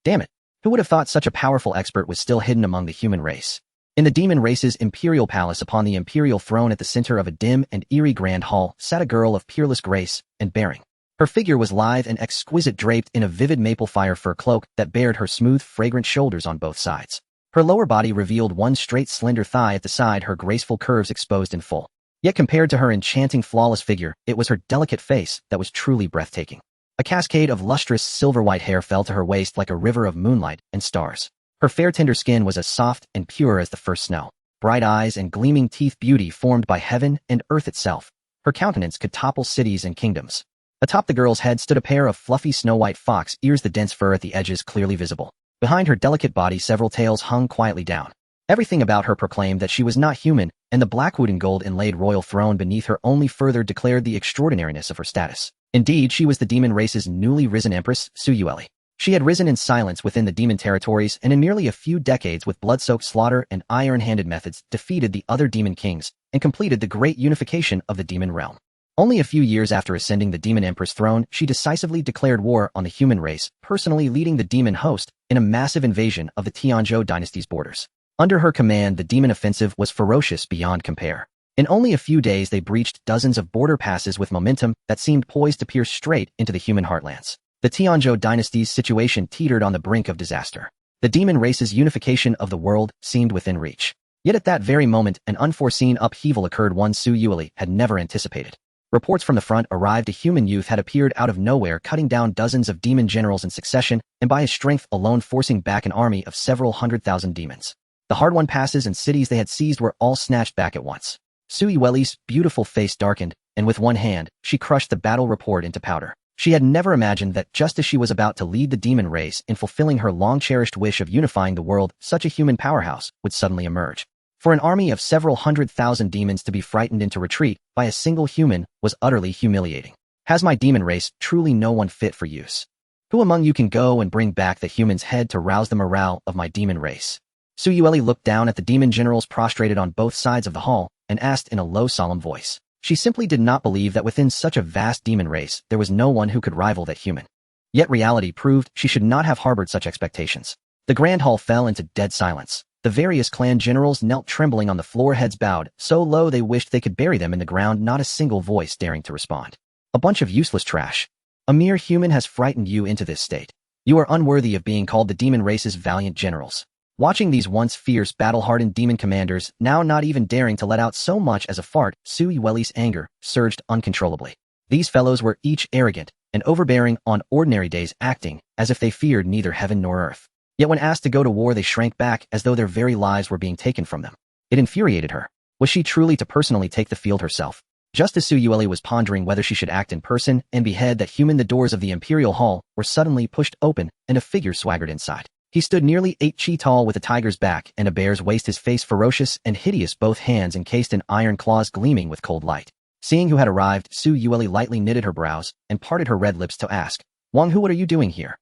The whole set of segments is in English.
Damn it. Who would have thought such a powerful expert was still hidden among the human race? In the demon race's imperial palace upon the imperial throne at the center of a dim and eerie grand hall sat a girl of peerless grace and bearing. Her figure was lithe and exquisite, draped in a vivid maple fire fur cloak that bared her smooth, fragrant shoulders on both sides. Her lower body revealed one straight, slender thigh at the side, her graceful curves exposed in full. Yet compared to her enchanting, flawless figure, it was her delicate face that was truly breathtaking. A cascade of lustrous, silver-white hair fell to her waist like a river of moonlight and stars. Her fair, tender skin was as soft and pure as the first snow. Bright eyes and gleaming teeth, beauty formed by heaven and earth itself. Her countenance could topple cities and kingdoms. Atop the girl's head stood a pair of fluffy snow-white fox ears, the dense fur at the edges clearly visible. Behind her delicate body, several tails hung quietly down. Everything about her proclaimed that she was not human, and the blackwood and gold inlaid royal throne beneath her only further declared the extraordinariness of her status. Indeed, she was the demon race's newly risen Empress Su Yueli. She had risen in silence within the demon territories, and in merely a few decades, with blood-soaked slaughter and iron-handed methods, defeated the other demon kings and completed the great unification of the demon realm. Only a few years after ascending the demon empress throne, she decisively declared war on the human race, personally leading the demon host in a massive invasion of the Tianzhou dynasty's borders. Under her command, the demon offensive was ferocious beyond compare. In only a few days, they breached dozens of border passes with momentum that seemed poised to pierce straight into the human heartlands. The Tianzhou dynasty's situation teetered on the brink of disaster. The demon race's unification of the world seemed within reach. Yet at that very moment, an unforeseen upheaval occurred, one Su Yueli had never anticipated. Reports from the front arrived. A human youth had appeared out of nowhere, cutting down dozens of demon generals in succession, and by his strength alone forcing back an army of several 100,000 demons. The hard-won passes and cities they had seized were all snatched back at once. Su Yueli's beautiful face darkened, and with one hand, she crushed the battle report into powder. She had never imagined that just as she was about to lead the demon race in fulfilling her long-cherished wish of unifying the world, such a human powerhouse would suddenly emerge. For an army of several 100,000 demons to be frightened into retreat by a single human was utterly humiliating. Has my demon race truly no one fit for use? Who among you can go and bring back the human's head to rouse the morale of my demon race? Su Yueli looked down at the demon generals prostrated on both sides of the hall and asked in a low, solemn voice. She simply did not believe that within such a vast demon race there was no one who could rival that human. Yet reality proved she should not have harbored such expectations. The grand hall fell into dead silence. The various clan generals knelt trembling on the floor, heads bowed, so low they wished they could bury them in the ground, not a single voice daring to respond. A bunch of useless trash. A mere human has frightened you into this state. You are unworthy of being called the demon race's valiant generals. Watching these once fierce, battle-hardened demon commanders, now not even daring to let out so much as a fart, Su Yueli's anger surged uncontrollably. These fellows were each arrogant and overbearing on ordinary days, acting as if they feared neither heaven nor earth. Yet when asked to go to war, they shrank back as though their very lives were being taken from them. It infuriated her. Was she truly to personally take the field herself? Just as Su Yueli was pondering whether she should act in person and behead that human, the doors of the imperial hall were suddenly pushed open and a figure swaggered inside. He stood nearly 8 feet tall with a tiger's back and a bear's waist, his face ferocious and hideous, both hands encased in iron claws gleaming with cold light. Seeing who had arrived, Su Yueli lightly knitted her brows and parted her red lips to ask, "Wang Hu, what are you doing here?"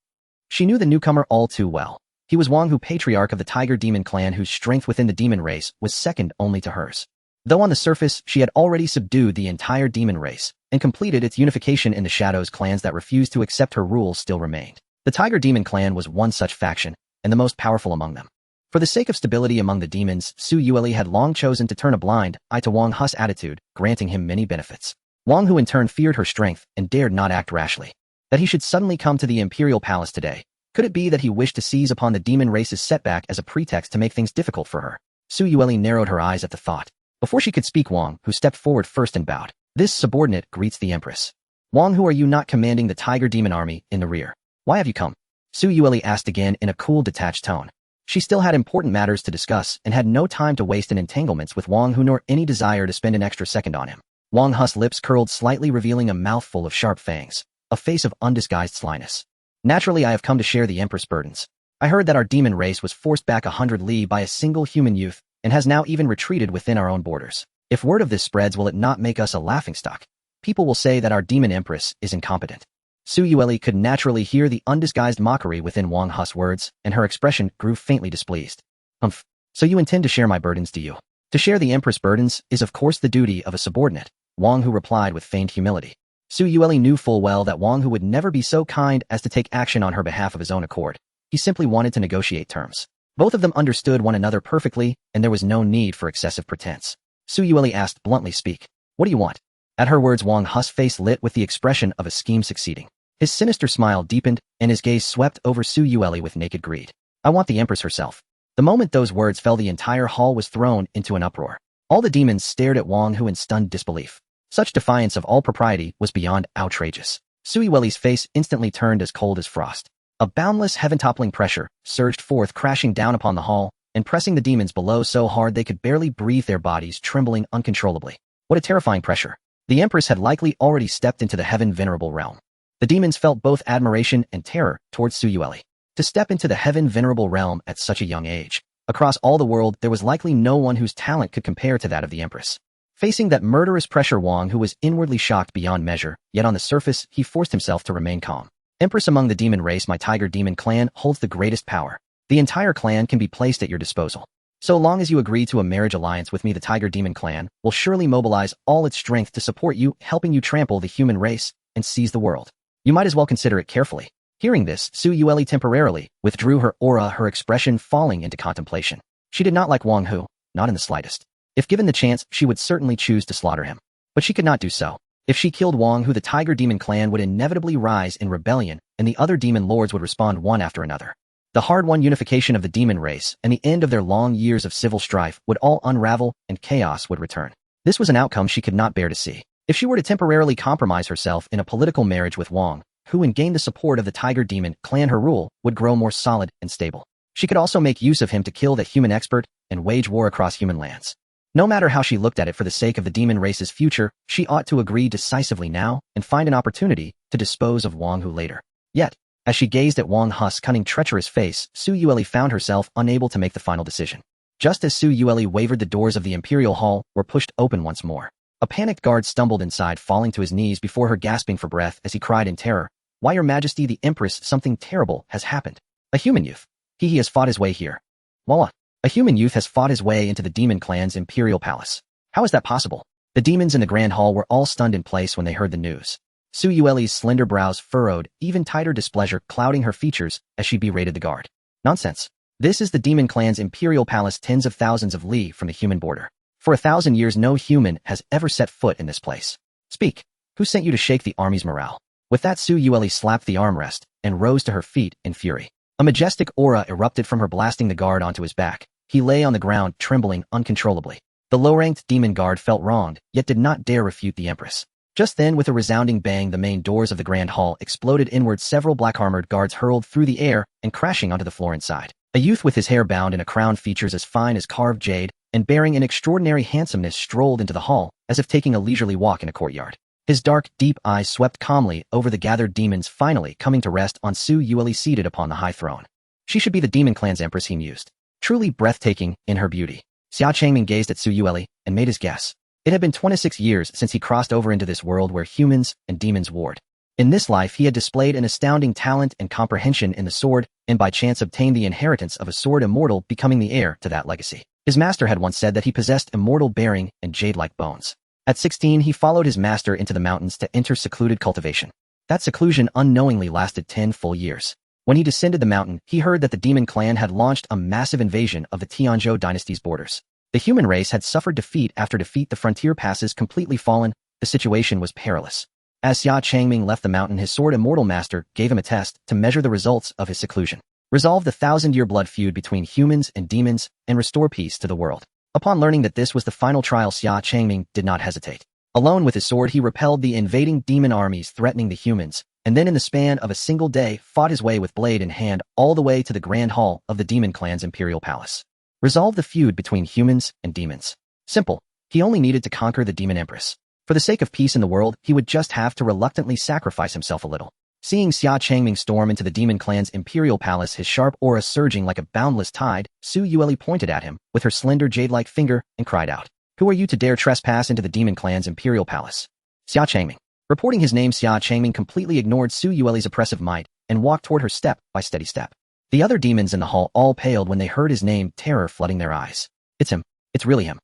She knew the newcomer all too well. He was Wang Hu, patriarch of the Tiger Demon clan, whose strength within the demon race was second only to hers. Though on the surface she had already subdued the entire demon race and completed its unification in the shadows, clans that refused to accept her rule still remained. The Tiger Demon clan was one such faction, and the most powerful among them. For the sake of stability among the demons, Su Yueli had long chosen to turn a blind eye to Wang Hu's attitude, granting him many benefits. Wang Hu in turn feared her strength and dared not act rashly. That he should suddenly come to the imperial palace today. Could it be that he wished to seize upon the demon race's setback as a pretext to make things difficult for her? Su Yueli narrowed her eyes at the thought. Before she could speak, Wang Hu stepped forward first and bowed. "This subordinate greets the Empress." "Wang Hu, are you not commanding the Tiger Demon army in the rear? Why have you come?" Su Yueli asked again in a cool, detached tone. She still had important matters to discuss and had no time to waste in entanglements with Wang Hu, nor any desire to spend an extra second on him. Wang Hu's lips curled slightly, revealing a mouthful of sharp fangs, a face of undisguised slyness. "Naturally, I have come to share the Empress' burdens. I heard that our demon race was forced back 100 li by a single human youth and has now even retreated within our own borders. If word of this spreads, will it not make us a laughingstock? People will say that our demon empress is incompetent." Su Yueli could naturally hear the undisguised mockery within Wang Hu's words, and her expression grew faintly displeased. "Humph. So you intend to share my burdens, do you?" "To share the Empress' burdens is of course the duty of a subordinate," Wang Hu replied with feigned humility. Su Yueli knew full well that Wang Hu would never be so kind as to take action on her behalf of his own accord. He simply wanted to negotiate terms. Both of them understood one another perfectly, and there was no need for excessive pretense. Su Yueli asked bluntly, "Speak. What do you want?" At her words, Wang Hu's face lit with the expression of a scheme succeeding. His sinister smile deepened, and his gaze swept over Su Yueli with naked greed. "I want the Empress herself." The moment those words fell, the entire hall was thrown into an uproar. All the demons stared at Wang Hu in stunned disbelief. Such defiance of all propriety was beyond outrageous. Su Yueli's face instantly turned as cold as frost. A boundless, heaven-toppling pressure surged forth, crashing down upon the hall, and pressing the demons below so hard they could barely breathe, their bodies trembling uncontrollably. What a terrifying pressure. The Empress had likely already stepped into the heaven-venerable realm. The demons felt both admiration and terror towards Su Yueli. To step into the heaven-venerable realm at such a young age. Across all the world, there was likely no one whose talent could compare to that of the Empress. Facing that murderous pressure, Wang Hu was inwardly shocked beyond measure, yet on the surface, he forced himself to remain calm. "Empress, among the demon race, my tiger demon clan holds the greatest power. The entire clan can be placed at your disposal. So long as you agree to a marriage alliance with me, the tiger demon clan will surely mobilize all its strength to support you, helping you trample the human race and seize the world. You might as well consider it carefully." Hearing this, Su Yueli temporarily withdrew her aura, her expression falling into contemplation. She did not like Wang Hu, not in the slightest. If given the chance, she would certainly choose to slaughter him. But she could not do so. If she killed Wang Hu, the tiger demon clan would inevitably rise in rebellion, and the other demon lords would respond one after another. The hard-won unification of the demon race and the end of their long years of civil strife would all unravel, and chaos would return. This was an outcome she could not bear to see. If she were to temporarily compromise herself in a political marriage with Wang Hu and gain the support of the tiger demon clan, her rule would grow more solid and stable. She could also make use of him to kill the human expert and wage war across human lands. No matter how she looked at it, for the sake of the demon race's future, she ought to agree decisively now and find an opportunity to dispose of Wang Hu later. Yet, as she gazed at Wang Hu's cunning, treacherous face, Su Yueli found herself unable to make the final decision. Just as Su Yueli wavered, the doors of the imperial hall were pushed open once more. A panicked guard stumbled inside, falling to his knees before her, gasping for breath as he cried in terror, "Why, Your Majesty, the Empress, something terrible has happened. A human youth. He has fought his way here." Voila! A human youth has fought his way into the demon clan's imperial palace. How is that possible? The demons in the grand hall were all stunned in place when they heard the news. Su Yueli's slender brows furrowed, even tighter displeasure clouding her features as she berated the guard. "Nonsense. This is the demon clan's imperial palace, tens of thousands of li from the human border. For 1,000 years no human has ever set foot in this place. Speak. Who sent you to shake the army's morale?" With that, Su Yueli slapped the armrest and rose to her feet in fury. A majestic aura erupted from her, blasting the guard onto his back. He lay on the ground, trembling uncontrollably. The low-ranked demon guard felt wronged, yet did not dare refute the Empress. Just then, with a resounding bang, the main doors of the grand hall exploded inward. Several black-armored guards hurled through the air and crashing onto the floor inside. A youth with his hair bound in a crown, features as fine as carved jade, and bearing an extraordinary handsomeness, strolled into the hall, as if taking a leisurely walk in a courtyard. His dark, deep eyes swept calmly over the gathered demons, finally coming to rest on Su Yueli seated upon the high throne. She should be the demon clan's empress, he mused. Truly breathtaking in her beauty. Xia Changming gazed at Su Yueli and made his guess. It had been 26 years since he crossed over into this world where humans and demons warred. In this life, he had displayed an astounding talent and comprehension in the sword, and by chance obtained the inheritance of a sword immortal, becoming the heir to that legacy. His master had once said that he possessed immortal bearing and jade-like bones. At 16, he followed his master into the mountains to enter secluded cultivation. That seclusion unknowingly lasted 10 full years. When he descended the mountain, he heard that the demon clan had launched a massive invasion of the Tianzhou dynasty's borders. The human race had suffered defeat after defeat, the frontier passes completely fallen, the situation was perilous. As Xia Changming left the mountain, his sword immortal master gave him a test to measure the results of his seclusion. Resolve the 1,000-year blood feud between humans and demons, and restore peace to the world. Upon learning that this was the final trial, Xia Changming did not hesitate. Alone with his sword, he repelled the invading demon armies threatening the humans, and then in the span of a single day fought his way with blade in hand all the way to the grand hall of the demon clan's imperial palace. Resolve the feud between humans and demons. Simple. He only needed to conquer the demon empress. For the sake of peace in the world, he would just have to reluctantly sacrifice himself a little. Seeing Xia Changming storm into the demon clan's imperial palace, his sharp aura surging like a boundless tide, Su Yueli pointed at him with her slender jade-like finger and cried out, "Who are you to dare trespass into the demon clan's imperial palace?" Xia Changming. Reporting his name, Xia Changming completely ignored Su Yueli's oppressive might and walked toward her step by steady step. The other demons in the hall all paled when they heard his name, terror flooding their eyes. It's him. It's really him.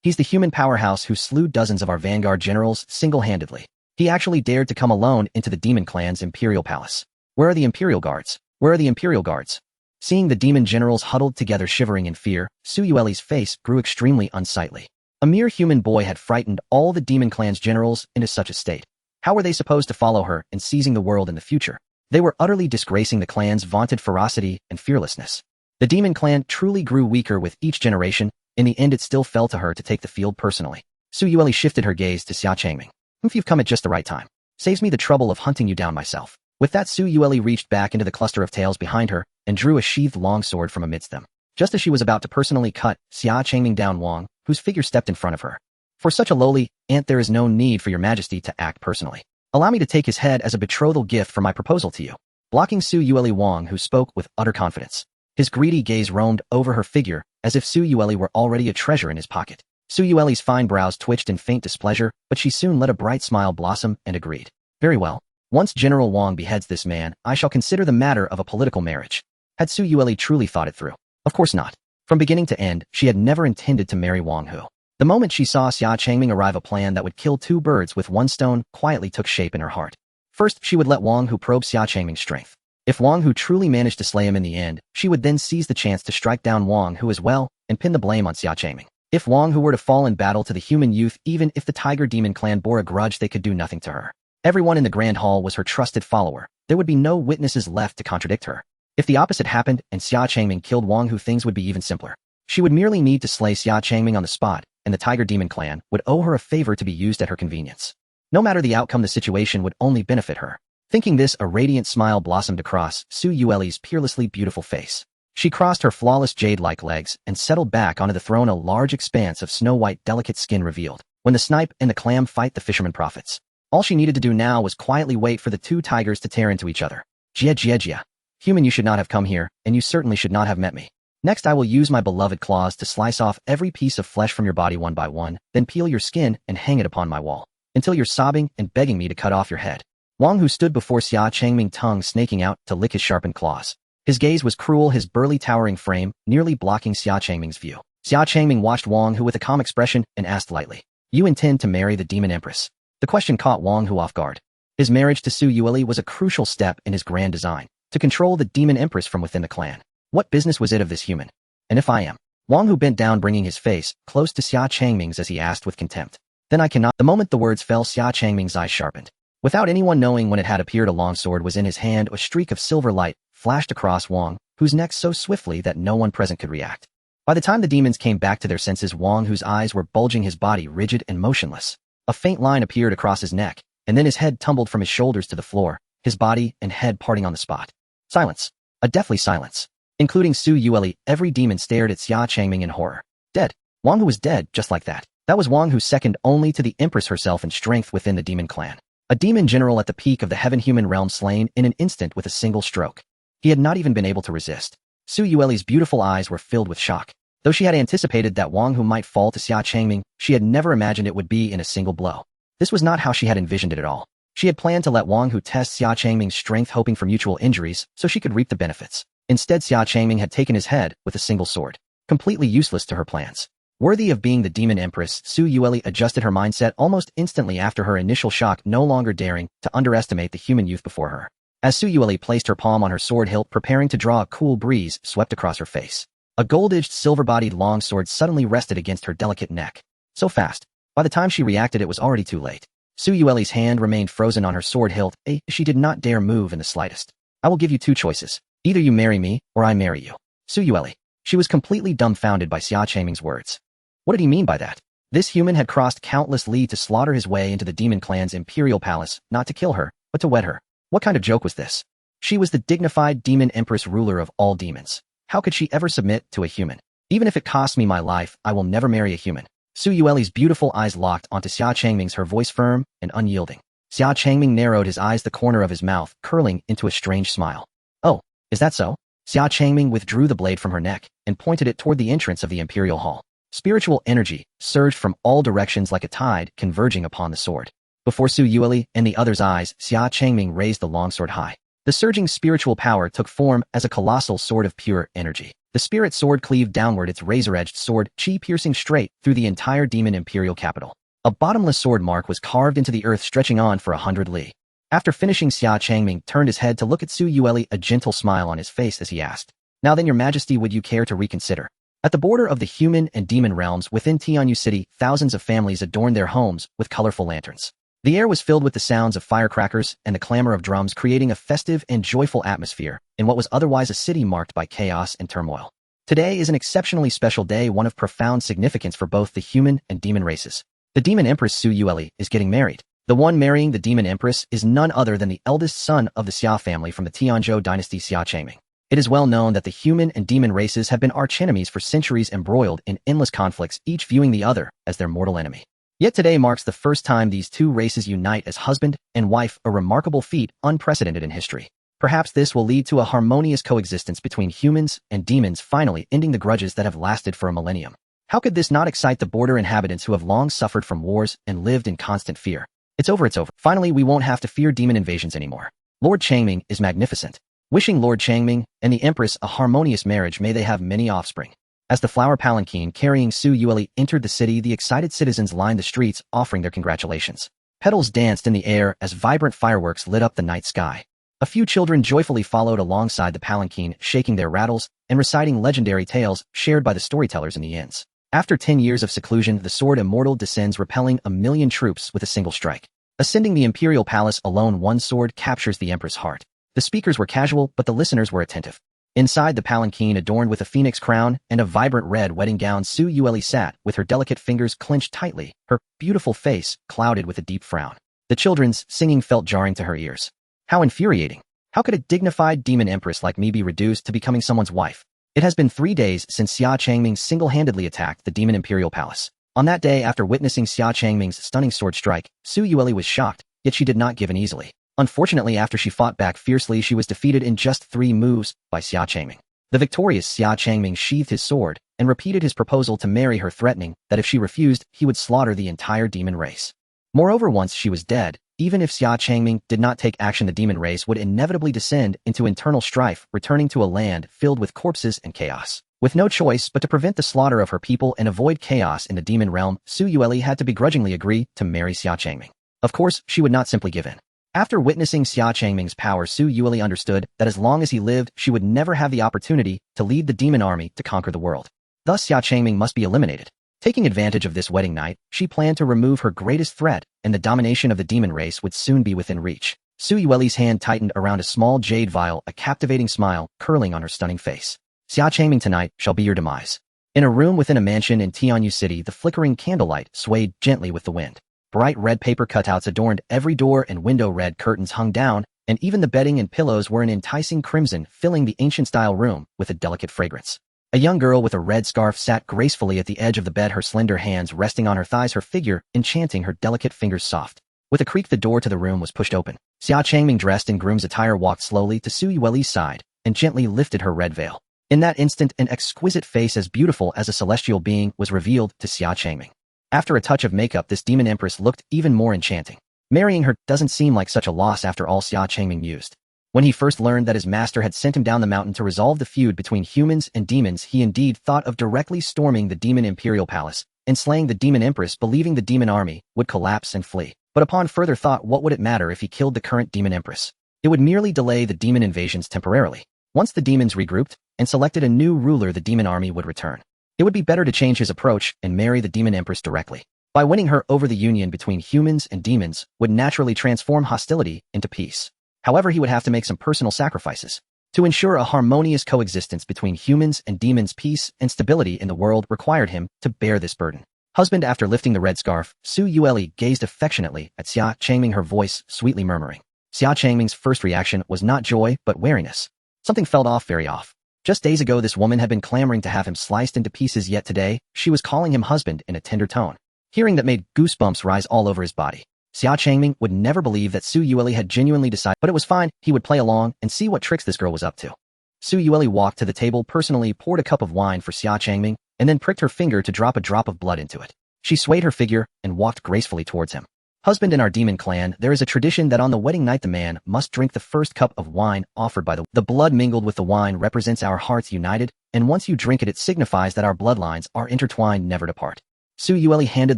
He's the human powerhouse who slew dozens of our vanguard generals single-handedly. He actually dared to come alone into the demon clan's imperial palace. Where are the imperial guards? Where are the imperial guards? Seeing the demon generals huddled together shivering in fear, Su Yueli's face grew extremely unsightly. A mere human boy had frightened all the demon clan's generals into such a state. How were they supposed to follow her in seizing the world in the future? They were utterly disgracing the clan's vaunted ferocity and fearlessness. The demon clan truly grew weaker with each generation. In the end, it still fell to her to take the field personally. Su Yueli shifted her gaze to Xia Changming. If you've come at just the right time. Saves me the trouble of hunting you down myself. With that, Su Yueli reached back into the cluster of tails behind her and drew a sheathed longsword from amidst them. Just as she was about to personally cut Xia Changming down, Wang, whose figure stepped in front of her. For such a lowly ant, there is no need for your majesty to act personally. Allow me to take his head as a betrothal gift for my proposal to you. Blocking Su Yueli, Wang, who spoke with utter confidence. His greedy gaze roamed over her figure as if Su Yueli were already a treasure in his pocket. Su Yueli's fine brows twitched in faint displeasure, but she soon let a bright smile blossom and agreed. Very well. Once General Wang beheads this man, I shall consider the matter of a political marriage. Had Su Yueli truly thought it through? Of course not. From beginning to end, she had never intended to marry Wang Hu. The moment she saw Xia Changming arrive, a plan that would kill two birds with one stone quietly took shape in her heart. First, she would let Wang Hu probe Xia Changming's strength. If Wang Hu truly managed to slay him in the end, she would then seize the chance to strike down Wang Hu as well and pin the blame on Xia Changming. If Wang Hu were to fall in battle to the human youth, even if the Tiger Demon clan bore a grudge, they could do nothing to her. Everyone in the Grand Hall was her trusted follower. There would be no witnesses left to contradict her. If the opposite happened and Xia Changming killed Wang Hu, things would be even simpler. She would merely need to slay Xia Changming on the spot, and the Tiger Demon clan would owe her a favor to be used at her convenience. No matter the outcome, the situation would only benefit her. Thinking this, a radiant smile blossomed across Su Yueli's peerlessly beautiful face. She crossed her flawless jade-like legs and settled back onto the throne, a large expanse of snow-white delicate skin revealed. When the snipe and the clam fight the fisherman prophets. All she needed to do now was quietly wait for the two tigers to tear into each other. Jia. Human, you should not have come here, and you certainly should not have met me. Next, I will use my beloved claws to slice off every piece of flesh from your body one by one, then peel your skin and hang it upon my wall, until you're sobbing and begging me to cut off your head. Wang Hu stood before Xia Changming, tongue snaking out to lick his sharpened claws. His gaze was cruel, his burly towering frame nearly blocking Xia Changming's view. Xia Changming watched Wang Hu with a calm expression and asked lightly, "You intend to marry the Demon Empress?" The question caught Wang Hu off guard. His marriage to Su Yueli was a crucial step in his grand design, to control the Demon Empress from within the clan. What business was it of this human? And if I am? Wang Hu bent down, bringing his face close to Xia Changming's as he asked with contempt. Then I cannot. The moment the words fell, Xia Changming's eyes sharpened. Without anyone knowing when it had appeared, a long sword was in his hand. A streak of silver light flashed across Wang Hu's neck so swiftly that no one present could react. By the time the demons came back to their senses, Wang Hu's eyes were bulging, his body rigid and motionless. A faint line appeared across his neck, and then his head tumbled from his shoulders to the floor, his body and head parting on the spot. Silence. A deathly silence. Including Su Yueli, every demon stared at Xia Changming in horror. Dead. Wang Hu was dead, just like that. That was Wang Hu, second only to the Empress herself in strength within the demon clan. A demon general at the peak of the heaven-human realm, slain in an instant with a single stroke. He had not even been able to resist. Su Yueli's beautiful eyes were filled with shock. Though she had anticipated that Wang Hu might fall to Xia Changming, she had never imagined it would be in a single blow. This was not how she had envisioned it at all. She had planned to let Wang Hu test Xia Changming's strength, hoping for mutual injuries, so she could reap the benefits. Instead, Xia Changming had taken his head with a single sword. Completely useless to her plans. Worthy of being the Demon Empress, Su Yueli adjusted her mindset almost instantly after her initial shock, no longer daring to underestimate the human youth before her. As Su Yueli placed her palm on her sword hilt, preparing to draw, a cool breeze swept across her face. A gold-edged, silver-bodied longsword suddenly rested against her delicate neck. So fast. By the time she reacted, it was already too late. Su Yueli's hand remained frozen on her sword hilt. She did not dare move in the slightest. I will give you two choices. Either you marry me, or I marry you. Su Yueli. She was completely dumbfounded by Xia Changming's words. What did he mean by that? This human had crossed countless li to slaughter his way into the demon clan's imperial palace, not to kill her, but to wed her. What kind of joke was this? She was the dignified demon empress, ruler of all demons. How could she ever submit to a human? Even if it costs me my life, I will never marry a human. Su Yueli's beautiful eyes locked onto Xia Changming's, her voice firm and unyielding. Xia Changming narrowed his eyes, the corner of his mouth curling into a strange smile. Oh, is that so? Xia Changming withdrew the blade from her neck and pointed it toward the entrance of the imperial hall. Spiritual energy surged from all directions like a tide, converging upon the sword. Before Su Yueli and the others' eyes, Xia Changming raised the longsword high. The surging spiritual power took form as a colossal sword of pure energy. The spirit sword cleaved downward, its razor-edged sword, chi piercing straight through the entire demon imperial capital. A bottomless sword mark was carved into the earth, stretching on for 100 li. After finishing, Xia Changming turned his head to look at Su Yueli, a gentle smile on his face as he asked, Now then, your majesty, would you care to reconsider? At the border of the human and demon realms within Tianyu City, thousands of families adorned their homes with colorful lanterns. The air was filled with the sounds of firecrackers and the clamor of drums, creating a festive and joyful atmosphere in what was otherwise a city marked by chaos and turmoil. Today is an exceptionally special day, one of profound significance for both the human and demon races. The demon Empress Su Yueli is getting married. The one marrying the demon Empress is none other than the eldest son of the Xia family from the Tianzhou dynasty, Xia Changming. It is well known that the human and demon races have been archenemies for centuries, embroiled in endless conflicts, each viewing the other as their mortal enemy. Yet today marks the first time these two races unite as husband and wife, a remarkable feat unprecedented in history. Perhaps this will lead to a harmonious coexistence between humans and demons, finally ending the grudges that have lasted for a millennium. How could this not excite the border inhabitants who have long suffered from wars and lived in constant fear? It's over, it's over. Finally, we won't have to fear demon invasions anymore. Lord Changming is magnificent. Wishing Lord Changming and the Empress a harmonious marriage, may they have many offspring. As the flower palanquin carrying Su Yueli entered the city, the excited citizens lined the streets, offering their congratulations. Petals danced in the air as vibrant fireworks lit up the night sky. A few children joyfully followed alongside the palanquin, shaking their rattles and reciting legendary tales shared by the storytellers in the inns. After 10 years of seclusion, the sword immortal descends, repelling 1,000,000 troops with a single strike. Ascending the imperial palace alone, one sword captures the emperor's heart. The speakers were casual, but the listeners were attentive. Inside the palanquin, adorned with a phoenix crown and a vibrant red wedding gown, Su Yueli sat with her delicate fingers clenched tightly, her beautiful face clouded with a deep frown. The children's singing felt jarring to her ears. How infuriating! How could a dignified demon empress like me be reduced to becoming someone's wife? It has been 3 days since Xia Changming single-handedly attacked the demon imperial palace. On that day, after witnessing Xia Changming's stunning sword strike, Su Yueli was shocked, yet she did not give in easily. Unfortunately, after she fought back fiercely, she was defeated in just 3 moves by Xia Changming. The victorious Xia Changming sheathed his sword and repeated his proposal to marry her, threatening that if she refused, he would slaughter the entire demon race. Moreover, once she was dead, even if Xia Changming did not take action, the demon race would inevitably descend into internal strife, returning to a land filled with corpses and chaos. With no choice but to prevent the slaughter of her people and avoid chaos in the demon realm, Su Yueli had to begrudgingly agree to marry Xia Changming. Of course, she would not simply give in. After witnessing Xia Changming's power, Su Yueli understood that as long as he lived, she would never have the opportunity to lead the demon army to conquer the world. Thus, Xia Changming must be eliminated. Taking advantage of this wedding night, she planned to remove her greatest threat, and the domination of the demon race would soon be within reach. Su Yueli's hand tightened around a small jade vial, a captivating smile curling on her stunning face. Xia Changming, tonight shall be your demise. In a room within a mansion in Tianyu City, the flickering candlelight swayed gently with the wind. Bright red paper cutouts adorned every door and window, red curtains hung down, and even the bedding and pillows were an enticing crimson, filling the ancient-style room with a delicate fragrance. A young girl with a red scarf sat gracefully at the edge of the bed, her slender hands resting on her thighs, her figure enchanting, her delicate fingers soft. With a creak, the door to the room was pushed open. Xia Changming, dressed in groom's attire, walked slowly to Su Yueli's side and gently lifted her red veil. In that instant, an exquisite face as beautiful as a celestial being was revealed to Xia Changming. After a touch of makeup, this demon empress looked even more enchanting. Marrying her doesn't seem like such a loss after all, Xia Changming mused. When he first learned that his master had sent him down the mountain to resolve the feud between humans and demons, he indeed thought of directly storming the demon imperial palace and slaying the demon empress, believing the demon army would collapse and flee. But upon further thought, what would it matter if he killed the current demon empress? It would merely delay the demon invasions temporarily. Once the demons regrouped and selected a new ruler, the demon army would return. It would be better to change his approach and marry the demon empress directly. By winning her over, the union between humans and demons would naturally transform hostility into peace. However, he would have to make some personal sacrifices. To ensure a harmonious coexistence between humans and demons, peace and stability in the world required him to bear this burden. Husband, after lifting the red scarf, Su Yueli gazed affectionately at Xia Changming, her voice sweetly murmuring. Xia Changming's first reaction was not joy, but wariness. Something felt very off. Just days ago, this woman had been clamoring to have him sliced into pieces, yet today, she was calling him husband in a tender tone. Hearing that made goosebumps rise all over his body. Xia Changming would never believe that Su Yueli had genuinely decided, but it was fine, he would play along and see what tricks this girl was up to. Su Yueli walked to the table, personally poured a cup of wine for Xia Changming, and then pricked her finger to drop a drop of blood into it. She swayed her figure and walked gracefully towards him. Husband, in our demon clan, there is a tradition that on the wedding night the man must drink the first cup of wine offered by the blood mingled with the wine represents our hearts united, and once you drink it, it signifies that our bloodlines are intertwined never to part. Su Yueli handed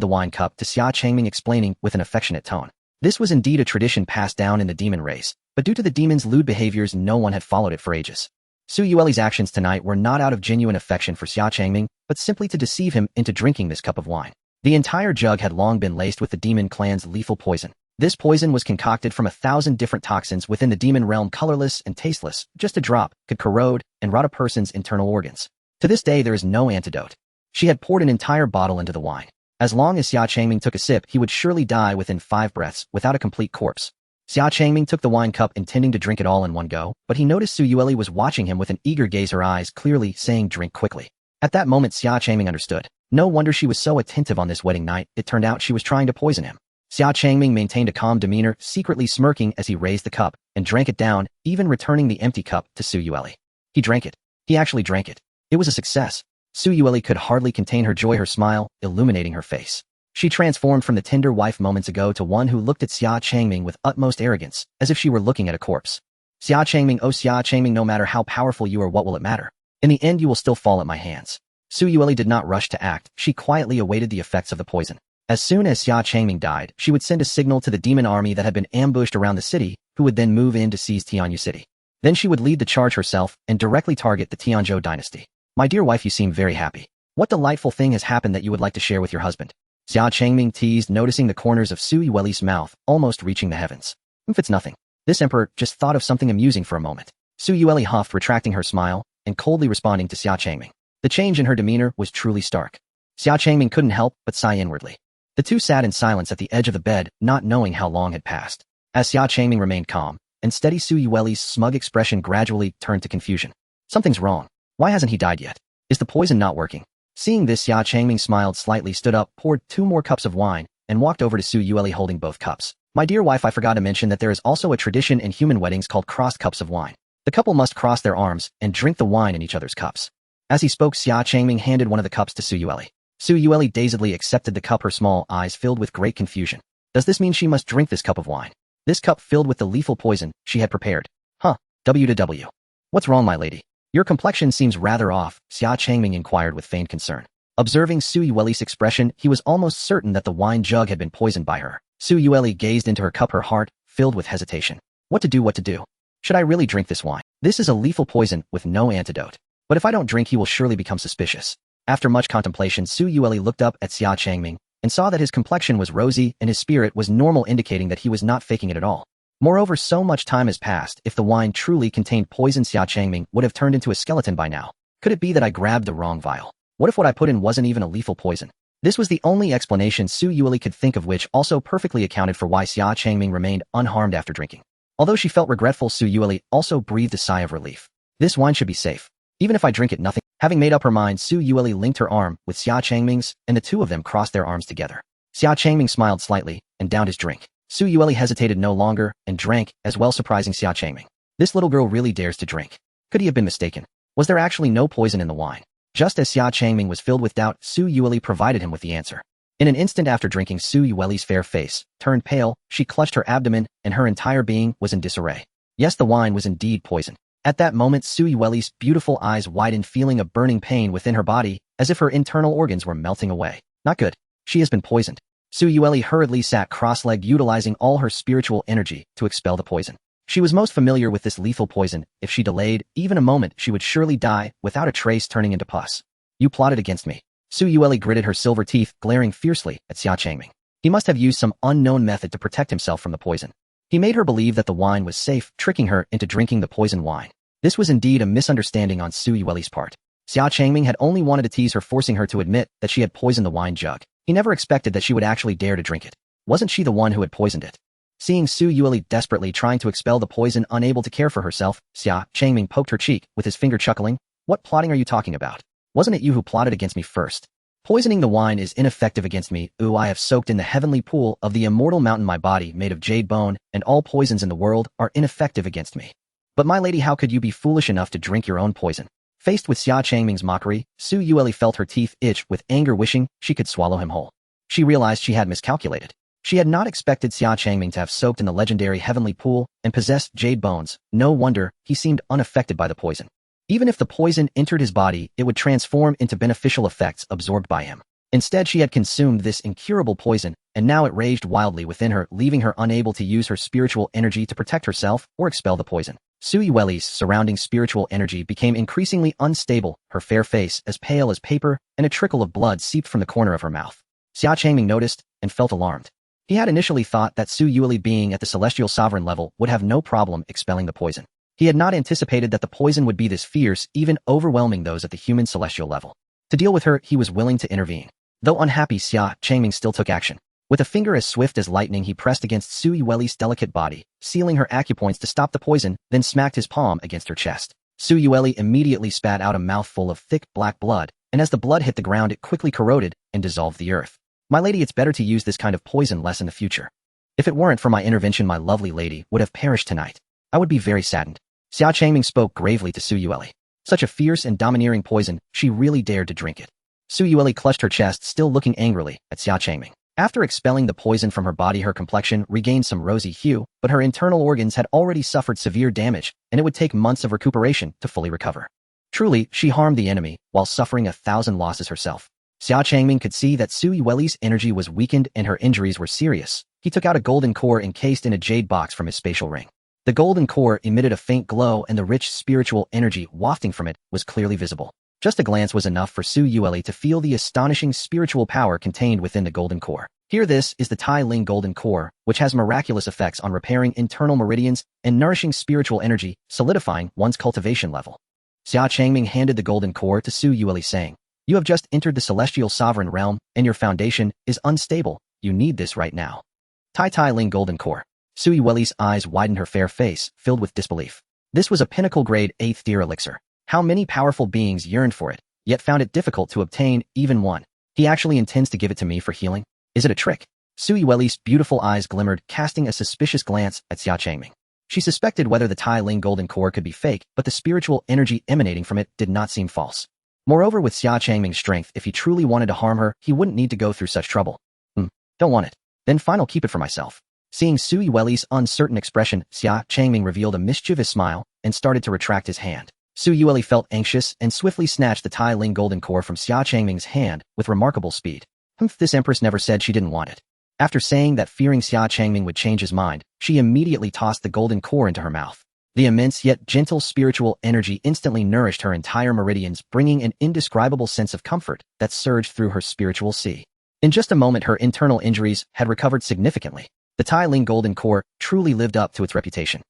the wine cup to Xia Changming, explaining with an affectionate tone. This was indeed a tradition passed down in the demon race, but due to the demon's lewd behaviors, no one had followed it for ages. Su Yueli's actions tonight were not out of genuine affection for Xia Changming, but simply to deceive him into drinking this cup of wine. The entire jug had long been laced with the demon clan's lethal poison. This poison was concocted from 1,000 different toxins within the demon realm, colorless and tasteless. Just a drop could corrode and rot a person's internal organs. To this day, there is no antidote. She had poured an entire bottle into the wine. As long as Xia Changming took a sip, he would surely die within 5 breaths without a complete corpse. Xia Changming took the wine cup intending to drink it all in one go, but he noticed Su Yueli was watching him with an eager gaze, her eyes clearly saying drink quickly. At that moment, Xia Changming understood. No wonder she was so attentive on this wedding night. It turned out she was trying to poison him. Xia Changming maintained a calm demeanor, secretly smirking as he raised the cup and drank it down, even returning the empty cup to Su Yueli. He drank it. He actually drank it. It was a success. Su Yueli could hardly contain her joy, her smile illuminating her face. She transformed from the tender wife moments ago to one who looked at Xia Changming with utmost arrogance, as if she were looking at a corpse. Xia Changming, oh Xia Changming, no matter how powerful you are, what will it matter? In the end, you will still fall at my hands. Su Yueli did not rush to act. She quietly awaited the effects of the poison. As soon as Xia Changming died, she would send a signal to the demon army that had been ambushed around the city, who would then move in to seize Tianyu City. Then she would lead the charge herself and directly target the Tianzhou dynasty. My dear wife, you seem very happy. What delightful thing has happened that you would like to share with your husband? Xia Changming teased, noticing the corners of Su Yueli's mouth almost reaching the heavens. If it's nothing. This emperor just thought of something amusing for a moment. Su Yueli huffed, retracting her smile and coldly responding to Xia Changming. The change in her demeanor was truly stark. Xia Changming couldn't help but sigh inwardly. The two sat in silence at the edge of the bed, not knowing how long had passed. As Xia Changming remained calm and steady, Su Yueli's smug expression gradually turned to confusion. Something's wrong. Why hasn't he died yet? Is the poison not working? Seeing this, Xia Changming smiled slightly, stood up, poured 2 more cups of wine, and walked over to Su Yueli holding both cups. My dear wife, I forgot to mention that there is also a tradition in human weddings called crossed cups of wine. The couple must cross their arms and drink the wine in each other's cups. As he spoke, Xia Changming handed one of the cups to Su Yueli. Su Yueli dazedly accepted the cup, her small eyes filled with great confusion. Does this mean she must drink this cup of wine? This cup filled with the lethal poison she had prepared? Huh, W. What's wrong, my lady? Your complexion seems rather off, Xia Changming inquired with feigned concern. Observing Su Yueli's expression, he was almost certain that the wine jug had been poisoned by her. Su Yueli gazed into her cup, her heart filled with hesitation. What to do? Should I really drink this wine? This is a lethal poison with no antidote. But if I don't drink, he will surely become suspicious. After much contemplation, Su Yueli looked up at Xia Changming and saw that his complexion was rosy and his spirit was normal, indicating that he was not faking it at all. Moreover, so much time has passed. If the wine truly contained poison, Xia Changming would have turned into a skeleton by now. Could it be that I grabbed the wrong vial? What if what I put in wasn't even a lethal poison? This was the only explanation Su Yueli could think of, which also perfectly accounted for why Xia Changming remained unharmed after drinking. Although she felt regretful, Su Yueli also breathed a sigh of relief. This wine should be safe. Even if I drink it, nothing. Having made up her mind, Su Yueli linked her arm with Xia Changming's, and the two of them crossed their arms together. Xia Changming smiled slightly and downed his drink. Su Yueli hesitated no longer and drank, as well, surprising Xia Changming. This little girl really dares to drink. Could he have been mistaken? Was there actually no poison in the wine? Just as Xia Changming was filled with doubt, Su Yueli provided him with the answer. In an instant after drinking, Su Yueli's fair face turned pale, she clutched her abdomen, and her entire being was in disarray. Yes, the wine was indeed poison. At that moment, Su Yueli's beautiful eyes widened, feeling a burning pain within her body, as if her internal organs were melting away. Not good. She has been poisoned. Su Yueli hurriedly sat cross-legged, utilizing all her spiritual energy to expel the poison. She was most familiar with this lethal poison. If she delayed even a moment, she would surely die without a trace, turning into pus. You plotted against me. Su Yueli gritted her silver teeth, glaring fiercely at Xia Changming. He must have used some unknown method to protect himself from the poison. He made her believe that the wine was safe, tricking her into drinking the poison wine. This was indeed a misunderstanding on Su Yueli's part. Xia Changming had only wanted to tease her, forcing her to admit that she had poisoned the wine jug. He never expected that she would actually dare to drink it. Wasn't she the one who had poisoned it? Seeing Su Yueli desperately trying to expel the poison, unable to care for herself, Xia Changming poked her cheek with his finger, chuckling. What plotting are you talking about? Wasn't it you who plotted against me first? Poisoning the wine is ineffective against me. Ooh, I have soaked in the heavenly pool of the immortal mountain, my body made of jade bone, and all poisons in the world are ineffective against me. But my lady, how could you be foolish enough to drink your own poison? Faced with Xia Changming's mockery, Su Yueli felt her teeth itch with anger, wishing she could swallow him whole. She realized she had miscalculated. She had not expected Xia Changming to have soaked in the legendary heavenly pool and possessed jade bones. No wonder he seemed unaffected by the poison. Even if the poison entered his body, it would transform into beneficial effects absorbed by him. Instead, she had consumed this incurable poison, and now it raged wildly within her, leaving her unable to use her spiritual energy to protect herself or expel the poison. Su Yueli's surrounding spiritual energy became increasingly unstable, her fair face as pale as paper, and a trickle of blood seeped from the corner of her mouth. Xia Changming noticed and felt alarmed. He had initially thought that Su Yueli being at the celestial sovereign level would have no problem expelling the poison. He had not anticipated that the poison would be this fierce, even overwhelming those at the human celestial level. To deal with her, he was willing to intervene. Though unhappy, Xia Changming still took action. With a finger as swift as lightning, he pressed against Su Yueli's delicate body, sealing her acupoints to stop the poison, then smacked his palm against her chest. Su Yueli immediately spat out a mouthful of thick black blood, and as the blood hit the ground it quickly corroded and dissolved the earth. My lady, it's better to use this kind of poison less in the future. If it weren't for my intervention, my lovely lady would have perished tonight. I would be very saddened. Xia Changming spoke gravely to Su Yueli. Such a fierce and domineering poison, she really dared to drink it. Su Yueli clutched her chest, still looking angrily at Xia Changming. After expelling the poison from her body, her complexion regained some rosy hue, but her internal organs had already suffered severe damage, and it would take months of recuperation to fully recover. Truly, she harmed the enemy, while suffering 1,000 losses herself. Xia Changming could see that Su Yueli's energy was weakened and her injuries were serious. He took out a golden core encased in a jade box from his spatial ring. The golden core emitted a faint glow, and the rich spiritual energy wafting from it was clearly visible. Just a glance was enough for Su Yueli to feel the astonishing spiritual power contained within the golden core. Here, this is the Tai Ling golden core, which has miraculous effects on repairing internal meridians and nourishing spiritual energy, solidifying one's cultivation level. Xia Changming handed the golden core to Su Yueli, saying, "You have just entered the celestial sovereign realm, and your foundation is unstable. You need this right now." Tai Ling golden core. Su Yueli's eyes widened, her fair face filled with disbelief. This was a pinnacle-grade 8th tier elixir. How many powerful beings yearned for it, yet found it difficult to obtain, even one. He actually intends to give it to me for healing? Is it a trick? Su Yueli's beautiful eyes glimmered, casting a suspicious glance at Xia Changming. She suspected whether the Tai Ling golden core could be fake, but the spiritual energy emanating from it did not seem false. Moreover, with Xia Changming's strength, if he truly wanted to harm her, he wouldn't need to go through such trouble. Don't want it. Then fine, I'll keep it for myself. Seeing Su Yueli's uncertain expression, Xia Changming revealed a mischievous smile and started to retract his hand. Su Yueli felt anxious and swiftly snatched the Tai Ling golden core from Xia Changming's hand with remarkable speed. This empress never said she didn't want it. After saying that, fearing Xia Changming would change his mind, she immediately tossed the golden core into her mouth. The immense yet gentle spiritual energy instantly nourished her entire meridians, bringing an indescribable sense of comfort that surged through her spiritual sea. In just a moment, her internal injuries had recovered significantly. The Tai Ling golden core truly lived up to its reputation.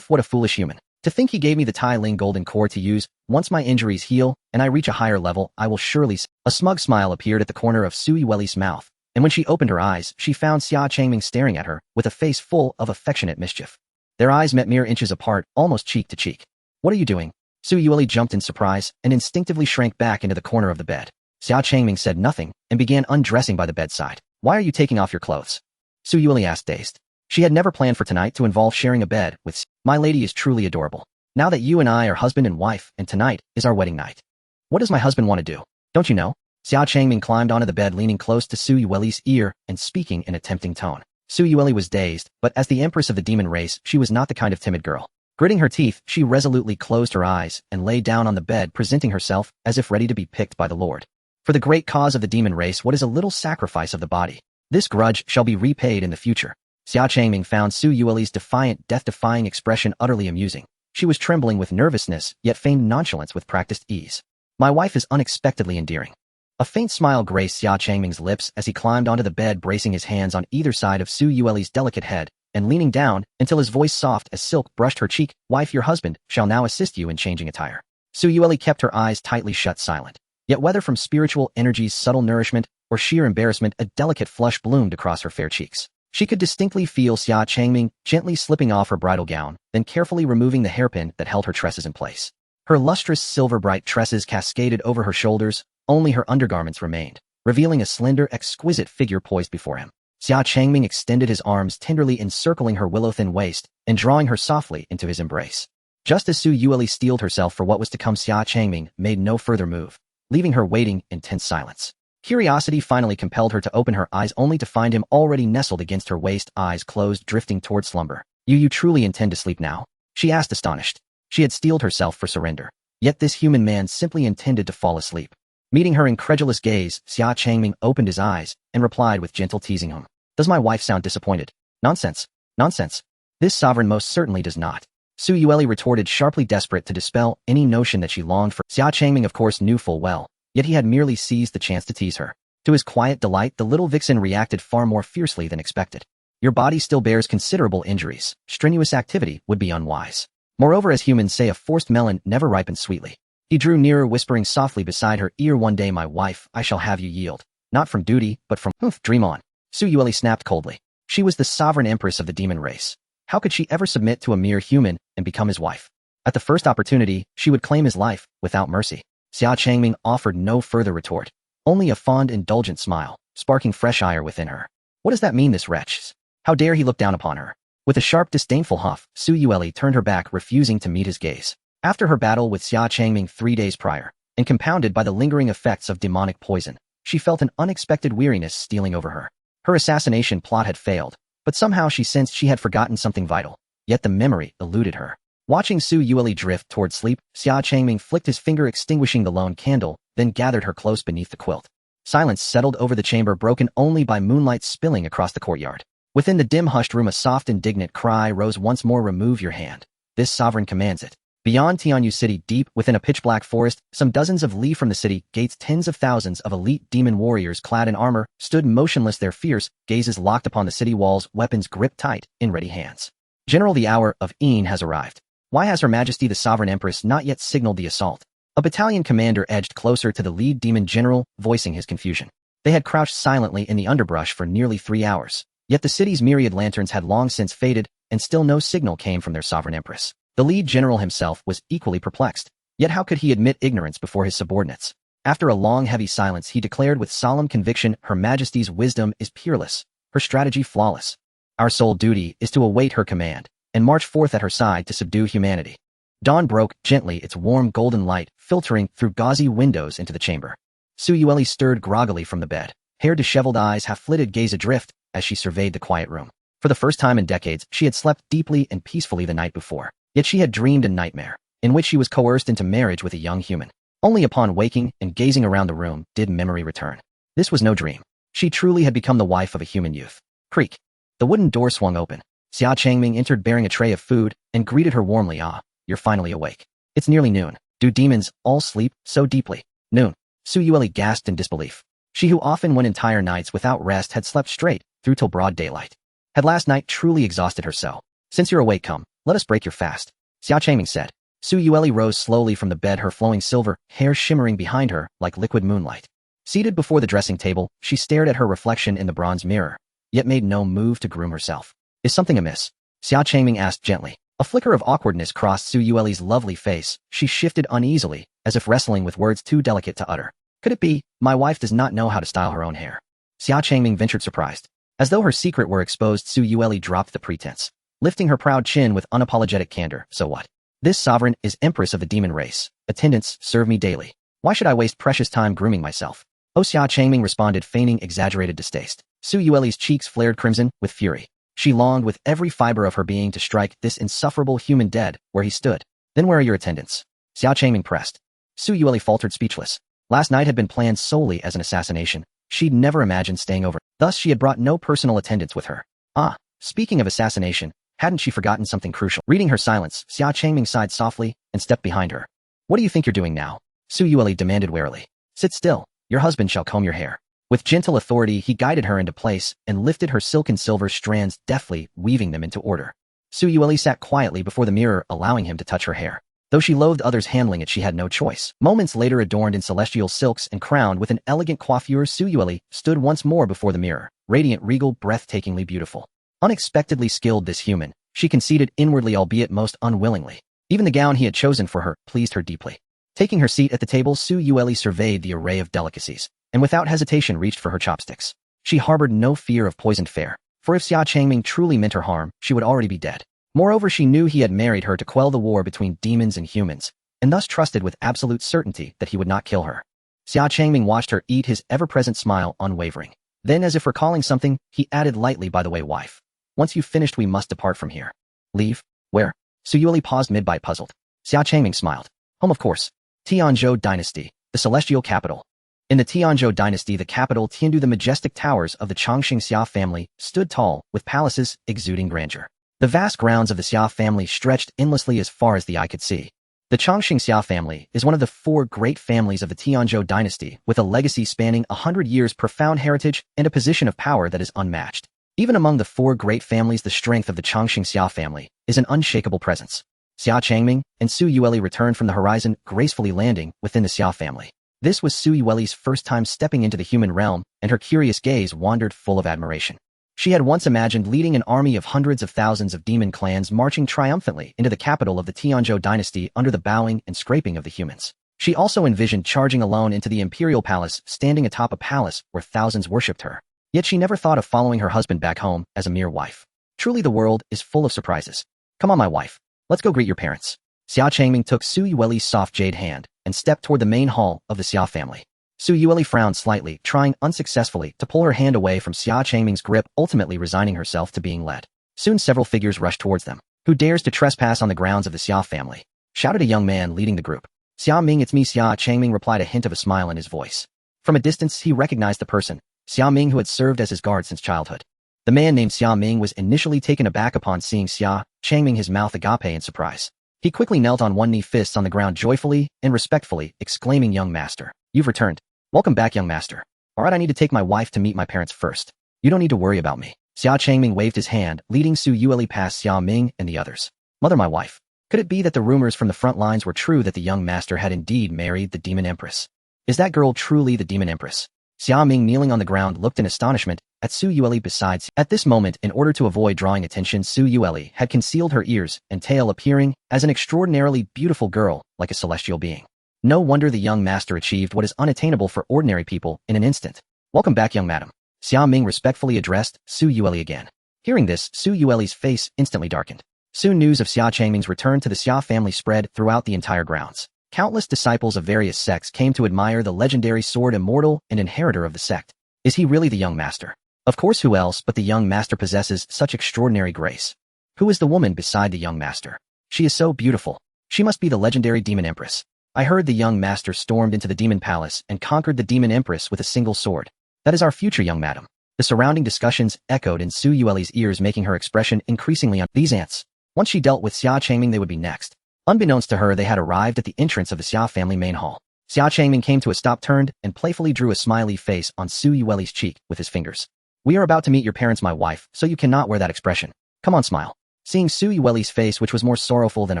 What a foolish human. To think he gave me the Tai Ling golden core to use. Once my injuries heal and I reach a higher level, I will surely... A smug smile appeared at the corner of Su Yueli's mouth, and when she opened her eyes, she found Xia Changming staring at her with a face full of affectionate mischief. Their eyes met mere inches apart, almost cheek to cheek. "What are you doing?" Su Yueli jumped in surprise and instinctively shrank back into the corner of the bed. Xia Changming said nothing and began undressing by the bedside. "Why are you taking off your clothes?" Su Yueli asked, dazed. She had never planned for tonight to involve sharing a bed with... "My lady is truly adorable. Now that you and I are husband and wife, and tonight is our wedding night. What does my husband want to do? Don't you know?" Xia Changming climbed onto the bed, leaning close to Su Yueli's ear and speaking in a tempting tone. Su Yueli was dazed, but as the empress of the demon race, she was not the kind of timid girl. Gritting her teeth, she resolutely closed her eyes and lay down on the bed, presenting herself as if ready to be picked by the Lord. "For the great cause of the demon race, what is a little sacrifice of the body? This grudge shall be repaid in the future." Xia Changming found Su Yueli's defiant, death-defying expression utterly amusing. She was trembling with nervousness, yet feigned nonchalance with practiced ease. "My wife is unexpectedly endearing." A faint smile graced Xia Changming's lips as he climbed onto the bed, bracing his hands on either side of Su Yueli's delicate head and leaning down until his voice, soft as silk, brushed her cheek. "Wife, your husband shall now assist you in changing attire." Su Yueli kept her eyes tightly shut, silent. Yet whether from spiritual energy's subtle nourishment or sheer embarrassment, a delicate flush bloomed across her fair cheeks. She could distinctly feel Xia Changming gently slipping off her bridal gown, then carefully removing the hairpin that held her tresses in place. Her lustrous silver-bright tresses cascaded over her shoulders. Only her undergarments remained, revealing a slender, exquisite figure poised before him. Xia Changming extended his arms, tenderly encircling her willow-thin waist and drawing her softly into his embrace. Just as Su Yueli steeled herself for what was to come, Xia Changming made no further move, leaving her waiting in tense silence. Curiosity finally compelled her to open her eyes, only to find him already nestled against her waist, eyes closed, drifting toward slumber. You truly intend to sleep now?" she asked, astonished. She had steeled herself for surrender, yet this human man simply intended to fall asleep. Meeting her incredulous gaze, Xia Changming opened his eyes and replied with gentle teasing, "Does my wife sound disappointed?" Nonsense. Nonsense. This sovereign most certainly does not." Su Yueli retorted sharply, desperate to dispel any notion that she longed for. Xia Changming of course knew full well, yet he had merely seized the chance to tease her. To his quiet delight, the little vixen reacted far more fiercely than expected. Your body still bears considerable injuries. Strenuous activity would be unwise. Moreover, as humans say, a forced melon never ripens sweetly. He drew nearer, whispering softly beside her ear, one day, my wife, I shall have you yield. Not from duty, but from dream on. Su Yueli snapped coldly. She was the sovereign empress of the demon race. How could she ever submit to a mere human and become his wife? At the first opportunity, she would claim his life, without mercy. Xia Changming offered no further retort. Only a fond, indulgent smile, sparking fresh ire within her. What does that mean, this wretch? How dare he look down upon her? With a sharp, disdainful huff, Su Yueli turned her back, refusing to meet his gaze. After her battle with Xia Changming 3 days prior, and compounded by the lingering effects of demonic poison, she felt an unexpected weariness stealing over her. Her assassination plot had failed, but somehow she sensed she had forgotten something vital, yet the memory eluded her. Watching Su Yueli drift toward sleep, Xia Changming flicked his finger, extinguishing the lone candle, then gathered her close beneath the quilt. Silence settled over the chamber, broken only by moonlight spilling across the courtyard. Within the dim, hushed room, a soft, indignant cry rose once more. Remove your hand. This sovereign commands it. Beyond Tianyu City, deep within a pitch-black forest, some dozens of li from the city gates, tens of thousands of elite demon warriors clad in armor stood motionless, their fierce gazes locked upon the city walls, weapons gripped tight in ready hands. General, the hour of Een has arrived. Why has Her Majesty the Sovereign Empress not yet signaled the assault? A battalion commander edged closer to the lead demon general, voicing his confusion. They had crouched silently in the underbrush for nearly 3 hours, yet the city's myriad lanterns had long since faded, and still no signal came from their sovereign empress. The lead general himself was equally perplexed, yet how could he admit ignorance before his subordinates? After a long, heavy silence, he declared with solemn conviction, Her Majesty's wisdom is peerless, her strategy flawless. Our sole duty is to await her command, and march forth at her side to subdue humanity. Dawn broke gently, its warm golden light filtering through gauzy windows into the chamber. Su Yueli stirred groggily from the bed, hair disheveled, eyes half-flitted, gaze adrift, as she surveyed the quiet room. For the first time in decades, she had slept deeply and peacefully the night before. Yet she had dreamed a nightmare, in which she was coerced into marriage with a young human. Only upon waking and gazing around the room did memory return. This was no dream. She truly had become the wife of a human youth. Creak. The wooden door swung open. Xia Changming entered bearing a tray of food and greeted her warmly. Ah, you're finally awake. It's nearly noon. Do demons all sleep so deeply? Noon. Su Yueli gasped in disbelief. She who often went entire nights without rest had slept straight through till broad daylight. Had last night truly exhausted her so? Since you're awake, come, let us break your fast, Xia Changming said. Su Yueli rose slowly from the bed, her flowing silver hair shimmering behind her like liquid moonlight. Seated before the dressing table, she stared at her reflection in the bronze mirror, yet made no move to groom herself. Is something amiss? Xia Changming asked gently. A flicker of awkwardness crossed Su Yueli's lovely face. She shifted uneasily, as if wrestling with words too delicate to utter. Could it be, my wife does not know how to style her own hair? Xia Changming ventured, surprised. As though her secret were exposed, Su Yueli dropped the pretense, lifting her proud chin with unapologetic candor. So what? This sovereign is empress of the demon race. Attendants serve me daily. Why should I waste precious time grooming myself? Oh, Xia Changming responded, feigning exaggerated distaste. Su Yueli's cheeks flared crimson with fury. She longed with every fiber of her being to strike this insufferable human dead where he stood. Then where are your attendants? Xia Changming pressed. Su Yueli faltered, speechless. Last night had been planned solely as an assassination. She'd never imagined staying over. Thus she had brought no personal attendants with her. Ah, speaking of assassination, hadn't she forgotten something crucial? Reading her silence, Xia Changming sighed softly and stepped behind her. What do you think you're doing now? Su Yueli demanded warily. Sit still. Your husband shall comb your hair. With gentle authority, he guided her into place and lifted her silken silver strands, deftly weaving them into order. Su Yueli sat quietly before the mirror, allowing him to touch her hair. Though she loathed others handling it, she had no choice. Moments later, adorned in celestial silks and crowned with an elegant coiffure, Su Yueli stood once more before the mirror, radiant, regal, breathtakingly beautiful. Unexpectedly skilled, this human, she conceded inwardly, albeit most unwillingly. Even the gown he had chosen for her pleased her deeply. Taking her seat at the table, Su Yueli surveyed the array of delicacies, and without hesitation reached for her chopsticks. She harbored no fear of poisoned fare, for if Xia Changming truly meant her harm, she would already be dead. Moreover, she knew he had married her to quell the war between demons and humans, and thus trusted with absolute certainty that he would not kill her. Xia Changming watched her eat, his ever-present smile unwavering. Then, as if recalling something, he added lightly, by the way, wife, once you've finished, we must depart from here. Leave? Where? Su Yueli paused mid-bite, puzzled. Xia Changming smiled. Home, of course. Tianzhou Dynasty, the celestial capital. In the Tianzhou Dynasty, the capital Tiandu, the majestic towers of the Chongqing Xia family stood tall, with palaces exuding grandeur. The vast grounds of the Xia family stretched endlessly as far as the eye could see. The Changxing Xia family is one of the 4 great families of the Tianzhou dynasty, with a legacy spanning 100 years, profound heritage, and a position of power that is unmatched. Even among the 4 great families, the strength of the Changxing Xia family is an unshakable presence. Xia Changming and Su Yueli returned from the horizon, gracefully landing within the Xia family. This was Su Yueli's first time stepping into the human realm, and her curious gaze wandered full of admiration. She had once imagined leading an army of hundreds of thousands of demon clans marching triumphantly into the capital of the Tianzhou dynasty under the bowing and scraping of the humans. She also envisioned charging alone into the imperial palace, standing atop a palace where thousands worshipped her. Yet she never thought of following her husband back home as a mere wife. Truly the world is full of surprises. Come on, my wife. Let's go greet your parents. Xia Changming took Su Yueli's soft jade hand and stepped toward the main hall of the Xia family. Su Yueli frowned slightly, trying unsuccessfully to pull her hand away from Xia Changming's grip, ultimately resigning herself to being led. Soon several figures rushed towards them. Who dares to trespass on the grounds of the Xia family? Shouted a young man leading the group. Xia Ming, it's me. Xia Changming replied, a hint of a smile in his voice. From a distance, he recognized the person, Xia Ming, who had served as his guard since childhood. The man named Xia Ming was initially taken aback upon seeing Xia Changming, his mouth agape in surprise. He quickly knelt on one knee, fists on the ground, joyfully and respectfully, exclaiming, young master, you've returned. Welcome back, young master. Alright, I need to take my wife to meet my parents first. You don't need to worry about me. Xia Changming waved his hand, leading Su Yueli past Xia Ming and the others. Mother, my wife. Could it be that the rumors from the front lines were true, that the young master had indeed married the demon empress? Is that girl truly the demon empress? Xia Ming, kneeling on the ground, looked in astonishment at Su Yueli. Besides, at this moment, in order to avoid drawing attention, Su Yueli had concealed her ears and tail, appearing as an extraordinarily beautiful girl, like a celestial being. No wonder the young master achieved what is unattainable for ordinary people in an instant. Welcome back, young madam. Xia Ming respectfully addressed Su Yueli again. Hearing this, Su Yueli's face instantly darkened. Soon news of Xia Changming's return to the Xia family spread throughout the entire grounds. Countless disciples of various sects came to admire the legendary sword immortal and inheritor of the sect. Is he really the young master? Of course, who else but the young master possesses such extraordinary grace? Who is the woman beside the young master? She is so beautiful. She must be the legendary demon empress. I heard the young master stormed into the demon palace and conquered the demon empress with a single sword. That is our future, young madam. The surrounding discussions echoed in Su Yueli's ears, making her expression increasingly on these ants. Once she dealt with Xia Changming, they would be next. Unbeknownst to her, they had arrived at the entrance of the Xia family main hall. Xia Changming came to a stop, turned, and playfully drew a smiley face on Su Yueli's cheek with his fingers. We are about to meet your parents, my wife, so you cannot wear that expression. Come on, smile. Seeing Su Yueli's face, which was more sorrowful than a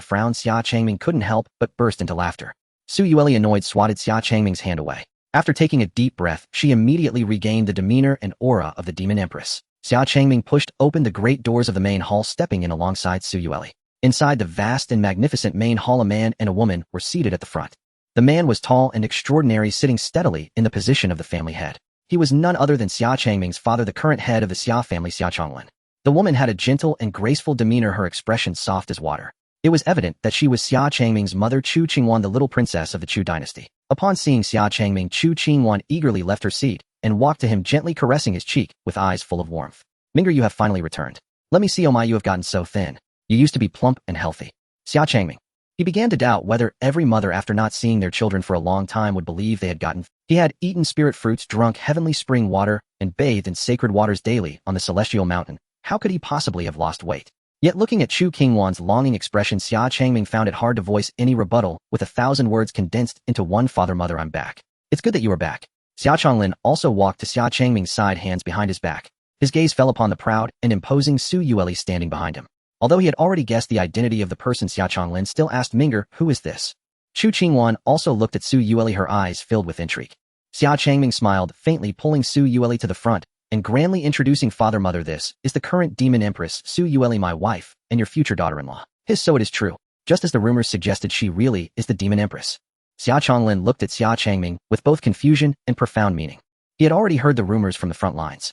frown, Xia Changming couldn't help but burst into laughter. Su Yueli, annoyed, swatted Xia Changming's hand away. After taking a deep breath, she immediately regained the demeanor and aura of the demon empress. Xia Changming pushed open the great doors of the main hall, stepping in alongside Su Yueli. Inside the vast and magnificent main hall, a man and a woman were seated at the front. The man was tall and extraordinary, sitting steadily in the position of the family head. He was none other than Xia Changming's father, the current head of the Xia family, Xia Changming. The woman had a gentle and graceful demeanor, her expression soft as water. It was evident that she was Xia Changming's mother, Chu Qingwan, the little princess of the Chu dynasty. Upon seeing Xia Changming, Chu Qingwan eagerly left her seat and walked to him, gently caressing his cheek with eyes full of warmth. Minger, you have finally returned. Let me see. Oh my, you have gotten so thin. You used to be plump and healthy. Xia Changming. He began to doubt whether every mother, after not seeing their children for a long time, would believe they had gotten. He had eaten spirit fruits, drunk heavenly spring water, and bathed in sacred waters daily on the celestial mountain. How could he possibly have lost weight? Yet looking at Chu Qingwan's longing expression, Xia Changming found it hard to voice any rebuttal, with 1,000 words condensed into one. Father, mother, I'm back. It's good that you are back. Xia Chonglin also walked to Xia Changming's side, hands behind his back. His gaze fell upon the proud and imposing Su Yueli standing behind him. Although he had already guessed the identity of the person, Xia Chonglin still asked Minger, who is this? Chu Qingwan also looked at Su Yueli, her eyes filled with intrigue. Xia Changming smiled faintly, pulling Su Yueli to the front and grandly introducing, Father, mother, this is the current demon empress, Su Yueli, my wife, and your future daughter-in-law. So it is true. Just as the rumors suggested, she really is the demon empress. Xia Chonglin looked at Xia Changming with both confusion and profound meaning. He had already heard the rumors from the front lines.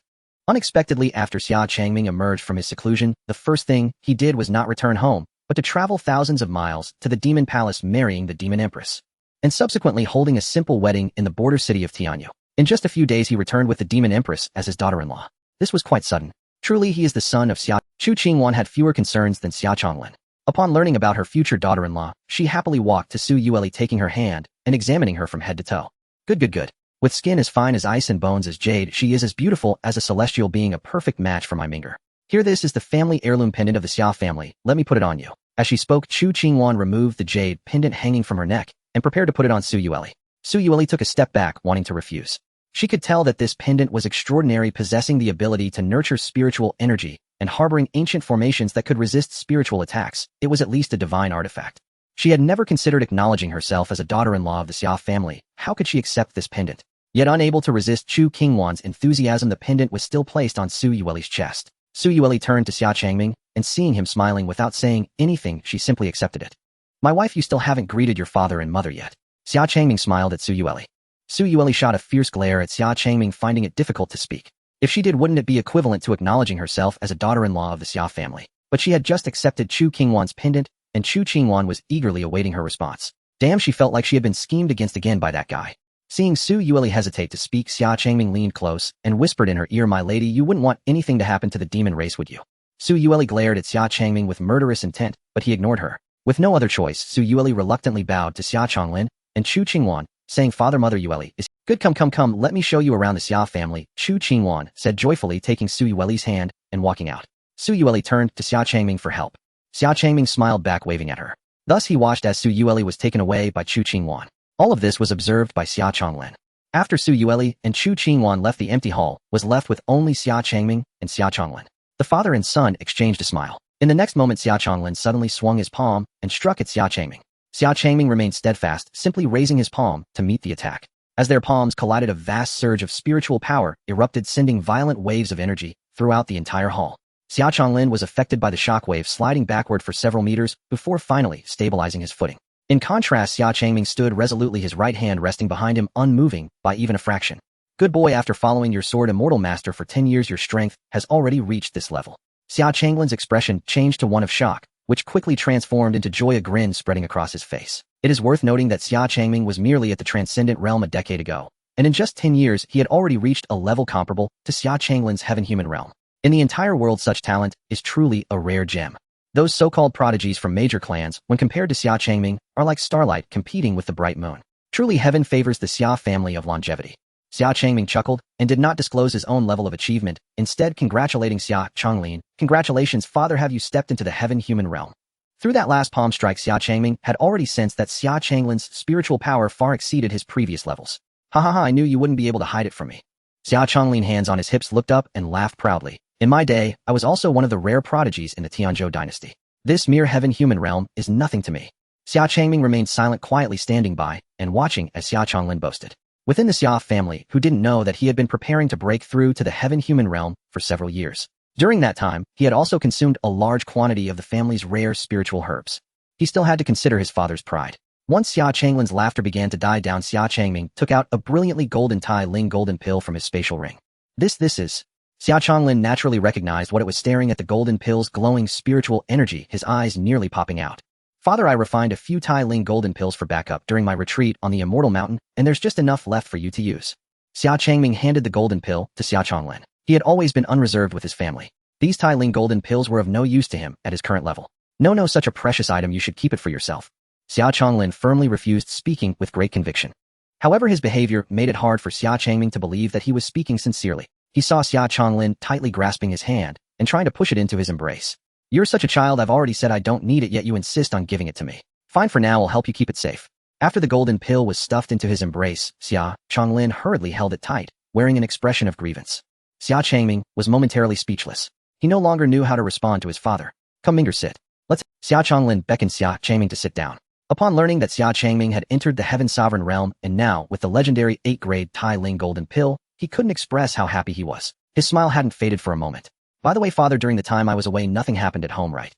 Unexpectedly, after Xia Changming emerged from his seclusion, the first thing he did was not return home, but to travel thousands of miles to the demon palace, marrying the demon empress, and subsequently holding a simple wedding in the border city of Tianyu. In just a few days, he returned with the demon empress as his daughter-in-law. This was quite sudden. Truly, he is the son of Xia. Chu Qingwan had fewer concerns than Xia Chonglin. Upon learning about her future daughter-in-law, she happily walked to Su Yueli, taking her hand and examining her from head to toe. Good. With skin as fine as ice and bones as jade, she is as beautiful as a celestial being, a perfect match for my Minger. Here, this is the family heirloom pendant of the Xia family. Let me put it on you. As she spoke, Chu Qingwan removed the jade pendant hanging from her neck and prepared to put it on Su Yueli. Su Yueli took a step back, wanting to refuse. She could tell that this pendant was extraordinary, possessing the ability to nurture spiritual energy and harboring ancient formations that could resist spiritual attacks. It was at least a divine artifact. She had never considered acknowledging herself as a daughter-in-law of the Xia family. How could she accept this pendant? Yet unable to resist Chu Qingwan's enthusiasm, the pendant was still placed on Su Yueli's chest. Su Yueli turned to Xia Changming, and seeing him smiling without saying anything, she simply accepted it. My wife, you still haven't greeted your father and mother yet. Xia Changming smiled at Su Yueli. Su Yueli shot a fierce glare at Xia Changming, finding it difficult to speak. If she did, wouldn't it be equivalent to acknowledging herself as a daughter-in-law of the Xia family? But she had just accepted Chu Qingwan's pendant, and Chu Qingwan was eagerly awaiting her response. Damn, she felt like she had been schemed against again by that guy. Seeing Su Yueli hesitate to speak, Xia Changming leaned close and whispered in her ear, my lady, you wouldn't want anything to happen to the demon race, would you? Su Yueli glared at Xia Changming with murderous intent, but he ignored her. With no other choice, Su Yueli reluctantly bowed to Xia Changlin and Chu Qingwan, saying, Father, Mother Yueli is good. Come, let me show you around the Xia family, Chu Qingwan said joyfully, taking Su Yueli's hand and walking out. Su Yueli turned to Xia Changming for help. Xia Changming smiled back, waving at her. Thus he watched as Su Yueli was taken away by Chu Qingwan. All of this was observed by Xia Changlin. After Su Yueli and Chu Qingwan left, the empty hall was left with only Xia Changming and Xia Changlin. The father and son exchanged a smile. In the next moment, Xia Changlin suddenly swung his palm and struck at Xia Changming. Xia Changming remained steadfast, simply raising his palm to meet the attack. As their palms collided, a vast surge of spiritual power erupted, sending violent waves of energy throughout the entire hall. Xia Changlin was affected by the shockwave, sliding backward for several meters before finally stabilizing his footing. In contrast, Xia Changming stood resolutely, his right hand resting behind him, unmoving by even a fraction. Good boy, after following your sword, immortal master, for 10 years, your strength has already reached this level. Xia Changlin's expression changed to one of shock, which quickly transformed into joy, a grin spreading across his face. It is worth noting that Xia Changming was merely at the transcendent realm a decade ago, and in just 10 years he had already reached a level comparable to Xia Changlin's heaven-human realm. In the entire world, such talent is truly a rare gem. Those so-called prodigies from major clans, when compared to Xia Changming, are like starlight competing with the bright moon. Truly, heaven favors the Xia family of longevity. Xia Changming chuckled and did not disclose his own level of achievement, instead congratulating Xia Changlin. Congratulations, father, have you stepped into the heaven-human realm? Through that last palm strike, Xia Changming had already sensed that Xia Changlin's spiritual power far exceeded his previous levels. Ha ha ha, I knew you wouldn't be able to hide it from me. Xia Changlin, hands on his hips, looked up and laughed proudly. In my day, I was also one of the rare prodigies in the Tianzhou dynasty. This mere heaven-human realm is nothing to me. Xia Changming remained silent, quietly standing by and watching as Xia Changlin boasted. Within the Xia family, who didn't know that he had been preparing to break through to the heaven-human realm for several years. During that time, he had also consumed a large quantity of the family's rare spiritual herbs. He still had to consider his father's pride. Once Xia Changlin's laughter began to die down, Xia Changming took out a brilliantly golden Tai Ling golden pill from his spatial ring. This is... Xia Changlin naturally recognized what it was, staring at the golden pill's glowing spiritual energy, his eyes nearly popping out. Father, I refined a few Tai Ling golden pills for backup during my retreat on the Immortal Mountain, and there's just enough left for you to use. Xia Changming handed the golden pill to Xia Changlin. He had always been unreserved with his family. These Tai Ling golden pills were of no use to him at his current level. No, such a precious item, you should keep it for yourself. Xia Changlin firmly refused, speaking with great conviction. However, his behavior made it hard for Xia Changming to believe that he was speaking sincerely. He saw Xia Changlin tightly grasping his hand and trying to push it into his embrace. You're such a child, I've already said I don't need it, yet you insist on giving it to me. Fine, for now I'll help you keep it safe. After the golden pill was stuffed into his embrace, Xia Changlin hurriedly held it tight, wearing an expression of grievance. Xia Changming was momentarily speechless. He no longer knew how to respond to his father. Come, Mingger, sit. Xia Changlin beckoned Xia Changming to sit down. Upon learning that Xia Changming had entered the Heaven Sovereign Realm, and now, with the legendary 8th-grade Tai Ling golden pill, he couldn't express how happy he was. His smile hadn't faded for a moment. By the way, father, during the time I was away, nothing happened at home, right?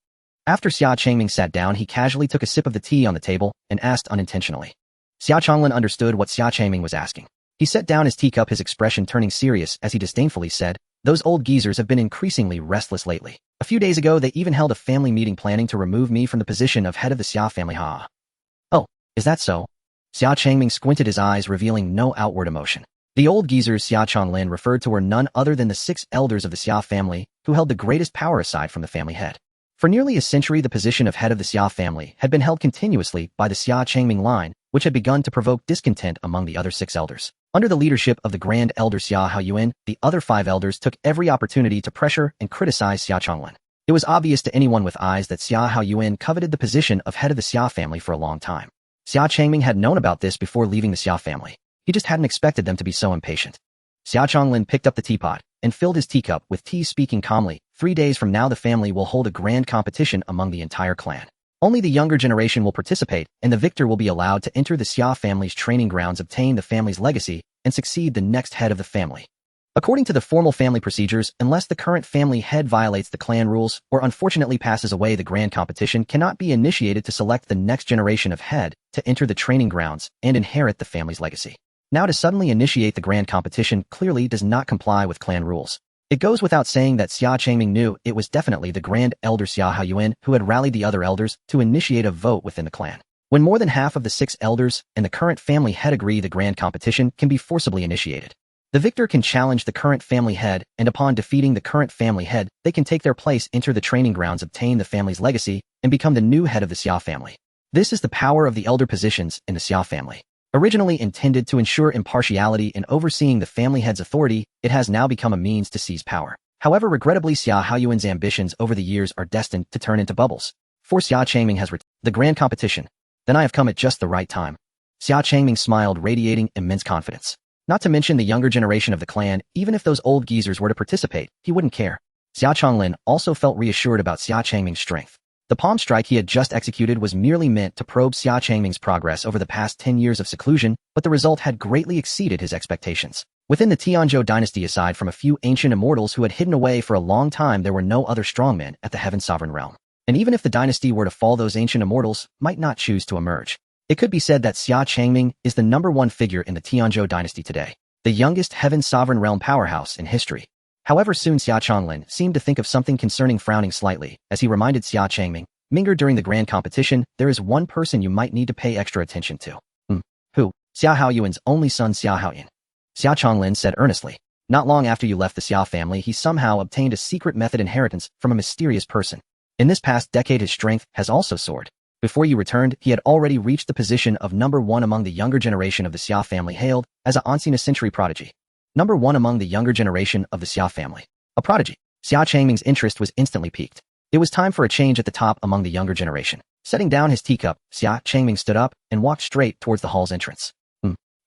After Xia Changming sat down, he casually took a sip of the tea on the table and asked unintentionally. Xia Changlin understood what Xia Changming was asking. He set down his teacup, his expression turning serious as he disdainfully said, those old geezers have been increasingly restless lately. A few days ago, they even held a family meeting planning to remove me from the position of head of the Xia family. Oh, is that so? Xia Changming squinted his eyes, revealing no outward emotion. The old geezers Xia Changlin referred to were none other than the 6 elders of the Xia family, who held the greatest power aside from the family head. For nearly a century, the position of head of the Xia family had been held continuously by the Xia Changming line, which had begun to provoke discontent among the other 6 elders. Under the leadership of the Grand Elder Xia Haoyuan, the other 5 elders took every opportunity to pressure and criticize Xia Changming. It was obvious to anyone with eyes that Xia Haoyuan coveted the position of head of the Xia family for a long time. Xia Changming had known about this before leaving the Xia family. He just hadn't expected them to be so impatient. Xia Changming picked up the teapot and filled his teacup with tea, speaking calmly. 3 days from now the family will hold a grand competition among the entire clan. Only the younger generation will participate, and the victor will be allowed to enter the Xia family's training grounds, obtain the family's legacy, and succeed the next head of the family. According to the formal family procedures, unless the current family head violates the clan rules or unfortunately passes away, the grand competition cannot be initiated to select the next generation of head to enter the training grounds and inherit the family's legacy. Now to suddenly initiate the grand competition clearly does not comply with clan rules. It goes without saying that Xia Changming knew it was definitely the Grand Elder Xia Haoyuan who had rallied the other elders to initiate a vote within the clan. When more than half of the 6 elders and the current family head agree, the grand competition can be forcibly initiated. The victor can challenge the current family head, and upon defeating the current family head, they can take their place, enter the training grounds, obtain the family's legacy, and become the new head of the Xia family. This is the power of the elder positions in the Xia family. Originally intended to ensure impartiality in overseeing the family head's authority, it has now become a means to seize power. However, regrettably, Xia Haoyuan's ambitions over the years are destined to turn into bubbles. For Xia Changming has the grand competition. Then I have come at just the right time. Xia Changming smiled, radiating immense confidence. Not to mention the younger generation of the clan, even if those old geezers were to participate, he wouldn't care. Xia Changlin also felt reassured about Xia Changming's strength. The palm strike he had just executed was merely meant to probe Xia Changming's progress over the past 10 years of seclusion, but the result had greatly exceeded his expectations. Within the Tianzhou dynasty, aside from a few ancient immortals who had hidden away for a long time, there were no other strongmen at the Heaven Sovereign realm. And even if the dynasty were to fall, those ancient immortals might not choose to emerge. It could be said that Xia Changming is the #1 figure in the Tianzhou dynasty today, the youngest Heaven Sovereign realm powerhouse in history. However, soon Xia Changlin seemed to think of something concerning, frowning slightly, as he reminded Xia Changming, "Minger, during the grand competition, there is one person you might need to pay extra attention to." Who? Xia Haoyuan's only son, Xia Haoyan. Xia Changlin said earnestly. "Not long after you left the Xia family, he somehow obtained a secret method inheritance from a mysterious person. In this past decade, his strength has also soared. Before you returned, he had already reached the position of #1 among the younger generation of the Xia family, hailed as a ancient century prodigy. #1 among the younger generation of the Xia family. A prodigy." Xia Changming's interest was instantly piqued. It was time for a change at the top among the younger generation. Setting down his teacup, Xia Changming stood up and walked straight towards the hall's entrance.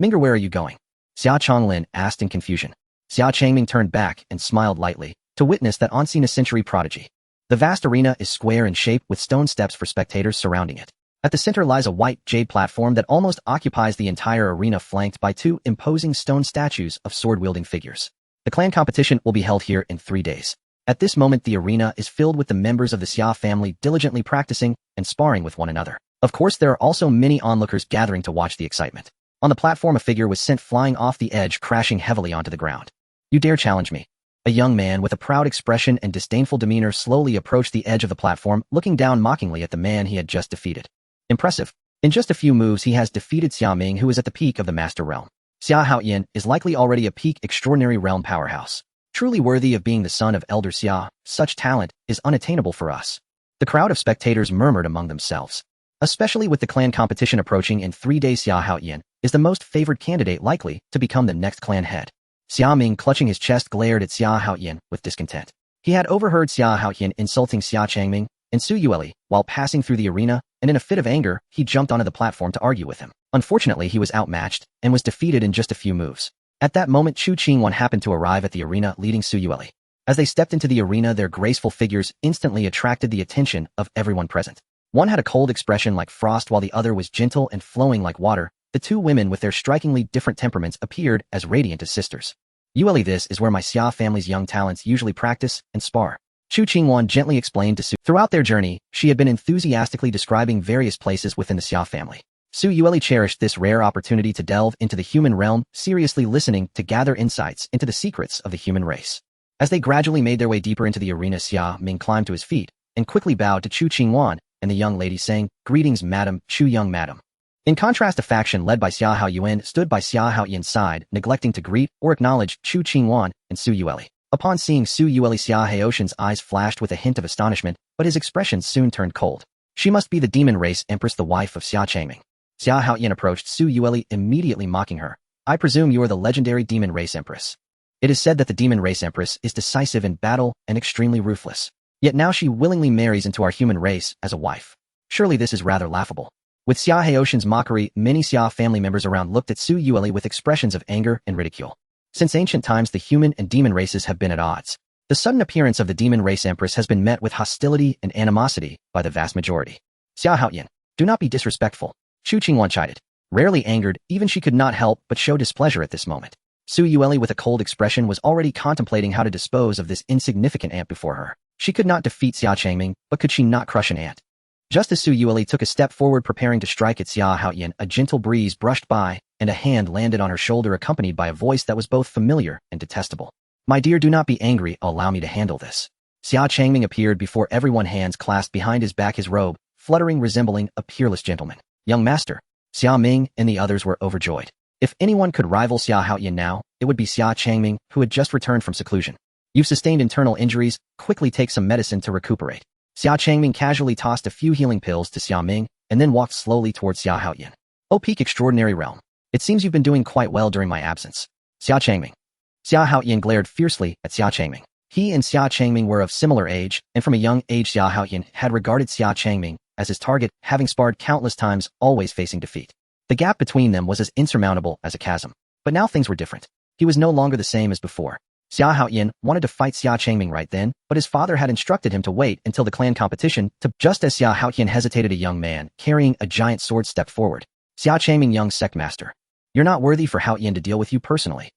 "Minger, where are you going?" Xia Changlin asked in confusion. Xia Changming turned back and smiled lightly to witness that ancient century prodigy. The vast arena is square in shape with stone steps for spectators surrounding it. At the center lies a white jade platform that almost occupies the entire arena, flanked by 2 imposing stone statues of sword-wielding figures. The clan competition will be held here in 3 days. At this moment, the arena is filled with the members of the Xia family diligently practicing and sparring with one another. Of course, there are also many onlookers gathering to watch the excitement. On the platform, a figure was sent flying off the edge, crashing heavily onto the ground. "You dare challenge me?" A young man with a proud expression and disdainful demeanor slowly approached the edge of the platform, looking down mockingly at the man he had just defeated. Impressive. In just a few moves, he has defeated Xia Ming, who is at the peak of the master realm. Xia Haoyan is likely already a peak extraordinary realm powerhouse. Truly worthy of being the son of Elder Xia, such talent is unattainable for us. The crowd of spectators murmured among themselves. Especially with the clan competition approaching in 3 days, Xia Haoyan is the most favored candidate likely to become the next clan head. Xia Ming, clutching his chest, glared at Xia Haoyan with discontent. He had overheard Xia Haoyan insulting Xia Changming and Su Yueli while passing through the arena, and in a fit of anger, he jumped onto the platform to argue with him. Unfortunately, he was outmatched and was defeated in just a few moves. At that moment, Chu Qingwan happened to arrive at the arena, leading Su Yueli. As they stepped into the arena, their graceful figures instantly attracted the attention of everyone present. One had a cold expression like frost, while the other was gentle and flowing like water. The 2 women, with their strikingly different temperaments, appeared as radiant as sisters. "Yueli, this is where my Xia family's young talents usually practice and spar," Chu Qingwan gently explained to Su. Throughout their journey, she had been enthusiastically describing various places within the Xia family. Su Yueli cherished this rare opportunity to delve into the human realm, seriously listening to gather insights into the secrets of the human race. As they gradually made their way deeper into the arena, Xia Ming climbed to his feet and quickly bowed to Chu Qingwan and the young lady, saying, "Greetings, madam, Chu young madam." In contrast, a faction led by Xia Haoyuan stood by Xia Haoyan's side, neglecting to greet or acknowledge Chu Qingwan and Su Yueli. Upon seeing Su Yueli, Xia Haoyan's eyes flashed with a hint of astonishment, but his expression soon turned cold. She must be the demon race empress, the wife of Xia Changming. Xia Haoyan approached Su Yueli, immediately mocking her. I presume you are the legendary demon race empress. It is said that the demon race empress is decisive in battle and extremely ruthless. Yet now she willingly marries into our human race as a wife. Surely this is rather laughable. With Xia Haoshan's mockery, many Xia family members around looked at Su Yueli with expressions of anger and ridicule. Since ancient times, the human and demon races have been at odds. The sudden appearance of the demon race empress has been met with hostility and animosity by the vast majority. Xia Haoyan, do not be disrespectful. Chu Qingwan chided. Rarely angered, even she could not help but show displeasure at this moment. Su Yueli with a cold expression was already contemplating how to dispose of this insignificant ant before her. She could not defeat Xia Changming, but could she not crush an ant? Just as Su Yueli took a step forward preparing to strike at Xia Haoyan, a gentle breeze brushed by, and a hand landed on her shoulder accompanied by a voice that was both familiar and detestable. My dear, do not be angry, allow me to handle this. Xia Changming appeared before everyone, hands clasped behind his back, his robe, fluttering, resembling a peerless gentleman. Young master. Xia Ming and the others were overjoyed. If anyone could rival Xia Haoyan now, it would be Xia Changming, who had just returned from seclusion. You've sustained internal injuries, quickly take some medicine to recuperate. Xia Changming casually tossed a few healing pills to Xia Ming, and then walked slowly towards Xia Haoyan. O peak extraordinary realm. It seems you've been doing quite well during my absence. Xia Changming. Xia Haoyan glared fiercely at Xia Changming. He and Xia Changming were of similar age, and from a young age Xia Haoyan had regarded Xia Changming as his target, having sparred countless times, always facing defeat. The gap between them was as insurmountable as a chasm. But now things were different. He was no longer the same as before. Xia Haoyan wanted to fight Xia Changming right then, but his father had instructed him to wait until the clan competition to. Just as Xia Haoyan hesitated, a young man carrying a giant sword stepped forward. Xia Changming, young sect master. You're not worthy for Haoyan to deal with you personally.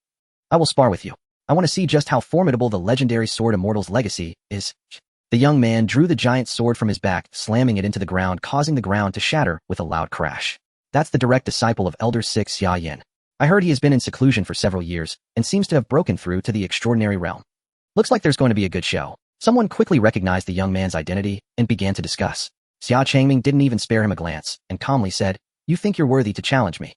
I will spar with you. I want to see just how formidable the legendary sword Immortal's legacy is. The young man drew the giant sword from his back, slamming it into the ground, causing the ground to shatter with a loud crash. That's the direct disciple of Elder 6 Xia Yan. I heard he has been in seclusion for several years, and seems to have broken through to the extraordinary realm. Looks like there's going to be a good show. Someone quickly recognized the young man's identity, and began to discuss. Xia Changming didn't even spare him a glance, and calmly said, You think you're worthy to challenge me?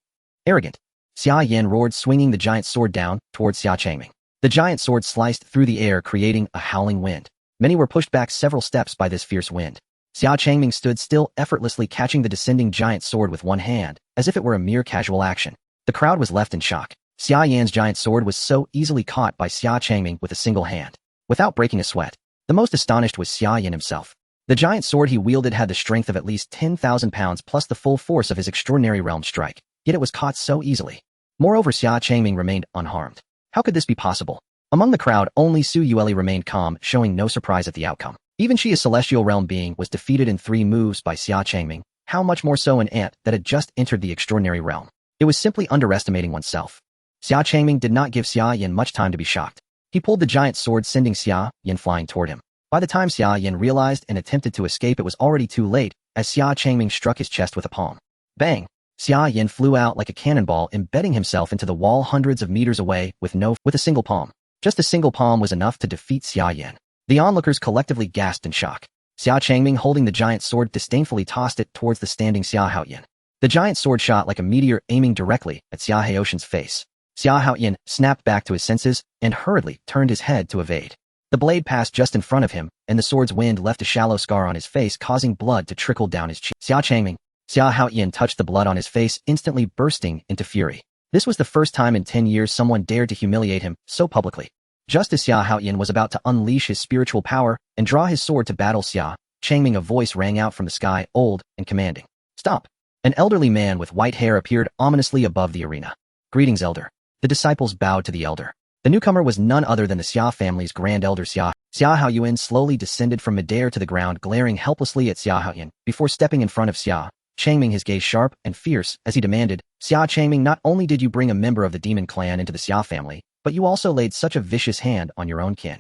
Arrogant. Xia Yan roared, swinging the giant sword down towards Xia Changming. The giant sword sliced through the air, creating a howling wind. Many were pushed back several steps by this fierce wind. Xia Changming stood still, effortlessly catching the descending giant sword with one hand, as if it were a mere casual action. The crowd was left in shock. Xia Yan's giant sword was so easily caught by Xia Changming with a single hand, without breaking a sweat. The most astonished was Xia Yan himself. The giant sword he wielded had the strength of at least 10,000 pounds plus the full force of his extraordinary realm strike, yet it was caught so easily. Moreover, Xia Changming remained unharmed. How could this be possible? Among the crowd, only Su Yueli remained calm, showing no surprise at the outcome. Even she, a celestial realm being, was defeated in 3 moves by Xia Changming. How much more so an ant that had just entered the extraordinary realm? It was simply underestimating oneself. Xia Changming did not give Xia Yan much time to be shocked. He pulled the giant sword, sending Xia Yan flying toward him. By the time Xia Yan realized and attempted to escape, it was already too late, as Xia Changming struck his chest with a palm. Bang! Xia Yan flew out like a cannonball, embedding himself into the wall hundreds of meters away with a single palm. Just a single palm was enough to defeat Xia Yan. The onlookers collectively gasped in shock. Xia Changming, holding the giant sword, disdainfully tossed it towards the standing Xia Haoyan. The giant sword shot like a meteor, aiming directly at Xia Haoshan's face. Xia Haoyan snapped back to his senses and hurriedly turned his head to evade. The blade passed just in front of him, and the sword's wind left a shallow scar on his face, causing blood to trickle down his cheek. Xia Changming. Xia Haoyan touched the blood on his face, instantly bursting into fury. This was the first time in 10 years someone dared to humiliate him so publicly. Just as Xia Haoyan was about to unleash his spiritual power and draw his sword to battle Xia Changming, a voice rang out from the sky, old and commanding. Stop! An elderly man with white hair appeared ominously above the arena. Greetings, elder. The disciples bowed to the elder. The newcomer was none other than the Xia family's grand elder Xia. Xia Haoyan slowly descended from midair to the ground, glaring helplessly at Xia Haoyan before stepping in front of Xia Changming, his gaze sharp and fierce as he demanded, Xia Changming, not only did you bring a member of the demon clan into the Xia family, but you also laid such a vicious hand on your own kin.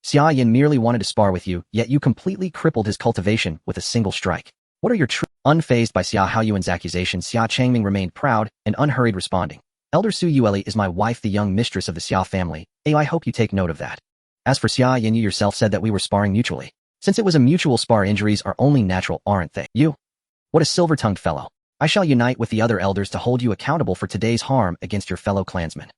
Xia Yan merely wanted to spar with you, yet you completely crippled his cultivation with a single strike. What are your true... Unfazed by Xia Haoyan's accusations, Xia Changming remained proud and unhurried, responding, Elder Su Yueli is my wife, the young mistress of the Xia family. I hope you take note of that. As for Xia Yan, you yourself said that we were sparring mutually. Since it was a mutual spar, injuries are only natural, aren't they? You? What a silver-tongued fellow. I shall unite with the other elders to hold you accountable for today's harm against your fellow clansmen.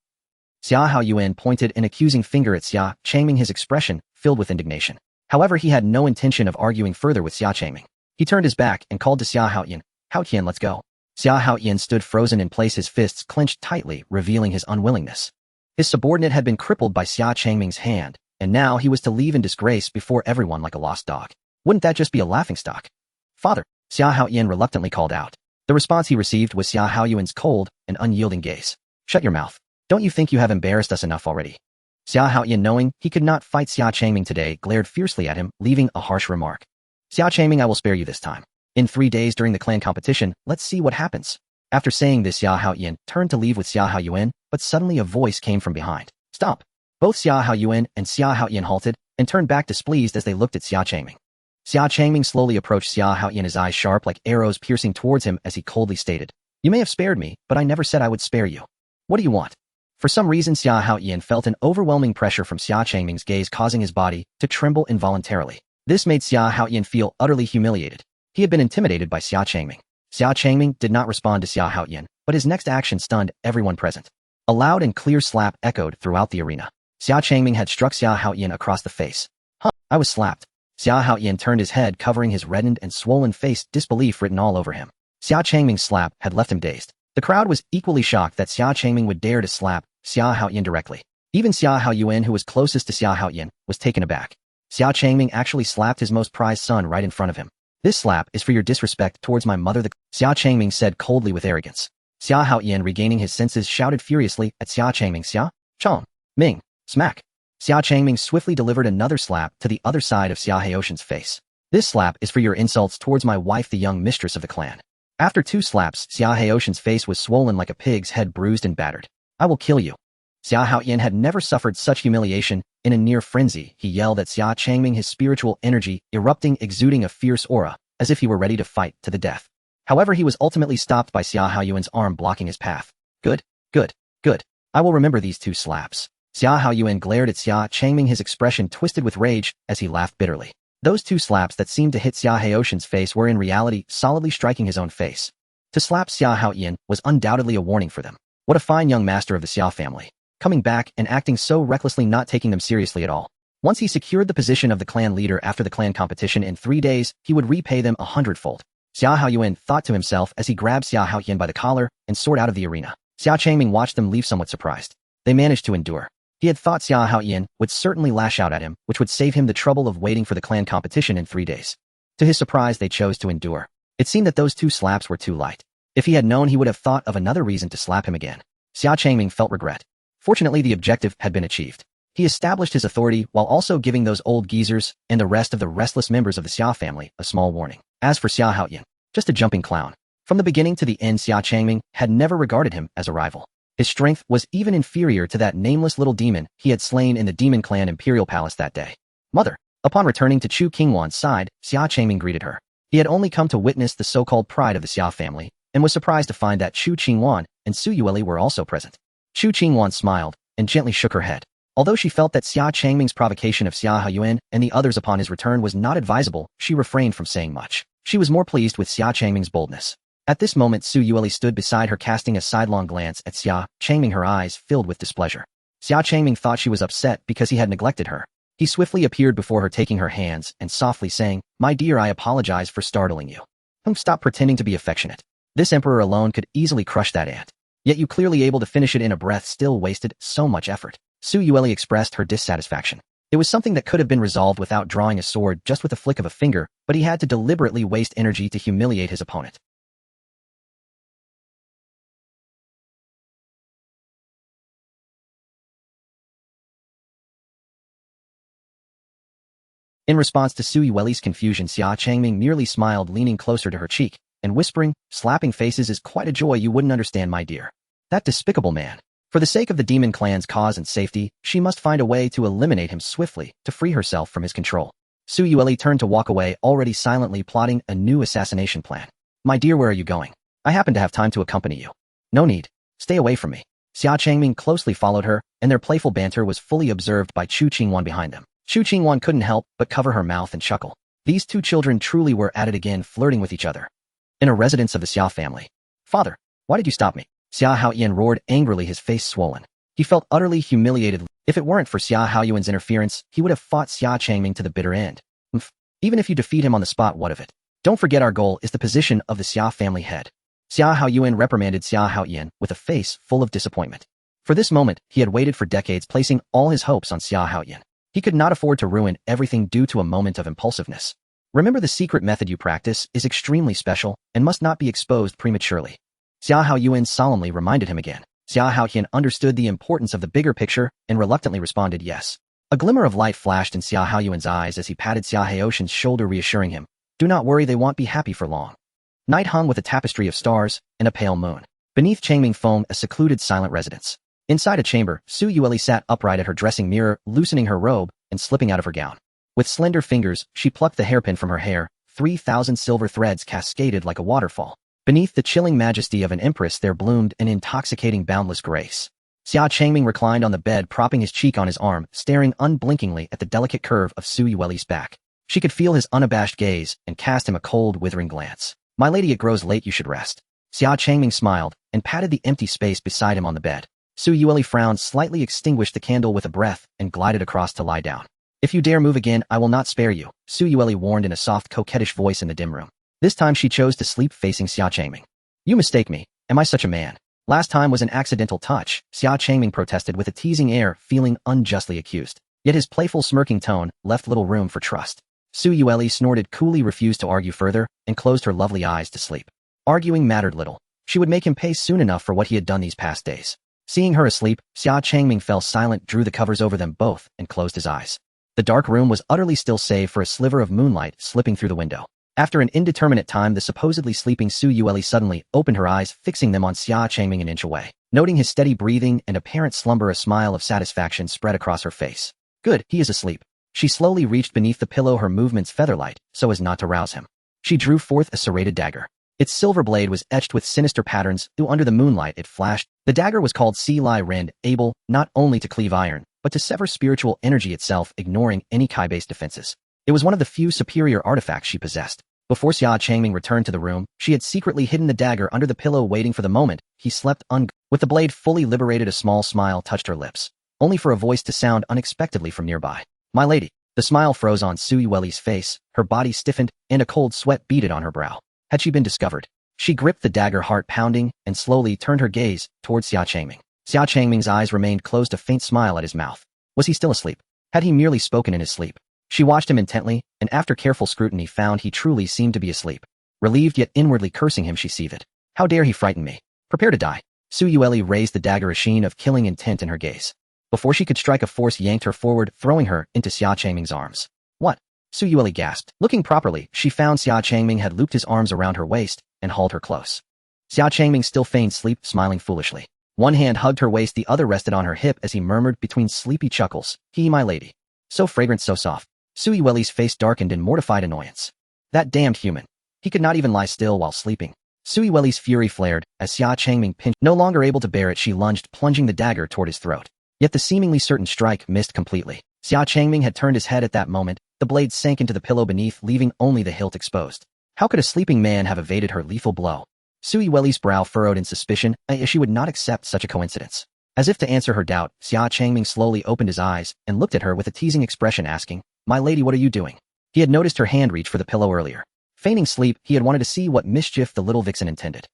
Xia Haoyan pointed an accusing finger at Xia Changming, his expression filled with indignation. However, he had no intention of arguing further with Xia Changming. He turned his back and called to Xia Haoyan, Haoyan, let's go. Xia Haoyan stood frozen in place, his fists clenched tightly, revealing his unwillingness. His subordinate had been crippled by Xia Changming's hand, and now he was to leave in disgrace before everyone like a lost dog. Wouldn't that just be a laughingstock? Father, Xia Haoyan reluctantly called out. The response he received was Xia Haoyuan's cold and unyielding gaze. Shut your mouth. Don't you think you have embarrassed us enough already? Xia Haoyan, knowing he could not fight Xia Changming today, glared fiercely at him, leaving a harsh remark. Xia Changming, I will spare you this time. In 3 days during the clan competition, let's see what happens. After saying this, Xia Haoyan turned to leave with Xia Haoyuan, but suddenly a voice came from behind. Stop! Both Xia Haoyuan and Xia Haoyan halted and turned back displeased as they looked at Xia Changming. Xia Changming slowly approached Xia Haoyan, his eyes sharp like arrows piercing towards him as he coldly stated, You may have spared me, but I never said I would spare you. What do you want? For some reason, Xia Haoyan felt an overwhelming pressure from Xia Changming's gaze, causing his body to tremble involuntarily. This made Xia Haoyan feel utterly humiliated. He had been intimidated by Xia Changming. Xia Changming did not respond to Xia Haoyan, but his next action stunned everyone present. A loud and clear slap echoed throughout the arena. Xia Changming had struck Xia Haoyan across the face. Huh, I was slapped. Xia Haoyan turned his head, covering his reddened and swollen face, disbelief written all over him. Xia Changming's slap had left him dazed. The crowd was equally shocked that Xia Changming would dare to slap Xia Haoyan directly. Even Xia Haoyuan, who was closest to Xia Haoyan, was taken aback. Xia Changming actually slapped his most prized son right in front of him. This slap is for your disrespect towards my mother, the Xia Changming said coldly with arrogance. Xia Haoyan, regaining his senses, shouted furiously at Xia Changming. Xia Changming, smack. Xia Changming swiftly delivered another slap to the other side of Xia Haotian's face. This slap is for your insults towards my wife, the young mistress of the clan. After 2 slaps, Xia Haotian's face was swollen like a pig's head, bruised and battered. I will kill you. Xia Haoyan had never suffered such humiliation. In a near frenzy, he yelled at Xia Changming, his spiritual energy erupting, exuding a fierce aura, as if he were ready to fight to the death. However, he was ultimately stopped by Xia Haoyuan's arm blocking his path. Good. I will remember these 2 slaps. Xia Haoyuan glared at Xia Changming, his expression twisted with rage as he laughed bitterly. Those 2 slaps that seemed to hit Xia Haotian's face were in reality solidly striking his own face. To slap Xia Haoyan was undoubtedly a warning for them. What a fine young master of the Xia family. Coming back and acting so recklessly, not taking them seriously at all. Once he secured the position of the clan leader after the clan competition in 3 days, he would repay them 100-fold. Xia Haoyuan thought to himself as he grabbed Xia Haoyan by the collar and soared out of the arena. Xia Changming watched them leave somewhat surprised. They managed to endure. He had thought Xia Haoyan would certainly lash out at him, which would save him the trouble of waiting for the clan competition in 3 days. To his surprise, they chose to endure. It seemed that those 2 slaps were too light. If he had known, he would have thought of another reason to slap him again. Xia Changming felt regret. Fortunately, the objective had been achieved. He established his authority while also giving those old geezers and the rest of the restless members of the Xia family a small warning. As for Xia Haoyan, just a jumping clown. From the beginning to the end, Xia Changming had never regarded him as a rival. His strength was even inferior to that nameless little demon he had slain in the Demon Clan Imperial Palace that day. Mother. Upon returning to Chu Qingwan's side, Xia Changming greeted her. He had only come to witness the so-called pride of the Xia family, and was surprised to find that Chu Qingwan and Su Yueli were also present. Chu Qingwan smiled and gently shook her head. Although she felt that Xia Changming's provocation of Xia Haoyuan and the others upon his return was not advisable, she refrained from saying much. She was more pleased with Xia Changming's boldness. At this moment, Su Yueli stood beside her, casting a sidelong glance at Xia Changming, her eyes filled with displeasure. Xia Changming thought she was upset because he had neglected her. He swiftly appeared before her, taking her hands and softly saying, My dear, I apologize for startling you. Stop pretending to be affectionate. This emperor alone could easily crush that ant. Yet you clearly able to finish it in a breath, still wasted so much effort. Su Yueli expressed her dissatisfaction. It was something that could have been resolved without drawing a sword, just with a flick of a finger, but he had to deliberately waste energy to humiliate his opponent. In response to Su Yueli's confusion, Xia Changming merely smiled, leaning closer to her cheek, and whispering, Slapping faces is quite a joy you wouldn't understand, my dear. That despicable man. For the sake of the demon clan's cause and safety, she must find a way to eliminate him swiftly, to free herself from his control. Su Yueli turned to walk away, already silently plotting a new assassination plan. My dear, where are you going? I happen to have time to accompany you. No need. Stay away from me. Xia Changming closely followed her, and their playful banter was fully observed by Chu Qingwan behind them. Chu Qingwan couldn't help but cover her mouth and chuckle. These 2 children truly were at it again, flirting with each other. In a residence of the Xia family. Father, why did you stop me? Xia Haoyan roared angrily, his face swollen. He felt utterly humiliated. If it weren't for Xia Haoyuan's interference, he would have fought Xia Changming to the bitter end. Even if you defeat him on the spot, what of it? Don't forget, our goal is the position of the Xia family head. Xia Haoyuan reprimanded Xia Haoyan with a face full of disappointment. For this moment, he had waited for decades, placing all his hopes on Xia Haoyan. He could not afford to ruin everything due to a moment of impulsiveness. Remember, the secret method you practice is extremely special and must not be exposed prematurely. Xia Haoyuan solemnly reminded him again. Xia Haoyan understood the importance of the bigger picture and reluctantly responded yes. A glimmer of light flashed in Xia Haoyuan's eyes as he patted Xia Haoshan's shoulder, reassuring him, "Do not worry, they won't be happy for long." Night hung with a tapestry of stars and a pale moon. Beneath Changming foamed a secluded, silent residence. Inside a chamber, Su Yueli sat upright at her dressing mirror, loosening her robe and slipping out of her gown. With slender fingers, she plucked the hairpin from her hair. 3,000 silver threads cascaded like a waterfall. Beneath the chilling majesty of an empress there bloomed an intoxicating, boundless grace. Xia Changming reclined on the bed, propping his cheek on his arm, staring unblinkingly at the delicate curve of Su Yueli's back. She could feel his unabashed gaze and cast him a cold, withering glance. "My lady, it grows late, you should rest." Xia Changming smiled and patted the empty space beside him on the bed. Su Yueli frowned slightly, extinguished the candle with a breath, and glided across to lie down. "If you dare move again, I will not spare you," Su Yueli warned in a soft, coquettish voice in the dim room. This time she chose to sleep facing Xia Changming. "You mistake me. Am I such a man? Last time was an accidental touch," Xia Changming protested with a teasing air, feeling unjustly accused. Yet his playful, smirking tone left little room for trust. Su Yueli snorted coolly, refused to argue further, and closed her lovely eyes to sleep. Arguing mattered little. She would make him pay soon enough for what he had done these past days. Seeing her asleep, Xia Changming fell silent, drew the covers over them both, and closed his eyes. The dark room was utterly still save for a sliver of moonlight slipping through the window. After an indeterminate time, the supposedly sleeping Su Yueli suddenly opened her eyes, fixing them on Xia Changming an inch away. Noting his steady breathing and apparent slumber, a smile of satisfaction spread across her face. "Good, he is asleep." She slowly reached beneath the pillow, her movements feather-light, so as not to rouse him. She drew forth a serrated dagger. Its silver blade was etched with sinister patterns, though under the moonlight it flashed. The dagger was called Si Lai Rend, able not only to cleave iron, but to sever spiritual energy itself, ignoring any Kai-based defenses. It was one of the few superior artifacts she possessed. Before Xia Changming returned to the room, she had secretly hidden the dagger under the pillow, waiting for the moment he slept With the blade fully liberated, a small smile touched her lips, only for a voice to sound unexpectedly from nearby. "My lady." The smile froze on Su Yueli's face, her body stiffened, and a cold sweat beaded on her brow. Had she been discovered? She gripped the dagger, heart pounding, and slowly turned her gaze towards Xia Changming. Xia Changming's eyes remained closed, a faint smile at his mouth. Was he still asleep? Had he merely spoken in his sleep? She watched him intently, and after careful scrutiny found he truly seemed to be asleep. Relieved yet inwardly cursing him, she seethed. How dare he frighten me? Prepare to die. Su Yueli raised the dagger, a sheen of killing intent in her gaze. Before she could strike, a force yanked her forward, throwing her into Xia Changming's arms. "What?" Su Yueli gasped. Looking properly, she found Xia Changming had looped his arms around her waist and hauled her close. Xia Changming still feigned sleep, smiling foolishly. One hand hugged her waist, the other rested on her hip as he murmured between sleepy chuckles, "He, my lady. So fragrant, so soft." Su Yueli's face darkened in mortified annoyance. That damned human. He could not even lie still while sleeping. Su Yueli's fury flared as Xia Changming pinched. No longer able to bear it, she lunged, plunging the dagger toward his throat. Yet the seemingly certain strike missed completely. Xia Changming had turned his head at that moment. The blade sank into the pillow beneath, leaving only the hilt exposed. How could a sleeping man have evaded her lethal blow? Su Yueli's brow furrowed in suspicion, as she would not accept such a coincidence. As if to answer her doubt, Xia Changming slowly opened his eyes and looked at her with a teasing expression, asking, "My lady, what are you doing?" He had noticed her hand reach for the pillow earlier. Feigning sleep, he had wanted to see what mischief the little vixen intended.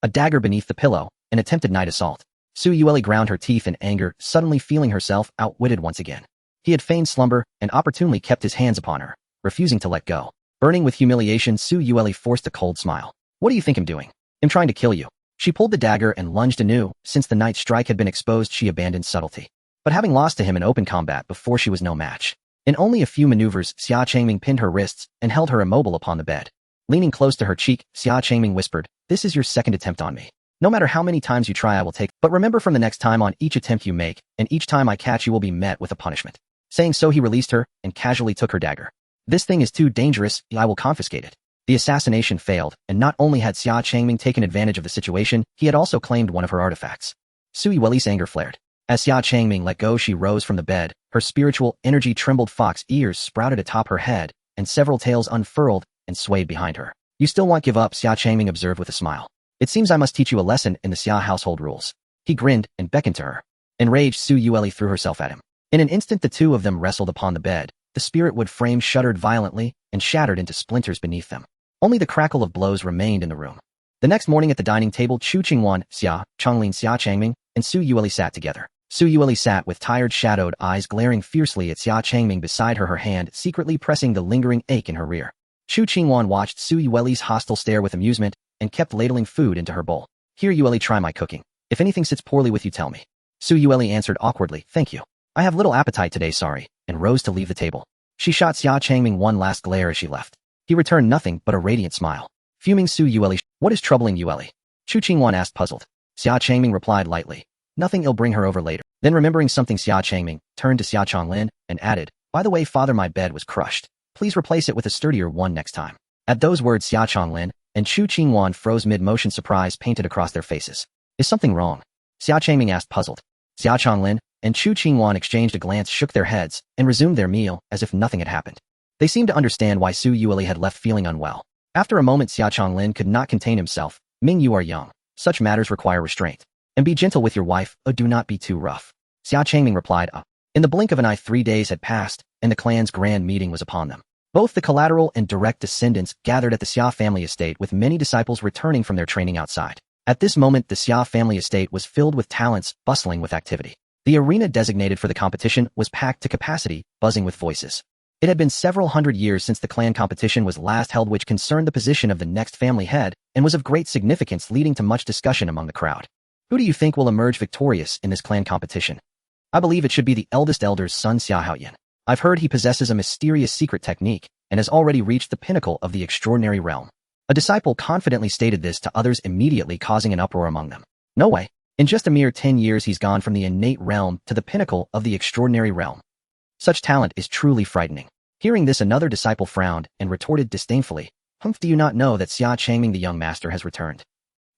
A dagger beneath the pillow, an attempted night assault. Su Yueli ground her teeth in anger, suddenly feeling herself outwitted once again. He had feigned slumber and opportunely kept his hands upon her, refusing to let go. Burning with humiliation, Su Yueli forced a cold smile. "What do you think I'm doing?" "I'm trying to kill you." She pulled the dagger and lunged anew. Since the night strike had been exposed, she abandoned subtlety. But having lost to him in open combat before, she was no match. In only a few maneuvers, Xia Changming pinned her wrists and held her immobile upon the bed. Leaning close to her cheek, Xia Changming whispered, "This is your second attempt on me. No matter how many times you try, I will take. But remember, from the next time, on each attempt you make, and each time I catch you, will be met with a punishment." Saying so, he released her and casually took her dagger. "This thing is too dangerous, I will confiscate it." The assassination failed, and not only had Xia Changming taken advantage of the situation, he had also claimed one of her artifacts. Su Yueli's anger flared. As Xia Changming let go, she rose from the bed, her spiritual energy trembled, fox ears sprouted atop her head, and several tails unfurled and swayed behind her. "You still won't give up," Xia Changming observed with a smile. "It seems I must teach you a lesson in the Xia household rules." He grinned and beckoned to her. Enraged, Su Yueli threw herself at him. In an instant, the two of them wrestled upon the bed. The spirit wood frame shuddered violently and shattered into splinters beneath them. Only the crackle of blows remained in the room. The next morning at the dining table, Chu Qingwan, Xia Changming, Xia Changming, and Su Yueli sat together. Su Yueli sat with tired, shadowed eyes glaring fiercely at Xia Changming beside her, her hand secretly pressing the lingering ache in her rear. Chu Qingwan watched Su Yueli's hostile stare with amusement and kept ladling food into her bowl. Here, Yueli, try my cooking. If anything sits poorly with you, tell me. Su Yueli answered awkwardly, thank you. I have little appetite today, sorry, and rose to leave the table. She shot Xia Changming one last glare as she left. He returned nothing but a radiant smile. Fuming Su Yueli, what is troubling Yueli? Chu Qingwan asked, puzzled. Xia Changming replied lightly, nothing, I'll bring her over later. Then remembering something, Xia Changming turned to Xia Changlin and added, by the way, father, my bed was crushed. Please replace it with a sturdier one next time. At those words, Xia Changlin and Chu Qingwan froze mid-motion, surprise painted across their faces. Is something wrong? Xia Changming asked, puzzled. Xia Changlin and Chu Qingwan exchanged a glance, shook their heads, and resumed their meal as if nothing had happened. They seemed to understand why Su Yueli had left feeling unwell. After a moment, Xia Changlin could not contain himself. Ming, you are young. Such matters require restraint. And be gentle with your wife, do not be too rough. Xia Changming replied, In the blink of an eye, 3 days had passed, and the clan's grand meeting was upon them. Both the collateral and direct descendants gathered at the Xia family estate, with many disciples returning from their training outside. At this moment, the Xia family estate was filled with talents, bustling with activity. The arena designated for the competition was packed to capacity, buzzing with voices. It had been several hundred years since the clan competition was last held, which concerned the position of the next family head, and was of great significance, leading to much discussion among the crowd. Who do you think will emerge victorious in this clan competition? I believe it should be the eldest elder's son, Xia Haoyan. I've heard he possesses a mysterious secret technique, and has already reached the pinnacle of the extraordinary realm. A disciple confidently stated this to others, immediately causing an uproar among them. No way. In just a mere 10 years he's gone from the innate realm to the pinnacle of the extraordinary realm. Such talent is truly frightening. Hearing this, another disciple frowned and retorted disdainfully, Humph, do you not know that Xia Changming, the young master, has returned?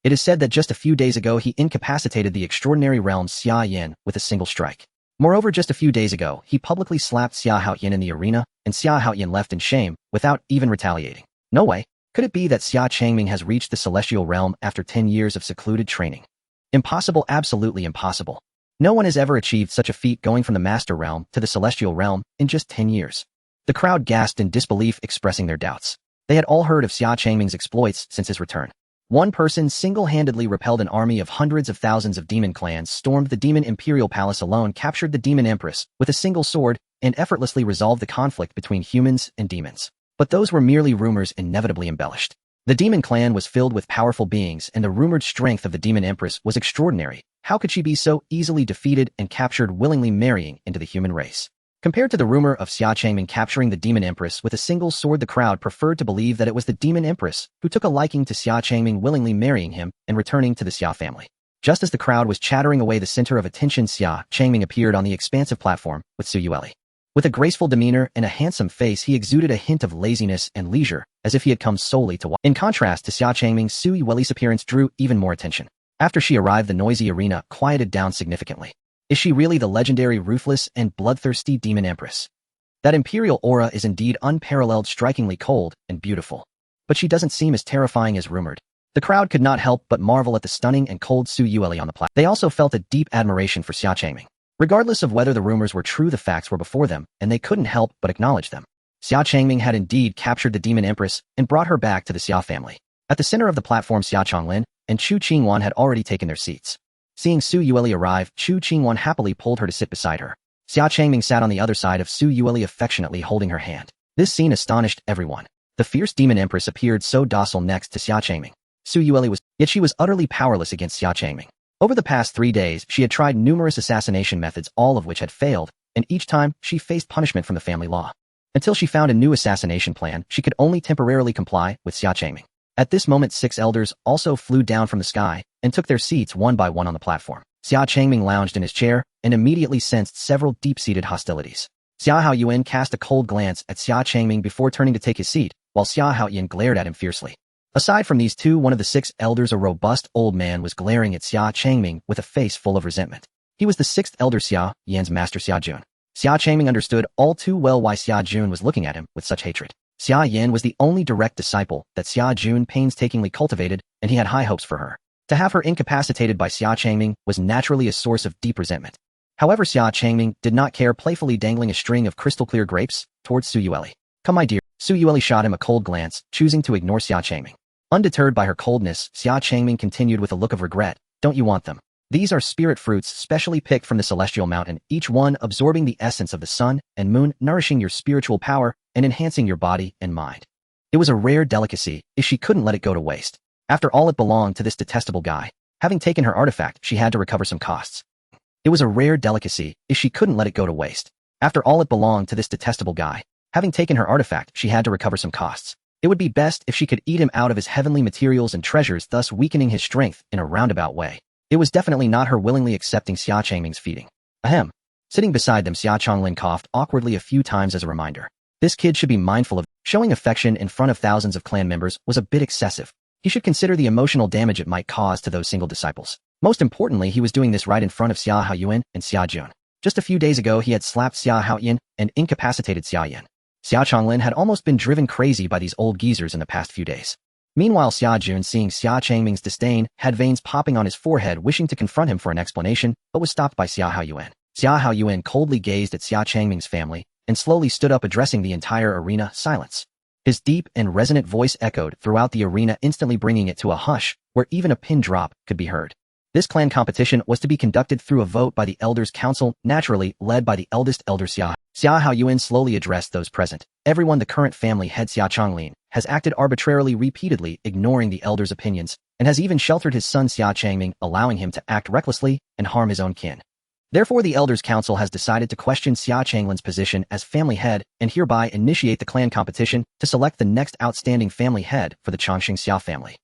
It is said that just a few days ago he incapacitated the extraordinary realm's Xia Yan with a single strike. Moreover, just a few days ago, he publicly slapped Xia Haoyan in the arena, and Xia Haoyan left in shame, without even retaliating. No way. Could it be that Xia Changming has reached the celestial realm after 10 years of secluded training? Impossible, absolutely impossible. No one has ever achieved such a feat, going from the master realm to the celestial realm in just 10 years. The crowd gasped in disbelief, expressing their doubts. They had all heard of Xia Changming's exploits since his return. One person single-handedly repelled an army of hundreds of thousands of demon clans, stormed the demon imperial palace alone, captured the demon empress with a single sword, and effortlessly resolved the conflict between humans and demons. But those were merely rumors, inevitably embellished. The demon clan was filled with powerful beings, and the rumored strength of the demon empress was extraordinary. How could she be so easily defeated and captured, willingly marrying into the human race? Compared to the rumor of Xia Changming capturing the demon empress with a single sword, the crowd preferred to believe that it was the demon empress who took a liking to Xia Changming, willingly marrying him and returning to the Xia family. Just as the crowd was chattering away, the center of attention, Xia Changming appeared on the expansive platform with Su Yueli. With a graceful demeanor and a handsome face, he exuded a hint of laziness and leisure, as if he had come solely to watch. In contrast to Xia Changming, Su Yueli's appearance drew even more attention. After she arrived, the noisy arena quieted down significantly. Is she really the legendary, ruthless, and bloodthirsty demon empress? That imperial aura is indeed unparalleled, strikingly cold and beautiful. But she doesn't seem as terrifying as rumored. The crowd could not help but marvel at the stunning and cold Su Yueli on the platform. They also felt a deep admiration for Xia Changming. Regardless of whether the rumors were true, the facts were before them, and they couldn't help but acknowledge them. Xia Changming had indeed captured the demon empress and brought her back to the Xia family. At the center of the platform, Xia Changlin and Chu Qingwan had already taken their seats. Seeing Su Yueli arrive, Chu Qingwan happily pulled her to sit beside her. Xia Changming sat on the other side of Su Yueli, affectionately holding her hand. This scene astonished everyone. The fierce demon empress appeared so docile next to Xia Changming. Su Yueli yet she was utterly powerless against Xia Changming. Over the past 3 days, she had tried numerous assassination methods, all of which had failed, and each time she faced punishment from the family law. Until she found a new assassination plan, she could only temporarily comply with Xia Changming. At this moment, 6 elders also flew down from the sky and took their seats one by one on the platform. Xia Changming lounged in his chair and immediately sensed several deep-seated hostilities. Xia Haoyan cast a cold glance at Xia Changming before turning to take his seat, while Xia Haoyan glared at him fiercely. Aside from these two, one of the 6 elders, a robust old man, was glaring at Xia Changming with a face full of resentment. He was the 6th elder, Xia Yan's master, Xia Jun. Xia Changming understood all too well why Xia Jun was looking at him with such hatred. Xia Yan was the only direct disciple that Xia Jun painstakingly cultivated, and he had high hopes for her. To have her incapacitated by Xia Changming was naturally a source of deep resentment. However, Xia Changming did not care, playfully dangling a string of crystal-clear grapes towards Su Yueli. Come, my dear. Su Yueli shot him a cold glance, choosing to ignore Xia Changming. Undeterred by her coldness, Xia Changming continued with a look of regret. Don't you want them? These are spirit fruits specially picked from the celestial mountain, each one absorbing the essence of the sun and moon, nourishing your spiritual power and enhancing your body and mind. It was a rare delicacy, if she couldn't let it go to waste. After all, it belonged to this detestable guy. Having taken her artifact, she had to recover some costs. It was a rare delicacy, if she couldn't let it go to waste. After all, it belonged to this detestable guy. Having taken her artifact, she had to recover some costs. It would be best if she could eat him out of his heavenly materials and treasures, thus weakening his strength in a roundabout way. It was definitely not her willingly accepting Xia Changming's feeding. Ahem. Sitting beside them, Xia Changling coughed awkwardly a few times as a reminder. This kid should be mindful of showing affection in front of thousands of clan members was a bit excessive. He should consider the emotional damage it might cause to those single disciples. Most importantly, he was doing this right in front of Xia Haoyuan and Xia Jun. Just a few days ago, he had slapped Xia Haoyan and incapacitated Xia Yan. Xia Changlin had almost been driven crazy by these old geezers in the past few days. Meanwhile, Xia Jun, seeing Xia Changming's disdain, had veins popping on his forehead, wishing to confront him for an explanation, but was stopped by Xia Haoyuan. Xia Haoyuan coldly gazed at Xia Changming's family and slowly stood up, addressing the entire arena. Silence. His deep and resonant voice echoed throughout the arena, instantly bringing it to a hush, where even a pin drop could be heard. This clan competition was to be conducted through a vote by the Elders' Council, naturally led by the eldest elder Xia. Xia Haoyuan slowly addressed those present. Everyone, the current family head Xia Changlin, has acted arbitrarily, repeatedly ignoring the elders' opinions, and has even sheltered his son Xia Changming, allowing him to act recklessly and harm his own kin. Therefore, the Elders' Council has decided to question Xia Changlin's position as family head and hereby initiate the clan competition to select the next outstanding family head for the Chongqing Xia family.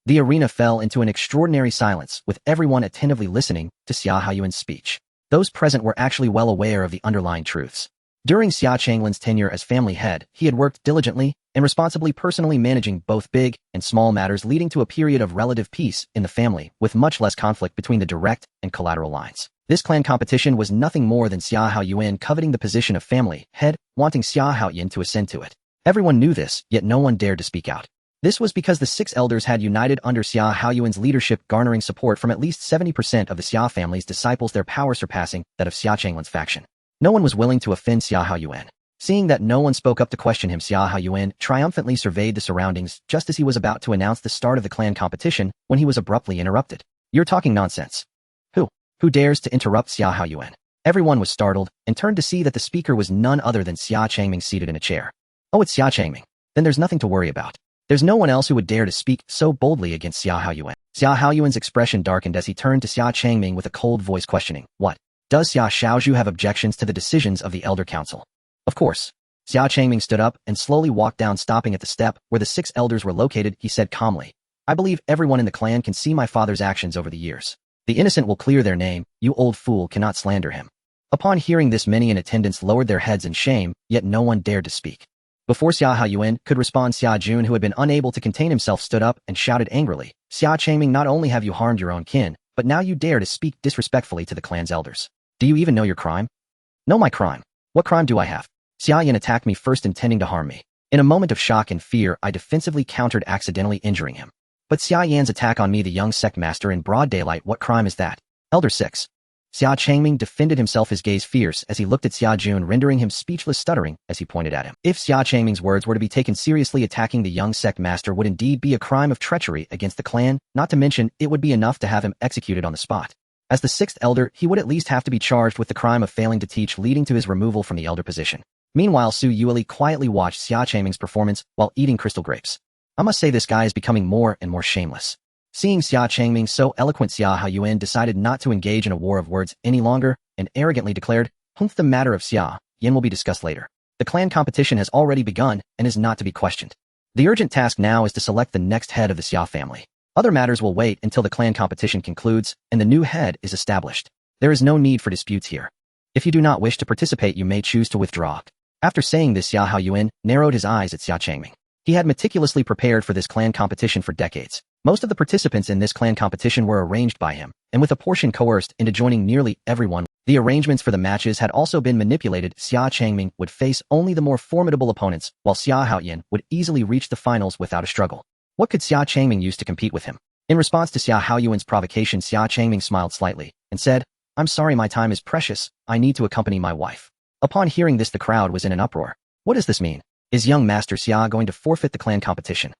The arena fell into an extraordinary silence, with everyone attentively listening to Xia Haoyuan's speech. Those present were actually well aware of the underlying truths. During Xia Changlin's tenure as family head, he had worked diligently and responsibly, personally managing both big and small matters, leading to a period of relative peace in the family, with much less conflict between the direct and collateral lines. This clan competition was nothing more than Xia Haoyuan coveting the position of family head, wanting Xia Haoyan to ascend to it. Everyone knew this, yet no one dared to speak out. This was because the 6 elders had united under Xia Haoyuan's leadership, garnering support from at least 70% of the Xia family's disciples, their power surpassing that of Xia Changlin's faction. No one was willing to offend Xia Haoyuan. Seeing that no one spoke up to question him, Xia Haoyuan triumphantly surveyed the surroundings just as he was about to announce the start of the clan competition when he was abruptly interrupted. You're talking nonsense. Who dares to interrupt Xia Haoyuan? Everyone was startled and turned to see that the speaker was none other than Xia Changming, seated in a chair. Oh, it's Xia Changming. Then there's nothing to worry about. There's no one else who would dare to speak so boldly against Xia Haoyuan. Xia Haoyuan's expression darkened as he turned to Xia Changming with a cold voice, questioning, What? Does Xia Shaozhu have objections to the decisions of the Elder Council? Of course. Xia Changming stood up and slowly walked down, stopping at the step where the 6 elders were located. He said calmly, I believe everyone in the clan can see my father's actions over the years. The innocent will clear their name, you old fool cannot slander him. Upon hearing this, many in attendance lowered their heads in shame, yet no one dared to speak. Before Xia Haoyuan could respond, Xia Jun, who had been unable to contain himself, stood up and shouted angrily, Xia Changming, not only have you harmed your own kin, but now you dare to speak disrespectfully to the clan's elders. Do you even know your crime? Know my crime? What crime do I have? Xia Yan attacked me first, intending to harm me. In a moment of shock and fear, I defensively countered, accidentally injuring him. But Xia Yan's attack on me, the young sect master, in broad daylight, what crime is that? Elder 6. Xia Changming defended himself, his gaze fierce as he looked at Xia Jun, rendering him speechless, stuttering as he pointed at him. If Xia Changming's words were to be taken seriously, attacking the young sect master would indeed be a crime of treachery against the clan, not to mention it would be enough to have him executed on the spot. As the 6th elder, he would at least have to be charged with the crime of failing to teach, leading to his removal from the elder position. Meanwhile, Su Yueli quietly watched Xia Changming's performance while eating crystal grapes. I must say, this guy is becoming more and more shameless. Seeing Xia Changming so eloquent, Xia Haoyuan decided not to engage in a war of words any longer and arrogantly declared, The matter of Xia Yan will be discussed later. The clan competition has already begun and is not to be questioned. The urgent task now is to select the next head of the Xia family. Other matters will wait until the clan competition concludes and the new head is established. There is no need for disputes here. If you do not wish to participate, you may choose to withdraw. After saying this, Xia Haoyuan narrowed his eyes at Xia Changming. He had meticulously prepared for this clan competition for decades. Most of the participants in this clan competition were arranged by him, and with a portion coerced into joining nearly everyone. The arrangements for the matches had also been manipulated. Xia Changming would face only the more formidable opponents, while Xia Haoyan would easily reach the finals without a struggle. What could Xia Changming use to compete with him? In response to Xia Haoyuan's provocation, Xia Changming smiled slightly and said, I'm sorry, my time is precious. I need to accompany my wife. Upon hearing this, the crowd was in an uproar. What does this mean? Is young Master Xia going to forfeit the clan competition?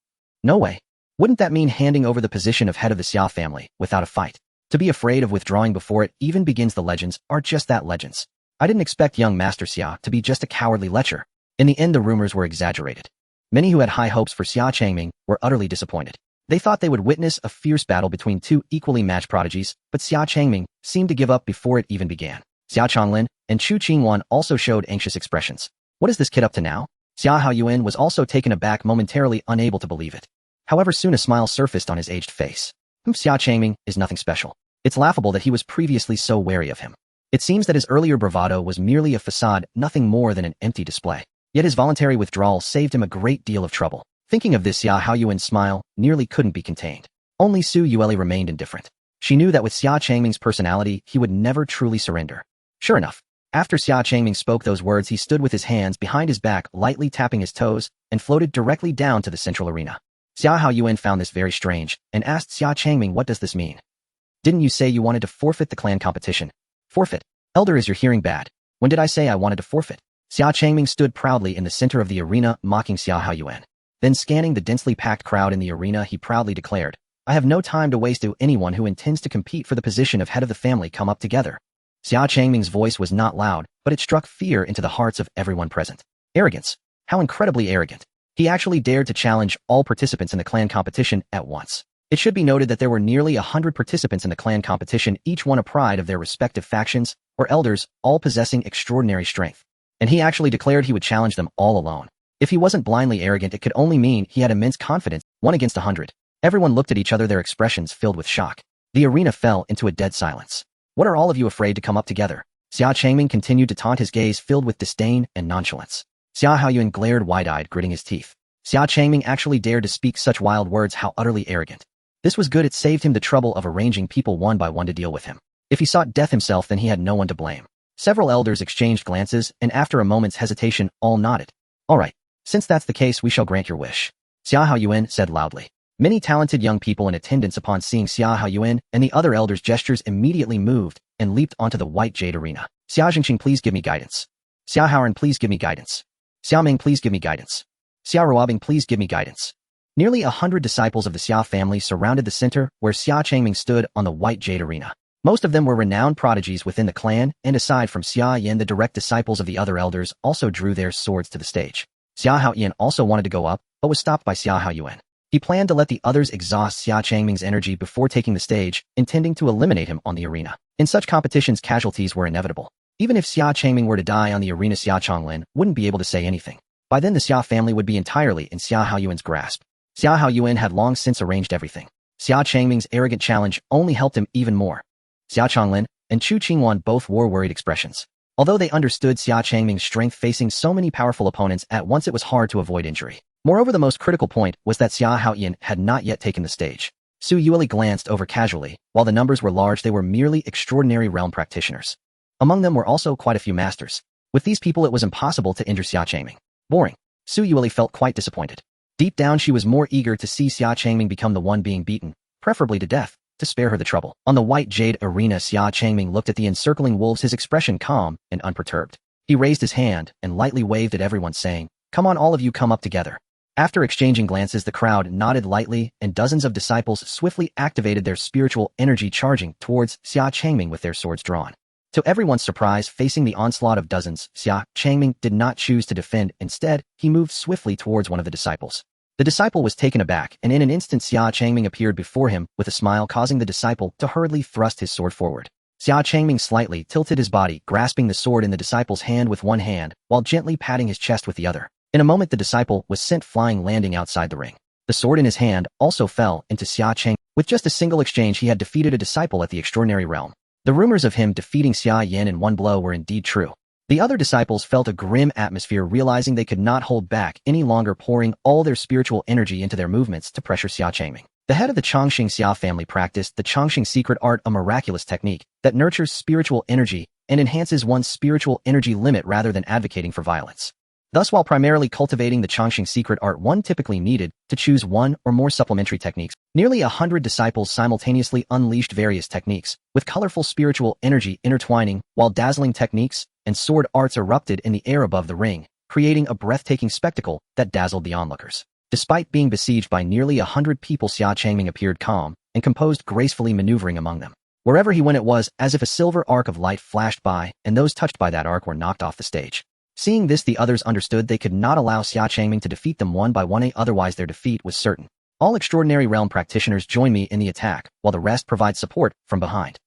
No way. Wouldn't that mean handing over the position of head of the Xia family without a fight? To be afraid of withdrawing before it even begins, the legends are just that, legends. I didn't expect young Master Xia to be just a cowardly lecher. In the end, the rumors were exaggerated. Many who had high hopes for Xia Changming were utterly disappointed. They thought they would witness a fierce battle between two equally matched prodigies, but Xia Changming seemed to give up before it even began. Xia Changlin and Chu Qingwan also showed anxious expressions. What is this kid up to now? Xia Haoyuan was also taken aback, momentarily unable to believe it. However, soon a smile surfaced on his aged face. Xia Changming is nothing special. It's laughable that he was previously so wary of him. It seems that his earlier bravado was merely a facade, nothing more than an empty display. Yet his voluntary withdrawal saved him a great deal of trouble. Thinking of this, Xia Haoyuan's smile nearly couldn't be contained. Only Su Yueli remained indifferent. She knew that with Xia Changming's personality, he would never truly surrender. Sure enough, after Xia Changming spoke those words, he stood with his hands behind his back, lightly tapping his toes, and floated directly down to the central arena. Xia Haoyuan found this very strange, and asked Xia Changming, what does this mean? Didn't you say you wanted to forfeit the clan competition? Forfeit? Elder, is your hearing bad? When did I say I wanted to forfeit? Xia Changming stood proudly in the center of the arena, mocking Xia Haoyuan. Then scanning the densely packed crowd in the arena, he proudly declared, I have no time to waste to anyone who intends to compete for the position of head of the family. Come up together. Xia Changming's voice was not loud, but it struck fear into the hearts of everyone present. Arrogance. How incredibly arrogant. He actually dared to challenge all participants in the clan competition at once. It should be noted that there were nearly 100 participants in the clan competition, each one a pride of their respective factions, or elders, all possessing extraordinary strength. And he actually declared he would challenge them all alone. If he wasn't blindly arrogant, it could only mean he had immense confidence, 1 against 100. Everyone looked at each other, their expressions filled with shock. The arena fell into a dead silence. What are all of you afraid to come up together? Xia Changming continued to taunt, his gaze filled with disdain and nonchalance. Xia Haoyuan glared wide-eyed, gritting his teeth. Xia Changming actually dared to speak such wild words, how utterly arrogant. This was good, it saved him the trouble of arranging people one by one to deal with him. If he sought death himself, then he had no one to blame. Several elders exchanged glances, and after a moment's hesitation, all nodded. All right, since that's the case, we shall grant your wish. Xia Haoyuan said loudly. Many talented young people in attendance, upon seeing Xia Haoyuan and the other elders' gestures, immediately moved and leaped onto the white jade arena. Xia Zhengqing, please give me guidance. Xia Haoran, please give me guidance. Xia Ming, please give me guidance. Xia Ruobing, please give me guidance. Nearly 100 disciples of the Xia family surrounded the center where Xia Changming stood on the white jade arena. Most of them were renowned prodigies within the clan, and aside from Xia Yan, the direct disciples of the other elders also drew their swords to the stage. Xia Haoyan also wanted to go up, but was stopped by Xia Haoyuan. He planned to let the others exhaust Xia Changming's energy before taking the stage, intending to eliminate him on the arena. In such competitions, casualties were inevitable. Even if Xia Changming were to die on the arena, Xia Changlin wouldn't be able to say anything. By then, the Xia family would be entirely in Xia Haoyuan's grasp. Xia Haoyuan had long since arranged everything. Xia Changming's arrogant challenge only helped him even more. Xia Changlin and Chu Qingwan both wore worried expressions. Although they understood Xia Changming's strength, facing so many powerful opponents at once, it was hard to avoid injury. Moreover, the most critical point was that Xia Haoyan had not yet taken the stage. Su Yueli glanced over casually. While the numbers were large, they were merely extraordinary realm practitioners. Among them were also quite a few masters. With these people, it was impossible to injure Xia Changming. Boring. Su Yueli felt quite disappointed. Deep down, she was more eager to see Xia Changming become the one being beaten, preferably to death, to spare her the trouble. On the white jade arena, Xia Changming looked at the encircling wolves, his expression calm and unperturbed. He raised his hand and lightly waved at everyone, saying, "Come on, all of you, come up together." After exchanging glances, the crowd nodded lightly, and dozens of disciples swiftly activated their spiritual energy, charging towards Xia Changming with their swords drawn. To everyone's surprise, facing the onslaught of dozens, Xia Changming did not choose to defend. Instead, he moved swiftly towards one of the disciples. The disciple was taken aback, and in an instant Xia Changming appeared before him with a smile, causing the disciple to hurriedly thrust his sword forward. Xia Changming slightly tilted his body, grasping the sword in the disciple's hand with one hand, while gently patting his chest with the other. In a moment, the disciple was sent flying, landing outside the ring. The sword in his hand also fell into Xia Changming. With just a single exchange, he had defeated a disciple at the extraordinary realm. The rumors of him defeating Xia Yan in one blow were indeed true. The other disciples felt a grim atmosphere, realizing they could not hold back any longer, pouring all their spiritual energy into their movements to pressure Xia Changming. The head of the Chongqing Xia family practiced the Chongqing secret art, a miraculous technique that nurtures spiritual energy and enhances one's spiritual energy limit rather than advocating for violence. Thus, while primarily cultivating the Chongqing secret art, one typically needed to choose one or more supplementary techniques. Nearly 100 disciples simultaneously unleashed various techniques, with colorful spiritual energy intertwining, while dazzling techniques and sword arts erupted in the air above the ring, creating a breathtaking spectacle that dazzled the onlookers. Despite being besieged by nearly 100 people, Xia Changming appeared calm and composed, gracefully maneuvering among them. Wherever he went, it was as if a silver arc of light flashed by, and those touched by that arc were knocked off the stage. Seeing this, the others understood they could not allow Xia Changming to defeat them one by one, otherwise their defeat was certain. All extraordinary realm practitioners join me in the attack, while the rest provide support from behind.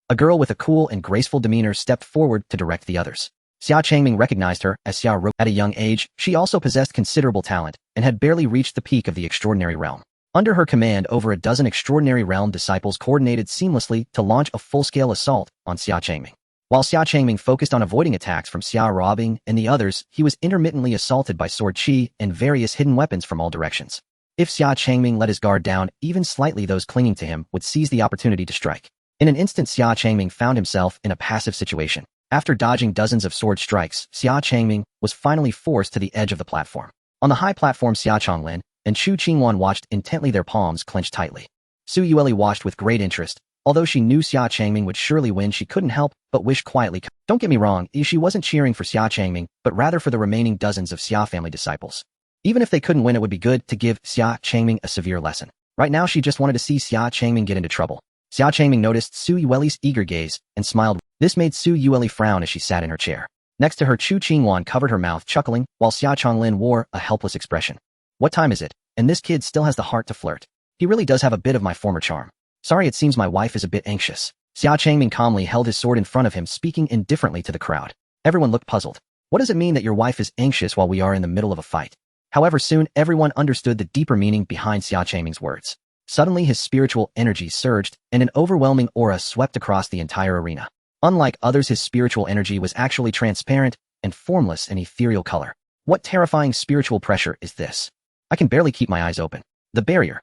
A girl with a cool and graceful demeanor stepped forward to direct the others. Xia Changming recognized her as Xia Ru. At a young age, she also possessed considerable talent and had barely reached the peak of the extraordinary realm. Under her command, over a dozen extraordinary realm disciples coordinated seamlessly to launch a full-scale assault on Xia Changming. While Xia Changming focused on avoiding attacks from Xia Ruobing and the others, he was intermittently assaulted by sword chi and various hidden weapons from all directions. If Xia Changming let his guard down even slightly, those clinging to him would seize the opportunity to strike. In an instant, Xia Changming found himself in a passive situation. After dodging dozens of sword strikes, Xia Changming was finally forced to the edge of the platform. On the high platform, Xia Changlin and Chu Qingwan watched intently, their palms clenched tightly. Su Yueli watched with great interest. Although she knew Xia Changming would surely win, she couldn't help but wish quietly. Don't get me wrong, she wasn't cheering for Xia Changming, but rather for the remaining dozens of Xia family disciples. Even if they couldn't win, it would be good to give Xia Changming a severe lesson. Right now, she just wanted to see Xia Changming get into trouble. Xia Changming noticed Su Yueli's eager gaze and smiled. This made Su Yueli frown as she sat in her chair. Next to her, Chu Qingwan covered her mouth, chuckling, while Xia Changlin wore a helpless expression. What time is it? And this kid still has the heart to flirt. He really does have a bit of my former charm. Sorry, it seems my wife is a bit anxious. Xia Changming calmly held his sword in front of him, speaking indifferently to the crowd. Everyone looked puzzled. What does it mean that your wife is anxious while we are in the middle of a fight? However, soon everyone understood the deeper meaning behind Xia Changming's words. Suddenly, his spiritual energy surged, and an overwhelming aura swept across the entire arena. Unlike others, his spiritual energy was actually transparent and formless in ethereal color. What terrifying spiritual pressure is this? I can barely keep my eyes open. The barrier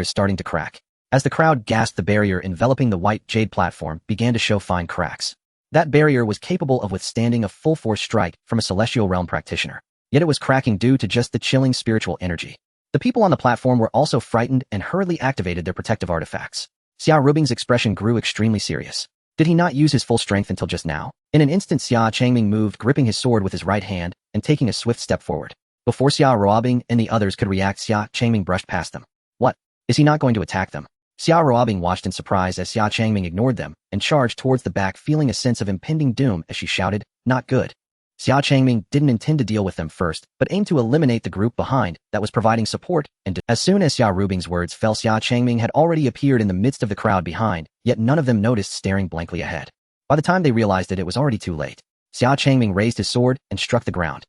is starting to crack. As the crowd gasped, the barrier enveloping the white jade platform began to show fine cracks. That barrier was capable of withstanding a full-force strike from a celestial realm practitioner. Yet it was cracking due to just the chilling spiritual energy. The people on the platform were also frightened and hurriedly activated their protective artifacts. Xia Rubing's expression grew extremely serious. Did he not use his full strength until just now? In an instant, Xia Changming moved, gripping his sword with his right hand and taking a swift step forward. Before Xia Ruobing and the others could react, Xia Changming brushed past them. What? Is he not going to attack them? Xia Ruobing watched in surprise as Xia Changming ignored them and charged towards the back, feeling a sense of impending doom as she shouted, "Not good." Xia Changming didn't intend to deal with them first, but aimed to eliminate the group behind that was providing support, and as soon as Xia Rubing's words fell, Xia Changming had already appeared in the midst of the crowd behind, yet none of them noticed, staring blankly ahead. By the time they realized it was already too late. Xia Changming raised his sword and struck the ground.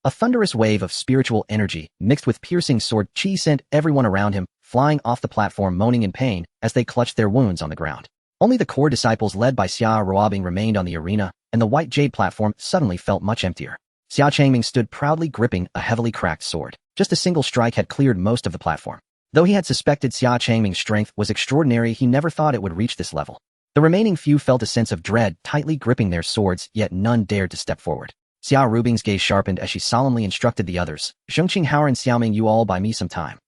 A thunderous wave of spiritual energy, mixed with piercing sword chi, sent everyone around him flying off the platform, moaning in pain as they clutched their wounds on the ground. Only the core disciples led by Xia Ruobing remained on the arena, and the white jade platform suddenly felt much emptier. Xia Changming stood proudly gripping a heavily cracked sword. Just a single strike had cleared most of the platform. Though he had suspected Xia Changming's strength was extraordinary, he never thought it would reach this level. The remaining few felt a sense of dread, tightly gripping their swords, yet none dared to step forward. Xia Rubing's gaze sharpened as she solemnly instructed the others. "Zhengqing Haoran Xiaoming, you all buy me some time."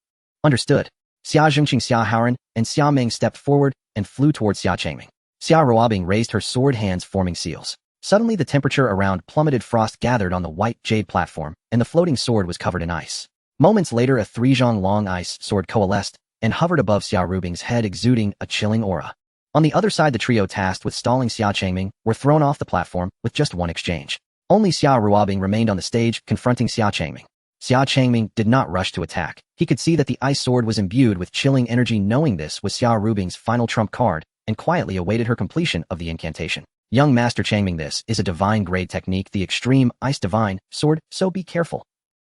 Understood. Xia Zhengqing Xia Haoran and Xiaoming stepped forward and flew towards Xia Changming. Xia Ruobing raised her sword, hands forming seals. Suddenly, the temperature around plummeted. Frost gathered on the white jade platform, and the floating sword was covered in ice. Moments later, a 3-zhong long ice sword coalesced and hovered above Xia Rubing's head, exuding a chilling aura. On the other side, the trio tasked with stalling Xia Changming were thrown off the platform with just one exchange. Only Xia Ruobing remained on the stage, confronting Xia Changming. Xia Changming did not rush to attack. He could see that the ice sword was imbued with chilling energy. Knowing this was Xia Rubing's final trump card, and quietly awaited her completion of the incantation. "Young Master Changming, this is a divine-grade technique, the extreme ice divine sword, so be careful."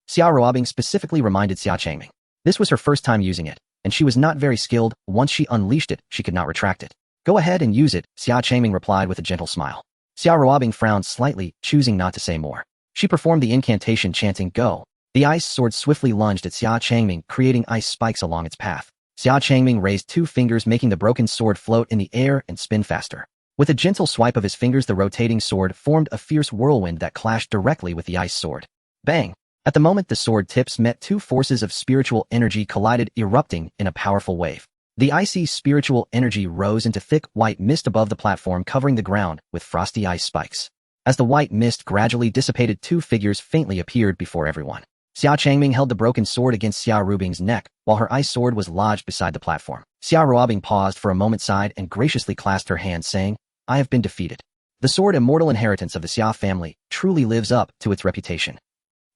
Xia Ruobing specifically reminded Xia Changming. This was her first time using it, and she was not very skilled. Once she unleashed it, she could not retract it. "Go ahead and use it," Xia Changming replied with a gentle smile. Xia Ruobing frowned slightly, choosing not to say more. She performed the incantation, chanting, "Go." The ice sword swiftly lunged at Xia Changming, creating ice spikes along its path. Xia Changming raised 2 fingers, making the broken sword float in the air and spin faster. With a gentle swipe of his fingers, the rotating sword formed a fierce whirlwind that clashed directly with the ice sword. Bang! At the moment the sword tips met, 2 forces of spiritual energy collided, erupting in a powerful wave. The icy spiritual energy rose into thick white mist above the platform, covering the ground with frosty ice spikes. As the white mist gradually dissipated, 2 figures faintly appeared before everyone. Xia Changming held the broken sword against Xia Rubing's neck, while her ice sword was lodged beside the platform. Xia Ruobing paused for a moment, sighed, and graciously clasped her hands, saying, "I have been defeated. The sword, immortal inheritance of the Xia family, truly lives up to its reputation."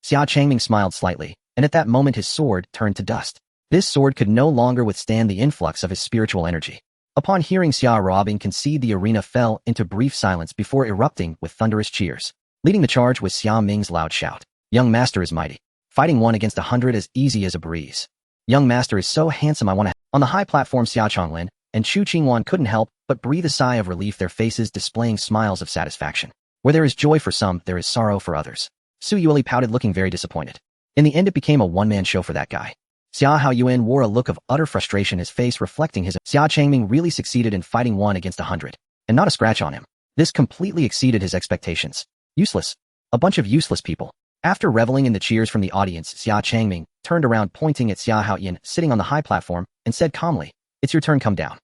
Xia Changming smiled slightly, and at that moment his sword turned to dust. This sword could no longer withstand the influx of his spiritual energy. Upon hearing Xia Ruobing concede, the arena fell into brief silence before erupting with thunderous cheers. Leading the charge was Xia Ming's loud shout. "Young master is mighty. Fighting 1 against 100 as easy as a breeze. Young master is so handsome, I want to..." On the high platform, Xia Chonglin and Chu Qingwan couldn't help but breathe a sigh of relief, their faces displaying smiles of satisfaction. Where there is joy for some, there is sorrow for others. Su Yueli pouted, looking very disappointed. In the end, it became a one-man show for that guy. Xia Haoyuan wore a look of utter frustration, his face reflecting his... Xia Changming really succeeded in fighting 1 against 100, and not a scratch on him. This completely exceeded his expectations. Useless. A bunch of useless people. After reveling in the cheers from the audience, Xia Changming turned around, pointing at Xia Haoyan sitting on the high platform, and said calmly, "It's your turn, come down."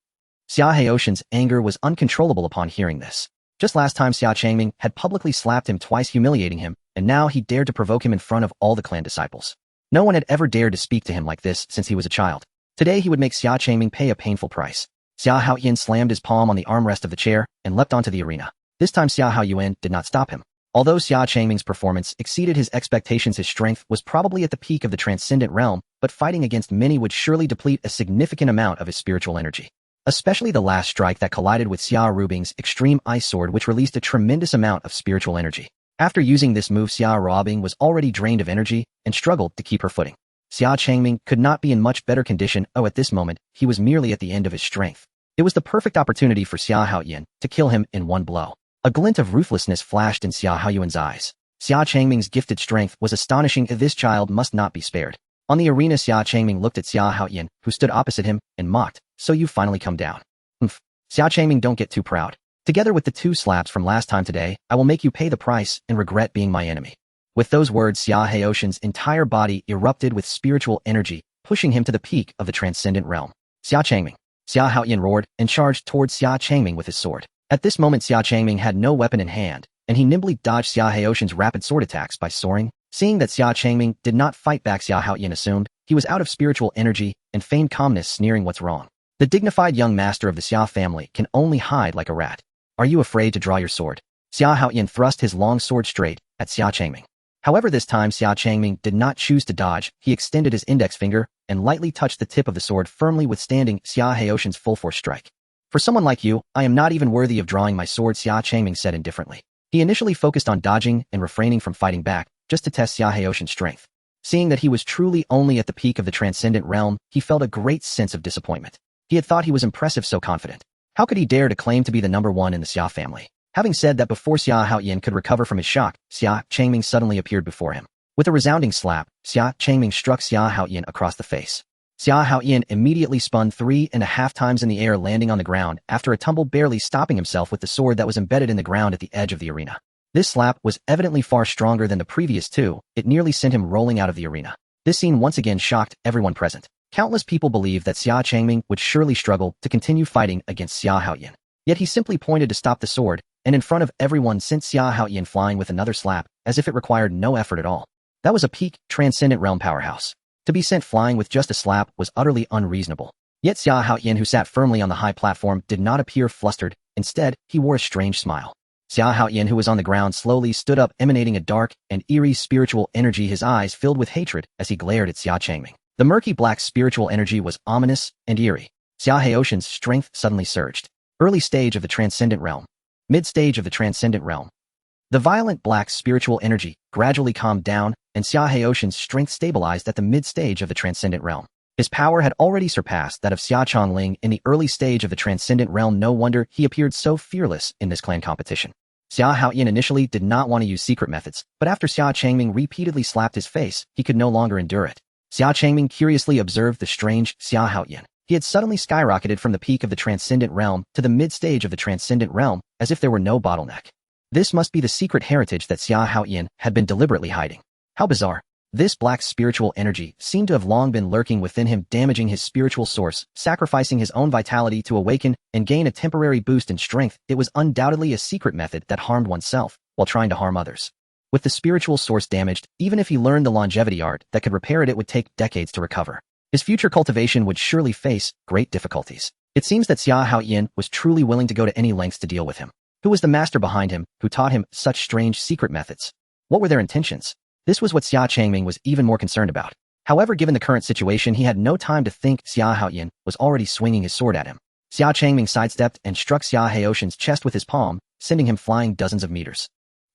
Xia Haoshan's anger was uncontrollable upon hearing this. Just last time, Xia Changming had publicly slapped him twice, humiliating him, and now he dared to provoke him in front of all the clan disciples. No one had ever dared to speak to him like this since he was a child. Today he would make Xia Changming pay a painful price. Xia Haoyan slammed his palm on the armrest of the chair and leapt onto the arena. This time Xia Haoyuan did not stop him. Although Xia Changming's performance exceeded his expectations, his strength was probably at the peak of the transcendent realm, but fighting against many would surely deplete a significant amount of his spiritual energy. Especially the last strike that collided with Xia Rubing's extreme ice sword, which released a tremendous amount of spiritual energy. After using this move, Xia Ruobing was already drained of energy and struggled to keep her footing. Xia Changming could not be in much better condition. At this moment, he was merely at the end of his strength. It was the perfect opportunity for Xia Haoyan to kill him in one blow. A glint of ruthlessness flashed in Xia Haoyuan's eyes. Xia Changming's gifted strength was astonishing. This child must not be spared. On the arena, Xia Changming looked at Xia Haoyan, who stood opposite him, and mocked, "So you've finally come down. Humph. Xia Changming, don't get too proud. Together with the 2 slaps from last time today, I will make you pay the price and regret being my enemy." With those words, Xia Haoshan's entire body erupted with spiritual energy, pushing him to the peak of the transcendent realm. "Xia Changming!" Xia Haoyan roared and charged towards Xia Changming with his sword. At this moment, Xia Changming had no weapon in hand, and he nimbly dodged Xia Haoshan's rapid sword attacks by soaring. Seeing that Xia Changming did not fight back, Xia Haoyan assumed he was out of spiritual energy and feigned calmness, sneering, "What's wrong? The dignified young master of the Xia family can only hide like a rat. Are you afraid to draw your sword?" Xia Haoyan thrust his long sword straight at Xia Changming. However, this time Xia Changming did not choose to dodge. He extended his index finger and lightly touched the tip of the sword, firmly withstanding Xia Haoshan's full-force strike. "For someone like you, I am not even worthy of drawing my sword," Xia Changming said indifferently. He initially focused on dodging and refraining from fighting back, just to test Xia Haoshan's strength. Seeing that he was truly only at the peak of the transcendent realm, he felt a great sense of disappointment. He had thought he was impressive, so confident. How could he dare to claim to be the #1 in the Xia family? Having said that, before Xia Haoyan could recover from his shock, Xia Changming suddenly appeared before him. With a resounding slap, Xia Changming struck Xia Haoyan across the face. Xia Haoyan immediately spun 3.5 times in the air, landing on the ground after a tumble, barely stopping himself with the sword that was embedded in the ground at the edge of the arena. This slap was evidently far stronger than the previous 2. It nearly sent him rolling out of the arena. This scene once again shocked everyone present. Countless people believed that Xia Changming would surely struggle to continue fighting against Xia Haoyan. Yet he simply pointed to stop the sword, and in front of everyone sent Xia Haoyan flying with another slap, as if it required no effort at all. That was a peak, transcendent realm powerhouse. To be sent flying with just a slap was utterly unreasonable. Yet Xia Haoyan, who sat firmly on the high platform, did not appear flustered. Instead, he wore a strange smile. Xia Haoyan, who was on the ground, slowly stood up, emanating a dark and eerie spiritual energy, his eyes filled with hatred as he glared at Xia Changming. The murky black spiritual energy was ominous and eerie. Xia Haoshan's strength suddenly surged. Early stage of the transcendent realm. Mid-stage of the transcendent realm. The violent black spiritual energy gradually calmed down, and Xia Haoshan's strength stabilized at the mid-stage of the transcendent realm. His power had already surpassed that of Xia Changming in the early stage of the transcendent realm. No wonder he appeared so fearless in this clan competition. Xia Haoyan initially did not want to use secret methods, but after Xia Changming repeatedly slapped his face, he could no longer endure it. Xia Changming curiously observed the strange Xia Haoyan. He had suddenly skyrocketed from the peak of the transcendent realm to the mid-stage of the transcendent realm, as if there were no bottleneck. This must be the secret heritage that Xia Haoyan had been deliberately hiding. How bizarre. This black spiritual energy seemed to have long been lurking within him, damaging his spiritual source, sacrificing his own vitality to awaken and gain a temporary boost in strength. It was undoubtedly a secret method that harmed oneself while trying to harm others. With the spiritual source damaged, even if he learned the longevity art that could repair it, it would take decades to recover. His future cultivation would surely face great difficulties. It seems that Xia Haoyan was truly willing to go to any lengths to deal with him. Who was the master behind him, who taught him such strange secret methods? What were their intentions? This was what Xia Changming was even more concerned about. However, given the current situation, he had no time to think. Xia Haoyan was already swinging his sword at him. Xia Changming sidestepped and struck Xia Haoyan's chest with his palm, sending him flying dozens of meters.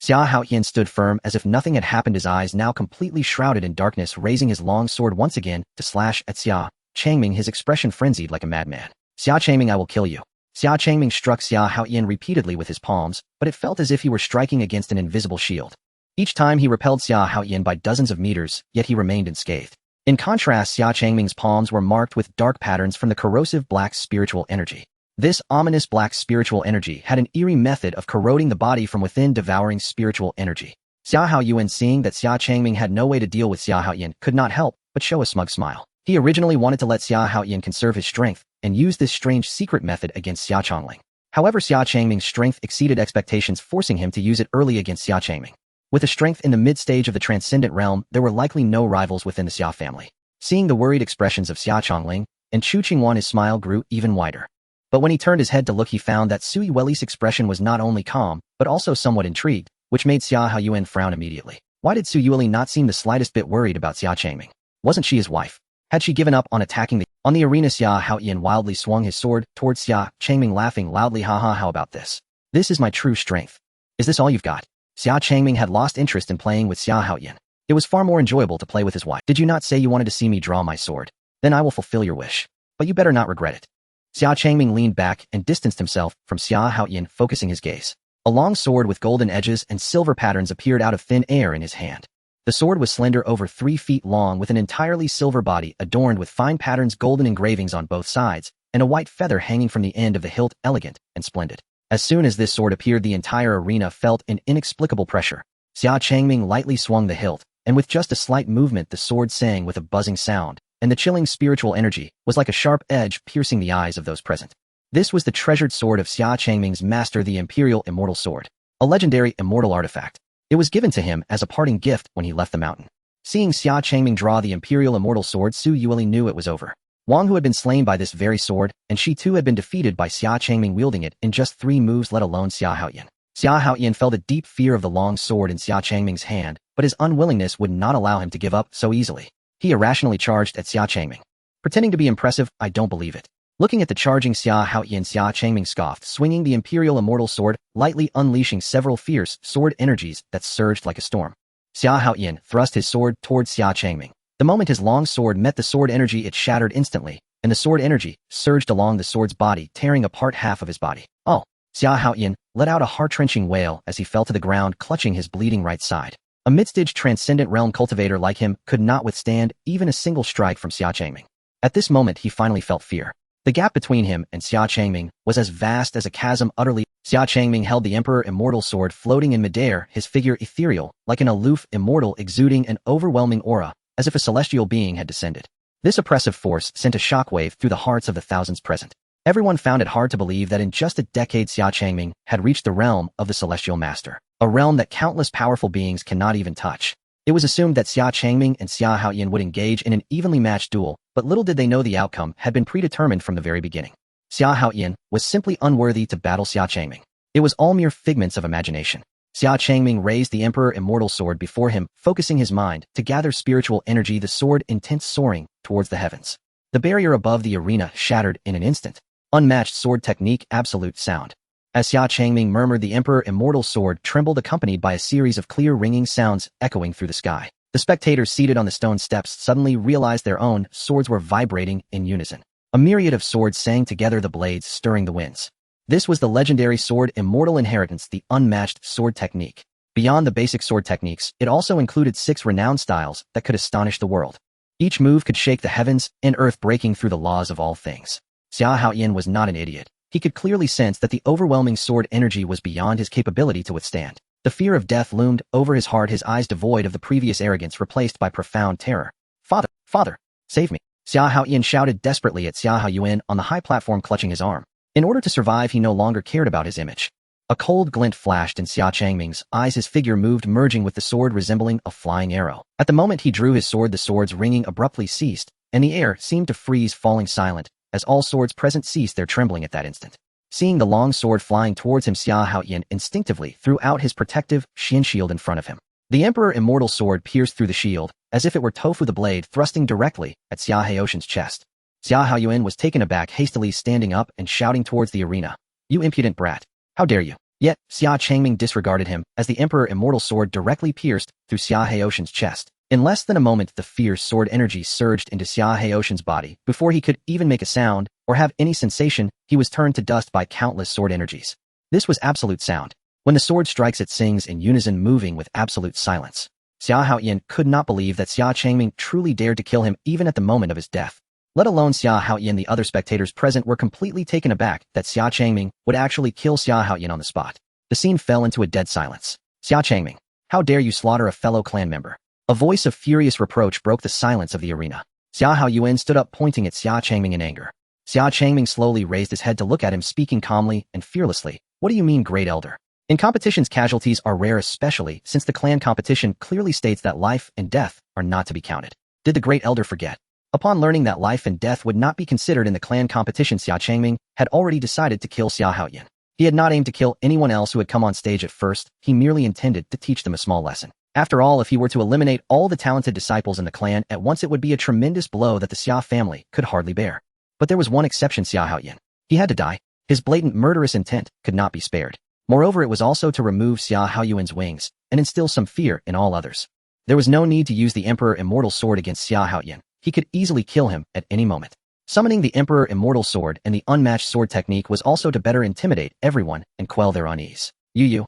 Xia Haoyan stood firm as if nothing had happened, his eyes now completely shrouded in darkness, raising his long sword once again to slash at Xia Changming, his expression frenzied like a madman. Xia Changming, I will kill you. Xia Changming struck Xia Haoyan repeatedly with his palms, but it felt as if he were striking against an invisible shield. Each time he repelled Xia Haoyan by dozens of meters, yet he remained unscathed. In contrast, Xia Changming's palms were marked with dark patterns from the corrosive black spiritual energy. This ominous black spiritual energy had an eerie method of corroding the body from within, devouring spiritual energy. Xia Haoyan, seeing that Xia Changming had no way to deal with Xia Haoyan, could not help but show a smug smile. He originally wanted to let Xia Haoyan conserve his strength and use this strange secret method against Xia Changming. However, Xia Changming's strength exceeded expectations, forcing him to use it early against Xia Changming. With a strength in the mid-stage of the transcendent realm, there were likely no rivals within the Xia family. Seeing the worried expressions of Xia Changming and Chu Qingwan, his smile grew even wider. But when he turned his head to look, he found that Su Yueli's expression was not only calm, but also somewhat intrigued, which made Xia Haoyan frown immediately. Why did Su Yueli not seem the slightest bit worried about Xia Changming? Wasn't she his wife? Had she given up on attacking on the arena? Xia Haoyan wildly swung his sword towards Xia Changming, laughing loudly. Haha, how about this? This is my true strength. Is this all you've got? Xia Changming had lost interest in playing with Xia Haoyan. It was far more enjoyable to play with his wife. Did you not say you wanted to see me draw my sword? Then I will fulfill your wish. But you better not regret it. Xia Changming leaned back and distanced himself from Xia Haoyan, focusing his gaze. A long sword with golden edges and silver patterns appeared out of thin air in his hand. The sword was slender, over 3 feet long, with an entirely silver body adorned with fine patterns, golden engravings on both sides, and a white feather hanging from the end of the hilt, elegant and splendid. As soon as this sword appeared, the entire arena felt an inexplicable pressure. Xia Changming lightly swung the hilt, and with just a slight movement the sword sang with a buzzing sound, and the chilling spiritual energy was like a sharp edge piercing the eyes of those present. This was the treasured sword of Xia Changming's master, the Imperial Immortal Sword, a legendary immortal artifact. It was given to him as a parting gift when he left the mountain. Seeing Xia Changming draw the Imperial Immortal Sword, Su Yueli knew it was over. Wang Hu had been slain by this very sword, and she too had been defeated by Xia Changming wielding it in just 3 moves, let alone Xia Haoyan. Xia Haoyan felt a deep fear of the long sword in Xia Changming's hand, but his unwillingness would not allow him to give up so easily. He irrationally charged at Xia Changming. Pretending to be impressive, I don't believe it. Looking at the charging Xia Haoyan, Xia Changming scoffed, swinging the Imperial Immortal Sword, lightly unleashing several fierce sword energies that surged like a storm. Xia Haoyan thrust his sword towards Xia Changming. The moment his long sword met the sword energy, it shattered instantly, and the sword energy surged along the sword's body, tearing apart half of his body. Oh! Xia Haoyan let out a heart-wrenching wail as he fell to the ground, clutching his bleeding right side. A mid-stage transcendent realm cultivator like him could not withstand even a single strike from Xia Changming. At this moment, he finally felt fear. The gap between him and Xia Changming was as vast as a chasm. Utterly, Xia Changming held the Emperor Immortal Sword floating in midair, his figure ethereal, like an aloof immortal, exuding an overwhelming aura, as if a celestial being had descended. This oppressive force sent a shockwave through the hearts of the thousands present. Everyone found it hard to believe that in just a decade Xia Changming had reached the realm of the Celestial Master, a realm that countless powerful beings cannot even touch. It was assumed that Xia Changming and Xia Haoyan would engage in an evenly matched duel, but little did they know the outcome had been predetermined from the very beginning. Xia Haoyan was simply unworthy to battle Xia Changming. It was all mere figments of imagination. Xia Changming raised the Emperor Immortal Sword before him, focusing his mind to gather spiritual energy, the sword intent soaring towards the heavens. The barrier above the arena shattered in an instant. Unmatched sword technique, absolute sound. As Xia Changming murmured, the Emperor Immortal Sword trembled, accompanied by a series of clear ringing sounds echoing through the sky. The spectators seated on the stone steps suddenly realized their own swords were vibrating in unison. A myriad of swords sang together, the blades stirring the winds. This was the legendary sword Immortal Inheritance, the unmatched sword technique. Beyond the basic sword techniques, it also included 6 renowned styles that could astonish the world. Each move could shake the heavens and earth, breaking through the laws of all things. Xia Haoyan was not an idiot. He could clearly sense that the overwhelming sword energy was beyond his capability to withstand. The fear of death loomed over his heart, his eyes devoid of the previous arrogance replaced by profound terror. Father, father, save me. Xia Haoyan shouted desperately at Xia Haoyan on the high platform, clutching his arm. In order to survive, he no longer cared about his image. A cold glint flashed in Xia Changming's eyes. His figure moved, merging with the sword, resembling a flying arrow. At the moment he drew his sword, the sword's ringing abruptly ceased, and the air seemed to freeze, falling silent, as all swords present ceased their trembling at that instant. Seeing the long sword flying towards him, Xia Haoyan instinctively threw out his protective Xin shield in front of him. The Emperor Immortal sword pierced through the shield, as if it were tofu, the blade thrusting directly at Xia Haoyan's chest. Xia Haoyan was taken aback, hastily standing up and shouting towards the arena. "You impudent brat! How dare you!" Yet, Xia Changming disregarded him, as the Emperor Immortal sword directly pierced through Xia Haoyan's chest. In less than a moment, the fierce sword energy surged into Xia Haoyan's body. Before he could even make a sound, or have any sensation, he was turned to dust by countless sword energies. This was absolute sound. When the sword strikes, it sings in unison, moving with absolute silence. Xia Haoyan could not believe that Xia Changming truly dared to kill him even at the moment of his death. Let alone Xia Haoyan, the other spectators present were completely taken aback that Xia Changming would actually kill Xia Haoyan on the spot. The scene fell into a dead silence. "Xia Changming, how dare you slaughter a fellow clan member?" A voice of furious reproach broke the silence of the arena. Xia Haoyan stood up, pointing at Xia Changming in anger. Xia Changming slowly raised his head to look at him, speaking calmly and fearlessly. "What do you mean, Great Elder? In competitions, casualties are rare, especially since the clan competition clearly states that life and death are not to be counted. Did the Great Elder forget?" Upon learning that life and death would not be considered in the clan competition, Xia Changming had already decided to kill Xia Haoyan. He had not aimed to kill anyone else who had come on stage at first. He merely intended to teach them a small lesson. After all, if he were to eliminate all the talented disciples in the clan at once, it would be a tremendous blow that the Xia family could hardly bear. But there was one exception: Xia Haoyan. He had to die. His blatant murderous intent could not be spared. Moreover, it was also to remove Xia Haoyan's wings and instill some fear in all others. There was no need to use the Emperor Immortal sword against Xia Haoyan. He could easily kill him at any moment. Summoning the Emperor Immortal sword and the unmatched sword technique was also to better intimidate everyone and quell their unease. "You."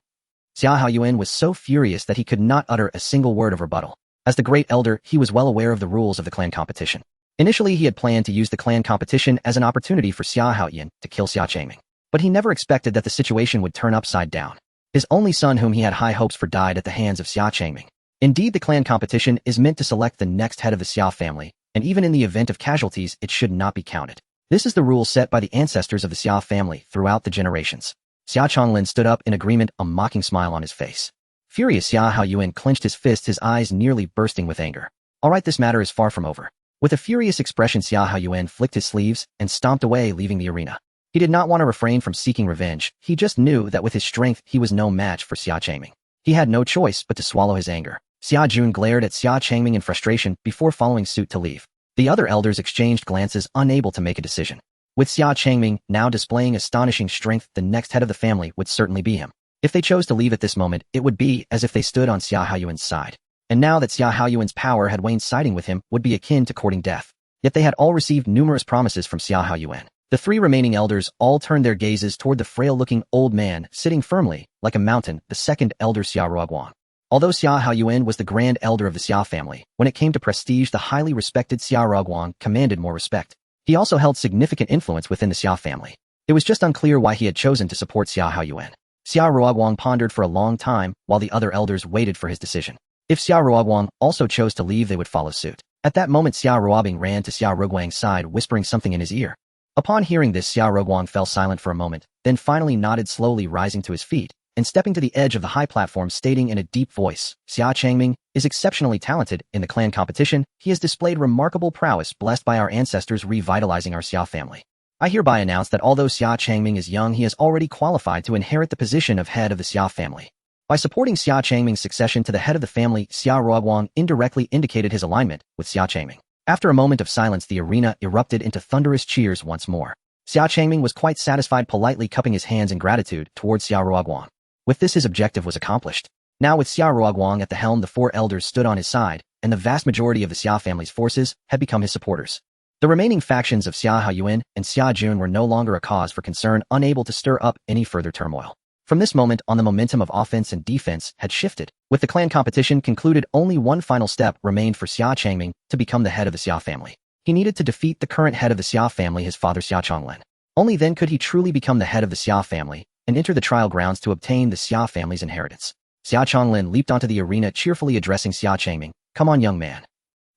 Xia Haoyan was so furious that he could not utter a single word of rebuttal. As the Great Elder, he was well aware of the rules of the clan competition. Initially, he had planned to use the clan competition as an opportunity for Xia Haoyan to kill Xia Changming. But he never expected that the situation would turn upside down. His only son, whom he had high hopes for, died at the hands of Xia Changming. Indeed, the clan competition is meant to select the next head of the Xia family, and even in the event of casualties, it should not be counted. This is the rule set by the ancestors of the Xia family throughout the generations. Xia Changlin stood up in agreement, a mocking smile on his face. Furious, Xia Haoyan clenched his fists, his eyes nearly bursting with anger. "All right, this matter is far from over." With a furious expression, Xia Haoyan flicked his sleeves and stomped away, leaving the arena. He did not want to refrain from seeking revenge. He just knew that with his strength, he was no match for Xia Changming. He had no choice but to swallow his anger. Xia Jun glared at Xia Changming in frustration before following suit to leave. The other elders exchanged glances, unable to make a decision. With Xia Changming now displaying astonishing strength, the next head of the family would certainly be him. If they chose to leave at this moment, it would be as if they stood on Xia Haoyan's side. And now that Xia Haoyan's power had waned, siding with him would be akin to courting death. Yet they had all received numerous promises from Xia Haoyan. The three remaining elders all turned their gazes toward the frail-looking old man sitting firmly, like a mountain, the second elder Xia Ruoguang. Although Xia Haoyan was the grand elder of the Xia family, when it came to prestige, the highly respected Xia Ruoguang commanded more respect. He also held significant influence within the Xia family. It was just unclear why he had chosen to support Xia Haoyan. Xia Ruoguang pondered for a long time, while the other elders waited for his decision. If Xia Ruoguang also chose to leave, they would follow suit. At that moment, Xia Ruobing ran to Xia Ruoguang's side, whispering something in his ear. Upon hearing this, Xia Ruoguang fell silent for a moment, then finally nodded, slowly rising to his feet and stepping to the edge of the high platform, stating in a deep voice, "Xia Changming is exceptionally talented in the clan competition. He has displayed remarkable prowess, blessed by our ancestors revitalizing our Xia family. I hereby announce that although Xia Changming is young, he is already qualified to inherit the position of head of the Xia family." By supporting Xia Changming's succession to the head of the family, Xia Ruoguang indirectly indicated his alignment with Xia Changming. After a moment of silence, the arena erupted into thunderous cheers once more. Xia Changming was quite satisfied, politely cupping his hands in gratitude towards Xia Ruoguang. With this, his objective was accomplished. Now, with Xia Ruoguang at the helm, the four elders stood on his side, and the vast majority of the Xia family's forces had become his supporters. The remaining factions of Xia Haoyan and Xia Jun were no longer a cause for concern, unable to stir up any further turmoil. From this moment on, the momentum of offense and defense had shifted. With the clan competition concluded, only one final step remained for Xia Changming to become the head of the Xia family. He needed to defeat the current head of the Xia family, his father Xia Changlin. Only then could he truly become the head of the Xia family and enter the trial grounds to obtain the Xia family's inheritance. Xia Changlin leaped onto the arena, cheerfully addressing Xia Changming. "Come on, young man."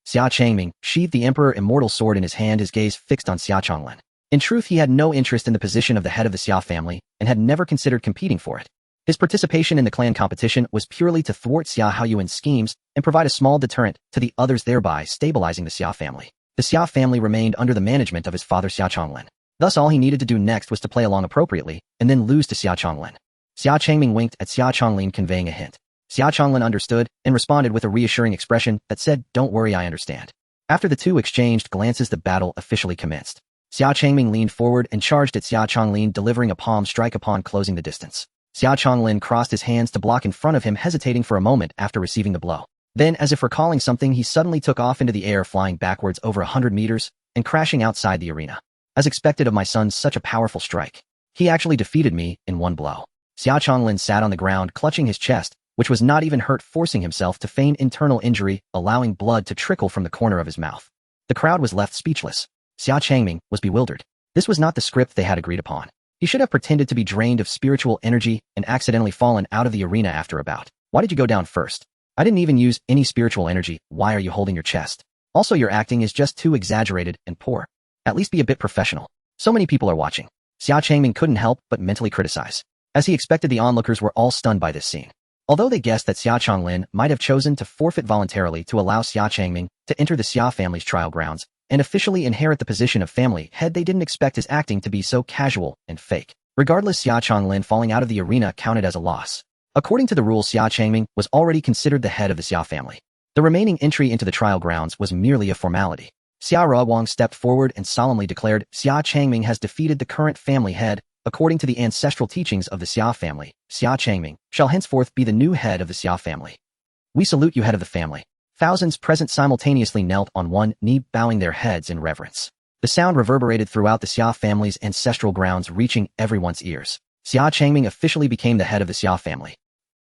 Xia Changming sheathed the Emperor Immortal sword in his hand, his gaze fixed on Xia Changlin. In truth, he had no interest in the position of the head of the Xia family and had never considered competing for it. His participation in the clan competition was purely to thwart Xia Haoyuan's schemes and provide a small deterrent to the others, thereby stabilizing the Xia family. The Xia family remained under the management of his father Xia Changming. Thus all he needed to do next was to play along appropriately and then lose to Xia Changming. Xia Changming winked at Xia Changming, conveying a hint. Xia Changming understood and responded with a reassuring expression that said, "Don't worry, I understand." After the two exchanged glances, the battle officially commenced. Xia Changming leaned forward and charged at Xia Changming, delivering a palm strike upon closing the distance. Xia Changming crossed his hands to block in front of him, hesitating for a moment after receiving the blow. Then, as if recalling something, he suddenly took off into the air, flying backwards over 100 meters and crashing outside the arena. As expected of my son, such a powerful strike. He actually defeated me in one blow. Xia Changming sat on the ground, clutching his chest, which was not even hurt, forcing himself to feign internal injury, allowing blood to trickle from the corner of his mouth. The crowd was left speechless. Xia Changming was bewildered. This was not the script they had agreed upon. He should have pretended to be drained of spiritual energy and accidentally fallen out of the arena after a bout. Why did you go down first? I didn't even use any spiritual energy. Why are you holding your chest? Also, your acting is just too exaggerated and poor. At least be a bit professional. So many people are watching. Xia Changming couldn't help but mentally criticize. As he expected, the onlookers were all stunned by this scene. Although they guessed that Xia Changming might have chosen to forfeit voluntarily to allow Xia Changming to enter the Xia family's trial grounds and officially inherit the position of family head, they didn't expect his acting to be so casual and fake. Regardless, Xia Changming falling out of the arena counted as a loss. According to the rules, Xia Changming was already considered the head of the Xia family. The remaining entry into the trial grounds was merely a formality. Xia Ruoguang stepped forward and solemnly declared, "Xia Changming has defeated the current family head. According to the ancestral teachings of the Xia family, Xia Changming shall henceforth be the new head of the Xia family. We salute you, head of the family." Thousands present simultaneously knelt on one knee, bowing their heads in reverence. The sound reverberated throughout the Xia family's ancestral grounds, reaching everyone's ears. Xia Changming officially became the head of the Xia family.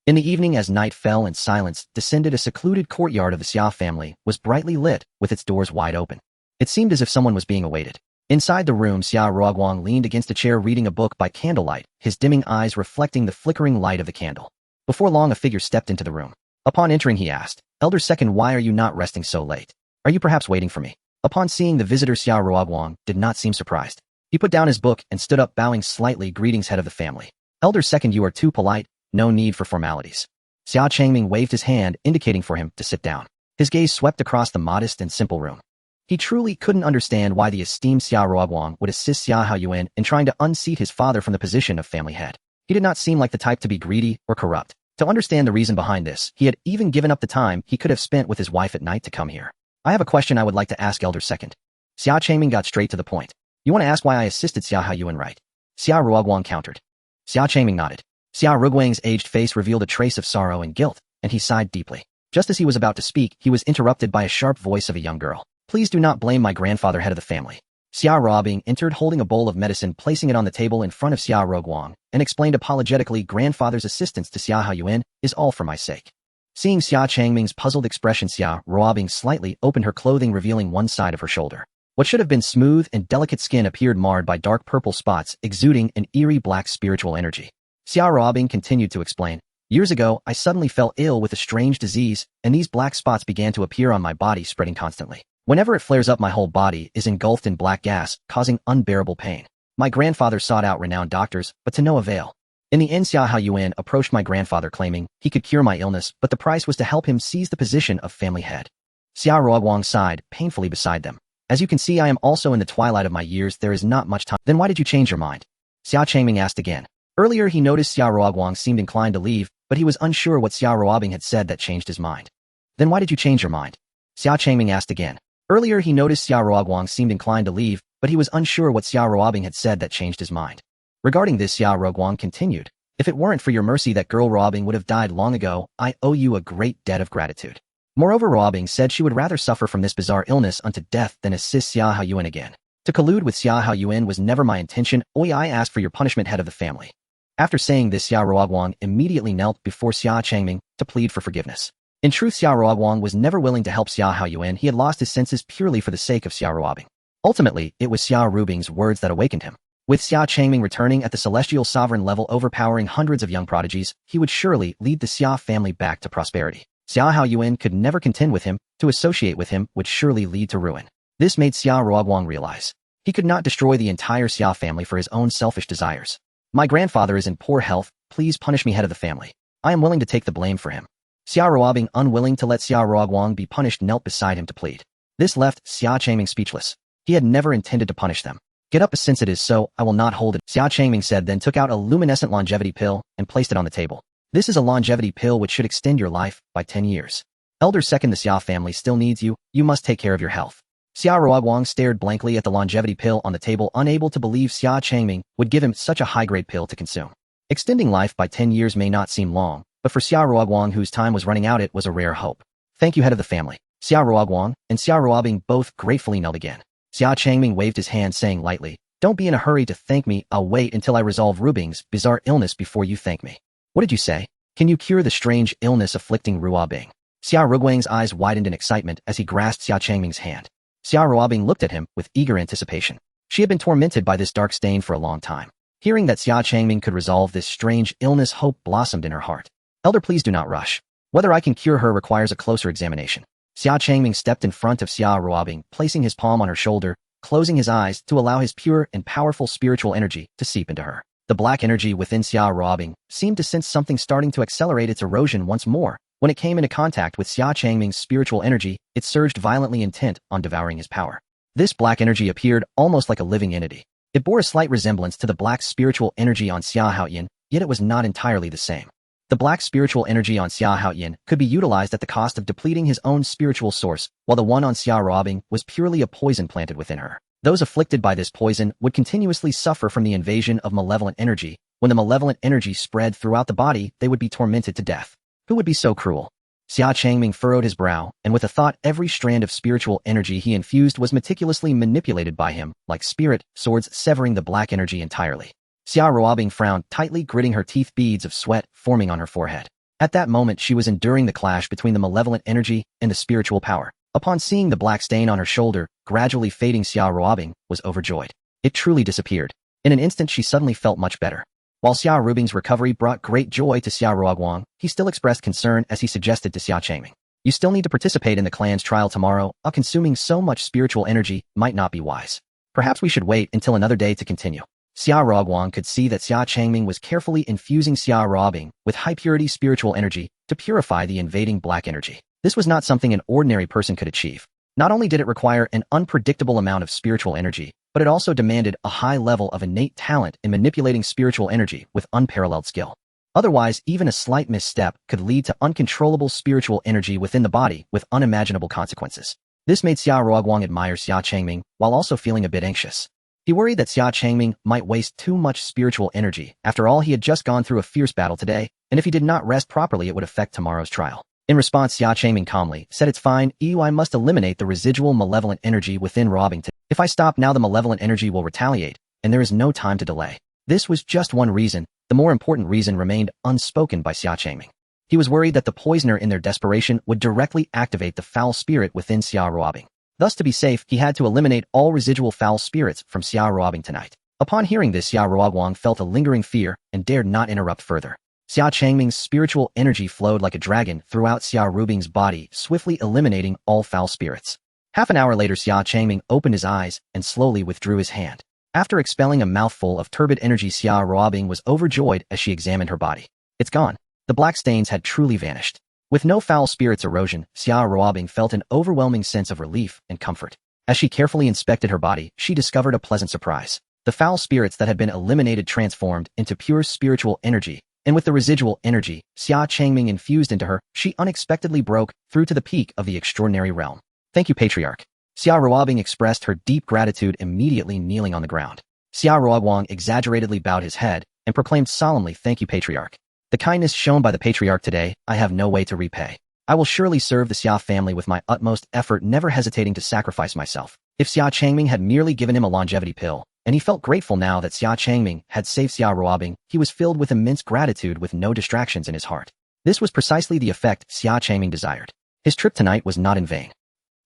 In the evening, as night fell and silence descended, a secluded courtyard of the Xia family was brightly lit, with its doors wide open. It seemed as if someone was being awaited. Inside the room, Xia Ruoguang leaned against a chair, reading a book by candlelight, his dimming eyes reflecting the flickering light of the candle. Before long, a figure stepped into the room. Upon entering, he asked, "Elder Second, why are you not resting so late? Are you perhaps waiting for me?" Upon seeing the visitor, Xia Ruoguang did not seem surprised. He put down his book and stood up, bowing slightly. "Greetings, head of the family." "Elder Second, you are too polite. No need for formalities." Xia Changming waved his hand, indicating for him to sit down. His gaze swept across the modest and simple room. He truly couldn't understand why the esteemed Xia Ruoguang would assist Xia Haoyuan in trying to unseat his father from the position of family head. He did not seem like the type to be greedy or corrupt. To understand the reason behind this, he had even given up the time he could have spent with his wife at night to come here. "I have a question I would like to ask, Elder Second." Xia Changming got straight to the point. "You want to ask why I assisted Xia Haoyuan, right?" Xia Ruoguang countered. Xia Changming nodded. Xia Ruoguang's aged face revealed a trace of sorrow and guilt, and he sighed deeply. Just as he was about to speak, he was interrupted by a sharp voice of a young girl. "Please do not blame my grandfather, head of the family." Xia Ruobing entered holding a bowl of medicine, placing it on the table in front of Xia Ruoguang, and explained apologetically, "Grandfather's assistance to Xia Haoyuan is all for my sake." Seeing Xia Changming's puzzled expression, Xia Ruobing slightly opened her clothing, revealing one side of her shoulder. What should have been smooth and delicate skin appeared marred by dark purple spots, exuding an eerie black spiritual energy. Xia Ruobing continued to explain, "Years ago, I suddenly fell ill with a strange disease, and these black spots began to appear on my body, spreading constantly. Whenever it flares up, my whole body is engulfed in black gas, causing unbearable pain. My grandfather sought out renowned doctors, but to no avail. In the end, Xia Haoyuan approached my grandfather, claiming he could cure my illness, but the price was to help him seize the position of family head." Xia Ruoguang sighed, painfully beside them. "As you can see, I am also in the twilight of my years. There is not much time." "Then why did you change your mind?" Xia Changming asked again. Earlier, he noticed Xia Ruoguang seemed inclined to leave, but he was unsure what Xia Ruobing had said that changed his mind. "Then why did you change your mind?" Xia Changming asked again. Earlier, he noticed Xia Ruoguang seemed inclined to leave, but he was unsure what Xia Ruobing had said that changed his mind. Regarding this, Xia Ruoguang continued, "If it weren't for your mercy, that girl Ruobing would have died long ago. I owe you a great debt of gratitude." Moreover, Ruobing said she would rather suffer from this bizarre illness unto death than assist Xia Haoyuan again. "To collude with Xia Haoyuan was never my intention. I asked for your punishment, head of the family." After saying this, Xia Ruoguang immediately knelt before Xia Changming to plead for forgiveness. In truth, Xia Ruoguang was never willing to help Xia Haoyuan. He had lost his senses purely for the sake of Xia Ruobing. Ultimately, it was Xia Ruobing's words that awakened him. With Xia Changming returning at the celestial sovereign level, overpowering hundreds of young prodigies, he would surely lead the Xia family back to prosperity. Xia Haoyuan could never contend with him. To associate with him would surely lead to ruin. This made Xia Ruoguang realize he could not destroy the entire Xia family for his own selfish desires. My grandfather is in poor health, please punish me head of the family. I am willing to take the blame for him. Xia Ruobing, unwilling to let Xia Ruoguang be punished, knelt beside him to plead. This left Xia Changming speechless. He had never intended to punish them. Get up, since it is so, I will not hold it, Xia Changming said, then took out a luminescent longevity pill and placed it on the table. This is a longevity pill which should extend your life by 10 years. Elder second, the Xia family still needs you, you must take care of your health. Xia Ruoguang stared blankly at the longevity pill on the table, unable to believe Xia Changming would give him such a high-grade pill to consume. Extending life by 10 years may not seem long, but for Xia Ruoguang, whose time was running out, it was a rare hope. Thank you, head of the family. Xia Ruoguang and Xia Ruobing both gratefully knelt again. Xia Changming waved his hand, saying lightly, don't be in a hurry to thank me, I'll wait until I resolve Ruobing's bizarre illness before you thank me. What did you say? Can you cure the strange illness afflicting Ruobing? Xia Ruoguang's eyes widened in excitement as he grasped Xia Changming's hand. Xia Ruobing looked at him with eager anticipation. She had been tormented by this dark stain for a long time. Hearing that Xia Changming could resolve this strange illness, hope blossomed in her heart. Elder, please do not rush. Whether I can cure her requires a closer examination. Xia Changming stepped in front of Xia Ruobing, placing his palm on her shoulder, closing his eyes to allow his pure and powerful spiritual energy to seep into her. The black energy within Xia Ruobing seemed to sense something starting to accelerate its erosion once more. When it came into contact with Xia Changming's spiritual energy, it surged violently, intent on devouring his power. This black energy appeared almost like a living entity. It bore a slight resemblance to the black spiritual energy on Xia Haoyan, yet it was not entirely the same. The black spiritual energy on Xia Haoyan could be utilized at the cost of depleting his own spiritual source, while the one on Xia Ruobing was purely a poison planted within her. Those afflicted by this poison would continuously suffer from the invasion of malevolent energy. When the malevolent energy spread throughout the body, they would be tormented to death. Who would be so cruel? Xia Changming furrowed his brow, and with a thought, every strand of spiritual energy he infused was meticulously manipulated by him, like spirit swords severing the black energy entirely. Xia Ruobing frowned, tightly gritting her teeth, beads of sweat forming on her forehead. At that moment, she was enduring the clash between the malevolent energy and the spiritual power. Upon seeing the black stain on her shoulder, gradually fading, Xia Ruobing was overjoyed. It truly disappeared. In an instant, she suddenly felt much better. While Xia Ruobing's recovery brought great joy to Xia Ruoguang, he still expressed concern as he suggested to Xia Changming. You still need to participate in the clan's trial tomorrow. Consuming so much spiritual energy might not be wise. Perhaps we should wait until another day to continue. Xia Ruoguang could see that Xia Changming was carefully infusing Xia Ruobing with high-purity spiritual energy to purify the invading black energy. This was not something an ordinary person could achieve. Not only did it require an unpredictable amount of spiritual energy, but it also demanded a high level of innate talent in manipulating spiritual energy with unparalleled skill. Otherwise, even a slight misstep could lead to uncontrollable spiritual energy within the body with unimaginable consequences. This made Xia Ruoguang admire Xia Changming while also feeling a bit anxious. He worried that Xia Changming might waste too much spiritual energy. After all, he had just gone through a fierce battle today, and if he did not rest properly, it would affect tomorrow's trial. In response, Xia Changming calmly said, it's fine, I must eliminate the residual malevolent energy within Ruobing. If I stop now, the malevolent energy will retaliate, and there is no time to delay. This was just one reason. The more important reason remained unspoken by Xia Changming. He was worried that the poisoner in their desperation would directly activate the foul spirit within Xia Ruobing. Thus, to be safe, he had to eliminate all residual foul spirits from Xia Ruobing tonight. Upon hearing this, Xia Ruoguang felt a lingering fear and dared not interrupt further. Xia Changming's spiritual energy flowed like a dragon throughout Xia Ruobing's body, swiftly eliminating all foul spirits. Half an hour later, Xia Changming opened his eyes and slowly withdrew his hand. After expelling a mouthful of turbid energy, Xia Ruobing was overjoyed as she examined her body. It's gone. The black stains had truly vanished. With no foul spirits erosion, Xia Ruobing felt an overwhelming sense of relief and comfort. As she carefully inspected her body, she discovered a pleasant surprise. The foul spirits that had been eliminated transformed into pure spiritual energy, and with the residual energy Xia Changming infused into her, she unexpectedly broke through to the peak of the extraordinary realm. Thank you, Patriarch. Xia Ruobing expressed her deep gratitude, immediately kneeling on the ground. Xia Ruoguang exaggeratedly bowed his head and proclaimed solemnly, thank you, Patriarch. The kindness shown by the Patriarch today, I have no way to repay. I will surely serve the Xia family with my utmost effort, never hesitating to sacrifice myself. If Xia Changming had merely given him a longevity pill, and he felt grateful now that Xia Changming had saved Xia Ruobing, he was filled with immense gratitude with no distractions in his heart. This was precisely the effect Xia Changming desired. His trip tonight was not in vain.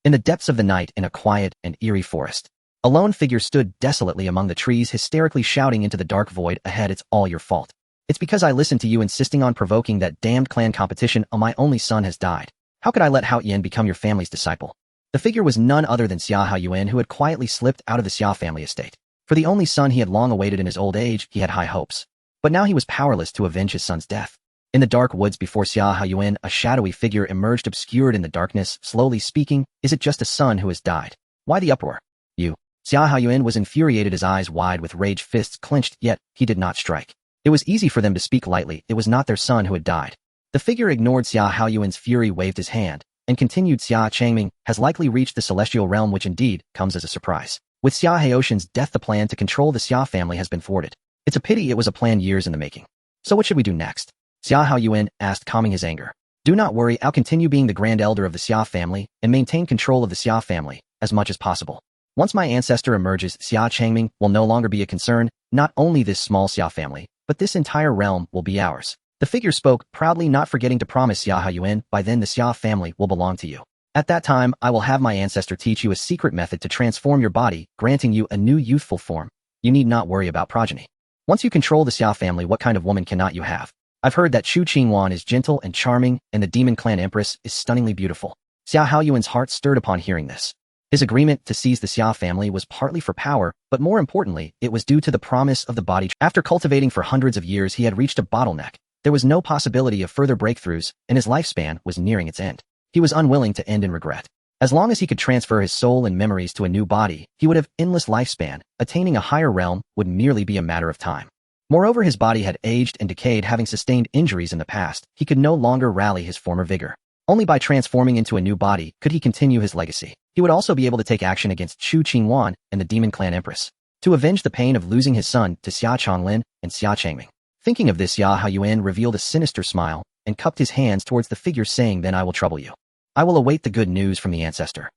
In the depths of the night, in a quiet and eerie forest, a lone figure stood desolately among the trees, hysterically shouting into the dark void ahead, it's all your fault. It's because I listened to you insisting on provoking that damned clan competition. My only son has died. How could I let Hao Yan become your family's disciple? The figure was none other than Xia Haoyuan, who had quietly slipped out of the Xia family estate. For the only son he had long awaited in his old age, he had high hopes. But now he was powerless to avenge his son's death. In the dark woods before Xia Haoyuan, a shadowy figure emerged obscured in the darkness, slowly speaking, "Is it just a son who has died? Why the uproar?" "You." Xia Haoyuan was infuriated, his eyes wide with rage, fists clenched, yet he did not strike. It was easy for them to speak lightly. It was not their son who had died. The figure ignored Xia Haoyuan's fury, waved his hand, and continued, "Xia Changming has likely reached the celestial realm, which indeed comes as a surprise. With Xia Haoshan's death, the plan to control the Xia family has been thwarted. It's a pity, it was a plan years in the making. So what should we do next?" Xia Haoyuan asked, calming his anger. "Do not worry, I'll continue being the grand elder of the Xia family and maintain control of the Xia family as much as possible. Once my ancestor emerges, Xia Changming will no longer be a concern. Not only this small Xia family, but this entire realm will be ours." The figure spoke, proudly, not forgetting to promise Xia Haoyuan, "By then the Xia family will belong to you. At that time, I will have my ancestor teach you a secret method to transform your body, granting you a new youthful form. You need not worry about progeny. Once you control the Xia family, what kind of woman cannot you have? I've heard that Chu Qingwan is gentle and charming, and the demon clan empress is stunningly beautiful." Xia Haoyuan's heart stirred upon hearing this. His agreement to seize the Xia family was partly for power, but more importantly, it was due to the promise of the body. After cultivating for hundreds of years, he had reached a bottleneck. There was no possibility of further breakthroughs, and his lifespan was nearing its end. He was unwilling to end in regret. As long as he could transfer his soul and memories to a new body, he would have endless lifespan. Attaining a higher realm would merely be a matter of time. Moreover, his body had aged and decayed, having sustained injuries in the past. He could no longer rally his former vigor. Only by transforming into a new body could he continue his legacy. He would also be able to take action against Chu Qingwan and the demon clan empress, to avenge the pain of losing his son to Xia Changlin and Xia Changming. Thinking of this, Xia Haoyuan revealed a sinister smile and cupped his hands towards the figure, saying, "Then I will trouble you. I will await the good news from the ancestor."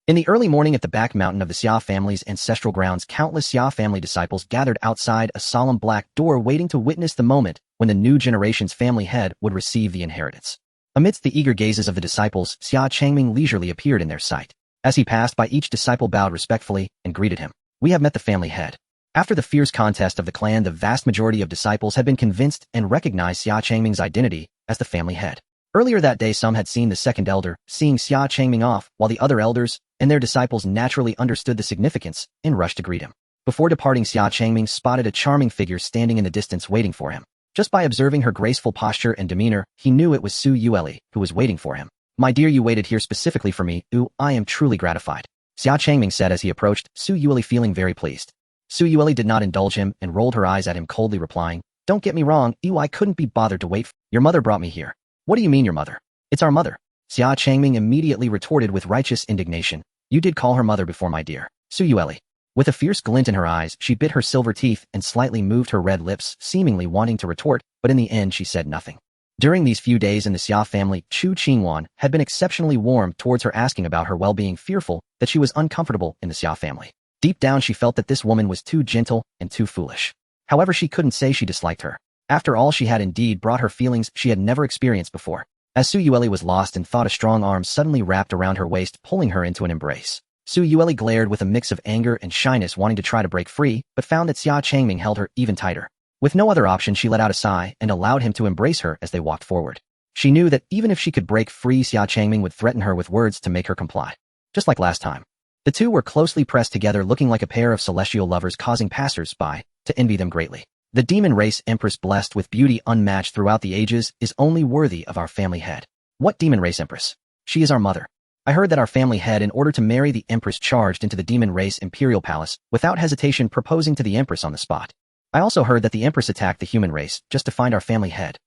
In the early morning at the back mountain of the Xia family's ancestral grounds, countless Xia family disciples gathered outside a solemn black door, waiting to witness the moment when the new generation's family head would receive the inheritance. Amidst the eager gazes of the disciples, Xia Changming leisurely appeared in their sight. As he passed by, each disciple bowed respectfully and greeted him. "We have met the family head." After the fierce contest of the clan, the vast majority of disciples had been convinced and recognized Xia Changming's identity as the family head. Earlier that day, some had seen the second elder seeing Xia Changming off, while the other elders and their disciples naturally understood the significance and rushed to greet him. Before departing, Xia Changming spotted a charming figure standing in the distance waiting for him. Just by observing her graceful posture and demeanor, he knew it was Su Yueli who was waiting for him. "My dear, you waited here specifically for me. Ooh, I am truly gratified," Xia Changming said as he approached, Su Yueli feeling very pleased. Su Yueli did not indulge him and rolled her eyes at him, coldly replying, "Don't get me wrong, I couldn't be bothered to wait. Your mother brought me here." "What do you mean, your mother?" "It's our mother." Xia Changming immediately retorted with righteous indignation. "You did call her mother before, my dear." Su Yueli, with a fierce glint in her eyes, she bit her silver teeth and slightly moved her red lips, seemingly wanting to retort, but in the end she said nothing. During these few days in the Xia family, Chu Qingwan had been exceptionally warm towards her, asking about her well-being, fearful that she was uncomfortable in the Xia family. Deep down she felt that this woman was too gentle and too foolish. However, she couldn't say she disliked her. After all, she had indeed brought her feelings she had never experienced before. As Su Yueli was lost in thought, a strong arm suddenly wrapped around her waist, pulling her into an embrace. Su Yueli glared with a mix of anger and shyness, wanting to try to break free, but found that Xia Changming held her even tighter. With no other option, she let out a sigh and allowed him to embrace her as they walked forward. She knew that even if she could break free, Xia Changming would threaten her with words to make her comply. Just like last time. The two were closely pressed together, looking like a pair of celestial lovers, causing passers-by to envy them greatly. "The demon race empress, blessed with beauty unmatched throughout the ages, is only worthy of our family head." "What demon race empress?" "She is our mother. I heard that our family head, in order to marry the empress, charged into the demon race imperial palace, without hesitation proposing to the empress on the spot. I also heard that the empress attacked the human race just to find our family head."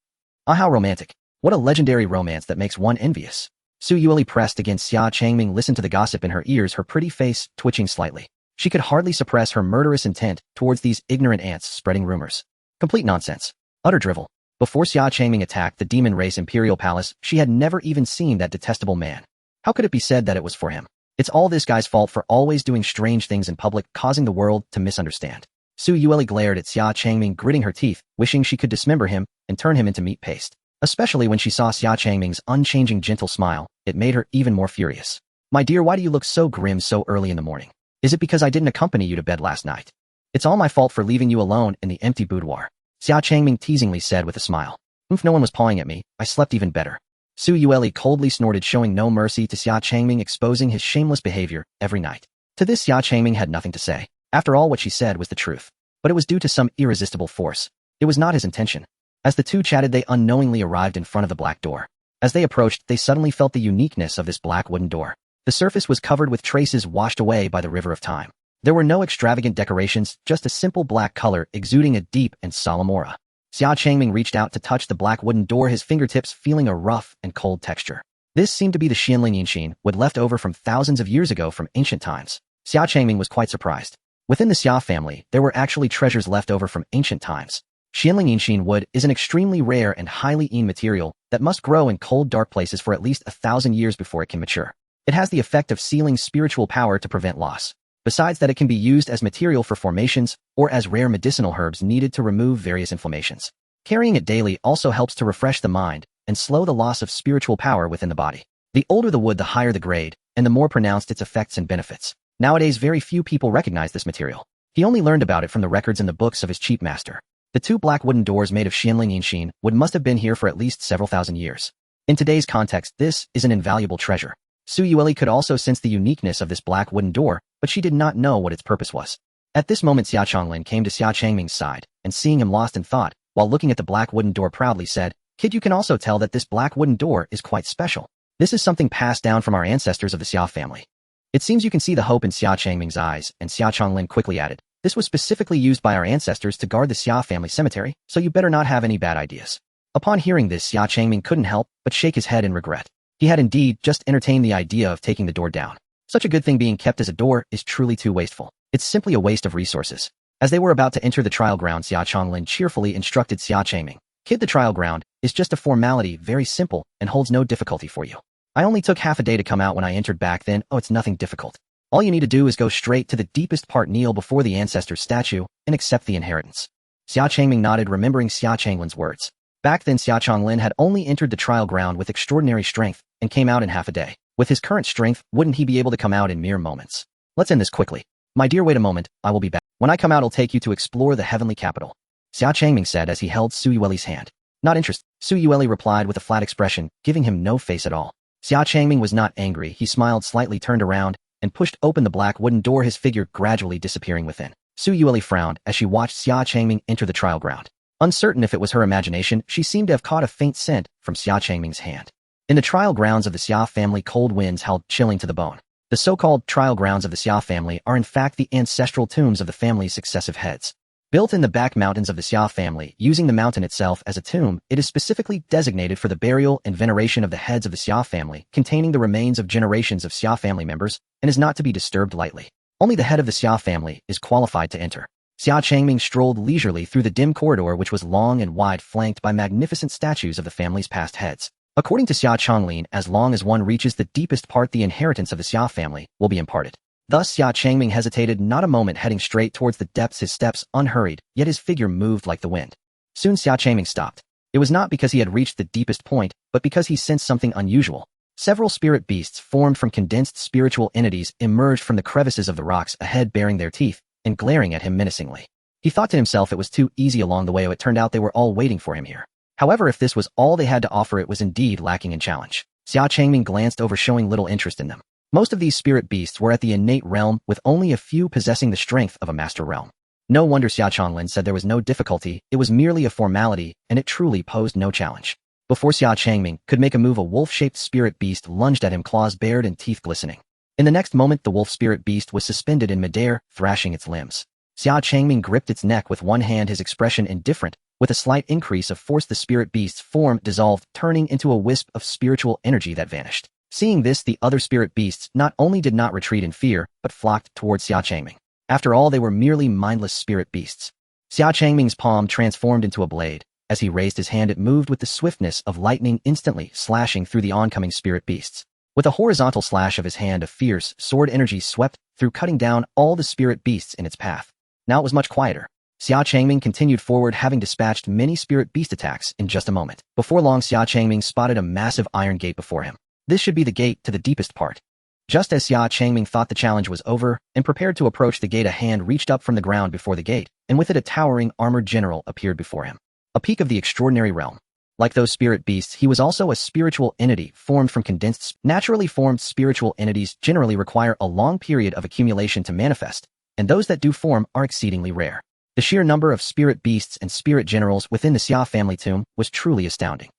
"Ah, how romantic. What a legendary romance that makes one envious." Su Yueli pressed against Xia Changming, listened to the gossip in her ears, her pretty face twitching slightly. She could hardly suppress her murderous intent towards these ignorant ants spreading rumors. Complete nonsense. Utter drivel. Before Xia Changming attacked the demon race imperial palace, she had never even seen that detestable man. How could it be said that it was for him? It's all this guy's fault for always doing strange things in public, causing the world to misunderstand. Su Yueli glared at Xia Changming, gritting her teeth, wishing she could dismember him and turn him into meat paste. Especially when she saw Xia Changming's unchanging gentle smile, it made her even more furious. "My dear, why do you look so grim so early in the morning? Is it because I didn't accompany you to bed last night? It's all my fault for leaving you alone in the empty boudoir," Xia Changming teasingly said with a smile. "If no one was pawing at me, I slept even better." Su Yueli coldly snorted, showing no mercy to Xia Changming, exposing his shameless behavior every night. To this, Xia Changming had nothing to say. After all, what she said was the truth. But it was due to some irresistible force. It was not his intention. As the two chatted, they unknowingly arrived in front of the black door. As they approached, they suddenly felt the uniqueness of this black wooden door. The surface was covered with traces washed away by the river of time. There were no extravagant decorations, just a simple black color exuding a deep and solemn aura. Xia Changming reached out to touch the black wooden door, his fingertips feeling a rough and cold texture. This seemed to be the Xianling Yinxin, wood left over from thousands of years ago from ancient times. Xia Changming was quite surprised. Within the Xia family, there were actually treasures left over from ancient times. Xianling Yinxin wood is an extremely rare and highly material that must grow in cold, dark places for at least 1,000 years before it can mature. It has the effect of sealing spiritual power to prevent loss. Besides that, it can be used as material for formations or as rare medicinal herbs needed to remove various inflammations. Carrying it daily also helps to refresh the mind and slow the loss of spiritual power within the body. The older the wood, the higher the grade, and the more pronounced its effects and benefits. Nowadays, very few people recognize this material. He only learned about it from the records in the books of his chief master. The two black wooden doors made of Xianling Yinxin wood must have been here for at least several thousand years. In today's context, this is an invaluable treasure. Su Yueli could also sense the uniqueness of this black wooden door, but she did not know what its purpose was. At this moment, Xia Changming came to Xia Changming's side, and seeing him lost in thought, while looking at the black wooden door, proudly said, "Kid, you can also tell that this black wooden door is quite special. This is something passed down from our ancestors of the Xia family." It seems you can see the hope in Xia Changming's eyes, and Xia Changming quickly added, "This was specifically used by our ancestors to guard the Xia family cemetery, so you better not have any bad ideas." Upon hearing this, Xia Changming couldn't help but shake his head in regret. He had indeed just entertained the idea of taking the door down. Such a good thing being kept as a door is truly too wasteful. It's simply a waste of resources. As they were about to enter the trial ground, Xia Changming cheerfully instructed Xia Changming, "Kid, the trial ground is just a formality, very simple, and holds no difficulty for you. I only took half a day to come out when I entered back then. Oh, it's nothing difficult. All you need to do is go straight to the deepest part, kneel before the ancestor's statue, and accept the inheritance." Xia Changming nodded, remembering Xia Changling's words. Back then, Xia Changlin had only entered the trial ground with extraordinary strength and came out in half a day. With his current strength, wouldn't he be able to come out in mere moments? "Let's end this quickly. My dear, wait a moment, I will be back. When I come out, I'll take you to explore the heavenly capital," Xia Changming said as he held Su Yueli's hand. "Not interested," Su Yueli replied with a flat expression, giving him no face at all. Xia Changming was not angry. He smiled slightly, turned around, and pushed open the black wooden door, his figure gradually disappearing within. Su Yueli frowned as she watched Xia Changming enter the trial ground. Uncertain if it was her imagination, she seemed to have caught a faint scent from Xia Changming's hand. In the trial grounds of the Xia family, cold winds howled, chilling to the bone. The so-called trial grounds of the Xia family are in fact the ancestral tombs of the family's successive heads. Built in the back mountains of the Xia family, using the mountain itself as a tomb, it is specifically designated for the burial and veneration of the heads of the Xia family, containing the remains of generations of Xia family members, and is not to be disturbed lightly. Only the head of the Xia family is qualified to enter. Xia Changming strolled leisurely through the dim corridor, which was long and wide, flanked by magnificent statues of the family's past heads. According to Xia Changling, as long as one reaches the deepest part, the inheritance of the Xia family will be imparted. Thus, Xia Changming hesitated not a moment, heading straight towards the depths, his steps unhurried, yet his figure moved like the wind. Soon Xia Changming stopped. It was not because he had reached the deepest point, but because he sensed something unusual. Several spirit beasts formed from condensed spiritual entities emerged from the crevices of the rocks ahead, baring their teeth and glaring at him menacingly. He thought to himself it was too easy along the way. It turned out they were all waiting for him here. However, if this was all they had to offer, it was indeed lacking in challenge. Xia Changming glanced over, showing little interest in them. Most of these spirit beasts were at the innate realm, with only a few possessing the strength of a master realm. No wonder Xia Changlin said there was no difficulty, it was merely a formality, and it truly posed no challenge. Before Xia Changming could make a move, a wolf-shaped spirit beast lunged at him, claws bared and teeth glistening. In the next moment, the wolf spirit beast was suspended in midair, thrashing its limbs. Xia Changming gripped its neck with one hand, his expression indifferent. With a slight increase of force, the spirit beast's form dissolved, turning into a wisp of spiritual energy that vanished. Seeing this, the other spirit beasts not only did not retreat in fear, but flocked towards Xia Changming. After all, they were merely mindless spirit beasts. Xia Changming's palm transformed into a blade. As he raised his hand, it moved with the swiftness of lightning, instantly slashing through the oncoming spirit beasts. With a horizontal slash of his hand, a fierce sword energy swept through, cutting down all the spirit beasts in its path. Now it was much quieter. Xia Changming continued forward, having dispatched many spirit beast attacks in just a moment. Before long, Xia Changming spotted a massive iron gate before him. This should be the gate to the deepest part. Just as Xia Changming thought the challenge was over and prepared to approach the gate, a hand reached up from the ground before the gate, and with it a towering armored general appeared before him. A peak of the extraordinary realm. Like those spirit beasts, he was also a spiritual entity formed from condensed. Naturally formed spiritual entities generally require a long period of accumulation to manifest, and those that do form are exceedingly rare. The sheer number of spirit beasts and spirit generals within the Xia family tomb was truly astounding.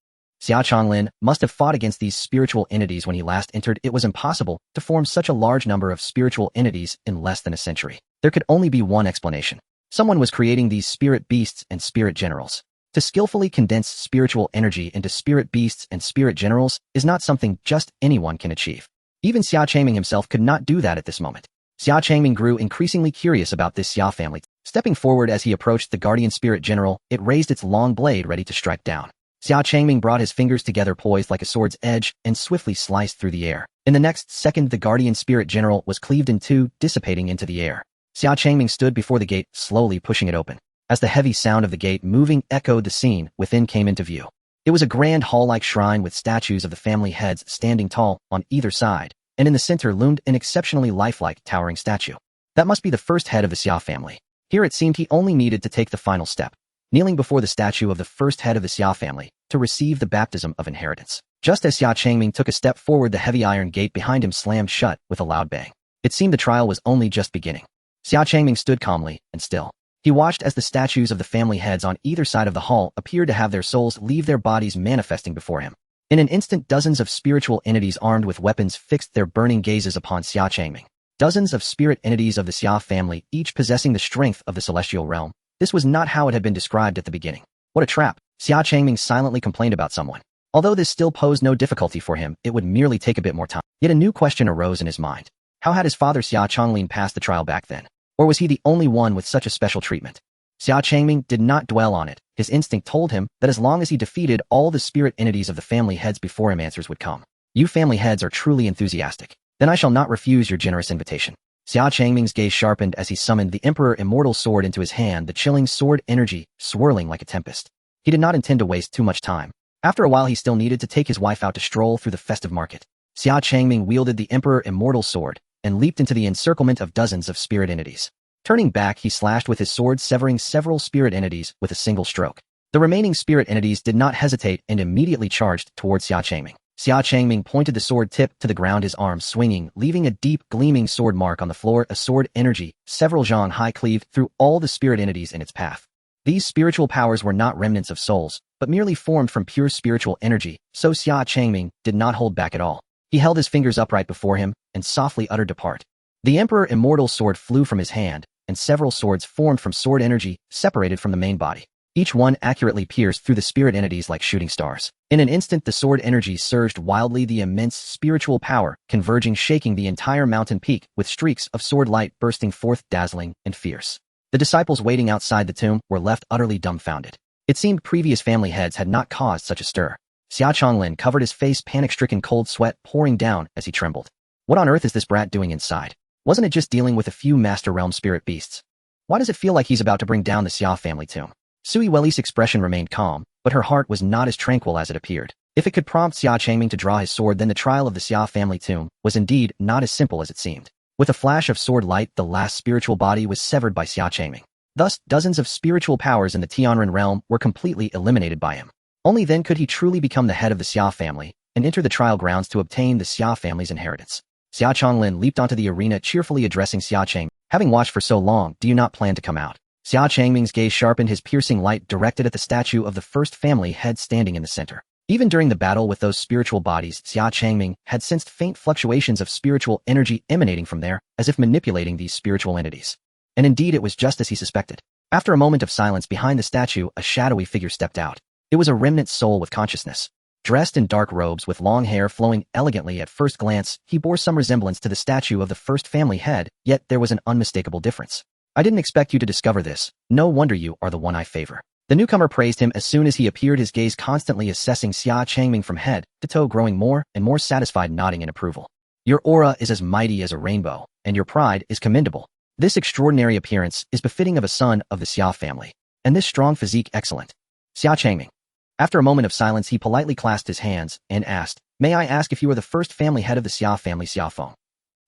Xia Changming must have fought against these spiritual entities when he last entered. It was impossible to form such a large number of spiritual entities in less than a century. There could only be one explanation. Someone was creating these spirit beasts and spirit generals. To skillfully condense spiritual energy into spirit beasts and spirit generals is not something just anyone can achieve. Even Xia Changming himself could not do that at this moment. Xia Changming grew increasingly curious about this Xia family. Stepping forward as he approached the guardian spirit general, it raised its long blade ready to strike down. Xia Changming brought his fingers together poised like a sword's edge and swiftly sliced through the air. In the next second, the guardian spirit general was cleaved in two, dissipating into the air. Xia Changming stood before the gate, slowly pushing it open. As the heavy sound of the gate moving echoed, the scene within came into view. It was a grand hall-like shrine with statues of the family heads standing tall on either side, and in the center loomed an exceptionally lifelike, towering statue. That must be the first head of the Xia family. Here it seemed he only needed to take the final step, kneeling before the statue of the first head of the Xia family to receive the baptism of inheritance. Just as Xia Changming took a step forward, the heavy iron gate behind him slammed shut with a loud bang. It seemed the trial was only just beginning. Xia Changming stood calmly and still. He watched as the statues of the family heads on either side of the hall appeared to have their souls leave their bodies, manifesting before him. In an instant, dozens of spiritual entities armed with weapons fixed their burning gazes upon Xia Changming. Dozens of spirit entities of the Xia family, each possessing the strength of the celestial realm. This was not how it had been described at the beginning. What a trap! Xia Changming silently complained about someone. Although this still posed no difficulty for him, it would merely take a bit more time. Yet a new question arose in his mind. How had his father Xia Changming passed the trial back then? Or was he the only one with such a special treatment? Xia Changming did not dwell on it. His instinct told him that as long as he defeated all the spirit entities of the family heads before him, answers would come. You family heads are truly enthusiastic. Then I shall not refuse your generous invitation. Xia Changming's gaze sharpened as he summoned the Emperor Immortal Sword into his hand, the chilling sword energy swirling like a tempest. He did not intend to waste too much time. After a while, he still needed to take his wife out to stroll through the festive market. Xia Changming wielded the Emperor Immortal Sword and leaped into the encirclement of dozens of spirit entities. Turning back, he slashed with his sword, severing several spirit entities with a single stroke. The remaining spirit entities did not hesitate and immediately charged towards Xia Changming. Xia Changming pointed the sword tip to the ground, his arm swinging, leaving a deep, gleaming sword mark on the floor. A sword energy, several zhang high, cleaved through all the spirit entities in its path. These spiritual powers were not remnants of souls, but merely formed from pure spiritual energy, so Xia Changming did not hold back at all. He held his fingers upright before him and softly uttered, "Depart." The Emperor Immortal Sword flew from his hand, and several swords formed from sword energy, separated from the main body. Each one accurately pierced through the spirit entities like shooting stars. In an instant, the sword energy surged wildly, the immense spiritual power converging, shaking the entire mountain peak, with streaks of sword light bursting forth, dazzling and fierce. The disciples waiting outside the tomb were left utterly dumbfounded. It seemed previous family heads had not caused such a stir. Xia Changming covered his face, panic-stricken, cold sweat pouring down as he trembled. What on earth is this brat doing inside? Wasn't it just dealing with a few Master Realm spirit beasts? Why does it feel like he's about to bring down the Xia family tomb? Su Yueli's expression remained calm, but her heart was not as tranquil as it appeared. If it could prompt Xia Changming to draw his sword, then the trial of the Xia family tomb was indeed not as simple as it seemed. With a flash of sword light, the last spiritual body was severed by Xia Changming. Thus, dozens of spiritual powers in the Tianren realm were completely eliminated by him. Only then could he truly become the head of the Xia family and enter the trial grounds to obtain the Xia family's inheritance. Xia Changming leaped onto the arena, cheerfully addressing Xia Changming. Having watched for so long, do you not plan to come out? Xia Changming's gaze sharpened, his piercing light directed at the statue of the first family head standing in the center. Even during the battle with those spiritual bodies, Xia Changming had sensed faint fluctuations of spiritual energy emanating from there, as if manipulating these spiritual entities. And indeed, it was just as he suspected. After a moment of silence behind the statue, a shadowy figure stepped out. It was a remnant soul with consciousness. Dressed in dark robes with long hair flowing elegantly, at first glance, he bore some resemblance to the statue of the first family head, yet there was an unmistakable difference. I didn't expect you to discover this. No wonder you are the one I favor. The newcomer praised him as soon as he appeared, his gaze constantly assessing Xia Changming from head to toe, growing more and more satisfied, nodding in approval. Your aura is as mighty as a rainbow, and your pride is commendable. This extraordinary appearance is befitting of a son of the Xia family, and this strong physique excellent. Xia Changming. After a moment of silence, he politely clasped his hands and asked, "May I ask if you are the first family head of the Xia family, Xia Feng?"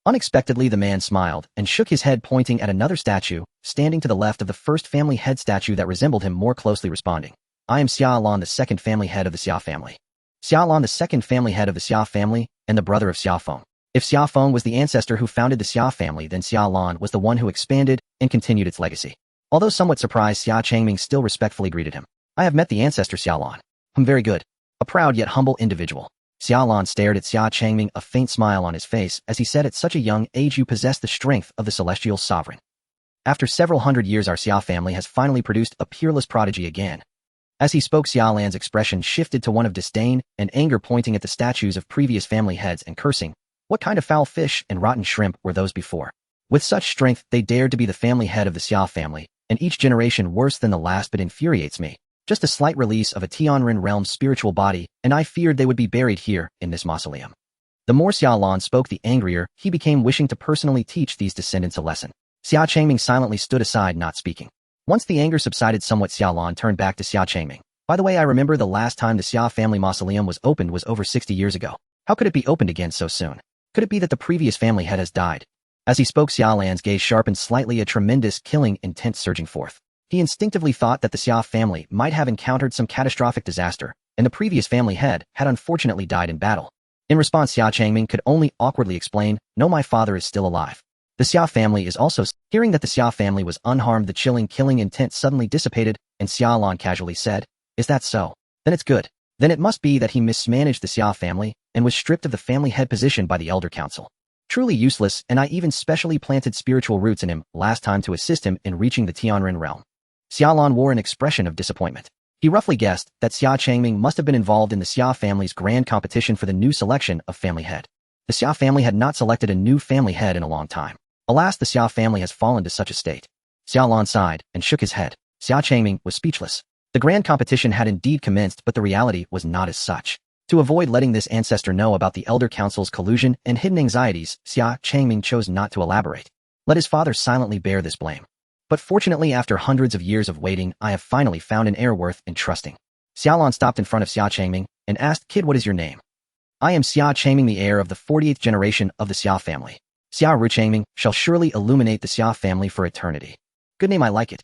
Unexpectedly, the man smiled and shook his head, pointing at another statue, standing to the left of the first family head statue that resembled him more closely, responding, "I am Xia Lan, the second family head of the Xia family." Xia Lan, the second family head of the Xia family, and the brother of Xia Feng. If Xia Feng was the ancestor who founded the Xia family, then Xia Lan was the one who expanded and continued its legacy. Although somewhat surprised, Xia Changming still respectfully greeted him. I have met the ancestor Xiaolon. Very good. A proud yet humble individual. Xiaolon stared at Xia Changming, a faint smile on his face, as he said, at such a young age you possess the strength of the celestial sovereign. After several hundred years, our Xia family has finally produced a peerless prodigy again. As he spoke, Xiaolan's expression shifted to one of disdain and anger, pointing at the statues of previous family heads and cursing. What kind of foul fish and rotten shrimp were those before? With such strength, they dared to be the family head of the Xia family, and each generation worse than the last, but infuriates me. Just a slight release of a Tianren realm's spiritual body, and I feared they would be buried here in this mausoleum. The more Xiaolon spoke, the angrier he became, wishing to personally teach these descendants a lesson. Xia Changming silently stood aside, not speaking. Once the anger subsided somewhat, Xiaolon turned back to Xia Changming. By the way, I remember the last time the Xia family mausoleum was opened was over 60 years ago. How could it be opened again so soon? Could it be that the previous family head has died? As he spoke, Xiaolan's gaze sharpened slightly, a tremendous, killing intent surging forth. He instinctively thought that the Xia family might have encountered some catastrophic disaster, and the previous family head had unfortunately died in battle. In response, Xia Changming could only awkwardly explain, "No, my father is still alive." The Xia family is also... Hearing that the Xia family was unharmed, the chilling, killing intent suddenly dissipated, and Xiaolon casually said, "Is that so? Then it's good. Then it must be that he mismanaged the Xia family and was stripped of the family head position by the Elder Council. Truly useless, and I even specially planted spiritual roots in him last time to assist him in reaching the Tianren realm." Xiaolon wore an expression of disappointment. He roughly guessed that Xia Changming must have been involved in the Xia family's grand competition for the new selection of family head. The Xia family had not selected a new family head in a long time. Alas, the Xia family has fallen to such a state. Xiaolon sighed and shook his head. Xia Changming was speechless. The grand competition had indeed commenced, but the reality was not as such. To avoid letting this ancestor know about the Elder Council's collusion and hidden anxieties, Xia Changming chose not to elaborate. Let his father silently bear this blame. But fortunately, after hundreds of years of waiting, I have finally found an heir worth entrusting. Xiaolon stopped in front of Xia Changming and asked, "Kid, what is your name?" "I am Xia Changming, the heir of the 48th generation of the Xia family. Xia Changming shall surely illuminate the Xia family for eternity." "Good name, I like it.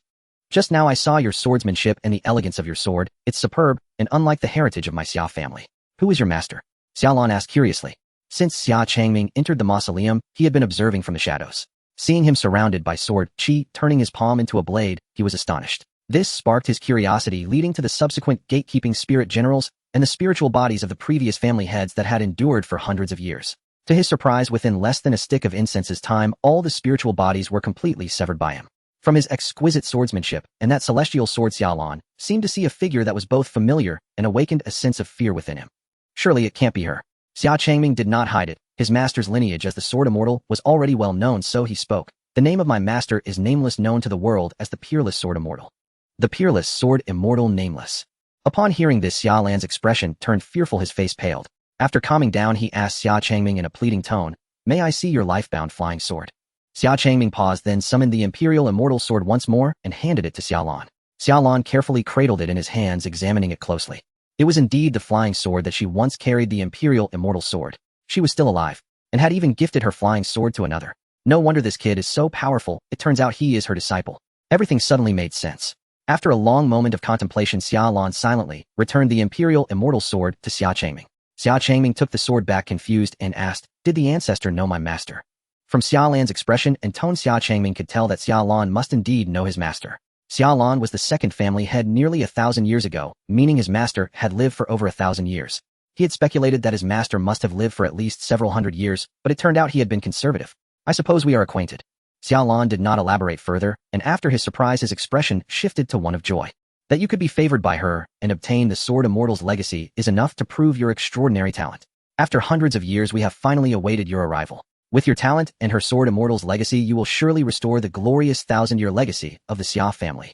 Just now I saw your swordsmanship and the elegance of your sword. It's superb, and unlike the heritage of my Xia family." "Who is your master?" Xiaolon asked curiously. Since Xia Changming entered the mausoleum, he had been observing from the shadows. Seeing him surrounded by sword chi turning his palm into a blade, he was astonished. This sparked his curiosity, leading to the subsequent gatekeeping spirit generals and the spiritual bodies of the previous family heads that had endured for hundreds of years. To his surprise, within less than a stick of incense's time, all the spiritual bodies were completely severed by him. From his exquisite swordsmanship and that celestial sword, Xiaolon seemed to see a figure that was both familiar and awakened a sense of fear within him. Surely it can't be her. Xia Changming did not hide it. His master's lineage as the Sword Immortal was already well known, so he spoke. "The name of my master is Nameless, known to the world as the Peerless Sword Immortal." The Peerless Sword Immortal, Nameless. Upon hearing this, Xiaolan's expression turned fearful, his face paled. After calming down, he asked Xia Changming in a pleading tone, "May I see your lifebound flying sword?" Xia Changming paused, then summoned the Imperial Immortal Sword once more and handed it to Xiaolon. Xiaolon carefully cradled it in his hands, examining it closely. It was indeed the flying sword that she once carried, the Imperial Immortal Sword. She was still alive, and had even gifted her flying sword to another. No wonder this kid is so powerful. It turns out he is her disciple. Everything suddenly made sense. After a long moment of contemplation, Xiaolon silently returned the Imperial Immortal Sword to Xia Changming. Xia Changming took the sword back, confused, and asked, "Did the ancestor know my master?" From Xiaolan's expression and tone, Xia Changming could tell that Xiaolon must indeed know his master. Xiaolon was the second family head nearly 1,000 years ago, meaning his master had lived for over 1,000 years. He had speculated that his master must have lived for at least several hundred years, but it turned out he had been conservative. "I suppose we are acquainted." Xiaolon did not elaborate further, and after his surprise, his expression shifted to one of joy. "That you could be favored by her and obtain the Sword Immortal's legacy is enough to prove your extraordinary talent. After hundreds of years, we have finally awaited your arrival. With your talent and her Sword Immortal's legacy, you will surely restore the glorious 1,000-year legacy of the Xia family."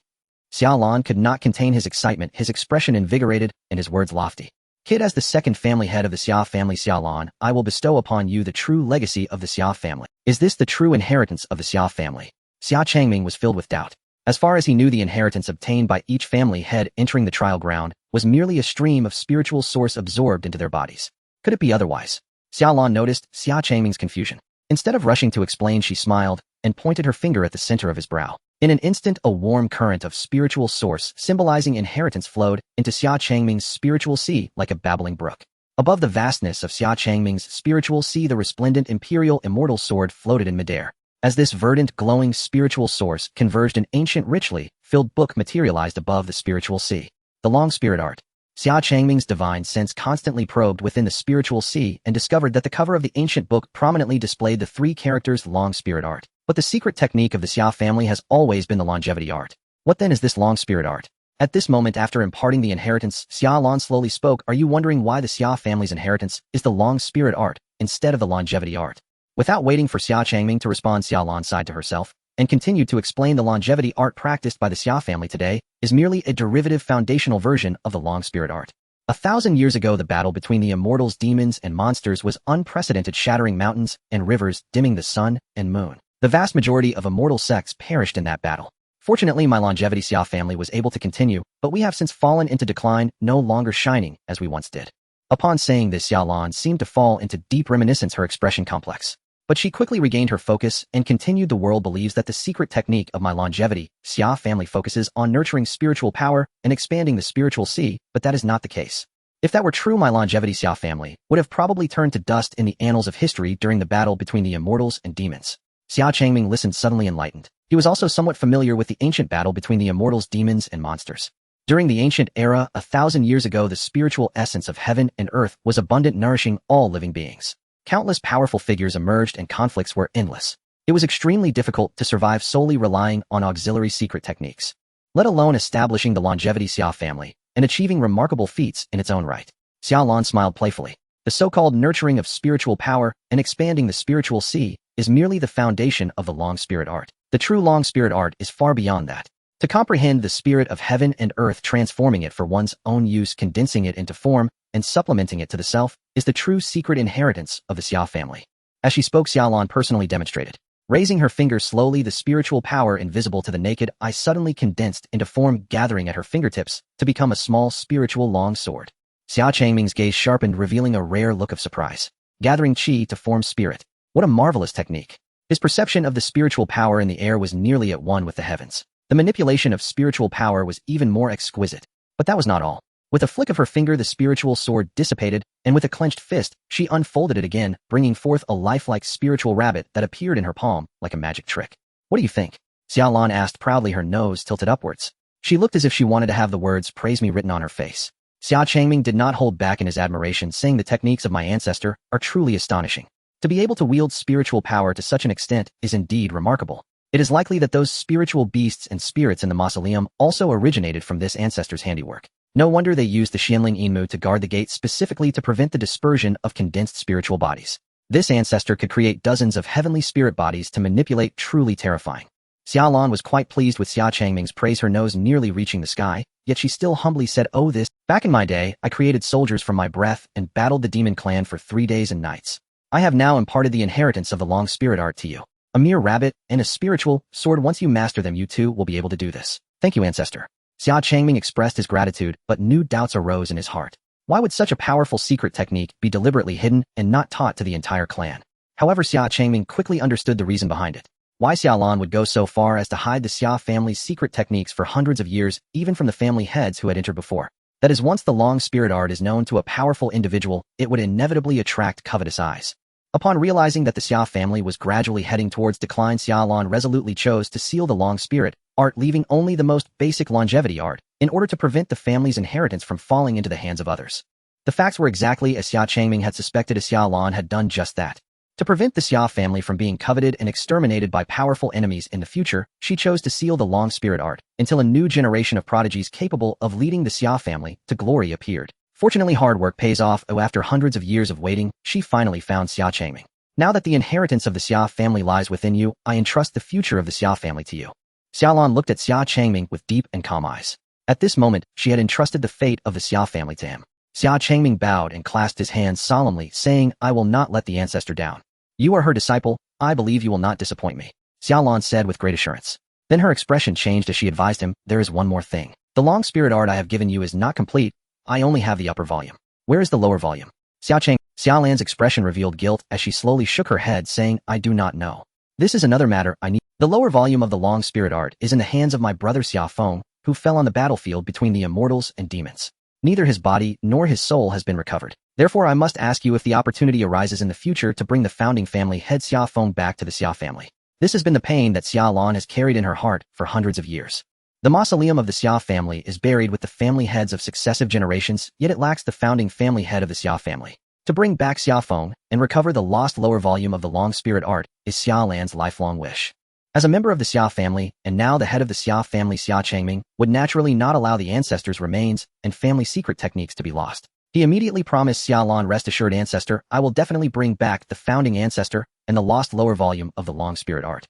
Xiaolon could not contain his excitement, his expression invigorated, and his words lofty. "Kid, as the second family head of the Xia family, Xiaolon, I will bestow upon you the true legacy of the Xia family." "Is this the true inheritance of the Xia family?" Xia Changming was filled with doubt. As far as he knew, the inheritance obtained by each family head entering the trial ground was merely a stream of spiritual source absorbed into their bodies. Could it be otherwise? Xiaolon noticed Xia Changming's confusion. Instead of rushing to explain, she smiled and pointed her finger at the center of his brow. In an instant, a warm current of spiritual source symbolizing inheritance flowed into Xia Changming's spiritual sea like a babbling brook. Above the vastness of Xia Changming's spiritual sea, the resplendent Imperial Immortal Sword floated in midair. As this verdant, glowing spiritual source converged, an ancient, richly filled book materialized above the spiritual sea. The Long Spirit Art. Xia Changming's divine sense constantly probed within the spiritual sea and discovered that the cover of the ancient book prominently displayed the 3 characters Long Spirit Art. But the secret technique of the Xia family has always been the longevity art. What then is this Long Spirit Art? At this moment, after imparting the inheritance, Xia Lan slowly spoke. Are you wondering why the Xia family's inheritance is the Long Spirit Art instead of the longevity art? Without waiting for Xia Changming to respond, Xia Lan sighed to herself and continued to explain the longevity art practiced by the Xia family today is merely a derivative foundational version of the Long Spirit Art. 1,000 years ago, the battle between the immortals, demons, and monsters was unprecedented, shattering mountains and rivers, dimming the sun and moon. The vast majority of immortal sects perished in that battle. Fortunately, my longevity Xia family was able to continue, but we have since fallen into decline, no longer shining as we once did. Upon saying this, Xia Lan seemed to fall into deep reminiscence, her expression complex. But she quickly regained her focus and continued. The world believes that the secret technique of my longevity Xia family focuses on nurturing spiritual power and expanding the spiritual sea, but that is not the case. If that were true, my longevity Xia family would have probably turned to dust in the annals of history during the battle between the immortals and demons. Xia Changming listened, suddenly enlightened. He was also somewhat familiar with the ancient battle between the immortals, demons, and monsters. During the ancient era, 1,000 years ago, the spiritual essence of heaven and earth was abundant, nourishing all living beings. Countless powerful figures emerged and conflicts were endless. It was extremely difficult to survive solely relying on auxiliary secret techniques, let alone establishing the longevity Xia family and achieving remarkable feats in its own right. Xia Lan smiled playfully. The so-called nurturing of spiritual power and expanding the spiritual sea is merely the foundation of the Long Spirit Art. The true Long Spirit Art is far beyond that. To comprehend the spirit of heaven and earth, transforming it for one's own use, condensing it into form, and supplementing it to the self, is the true secret inheritance of the Xia family. As she spoke, Xia Lan personally demonstrated. Raising her finger slowly, the spiritual power invisible to the naked eye suddenly condensed into form, gathering at her fingertips to become a small spiritual long sword. Xia Changming's gaze sharpened, revealing a rare look of surprise. Gathering qi to form spirit. What a marvelous technique. His perception of the spiritual power in the air was nearly at one with the heavens. The manipulation of spiritual power was even more exquisite. But that was not all. With a flick of her finger, the spiritual sword dissipated, and with a clenched fist, she unfolded it again, bringing forth a lifelike spiritual rabbit that appeared in her palm like a magic trick. What do you think? Xia Lan asked proudly, her nose tilted upwards. She looked as if she wanted to have the words "praise me" written on her face. Xia Changming did not hold back in his admiration, saying, the techniques of my ancestor are truly astonishing. To be able to wield spiritual power to such an extent is indeed remarkable. It is likely that those spiritual beasts and spirits in the mausoleum also originated from this ancestor's handiwork. No wonder they used the Xianling Yinmu to guard the gate specifically to prevent the dispersion of condensed spiritual bodies. This ancestor could create dozens of heavenly spirit bodies to manipulate, truly terrifying. Xia Lan was quite pleased with Xia Changming's praise, her nose nearly reaching the sky, yet she still humbly said, oh this, back in my day, I created soldiers from my breath and battled the demon clan for 3 days and nights. I have now imparted the inheritance of the Long Spirit Art to you. A mere rabbit and a spiritual sword. Once you master them, you too will be able to do this. Thank you, ancestor. Xia Changming expressed his gratitude, but new doubts arose in his heart. Why would such a powerful secret technique be deliberately hidden and not taught to the entire clan? However, Xia Changming quickly understood the reason behind it. Why Xia Lan would go so far as to hide the Xia family's secret techniques for hundreds of years, even from the family heads who had entered before. That is, once the Long Spirit Art is known to a powerful individual, it would inevitably attract covetous eyes. Upon realizing that the Xia family was gradually heading towards decline, Xia Lan resolutely chose to seal the Long Spirit Art, leaving only the most basic longevity art, in order to prevent the family's inheritance from falling into the hands of others. The facts were exactly as Xia Changming had suspected, as Xia Lan had done just that. To prevent the Xia family from being coveted and exterminated by powerful enemies in the future, she chose to seal the Long Spirit Art until a new generation of prodigies capable of leading the Xia family to glory appeared. Fortunately, hard work pays off. After hundreds of years of waiting, she finally found Xia Changming. Now that the inheritance of the Xia family lies within you, I entrust the future of the Xia family to you. Xia Lan looked at Xia Changming with deep and calm eyes. At this moment, she had entrusted the fate of the Xia family to him. Xia Changming bowed and clasped his hands solemnly, saying, I will not let the ancestor down. You are her disciple. I believe you will not disappoint me, Xia Lan said with great assurance. Then her expression changed as she advised him, there is one more thing. The Long Spirit Art I have given you is not complete. I only have the upper volume. Where is the lower volume? Xia Lan's expression revealed guilt as she slowly shook her head, saying, I do not know. This is another matter I need. The lower volume of the Long Spirit Art is in the hands of my brother Xia Feng, who fell on the battlefield between the immortals and demons. Neither his body nor his soul has been recovered. Therefore, I must ask you if the opportunity arises in the future to bring the founding family head Xia Feng back to the Xia family. This has been the pain that Xia Lan has carried in her heart for hundreds of years. The mausoleum of the Xia family is buried with the family heads of successive generations, yet it lacks the founding family head of the Xia family. To bring back Xia Feng and recover the lost lower volume of the long spirit art is Xia Lan's lifelong wish. As a member of the Xia family, and now the head of the Xia family, Xia Changming would naturally not allow the ancestors' remains and family secret techniques to be lost. He immediately promised Xia Lan, "Rest assured, ancestor, I will definitely bring back the founding ancestor and the lost lower volume of the long spirit art."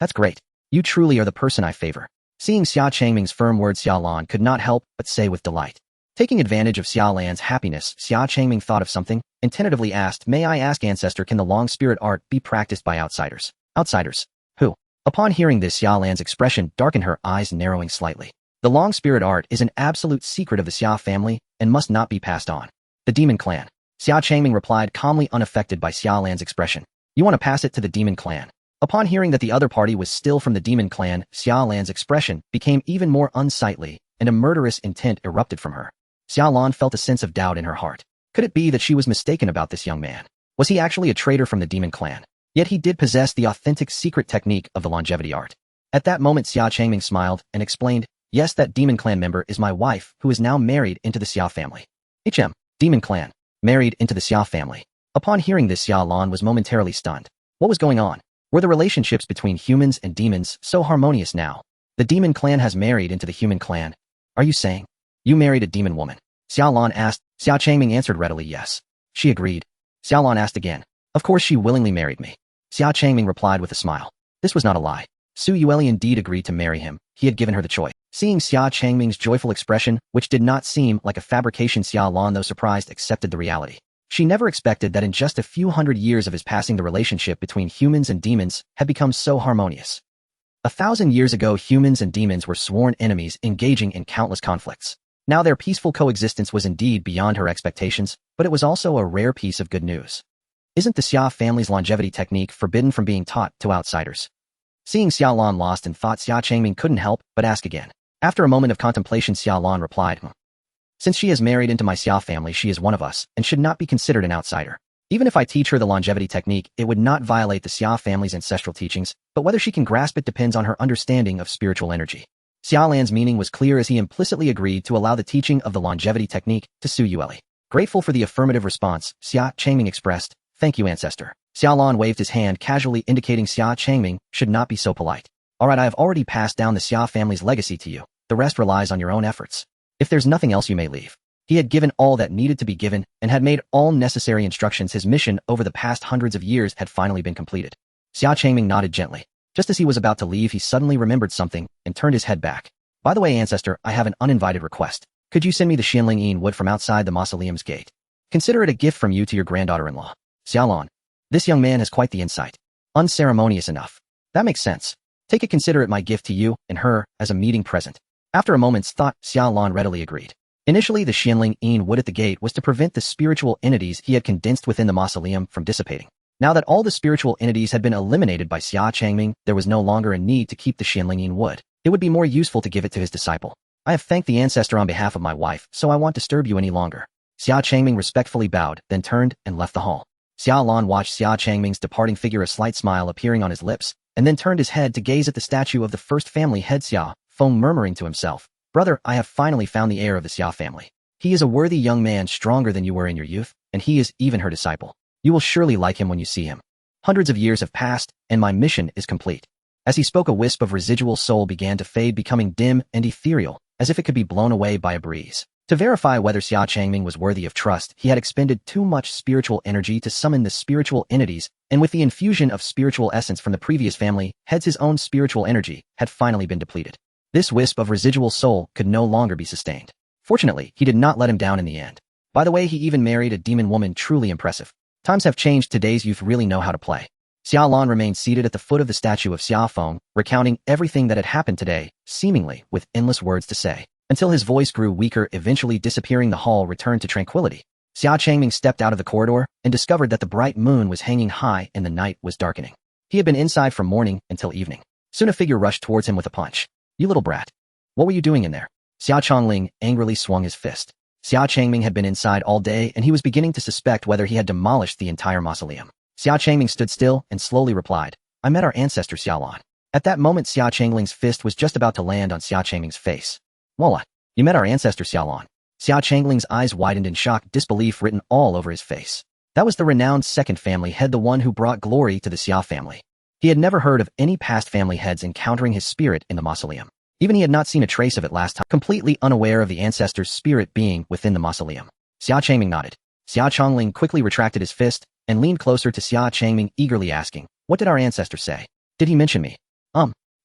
That's great. You truly are the person I favor. Seeing Xia Changming's firm words, Xia Lan could not help but say with delight. Taking advantage of Xia Lan's happiness, Xia Changming thought of something and tentatively asked, "May I ask, ancestor, can the long spirit art be practiced by outsiders?" Outsiders? Who? Upon hearing this, Xia Lan's expression darkened, her eyes narrowing slightly. The long spirit art is an absolute secret of the Xia family and must not be passed on. The demon clan. Xia Changming replied, calmly unaffected by Xia Lan's expression. "You want to pass it to the demon clan?" Upon hearing that the other party was still from the demon clan, Xia Lan's expression became even more unsightly, and a murderous intent erupted from her. Xia Lan felt a sense of doubt in her heart. Could it be that she was mistaken about this young man? Was he actually a traitor from the demon clan? Yet he did possess the authentic secret technique of the longevity art. At that moment, Xia Changming smiled and explained, "Yes, that demon clan member is my wife, who is now married into the Xia family." Demon clan. Married into the Xia family. Upon hearing this, Xia Lan was momentarily stunned. What was going on? Were the relationships between humans and demons so harmonious now? The demon clan has married into the human clan. Are you saying you married a demon woman? Xia Lan asked. Xia Changming answered readily, yes. She agreed. Xia Lan asked again. Of course she willingly married me. Xia Changming replied with a smile. This was not a lie. Su Yueli indeed agreed to marry him. He had given her the choice. Seeing Xia Changming's joyful expression, which did not seem like a fabrication, Xia Lan, though surprised, accepted the reality. She never expected that in just a few hundred years of his passing, the relationship between humans and demons had become so harmonious. 1,000 years ago, humans and demons were sworn enemies, engaging in countless conflicts. Now their peaceful coexistence was indeed beyond her expectations, but it was also a rare piece of good news. Isn't the Xia family's longevity technique forbidden from being taught to outsiders? Seeing Xia Lan lost in thought, Xia Changming couldn't help but ask again. After a moment of contemplation, Xia Lan replied, Since she is married into my Xia family, she is one of us and should not be considered an outsider. Even if I teach her the longevity technique, it would not violate the Xia family's ancestral teachings, but whether she can grasp it depends on her understanding of spiritual energy. Xia Lan's meaning was clear as he implicitly agreed to allow the teaching of the longevity technique to Su Yueli. Grateful for the affirmative response, Xia Changming expressed, "Thank you, ancestor." Xia Lan waved his hand, casually indicating Xia Changming should not be so polite. Alright, I have already passed down the Xia family's legacy to you. The rest relies on your own efforts. If there's nothing else, you may leave. He had given all that needed to be given and had made all necessary instructions. His mission over the past hundreds of years had finally been completed. Xia Changming nodded gently. Just as he was about to leave, he suddenly remembered something and turned his head back. By the way, ancestor, I have an uninvited request. Could you send me the Xianling Yin wood from outside the mausoleum's gate? Consider it a gift from you to your granddaughter-in-law. Xia Lan. This young man has quite the insight. Unceremonious enough. That makes sense. Take it, consider it my gift to you and her as a meeting present. After a moment's thought, Xia Lan readily agreed. Initially, the Xianling Yin wood at the gate was to prevent the spiritual entities he had condensed within the mausoleum from dissipating. Now that all the spiritual entities had been eliminated by Xia Changming, there was no longer a need to keep the Xianling Yin wood. It would be more useful to give it to his disciple. I have thanked the ancestor on behalf of my wife, so I won't disturb you any longer. Xia Changming respectfully bowed, then turned and left the hall. Xia Lan watched Xia Changming's departing figure, a slight smile appearing on his lips, and then turned his head to gaze at the statue of the first family head, Xia Feng, murmuring to himself, Brother, I have finally found the heir of the Xia family. He is a worthy young man, stronger than you were in your youth, and he is even her disciple. You will surely like him when you see him. Hundreds of years have passed, and my mission is complete. As he spoke, a wisp of residual soul began to fade, becoming dim and ethereal, as if it could be blown away by a breeze. To verify whether Xia Changming was worthy of trust, he had expended too much spiritual energy to summon the spiritual entities, and with the infusion of spiritual essence from the previous family heads, his own spiritual energy had finally been depleted. This wisp of residual soul could no longer be sustained. Fortunately, he did not let him down in the end. By the way, he even married a demon woman, truly impressive. Times have changed, today's youth really know how to play. Xia Lan remained seated at the foot of the statue of Xia Feng, recounting everything that had happened today, seemingly with endless words to say, until his voice grew weaker, eventually disappearing. The hall returned to tranquility. Xia Changming stepped out of the corridor and discovered that the bright moon was hanging high and the night was darkening. He had been inside from morning until evening. Soon a figure rushed towards him with a punch. You little brat. What were you doing in there? Xia Changling angrily swung his fist. Xia Changming had been inside all day, and he was beginning to suspect whether he had demolished the entire mausoleum. Xia Changming stood still and slowly replied, I met our ancestor Xiaolan. At that moment Xia Changming's fist was just about to land on Xia Changming's face. What? You met our ancestor Xiaolan? Xia Changming's eyes widened in shock, disbelief written all over his face. That was the renowned second family head, the one who brought glory to the Xia family. He had never heard of any past family heads encountering his spirit in the mausoleum. Even he had not seen a trace of it last time, completely unaware of the ancestor's spirit being within the mausoleum. Xia Changming nodded. Xia Changming quickly retracted his fist and leaned closer to Xia Changming, eagerly asking, "What did our ancestor say? Did he mention me?"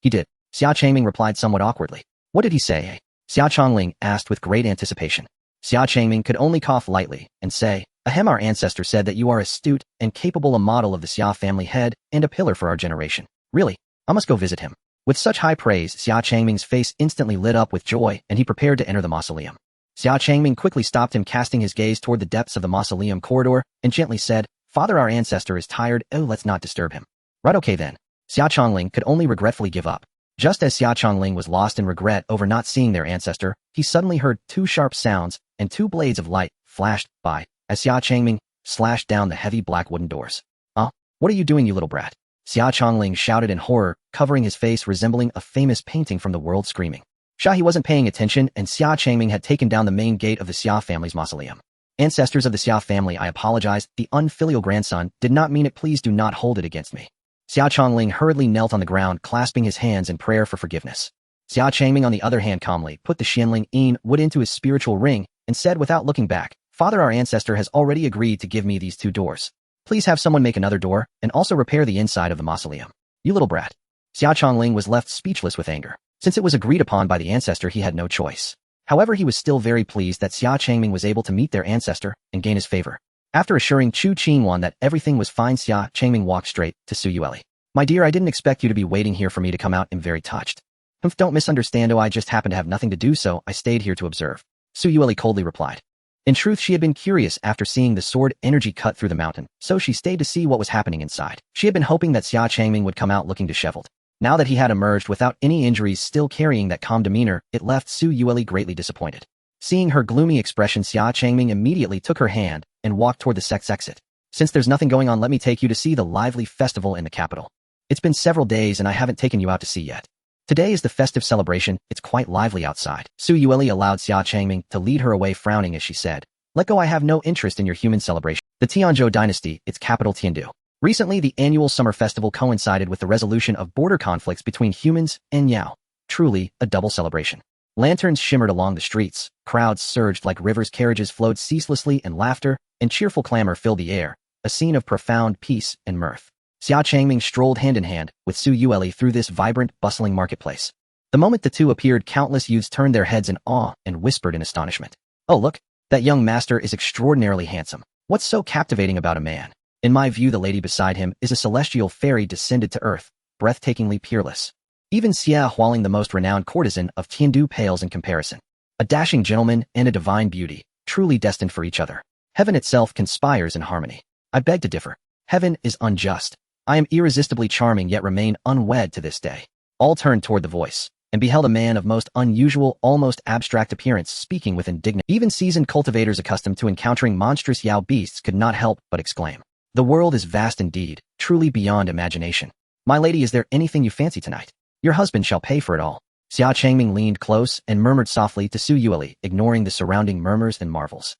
He did. Xia Changming replied somewhat awkwardly. "What did he say?" Xia Changming asked with great anticipation. Xia Changming could only cough lightly and say, "Ahem, our ancestor said that you are astute and capable, a model of the Xia family head and a pillar for our generation. Really? I must go visit him." With such high praise, Xia Changming's face instantly lit up with joy and he prepared to enter the mausoleum. Xia Changming quickly stopped him, casting his gaze toward the depths of the mausoleum corridor and gently said, "Father, our ancestor is tired. Oh, let's not disturb him." Right, okay then. Xia Changming could only regretfully give up. Just as Xia Changming was lost in regret over not seeing their ancestor, he suddenly heard two sharp sounds and two blades of light flashed by as Xia Changming slashed down the heavy black wooden doors. What are you doing, you little brat?" Xia Changming shouted in horror, covering his face, resembling a famous painting from the world, screaming. He wasn't paying attention, and Xia Changming had taken down the main gate of the Xia family's mausoleum. "Ancestors of the Xia family, I apologize. The unfilial grandson did not mean it. Please do not hold it against me." Xia Changming hurriedly knelt on the ground, clasping his hands in prayer for forgiveness. Xia Changming, on the other hand, calmly put the Xianling Yin wood into his spiritual ring and said without looking back, "Father, our ancestor has already agreed to give me these two doors. Please have someone make another door and also repair the inside of the mausoleum." "You little brat." Xia Changming was left speechless with anger. Since it was agreed upon by the ancestor, he had no choice. However, he was still very pleased that Xia Changming was able to meet their ancestor and gain his favor. After assuring Chu Qingwan that everything was fine, Xia Changming walked straight to Su Yueli. "My dear, I didn't expect you to be waiting here for me to come out. I'm very touched." Don't misunderstand. I just happened to have nothing to do, so I stayed here to observe." Su Yueli coldly replied. In truth, she had been curious after seeing the sword energy cut through the mountain, so she stayed to see what was happening inside. She had been hoping that Xia Changming would come out looking disheveled. Now that he had emerged without any injuries, still carrying that calm demeanor, it left Su Yueli greatly disappointed. Seeing her gloomy expression, Xia Changming immediately took her hand and walked toward the sect's exit. "Since there's nothing going on, let me take you to see the lively festival in the capital. It's been several days and I haven't taken you out to see yet. Today is the festive celebration. It's quite lively outside." Su Yueli allowed Xia Changming to lead her away, frowning as she said, "Let go, I have no interest in your human celebration." The Tianzhou dynasty, its capital Tiandu. Recently, the annual summer festival coincided with the resolution of border conflicts between humans and Yao. Truly, a double celebration. Lanterns shimmered along the streets, crowds surged like rivers, carriages flowed ceaselessly, and laughter and cheerful clamor filled the air, a scene of profound peace and mirth. Xia Changming strolled hand in hand with Su Yueli through this vibrant, bustling marketplace. The moment the two appeared, countless youths turned their heads in awe and whispered in astonishment, "Oh, look, that young master is extraordinarily handsome. What's so captivating about a man? In my view, the lady beside him is a celestial fairy descended to earth, breathtakingly peerless. Even Xia Hualing, the most renowned courtesan of Tiandu, pales in comparison. A dashing gentleman and a divine beauty, truly destined for each other. Heaven itself conspires in harmony. I beg to differ. Heaven is unjust. I am irresistibly charming yet remain unwed to this day." All turned toward the voice and beheld a man of most unusual, almost abstract appearance speaking with indignation. Even seasoned cultivators accustomed to encountering monstrous Yao beasts could not help but exclaim, "The world is vast indeed, truly beyond imagination. My lady, is there anything you fancy tonight? Your husband shall pay for it all." Xia Changming leaned close and murmured softly to Su Yueli, ignoring the surrounding murmurs and marvels.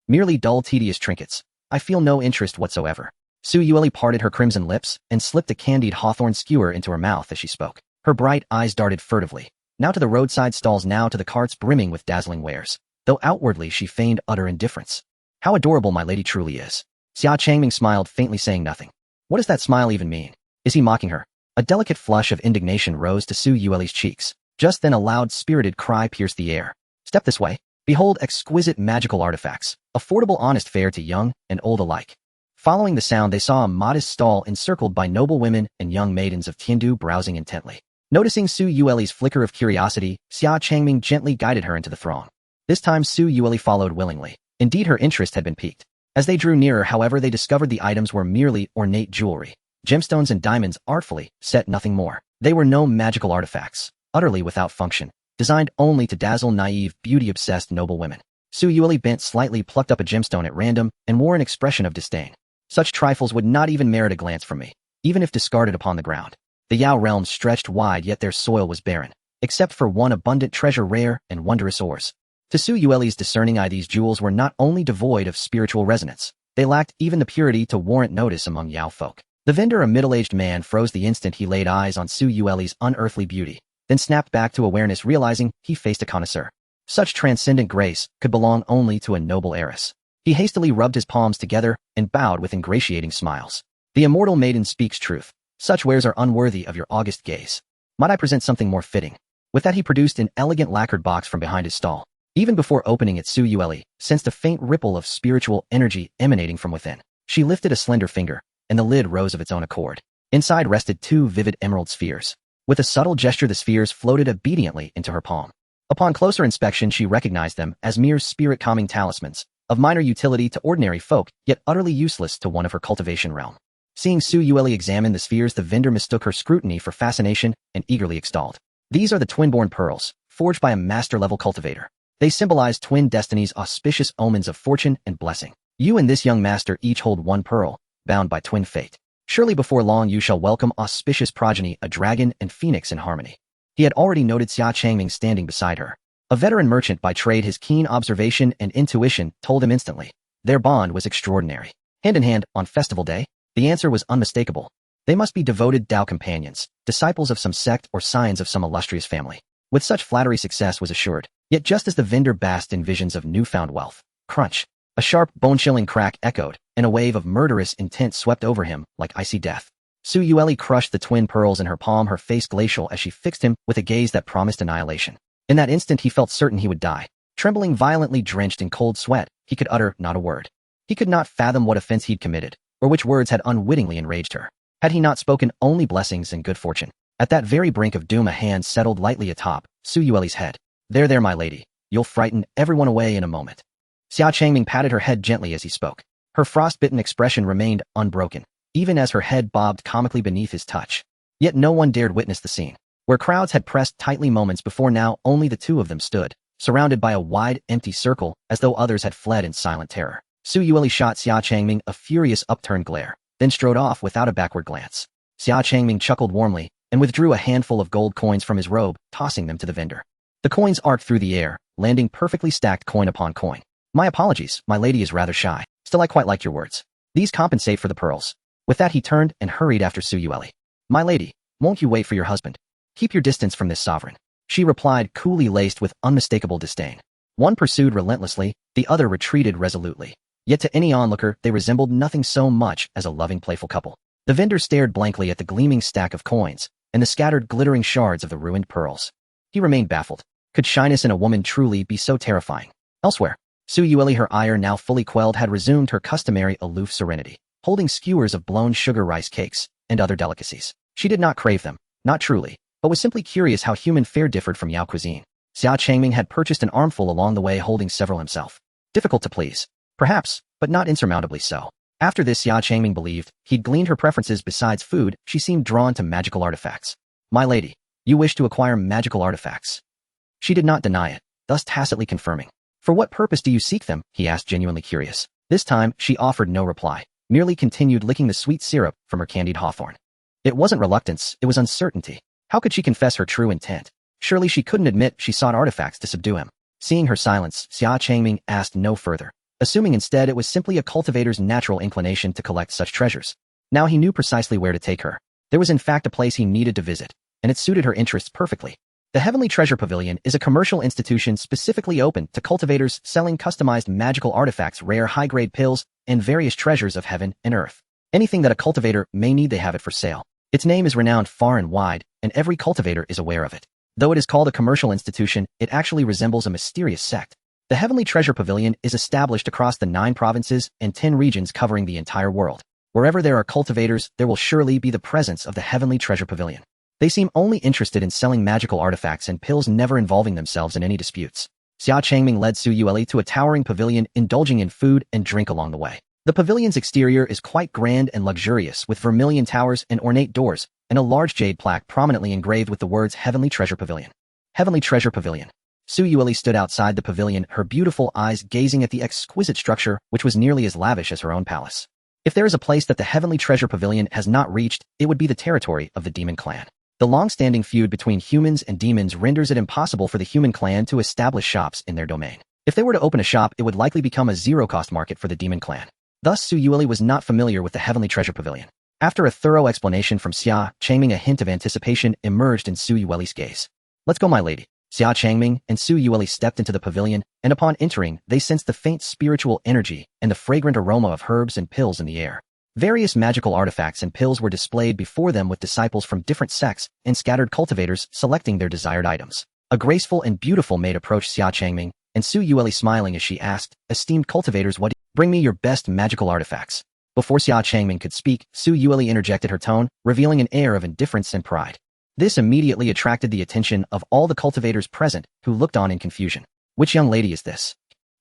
Merely dull, tedious trinkets. I feel no interest whatsoever." Su Yueli parted her crimson lips and slipped a candied hawthorn skewer into her mouth as she spoke. Her bright eyes darted furtively, now to the roadside stalls, now to the carts brimming with dazzling wares, though outwardly she feigned utter indifference. "How adorable my lady truly is." Xia Changming smiled faintly, saying nothing. What does that smile even mean? Is he mocking her? A delicate flush of indignation rose to Su Yueli's cheeks. Just then a loud, spirited cry pierced the air. "Step this way. Behold exquisite magical artifacts, affordable honest fare to young and old alike." Following the sound, they saw a modest stall encircled by noble women and young maidens of Tiandu browsing intently. Noticing Su Yueli's flicker of curiosity, Xia Changming gently guided her into the throng. This time Su Yueli followed willingly. Indeed, her interest had been piqued. As they drew nearer, however, they discovered the items were merely ornate jewelry. Gemstones and diamonds artfully set, nothing more. They were no magical artifacts, utterly without function, designed only to dazzle naive, beauty-obsessed noble women. Su Yueli bent slightly, plucked up a gemstone at random, and wore an expression of disdain. "Such trifles would not even merit a glance from me." even if discarded upon the ground. The Yao realms stretched wide, yet their soil was barren, except for one abundant treasure, rare and wondrous ores. To Su Yueli's discerning eye, these jewels were not only devoid of spiritual resonance, they lacked even the purity to warrant notice among Yao folk. The vendor, a middle-aged man, froze the instant he laid eyes on Su Yueli's unearthly beauty, then snapped back to awareness, realizing he faced a connoisseur. Such transcendent grace could belong only to a noble heiress. He hastily rubbed his palms together and bowed with ingratiating smiles. The immortal maiden speaks truth. Such wares are unworthy of your august gaze. Might I present something more fitting? With that, he produced an elegant lacquered box from behind his stall. Even before opening it, Su Yueli sensed a faint ripple of spiritual energy emanating from within. She lifted a slender finger, and the lid rose of its own accord. Inside rested two vivid emerald spheres. With a subtle gesture, the spheres floated obediently into her palm. Upon closer inspection, she recognized them as mere spirit-calming talismans, of minor utility to ordinary folk, yet utterly useless to one of her cultivation realm. Seeing Su Yueli examine the spheres, the vendor mistook her scrutiny for fascination and eagerly extolled. These are the twin-born pearls, forged by a master-level cultivator. They symbolize twin destinies, auspicious omens of fortune and blessing. You and this young master each hold one pearl, bound by twin fate. Surely before long you shall welcome auspicious progeny, a dragon and phoenix in harmony. He had already noted Xia Changming standing beside her. A veteran merchant by trade, his keen observation and intuition told him instantly. Their bond was extraordinary. Hand in hand, on festival day? The answer was unmistakable. They must be devoted Tao companions, disciples of some sect or scions of some illustrious family. With such flattery, success was assured. Yet just as the vendor basked in visions of newfound wealth, crunch, a sharp, bone-chilling crack echoed, and a wave of murderous intent swept over him like icy death. Su Yueli crushed the twin pearls in her palm, her face glacial as she fixed him with a gaze that promised annihilation. In that instant he felt certain he would die. Trembling, violently drenched in cold sweat, he could utter not a word. He could not fathom what offense he'd committed, or which words had unwittingly enraged her. Had he not spoken only blessings and good fortune? At that very brink of doom, a hand settled lightly atop Su Yueli's head. There, my lady. You'll frighten everyone away in a moment. Xia Changming patted her head gently as he spoke. Her frost-bitten expression remained unbroken, even as her head bobbed comically beneath his touch. Yet no one dared witness the scene. Where crowds had pressed tightly moments before, now only the two of them stood, surrounded by a wide, empty circle, as though others had fled in silent terror. Su Yueli shot Xia Changming a furious upturned glare, then strode off without a backward glance. Xia Changming chuckled warmly and withdrew a handful of gold coins from his robe, tossing them to the vendor. The coins arced through the air, landing perfectly stacked coin upon coin. My apologies, my lady is rather shy. Still, I quite like your words. These compensate for the pearls. With that he turned and hurried after Su Yueli. My lady, won't you wait for your husband? Keep your distance from this sovereign. She replied, coolly, laced with unmistakable disdain. One pursued relentlessly, the other retreated resolutely. Yet to any onlooker they resembled nothing so much as a loving, playful couple. The vendor stared blankly at the gleaming stack of coins and the scattered, glittering shards of the ruined pearls. He remained baffled. Could shyness in a woman truly be so terrifying? Elsewhere, Su Yueli, her ire now fully quelled, had resumed her customary aloof serenity, holding skewers of blown sugar rice cakes and other delicacies. She did not crave them, not truly, but was simply curious how human fare differed from Yao cuisine. Xia Changming had purchased an armful along the way, holding several himself. Difficult to please. Perhaps, but not insurmountably so. After this, Xia Changming believed he'd gleaned her preferences. Besides food, she seemed drawn to magical artifacts. My lady, you wish to acquire magical artifacts? She did not deny it, thus tacitly confirming. For what purpose do you seek them? He asked, genuinely curious. This time, she offered no reply, merely continued licking the sweet syrup from her candied hawthorn. It wasn't reluctance, it was uncertainty. How could she confess her true intent? Surely she couldn't admit she sought artifacts to subdue him. Seeing her silence, Xia Changming asked no further, assuming instead it was simply a cultivator's natural inclination to collect such treasures. Now he knew precisely where to take her. There was in fact a place he needed to visit, and it suited her interests perfectly. The Heavenly Treasure Pavilion is a commercial institution specifically open to cultivators selling customized magical artifacts, rare high-grade pills, and various treasures of heaven and earth. Anything that a cultivator may need, they have it for sale. Its name is renowned far and wide, and every cultivator is aware of it. Though it is called a commercial institution, it actually resembles a mysterious sect. The Heavenly Treasure Pavilion is established across the 9 provinces and 10 regions covering the entire world. Wherever there are cultivators, there will surely be the presence of the Heavenly Treasure Pavilion. They seem only interested in selling magical artifacts and pills, never involving themselves in any disputes. Xia Changming led Su Yueli to a towering pavilion, indulging in food and drink along the way. The pavilion's exterior is quite grand and luxurious, with vermilion towers and ornate doors, and a large jade plaque prominently engraved with the words Heavenly Treasure Pavilion. Heavenly Treasure Pavilion. Su Yueli stood outside the pavilion, her beautiful eyes gazing at the exquisite structure, which was nearly as lavish as her own palace. If there is a place that the Heavenly Treasure Pavilion has not reached, it would be the territory of the Demon Clan. The long-standing feud between humans and demons renders it impossible for the human clan to establish shops in their domain. If they were to open a shop, it would likely become a zero-cost market for the Demon Clan. Thus, Su Yueli was not familiar with the Heavenly Treasure Pavilion. After a thorough explanation from Xia Changming, a hint of anticipation emerged in Su Yueli's gaze. "Let's go, my lady." Xia Changming and Su Yueli stepped into the pavilion, and upon entering, they sensed the faint spiritual energy and the fragrant aroma of herbs and pills in the air. Various magical artifacts and pills were displayed before them, with disciples from different sects and scattered cultivators selecting their desired items. A graceful and beautiful maid approached Xia Changming, and Su Yueli smiling as she asked, "Esteemed cultivators, bring me your best magical artifacts." Before Xia Changming could speak, Su Yueli interjected her tone, revealing an air of indifference and pride. This immediately attracted the attention of all the cultivators present, who looked on in confusion. Which young lady is this?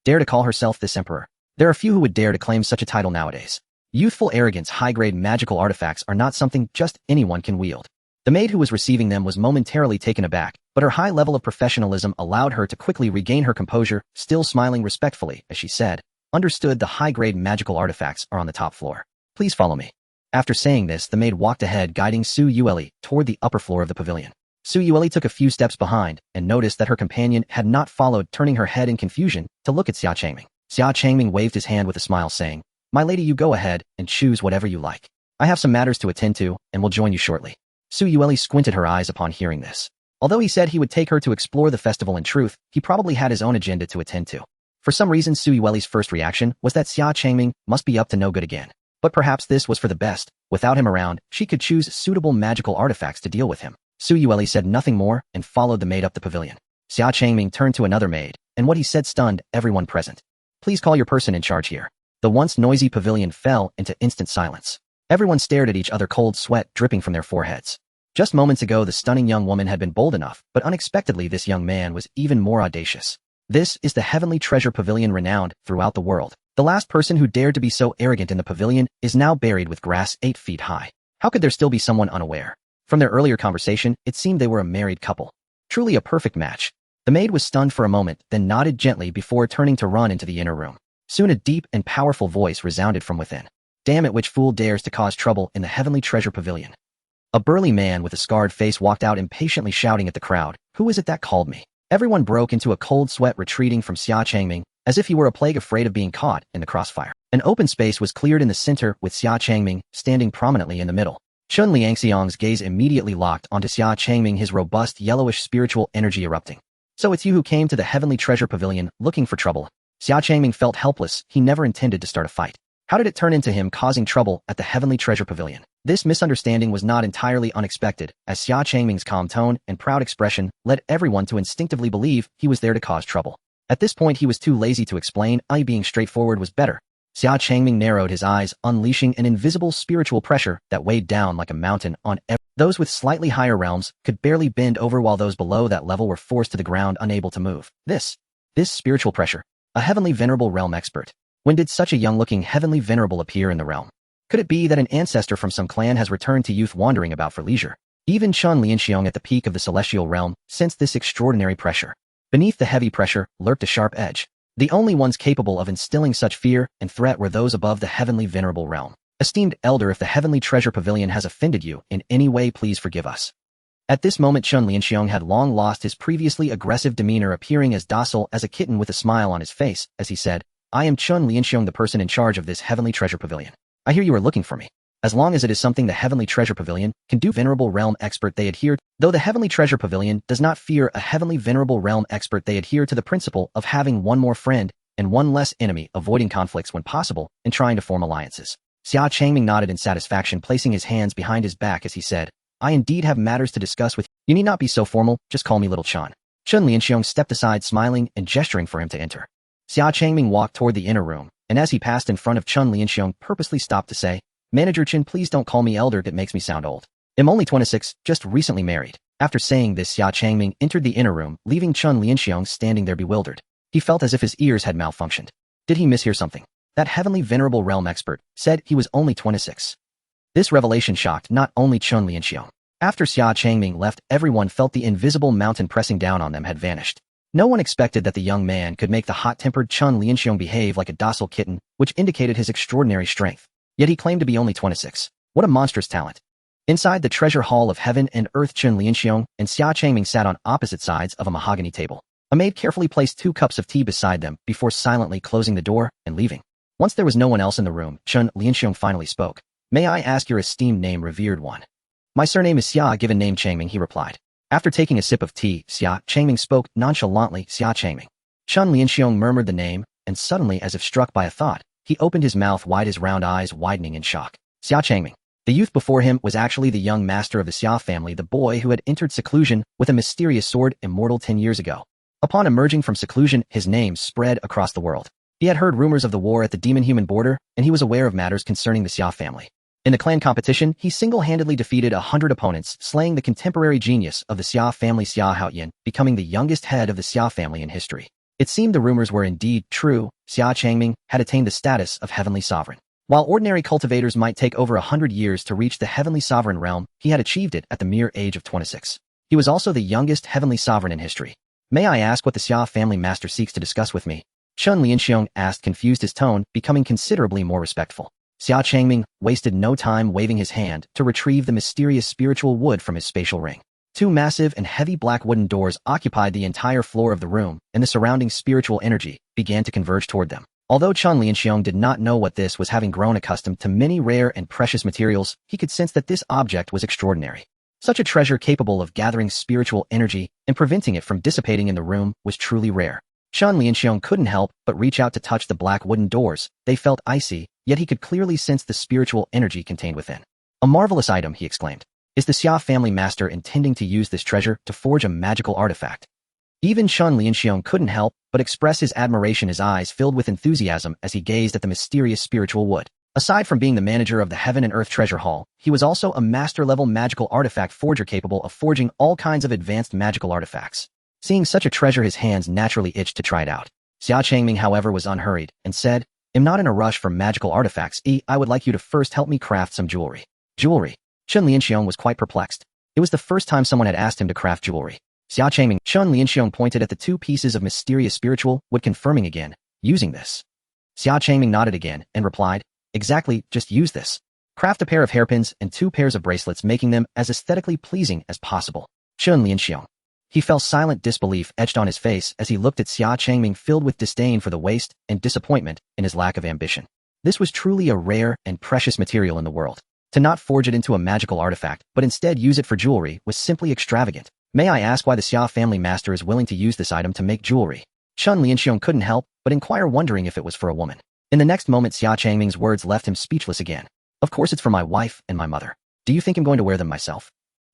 Dare to call herself this emperor? There are few who would dare to claim such a title nowadays. Youthful arrogance, high-grade magical artifacts are not something just anyone can wield. The maid who was receiving them was momentarily taken aback, but her high level of professionalism allowed her to quickly regain her composure, still smiling respectfully as she said, "Understood, the high-grade magical artifacts are on the top floor. Please follow me." After saying this, the maid walked ahead, guiding Su Yueli toward the upper floor of the pavilion. Su Yueli took a few steps behind and noticed that her companion had not followed, turning her head in confusion to look at Xia Changming. Xia Changming waved his hand with a smile, saying, "My lady, you go ahead and choose whatever you like. I have some matters to attend to and will join you shortly." Su Yueli squinted her eyes upon hearing this. Although he said he would take her to explore the festival, in truth, he probably had his own agenda to attend to. For some reason, Su Yueli's first reaction was that Xia Changming must be up to no good again. But perhaps this was for the best. Without him around, she could choose suitable magical artifacts to deal with him. Su Yueli said nothing more and followed the maid up the pavilion. Xia Changming turned to another maid, and what he said stunned everyone present. "Please call your person in charge here." The once noisy pavilion fell into instant silence. Everyone stared at each other, cold sweat dripping from their foreheads. Just moments ago, the stunning young woman had been bold enough, but unexpectedly this young man was even more audacious. This is the Heavenly Treasure Pavilion, renowned throughout the world. The last person who dared to be so arrogant in the pavilion is now buried with grass 8 feet high. How could there still be someone unaware? From their earlier conversation, it seemed they were a married couple. Truly a perfect match. The maid was stunned for a moment, then nodded gently before turning to run into the inner room. Soon a deep and powerful voice resounded from within. "Damn it, which fool dares to cause trouble in the Heavenly Treasure Pavilion?" A burly man with a scarred face walked out, impatiently shouting at the crowd, "Who is it that called me?" Everyone broke into a cold sweat, retreating from Xia Changming, as if he were a plague, afraid of being caught in the crossfire. An open space was cleared in the center, with Xia Changming standing prominently in the middle. Chun Liangxiang's gaze immediately locked onto Xia Changming, his robust yellowish spiritual energy erupting. "So it's you who came to the Heavenly Treasure Pavilion looking for trouble?" Xia Changming felt helpless. He never intended to start a fight. How did it turn into him causing trouble at the Heavenly Treasure Pavilion? This misunderstanding was not entirely unexpected, as Xia Changming's calm tone and proud expression led everyone to instinctively believe he was there to cause trouble. At this point, he was too lazy to explain. Being straightforward was better. Xia Changming narrowed his eyes, unleashing an invisible spiritual pressure that weighed down like a mountain on those with slightly higher realms could barely bend over, while those below that level were forced to the ground, unable to move. This spiritual pressure. A heavenly venerable realm expert. When did such a young-looking heavenly venerable appear in the realm? Could it be that an ancestor from some clan has returned to youth, wandering about for leisure? Even Chun Liangxiang, at the peak of the celestial realm, sensed this extraordinary pressure. Beneath the heavy pressure lurked a sharp edge. The only ones capable of instilling such fear and threat were those above the heavenly venerable realm. "Esteemed elder, if the Heavenly Treasure Pavilion has offended you in any way, please forgive us." At this moment, Chun Liangxiang had long lost his previously aggressive demeanor, appearing as docile as a kitten with a smile on his face as he said, "I am Chun Liangxiang, the person in charge of this Heavenly Treasure Pavilion. I hear you are looking for me. As long as it is something the Heavenly Treasure Pavilion can do, venerable realm expert, they adhere. Though the Heavenly Treasure Pavilion does not fear a heavenly venerable realm expert, they adhere to the principle of having one more friend and one less enemy, avoiding conflicts when possible, and trying to form alliances." Xia Changming nodded in satisfaction, placing his hands behind his back as he said, "I indeed have matters to discuss with you. You need not be so formal, just call me Little Chun." Chun Liangxiang stepped aside, smiling and gesturing for him to enter. Xia Changming walked toward the inner room, and as he passed in front of Chun Liangxiang, purposely stopped to say, "Manager Chen, please don't call me elder, that makes me sound old. I'm only 26, just recently married." After saying this, Xia Changming entered the inner room, leaving Chun Liangxiang standing there bewildered. He felt as if his ears had malfunctioned. Did he mishear something? That heavenly venerable realm expert said he was only 26. This revelation shocked not only Chun Liangxiang. After Xia Changming left, everyone felt the invisible mountain pressing down on them had vanished. No one expected that the young man could make the hot-tempered Chun Liangxiang behave like a docile kitten, which indicated his extraordinary strength. Yet he claimed to be only 26. What a monstrous talent. Inside the treasure hall of heaven and earth, Chen Lianxiong and Xia Changming sat on opposite sides of a mahogany table. A maid carefully placed 2 cups of tea beside them before silently closing the door and leaving. Once there was no one else in the room, Chen Lianxiong finally spoke. May I ask your esteemed name, revered one? My surname is Xia, given name Changming, he replied. After taking a sip of tea, Xia Changming spoke nonchalantly, Xia Changming. Chen Lianxiong murmured the name, and suddenly, as if struck by a thought, he opened his mouth wide, his round eyes widening in shock. Xia Changming. The youth before him was actually the young master of the Xia family, the boy who had entered seclusion with a mysterious sword, immortal 10 years ago. Upon emerging from seclusion, his name spread across the world. He had heard rumors of the war at the demon-human border, and he was aware of matters concerning the Xia family. In the clan competition, he single-handedly defeated 100 opponents, slaying the contemporary genius of the Xia family, Xia Haoyan, becoming the youngest head of the Xia family in history. It seemed the rumors were indeed true. Xia Changming had attained the status of heavenly sovereign. While ordinary cultivators might take over 100 years to reach the heavenly sovereign realm, he had achieved it at the mere age of 26. He was also the youngest heavenly sovereign in history. May I ask what the Xia family master seeks to discuss with me? Chen Lianxiong asked, confused, his tone becoming considerably more respectful. Xia Changming wasted no time waving his hand to retrieve the mysterious spiritual wood from his spatial ring. 2 massive and heavy black wooden doors occupied the entire floor of the room, and the surrounding spiritual energy began to converge toward them. Although Chen Lianxiong did not know what this was, having grown accustomed to many rare and precious materials, he could sense that this object was extraordinary. Such a treasure capable of gathering spiritual energy and preventing it from dissipating in the room was truly rare. Chen Lianxiong couldn't help but reach out to touch the black wooden doors. They felt icy, yet he could clearly sense the spiritual energy contained within. A marvelous item, he exclaimed. Is the Xia family master intending to use this treasure to forge a magical artifact? Even Chen Lianxiong couldn't help but express his admiration, his eyes filled with enthusiasm as he gazed at the mysterious spiritual wood. Aside from being the manager of the Heaven and Earth Treasure Hall, he was also a master-level magical artifact forger capable of forging all kinds of advanced magical artifacts. Seeing such a treasure, his hands naturally itched to try it out. Xia Changming, however, was unhurried and said, I'm not in a rush for magical artifacts. I would like you to first help me craft some jewelry. Jewelry? Chen Lianxiong was quite perplexed. It was the first time someone had asked him to craft jewelry. Xia Changming. Chen Lianxiong pointed at the 2 pieces of mysterious spiritual wood, confirming again, using this. Xia Changming nodded again and replied, exactly, just use this. Craft a pair of hairpins and 2 pairs of bracelets, making them as aesthetically pleasing as possible. Chen Lianxiong. He felt silent disbelief etched on his face as he looked at Xia Changming, filled with disdain for the waste and disappointment in his lack of ambition. This was truly a rare and precious material in the world. To not forge it into a magical artifact, but instead use it for jewelry, was simply extravagant. May I ask why the Xia family master is willing to use this item to make jewelry? Chen Lianxiong couldn't help but inquire, wondering if it was for a woman. In the next moment, Xia Changming's words left him speechless again. Of course it's for my wife and my mother. Do you think I'm going to wear them myself?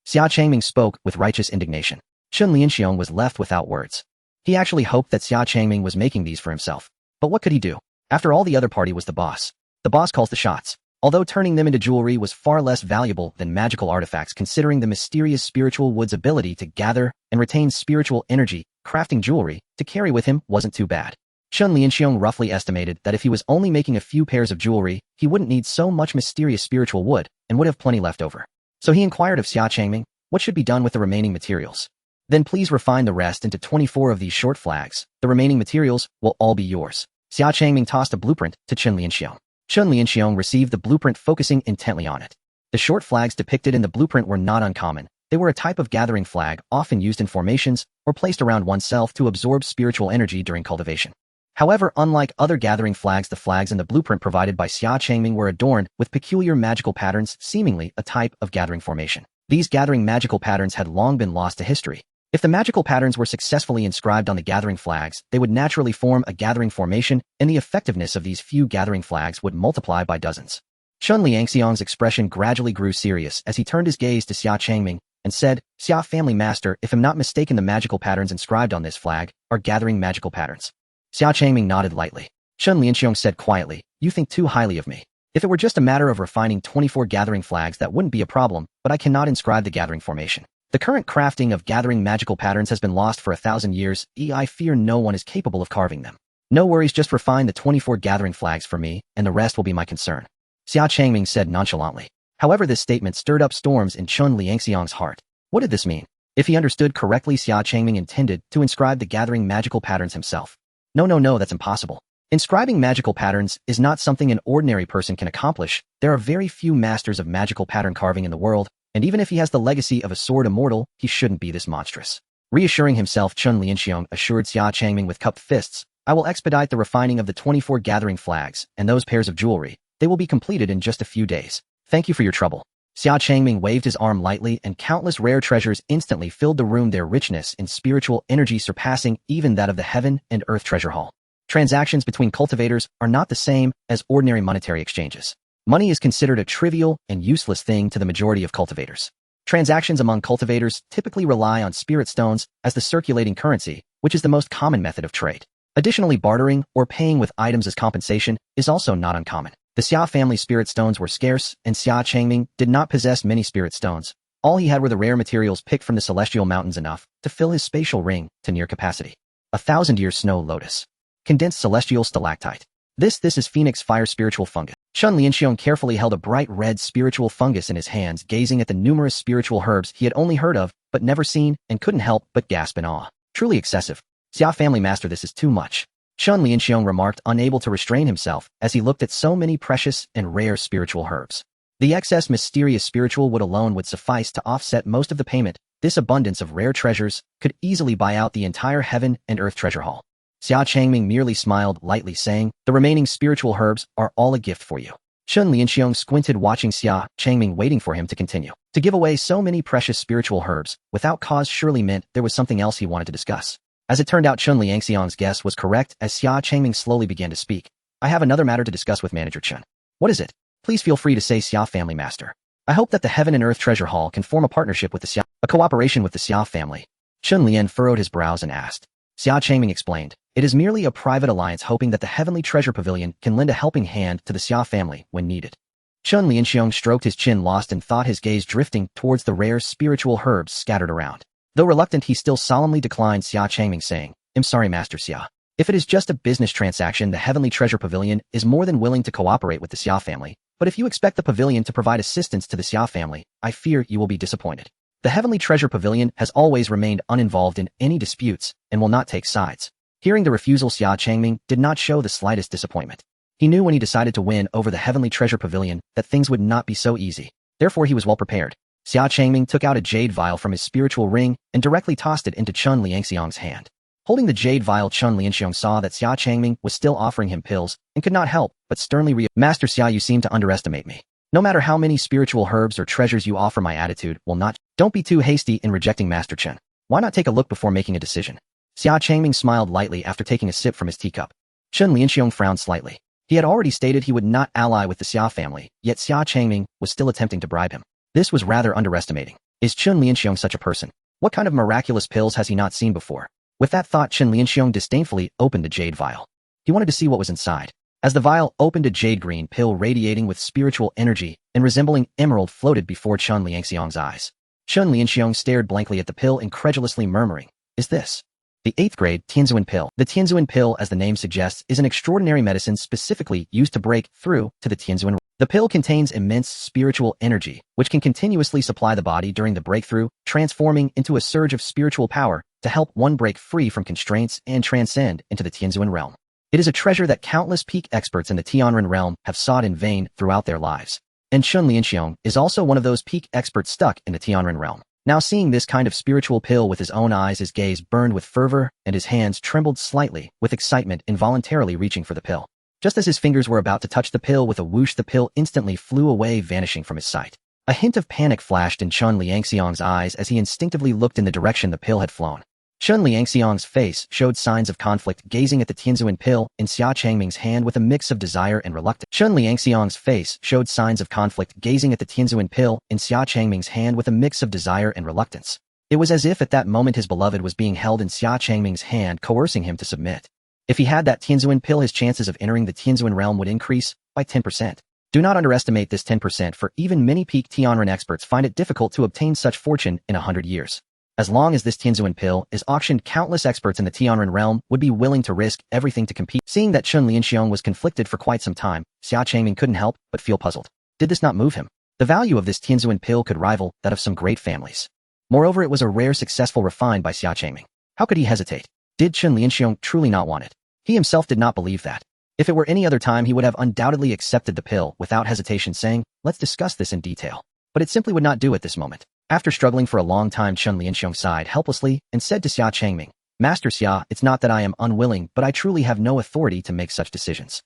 Xia Changming spoke with righteous indignation. Chen Lianxiong was left without words. He actually hoped that Xia Changming was making these for himself. But what could he do? After all, the other party was the boss. The boss calls the shots. Although turning them into jewelry was far less valuable than magical artifacts, considering the mysterious spiritual wood's ability to gather and retain spiritual energy, crafting jewelry to carry with him wasn't too bad. Chen Lianxiong roughly estimated that if he was only making a few pairs of jewelry, he wouldn't need so much mysterious spiritual wood and would have plenty left over. So he inquired of Xia Changming, what should be done with the remaining materials? Then please refine the rest into 24 of these short flags. The remaining materials will all be yours. Xia Changming tossed a blueprint to Chen Lianxiong. Chen Lianxiong received the blueprint, focusing intently on it. The short flags depicted in the blueprint were not uncommon. They were a type of gathering flag, often used in formations or placed around oneself to absorb spiritual energy during cultivation. However, unlike other gathering flags, the flags in the blueprint provided by Xia Changming were adorned with peculiar magical patterns, seemingly a type of gathering formation. These gathering magical patterns had long been lost to history. If the magical patterns were successfully inscribed on the gathering flags, they would naturally form a gathering formation, and the effectiveness of these few gathering flags would multiply by dozens. Chen Lianxiong's expression gradually grew serious as he turned his gaze to Xia Changming and said, Xia family master, if I'm not mistaken, the magical patterns inscribed on this flag are gathering magical patterns. Xia Changming nodded lightly. Chen Lianxiong said quietly, you think too highly of me. If it were just a matter of refining 24 gathering flags, that wouldn't be a problem, but I cannot inscribe the gathering formation. The current crafting of gathering magical patterns has been lost for 1,000 years. I fear no one is capable of carving them. No worries, just refine the 24 gathering flags for me, and the rest will be my concern. Xia Changming said nonchalantly. However, this statement stirred up storms in Chen Lianxiong's heart. What did this mean? If he understood correctly, Xia Changming intended to inscribe the gathering magical patterns himself. No, that's impossible. Inscribing magical patterns is not something an ordinary person can accomplish. There are very few masters of magical pattern carving in the world, and even if he has the legacy of a sword immortal, he shouldn't be this monstrous. Reassuring himself, Chun Lianxiong assured Xia Changming with cupped fists, I will expedite the refining of the 24 gathering flags and those pairs of jewelry. They will be completed in just a few days. Thank you for your trouble. Xia Changming waved his arm lightly and countless rare treasures instantly filled the room, their richness in spiritual energy surpassing even that of the heaven and earth treasure hall. Transactions between cultivators are not the same as ordinary monetary exchanges. Money is considered a trivial and useless thing to the majority of cultivators. Transactions among cultivators typically rely on spirit stones as the circulating currency, which is the most common method of trade. Additionally, bartering or paying with items as compensation is also not uncommon. The Xia family spirit stones were scarce, and Xia Changming did not possess many spirit stones. All he had were the rare materials picked from the celestial mountains, enough to fill his spatial ring to near capacity. 1,000-year snow lotus. Condensed celestial stalactite. This is phoenix fire spiritual fungus. Chun Lianxiong carefully held a bright red spiritual fungus in his hands, gazing at the numerous spiritual herbs he had only heard of but never seen, and couldn't help but gasp in awe. Truly excessive. Xia family master, this is too much. Chun Lianxiong remarked, unable to restrain himself as he looked at so many precious and rare spiritual herbs. The excess mysterious spiritual wood alone would suffice to offset most of the payment. This abundance of rare treasures could easily buy out the entire heaven and earth treasure hall. Xia Changming merely smiled lightly, saying, the remaining spiritual herbs are all a gift for you. Chun Lianxiong squinted, watching Xia Changming, waiting for him to continue. To give away so many precious spiritual herbs without cause surely meant there was something else he wanted to discuss. As it turned out, Chun Lianxiong's guess was correct as Xia Changming slowly began to speak. I have another matter to discuss with Manager Chun. What is it? Please feel free to say, Xia family master. I hope that the Heaven and Earth Treasure Hall can form a partnership with the Xia, a cooperation with the Xia family. Chun Lian furrowed his brows and asked. Xia Changming explained, it is merely a private alliance, hoping that the Heavenly Treasure Pavilion can lend a helping hand to the Xia family when needed. Chun Lianxiong stroked his chin, lost in thought, his gaze drifting towards the rare spiritual herbs scattered around. Though reluctant, he still solemnly declined Xia Changming, saying, I'm sorry, Master Xia. If it is just a business transaction, the Heavenly Treasure Pavilion is more than willing to cooperate with the Xia family, but if you expect the pavilion to provide assistance to the Xia family, I fear you will be disappointed. The Heavenly Treasure Pavilion has always remained uninvolved in any disputes and will not take sides. Hearing the refusal, Xia Changming did not show the slightest disappointment. He knew when he decided to win over the Heavenly Treasure Pavilion that things would not be so easy. Therefore, he was well prepared. Xia Changming took out a jade vial from his spiritual ring and directly tossed it into Chun Lianxiong's hand. Holding the jade vial, Chun Lianxiong saw that Xia Changming was still offering him pills and could not help but sternly Master Xia, you seem to underestimate me. No matter how many spiritual herbs or treasures you offer, my attitude will not. Don't be too hasty in rejecting Master Chen. Why not take a look before making a decision? Xia Changming smiled lightly after taking a sip from his teacup. Chun Lianxiong frowned slightly. He had already stated he would not ally with the Xia family, yet Xia Changming was still attempting to bribe him. This was rather underestimating. Is Chun Lianxiong such a person? What kind of miraculous pills has he not seen before? With that thought, Chun Lianxiong disdainfully opened the jade vial. He wanted to see what was inside. As the vial opened, a jade-green pill radiating with spiritual energy and resembling emerald floated before Chun Lianxiong's eyes. Chun Lianxiong stared blankly at the pill, incredulously murmuring, is this the 8th grade Tianzuan pill? The Tianzuan pill, as the name suggests, is an extraordinary medicine specifically used to break through to the Tianzuan. The pill contains immense spiritual energy, which can continuously supply the body during the breakthrough, transforming into a surge of spiritual power to help one break free from constraints and transcend into the Tianzuan realm. It is a treasure that countless peak experts in the Tianren realm have sought in vain throughout their lives. And Chun Lianxiong is also one of those peak experts stuck in the Tianren realm. Now seeing this kind of spiritual pill with his own eyes, his gaze burned with fervor and his hands trembled slightly with excitement, involuntarily reaching for the pill. Just as his fingers were about to touch the pill, with a whoosh, the pill instantly flew away, vanishing from his sight. A hint of panic flashed in Chun Lianxiong's eyes as he instinctively looked in the direction the pill had flown. Chun Lianxiong's face showed signs of conflict, gazing at the Tianzuan pill in Xia Changming's hand with a mix of desire and reluctance. Chun Lianxiong's face showed signs of conflict, gazing at the Tianzuan pill in Xia Changming's hand with a mix of desire and reluctance. It was as if at that moment his beloved was being held in Xia Changming's hand, coercing him to submit. If he had that Tianzuan pill, his chances of entering the Tianzuan realm would increase by 10%. Do not underestimate this 10%, for even many peak Tianren experts find it difficult to obtain such fortune in 100 years. As long as this Tianzuan pill is auctioned, countless experts in the Tianren realm would be willing to risk everything to compete. Seeing that Chun Lianxiong was conflicted for quite some time, Xia Changming couldn't help but feel puzzled. Did this not move him? The value of this Tianzuan pill could rival that of some great families. Moreover, it was a rare, successful, refined by Xia Changming. How could he hesitate? Did Chun Lianxiong truly not want it? He himself did not believe that. If it were any other time, he would have undoubtedly accepted the pill without hesitation, saying, "Let's discuss this in detail." But it simply would not do at this moment. After struggling for a long time, Chen Lianxiong sighed helplessly and said to Xia Changming, "Master Xia, it's not that I am unwilling, but I truly have no authority to make such decisions.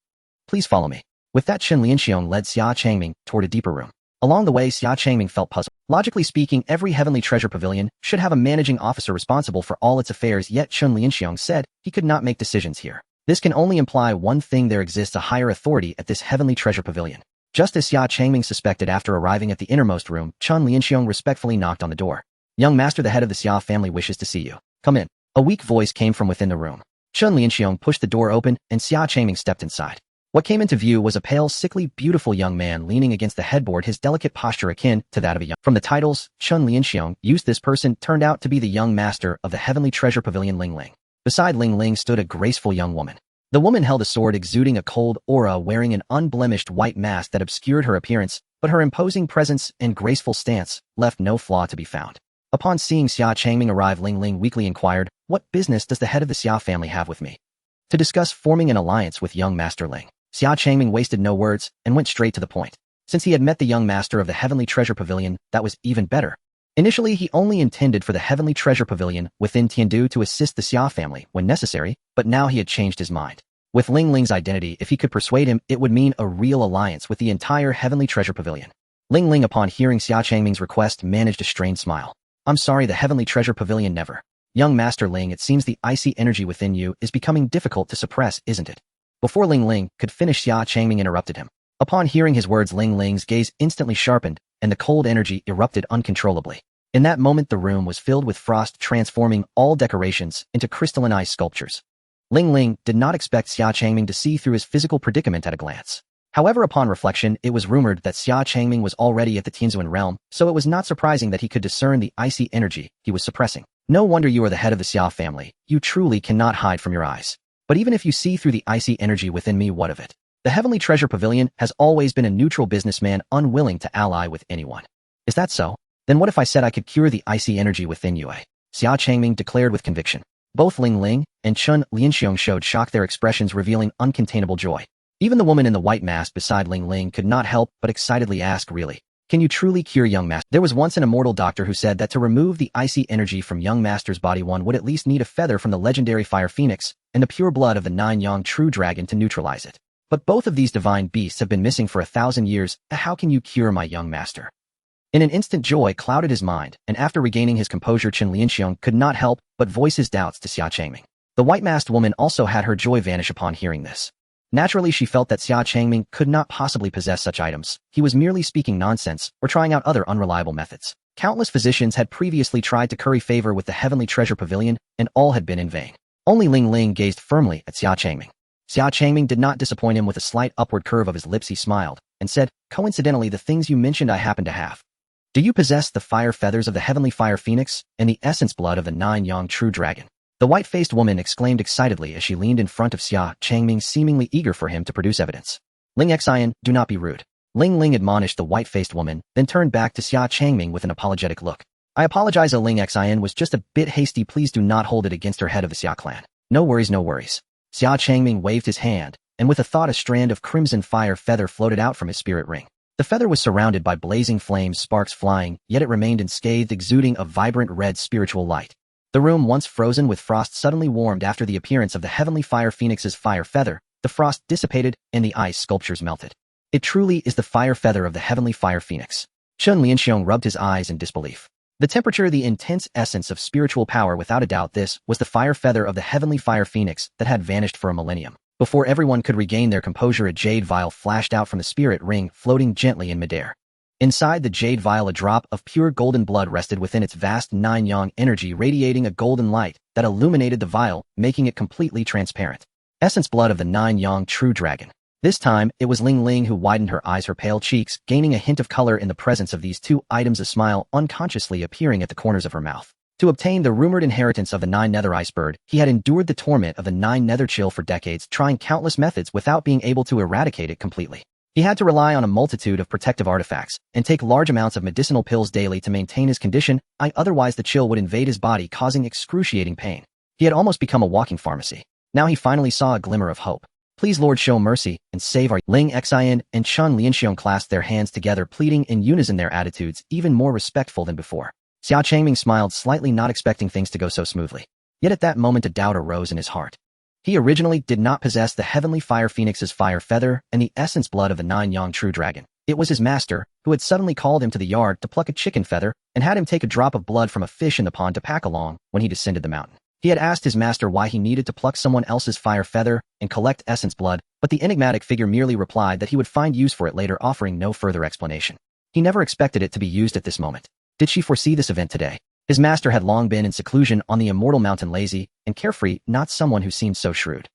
Please follow me." With that, Chen Lianxiong led Xia Changming toward a deeper room. Along the way, Xia Changming felt puzzled. Logically speaking, every Heavenly Treasure Pavilion should have a managing officer responsible for all its affairs, yet Chen Lianxiong said he could not make decisions here. This can only imply one thing: there exists a higher authority at this Heavenly Treasure Pavilion. Just as Xia Changming suspected, after arriving at the innermost room, Chen Lianxiong respectfully knocked on the door. "Young master, the head of the Xia family wishes to see you. Come in." A weak voice came from within the room. Chen Lianxiong pushed the door open, and Xia Changming stepped inside. What came into view was a pale, sickly, beautiful young man leaning against the headboard, his delicate posture akin to that of a young. From the titles Chen Lianxiong used, this person turned out to be the young master of the Heavenly Treasure Pavilion, Ling Ling. Beside Ling Ling stood a graceful young woman. The woman held a sword exuding a cold aura, wearing an unblemished white mask that obscured her appearance, but her imposing presence and graceful stance left no flaw to be found. Upon seeing Xia Changming arrive, Ling Ling weakly inquired, "What business does the head of the Xia family have with me?" "To discuss forming an alliance with young Master Ling." Xia Changming wasted no words and went straight to the point. Since he had met the young master of the Heavenly Treasure Pavilion, that was even better. Initially, he only intended for the Heavenly Treasure Pavilion within Tiandu to assist the Xia family when necessary, but now he had changed his mind. With Ling Ling's identity, if he could persuade him, it would mean a real alliance with the entire Heavenly Treasure Pavilion. Ling Ling, upon hearing Xia Changming's request, managed a strained smile. "I'm sorry, the Heavenly Treasure Pavilion never." "Young Master Ling, it seems the icy energy within you is becoming difficult to suppress, isn't it?" Before Ling Ling could finish, Xia Changming interrupted him. Upon hearing his words, Ling Ling's gaze instantly sharpened, and the cold energy erupted uncontrollably. In that moment, the room was filled with frost, transforming all decorations into crystalline ice sculptures. Ling Ling did not expect Xia Changming to see through his physical predicament at a glance. However, upon reflection, it was rumored that Xia Changming was already at the Tianzuan realm, so it was not surprising that he could discern the icy energy he was suppressing. "No wonder you are the head of the Xia family. You truly cannot hide from your eyes. But even if you see through the icy energy within me, what of it? The Heavenly Treasure Pavilion has always been a neutral businessman, unwilling to ally with anyone." "Is that so? Then what if I said I could cure the icy energy within you?" Xia Changming declared with conviction. Both Ling Ling and Chen Lianxiong showed shock, their expressions revealing uncontainable joy. Even the woman in the white mask beside Ling Ling could not help but excitedly ask, "Really? Can you truly cure young master?" There was once an immortal doctor who said that to remove the icy energy from young master's body, one would at least need a feather from the legendary fire phoenix and the pure blood of the 9-young true dragon to neutralize it. But both of these divine beasts have been missing for 1,000 years. How can you cure my young master? In an instant, joy clouded his mind, and after regaining his composure, Chen Lianxiong could not help but voice his doubts to Xia Changming. The white-masked woman also had her joy vanish upon hearing this. Naturally, she felt that Xia Changming could not possibly possess such items. He was merely speaking nonsense or trying out other unreliable methods. Countless physicians had previously tried to curry favor with the Heavenly Treasure Pavilion, and all had been in vain. Only Ling Ling gazed firmly at Xia Changming. Xia Changming did not disappoint him. With a slight upward curve of his lips, he smiled and said, "Coincidentally, the things you mentioned I happen to have. Do you possess the fire feathers of the Heavenly Fire Phoenix and the essence blood of the 9-young true dragon?" The white-faced woman exclaimed excitedly as she leaned in front of Xia Changming, seemingly eager for him to produce evidence. "Ling Xian, do not be rude." Ling Ling admonished the white-faced woman, then turned back to Xia Changming with an apologetic look. "I apologize, Ling Xian was just a bit hasty. Please do not hold it against her, head of the Xia clan." "No worries, no worries." Xia Changming waved his hand, and with a thought, a strand of crimson fire feather floated out from his spirit ring. The feather was surrounded by blazing flames, sparks flying, yet it remained unscathed, exuding a vibrant red spiritual light. The room, once frozen with frost, suddenly warmed after the appearance of the Heavenly Fire Phoenix's fire feather. The frost dissipated, and the ice sculptures melted. "It truly is the fire feather of the Heavenly Fire Phoenix." Chen Lianxiong rubbed his eyes in disbelief. The temperature, the intense essence of spiritual power, without a doubt this was the fire feather of the Heavenly Fire Phoenix that had vanished for a millennium. Before everyone could regain their composure, a jade vial flashed out from the spirit ring, floating gently in midair. Inside the jade vial, a drop of pure golden blood rested within its vast 9-yang energy, radiating a golden light that illuminated the vial, making it completely transparent. Essence blood of the 9-yang true dragon. This time, it was Ling Ling who widened her eyes, her pale cheeks gaining a hint of color in the presence of these two items, a smile unconsciously appearing at the corners of her mouth. To obtain the rumored inheritance of the 9 nether ice bird, he had endured the torment of the 9 nether chill for decades, trying countless methods without being able to eradicate it completely. He had to rely on a multitude of protective artifacts and take large amounts of medicinal pills daily to maintain his condition. Otherwise the chill would invade his body, causing excruciating pain. He had almost become a walking pharmacy. Now he finally saw a glimmer of hope. Please, Lord, show mercy and save our Ling Xian and Chun Lianxiong clasped their hands together, pleading in unison, their attitudes even more respectful than before. Xia Changming smiled slightly, not expecting things to go so smoothly. Yet at that moment a doubt arose in his heart. He originally did not possess the heavenly fire phoenix's fire feather and the essence blood of the 9-yang true dragon. It was his master, who had suddenly called him to the yard to pluck a chicken feather and had him take a drop of blood from a fish in the pond to pack along when he descended the mountain. He had asked his master why he needed to pluck someone else's fire feather and collect essence blood, but the enigmatic figure merely replied that he would find use for it later, offering no further explanation. He never expected it to be used at this moment. Did she foresee this event today? His master had long been in seclusion on the immortal mountain, lazy and carefree, not someone who seemed so shrewd.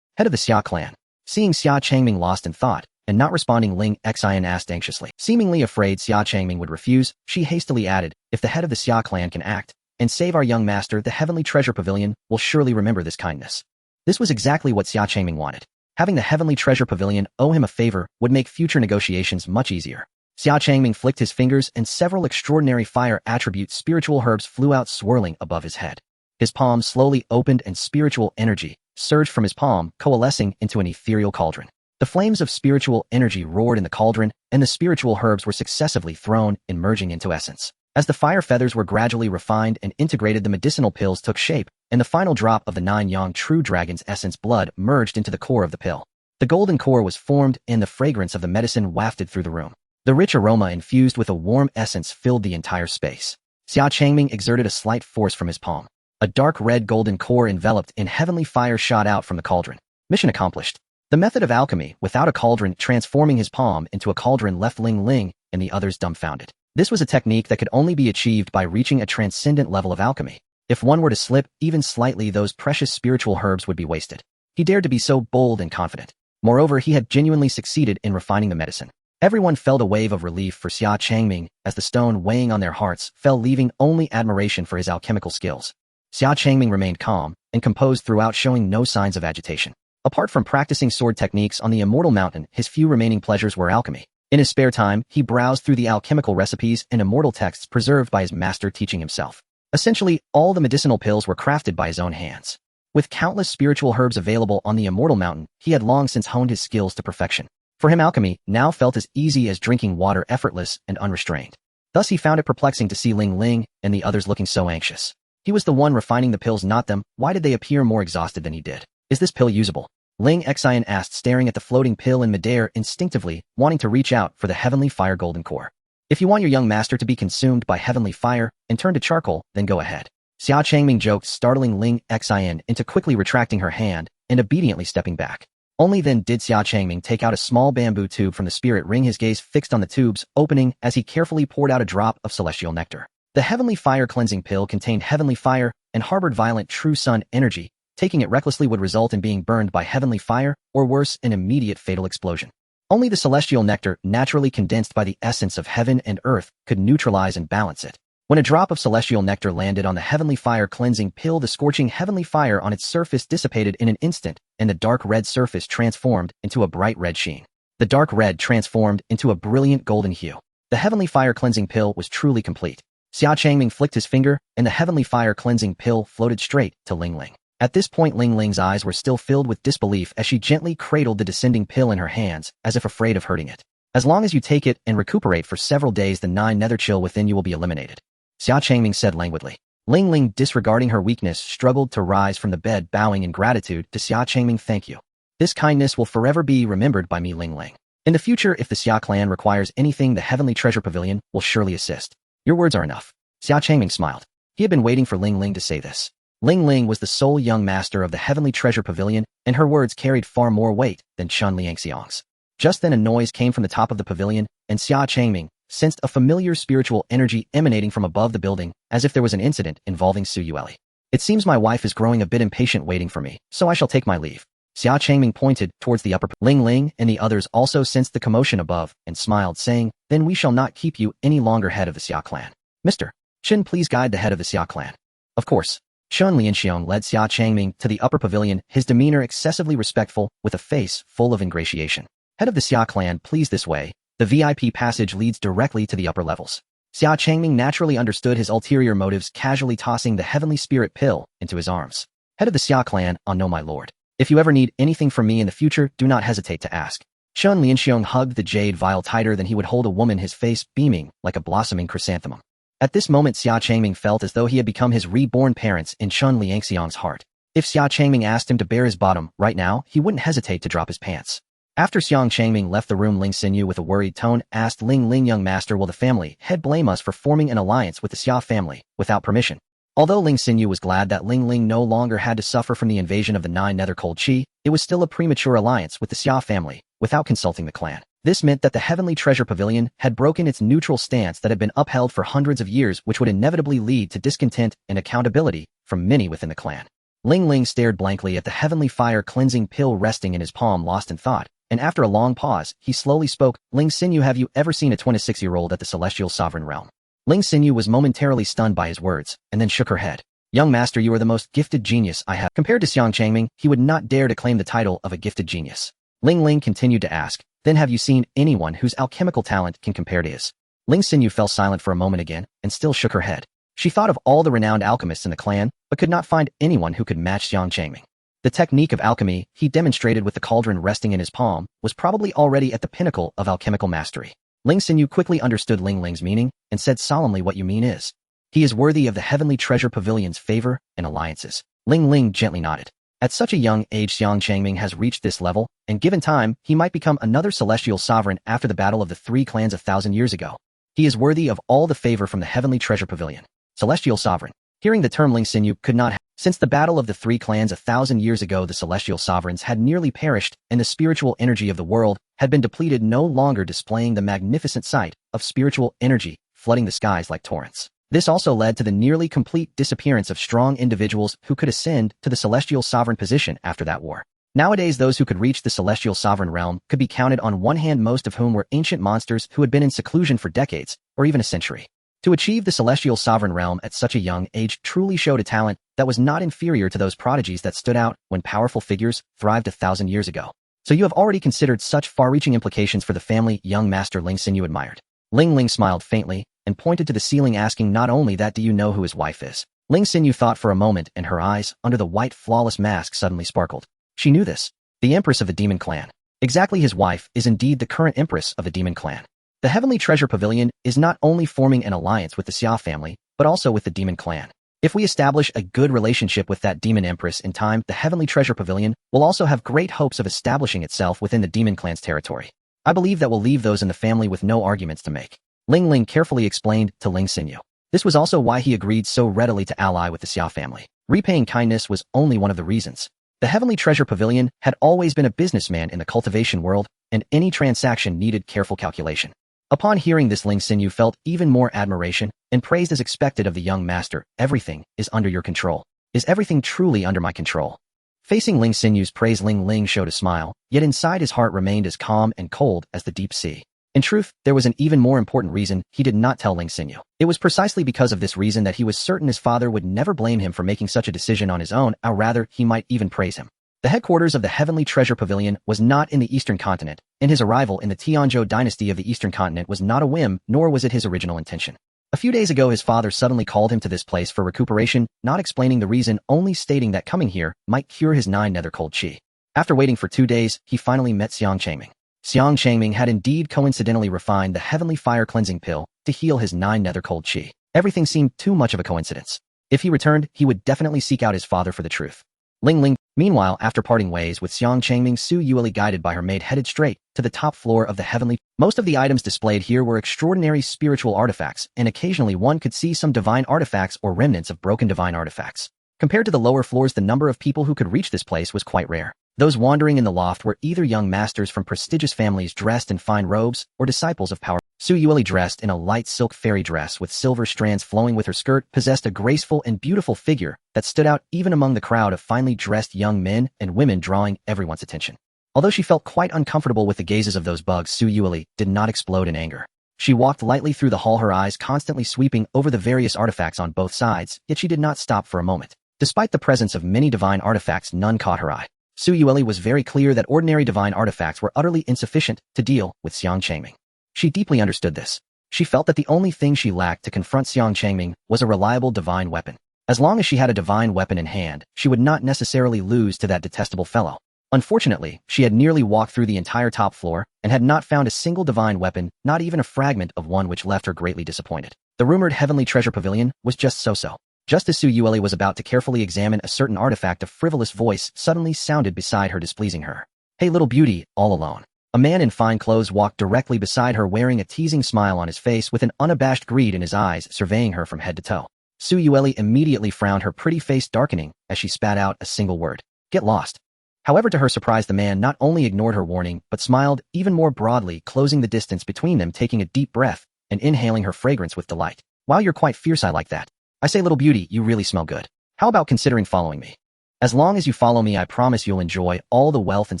Head of the Xia clan. Seeing Xia Changming lost in thought and not responding, Ling Xian asked anxiously. Seemingly afraid Xia Changming would refuse, she hastily added, if the head of the Xia clan can act and save our young master, the Heavenly Treasure Pavilion will surely remember this kindness. This was exactly what Xia Changming wanted. Having the Heavenly Treasure Pavilion owe him a favor would make future negotiations much easier. Xia Changming flicked his fingers and several extraordinary fire attribute spiritual herbs flew out, swirling above his head. His palm slowly opened and spiritual energy surged from his palm, coalescing into an ethereal cauldron. The flames of spiritual energy roared in the cauldron, and the spiritual herbs were successively thrown and merging into essence. As the fire feathers were gradually refined and integrated, the medicinal pills took shape, and the final drop of the 9-yang true dragon's essence blood merged into the core of the pill. The golden core was formed, and the fragrance of the medicine wafted through the room. The rich aroma infused with a warm essence filled the entire space. Xia Changming exerted a slight force from his palm. A dark red golden core enveloped in heavenly fire shot out from the cauldron. Mission accomplished. The method of alchemy without a cauldron transforming his palm into a cauldron left Ling Ling and the others dumbfounded. This was a technique that could only be achieved by reaching a transcendent level of alchemy. If one were to slip even slightly, those precious spiritual herbs would be wasted. He dared to be so bold and confident. Moreover, he had genuinely succeeded in refining the medicine. Everyone felt a wave of relief for Xia Changming as the stone weighing on their hearts fell, leaving only admiration for his alchemical skills. Xia Changming remained calm and composed throughout, showing no signs of agitation. Apart from practicing sword techniques on the immortal mountain, his few remaining pleasures were alchemy. In his spare time, he browsed through the alchemical recipes and immortal texts preserved by his master, teaching himself. Essentially, all the medicinal pills were crafted by his own hands. With countless spiritual herbs available on the immortal mountain, he had long since honed his skills to perfection. For him, alchemy now felt as easy as drinking water, effortless and unrestrained. Thus he found it perplexing to see Ling Ling and the others looking so anxious. He was the one refining the pills, not them. Why did they appear more exhausted than he did? Is this pill usable? Ling Xian asked, staring at the floating pill in midair, instinctively wanting to reach out for the heavenly fire golden core. If you want your young master to be consumed by heavenly fire and turn to charcoal, then go ahead. Xia Changming joked, startling Ling Xian into quickly retracting her hand and obediently stepping back. Only then did Xia Changming take out a small bamboo tube from the spirit ring, his gaze fixed on the tube's opening as he carefully poured out a drop of celestial nectar. The heavenly fire cleansing pill contained heavenly fire and harbored violent true sun energy. Taking it recklessly would result in being burned by heavenly fire, or worse, an immediate fatal explosion. Only the celestial nectar, naturally condensed by the essence of heaven and earth, could neutralize and balance it. When a drop of celestial nectar landed on the heavenly fire cleansing pill, the scorching heavenly fire on its surface dissipated in an instant, and the dark red surface transformed into a bright red sheen. The dark red transformed into a brilliant golden hue. The heavenly fire cleansing pill was truly complete. Xia Changming flicked his finger, and the heavenly fire cleansing pill floated straight to Ling Ling. At this point, Ling Ling's eyes were still filled with disbelief as she gently cradled the descending pill in her hands, as if afraid of hurting it. As long as you take it and recuperate for several days, the 9 nether chill within you will be eliminated. Xia Changming said languidly. Ling Ling, disregarding her weakness, struggled to rise from the bed, bowing in gratitude to Xia Changming. Thank you. This kindness will forever be remembered by me, Ling Ling. In the future, if the Xia clan requires anything, the Heavenly Treasure Pavilion will surely assist. Your words are enough. Xia Changming smiled. He had been waiting for Ling Ling to say this. Ling Ling was the sole young master of the Heavenly Treasure Pavilion, and her words carried far more weight than Chun Lianxiang's. Just then a noise came from the top of the pavilion, and Xia Changming sensed a familiar spiritual energy emanating from above the building, as if there was an incident involving Su Yueli. It seems my wife is growing a bit impatient waiting for me, so I shall take my leave. Xia Changming pointed towards the upper. Ling Ling and the others also sensed the commotion above and smiled, saying, then we shall not keep you any longer, head of the Xia clan. Mr. Chen, please guide the head of the Xia clan. Of course. Chun Lianxiong led Xia Changming to the upper pavilion, his demeanor excessively respectful, with a face full of ingratiation. Head of the Xia clan, please, this way. The VIP passage leads directly to the upper levels. Xia Changming naturally understood his ulterior motives, casually tossing the heavenly spirit pill into his arms. Head of the Xia clan, no my lord. If you ever need anything from me in the future, do not hesitate to ask. Shun Lianxiong hugged the jade vial tighter than he would hold a woman, his face beaming like a blossoming chrysanthemum. At this moment, Xia Changming felt as though he had become his reborn parents in Shun Lianxiong's heart. If Xia Changming asked him to bare his bottom right now, he wouldn't hesitate to drop his pants. After Xia Changming left the room, Ling Xinyu with a worried tone asked Ling Ling, young master, will the family head blame us for forming an alliance with the Xia family without permission? Although Ling Xinyu was glad that Ling Ling no longer had to suffer from the invasion of the 9 nether cold chi, it was still a premature alliance with the Xia family without consulting the clan. This meant that the Heavenly Treasure Pavilion had broken its neutral stance that had been upheld for hundreds of years, which would inevitably lead to discontent and accountability from many within the clan. Ling Ling stared blankly at the heavenly fire cleansing pill resting in his palm, lost in thought, and after a long pause, he slowly spoke, Ling Xinyu, have you ever seen a 26-year-old at the Celestial Sovereign Realm? Ling Xinyu was momentarily stunned by his words, and then shook her head. Young master, you are the most gifted genius I have. Compared to Xia Changming, he would not dare to claim the title of a gifted genius. Ling Ling continued to ask, then have you seen anyone whose alchemical talent can compare to his? Ling Xinyu fell silent for a moment again, and still shook her head. She thought of all the renowned alchemists in the clan, but could not find anyone who could match Xia Changming. The technique of alchemy he demonstrated with the cauldron resting in his palm was probably already at the pinnacle of alchemical mastery. Ling Xinyu quickly understood Ling Ling's meaning, and said solemnly, what you mean is, he is worthy of the Heavenly Treasure Pavilion's favor and alliances. Ling Ling gently nodded. At such a young age, Xia Changming has reached this level, and given time, he might become another celestial sovereign after the battle of the 3 clans 1,000 years ago. He is worthy of all the favor from the Heavenly Treasure Pavilion. Celestial Sovereign. Hearing the term, Ling Xinyu could not have. Since the battle of the 3 clans 1,000 years ago, the celestial sovereigns had nearly perished, and the spiritual energy of the world had been depleted, no longer displaying the magnificent sight of spiritual energy flooding the skies like torrents. This also led to the nearly complete disappearance of strong individuals who could ascend to the celestial sovereign position after that war. Nowadays, those who could reach the celestial sovereign realm could be counted on one hand, most of whom were ancient monsters who had been in seclusion for decades, or even a century. To achieve the celestial sovereign realm at such a young age truly showed a talent that was not inferior to those prodigies that stood out when powerful figures thrived 1,000 years ago. So you have already considered such far-reaching implications for the family, young master, Ling Xinyu admired. Ling Ling smiled faintly and pointed to the ceiling, asking, not only that, do you know who his wife is? Ling Xinyu thought for a moment, and her eyes, under the white flawless mask, suddenly sparkled. She knew this. The Empress of the Demon Clan. Exactly, his wife is indeed the current Empress of the Demon Clan. The Heavenly Treasure Pavilion is not only forming an alliance with the Xia family, but also with the Demon Clan. If we establish a good relationship with that Demon Empress in time, the Heavenly Treasure Pavilion will also have great hopes of establishing itself within the Demon Clan's territory. I believe that will leave those in the family with no arguments to make. Ling Ling carefully explained to Ling Xinyu. This was also why he agreed so readily to ally with the Xia family. Repaying kindness was only one of the reasons. The Heavenly Treasure Pavilion had always been a businessman in the cultivation world, and any transaction needed careful calculation. Upon hearing this, Ling Xinyu felt even more admiration and praised as expected of the young master. Everything is under your control. Is everything truly under my control? Facing Ling Xinyu's praise, Ling Ling showed a smile, yet inside his heart remained as calm and cold as the deep sea. In truth, there was an even more important reason he did not tell Ling Xinyu. It was precisely because of this reason that he was certain his father would never blame him for making such a decision on his own, or rather, he might even praise him. The headquarters of the Heavenly Treasure Pavilion was not in the Eastern Continent, and his arrival in the Tianzhou dynasty of the Eastern Continent was not a whim, nor was it his original intention. A few days ago, his father suddenly called him to this place for recuperation, not explaining the reason, only stating that coming here might cure his 9 nether cold chi. After waiting for 2 days, he finally met Xia Changming. Xia Changming had indeed coincidentally refined the Heavenly Fire Cleansing Pill to heal his 9 nether cold chi. Everything seemed too much of a coincidence. If he returned, he would definitely seek out his father for the truth. Ling Ling. Meanwhile, after parting ways with Xia Changming, Su Yueli, guided by her maid, headed straight to the top floor of the Heavenly. Most of the items displayed here were extraordinary spiritual artifacts, and occasionally one could see some divine artifacts or remnants of broken divine artifacts. Compared to the lower floors, the number of people who could reach this place was quite rare. Those wandering in the loft were either young masters from prestigious families dressed in fine robes, or disciples of power. Su Yueli, dressed in a light silk fairy dress with silver strands flowing with her skirt, possessed a graceful and beautiful figure that stood out even among the crowd of finely dressed young men and women, drawing everyone's attention. Although she felt quite uncomfortable with the gazes of those bugs, Su Yueli did not explode in anger. She walked lightly through the hall, her eyes constantly sweeping over the various artifacts on both sides, yet she did not stop for a moment. Despite the presence of many divine artifacts, none caught her eye. Su Yueli was very clear that ordinary divine artifacts were utterly insufficient to deal with Xia Changming. She deeply understood this. She felt that the only thing she lacked to confront Xia Changming was a reliable divine weapon. As long as she had a divine weapon in hand, she would not necessarily lose to that detestable fellow. Unfortunately, she had nearly walked through the entire top floor and had not found a single divine weapon, not even a fragment of one, which left her greatly disappointed. The rumored heavenly treasure pavilion was just so-so. Just as Su Yueli was about to carefully examine a certain artifact, a frivolous voice suddenly sounded beside her, displeasing her. "Hey little beauty, all alone." A man in fine clothes walked directly beside her, wearing a teasing smile on his face with an unabashed greed in his eyes, surveying her from head to toe. Su Yueli immediately frowned, her pretty face darkening as she spat out a single word: "Get lost." However, to her surprise, the man not only ignored her warning, but smiled even more broadly, closing the distance between them, taking a deep breath and inhaling her fragrance with delight. "Wow, you're quite fierce, I like that. I say, little beauty, you really smell good. How about considering following me? As long as you follow me, I promise you'll enjoy all the wealth and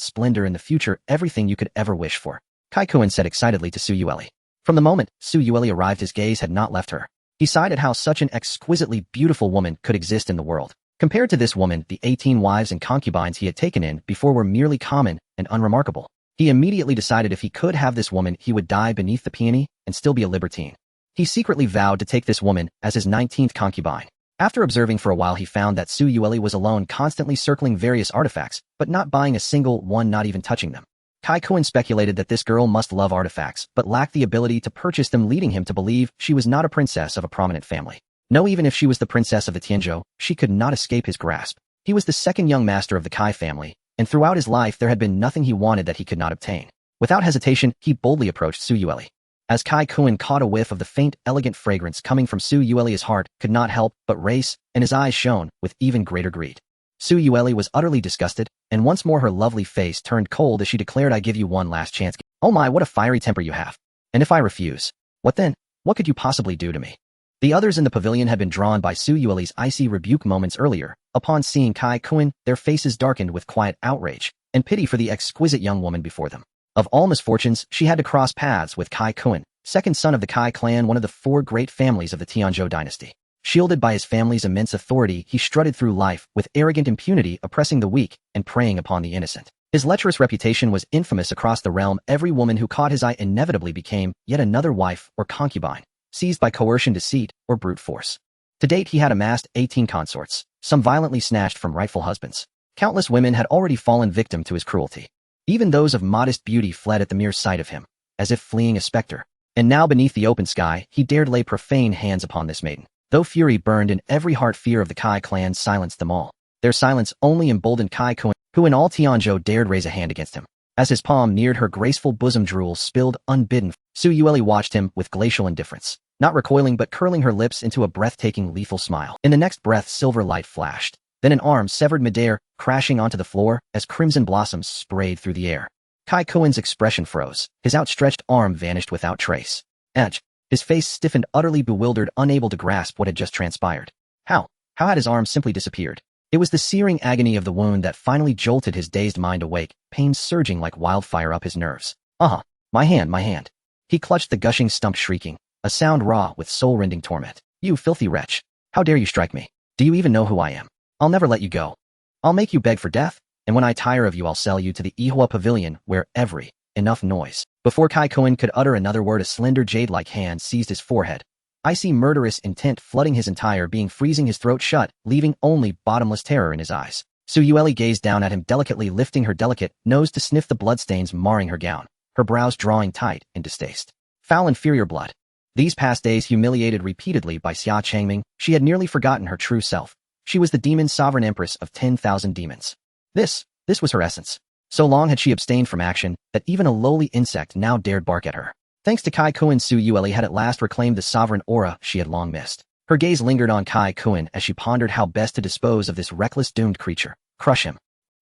splendor in the future, everything you could ever wish for," Kai Kuan said excitedly to Su Yueli. From the moment Su Yueli arrived, his gaze had not left her. He sighed at how such an exquisitely beautiful woman could exist in the world. Compared to this woman, the 18 wives and concubines he had taken in before were merely common and unremarkable. He immediately decided if he could have this woman, he would die beneath the peony and still be a libertine. He secretly vowed to take this woman as his 19th concubine. After observing for a while, he found that Su Yueli was alone, constantly circling various artifacts, but not buying a single one, not even touching them. Kai Kuan speculated that this girl must love artifacts, but lacked the ability to purchase them, leading him to believe she was not a princess of a prominent family. No, even if she was the princess of the Tianzhou, she could not escape his grasp. He was the second young master of the Kai family, and throughout his life there had been nothing he wanted that he could not obtain. Without hesitation, he boldly approached Su Yueli. As Kai Kuan caught a whiff of the faint, elegant fragrance coming from Su Yueli, his heart could not help but race, and his eyes shone with even greater greed. Su Yueli was utterly disgusted, and once more her lovely face turned cold as she declared, "I give you one last chance." "Oh my, what a fiery temper you have. And if I refuse, what then? What could you possibly do to me?" The others in the pavilion had been drawn by Su Yueli's icy rebuke moments earlier. Upon seeing Kai Kuan, their faces darkened with quiet outrage and pity for the exquisite young woman before them. Of all misfortunes, she had to cross paths with Kai Kuan, second son of the Kai clan, one of the 4 great families of the Tianzhou dynasty. Shielded by his family's immense authority, he strutted through life with arrogant impunity, oppressing the weak and preying upon the innocent. His lecherous reputation was infamous across the realm. Every woman who caught his eye inevitably became yet another wife or concubine, seized by coercion, deceit, or brute force. To date, he had amassed 18 consorts, some violently snatched from rightful husbands. Countless women had already fallen victim to his cruelty. Even those of modest beauty fled at the mere sight of him, as if fleeing a specter. And now, beneath the open sky, he dared lay profane hands upon this maiden. Though fury burned in every heart, fear of the Kai clan silenced them all. Their silence only emboldened Kai Kuan, who in all Tianzhou dared raise a hand against him. As his palm neared her graceful bosom, drool spilled unbidden. Su Yueli watched him with glacial indifference, not recoiling but curling her lips into a breathtaking, lethal smile. In the next breath, silver light flashed. Then an arm severed midair, crashing onto the floor as crimson blossoms sprayed through the air. Kai Kuan's expression froze. His outstretched arm vanished without trace. Edge. His face stiffened, utterly bewildered, unable to grasp what had just transpired. How had his arm simply disappeared? It was the searing agony of the wound that finally jolted his dazed mind awake, pain surging like wildfire up his nerves. My hand. He clutched the gushing stump, shrieking, a sound raw with soul-rending torment. "You filthy wretch! How dare you strike me? Do you even know who I am? I'll never let you go. I'll make you beg for death, and when I tire of you, I'll sell you to the Ihua pavilion, where every..." Enough noise. Before Kai Kuan could utter another word, a slender jade-like hand seized his forehead. Icy murderous intent flooding his entire being, freezing his throat shut, leaving only bottomless terror in his eyes. Su Yueli gazed down at him, delicately lifting her delicate nose to sniff the bloodstains marring her gown, her brows drawing tight in distaste. Foul, inferior blood. These past days, humiliated repeatedly by Xia Changming, she had nearly forgotten her true self. She was the demon sovereign empress of 10,000 demons. This was her essence. So long had she abstained from action that even a lowly insect now dared bark at her. Thanks to Kai Kuan, Su Yueli had at last reclaimed the sovereign aura she had long missed. Her gaze lingered on Kai Kuan as she pondered how best to dispose of this reckless, doomed creature. Crush him.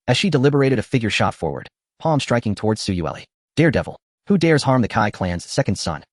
As she deliberated, a figure shot forward, palm striking towards Su Yueli. Daredevil. Who dares harm the Kai clan's second son?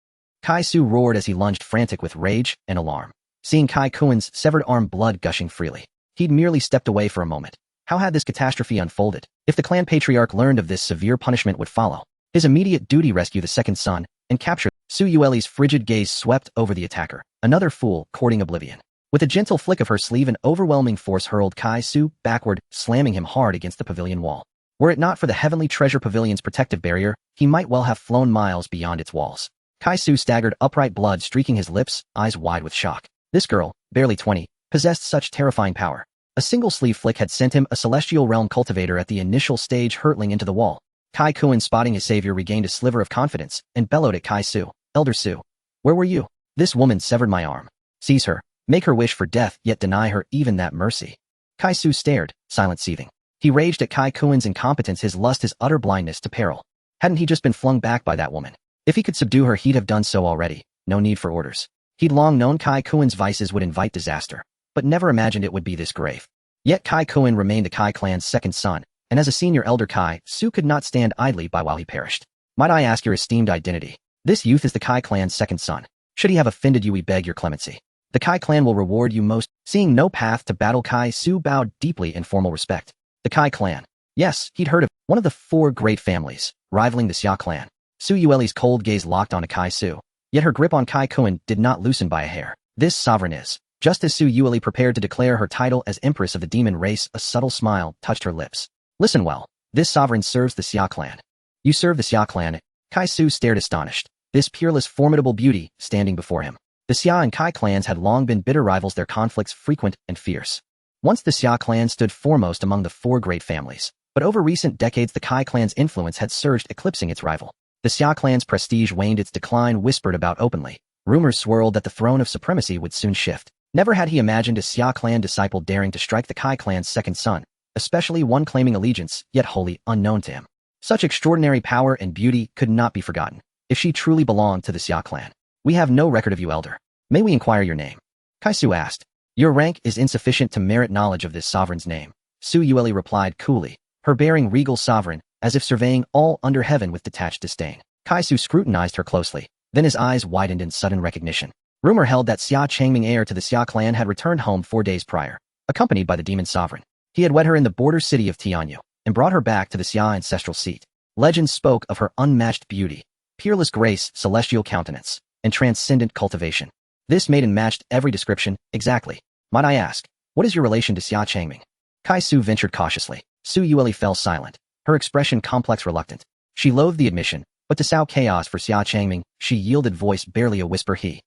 Kai Su roared as he lunged, frantic with rage and alarm. Seeing Kai Kuan's severed arm, blood gushing freely, he'd merely stepped away for a moment. How had this catastrophe unfolded? If the clan patriarch learned of this, severe punishment would follow. His immediate duty: rescue the second son and capture. Su Yueli's frigid gaze swept over the attacker, another fool courting oblivion. With a gentle flick of her sleeve, an overwhelming force hurled Kai Su backward, slamming him hard against the pavilion wall. Were it not for the heavenly treasure pavilion's protective barrier, he might well have flown miles beyond its walls. Kai Su staggered upright, blood streaking his lips, eyes wide with shock. This girl, barely 20, possessed such terrifying power. A single sleeve flick had sent him a celestial realm cultivator at the initial stage hurtling into the wall. Kai Kuan, spotting his savior, regained a sliver of confidence and bellowed at Kai Su. Elder Su, where were you? This woman severed my arm. Seize her, make her wish for death, yet deny her even that mercy. Kai Su stared, silent seething. He raged at Kai Kuan's incompetence, his lust, his utter blindness to peril. Hadn't he just been flung back by that woman? If he could subdue her, he'd have done so already. No need for orders. He'd long known Kai Kuan's vices would invite disaster, but never imagined it would be this grave. Yet Kai Kuan remained the Kai clan's second son, and as a senior elder, Kai Su could not stand idly by while he perished. Might I ask your esteemed identity? This youth is the Kai clan's second son. Should he have offended you, we beg your clemency. The Kai clan will reward you most. Seeing no path to battle, Kai Su bowed deeply in formal respect. The Kai clan. Yes, he'd heard of one of the 4 great families, rivaling the Xia clan. Su Yueli's cold gaze locked onto Kai Su, yet her grip on Kai Kuan did not loosen by a hair. This sovereign is. Just as Su Yueli prepared to declare her title as Empress of the Demon Race, a subtle smile touched her lips. Listen well. This sovereign serves the Xia clan. You serve the Xia clan? Kai Su stared astonished. This peerless, formidable beauty standing before him. The Xia and Kai clans had long been bitter rivals, their conflicts frequent and fierce. Once the Xia clan stood foremost among the 4 great families, but over recent decades the Kai clan's influence had surged, eclipsing its rival. The Xia clan's prestige waned, its decline whispered about openly. Rumors swirled that the throne of supremacy would soon shift. Never had he imagined a Xia clan disciple daring to strike the Kai clan's second son, especially one claiming allegiance, yet wholly unknown to him. Such extraordinary power and beauty could not be forgotten, if she truly belonged to the Xia clan. We have no record of you, elder. May we inquire your name? Kai Su asked. Your rank is insufficient to merit knowledge of this sovereign's name. Su Yueli replied coolly, her bearing regal sovereign, as if surveying all under heaven with detached disdain. Kai Su scrutinized her closely, then his eyes widened in sudden recognition. Rumor held that Xia Changming, heir to the Xia clan, had returned home 4 days prior, accompanied by the demon sovereign. He had wed her in the border city of Tianyu, and brought her back to the Xia ancestral seat. Legends spoke of her unmatched beauty, peerless grace, celestial countenance, and transcendent cultivation. This maiden matched every description, exactly. Might I ask, what is your relation to Xia Changming? Kai Su ventured cautiously. Su Yueli fell silent, her expression complex, reluctant. She loathed the admission, but to sow chaos for Xia Changming, she yielded, voice barely a whisper. He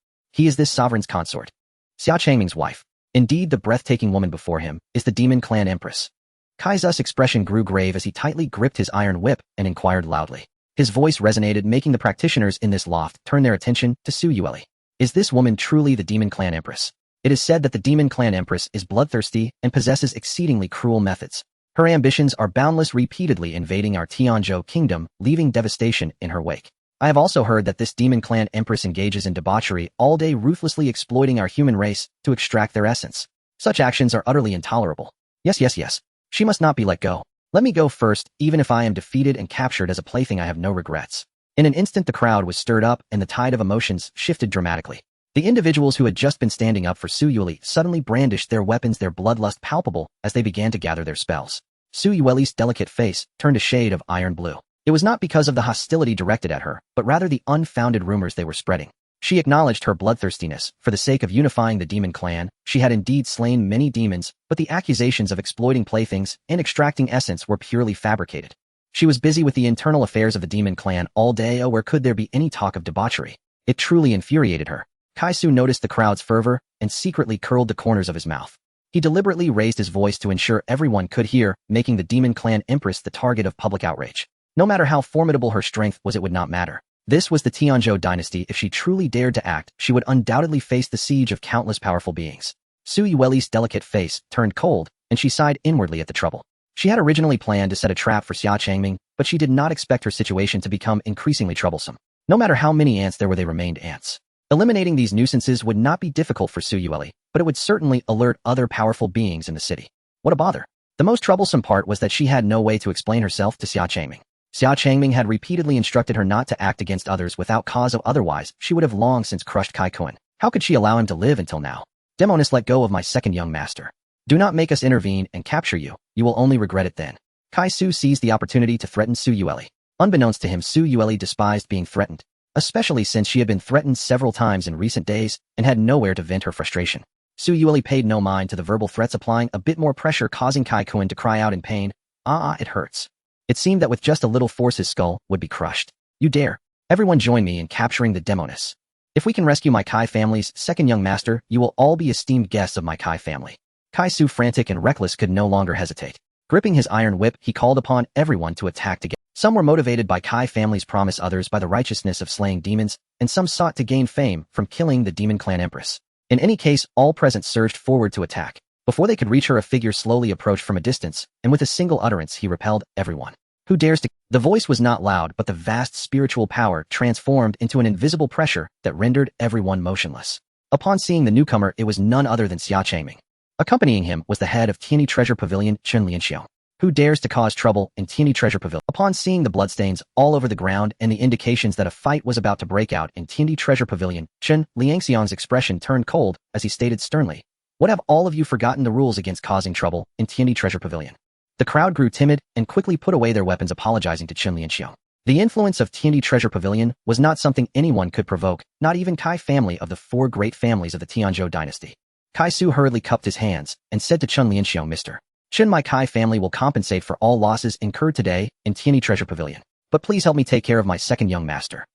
is this sovereign's consort. Xia Changming's wife. Indeed, the breathtaking woman before him is the demon clan empress. Kai's expression grew grave as he tightly gripped his iron whip and inquired loudly. His voice resonated, making the practitioners in this loft turn their attention to Su Yueli. Is this woman truly the demon clan empress? It is said that the demon clan empress is bloodthirsty and possesses exceedingly cruel methods. Her ambitions are boundless, repeatedly invading our Tianzhou kingdom, leaving devastation in her wake. I have also heard that this demon clan empress engages in debauchery all day, ruthlessly exploiting our human race to extract their essence. Such actions are utterly intolerable. Yes. She must not be let go. Let me go first, even if I am defeated and captured as a plaything. I have no regrets. In an instant the crowd was stirred up and the tide of emotions shifted dramatically. The individuals who had just been standing up for Su Yueli suddenly brandished their weapons, their bloodlust palpable as they began to gather their spells. Su Yueli's delicate face turned a shade of iron blue. It was not because of the hostility directed at her, but rather the unfounded rumors they were spreading. She acknowledged her bloodthirstiness. For the sake of unifying the demon clan, she had indeed slain many demons, but the accusations of exploiting playthings and extracting essence were purely fabricated. She was busy with the internal affairs of the demon clan all day. Oh, where could there be any talk of debauchery? It truly infuriated her. Kai Su noticed the crowd's fervor and secretly curled the corners of his mouth. He deliberately raised his voice to ensure everyone could hear, making the demon clan empress the target of public outrage. No matter how formidable her strength was, it would not matter. This was the Tianzhou dynasty. If she truly dared to act, she would undoubtedly face the siege of countless powerful beings. Su Yueli's delicate face turned cold, and she sighed inwardly at the trouble. She had originally planned to set a trap for Xia Changming, but she did not expect her situation to become increasingly troublesome. No matter how many ants there were, they remained ants. Eliminating these nuisances would not be difficult for Su Yueli, but it would certainly alert other powerful beings in the city. What a bother. The most troublesome part was that she had no way to explain herself to Xia Changming. Xia Changming had repeatedly instructed her not to act against others without cause, otherwise she would have long since crushed Kai Kuan. How could she allow him to live until now? Demonis, let go of my second young master. Do not make us intervene and capture you. You will only regret it then. Kai Su seized the opportunity to threaten Su Yueli. Unbeknownst to him, Su Yueli despised being threatened, especially since she had been threatened several times in recent days and had nowhere to vent her frustration. Su Yueli paid no mind to the verbal threats, applying a bit more pressure, causing Kai Kuan to cry out in pain. It hurts. It seemed that with just a little force his skull would be crushed. You dare. Everyone join me in capturing the Demonis. If we can rescue my Kai family's second young master, you will all be esteemed guests of my Kai family. Kai Su, frantic and reckless, could no longer hesitate. Gripping his iron whip, he called upon everyone to attack together. Some were motivated by Kai family's promise, others by the righteousness of slaying demons, and some sought to gain fame from killing the demon clan empress. In any case, all present surged forward to attack. Before they could reach her, a figure slowly approached from a distance, and with a single utterance he repelled everyone. Who dares to? The voice was not loud, but the vast spiritual power transformed into an invisible pressure that rendered everyone motionless. Upon seeing the newcomer, it was none other than Xia Changming. Accompanying him was the head of Tianyi Treasure Pavilion, Chen Lianxiong. Who dares to cause trouble in Tianyi Treasure Pavilion? Upon seeing the bloodstains all over the ground and the indications that a fight was about to break out in Tianyi Treasure Pavilion, Chen Lianxiong's expression turned cold as he stated sternly, "What, have all of you forgotten the rules against causing trouble in Tianyi Treasure Pavilion?" The crowd grew timid and quickly put away their weapons, apologizing to Chen Lianxiong. The influence of Tianyi Treasure Pavilion was not something anyone could provoke, not even Kai family of the four great families of the Tianzhou dynasty. Kai Su hurriedly cupped his hands and said to Chen Lianxiong, "Mr. Chen, my Kai family will compensate for all losses incurred today in Tianyi Treasure Pavilion. But please help me take care of my second young master.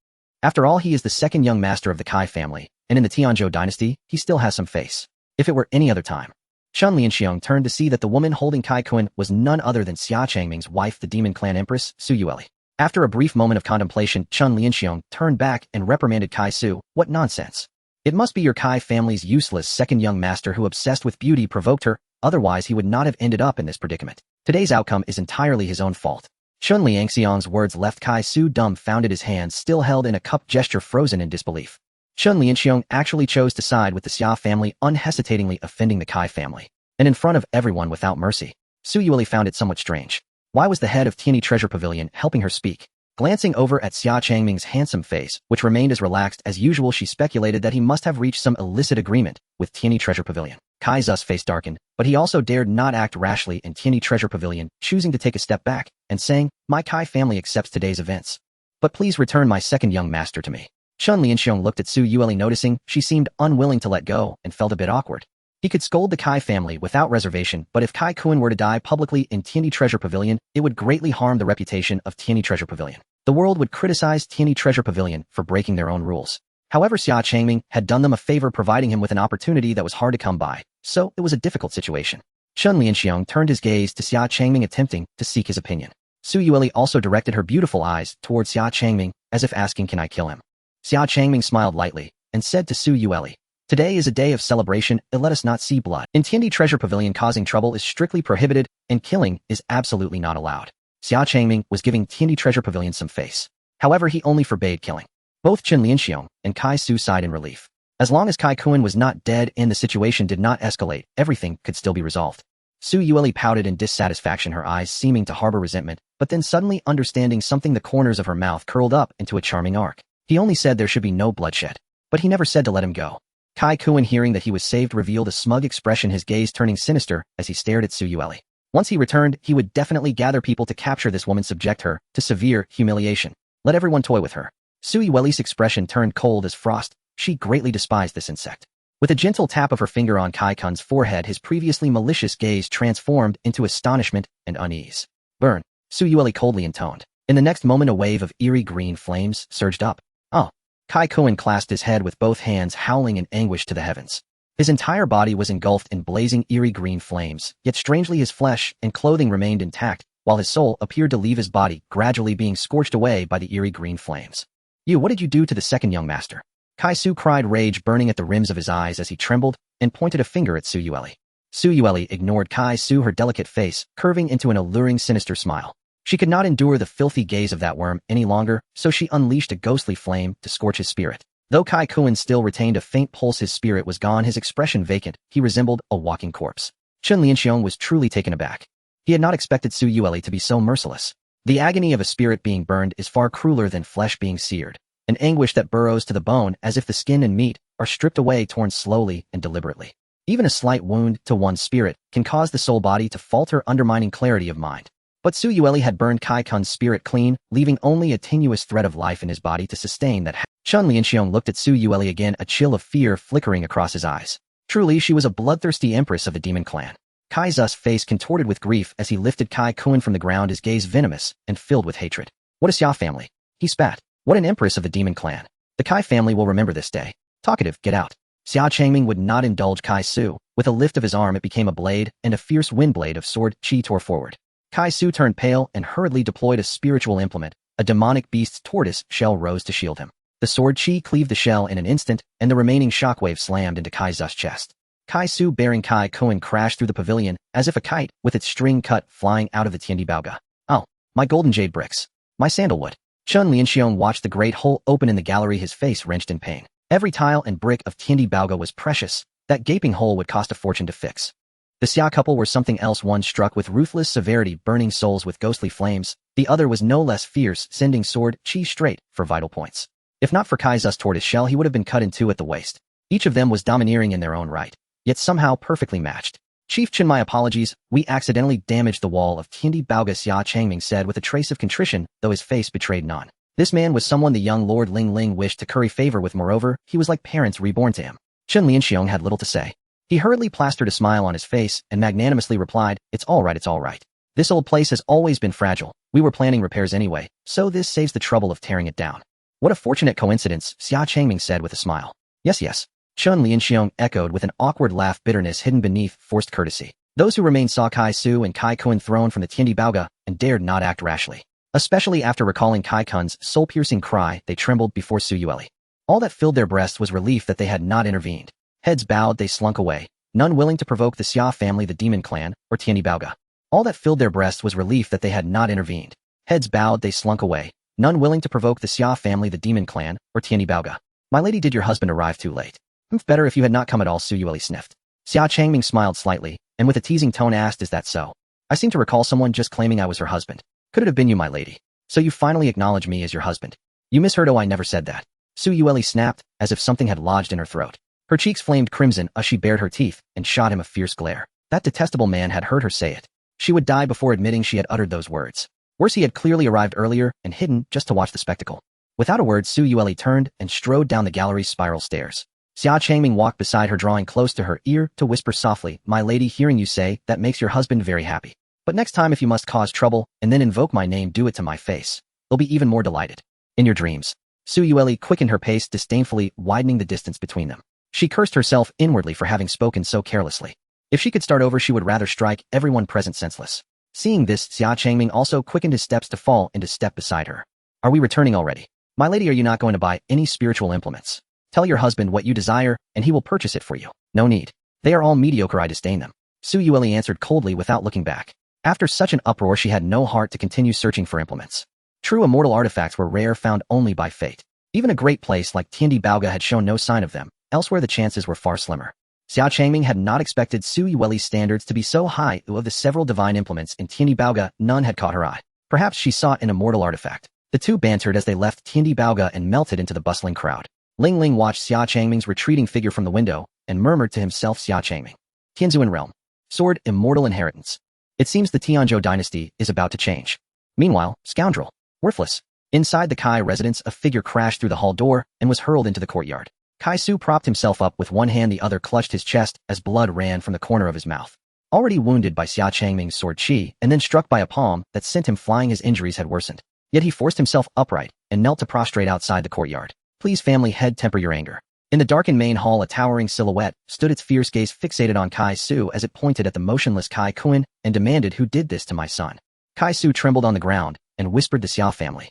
After all, he is the second young master of the Kai family, and in the Tianzhou dynasty, he still has some face. If it were any other time." Chen Lianxiong turned to see that the woman holding Kai Kun was none other than Xia Changming's wife, the demon clan Empress Su Yueli. After a brief moment of contemplation, Chen Lianxiong turned back and reprimanded Kai Su. "What nonsense! It must be your Kai family's useless second young master who, obsessed with beauty, provoked her, otherwise he would not have ended up in this predicament. Today's outcome is entirely his own fault." Chen Lianxiong's words left Kai Su dumbfounded, his hands still held in a cupped gesture, frozen in disbelief. Chen Lianxiong actually chose to side with the Xia family, unhesitatingly offending the Kai family, and in front of everyone without mercy. Su Yueli found it somewhat strange. Why was the head of Tianyi Treasure Pavilion helping her speak? Glancing over at Xia Changming's handsome face, which remained as relaxed as usual, she speculated that he must have reached some illicit agreement with Tianyi Treasure Pavilion. Kai Zu's face darkened, but he also dared not act rashly in Tianyi Treasure Pavilion, choosing to take a step back and saying, "My Kai family accepts today's events. But please return my second young master to me." Chen Lianxiong looked at Su Yueli, noticing she seemed unwilling to let go and felt a bit awkward. He could scold the Kai family without reservation, but if Kai Kun were to die publicly in Tianyi Treasure Pavilion, it would greatly harm the reputation of Tianyi Treasure Pavilion. The world would criticize Tianyi Treasure Pavilion for breaking their own rules. However, Xia Changming had done them a favor, providing him with an opportunity that was hard to come by, so it was a difficult situation. Chen Lianxiong turned his gaze to Xia Changming, attempting to seek his opinion. Su Yueli also directed her beautiful eyes towards Xia Changming, as if asking, "Can I kill him?" Xia Changming smiled lightly and said to Su Yueli, "Today is a day of celebration, and let us not see blood. In Tianyi Treasure Pavilion, causing trouble is strictly prohibited, and killing is absolutely not allowed." Xia Changming was giving Tianyi Treasure Pavilion some face. However, he only forbade killing. Both Chen Lianxiong and Kai Su sighed in relief. As long as Kai Kun was not dead and the situation did not escalate, everything could still be resolved. Su Yueli pouted in dissatisfaction, her eyes seeming to harbor resentment, but then suddenly understanding something, the corners of her mouth curled up into a charming arc. He only said there should be no bloodshed, but he never said to let him go. Kai Kun, hearing that he was saved, revealed a smug expression, his gaze turning sinister as he stared at Su Yueli. Once he returned, he would definitely gather people to capture this woman, subject her to severe humiliation. Let everyone toy with her. Su Yueli's expression turned cold as frost. She greatly despised this insect. With a gentle tap of her finger on Kai Kun's forehead, his previously malicious gaze transformed into astonishment and unease. "Burn," Su Yueli coldly intoned. In the next moment, a wave of eerie green flames surged up. "Oh!" Kai Kun clasped his head with both hands, howling in anguish to the heavens. His entire body was engulfed in blazing eerie green flames, yet strangely his flesh and clothing remained intact, while his soul appeared to leave his body, gradually being scorched away by the eerie green flames. "You, what did you do to the second young master?" Kai Su cried, rage burning at the rims of his eyes as he trembled and pointed a finger at Su Yueli. Su Yueli ignored Kai Su, her delicate face curving into an alluring, sinister smile. She could not endure the filthy gaze of that worm any longer, so she unleashed a ghostly flame to scorch his spirit. Though Kai Kun still retained a faint pulse, his spirit was gone, his expression vacant. He resembled a walking corpse. Chen Lianxiong was truly taken aback. He had not expected Su Yueli to be so merciless. The agony of a spirit being burned is far crueler than flesh being seared, an anguish that burrows to the bone as if the skin and meat are stripped away, torn slowly and deliberately. Even a slight wound to one's spirit can cause the soul body to falter, undermining clarity of mind. But Su Yueli had burned Kai Kun's spirit clean, leaving only a tenuous thread of life in his body to sustain that. Chen Lianxiong looked at Su Yueli again, a chill of fear flickering across his eyes. Truly, she was a bloodthirsty empress of the demon clan. Kai Zu's face contorted with grief as he lifted Kai Kun from the ground, his gaze venomous and filled with hatred. "What a Xia family!" he spat. "What an empress of the demon clan! The Kai family will remember this day. Talkative, get out. Xia Changming would not indulge Kai Su. With a lift of his arm it became a blade, and a fierce wind blade of sword Qi tore forward. Kai Su turned pale and hurriedly deployed a spiritual implement. A demonic beast's tortoise shell rose to shield him. The sword Qi cleaved the shell in an instant, and the remaining shockwave slammed into Kai Zu's chest. Kai Su bearing Kai Kuan crashed through the pavilion, as if a kite, with its string cut flying out of the Tiandi Baoga. Oh, my golden jade bricks. My sandalwood. Chun Lianxiong watched the great hole open in the gallery, his face wrenched in pain. Every tile and brick of Tiandi Baoga was precious. That gaping hole would cost a fortune to fix. The Xia couple were something else, one struck with ruthless severity, burning souls with ghostly flames. The other was no less fierce, sending sword Qi straight for vital points. If not for Kai Zu's tortoise shell, he would have been cut in two at the waist. Each of them was domineering in their own right, yet somehow perfectly matched. Chief Chen, my apologies, we accidentally damaged the wall of Tiandi Baoga, Xia Changming said with a trace of contrition, though his face betrayed none. This man was someone the young Lord Ling Ling wished to curry favor with. Moreover, he was like parents reborn to him. Chun Lianxiong had little to say. He hurriedly plastered a smile on his face and magnanimously replied, it's all right, it's all right. This old place has always been fragile. We were planning repairs anyway, so this saves the trouble of tearing it down. What a fortunate coincidence, Xia Changming said with a smile. Yes, yes. Chun Lianxiong echoed with an awkward laugh, bitterness hidden beneath forced courtesy. Those who remained saw Kai Su and Kai Kuan thrown from the Tiandi Baoga and dared not act rashly. Especially after recalling Kai Kun's soul-piercing cry, they trembled before Su Yueli. All that filled their breasts was relief that they had not intervened. Heads bowed, they slunk away, none willing to provoke the Xia family, the demon clan, or Tiandi Baoga. All that filled their breasts was relief that they had not intervened. Heads bowed, they slunk away, none willing to provoke the Xia family, the demon clan, or Tiandi Baoga. My lady, did your husband arrive too late? Better if you had not come at all, Su Yueli sniffed. Xia Changming smiled slightly, and with a teasing tone asked, is that so? I seem to recall someone just claiming I was her husband. Could it have been you, my lady? So you finally acknowledge me as your husband? You misheard, oh, I never said that. Su Yueli snapped, as if something had lodged in her throat. Her cheeks flamed crimson as she bared her teeth and shot him a fierce glare. That detestable man had heard her say it. She would die before admitting she had uttered those words. Worse, he had clearly arrived earlier and hidden just to watch the spectacle. Without a word, Su Yueli turned and strode down the gallery's spiral stairs. Xia Changming walked beside her, drawing close to her ear to whisper softly, my lady, hearing you say that makes your husband very happy. But next time if you must cause trouble and then invoke my name, do it to my face. They'll be even more delighted. In your dreams. Su Yueli quickened her pace disdainfully, widening the distance between them. She cursed herself inwardly for having spoken so carelessly. If she could start over, she would rather strike everyone present senseless. Seeing this, Xia Changming also quickened his steps to fall into step beside her. Are we returning already? My lady, are you not going to buy any spiritual implements? Tell your husband what you desire, and he will purchase it for you. No need. They are all mediocre, I disdain them. Su Yueli answered coldly without looking back. After such an uproar, she had no heart to continue searching for implements. True immortal artifacts were rare, found only by fate. Even a great place like Tiandi Baoga had shown no sign of them. Elsewhere the chances were far slimmer. Xia Changming had not expected Su Yueli's standards to be so high. Of the several divine implements in Tiandi Baoga, none had caught her eye. Perhaps she sought an immortal artifact. The two bantered as they left Tiandi Baoga and melted into the bustling crowd. Ling Ling watched Xia Changming's retreating figure from the window and murmured to himself, Xia Changming. Tianzuan realm. Sword, immortal inheritance. It seems the Tianzhou dynasty is about to change. Meanwhile, scoundrel. Worthless. Inside the Kai residence, a figure crashed through the hall door and was hurled into the courtyard. Kai Su propped himself up with one hand, the other clutched his chest as blood ran from the corner of his mouth. Already wounded by Xia Changming's sword Qi and then struck by a palm that sent him flying, his injuries had worsened. Yet he forced himself upright and knelt to prostrate outside the courtyard. Please, family head, temper your anger. In the darkened main hall, a towering silhouette stood, its fierce gaze fixated on Kai Su as it pointed at the motionless Kai Kuan and demanded, who did this to my son? Kai Su trembled on the ground and whispered, the Xia family.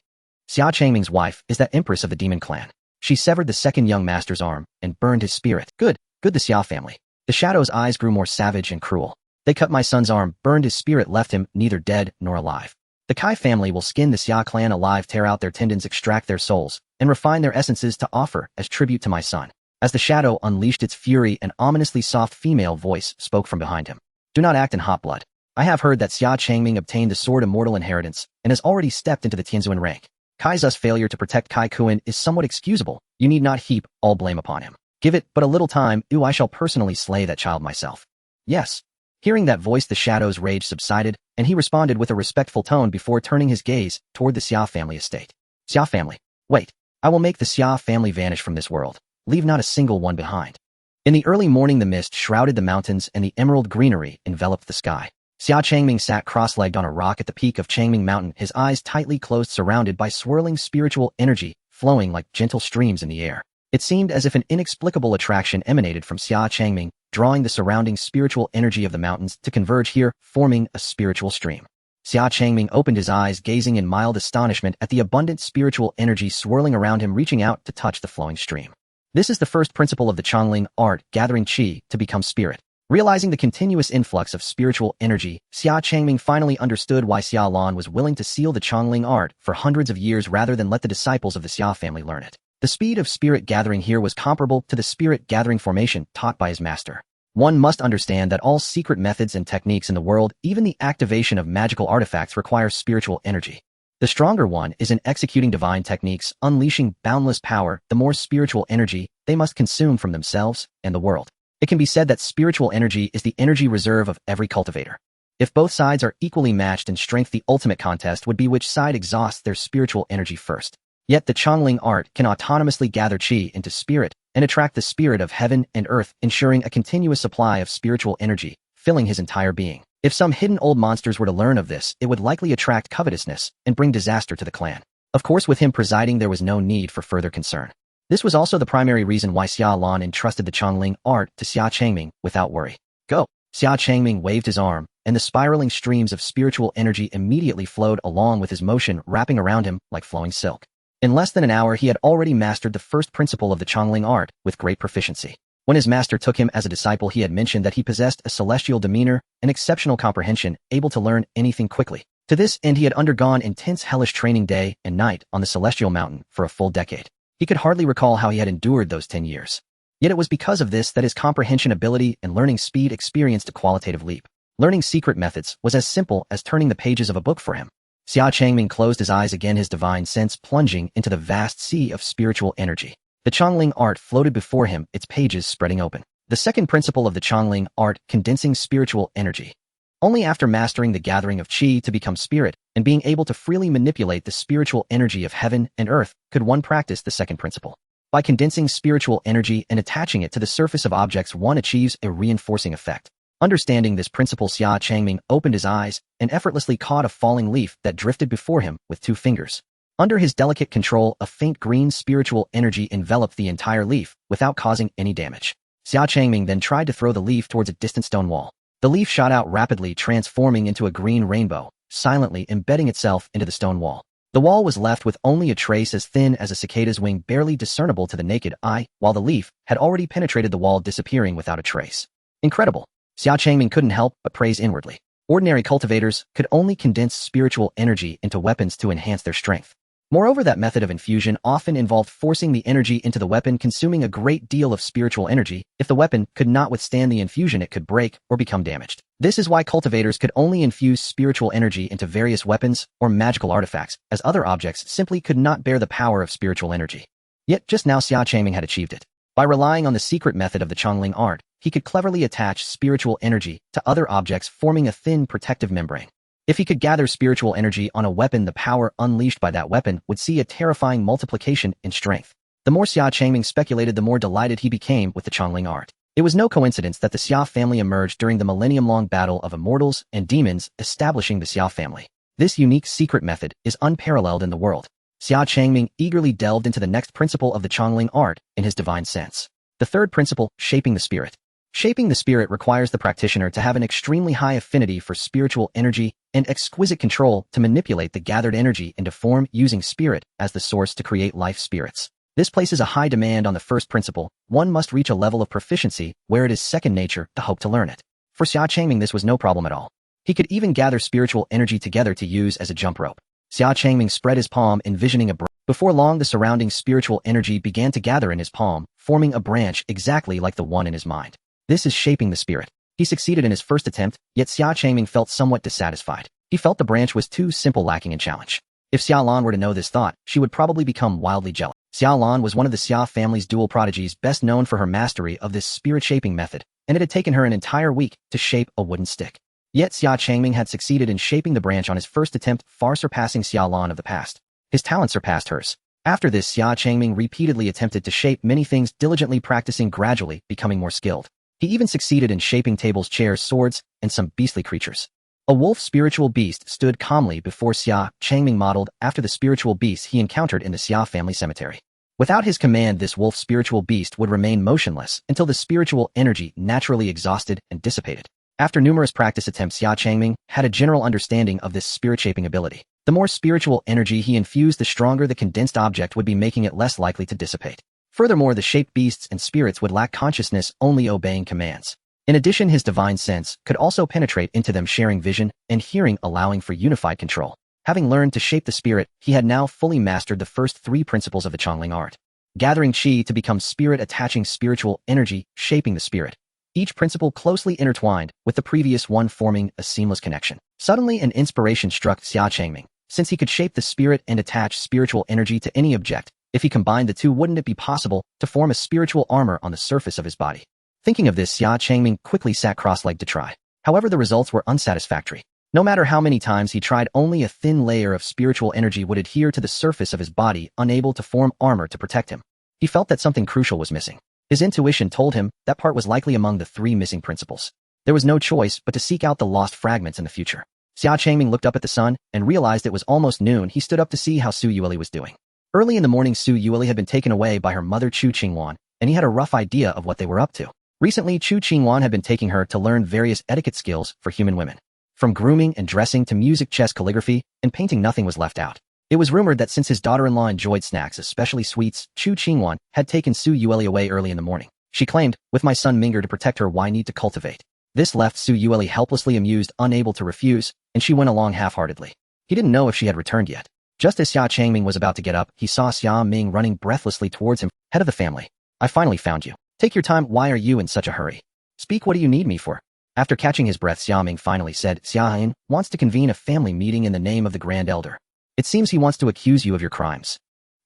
Xia Changming's wife is that empress of the demon clan. She severed the second young master's arm and burned his spirit. Good, the Xia family. The shadow's eyes grew more savage and cruel. They cut my son's arm, burned his spirit, left him neither dead nor alive. The Kai family will skin the Xia clan alive, tear out their tendons, extract their souls, and refine their essences to offer as tribute to my son. As the shadow unleashed its fury, an ominously soft female voice spoke from behind him. Do not act in hot blood. I have heard that Xia Changming obtained the sword immortal inheritance and has already stepped into the Tianzuan rank. Kai Zu's failure to protect Kai Kuan is somewhat excusable. You need not heap all blame upon him. Give it but a little time, I shall personally slay that child myself. Yes. Hearing that voice, the shadow's rage subsided, and he responded with a respectful tone before turning his gaze toward the Xia family estate. Xia family. Wait. I will make the Xia family vanish from this world. Leave not a single one behind. In the early morning, the mist shrouded the mountains and the emerald greenery enveloped the sky. Xia Changming sat cross-legged on a rock at the peak of Changming Mountain, his eyes tightly closed, surrounded by swirling spiritual energy flowing like gentle streams in the air. It seemed as if an inexplicable attraction emanated from Xia Changming, drawing the surrounding spiritual energy of the mountains to converge here, forming a spiritual stream. Xia Changming opened his eyes, gazing in mild astonishment at the abundant spiritual energy swirling around him, reaching out to touch the flowing stream. This is the first principle of the Changling art, gathering qi to become spirit. Realizing the continuous influx of spiritual energy, Xia Changming finally understood why Xia Lan was willing to seal the Changling art for hundreds of years rather than let the disciples of the Xia family learn it. The speed of spirit gathering here was comparable to the spirit gathering formation taught by his master. One must understand that all secret methods and techniques in the world, even the activation of magical artifacts, require spiritual energy. The stronger one is in executing divine techniques, unleashing boundless power. The more spiritual energy they must consume from themselves and the world. It can be said that spiritual energy is the energy reserve of every cultivator. If both sides are equally matched in strength, the ultimate contest would be which side exhausts their spiritual energy first. Yet the Changling art can autonomously gather qi into spirit and attract the spirit of heaven and earth, ensuring a continuous supply of spiritual energy, filling his entire being. If some hidden old monsters were to learn of this, it would likely attract covetousness and bring disaster to the clan. Of course, with him presiding, there was no need for further concern. This was also the primary reason why Xia Lan entrusted the Changling art to Xia Changming without worry. Go! Xia Changming waved his arm, and the spiraling streams of spiritual energy immediately flowed along with his motion, wrapping around him like flowing silk. In less than an hour, he had already mastered the first principle of the Changling art with great proficiency. When his master took him as a disciple, he had mentioned that he possessed a celestial demeanor and exceptional comprehension, able to learn anything quickly. To this end, he had undergone intense hellish training day and night on the celestial mountain for a full decade. He could hardly recall how he had endured those 10 years. Yet it was because of this that his comprehension ability and learning speed experienced a qualitative leap. Learning secret methods was as simple as turning the pages of a book for him. Xia Changming closed his eyes again, his divine sense plunging into the vast sea of spiritual energy. The Changling art floated before him, its pages spreading open. The second principle of the Changling art, condensing spiritual energy. Only after mastering the gathering of qi to become spirit and being able to freely manipulate the spiritual energy of heaven and earth could one practice the second principle. By condensing spiritual energy and attaching it to the surface of objects, one achieves a reinforcing effect. Understanding this principle, Xia Changming opened his eyes and effortlessly caught a falling leaf that drifted before him with 2 fingers. Under his delicate control, a faint green spiritual energy enveloped the entire leaf without causing any damage. Xia Changming then tried to throw the leaf towards a distant stone wall. The leaf shot out rapidly, transforming into a green rainbow, silently embedding itself into the stone wall. The wall was left with only a trace as thin as a cicada's wing, barely discernible to the naked eye, while the leaf had already penetrated the wall, disappearing without a trace. Incredible! Xia Changming couldn't help but praise inwardly. Ordinary cultivators could only condense spiritual energy into weapons to enhance their strength. Moreover, that method of infusion often involved forcing the energy into the weapon, consuming a great deal of spiritual energy. If the weapon could not withstand the infusion, it could break or become damaged. This is why cultivators could only infuse spiritual energy into various weapons or magical artifacts, as other objects simply could not bear the power of spiritual energy. Yet just now Xia Changming had achieved it. By relying on the secret method of the Changling art, he could cleverly attach spiritual energy to other objects, forming a thin protective membrane. If he could gather spiritual energy on a weapon, the power unleashed by that weapon would see a terrifying multiplication in strength. The more Xia Changming speculated, the more delighted he became with the Changling art. It was no coincidence that the Xia family emerged during the millennium-long battle of immortals and demons, establishing the Xia family. This unique secret method is unparalleled in the world. Xia Changming eagerly delved into the next principle of the Changling art in his divine sense. The third principle, shaping the spirit. Shaping the spirit requires the practitioner to have an extremely high affinity for spiritual energy and exquisite control to manipulate the gathered energy into form, using spirit as the source to create life spirits. This places a high demand on the first principle. One must reach a level of proficiency where it is second nature to hope to learn it. For Xia Changming, this was no problem at all. He could even gather spiritual energy together to use as a jump rope. Xia Changming spread his palm, envisioning a branch. Before long, the surrounding spiritual energy began to gather in his palm, forming a branch exactly like the one in his mind. This is shaping the spirit. He succeeded in his first attempt, yet Xia Changming felt somewhat dissatisfied. He felt the branch was too simple, lacking in challenge. If Xia Lan were to know this thought, she would probably become wildly jealous. Xia Lan was one of the Xia family's dual prodigies, best known for her mastery of this spirit-shaping method, and it had taken her an entire week to shape a wooden stick. Yet Xia Changming had succeeded in shaping the branch on his first attempt, far surpassing Xia Lan of the past. His talent surpassed hers. After this, Xia Changming repeatedly attempted to shape many things, diligently practicing, gradually becoming more skilled. He even succeeded in shaping tables, chairs, swords, and some beastly creatures. A wolf spiritual beast stood calmly before Xia Changming modeled after the spiritual beasts he encountered in the Xia family cemetery. Without his command, this wolf spiritual beast would remain motionless until the spiritual energy naturally exhausted and dissipated. After numerous practice attempts, Xia Changming had a general understanding of this spirit-shaping ability. The more spiritual energy he infused, the stronger the condensed object would be, making it less likely to dissipate. Furthermore, the shaped beasts and spirits would lack consciousness, only obeying commands. In addition, his divine sense could also penetrate into them, sharing vision and hearing, allowing for unified control. Having learned to shape the spirit, he had now fully mastered the first 3 principles of the Changling art. Gathering qi to become spirit, attaching spiritual energy, shaping the spirit. Each principle closely intertwined with the previous one, forming a seamless connection. Suddenly, an inspiration struck Xia Changming. Since he could shape the spirit and attach spiritual energy to any object, if he combined the two, wouldn't it be possible to form a spiritual armor on the surface of his body? Thinking of this, Xia Changming quickly sat cross-legged to try. However, the results were unsatisfactory. No matter how many times he tried, only a thin layer of spiritual energy would adhere to the surface of his body, unable to form armor to protect him. He felt that something crucial was missing. His intuition told him that part was likely among the 3 missing principles. There was no choice but to seek out the lost fragments in the future. Xia Changming looked up at the sun and realized it was almost noon. He stood up to see how Su Yueli was doing. Early in the morning, Su Yueli had been taken away by her mother Chu Qingwan, and he had a rough idea of what they were up to. Recently, Chu Qingwan had been taking her to learn various etiquette skills for human women. From grooming and dressing to music, chess, calligraphy, and painting, nothing was left out. It was rumored that since his daughter-in-law enjoyed snacks, especially sweets, Chu Qingwan had taken Su Yueli away early in the morning. She claimed, "With my son Ming'er to protect her, why need to cultivate?" This left Su Yueli helplessly amused, unable to refuse, and she went along half-heartedly. He didn't know if she had returned yet. Just as Xia Changming was about to get up, he saw Xia Ming running breathlessly towards him. "Head of the family, I finally found you. Take your time. Why are you in such a hurry? Speak, what do you need me for?" After catching his breath, Xia Ming finally said, "Xia Hin wants to convene a family meeting in the name of the Grand Elder. It seems he wants to accuse you of your crimes."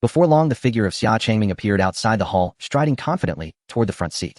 Before long, the figure of Xia Changming appeared outside the hall, striding confidently toward the front seat.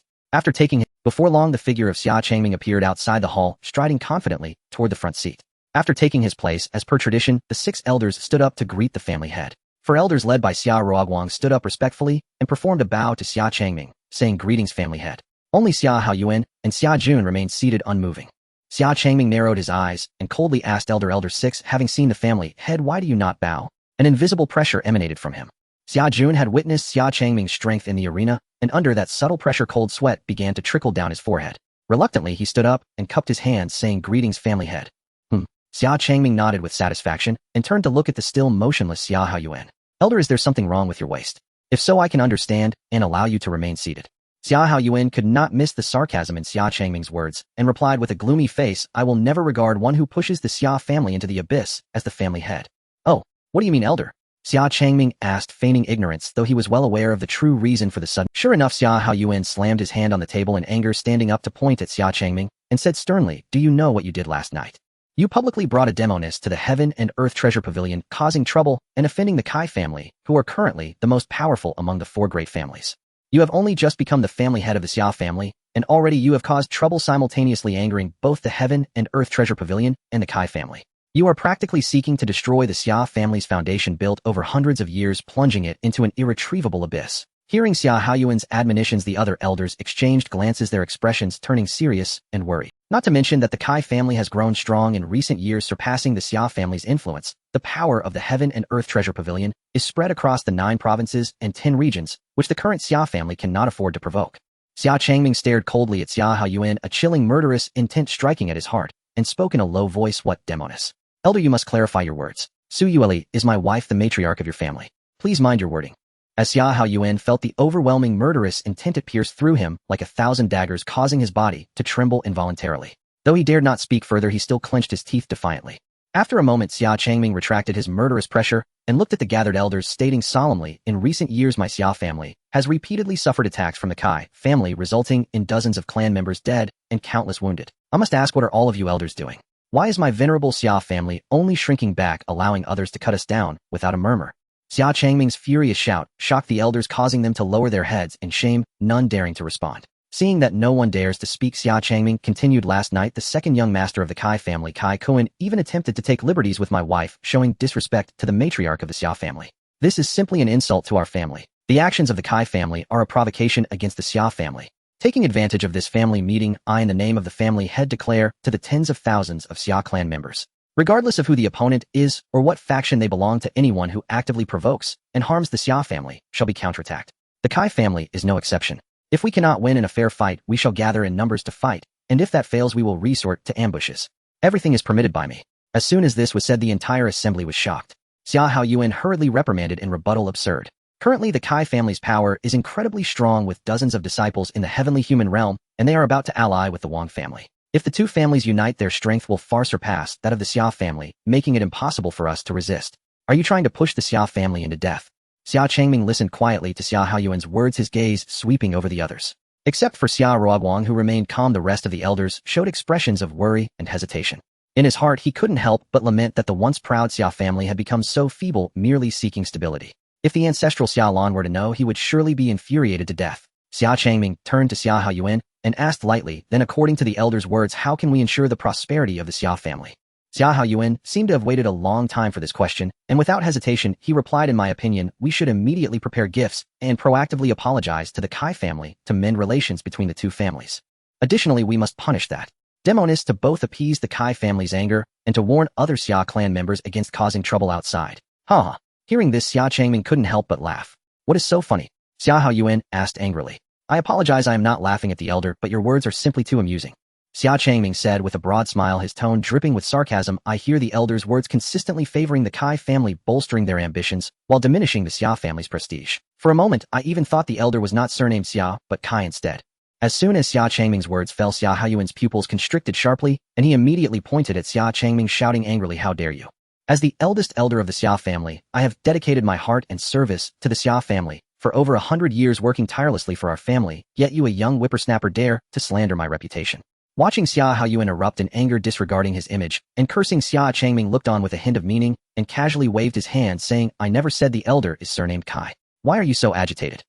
Before long, the figure of Xia Changming appeared outside the hall, striding confidently toward the front seat. After taking his place, as per tradition, the 6 elders stood up to greet the family head. 4 elders led by Xia Ruoguang stood up respectfully and performed a bow to Xia Changming, saying, "Greetings, family head." Only Xia Haoyuan and Xia Jun remained seated unmoving. Xia Changming narrowed his eyes and coldly asked Elder 6, having seen the family head, "Why do you not bow?" An invisible pressure emanated from him. Xia Jun had witnessed Xia Changming's strength in the arena, and under that subtle pressure, cold sweat began to trickle down his forehead. Reluctantly, he stood up and cupped his hands, saying, "Greetings, family head." Xia Changming nodded with satisfaction and turned to look at the still motionless Xia Haoyuan. "Elder, is there something wrong with your waist? If so, I can understand and allow you to remain seated." Xia Haoyuan could not miss the sarcasm in Xia Changming's words and replied with a gloomy face, "I will never regard one who pushes the Xia family into the abyss as the family head." "Oh, what do you mean, Elder?" Xia Changming asked, feigning ignorance, though he was well aware of the true reason for the sudden. Sure enough, Xia Haoyuan slammed his hand on the table in anger, standing up to point at Xia Changming, and said sternly, "Do you know what you did last night? You publicly brought a demoness to the Heaven and Earth Treasure Pavilion, causing trouble and offending the Kai family, who are currently the most powerful among the 4 great families. You have only just become the family head of the Xia family, and already you have caused trouble, simultaneously angering both the Heaven and Earth Treasure Pavilion and the Kai family. You are practically seeking to destroy the Xia family's foundation built over hundreds of years, plunging it into an irretrievable abyss." Hearing Xia Haoyuan's admonitions, the other elders exchanged glances, their expressions turning serious and worried. Not to mention that the Kai family has grown strong in recent years, surpassing the Xia family's influence. The power of the Heaven and Earth Treasure Pavilion is spread across the 9 provinces and 10 regions, which the current Xia family cannot afford to provoke. Xia Changming stared coldly at Xia Haoyuan, a chilling, murderous intent striking at his heart, and spoke in a low voice, "What demoness? Elder, you must clarify your words. Su Yueli is my wife, the matriarch of your family. Please mind your wording." As Xia Haoyuan felt the overwhelming murderous intent, it pierced through him like 1,000 daggers, causing his body to tremble involuntarily. Though he dared not speak further, he still clenched his teeth defiantly. After a moment, Xia Changming retracted his murderous pressure and looked at the gathered elders, stating solemnly, "In recent years, my Xia family has repeatedly suffered attacks from the Kai family, resulting in dozens of clan members dead and countless wounded. I must ask, what are all of you elders doing? Why is my venerable Xia family only shrinking back, allowing others to cut us down without a murmur?" Xia Changming's furious shout shocked the elders, causing them to lower their heads in shame, none daring to respond. Seeing that no one dares to speak, Xia Changming continued, "Last night, the second young master of the Kai family, Kai Kuan, even attempted to take liberties with my wife, showing disrespect to the matriarch of the Xia family. This is simply an insult to our family. The actions of the Kai family are a provocation against the Xia family. Taking advantage of this family meeting, I in the name of the family head declare to the tens of thousands of Xia clan members, regardless of who the opponent is or what faction they belong to, anyone who actively provokes and harms the Xia family shall be counterattacked. The Kai family is no exception. If we cannot win in a fair fight, we shall gather in numbers to fight, and if that fails, we will resort to ambushes. Everything is permitted by me. As soon as this was said, the entire assembly was shocked. Xia Haoyuan hurriedly reprimanded in rebuttal, absurd. Currently, the Kai family's power is incredibly strong with dozens of disciples in the heavenly human realm, and they are about to ally with the Wang family. If the two families unite, their strength will far surpass that of the Xia family, making it impossible for us to resist. Are you trying to push the Xia family into death? Xia Changming listened quietly to Xia Haoyuan's words, his gaze sweeping over the others. Except for Xia Ruoguang, who remained calm, the rest of the elders showed expressions of worry and hesitation. In his heart, he couldn't help but lament that the once proud Xia family had become so feeble, merely seeking stability. If the ancestral Xia Lan were to know, he would surely be infuriated to death. Xia Changming turned to Xia Haoyuan and asked lightly, then according to the elders' words, how can we ensure the prosperity of the Xia family? Xia Haoyuan seemed to have waited a long time for this question, and without hesitation, he replied, in my opinion, we should immediately prepare gifts and proactively apologize to the Kai family to mend relations between the two families. Additionally, we must punish that demonist to both appease the Kai family's anger and to warn other Xia clan members against causing trouble outside. Ha! Hearing this, Xia Changming couldn't help but laugh. What is so funny? Xia Haoyuan asked angrily. I apologize, I am not laughing at the elder, but your words are simply too amusing. Xia Changming said with a broad smile, his tone dripping with sarcasm. I hear the elder's words consistently favoring the Kai family, bolstering their ambitions, while diminishing the Xia family's prestige. For a moment, I even thought the elder was not surnamed Xia, but Kai instead. As soon as Xia Changming's words fell, Xia Haoyuan's pupils constricted sharply, and he immediately pointed at Xia Changming, shouting angrily, how dare you? As the eldest elder of the Xia family, I have dedicated my heart and service to the Xia family, for over 100 years working tirelessly for our family, yet you, a young whippersnapper, dare to slander my reputation. Watching Xia Haoyuan erupt in anger, disregarding his image, and cursing, Xia Changming looked on with a hint of meaning, and casually waved his hand, saying, I never said the elder is surnamed Kai. Why are you so agitated?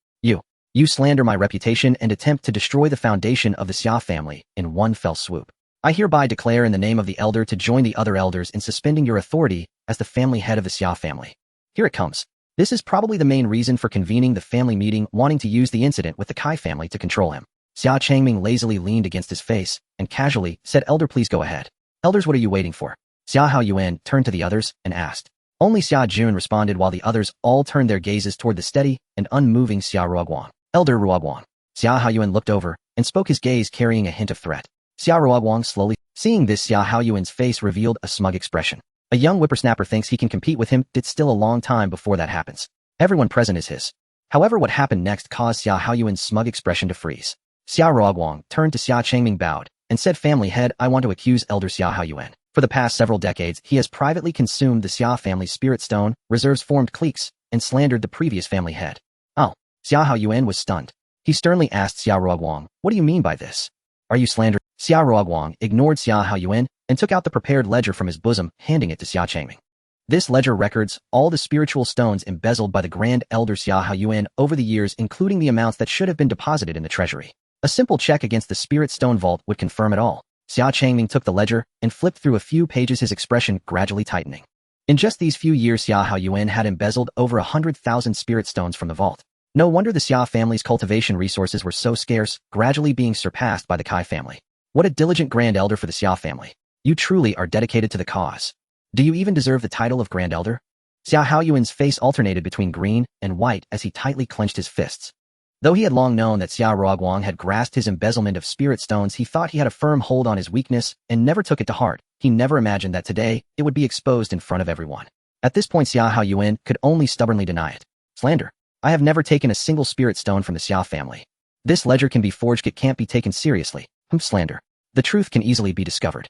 You slander my reputation and attempt to destroy the foundation of the Xia family in one fell swoop. I hereby declare in the name of the elder to join the other elders in suspending your authority as the family head of the Xia family. Here it comes. This is probably the main reason for convening the family meeting, wanting to use the incident with the Kai family to control him. Xia Changming lazily leaned against his face and casually said, Elder, please go ahead. Elders, what are you waiting for? Xia Haoyuan turned to the others and asked. Only Xia Jun responded, while the others all turned their gazes toward the steady and unmoving Xia Ruoguang. Elder Ruoguang. Xia Haoyuan looked over and spoke, his gaze carrying a hint of threat. Xia Ruoguang slowly. Seeing this, Xia Haoyuan's face revealed a smug expression. A young whippersnapper thinks he can compete with him. It's still a long time before that happens. Everyone present is his. However, what happened next caused Xia Haoyuan's smug expression to freeze. Xia Ruoguang turned to Xia Changming, bowed, and said, family head, I want to accuse Elder Xia Haoyuan. For the past several decades, he has privately consumed the Xia family's spirit stone, reserves, formed cliques, and slandered the previous family head. Oh. Xia Haoyuan was stunned. He sternly asked Xia Ruoguang, what do you mean by this? Are you slandering? Xia Ruoguang ignored Xia Haoyuan and took out the prepared ledger from his bosom, handing it to Xia Changming. This ledger records all the spiritual stones embezzled by the Grand Elder Xia Haoyuan over the years, including the amounts that should have been deposited in the treasury. A simple check against the spirit stone vault would confirm it all. Xia Changming took the ledger and flipped through a few pages, his expression gradually tightening. In just these few years, Xia Haoyuan had embezzled over 100,000 spirit stones from the vault. No wonder the Xia family's cultivation resources were so scarce, gradually being surpassed by the Kai family. What a diligent Grand Elder for the Xia family. You truly are dedicated to the cause. Do you even deserve the title of Grand Elder? Xia Haoyuan's face alternated between green and white as he tightly clenched his fists. Though he had long known that Xia Ruoguang had grasped his embezzlement of spirit stones, he thought he had a firm hold on his weakness and never took it to heart. He never imagined that today it would be exposed in front of everyone. At this point, Xia Haoyuan could only stubbornly deny it. Slander. I have never taken a single spirit stone from the Xia family. This ledger can be forged, it can't be taken seriously. Slander. The truth can easily be discovered.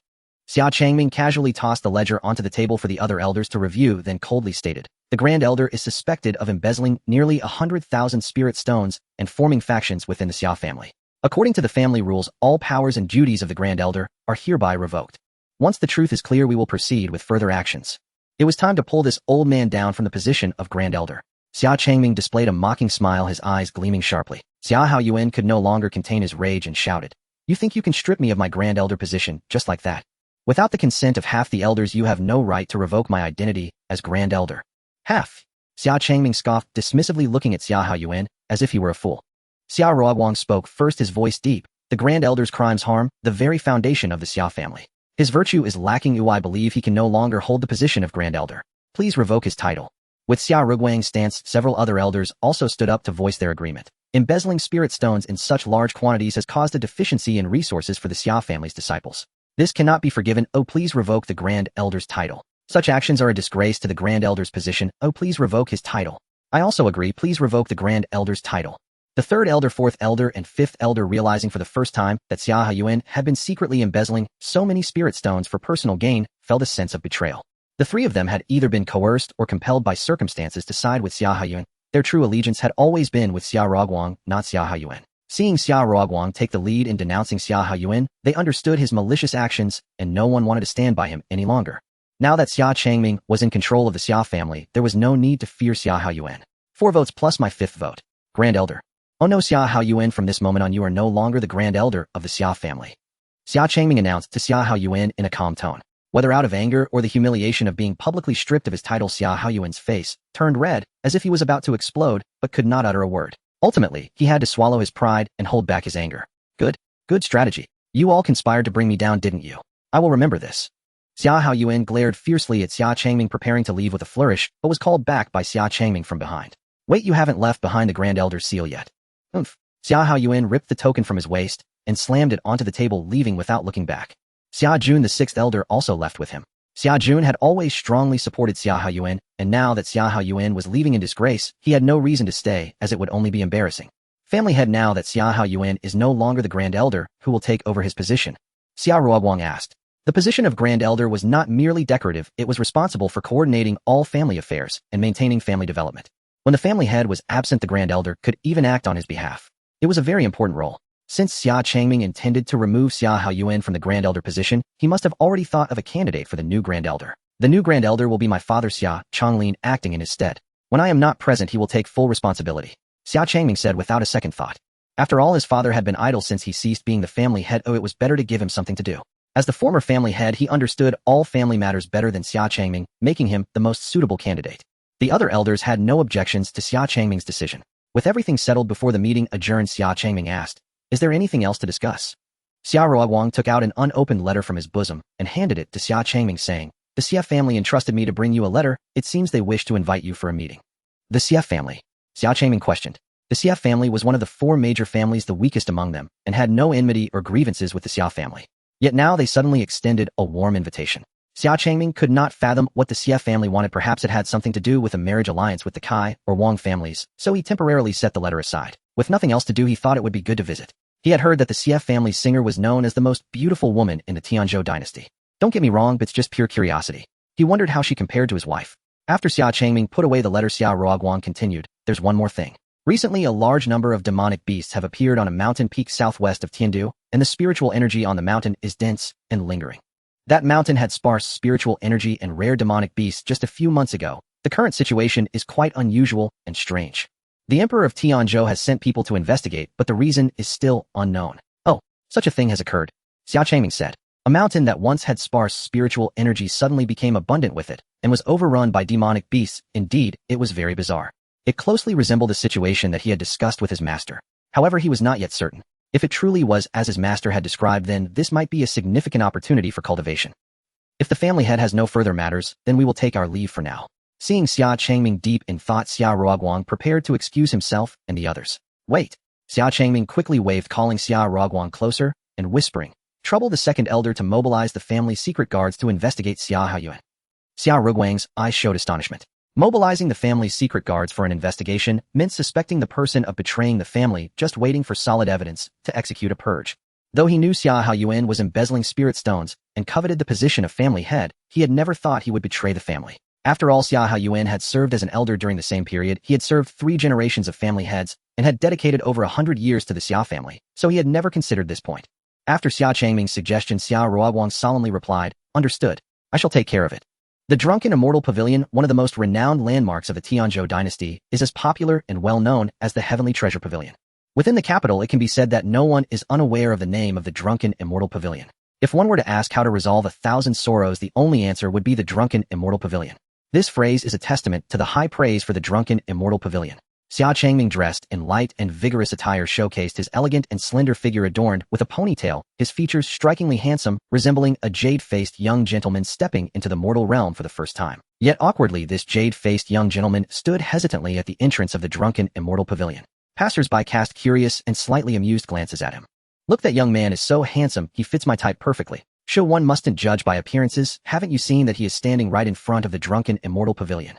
Xia Changming casually tossed the ledger onto the table for the other elders to review, then coldly stated, the Grand Elder is suspected of embezzling nearly 100,000 spirit stones and forming factions within the Xia family. According to the family rules, all powers and duties of the Grand Elder are hereby revoked. Once the truth is clear, we will proceed with further actions. It was time to pull this old man down from the position of Grand Elder. Xia Changming displayed a mocking smile, his eyes gleaming sharply. Xia Haoyuan could no longer contain his rage and shouted, you think you can strip me of my Grand Elder position just like that? Without the consent of half the elders, you have no right to revoke my identity as Grand Elder. Half? Xia Changming scoffed, dismissively looking at Xia Haoyuan as if he were a fool. Xia Ruoguang spoke first, his voice deep. The Grand Elder's crimes harm the very foundation of the Xia family. His virtue is lacking. I believe he can no longer hold the position of Grand Elder. Please revoke his title. With Xia Ruoguang's stance, several other elders also stood up to voice their agreement. Embezzling spirit stones in such large quantities has caused a deficiency in resources for the Xia family's disciples. This cannot be forgiven. Oh, please revoke the Grand Elder's title. Such actions are a disgrace to the Grand Elder's position. Oh, please revoke his title. I also agree. Please revoke the Grand Elder's title. The third elder, fourth elder, and fifth elder, realizing for the first time that Xia Haiyuan had been secretly embezzling so many spirit stones for personal gain, felt a sense of betrayal. The three of them had either been coerced or compelled by circumstances to side with Xia Haiyuan. Their true allegiance had always been with Xia Ruoguang, not Xia Haiyuan. Seeing Xia Ruoguang take the lead in denouncing Xia Haiyuan, they understood his malicious actions, and no one wanted to stand by him any longer. Now that Xia Changming was in control of the Xia family, there was no need to fear Xia Haiyuan. 4 votes plus my 5th vote. Grand Elder. Oh no, Xia Haiyuan, from this moment on you are no longer the Grand Elder of the Xia family. Xia Changming announced to Xia Haiyuan in a calm tone. Whether out of anger or the humiliation of being publicly stripped of his title, Xia Haiyuan's face turned red, as if he was about to explode, but could not utter a word. Ultimately, he had to swallow his pride and hold back his anger. Good strategy. You all conspired to bring me down, didn't you? I will remember this. Xia Haiyuan glared fiercely at Xia Changming, preparing to leave with a flourish, but was called back by Xia Changming from behind. Wait, you haven't left behind the Grand Elder's seal yet. Oomph. Xia Haiyuan ripped the token from his waist and slammed it onto the table, leaving without looking back. Xia Jun, the 6th elder, also left with him. Xia Jun had always strongly supported Xia Haiyuan, and now that Xia Haiyuan was leaving in disgrace, he had no reason to stay, as it would only be embarrassing. Family head, now that Xia Haiyuan is no longer the Grand Elder, who will take over his position? Xia Ruoguang asked. The position of Grand Elder was not merely decorative, it was responsible for coordinating all family affairs and maintaining family development. When the family head was absent, the Grand Elder could even act on his behalf. It was a very important role. Since Xia Changming intended to remove Xia Haiyuan from the Grand Elder position, he must have already thought of a candidate for the new Grand Elder. The new Grand Elder will be my father Xia Changming, acting in his stead. When I am not present, he will take full responsibility, Xia Changming said without a second thought. After all, his father had been idle since he ceased being the family head. Oh, it was better to give him something to do. As the former family head, he understood all family matters better than Xia Changming, making him the most suitable candidate. The other elders had no objections to Xia Changming's decision. With everything settled before the meeting adjourned, Xia Changming asked, "Is there anything else to discuss?" Xia Ruoguang took out an unopened letter from his bosom and handed it to Xia Changming, saying, "The Xia family entrusted me to bring you a letter. It seems they wish to invite you for a meeting." The Xia family? Xia Changming questioned. The Xia family was one of the 4 major families, the weakest among them, and had no enmity or grievances with the Xia family. Yet now they suddenly extended a warm invitation. Xia Changming could not fathom what the Xia family wanted. Perhaps it had something to do with a marriage alliance with the Kai or Wang families, so he temporarily set the letter aside. With nothing else to do, he thought it would be good to visit. He had heard that the Xia family's singer was known as the most beautiful woman in the Tianzhou dynasty. Don't get me wrong, but it's just pure curiosity. He wondered how she compared to his wife. After Xia Changming put away the letter, Xia Ruoguang continued, "There's one more thing. Recently, a large number of demonic beasts have appeared on a mountain peak southwest of Tiandu, and the spiritual energy on the mountain is dense and lingering. That mountain had sparse spiritual energy and rare demonic beasts just a few months ago. The current situation is quite unusual and strange. The Emperor of Tianzhou has sent people to investigate, but the reason is still unknown." "Oh, such a thing has occurred," Xia Changming said. "A mountain that once had sparse spiritual energy suddenly became abundant with it, and was overrun by demonic beasts. Indeed, it was very bizarre. It closely resembled the situation that he had discussed with his master. However, he was not yet certain. If it truly was as his master had described, then this might be a significant opportunity for cultivation. If the family head has no further matters, then we will take our leave for now." Seeing Xia Changming deep in thought, Xia Ruoguang prepared to excuse himself and the others. "Wait." Xia Changming quickly waved, calling Xia Ruoguang closer and whispering, "Trouble the 2nd elder to mobilize the family secret guards to investigate Xia Haiyuan." Xia Ruoguang's eyes showed astonishment. Mobilizing the family's secret guards for an investigation meant suspecting the person of betraying the family, just waiting for solid evidence to execute a purge. Though he knew Xia Haiyuan was embezzling spirit stones and coveted the position of family head, he had never thought he would betray the family. After all, Xia Haiyuan had served as an elder during the same period. He had served 3 generations of family heads and had dedicated over 100 years to the Xia family, so he had never considered this point. After Xia Changming's suggestion, Xia Ruoguang solemnly replied, "Understood. I shall take care of it." The Drunken Immortal Pavilion, one of the most renowned landmarks of the Tianzhou dynasty, is as popular and well known as the Heavenly Treasure Pavilion. Within the capital, it can be said that no one is unaware of the name of the Drunken Immortal Pavilion. If one were to ask how to resolve 1,000 sorrows, the only answer would be the Drunken Immortal Pavilion. This phrase is a testament to the high praise for the Drunken Immortal Pavilion. Xia Changming, dressed in light and vigorous attire, showcased his elegant and slender figure adorned with a ponytail, his features strikingly handsome, resembling a jade-faced young gentleman stepping into the mortal realm for the first time. Yet awkwardly, this jade-faced young gentleman stood hesitantly at the entrance of the drunken immortal pavilion. Passers-by cast curious and slightly amused glances at him. "Look, that young man is so handsome, he fits my type perfectly. Sure, one mustn't judge by appearances. Haven't you seen that he is standing right in front of the drunken immortal pavilion?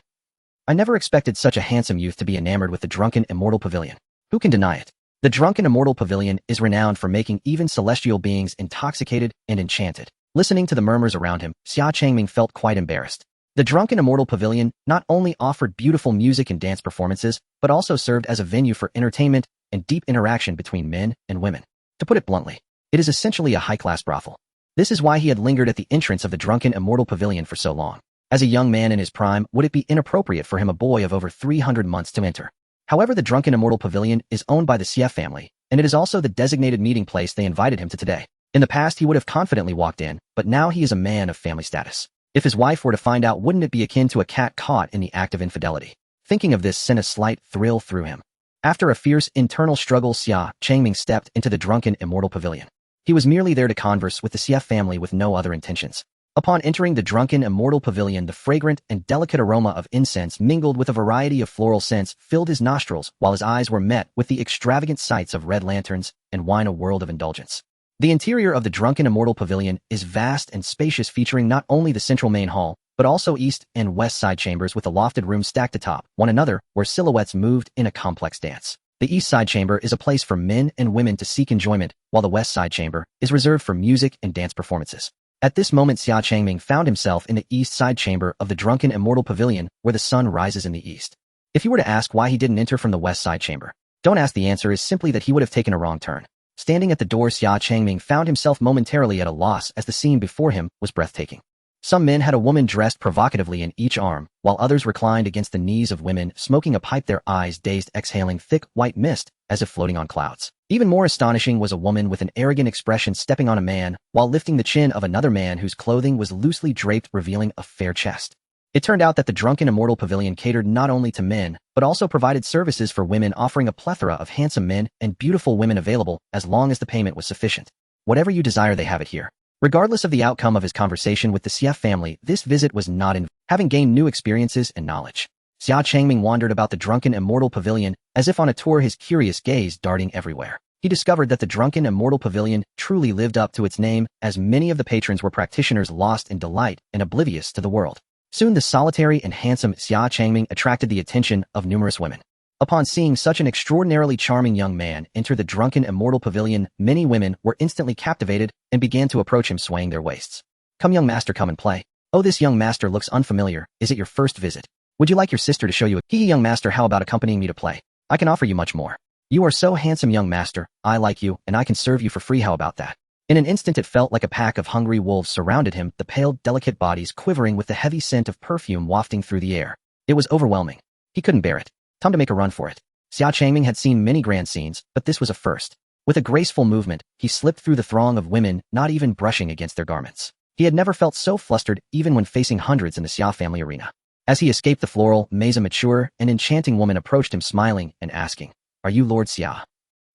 I never expected such a handsome youth to be enamored with the drunken immortal pavilion. Who can deny it? The drunken immortal pavilion is renowned for making even celestial beings intoxicated and enchanted." Listening to the murmurs around him, Xia Changming felt quite embarrassed. The drunken immortal pavilion not only offered beautiful music and dance performances, but also served as a venue for entertainment and deep interaction between men and women. To put it bluntly, it is essentially a high-class brothel. This is why he had lingered at the entrance of the drunken immortal pavilion for so long. As a young man in his prime, would it be inappropriate for him, a boy of over 300 months, to enter? However, the drunken immortal pavilion is owned by the Xia family, and it is also the designated meeting place they invited him to today. In the past, he would have confidently walked in, but now he is a man of family status. If his wife were to find out, wouldn't it be akin to a cat caught in the act of infidelity? Thinking of this sent a slight thrill through him. After a fierce internal struggle, Xia Changming stepped into the drunken immortal pavilion. He was merely there to converse with the Xia family with no other intentions. Upon entering the drunken immortal pavilion, the fragrant and delicate aroma of incense mingled with a variety of floral scents filled his nostrils, while his eyes were met with the extravagant sights of red lanterns and wine, a world of indulgence. The interior of the drunken immortal pavilion is vast and spacious, featuring not only the central main hall, but also east and west side chambers with the lofted rooms stacked atop one another, where silhouettes moved in a complex dance. The east side chamber is a place for men and women to seek enjoyment, while the west side chamber is reserved for music and dance performances. At this moment, Xia Changming found himself in the east side chamber of the drunken immortal pavilion, where the sun rises in the east. If you were to ask why he didn't enter from the west side chamber, don't ask. The answer is simply that he would have taken a wrong turn. Standing at the door, Xia Changming found himself momentarily at a loss, as the scene before him was breathtaking. Some men had a woman dressed provocatively in each arm, while others reclined against the knees of women, smoking a pipe, their eyes dazed, exhaling thick, white mist, as if floating on clouds. Even more astonishing was a woman with an arrogant expression stepping on a man, while lifting the chin of another man whose clothing was loosely draped, revealing a fair chest. It turned out that the drunken immortal pavilion catered not only to men, but also provided services for women, offering a plethora of handsome men and beautiful women available as long as the payment was sufficient. Whatever you desire, they have it here. Regardless of the outcome of his conversation with the Xia family, this visit was not in vain. Having gained new experiences and knowledge, Xia Changming wandered about the drunken immortal pavilion as if on a tour, his curious gaze darting everywhere. He discovered that the drunken immortal pavilion truly lived up to its name, as many of the patrons were practitioners lost in delight and oblivious to the world. Soon the solitary and handsome Xia Changming attracted the attention of numerous women. Upon seeing such an extraordinarily charming young man enter the drunken immortal pavilion, many women were instantly captivated and began to approach him, swaying their waists. "Come, young master, come and play. Oh, this young master looks unfamiliar. Is it your first visit? Would you like your sister to show you a hee young master, how about accompanying me to play? I can offer you much more. You are so handsome, young master. I like you, and I can serve you for free. How about that?" In an instant, it felt like a pack of hungry wolves surrounded him, the pale, delicate bodies quivering with the heavy scent of perfume wafting through the air. It was overwhelming. He couldn't bear it. Time to make a run for it. Xia Changming had seen many grand scenes, but this was a first. With a graceful movement, he slipped through the throng of women, not even brushing against their garments. He had never felt so flustered, even when facing hundreds in the Xia family arena. As he escaped the floral maze, a mature and enchanting woman approached him, smiling and asking, "Are you Lord Xia?"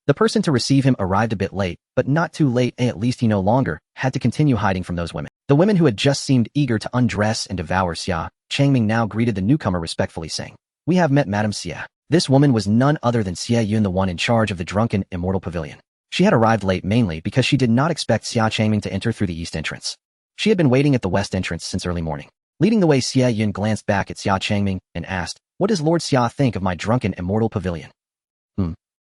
The person to receive him arrived a bit late, but not too late. At least he no longer had to continue hiding from those women. The women who had just seemed eager to undress and devour Xia Changming now greeted the newcomer respectfully, saying, "We have met Madame Xia." This woman was none other than Xia Yun, the one in charge of the drunken immortal pavilion. She had arrived late mainly because she did not expect Xia Changming to enter through the east entrance. She had been waiting at the west entrance since early morning. Leading the way, Xia Yun glanced back at Xia Changming and asked, "What does Lord Xia think of my drunken immortal pavilion?"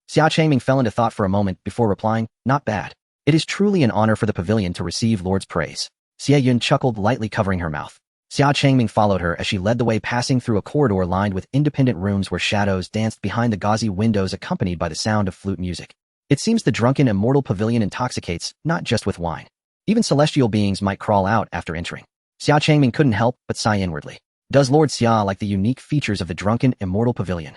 Xia Changming fell into thought for a moment before replying, "Not bad. It is truly an honor for the pavilion to receive Lord's praise." Xia Yun chuckled lightly, covering her mouth. Xia Changming followed her as she led the way, passing through a corridor lined with independent rooms where shadows danced behind the gauzy windows, accompanied by the sound of flute music. It seems the drunken immortal pavilion intoxicates, not just with wine. Even celestial beings might crawl out after entering. Xia Changming couldn't help but sigh inwardly. Does Lord Xia like the unique features of the drunken immortal pavilion?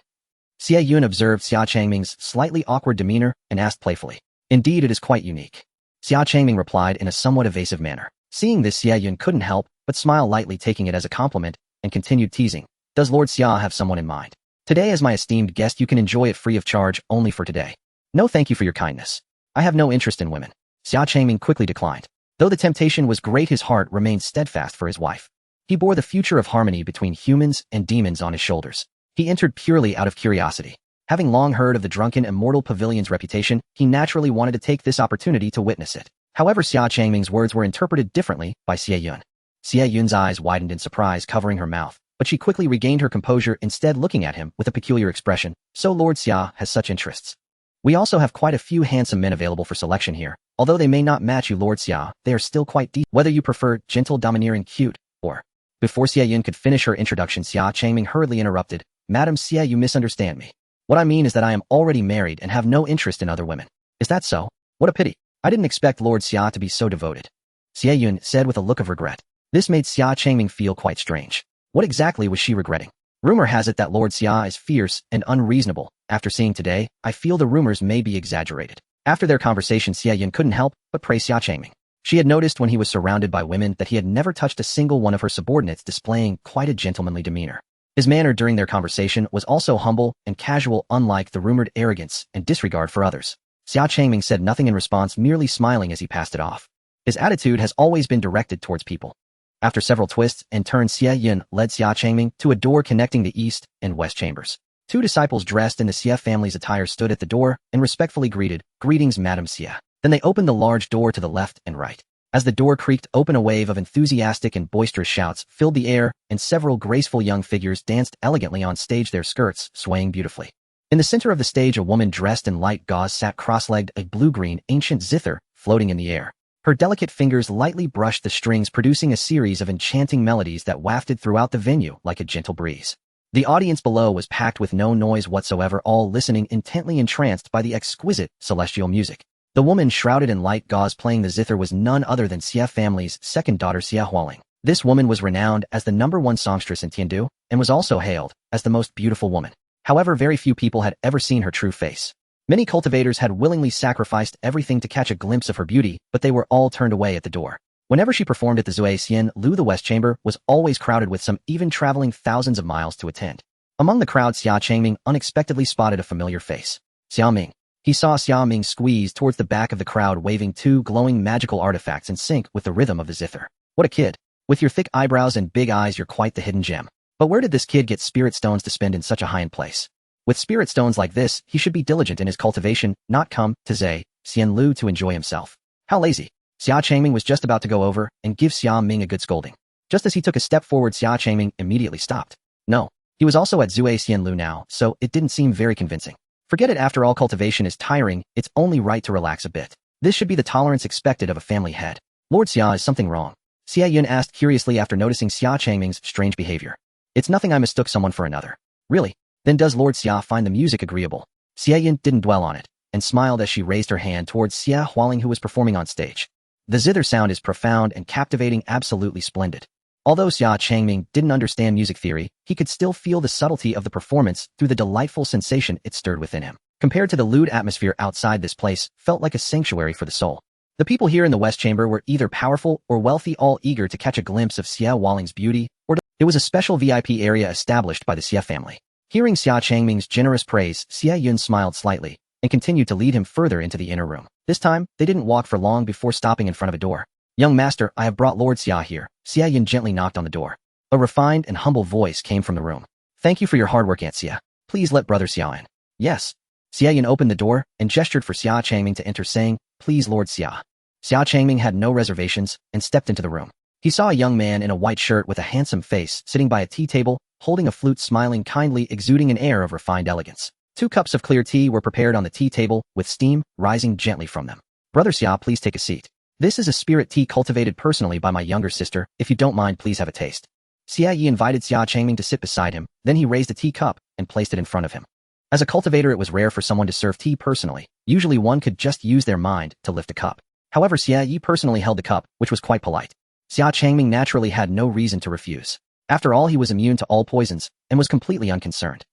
Xia Yun observed Xia Changming's slightly awkward demeanor and asked playfully, "Indeed, it is quite unique." Xia Changming replied in a somewhat evasive manner. Seeing this, Xia Yun couldn't help but smile lightly, taking it as a compliment, and continued teasing, "Does Lord Xia have someone in mind?" Today as my esteemed guest you can enjoy it free of charge only for today. No thank you for your kindness. I have no interest in women. Xia Changming quickly declined. Though the temptation was great his heart remained steadfast for his wife. He bore the future of harmony between humans and demons on his shoulders. He entered purely out of curiosity. Having long heard of the drunken immortal pavilion's reputation, he naturally wanted to take this opportunity to witness it. However, Xia Changming's words were interpreted differently by Xia Yun. Xia Yun's eyes widened in surprise, covering her mouth, but she quickly regained her composure, instead looking at him with a peculiar expression. So Lord Xia has such interests. We also have quite a few handsome men available for selection here. Although they may not match you, Lord Xia, they are still quite deep. Whether you prefer gentle, domineering, cute, or... Before Xia Yun could finish her introduction, Xia Changming hurriedly interrupted. Madam Xia, you misunderstand me. What I mean is that I am already married and have no interest in other women. Is that so? What a pity. I didn't expect Lord Xia to be so devoted. Xia Yun said with a look of regret. This made Xia Changming feel quite strange. What exactly was she regretting? Rumor has it that Lord Xia is fierce and unreasonable. After seeing today, I feel the rumors may be exaggerated. After their conversation, Xia Yun couldn't help but praise Xia Changming. She had noticed when he was surrounded by women that he had never touched a single one of her subordinates, displaying quite a gentlemanly demeanor. His manner during their conversation was also humble and casual, unlike the rumored arrogance and disregard for others. Xia Changming said nothing in response, merely smiling as he passed it off. His attitude has always been directed towards people. After several twists and turns, Xia Yun led Xia Changming to a door connecting the east and west chambers. Two disciples dressed in the Xia family's attire stood at the door and respectfully greeted, "Greetings, Madam Xia." Then they opened the large door to the left and right. As the door creaked open, a wave of enthusiastic and boisterous shouts filled the air, and several graceful young figures danced elegantly on stage, their skirts swaying beautifully. In the center of the stage, a woman dressed in light gauze sat cross-legged, a blue-green ancient zither floating in the air. Her delicate fingers lightly brushed the strings, producing a series of enchanting melodies that wafted throughout the venue like a gentle breeze. The audience below was packed with no noise whatsoever, all listening intently, entranced by the exquisite celestial music. The woman shrouded in light gauze playing the zither was none other than Xia family's second daughter, Xia Hualing. This woman was renowned as the #1 songstress in Tiandu, and was also hailed as the most beautiful woman. However, very few people had ever seen her true face. Many cultivators had willingly sacrificed everything to catch a glimpse of her beauty, but they were all turned away at the door. Whenever she performed at the Zui Xian Lu, the West Chamber was always crowded, with some even traveling thousands of miles to attend. Among the crowd, Xia Changming unexpectedly spotted a familiar face. Xia Ming. He saw Xia Ming squeeze towards the back of the crowd, waving two glowing magical artifacts in sync with the rhythm of the zither. What a kid. With your thick eyebrows and big eyes, you're quite the hidden gem. But where did this kid get spirit stones to spend in such a high-end place? With spirit stones like this, he should be diligent in his cultivation, not come to Zui Xian Lu to enjoy himself. How lazy. Xia Changming was just about to go over and give Xia Ming a good scolding. Just as he took a step forward, Xia Changming immediately stopped. No, he was also at Zui Xian Lu now, so it didn't seem very convincing. Forget it, after all, cultivation is tiring, it's only right to relax a bit. This should be the tolerance expected of a family head. Lord Xia, is something wrong? Xia Yun asked curiously after noticing Xia Changming's strange behavior. It's nothing, I mistook someone for another. Really? Then does Lord Xia find the music agreeable? Xia Yun didn't dwell on it, and smiled as she raised her hand towards Xia Hualing, who was performing on stage. The zither sound is profound and captivating, absolutely splendid. Although Xia Changming didn't understand music theory, he could still feel the subtlety of the performance through the delightful sensation it stirred within him. Compared to the lewd atmosphere outside, this place felt like a sanctuary for the soul. The people here in the West Chamber were either powerful or wealthy, all eager to catch a glimpse of Xia Hualing's beauty, or it was a special VIP area established by the Xia family. Hearing Xia Changming's generous praise, Xia Yun smiled slightly and continued to lead him further into the inner room. This time, they didn't walk for long before stopping in front of a door. "Young master, I have brought Lord Xia here." Xia Yun gently knocked on the door. A refined and humble voice came from the room. "Thank you for your hard work, Aunt Xia. Please let Brother Xia in." "Yes." Xia Yun opened the door and gestured for Xia Changming to enter, saying, "Please, Lord Xia." Xia Changming had no reservations and stepped into the room. He saw a young man in a white shirt with a handsome face sitting by a tea table, holding a flute, smiling kindly, exuding an air of refined elegance. 2 cups of clear tea were prepared on the tea table, with steam rising gently from them. "Brother Xia, please take a seat. This is a spirit tea cultivated personally by my younger sister. If you don't mind, please have a taste." Xia Yi invited Xia Changming to sit beside him, then he raised a teacup and placed it in front of him. As a cultivator, it was rare for someone to serve tea personally. Usually one could just use their mind to lift a cup. However, Xia Yi personally held the cup, which was quite polite. Xia Changming naturally had no reason to refuse. After all, he was immune to all poisons and was completely unconcerned.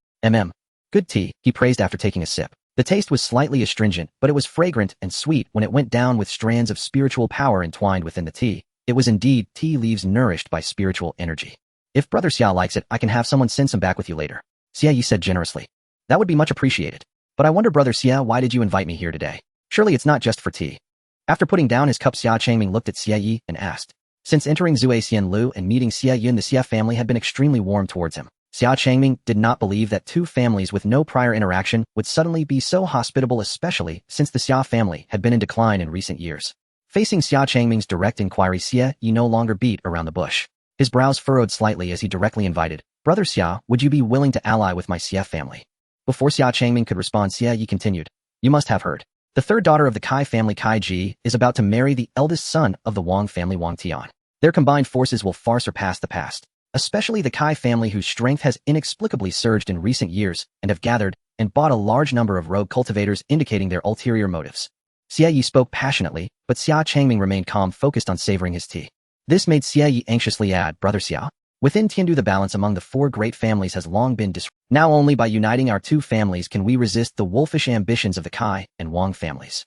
Good tea, he praised after taking a sip. The taste was slightly astringent, but it was fragrant and sweet when it went down with strands of spiritual power entwined within the tea. It was indeed tea leaves nourished by spiritual energy. "If Brother Xia likes it, I can have someone send some back with you later." Xia Yi said generously. That would be much appreciated. But I wonder, Brother Xia, why did you invite me here today? Surely it's not just for tea. After putting down his cup, Xia Changming looked at Xia Yi and asked. Since entering Zuexian Lu and meeting Xia Yun, the Xia family had been extremely warm towards him. Xia Changming did not believe that two families with no prior interaction would suddenly be so hospitable, especially since the Xia family had been in decline in recent years. Facing Xia Changming's direct inquiry, Xia Yi no longer beat around the bush. His brows furrowed slightly as he directly invited, Brother Xia, would you be willing to ally with my Xia family? Before Xia Changming could respond, Xia Yi continued, you must have heard. The third daughter of the Kai family, Kai Ji, is about to marry the eldest son of the Wang family, Wang Tian. Their combined forces will far surpass the past, especially the Kai family, whose strength has inexplicably surged in recent years and have gathered and bought a large number of rogue cultivators, indicating their ulterior motives. Xia Yi spoke passionately, but Xia Changming remained calm, focused on savoring his tea. This made Xia Yi anxiously add, Brother Xia, within Tiandu the balance among the four great families has long been disrupted. Now only by uniting our two families can we resist the wolfish ambitions of the Kai and Wang families.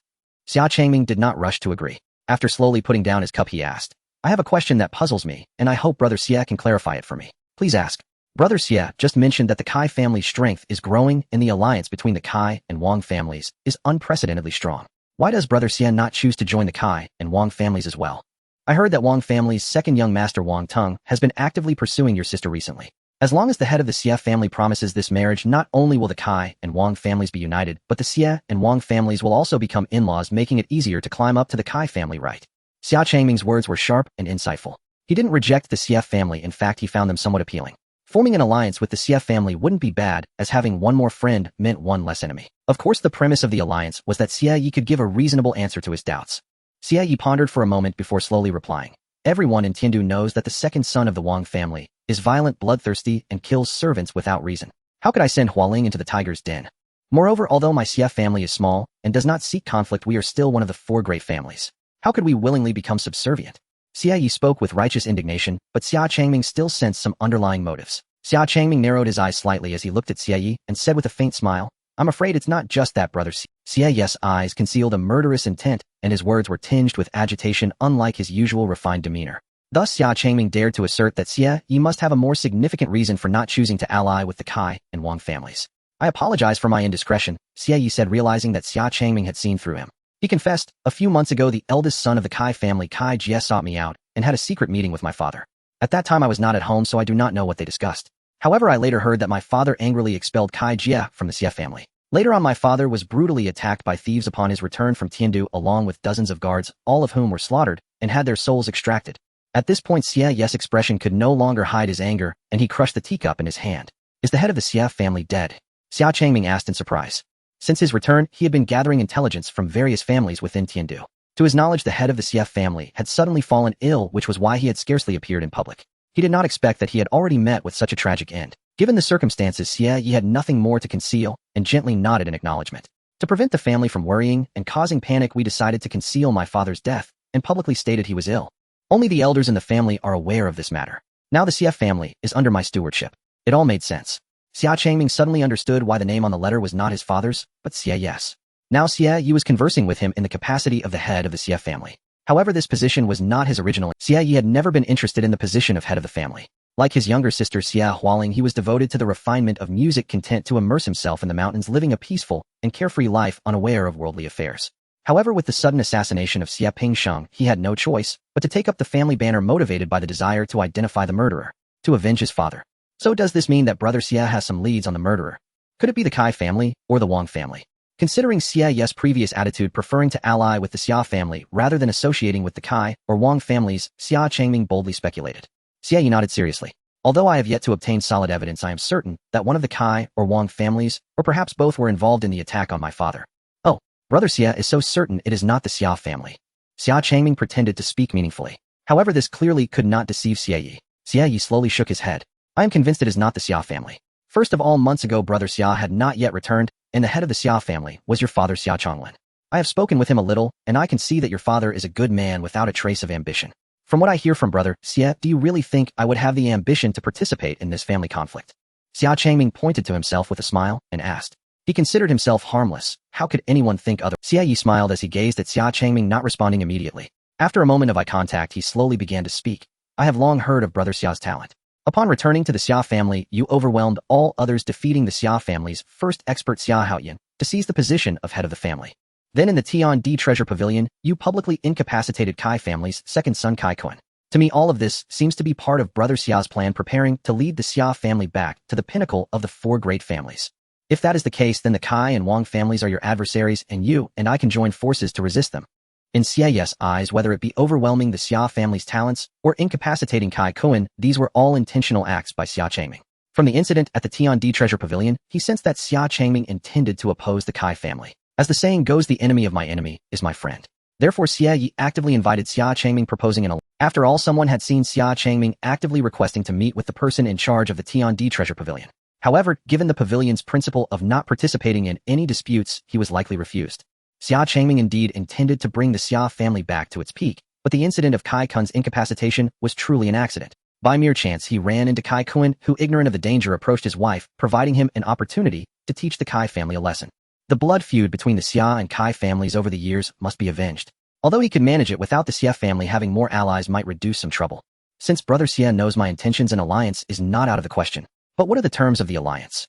Xia Changming did not rush to agree. After slowly putting down his cup, he asked, I have a question that puzzles me, and I hope Brother Xia can clarify it for me. Please ask. Brother Xia just mentioned that the Kai family's strength is growing and the alliance between the Kai and Wang families is unprecedentedly strong. Why does Brother Xia not choose to join the Kai and Wang families as well? I heard that Wang family's second young master Wang Teng has been actively pursuing your sister recently. As long as the head of the Xia family promises this marriage, not only will the Kai and Wang families be united, but the Xia and Wang families will also become in-laws, making it easier to climb up to the Kai family right. Xia Changming's words were sharp and insightful. He didn't reject the Xia family, in fact he found them somewhat appealing. Forming an alliance with the Xia family wouldn't be bad, as having one more friend meant one less enemy. Of course, the premise of the alliance was that Xia Yi could give a reasonable answer to his doubts. Xia Yi pondered for a moment before slowly replying. Everyone in Tiandu knows that the second son of the Wang family is violent, bloodthirsty, and kills servants without reason. How could I send Hualing into the tiger's den? Moreover, although my Xia family is small and does not seek conflict, we are still one of the four great families. How could we willingly become subservient? Xia Yi spoke with righteous indignation, but Xia Changming still sensed some underlying motives. Xia Changming narrowed his eyes slightly as he looked at Xia Yi and said with a faint smile, I'm afraid it's not just that, Brother Xia. Xia Yi's eyes concealed a murderous intent, and his words were tinged with agitation, unlike his usual refined demeanor. Thus Xia Changming dared to assert that Xia Yi must have a more significant reason for not choosing to ally with the Kai and Wang families. I apologize for my indiscretion, Xia Yi said, realizing that Xia Changming had seen through him. He confessed, a few months ago the eldest son of the Kai family, Kai Jie, sought me out and had a secret meeting with my father. At that time I was not at home, so I do not know what they discussed. However, I later heard that my father angrily expelled Kai Jie from the Xia family. Later on, my father was brutally attacked by thieves upon his return from Tiandu, along with dozens of guards, all of whom were slaughtered and had their souls extracted. At this point, Xia Yi's expression could no longer hide his anger, and he crushed the teacup in his hand. Is the head of the Xia family dead? Xia Changming asked in surprise. Since his return, he had been gathering intelligence from various families within Tiandu. To his knowledge, the head of the Xia family had suddenly fallen ill, which was why he had scarcely appeared in public. He did not expect that he had already met with such a tragic end. Given the circumstances, Xia Yi had nothing more to conceal and gently nodded in acknowledgement. To prevent the family from worrying and causing panic, we decided to conceal my father's death and publicly stated he was ill. Only the elders in the family are aware of this matter. Now the Xia family is under my stewardship. It all made sense. Xia Changming suddenly understood why the name on the letter was not his father's, but Xia Yi's. Now Xia Yi was conversing with him in the capacity of the head of the Xia family. However, this position was not his original. Xia Yi had never been interested in the position of head of the family. Like his younger sister Xia Hualing, he was devoted to the refinement of music, content to immerse himself in the mountains, living a peaceful and carefree life, unaware of worldly affairs. However, with the sudden assassination of Xia Pingsheng, he had no choice but to take up the family banner, motivated by the desire to identify the murderer, to avenge his father. So does this mean that Brother Xia has some leads on the murderer? Could it be the Kai family or the Wang family? Considering Xia Yi's previous attitude, preferring to ally with the Xia family rather than associating with the Kai or Wang families, Xia Changming boldly speculated. Xia Yi nodded seriously. Although I have yet to obtain solid evidence, I am certain that one of the Kai or Wang families, or perhaps both, were involved in the attack on my father. Oh, Brother Xia is so certain it is not the Xia family. Xia Changming pretended to speak meaningfully. However, this clearly could not deceive Xia Yi. Xia Yi slowly shook his head. I am convinced it is not the Xia family. First of all, months ago Brother Xia had not yet returned, and the head of the Xia family was your father Xia Changming. I have spoken with him a little, and I can see that your father is a good man without a trace of ambition. From what I hear from Brother Xia, do you really think I would have the ambition to participate in this family conflict? Xia Changming pointed to himself with a smile and asked. He considered himself harmless. How could anyone think other? Xia Yi smiled as he gazed at Xia Changming, not responding immediately. After a moment of eye contact, he slowly began to speak. I have long heard of Brother Xia's talent. Upon returning to the Xia family, you overwhelmed all others, defeating the Xia family's first expert Xia Haoyan to seize the position of head of the family. Then in the Tiandi Treasure Pavilion, you publicly incapacitated Kai family's second son Kai Kun. To me, all of this seems to be part of Brother Xia's plan preparing to lead the Xia family back to the pinnacle of the four great families. If that is the case, then the Kai and Wang families are your adversaries, and you and I can join forces to resist them. In Xia's eyes, whether it be overwhelming the Xia family's talents or incapacitating Kai Kun, these were all intentional acts by Xia Changming. From the incident at the Tiandi Treasure Pavilion, he sensed that Xia Changming intended to oppose the Kai family. As the saying goes, the enemy of my enemy is my friend. Therefore, Xia Yi actively invited Xia Changming, proposing an alliance. After all, someone had seen Xia Changming actively requesting to meet with the person in charge of the Tiandi Treasure Pavilion. However, given the pavilion's principle of not participating in any disputes, he was likely refused. Xia Changming indeed intended to bring the Xia family back to its peak, but the incident of Kai Kun's incapacitation was truly an accident. By mere chance, he ran into Kai Kun, who, ignorant of the danger, approached his wife, providing him an opportunity to teach the Kai family a lesson. The blood feud between the Xia and Kai families over the years must be avenged. Although he could manage it without the Xia family having more allies might reduce some trouble. Since Brother Xia knows my intentions, an alliance is not out of the question. But what are the terms of the alliance?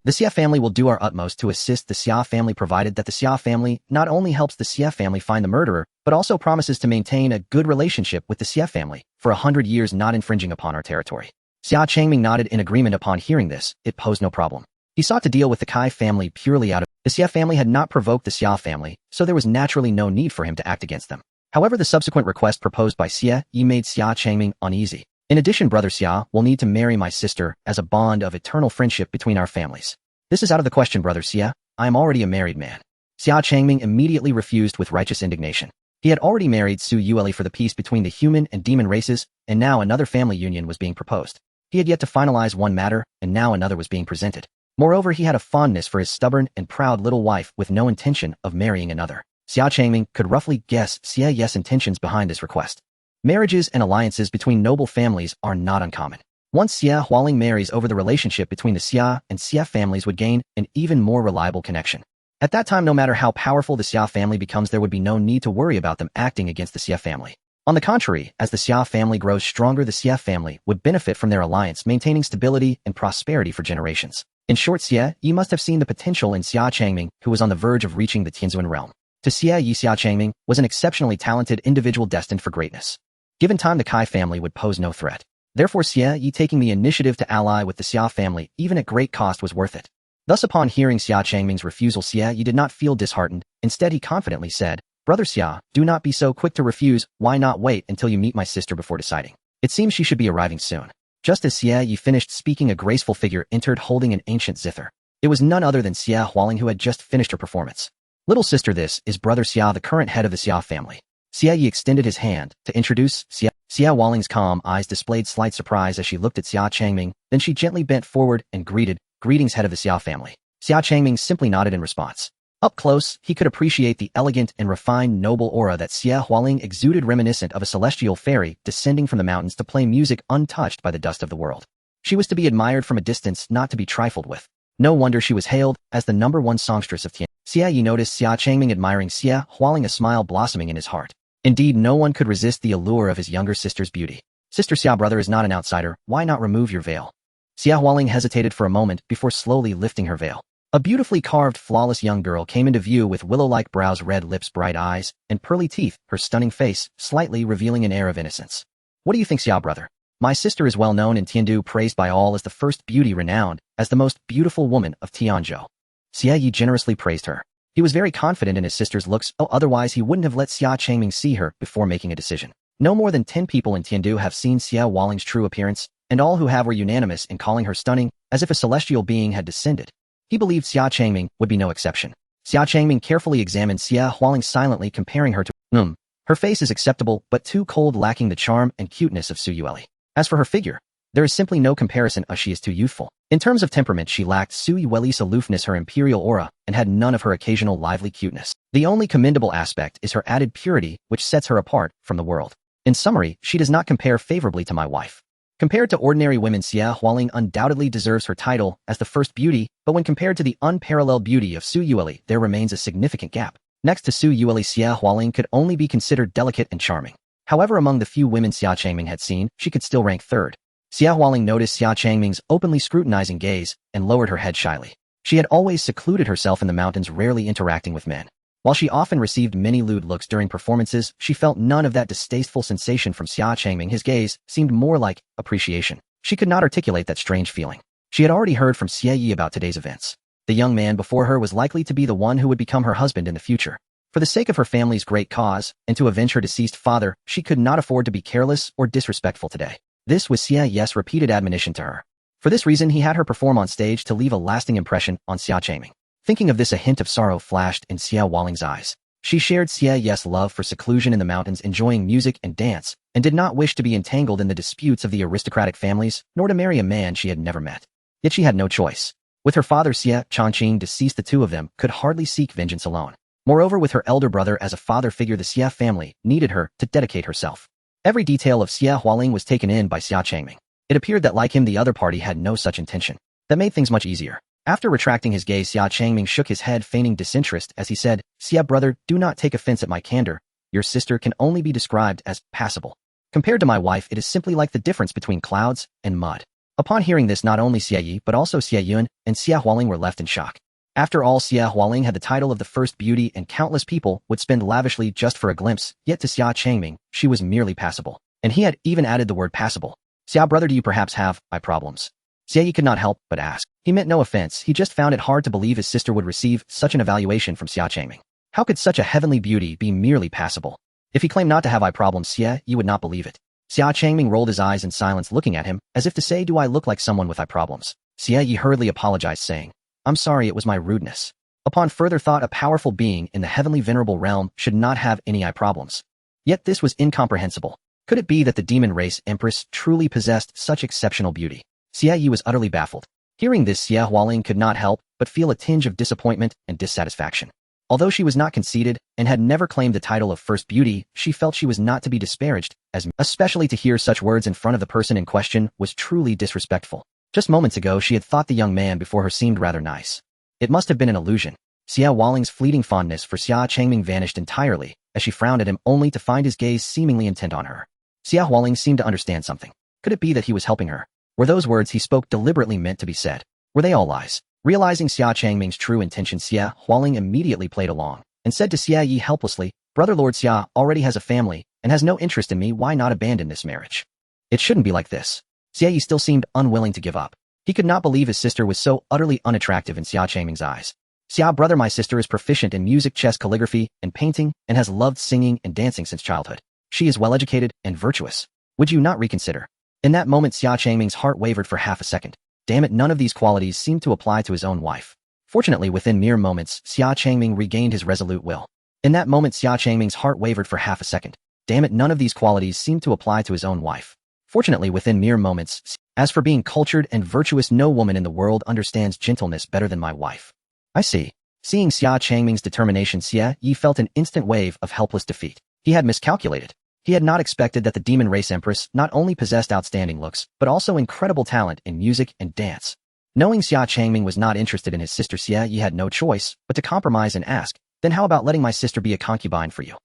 The Xia family will do our utmost to assist the Xia family, provided that the Xia family not only helps the Xia family find the murderer, but also promises to maintain a good relationship with the Xia family for 100 years, not infringing upon our territory. Xia Changming nodded in agreement. Upon hearing this, it posed no problem. He sought to deal with the Kai family purely out of the Xia family had not provoked the Xia family, so there was naturally no need for him to act against them. However, the subsequent request proposed by Xia Yi made Xia Changming uneasy. In addition, Brother Xia will need to marry my sister as a bond of eternal friendship between our families. This is out of the question, Brother Xia. I am already a married man. Xia Changming immediately refused with righteous indignation. He had already married Su Yueli for the peace between the human and demon races, and now another family union was being proposed. He had yet to finalize one matter, and now another was being presented. Moreover, he had a fondness for his stubborn and proud little wife with no intention of marrying another. Xia Changming could roughly guess Xia Yi's intentions behind this request. Marriages and alliances between noble families are not uncommon. Once Xia Hualing marries over, the relationship between the Xia and Xia families would gain an even more reliable connection. At that time, no matter how powerful the Xia family becomes, there would be no need to worry about them acting against the Xia family. On the contrary, as the Xia family grows stronger, the Xia family would benefit from their alliance, maintaining stability and prosperity for generations. In short, Xia Yi must have seen the potential in Xia Changming, who was on the verge of reaching the Tianzuan realm. To Xia Yi, Xia Changming was an exceptionally talented individual destined for greatness. Given time, the Kai family would pose no threat. Therefore, Xia Yi taking the initiative to ally with the Xia family, even at great cost, was worth it. Thus, upon hearing Xia Changming's refusal, Xia Yi did not feel disheartened. Instead, he confidently said, "Brother Xia, do not be so quick to refuse. Why not wait until you meet my sister before deciding? It seems she should be arriving soon." Just as Xia Yi finished speaking, a graceful figure entered holding an ancient zither. It was none other than Xia Hualing, who had just finished her performance. "Little sister, this is Brother Xia, the current head of the Xia family." Xia Yi extended his hand to introduce Xia. Xia Hualing's calm eyes displayed slight surprise as she looked at Xia Changming, then she gently bent forward and greeted, "Greetings, head of the Xia family." Xia Changming simply nodded in response. Up close, he could appreciate the elegant and refined noble aura that Xia Hualing exuded, reminiscent of a celestial fairy descending from the mountains to play music untouched by the dust of the world. She was to be admired from a distance, not to be trifled with. No wonder she was hailed as the #1 songstress of Tian. Xia Yi noticed Xia Changming admiring Xia Hualing, a smile blossoming in his heart. Indeed, no one could resist the allure of his younger sister's beauty. "Sister Xia, brother is not an outsider. Why not remove your veil?" Xia Hualing hesitated for a moment before slowly lifting her veil. A beautifully carved, flawless young girl came into view with willow-like brows, red lips, bright eyes, and pearly teeth, her stunning face slightly revealing an air of innocence. "What do you think, Xia, brother? My sister is well known in Tiandu, praised by all as the first beauty, renowned as the most beautiful woman of Tianzhou." Xia Yi generously praised her. He was very confident in his sister's looks, otherwise he wouldn't have let Xia Changming see her before making a decision. No more than 10 people in Tiandu have seen Xia Hualing's true appearance, and all who have were unanimous in calling her stunning, as if a celestial being had descended. He believed Xia Changming would be no exception. Xia Changming carefully examined Xia Hualing, silently comparing her to Her face is acceptable, but too cold, lacking the charm and cuteness of Su Yueli. As for her figure, there is simply no comparison, as she is too youthful. In terms of temperament, she lacked Su Yueli's aloofness, her imperial aura, and had none of her occasional lively cuteness. The only commendable aspect is her added purity, which sets her apart from the world. In summary, she does not compare favorably to my wife. Compared to ordinary women, Xia Hualing undoubtedly deserves her title as the first beauty, but when compared to the unparalleled beauty of Su Yueli, there remains a significant gap. Next to Su Yueli, Xia Hualing could only be considered delicate and charming. However, among the few women Xia Changming had seen, she could still rank third. Xia Hualing noticed Xia Changming's openly scrutinizing gaze and lowered her head shyly. She had always secluded herself in the mountains, rarely interacting with men. While she often received many lewd looks during performances, she felt none of that distasteful sensation from Xia Changming. His gaze seemed more like appreciation. She could not articulate that strange feeling. She had already heard from Xie Yi about today's events. The young man before her was likely to be the one who would become her husband in the future. For the sake of her family's great cause, and to avenge her deceased father, she could not afford to be careless or disrespectful today. This was Xie Yi's repeated admonition to her. For this reason, he had her perform on stage to leave a lasting impression on Xia Changming. Thinking of this, a hint of sorrow flashed in Xia Hualing's eyes. She shared Xie Yi's love for seclusion in the mountains, enjoying music and dance, and did not wish to be entangled in the disputes of the aristocratic families, nor to marry a man she had never met. Yet she had no choice. With her father Xia Changming deceased, the two of them could hardly seek vengeance alone. Moreover, with her elder brother as a father figure, the Xia family needed her to dedicate herself. Every detail of Xia Hualing was taken in by Xia Changming. It appeared that, like him, the other party had no such intention. That made things much easier. After retracting his gaze, Xia Changming shook his head, feigning disinterest as he said, "Xia brother, do not take offense at my candor. Your sister can only be described as passable. Compared to my wife, it is simply like the difference between clouds and mud." Upon hearing this, not only Xie Yi but also Xie Yun and Xia Hualing were left in shock. After all, Xia Hualing had the title of the first beauty, and countless people would spend lavishly just for a glimpse, yet to Xia Changming, she was merely passable. And he had even added the word passable. "Xia brother, do you perhaps have eye problems?" Xie Yi could not help but ask. He meant no offense, he just found it hard to believe his sister would receive such an evaluation from Xia Changming. How could such a heavenly beauty be merely passable? If he claimed not to have eye problems, Xie Yi would not believe it. Xia Changming rolled his eyes in silence, looking at him, as if to say, "Do I look like someone with eye problems?" Xie Yi hurriedly apologized, saying, "I'm sorry, it was my rudeness." Upon further thought, a powerful being in the heavenly venerable realm should not have any eye problems. Yet this was incomprehensible. Could it be that the demon race Empress truly possessed such exceptional beauty? Xie Yi was utterly baffled. Hearing this, Xia Hualing could not help but feel a tinge of disappointment and dissatisfaction. Although she was not conceited and had never claimed the title of first beauty, she felt she was not to be disparaged, as especially to hear such words in front of the person in question was truly disrespectful. Just moments ago, she had thought the young man before her seemed rather nice. It must have been an illusion. Xia Hualing's fleeting fondness for Xia Changming vanished entirely as she frowned at him, only to find his gaze seemingly intent on her. Xia Hualing seemed to understand something. Could it be that he was helping her? Were those words he spoke deliberately meant to be said? Were they all lies? Realizing Xia Changming's true intention, Xia Hualing immediately played along and said to Xia Yi helplessly, "Brother Lord Xia already has a family and has no interest in me. Why not abandon this marriage? It shouldn't be like this." Xia Yi still seemed unwilling to give up. He could not believe his sister was so utterly unattractive in Xia Changming's eyes. "Xia brother, my sister is proficient in music, chess, calligraphy, and painting, and has loved singing and dancing since childhood. She is well-educated and virtuous. Would you not reconsider?" In that moment, Xia Changming's heart wavered for half a second. Damn it, none of these qualities seemed to apply to his own wife. Fortunately, within mere moments, Xia Changming regained his resolute will. In that moment, Xia Changming's heart wavered for half a second. Damn it, none of these qualities seemed to apply to his own wife. Fortunately, within mere moments, as for being cultured and virtuous, no woman in the world understands gentleness better than my wife. I see. Seeing Xia Changming's determination, Xie Yi felt an instant wave of helpless defeat. He had miscalculated. He had not expected that the demon race Empress not only possessed outstanding looks, but also incredible talent in music and dance. Knowing Xia Changming was not interested in his sister, Xie Yi had no choice but to compromise and ask, "Then how about letting my sister be a concubine for you?"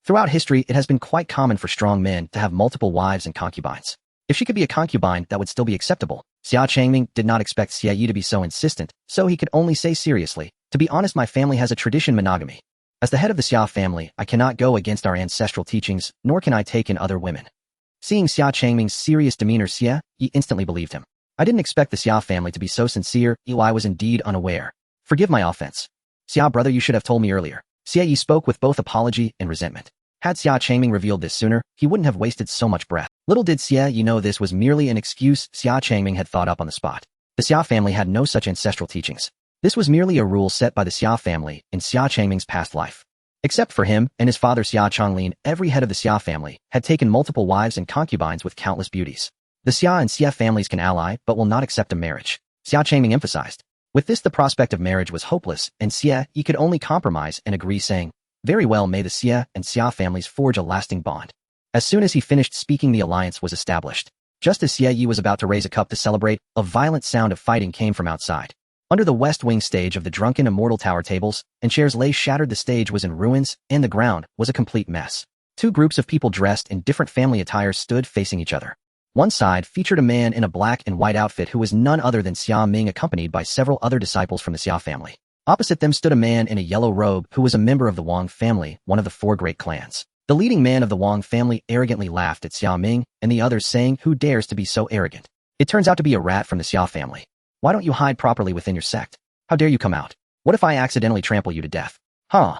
Throughout history, it has been quite common for strong men to have multiple wives and concubines. If she could be a concubine, that would still be acceptable. Xia Changming did not expect Xie Yi to be so insistent, so he could only say seriously, "To be honest, my family has a tradition monogamy. As the head of the Xia family, I cannot go against our ancestral teachings, nor can I take in other women." Seeing Xia Changming's serious demeanor, Xie Yi instantly believed him. "I didn't expect the Xia family to be so sincere. I was indeed unaware. Forgive my offense. Xia brother, you should have told me earlier." Xie Yi spoke with both apology and resentment. Had Xia Changming revealed this sooner, he wouldn't have wasted so much breath. Little did Xie Yi know this was merely an excuse Xia Changming had thought up on the spot. The Xia family had no such ancestral teachings. This was merely a rule set by the Xia family in Xia Changming's past life. Except for him and his father Xia Chonglin, every head of the Xia family had taken multiple wives and concubines with countless beauties. The Xia and Xia families can ally, but will not accept a marriage, Xia Changming emphasized. With this, the prospect of marriage was hopeless, and Xie Yi could only compromise and agree, saying, "Very well, may the Xia and Xia families forge a lasting bond." As soon as he finished speaking, the alliance was established. Just as Xie Yi was about to raise a cup to celebrate, a violent sound of fighting came from outside. Under the west wing stage of the drunken immortal tower, tables and chairs lay shattered. The stage was in ruins, and the ground was a complete mess. Two groups of people dressed in different family attires stood facing each other. One side featured a man in a black and white outfit who was none other than Xia Ming, accompanied by several other disciples from the Xia family. Opposite them stood a man in a yellow robe who was a member of the Wang family, one of the 4 great clans. The leading man of the Wang family arrogantly laughed at Xia Ming and the others, saying, "Who dares to be so arrogant? It turns out to be a rat from the Xia family. Why don't you hide properly within your sect? How dare you come out? What if I accidentally trample you to death? Huh?"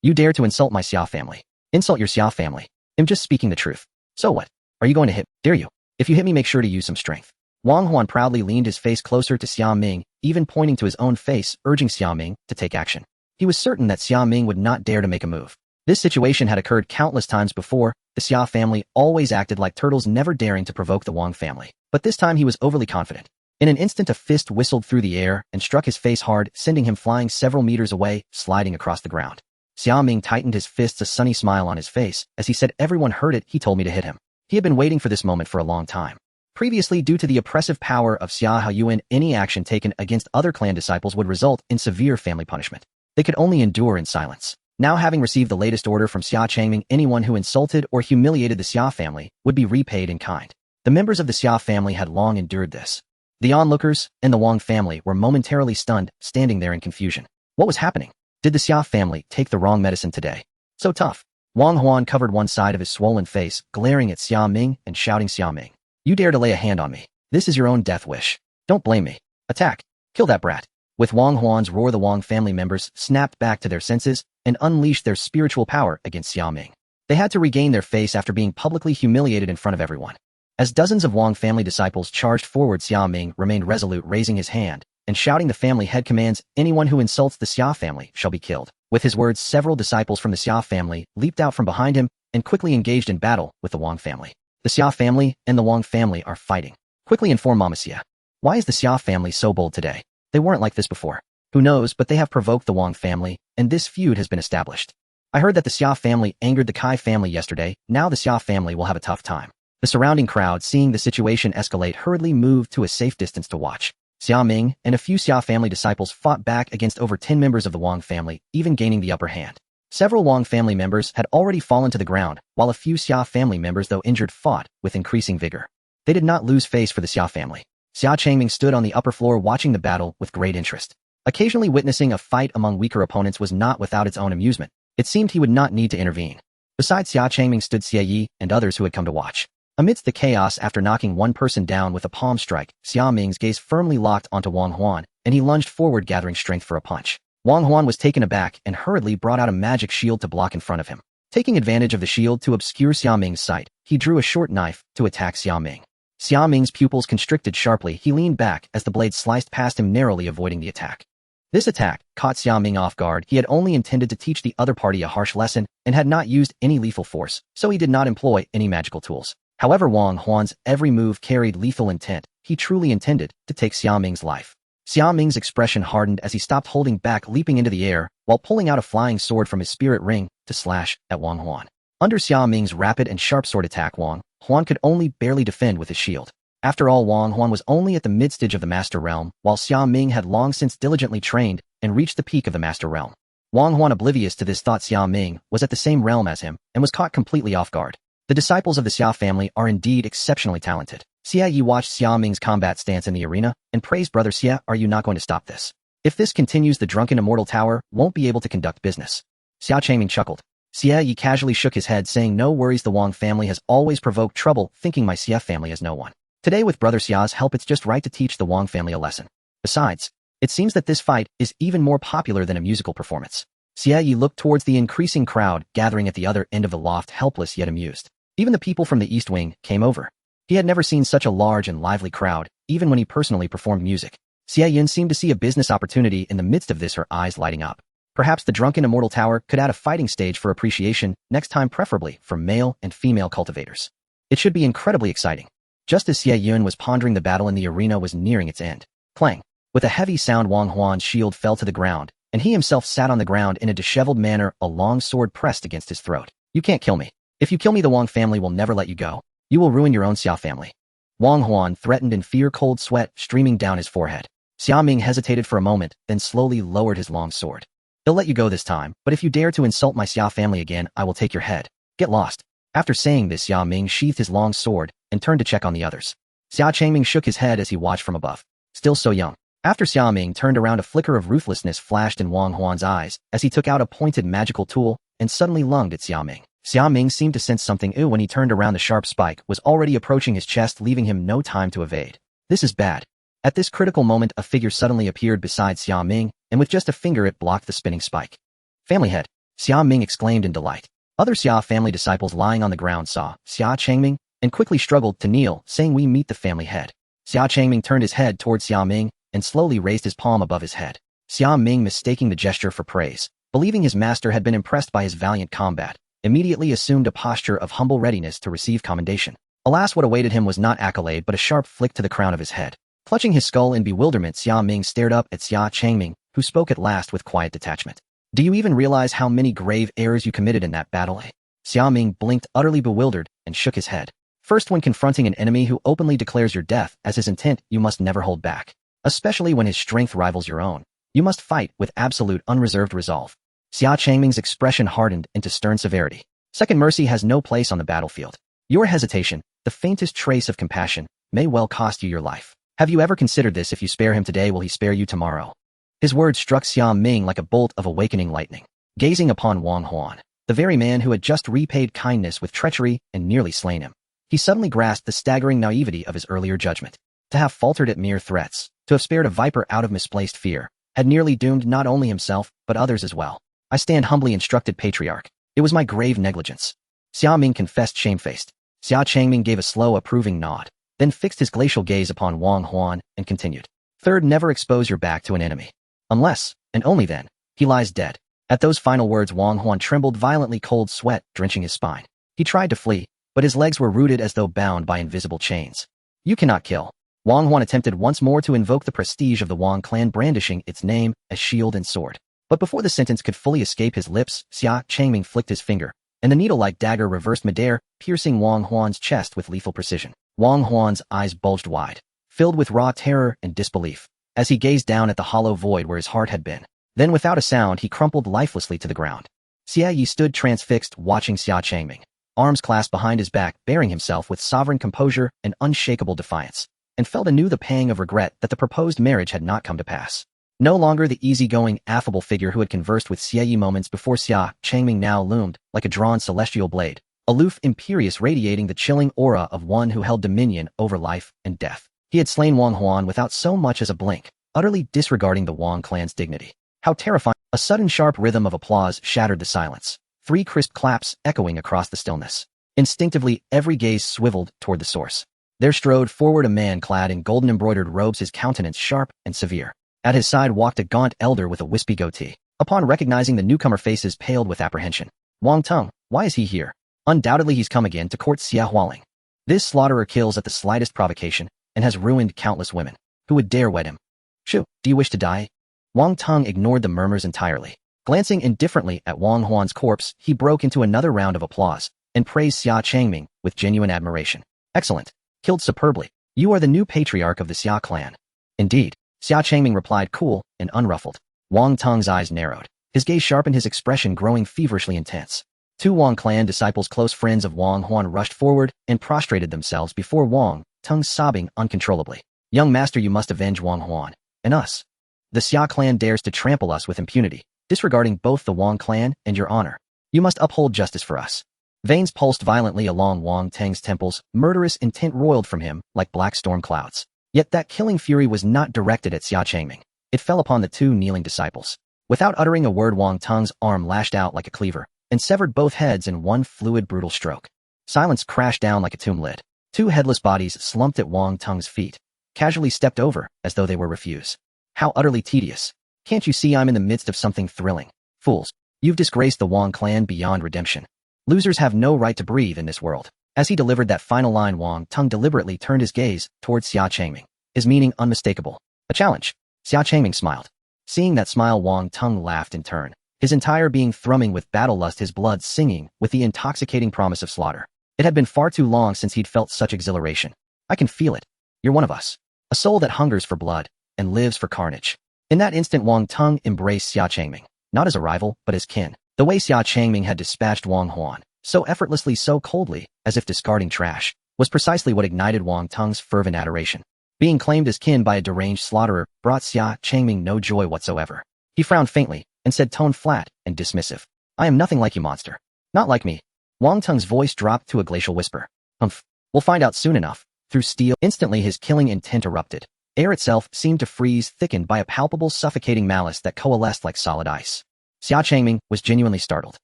"You dare to insult my Xia family. Insult your Xia family. I'm just speaking the truth. So what? Are you going to hit? Dare you? If you hit me, make sure to use some strength." Wang Huan proudly leaned his face closer to Xia Ming, even pointing to his own face, urging Xia Ming to take action. He was certain that Xia Ming would not dare to make a move. This situation had occurred countless times before. The Xia family always acted like turtles, never daring to provoke the Wang family. But this time he was overly confident. In an instant, a fist whistled through the air and struck his face hard, sending him flying several meters away, sliding across the ground. Xia Ming tightened his fists, a sunny smile on his face, as he said, "Everyone heard it, he told me to hit him." He had been waiting for this moment for a long time. Previously, due to the oppressive power of Xia Yuan, any action taken against other clan disciples would result in severe family punishment. They could only endure in silence. Now, having received the latest order from Xia Changming, anyone who insulted or humiliated the Xia family would be repaid in kind. The members of the Xia family had long endured this. The onlookers and the Wang family were momentarily stunned, standing there in confusion. What was happening? Did the Xia family take the wrong medicine today? So tough. Wang Huan covered one side of his swollen face, glaring at Xia Ming and shouting, "Xia Ming, you dare to lay a hand on me. This is your own death wish. Don't blame me. Attack. Kill that brat." With Wang Huan's roar, the Wang family members snapped back to their senses and unleashed their spiritual power against Xia Ming. They had to regain their face after being publicly humiliated in front of everyone. As dozens of Wang family disciples charged forward, Xia Ming remained resolute, raising his hand and shouting the family head commands, "Anyone who insults the Xia family shall be killed." With his words, several disciples from the Xia family leaped out from behind him and quickly engaged in battle with the Wang family. The Xia family and the Wang family are fighting. Quickly inform Mama Xia. Why is the Xia family so bold today? They weren't like this before. Who knows, but they have provoked the Wang family, and this feud has been established. I heard that the Xia family angered the Kai family yesterday. Now the Xia family will have a tough time. The surrounding crowd, seeing the situation escalate, hurriedly moved to a safe distance to watch. Xia Ming and a few Xia family disciples fought back against over 10 members of the Wang family, even gaining the upper hand. Several Wang family members had already fallen to the ground, while a few Xia family members, though injured, fought with increasing vigor. They did not lose face for the Xia family. Xia Changming stood on the upper floor watching the battle with great interest. Occasionally witnessing a fight among weaker opponents was not without its own amusement. It seemed he would not need to intervene. Besides Xia Changming stood Xia Yi and others who had come to watch. Amidst the chaos, after knocking one person down with a palm strike, Xia Ming's gaze firmly locked onto Wang Huan, and he lunged forward, gathering strength for a punch. Wang Huan was taken aback and hurriedly brought out a magic shield to block in front of him. Taking advantage of the shield to obscure Xia Ming's sight, he drew a short knife to attack Xia Ming. Xia Ming's pupils constricted sharply. He leaned back as the blade sliced past him, narrowly avoiding the attack. This attack caught Xia Ming off guard. He had only intended to teach the other party a harsh lesson and had not used any lethal force, so he did not employ any magical tools. However, Wang Huan's every move carried lethal intent. He truly intended to take Xia Ming's life. Xia Ming's expression hardened as he stopped holding back, leaping into the air while pulling out a flying sword from his spirit ring to slash at Wang Huan. Under Xia Ming's rapid and sharp sword attack, Wang Huan could only barely defend with his shield. After all, Wang Huan was only at the mid-stage of the Master Realm, while Xia Ming had long since diligently trained and reached the peak of the Master Realm. Wang Huan, oblivious to this thought Xia Ming was at the same realm as him and was caught completely off guard. The disciples of the Xia family are indeed exceptionally talented. Xia Yi watched Xia Ming's combat stance in the arena and praised, "Brother Xia, are you not going to stop this? If this continues, the drunken immortal tower won't be able to conduct business." Xia Changming chuckled. Xia Yi casually shook his head, saying, "No worries, the Wang family has always provoked trouble, thinking my Xia family has no one. Today, with Brother Xia's help, it's just right to teach the Wang family a lesson. Besides, it seems that this fight is even more popular than a musical performance." Xia Yi looked towards the increasing crowd gathering at the other end of the loft, helpless yet amused. Even the people from the East Wing came over. He had never seen such a large and lively crowd, even when he personally performed music. Xia Yin seemed to see a business opportunity in the midst of this, her eyes lighting up. Perhaps the drunken immortal tower could add a fighting stage for appreciation next time, preferably for male and female cultivators. It should be incredibly exciting. Just as Xia Yun was pondering, the battle in the arena was nearing its end. Clang! With a heavy sound, Wang Huan's shield fell to the ground, and he himself sat on the ground in a disheveled manner, a long sword pressed against his throat. "You can't kill me. If you kill me, the Wang family will never let you go. You will ruin your own Xia family." Wang Huan threatened in fear, cold sweat streaming down his forehead. Xia Ming hesitated for a moment, then slowly lowered his long sword. He'll let you go this time, but if you dare to insult my Xia family again, I will take your head. Get lost. After saying this, Xia Ming sheathed his long sword and turned to check on the others. Xia Changming shook his head as he watched from above. Still so young. After Xia Ming turned around, a flicker of ruthlessness flashed in Wang Huan's eyes as he took out a pointed magical tool and suddenly lunged at Xia Ming. Xia Ming seemed to sense something when he turned around. The sharp spike was already approaching his chest, leaving him no time to evade. This is bad. At this critical moment, a figure suddenly appeared beside Xia Ming, and with just a finger it blocked the spinning spike. Family head! Xia Ming exclaimed in delight. Other Xia family disciples lying on the ground saw Xia Changming and quickly struggled to kneel, saying, "We meet the family head." Xia Changming turned his head towards Xia Ming and slowly raised his palm above his head. Xia Ming, mistaking the gesture for praise, believing his master had been impressed by his valiant combat, immediately assumed a posture of humble readiness to receive commendation. Alas, what awaited him was not accolade but a sharp flick to the crown of his head. Clutching his skull in bewilderment, Xia Ming stared up at Xia Changming, who spoke at last with quiet detachment. "Do you even realize how many grave errors you committed in that battle?" Xia Ming blinked, utterly bewildered, and shook his head. "First, when confronting an enemy who openly declares your death as his intent, you must never hold back. Especially when his strength rivals your own. You must fight with absolute unreserved resolve." Xia Changming's expression hardened into stern severity. "Second, mercy has no place on the battlefield. Your hesitation, the faintest trace of compassion, may well cost you your life. Have you ever considered this? If you spare him today, will he spare you tomorrow?" His words struck Xia Ming like a bolt of awakening lightning. Gazing upon Wang Huan, the very man who had just repaid kindness with treachery and nearly slain him, he suddenly grasped the staggering naivety of his earlier judgment. To have faltered at mere threats, to have spared a viper out of misplaced fear, had nearly doomed not only himself, but others as well. "I stand humbly instructed, Patriarch. It was my grave negligence." Xia Ming confessed shamefaced. Xia Changming gave a slow, approving nod, then fixed his glacial gaze upon Wang Huan and continued. "Third, never expose your back to an enemy. Unless, and only then, he lies dead." At those final words, Wang Huan trembled violently, cold sweat drenching his spine. He tried to flee, but his legs were rooted as though bound by invisible chains. "You cannot kill." Wang Huan attempted once more to invoke the prestige of the Wang clan, brandishing its name as shield and sword. But before the sentence could fully escape his lips, Xia Changming flicked his finger, and the needle-like dagger reversed midair, piercing Wang Huan's chest with lethal precision. Wang Huan's eyes bulged wide, filled with raw terror and disbelief, as he gazed down at the hollow void where his heart had been. Then without a sound, he crumpled lifelessly to the ground. Xia Yi stood transfixed, watching Xia Changming, arms clasped behind his back, bearing himself with sovereign composure and unshakable defiance, and felt anew the pang of regret that the proposed marriage had not come to pass. No longer the easygoing, affable figure who had conversed with Xia Yi moments before, Xia Changming now loomed like a drawn celestial blade, aloof, imperious, radiating the chilling aura of one who held dominion over life and death. He had slain Wang Huan without so much as a blink, utterly disregarding the Wang clan's dignity. How terrifying! A sudden sharp rhythm of applause shattered the silence. 3 crisp claps echoing across the stillness. Instinctively, every gaze swiveled toward the source. There strode forward a man clad in golden embroidered robes, his countenance sharp and severe. At his side walked a gaunt elder with a wispy goatee. Upon recognizing the newcomer, faces paled with apprehension. "Wang Tung, why is he here?" "Undoubtedly he's come again to court Xia Hualing. This slaughterer kills at the slightest provocation, and has ruined countless women. Who would dare wed him? Shu, do you wish to die?" Wang Tung ignored the murmurs entirely. Glancing indifferently at Wang Huan's corpse, he broke into another round of applause, and praised Xia Changming with genuine admiration. "Excellent. Killed superbly. You are the new patriarch of the Xia clan." "Indeed," Xia Changming replied, cool and unruffled. Wang Tung's eyes narrowed. His gaze sharpened, his expression growing feverishly intense. 2 Wang clan disciples, close friends of Wang Huan, rushed forward and prostrated themselves before Wang Tung, sobbing uncontrollably. "Young master, you must avenge Wang Huan and us. The Xia clan dares to trample us with impunity, disregarding both the Wang clan and your honor. You must uphold justice for us." Veins pulsed violently along Wang Teng's temples, murderous intent roiled from him like black storm clouds. Yet that killing fury was not directed at Xia Changming. It fell upon the 2 kneeling disciples. Without uttering a word, Wang Tung's arm lashed out like a cleaver, and severed both heads in one fluid, brutal stroke. Silence crashed down like a tomb lid. 2 headless bodies slumped at Wang Tung's feet, casually stepped over as though they were refuse. How utterly tedious. Can't you see I'm in the midst of something thrilling? Fools. You've disgraced the Wang clan beyond redemption. Losers have no right to breathe in this world. As he delivered that final line, Wang Tung deliberately turned his gaze towards Xia Changming, his meaning unmistakable. A challenge. Xia Changming smiled. Seeing that smile, Wang Tung laughed in turn, his entire being thrumming with battle lust, his blood singing with the intoxicating promise of slaughter. It had been far too long since he'd felt such exhilaration. "I can feel it. You're one of us. A soul that hungers for blood, and lives for carnage. In that instant, Wang Teng embraced Xia Changming, not as a rival, but as kin. The way Xia Changming had dispatched Wang Huan, so effortlessly, so coldly, as if discarding trash, was precisely what ignited Wang Teng's fervent adoration. Being claimed as kin by a deranged slaughterer brought Xia Changming no joy whatsoever. He frowned faintly and said, tone flat and dismissive, "I am nothing like you, monster. Not like me." Wang Teng's voice dropped to a glacial whisper. "Humph. We'll find out soon enough." Through steel, instantly his killing intent erupted. Air itself seemed to freeze, thickened by a palpable, suffocating malice that coalesced like solid ice. Xia Changming was genuinely startled.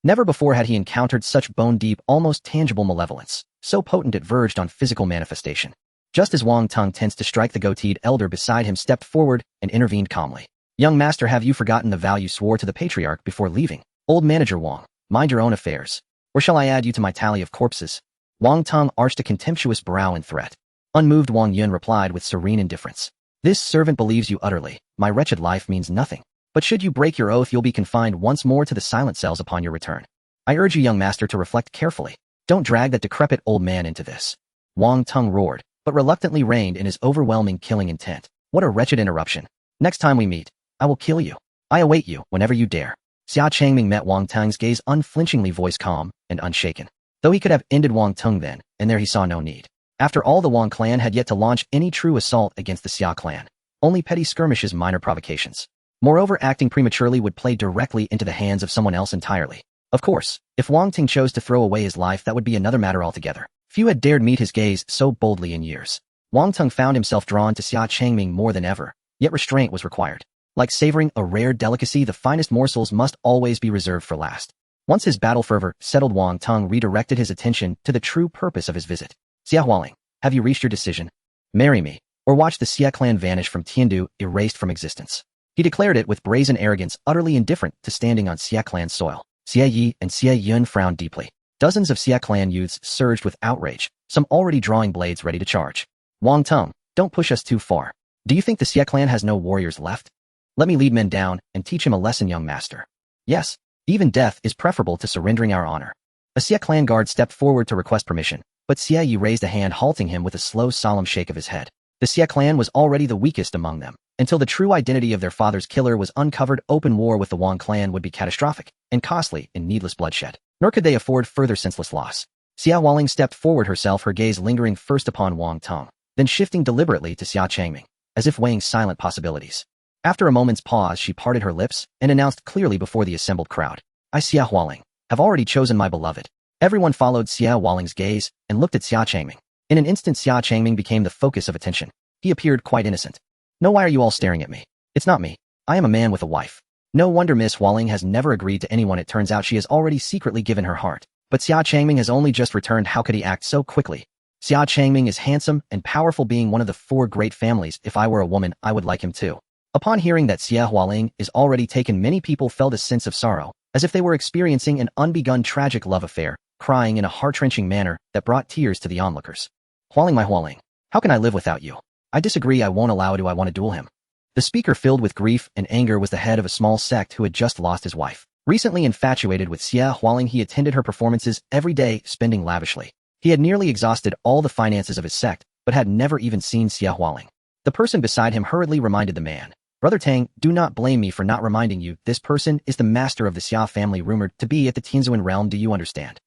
Never before had he encountered such bone-deep, almost tangible malevolence, so potent it verged on physical manifestation. Just as Wang Teng tensed to strike, the goateed elder beside him stepped forward and intervened calmly. "Young master, have you forgotten the vow you swore to the patriarch before leaving? Old manager Wang, mind your own affairs. Or shall I add you to my tally of corpses?" Wang Teng arched a contemptuous brow in threat. Unmoved, Wang Yun replied with serene indifference. "This servant believes you utterly. My wretched life means nothing. But should you break your oath, you'll be confined once more to the silent cells upon your return. I urge you, young master, to reflect carefully. Don't drag that decrepit old man into this." Wang Teng roared, but reluctantly reined in his overwhelming killing intent. "What a wretched interruption. Next time we meet, I will kill you. I await you whenever you dare." Xia Changming met Wang Teng's gaze unflinchingly, voice calm and unshaken. Though he could have ended Wang Teng then and there, he saw no need. After all, the Wang clan had yet to launch any true assault against the Xia clan. Only petty skirmishes, minor provocations. Moreover, acting prematurely would play directly into the hands of someone else entirely. Of course, if Wang Teng chose to throw away his life, that would be another matter altogether. Few had dared meet his gaze so boldly in years. Wang Teng found himself drawn to Xia Changming more than ever, yet restraint was required. Like savoring a rare delicacy, the finest morsels must always be reserved for last. Once his battle fervor settled, Wang Teng redirected his attention to the true purpose of his visit. "Xia Hualing, have you reached your decision? Marry me, or watch the Xia clan vanish from Tiandu, erased from existence." He declared it with brazen arrogance, utterly indifferent to standing on Xia clan soil. Xia Yi and Xia Yun frowned deeply. Dozens of Xia clan youths surged with outrage, some already drawing blades ready to charge. "Wang Teng, don't push us too far. Do you think the Xia clan has no warriors left? Let me lead men down and teach him a lesson, young master. Yes, even death is preferable to surrendering our honor." A Xia clan guard stepped forward to request permission, but Xia Yi raised a hand, halting him with a slow, solemn shake of his head. The Xia clan was already the weakest among them. Until the true identity of their father's killer was uncovered, open war with the Wang clan would be catastrophic and costly in needless bloodshed. Nor could they afford further senseless loss. Xia Hualing stepped forward herself, her gaze lingering first upon Wang Teng, then shifting deliberately to Xia Changming, as if weighing silent possibilities. After a moment's pause, she parted her lips and announced clearly before the assembled crowd, "I, Xia Hualing, have already chosen my beloved." Everyone followed Xia Hualing's gaze and looked at Xia Changming. In an instant, Xia Changming became the focus of attention. He appeared quite innocent. "No, why are you all staring at me? It's not me. I am a man with a wife." No wonder Miss Hualing has never agreed to anyone. It turns out she has already secretly given her heart. But Xia Changming has only just returned. How could he act so quickly? Xia Changming is handsome and powerful, being one of the 4 great families. If I were a woman, I would like him too. Upon hearing that Xia Hualing is already taken, many people felt a sense of sorrow, as if they were experiencing an unbegun tragic love affair, crying in a heart-wrenching manner that brought tears to the onlookers. "Hualing, my Hualing, how can I live without you? I disagree. I won't allow it. Do I want to duel him?" The speaker, filled with grief and anger, was the head of a small sect who had just lost his wife. Recently infatuated with Xia Hualing, he attended her performances every day, spending lavishly. He had nearly exhausted all the finances of his sect, but had never even seen Xia Hualing. The person beside him hurriedly reminded the man, "Brother Tang, do not blame me for not reminding you. This person is the master of the Xia family, rumored to be at the Tianzuan realm. Do you understand?"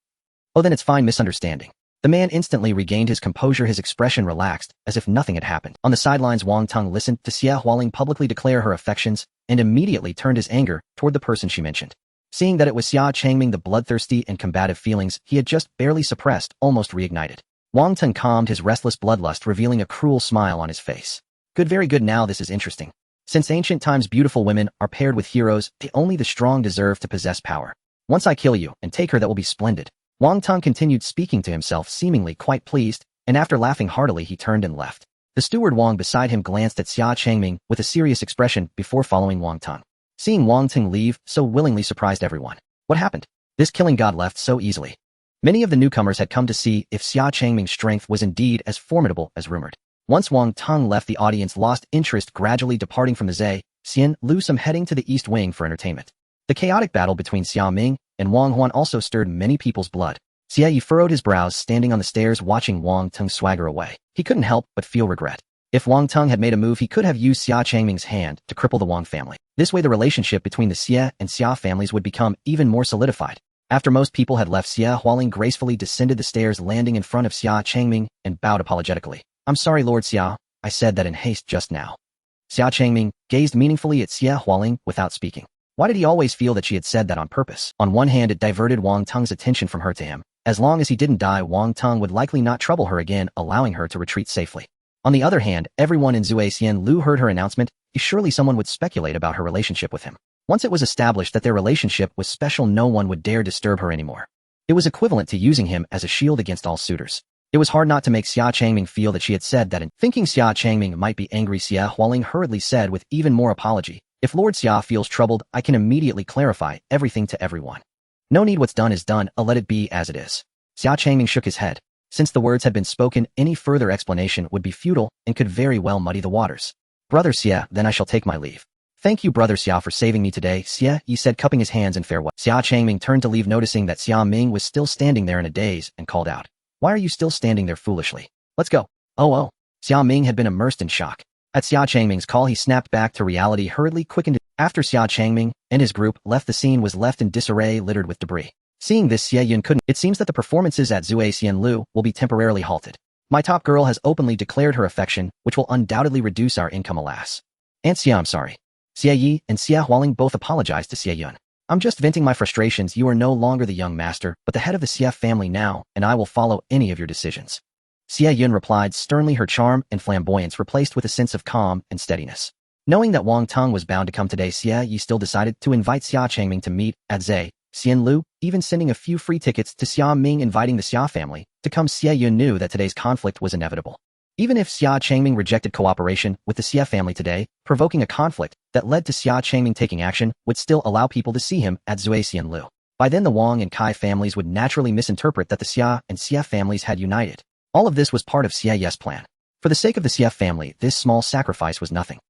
"Oh, then it's fine. Misunderstanding." The man instantly regained his composure, his expression relaxed, as if nothing had happened. On the sidelines, Wang Teng listened to Xia Hualing publicly declare her affections, and immediately turned his anger toward the person she mentioned. Seeing that it was Xia Changming, the bloodthirsty and combative feelings he had just barely suppressed almost reignited. Wang Teng calmed his restless bloodlust, revealing a cruel smile on his face. "Good, very good. Now this is interesting. Since ancient times beautiful women are paired with heroes, only the strong deserve to possess power. Once I kill you and take her, that will be splendid." Wang Teng continued, speaking to himself, seemingly quite pleased, and after laughing heartily he turned and left. The steward Wang beside him glanced at Xia Changming with a serious expression before following Wang Teng. Seeing Wang Teng leave so willingly surprised everyone. What happened? This killing god left so easily. Many of the newcomers had come to see if Xia Changming's strength was indeed as formidable as rumored. Once Wang Teng left, the audience lost interest, gradually departing from the Zhe, Xian, Lu Sum, heading to the East Wing for entertainment. The chaotic battle between Xia Ming and Wang Huan also stirred many people's blood. Xia Yi furrowed his brows, standing on the stairs watching Wang Teng swagger away. He couldn't help but feel regret. If Wang Tung had made a move, he could have used Xia Changming's hand to cripple the Wang family. This way the relationship between the Xia and Xia families would become even more solidified. After most people had left, Xia Hualing gracefully descended the stairs, landing in front of Xia Changming and bowed apologetically. "I'm sorry, Lord Xia. I said that in haste just now." Xia Changming gazed meaningfully at Xia Hualing without speaking. Why did he always feel that she had said that on purpose? On one hand, it diverted Wang Tung's attention from her to him. As long as he didn't die, Wang Tung would likely not trouble her again, allowing her to retreat safely. On the other hand, everyone in Xianlu heard her announcement. Surely someone would speculate about her relationship with him. Once it was established that their relationship was special, no one would dare disturb her anymore. It was equivalent to using him as a shield against all suitors. It was hard not to make Xia Changming feel that she had said that, and thinking Xia Changming might be angry, Xia Hualing hurriedly said with even more apology, "If Lord Xia feels troubled, I can immediately clarify everything to everyone. No need, what's done is done, I'll let it be as it is." Xia Changming shook his head. Since the words had been spoken, any further explanation would be futile and could very well muddy the waters. "Brother Xia, then I shall take my leave." "Thank you, Brother Xia, for saving me today," Xia Yi said, cupping his hands in farewell. Xia Changming turned to leave, noticing that Xia Ming was still standing there in a daze, and called out, "Why are you still standing there foolishly? Let's go." Oh. Xia Ming had been immersed in shock. At Xia Changming's call, he snapped back to reality, hurriedly quickened. After Xia Changming and his group left, the scene was left in disarray, littered with debris. Seeing this, Xie Yun couldn't. "It seems that the performances at Xianlu will be temporarily halted. My top girl has openly declared her affection, which will undoubtedly reduce our income, alas." "Aunt Xia, I'm sorry." Xia Yi and Xia Hualing both apologized to Xie Yun. "I'm just venting my frustrations. You are no longer the young master, but the head of the Xia family now, and I will follow any of your decisions." Xie Yun replied sternly, her charm and flamboyance replaced with a sense of calm and steadiness. Knowing that Wang Tung was bound to come today, Xia Yi still decided to invite Xia Changming to meet at Xianlu, even sending a few free tickets to Xia Ming, inviting the Xia family to come. Xie Yun knew that today's conflict was inevitable. Even if Xia Changming rejected cooperation with the Xia family today, provoking a conflict that led to Xia Changming taking action would still allow people to see him at Xianlu. By then, the Wang and Kai families would naturally misinterpret that the Xia and Xia families had united. All of this was part of Xia Yi's plan. For the sake of the Xia family, this small sacrifice was nothing.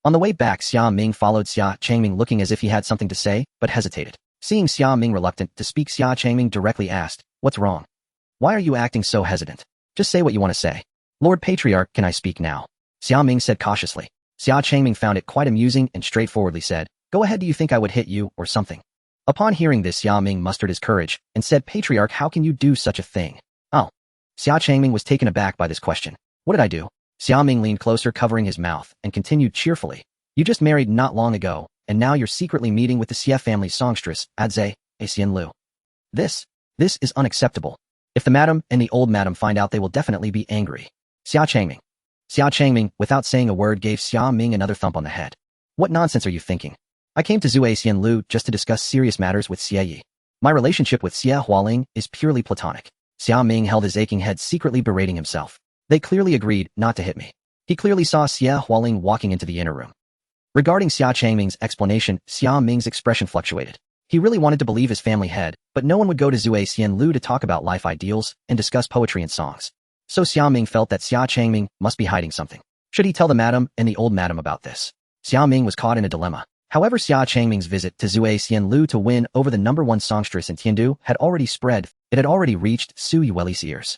On the way back, Xia Ming followed Xia Changming, looking as if he had something to say, but hesitated. Seeing Xia Ming reluctant to speak, Xia Changming directly asked, "What's wrong? Why are you acting so hesitant? Just say what you want to say." "Lord Patriarch, can I speak now?" Xia Ming said cautiously. Xia Changming found it quite amusing and straightforwardly said, "Go ahead, do you think I would hit you or something?" Upon hearing this, Xia Ming mustered his courage and said, "Patriarch, how can you do such a thing?" "Oh." Xia Changming was taken aback by this question. "What did I do?" Xia Ming leaned closer, covering his mouth, and continued cheerfully, "You just married not long ago, and now you're secretly meeting with the Xia family songstress, Adze, Xianlu. This is unacceptable. If the madam and the old madam find out, they will definitely be angry." Xia Changming. Xia Changming, without saying a word, gave Xia Ming another thump on the head. "What nonsense are you thinking? I came to Xianlu just to discuss serious matters with Xie Yi. My relationship with Xia Hualing is purely platonic." Xia Ming held his aching head, secretly berating himself. They clearly agreed not to hit me. He clearly saw Xia Hualing walking into the inner room. Regarding Xia Changming's explanation, Xia Ming's expression fluctuated. He really wanted to believe his family head, but no one would go to Xianlu to talk about life ideals and discuss poetry and songs. So Xia Ming felt that Xia Changming must be hiding something. Should he tell the madam and the old madam about this? Xia Ming was caught in a dilemma. However, Xia Changming's visit to Xianlu to win over the #1 songstress in Tiandu had already spread. It had already reached Su Yueli's ears.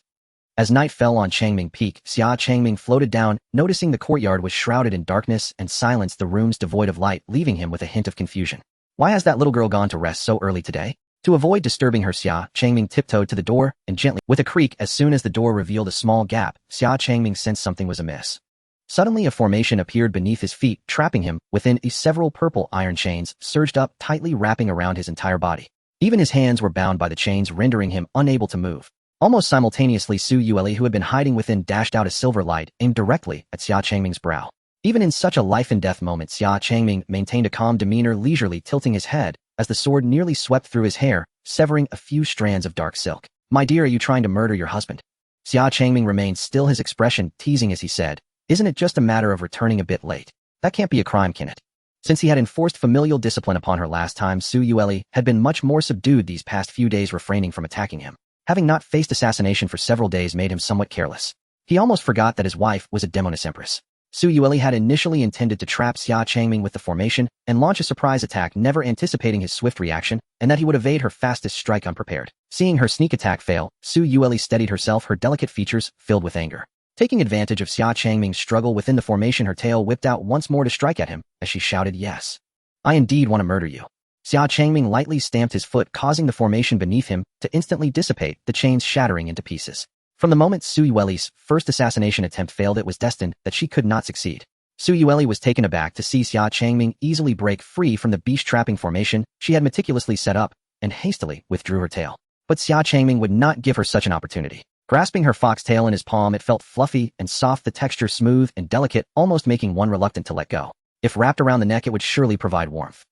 As night fell on Changming Peak, Xia Changming floated down, noticing the courtyard was shrouded in darkness and silence, the rooms devoid of light, leaving him with a hint of confusion. Why has that little girl gone to rest so early today? To avoid disturbing her, Xia Changming tiptoed to the door, and gently, with a creak, as soon as the door revealed a small gap, Xia Changming sensed something was amiss. Suddenly, a formation appeared beneath his feet, trapping him within several purple iron chains, surged up, tightly wrapping around his entire body. Even his hands were bound by the chains, rendering him unable to move. Almost simultaneously, Su Yueli, who had been hiding within, dashed out a silver light, aimed directly at Xia Changming's brow. Even in such a life-and-death moment, Xia Changming maintained a calm demeanor, leisurely tilting his head as the sword nearly swept through his hair, severing a few strands of dark silk. "My dear, are you trying to murder your husband?" Xia Changming remained still, his expression teasing as he said, "Isn't it just a matter of returning a bit late? That can't be a crime, can it?" Since he had enforced familial discipline upon her last time, Su Yueli had been much more subdued these past few days, refraining from attacking him. Having not faced assassination for several days made him somewhat careless. He almost forgot that his wife was a demoness empress. Su Yueli had initially intended to trap Xia Changming with the formation and launch a surprise attack, never anticipating his swift reaction and that he would evade her fastest strike unprepared. Seeing her sneak attack fail, Su Yueli steadied herself, her delicate features filled with anger. Taking advantage of Xia Changming's struggle within the formation, her tail whipped out once more to strike at him as she shouted, "Yes. I indeed want to murder you." Xia Changming lightly stamped his foot, causing the formation beneath him to instantly dissipate, the chains shattering into pieces. From the moment Su Yueli's first assassination attempt failed, it was destined that she could not succeed. Su Yueli was taken aback to see Xia Changming easily break free from the beast-trapping formation she had meticulously set up and hastily withdrew her tail. But Xia Changming would not give her such an opportunity. Grasping her fox tail in his palm, it felt fluffy and soft, the texture smooth and delicate, almost making one reluctant to let go. If wrapped around the neck, it would surely provide warmth.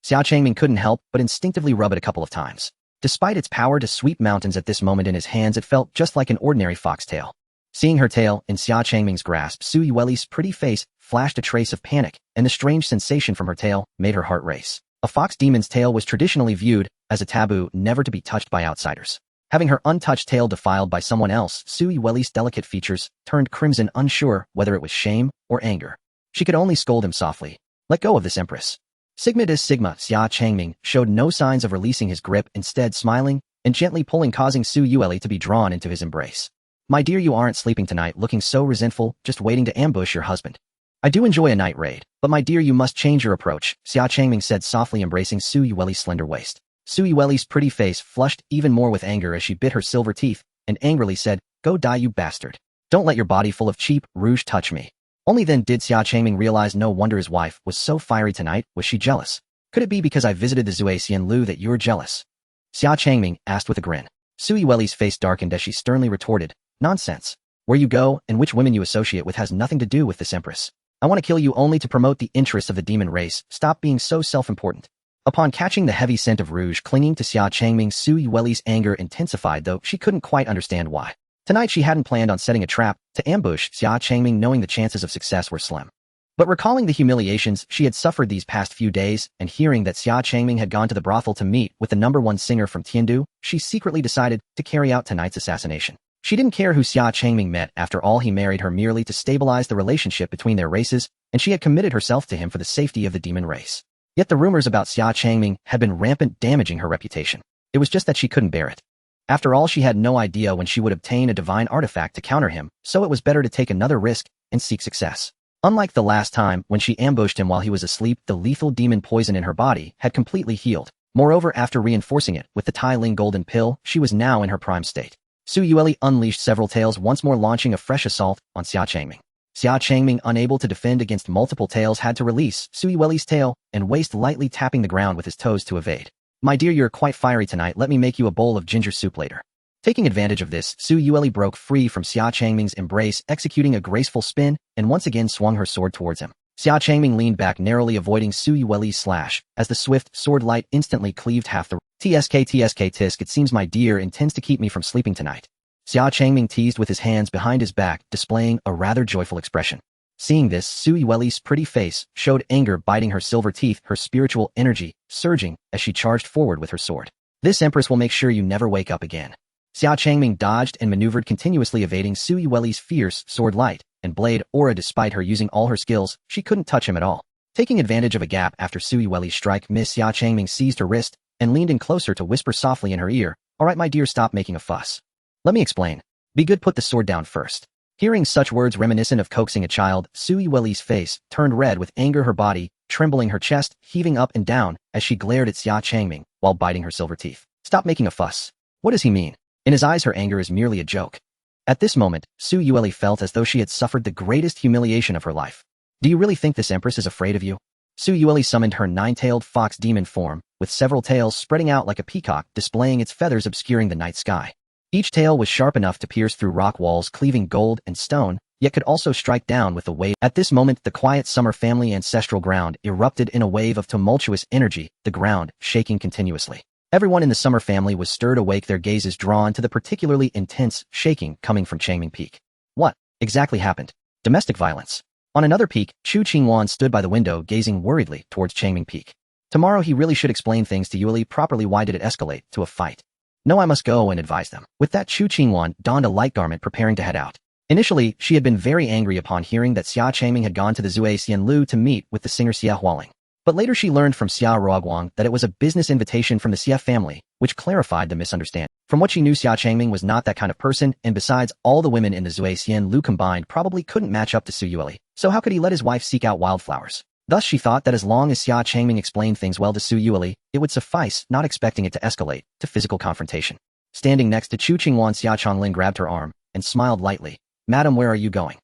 Xia Changming couldn't help but instinctively rub it a couple of times. Despite its power to sweep mountains at this moment in his hands, it felt just like an ordinary foxtail. Seeing her tail in Xia Changming's grasp, Su Yueli's pretty face flashed a trace of panic, and the strange sensation from her tail made her heart race. A fox demon's tail was traditionally viewed as a taboo, never to be touched by outsiders. Having her untouched tail defiled by someone else, Su Yueli's delicate features turned crimson, unsure whether it was shame or anger. She could only scold him softly. "Let go of this, Empress." Sigma dis Sigma. Xia Changming showed no signs of releasing his grip, instead smiling and gently pulling, causing Su Yueli to be drawn into his embrace. "My dear, you aren't sleeping tonight, looking so resentful, just waiting to ambush your husband." "I do enjoy a night raid, but my dear, you must change your approach," Xia Changming said softly, embracing Su Yueli's slender waist. Su Yueli's pretty face flushed even more with anger as she bit her silver teeth and angrily said, "Go die, you bastard. Don't let your body full of cheap rouge touch me." Only then did Xia Changming realize no wonder his wife was so fiery tonight. Was she jealous? "Could it be because I visited the Zuasian Lu that you're jealous?" Xia Changming asked with a grin. Su Yueli's face darkened as she sternly retorted, "Nonsense. Where you go and which women you associate with has nothing to do with this, Empress. I want to kill you only to promote the interests of the demon race. Stop being so self-important." Upon catching the heavy scent of rouge clinging to Xia Changming, Su Yueli's anger intensified, though she couldn't quite understand why. Tonight she hadn't planned on setting a trap to ambush Xia Changming, knowing the chances of success were slim. But recalling the humiliations she had suffered these past few days and hearing that Xia Changming had gone to the brothel to meet with the #1 singer from Tiandu, she secretly decided to carry out tonight's assassination. She didn't care who Xia Changming met. After all, he married her merely to stabilize the relationship between their races, and she had committed herself to him for the safety of the demon race. Yet the rumors about Xia Changming had been rampant, damaging her reputation. It was just that she couldn't bear it. After all, she had no idea when she would obtain a divine artifact to counter him, so it was better to take another risk and seek success. Unlike the last time when she ambushed him while he was asleep, the lethal demon poison in her body had completely healed. Moreover, after reinforcing it with the Tai Ling golden pill, she was now in her prime state. Su Yueli unleashed several tails, once more launching a fresh assault on Xia Changming. Xia Changming, unable to defend against multiple tails, had to release Su Yueli's tail and waist, lightly tapping the ground with his toes to evade. "My dear, you're quite fiery tonight. Let me make you a bowl of ginger soup later." Taking advantage of this, Su Yueli broke free from Xia Changming's embrace, executing a graceful spin, and once again swung her sword towards him. Xia Changming leaned back, narrowly avoiding Su Yueli's slash, as the swift sword light instantly cleaved half the tisk. "It seems my dear intends to keep me from sleeping tonight." Xia Changming teased with his hands behind his back, displaying a rather joyful expression. Seeing this, Su Yueli's pretty face showed anger, biting her silver teeth, her spiritual energy surging as she charged forward with her sword. "This Empress will make sure you never wake up again." Xia Changming dodged and maneuvered, continuously evading Su Yueli's fierce sword light and blade aura. Despite her using all her skills, she couldn't touch him at all. Taking advantage of a gap after Su Yueli's strike, Miss Xia Changming seized her wrist and leaned in closer to whisper softly in her ear, "All right, my dear, stop making a fuss. Let me explain. Be good, put the sword down first." Hearing such words reminiscent of coaxing a child, Su Yueli's face turned red with anger, her body trembling, her chest heaving up and down as she glared at Xia Changming while biting her silver teeth. "Stop making a fuss. What does he mean? In his eyes, her anger is merely a joke." At this moment, Su Yueli felt as though she had suffered the greatest humiliation of her life. "Do you really think this Empress is afraid of you?" Su Yueli summoned her 9-tailed fox demon form, with several tails spreading out like a peacock, displaying its feathers obscuring the night sky. Each tail was sharp enough to pierce through rock walls, cleaving gold and stone, yet could also strike down with a wave. At this moment, the quiet Summer family ancestral ground erupted in a wave of tumultuous energy, the ground shaking continuously. Everyone in the Summer family was stirred awake, their gazes drawn to the particularly intense shaking coming from Changming Peak. What exactly happened? Domestic violence. On another peak, Chu Qingwan stood by the window, gazing worriedly towards Changming Peak. Tomorrow he really should explain things to Yueli properly. Why did it escalate to a fight? No, I must go and advise them. With that, Chu Qingwan donned a light garment, preparing to head out. Initially, she had been very angry upon hearing that Xia Changming had gone to the Zuasian Lu to meet with the singer Xia Hualing. But later she learned from Xia Ruoguang that it was a business invitation from the Xia family, which clarified the misunderstanding. From what she knew, Xia Changming was not that kind of person, and besides, all the women in the Zui Xian Lu combined probably couldn't match up to Su Yueli, so how could he let his wife seek out wildflowers? Thus she thought that as long as Xia Changming explained things well to Su Yueli, it would suffice, not expecting it to escalate to physical confrontation. Standing next to Chu Qingwan, Xia Changlin grabbed her arm and smiled lightly. "Madam, where are you going?"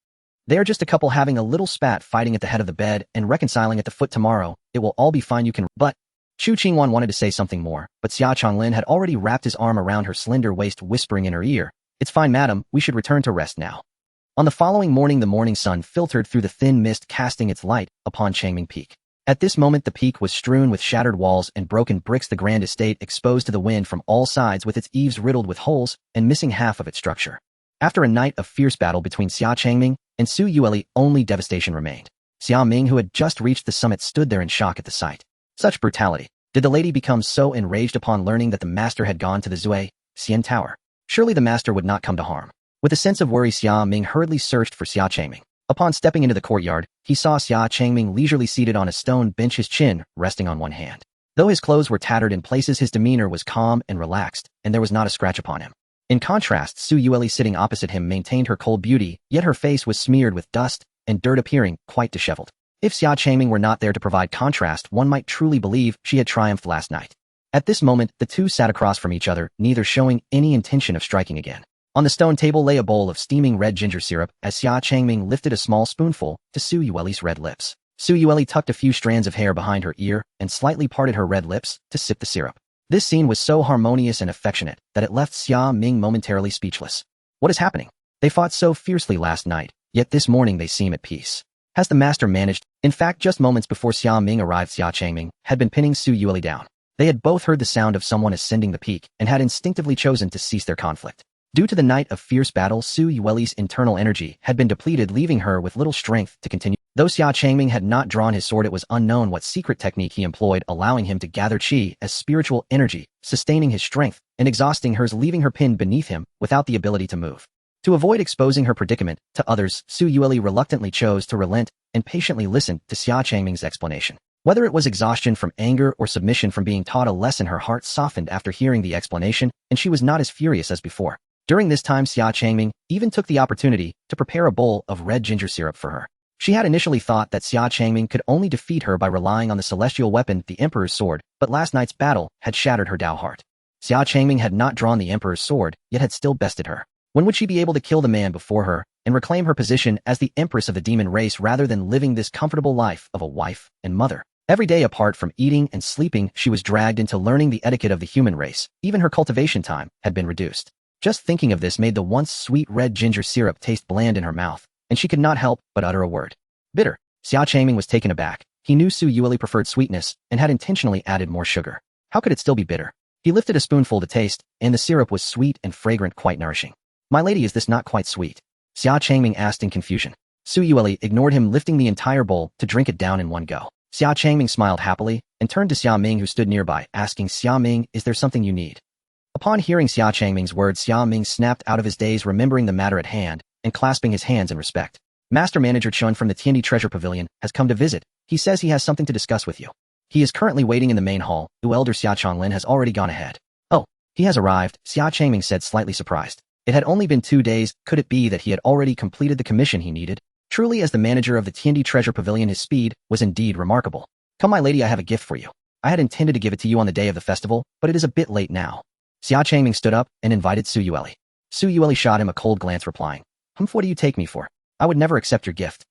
"They are just a couple having a little spat, fighting at the head of the bed and reconciling at the foot tomorrow. It will all be fine, you can—" But Chu Qingwan wanted to say something more, but Xia Changlin had already wrapped his arm around her slender waist, whispering in her ear, "It's fine, madam, we should return to rest now." On the following morning, the morning sun filtered through the thin mist, casting its light upon Changming Peak. At this moment, the peak was strewn with shattered walls and broken bricks, the grand estate exposed to the wind from all sides with its eaves riddled with holes and missing half of its structure. After a night of fierce battle between Xia Changming and Su Yueli, only devastation remained. Xia Ming, who had just reached the summit, stood there in shock at the sight. Such brutality. Did the lady become so enraged upon learning that the master had gone to the Zui Xian Tower? Surely the master would not come to harm. With a sense of worry, Xia Ming hurriedly searched for Xia Changming. Upon stepping into the courtyard, he saw Xia Changming leisurely seated on a stone bench, his chin resting on one hand. Though his clothes were tattered in places, his demeanor was calm and relaxed, and there was not a scratch upon him. In contrast, Su Yueli, sitting opposite him, maintained her cold beauty, yet her face was smeared with dust and dirt, appearing quite disheveled. If Xia Changming were not there to provide contrast, one might truly believe she had triumphed last night. At this moment, the two sat across from each other, neither showing any intention of striking again. On the stone table lay a bowl of steaming red ginger syrup, as Xia Changming lifted a small spoonful to Su Yueli's red lips. Su Yueli tucked a few strands of hair behind her ear and slightly parted her red lips to sip the syrup. This scene was so harmonious and affectionate that it left Xia Ming momentarily speechless. What is happening? They fought so fiercely last night, yet this morning they seem at peace. Has the master managed? In fact, just moments before Xia Ming arrived, Xia Changming had been pinning Su Yueli down. They had both heard the sound of someone ascending the peak and had instinctively chosen to cease their conflict. Due to the night of fierce battle, Su Yueli's internal energy had been depleted, leaving her with little strength to continue. Though Xia Changming had not drawn his sword, it was unknown what secret technique he employed, allowing him to gather qi as spiritual energy, sustaining his strength and exhausting hers, leaving her pinned beneath him without the ability to move. To avoid exposing her predicament to others, Su Yueli reluctantly chose to relent and patiently listened to Xia Changming's explanation. Whether it was exhaustion from anger or submission from being taught a lesson, her heart softened after hearing the explanation, and she was not as furious as before. During this time, Xia Changming even took the opportunity to prepare a bowl of red ginger syrup for her. She had initially thought that Xia Changming could only defeat her by relying on the celestial weapon, the Emperor's sword, but last night's battle had shattered her Dao heart. Xia Changming had not drawn the Emperor's sword, yet had still bested her. When would she be able to kill the man before her and reclaim her position as the Empress of the demon race rather than living this comfortable life of a wife and mother? Every day, apart from eating and sleeping, she was dragged into learning the etiquette of the human race. Even her cultivation time had been reduced. Just thinking of this made the once sweet red ginger syrup taste bland in her mouth, and she could not help but utter a word. Bitter. Xia Changming was taken aback. He knew Su Yueli preferred sweetness and had intentionally added more sugar. How could it still be bitter? He lifted a spoonful to taste, and the syrup was sweet and fragrant, quite nourishing. "My lady, is this not quite sweet?" Xia Changming asked in confusion. Su Yueli ignored him, lifting the entire bowl to drink it down in one go. Xia Changming smiled happily and turned to Xia Ming, who stood nearby, asking, "Xia Ming, is there something you need?" Upon hearing Xia Changming's words, Xia Ming snapped out of his daze, remembering the matter at hand and clasping his hands in respect. "Master Manager Chun from the Tiandi Treasure Pavilion has come to visit. He says he has something to discuss with you. He is currently waiting in the main hall. The elder Xia Changlin has already gone ahead." "Oh, he has arrived," Xia Changming said, slightly surprised. It had only been 2 days. Could it be that he had already completed the commission he needed? Truly, as the manager of the Tiandi Treasure Pavilion, his speed was indeed remarkable. "Come, my lady, I have a gift for you. I had intended to give it to you on the day of the festival, but it is a bit late now." Xia Changming stood up and invited Su Yueli. Su Yueli shot him a cold glance, replying, What do you take me for? I would never accept your gift."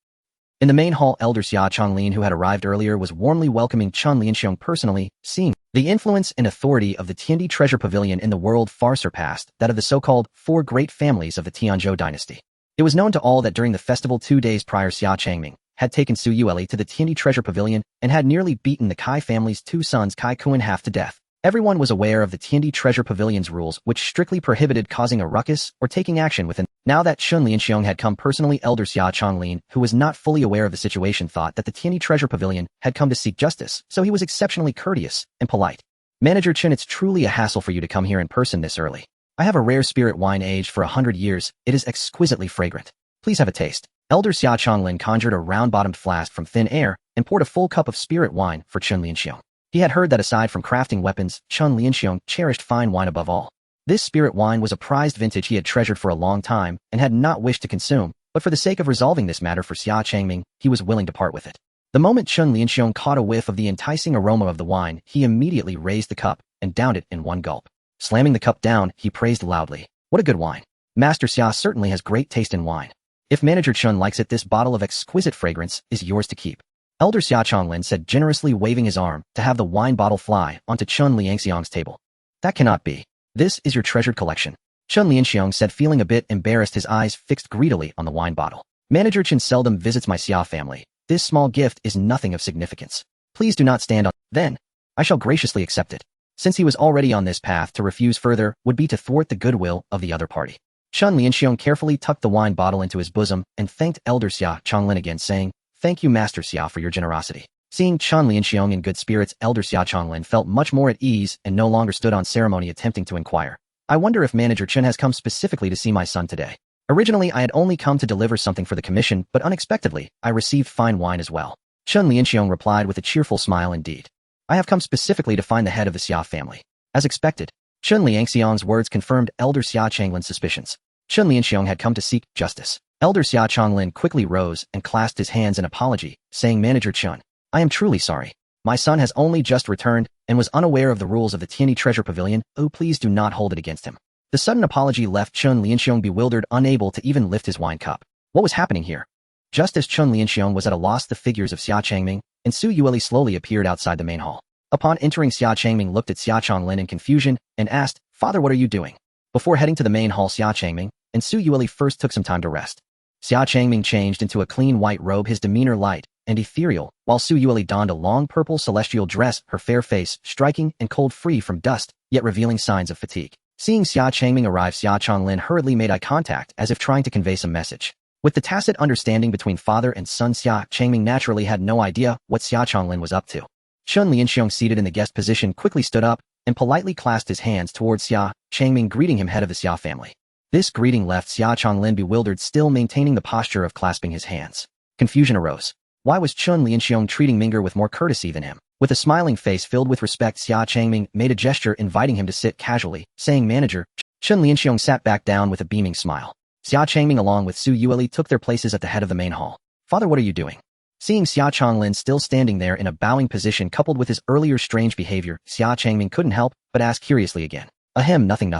In the main hall, elder Xia Changlin, who had arrived earlier, was warmly welcoming Chun Lianxiong personally, seeing the influence and authority of the Tiandi Treasure Pavilion in the world far surpassed that of the so-called 4 great families of the Tianzhou dynasty. It was known to all that during the festival 2 days prior, Xia Changming had taken Su Yueli to the Tiandi Treasure Pavilion and had nearly beaten the Kai family's 2 sons, Kai Kuan, half to death. Everyone was aware of the Tiandi Treasure Pavilion's rules, which strictly prohibited causing a ruckus or taking action within. Now that Chun Lianxiong had come personally, elder Xia Changlin, who was not fully aware of the situation, thought that the Tiandi Treasure Pavilion had come to seek justice, so he was exceptionally courteous and polite. "Manager Chun, it's truly a hassle for you to come here in person this early. I have a rare spirit wine aged for 100 years. It is exquisitely fragrant. Please have a taste." Elder Xia Changming conjured a round-bottomed flask from thin air and poured a full cup of spirit wine for Chun Lianxiong. He had heard that aside from crafting weapons, Chun Lianxiong cherished fine wine above all. This spirit wine was a prized vintage he had treasured for a long time and had not wished to consume, but for the sake of resolving this matter for Xia Changming, he was willing to part with it. The moment Chun Lianxiong caught a whiff of the enticing aroma of the wine, he immediately raised the cup and downed it in one gulp. Slamming the cup down, he praised loudly. What a good wine. Master Xia certainly has great taste in wine. If Manager Chun likes it, this bottle of exquisite fragrance is yours to keep. Elder Xia Changming said, generously waving his arm to have the wine bottle fly onto Chun Lianxiong's table. That cannot be. This is your treasured collection. Chun Lianxiong said, feeling a bit embarrassed, his eyes fixed greedily on the wine bottle. Manager Chun seldom visits my Xia family. This small gift is nothing of significance. Please do not stand on. Then, I shall graciously accept it. Since he was already on this path, to refuse further would be to thwart the goodwill of the other party. Chun Lianxiong carefully tucked the wine bottle into his bosom and thanked Elder Xia Changming again, saying, Thank you, Master Xia, for your generosity. Seeing Chun Lianxiong in good spirits, Elder Xia Changming felt much more at ease and no longer stood on ceremony attempting to inquire. I wonder if Manager Chun has come specifically to see my son today. Originally, I had only come to deliver something for the commission, but unexpectedly, I received fine wine as well. Chun Lianxiong replied with a cheerful smile, indeed. I have come specifically to find the head of the Xia family. As expected, Chun Lianxiong's words confirmed Elder Xia Changming's suspicions. Chun Lianxiong had come to seek justice. Elder Xia Changming quickly rose and clasped his hands in apology, saying, Manager Chun, I am truly sorry. My son has only just returned and was unaware of the rules of the Tianyi Treasure Pavilion. Oh, please do not hold it against him. The sudden apology left Chun Lianxiong bewildered, unable to even lift his wine cup. What was happening here? Just as Chun Lianxiong was at a loss, the figures of Xia Changming and Su Yueli slowly appeared outside the main hall. Upon entering, Xia Changming looked at Xia Changming in confusion and asked, Father, what are you doing? Before heading to the main hall, Xia Changming and Su Yueli first took some time to rest. Xia Changming changed into a clean white robe, his demeanor light and ethereal, while Su Yueli donned a long purple celestial dress, her fair face striking and cold, free from dust, yet revealing signs of fatigue. Seeing Xia Changming arrive, Xia Changming hurriedly made eye contact as if trying to convey some message. With the tacit understanding between father and son, Xia Changming naturally had no idea what Xia Changming was up to. Chun Lianxiong, seated in the guest position, quickly stood up and politely clasped his hands towards Xia Changming, greeting him, head of the Xia family. This greeting left Xia Changming bewildered, still maintaining the posture of clasping his hands. Confusion arose. Why was Chun Lianxiong treating Ming'er with more courtesy than him? With a smiling face filled with respect, Xia Changming made a gesture inviting him to sit casually, saying, Manager. Chun Lianxiong sat back down with a beaming smile. Xia Changming along with Su Yueli took their places at the head of the main hall. Father, what are you doing? Seeing Xia Changming still standing there in a bowing position coupled with his earlier strange behavior, Xia Changming couldn't help but ask curiously again. Ahem, nothing.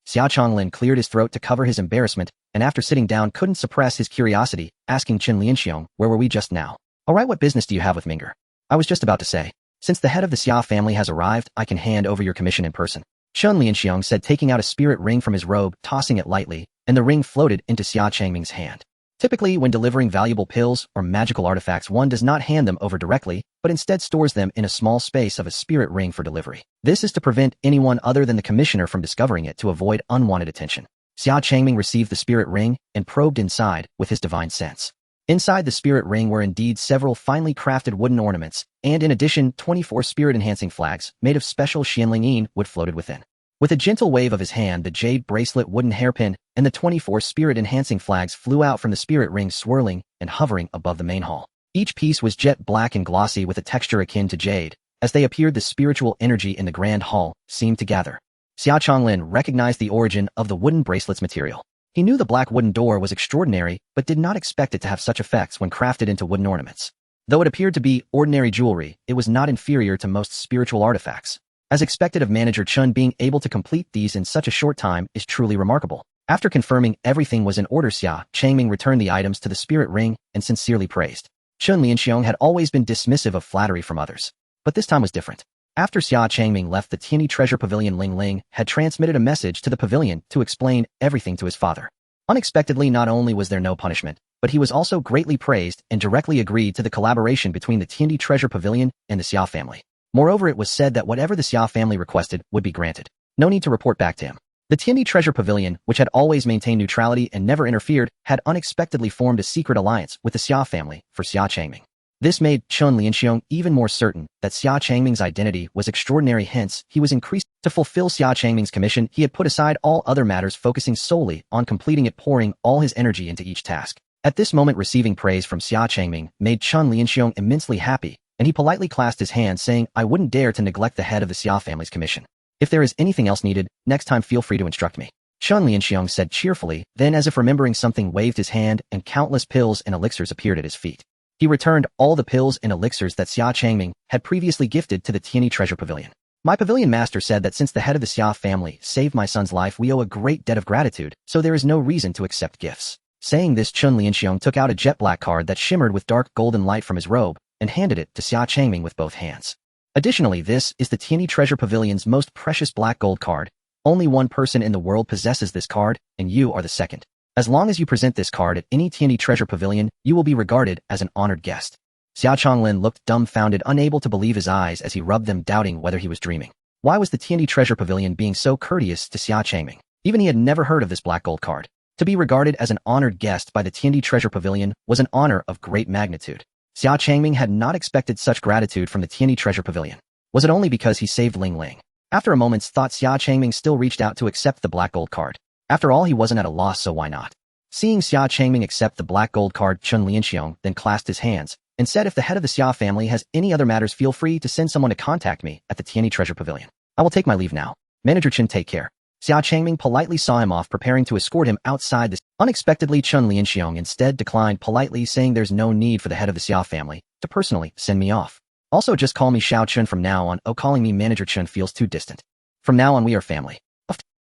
Xia Changming cleared his throat to cover his embarrassment, and after sitting down couldn't suppress his curiosity, asking Chun Lianxiong, where were we just now? Alright, what business do you have with Ming'er? I was just about to say. Since the head of the Xia family has arrived, I can hand over your commission in person. Chun Lianxiong said, taking out a spirit ring from his robe, tossing it lightly, and the ring floated into Xia Changming's hand. Typically, when delivering valuable pills or magical artifacts, one does not hand them over directly, but instead stores them in a small space of a spirit ring for delivery. This is to prevent anyone other than the commissioner from discovering it, to avoid unwanted attention. Xia Changming received the spirit ring and probed inside with his divine sense. Inside the spirit ring were indeed several finely crafted wooden ornaments, and in addition, 24 spirit-enhancing flags made of special Xianling wood floated within. With a gentle wave of his hand, the jade bracelet, wooden hairpin, and the 24 spirit-enhancing flags flew out from the spirit ring, swirling and hovering above the main hall. Each piece was jet black and glossy with a texture akin to jade. As they appeared, the spiritual energy in the grand hall seemed to gather. Xia Changming recognized the origin of the wooden bracelet's material. He knew the black wooden door was extraordinary, but did not expect it to have such effects when crafted into wooden ornaments. Though it appeared to be ordinary jewelry, it was not inferior to most spiritual artifacts. As expected of Manager Chun, being able to complete these in such a short time is truly remarkable. After confirming everything was in order, Xia Changming returned the items to the spirit ring and sincerely praised. Chun Lianxiong had always been dismissive of flattery from others, but this time was different. After Xia Changming left the Tianyi Treasure Pavilion, Ling Ling had transmitted a message to the pavilion to explain everything to his father. Unexpectedly, not only was there no punishment, but he was also greatly praised and directly agreed to the collaboration between the Tianyi Treasure Pavilion and the Xia family. Moreover, it was said that whatever the Xia family requested would be granted. No need to report back to him. The Tianyi Treasure Pavilion, which had always maintained neutrality and never interfered, had unexpectedly formed a secret alliance with the Xia family for Xia Changming. This made Chun Lianxiong even more certain that Xia Changming's identity was extraordinary, hence, he was increased. To fulfill Xia Changming's commission, he had put aside all other matters, focusing solely on completing it, pouring all his energy into each task. At this moment, receiving praise from Xia Changming made Chen Lianxiong immensely happy, and he politely clasped his hand saying, "I wouldn't dare to neglect the head of the Xia family's commission. If there is anything else needed, next time feel free to instruct me." Chen Lianxiong said cheerfully, then as if remembering something waved his hand and countless pills and elixirs appeared at his feet. He returned all the pills and elixirs that Xia Changming had previously gifted to the Tianyi treasure pavilion. "My pavilion master said that since the head of the Xia family saved my son's life, we owe a great debt of gratitude, so there is no reason to accept gifts." Saying this, Chen Lianxiong took out a jet black card that shimmered with dark golden light from his robe and handed it to Xia Changming with both hands. Additionally, this is the Tianyi treasure pavilion's most precious black gold card. Only one person in the world possesses this card, and you are the second. As long as you present this card at any Tianyi treasure pavilion, you will be regarded as an honored guest. Xia Chonglin looked dumbfounded, unable to believe his eyes as he rubbed them, doubting whether he was dreaming. Why was the Tianyi treasure pavilion being so courteous to Xia Changming? Even he had never heard of this black gold card. To be regarded as an honored guest by the Tianyi treasure pavilion was an honor of great magnitude. Xia Changming had not expected such gratitude from the Tianyi treasure pavilion. Was it only because he saved Ling Ling? After a moment's thought, Xia Changming still reached out to accept the black gold card. After all, he wasn't at a loss, so why not? Seeing Xia Changming accept the black gold card, Chen Lianxiong then clasped his hands and said, "If the head of the Xia family has any other matters, feel free to send someone to contact me at the Tianyi treasure pavilion. I will take my leave now. Manager Chen, take care." Xia Changming politely saw him off, preparing to escort him outside this. Unexpectedly, Chen Lianxiong instead declined politely, saying there's no need for the head of the Xia family to personally send me off. Also, just call me Xiao Chen from now on. Oh, calling me Manager Chen feels too distant. From now on, we are family.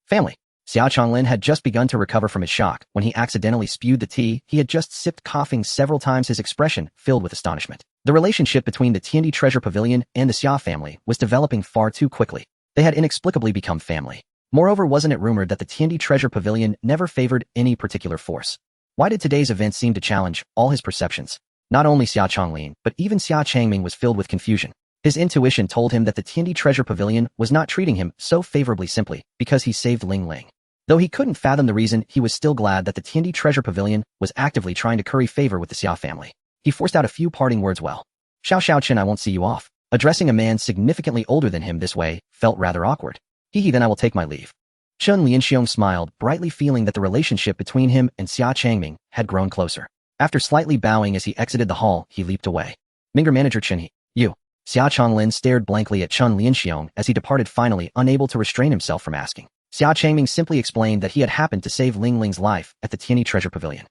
Family. Xiao Chonglin had just begun to recover from his shock when he accidentally spewed the tea he had just sipped, coughing several times, his expression filled with astonishment. The relationship between the Tianyi treasure pavilion and the Xia family was developing far too quickly. They had inexplicably become family. Moreover, wasn't it rumored that the Tianyi treasure pavilion never favored any particular force? Why did today's event seem to challenge all his perceptions? Not only Xia Chonglin, but even Xia Changming was filled with confusion. His intuition told him that the Tianyi treasure pavilion was not treating him so favorably simply because he saved Ling Ling. Though he couldn't fathom the reason, he was still glad that the Tianyi treasure pavilion was actively trying to curry favor with the Xia family. He forced out a few parting words. "Well, Xiao Chen, I won't see you off." Addressing a man significantly older than him this way felt rather awkward. Then I will take my leave." Chen Lianxiong smiled brightly, feeling that the relationship between him and Xia Changming had grown closer. After slightly bowing as he exited the hall, he leaped away. "Minger Manager Chen, you." Xia Chonglin stared blankly at Chen Lianxiong as he departed, finally unable to restrain himself from asking. Xia Changming simply explained that he had happened to save Ling Ling's life at the Tianyi treasure pavilion.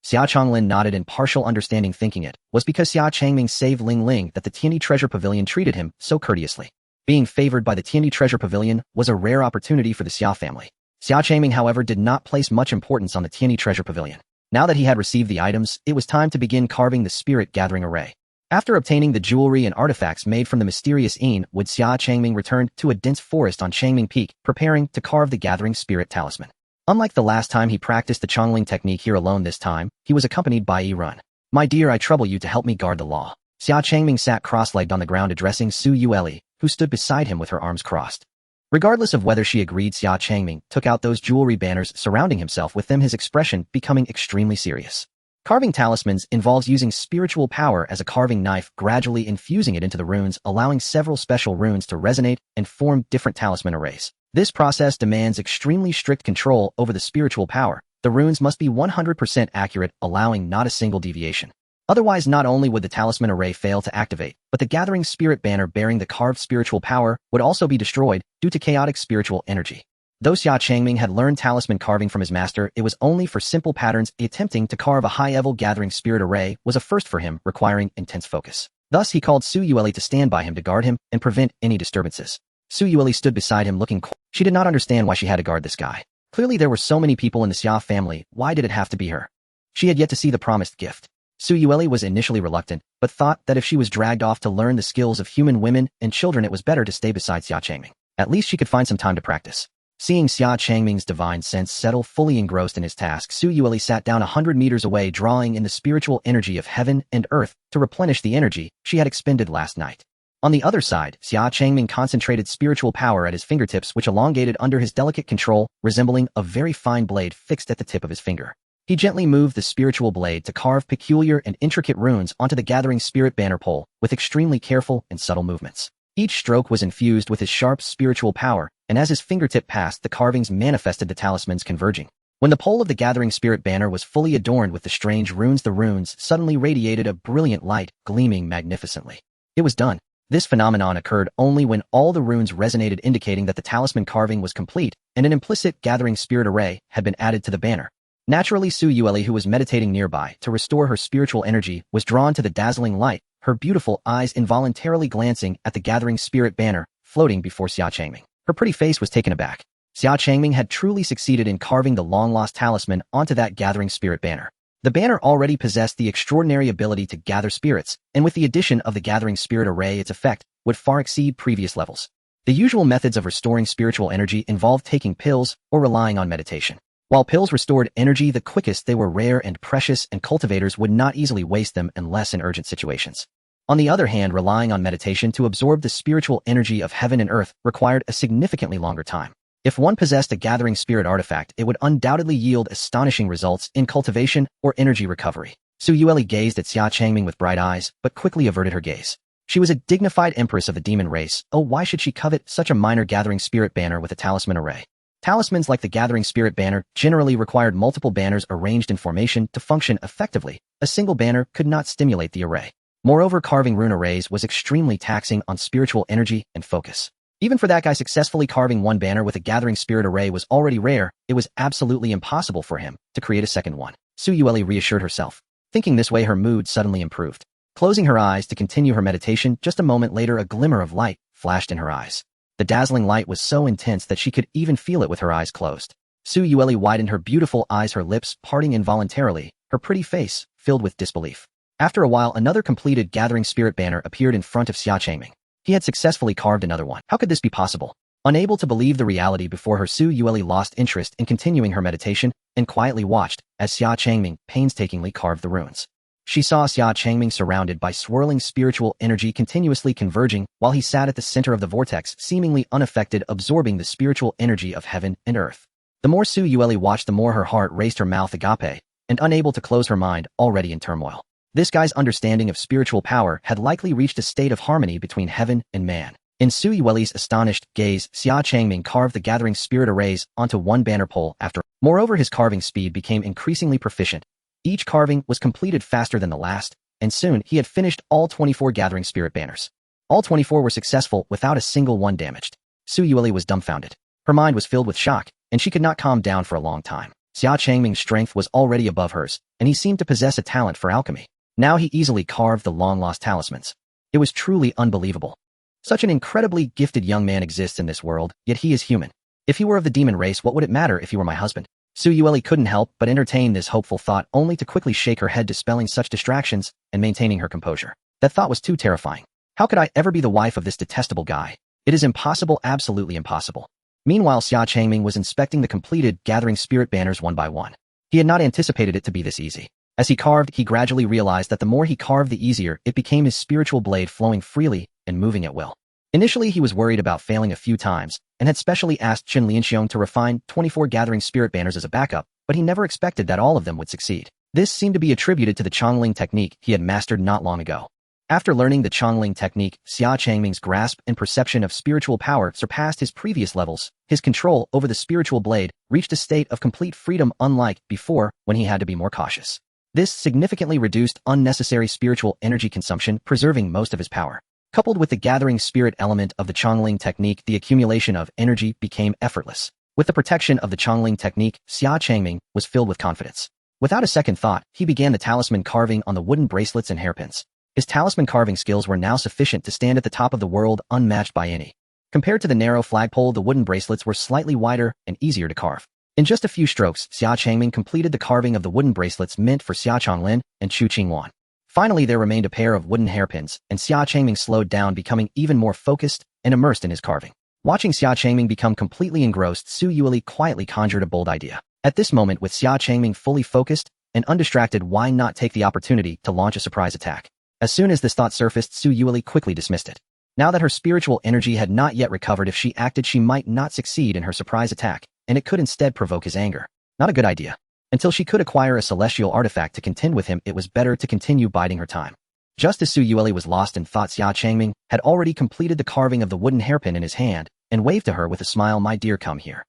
Xia Chonglin nodded in partial understanding, thinking it was because Xia Changming saved Ling Ling that the Tianyi treasure pavilion treated him so courteously. Being favored by the Tianyi treasure pavilion was a rare opportunity for the Xia family. Xia Changming, however, did not place much importance on the Tianyi treasure pavilion. Now that he had received the items, it was time to begin carving the spirit gathering array. After obtaining the jewelry and artifacts made from the mysterious wood, Xia Changming returned to a dense forest on Changming Peak, preparing to carve the gathering spirit talisman. Unlike the last time he practiced the Chongling technique here alone, this time, he was accompanied by Yi Run. "My dear, I trouble you to help me guard the law." Xia Changming sat cross-legged on the ground, addressing Su Yueli, who stood beside him with her arms crossed. Regardless of whether she agreed, Xia Changming took out those jewelry banners, surrounding himself with them, his expression becoming extremely serious. Carving talismans involves using spiritual power as a carving knife, gradually infusing it into the runes, allowing several special runes to resonate and form different talisman arrays. This process demands extremely strict control over the spiritual power. The runes must be 100% accurate, allowing not a single deviation. Otherwise, not only would the talisman array fail to activate, but the gathering spirit banner bearing the carved spiritual power would also be destroyed due to chaotic spiritual energy. Though Xia Changming had learned talisman carving from his master, it was only for simple patterns. Attempting to carve a high-level gathering spirit array was a first for him, requiring intense focus. Thus, he called Su Yueli to stand by him to guard him and prevent any disturbances. Su Yueli stood beside him, looking cold. She did not understand why she had to guard this guy. Clearly, there were so many people in the Xia family. Why did it have to be her? She had yet to see the promised gift. Su Yueli was initially reluctant, but thought that if she was dragged off to learn the skills of human women and children, it was better to stay beside Xia Changming. At least she could find some time to practice. Seeing Xia Changming's divine sense settle, fully engrossed in his task, Su Yueli sat down 100 meters away, drawing in the spiritual energy of heaven and earth to replenish the energy she had expended last night. On the other side, Xia Changming concentrated spiritual power at his fingertips, which elongated under his delicate control, resembling a very fine blade fixed at the tip of his finger. He gently moved the spiritual blade to carve peculiar and intricate runes onto the gathering spirit banner pole with extremely careful and subtle movements. Each stroke was infused with his sharp spiritual power, and as his fingertip passed, the carvings manifested, the talismans converging. When the pole of the gathering spirit banner was fully adorned with the strange runes, the runes suddenly radiated a brilliant light, gleaming magnificently. It was done. This phenomenon occurred only when all the runes resonated, indicating that the talisman carving was complete and an implicit gathering spirit array had been added to the banner. Naturally, Su Yueli, who was meditating nearby to restore her spiritual energy, was drawn to the dazzling light, her beautiful eyes involuntarily glancing at the gathering spirit banner floating before Xia Changming. Her pretty face was taken aback. Xia Changming had truly succeeded in carving the long-lost talisman onto that gathering spirit banner. The banner already possessed the extraordinary ability to gather spirits, and with the addition of the gathering spirit array, its effect would far exceed previous levels. The usual methods of restoring spiritual energy involved taking pills or relying on meditation. While pills restored energy the quickest, they were rare and precious, and cultivators would not easily waste them unless in urgent situations. On the other hand, relying on meditation to absorb the spiritual energy of heaven and earth required a significantly longer time. If one possessed a gathering spirit artifact, it would undoubtedly yield astonishing results in cultivation or energy recovery. Su Yueli gazed at Xia Changming with bright eyes, but quickly averted her gaze. She was a dignified empress of the demon race. Oh, why should she covet such a minor gathering spirit banner with a talisman array? Talismans like the gathering spirit banner generally required multiple banners arranged in formation to function effectively. A single banner could not stimulate the array. Moreover, carving rune arrays was extremely taxing on spiritual energy and focus. Even for that guy, successfully carving one banner with a gathering spirit array was already rare. It was absolutely impossible for him to create a second one. Su Yueli reassured herself. Thinking this way, her mood suddenly improved. Closing her eyes to continue her meditation, just a moment later a glimmer of light flashed in her eyes. The dazzling light was so intense that she could even feel it with her eyes closed. Su Yueli widened her beautiful eyes, her lips parting involuntarily, her pretty face filled with disbelief. After a while, another completed gathering spirit banner appeared in front of Xia Changming. He had successfully carved another one. How could this be possible? Unable to believe the reality before her, Su Yueli lost interest in continuing her meditation and quietly watched as Xia Changming painstakingly carved the runes. She saw Xia Changming surrounded by swirling spiritual energy continuously converging while he sat at the center of the vortex, seemingly unaffected, absorbing the spiritual energy of heaven and earth. The more Su Yueli watched, the more her heart raced, her mouth agape, and unable to close her mind, already in turmoil. This guy's understanding of spiritual power had likely reached a state of harmony between heaven and man. In Su Yueli's astonished gaze, Xia Changming carved the gathering spirit arrays onto one banner pole after. Moreover, his carving speed became increasingly proficient. Each carving was completed faster than the last, and soon he had finished all 24 gathering spirit banners. All 24 were successful without a single one damaged. Su Yueli was dumbfounded. Her mind was filled with shock, and she could not calm down for a long time. Xia Changming's strength was already above hers, and he seemed to possess a talent for alchemy. Now he easily carved the long-lost talismans. It was truly unbelievable. Such an incredibly gifted young man exists in this world, yet he is human. If he were of the demon race, what would it matter if he were my husband? Su Yueli couldn't help but entertain this hopeful thought, only to quickly shake her head, dispelling such distractions and maintaining her composure. That thought was too terrifying. How could I ever be the wife of this detestable guy? It is impossible, absolutely impossible. Meanwhile, Xia Changming was inspecting the completed gathering spirit banners one by one. He had not anticipated it to be this easy. As he carved, he gradually realized that the more he carved, the easier it became, his spiritual blade flowing freely and moving at will. Initially, he was worried about failing a few times and had specially asked Qin Lianxiong to refine 24 gathering spirit banners as a backup, but he never expected that all of them would succeed. This seemed to be attributed to the Chongling technique he had mastered not long ago. After learning the Chongling technique, Xia Changming's grasp and perception of spiritual power surpassed his previous levels. His control over the spiritual blade reached a state of complete freedom, unlike before when he had to be more cautious. This significantly reduced unnecessary spiritual energy consumption, preserving most of his power. Coupled with the gathering spirit element of the Chongling technique, the accumulation of energy became effortless. With the protection of the Chongling technique, Xia Changming was filled with confidence. Without a second thought, he began the talisman carving on the wooden bracelets and hairpins. His talisman carving skills were now sufficient to stand at the top of the world, unmatched by any. Compared to the narrow flagpole, the wooden bracelets were slightly wider and easier to carve. In just a few strokes, Xia Changming completed the carving of the wooden bracelets meant for Xia Chonglin and Chu Qingwan. Finally, there remained a pair of wooden hairpins, and Xia Changming slowed down, becoming even more focused and immersed in his carving. Watching Xia Changming become completely engrossed, Su Yueli quietly conjured a bold idea. At this moment, with Xia Changming fully focused and undistracted, why not take the opportunity to launch a surprise attack? As soon as this thought surfaced, Su Yueli quickly dismissed it. Now that her spiritual energy had not yet recovered, if she acted, she might not succeed in her surprise attack, and it could instead provoke his anger. Not a good idea. Until she could acquire a celestial artifact to contend with him, it was better to continue biding her time. Just as Su Yueli was lost in thought, Xia Changming had already completed the carving of the wooden hairpin in his hand and waved to her with a smile. "My dear, come here."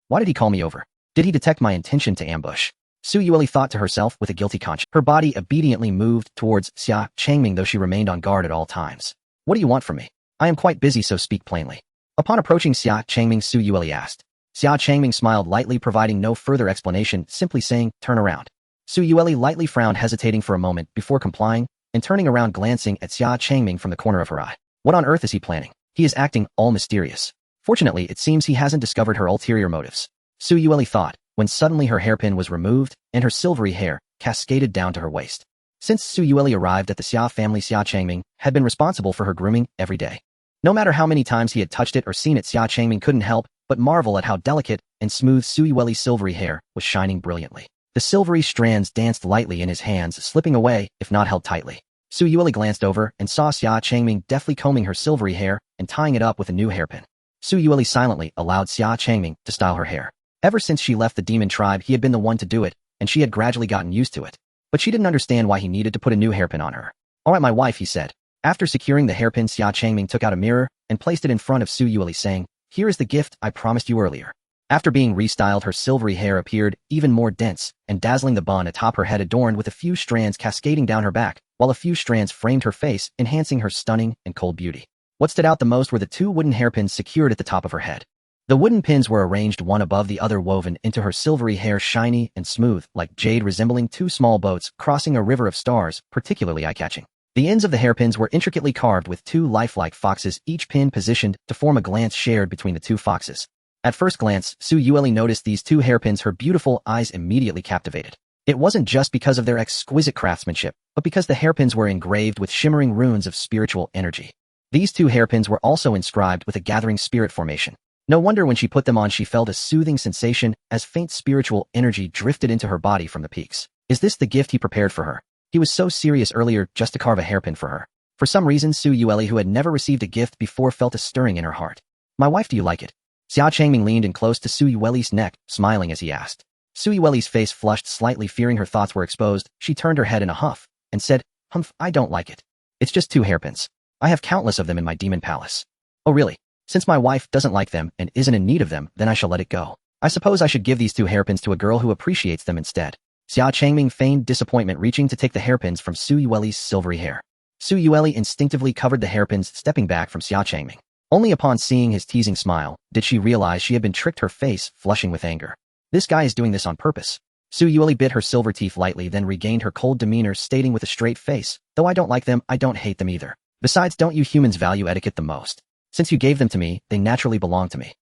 Why did he call me over? Did he detect my intention to ambush? Su Yueli thought to herself with a guilty conscience. Her body obediently moved towards Xia Changming, though she remained on guard at all times. What do you want from me? I am quite busy, so speak plainly. Upon approaching Xia Changming, Su Yueli asked. Xia Changming smiled lightly, providing no further explanation, simply saying, turn around. Su Yueli lightly frowned, hesitating for a moment before complying, and turning around, glancing at Xia Changming from the corner of her eye. What on earth is he planning? He is acting all mysterious. Fortunately, it seems he hasn't discovered her ulterior motives. Su Yueli thought, when suddenly her hairpin was removed, and her silvery hair cascaded down to her waist. Since Su Yueli arrived at the Xia family, Xia Changming had been responsible for her grooming every day. No matter how many times he had touched it or seen it, Xia Changming couldn't help but marvel at how delicate and smooth Su Yueli's silvery hair was shining brilliantly. The silvery strands danced lightly in his hands, slipping away if not held tightly. Su Yueli glanced over and saw Xia Changming deftly combing her silvery hair and tying it up with a new hairpin. Su Yueli silently allowed Xia Changming to style her hair. Ever since she left the demon tribe, he had been the one to do it, and she had gradually gotten used to it. But she didn't understand why he needed to put a new hairpin on her. All right, my wife, he said. After securing the hairpin, Xia Changming took out a mirror and placed it in front of Su Yueli, saying, here is the gift I promised you earlier. After being restyled, her silvery hair appeared even more dense and dazzling, the bun atop her head adorned with a few strands cascading down her back, while a few strands framed her face, enhancing her stunning and cold beauty. What stood out the most were the two wooden hairpins secured at the top of her head. The wooden pins were arranged one above the other, woven into her silvery hair, shiny and smooth, like jade, resembling two small boats crossing a river of stars, particularly eye-catching. The ends of the hairpins were intricately carved with two lifelike foxes, each pin positioned to form a glance shared between the two foxes. At first glance, Su Yueli noticed these two hairpins. Her beautiful eyes immediately captivated. It wasn't just because of their exquisite craftsmanship, but because the hairpins were engraved with shimmering runes of spiritual energy. These two hairpins were also inscribed with a gathering spirit formation. No wonder when she put them on, she felt a soothing sensation as faint spiritual energy drifted into her body from the peaks. Is this the gift he prepared for her? He was so serious earlier just to carve a hairpin for her. For some reason, Su Yueli, who had never received a gift before, felt a stirring in her heart. My wife, do you like it? Xia Changming leaned in close to Su Yueli's neck, smiling as he asked. Su Yueli's face flushed slightly, fearing her thoughts were exposed. She turned her head in a huff and said, Humph, I don't like it. It's just two hairpins. I have countless of them in my demon palace. Oh really? Since my wife doesn't like them and isn't in need of them, then I shall let it go. I suppose I should give these two hairpins to a girl who appreciates them instead. Xia Changming feigned disappointment, reaching to take the hairpins from Su Yueli's silvery hair. Su Yueli instinctively covered the hairpins, stepping back from Xia Changming. Only upon seeing his teasing smile did she realize she had been tricked, her face flushing with anger. This guy is doing this on purpose. Su Yueli bit her silver teeth lightly, then regained her cold demeanor, stating with a straight face, though I don't like them, I don't hate them either. Besides, don't you humans value etiquette the most? Since you gave them to me, they naturally belong to me.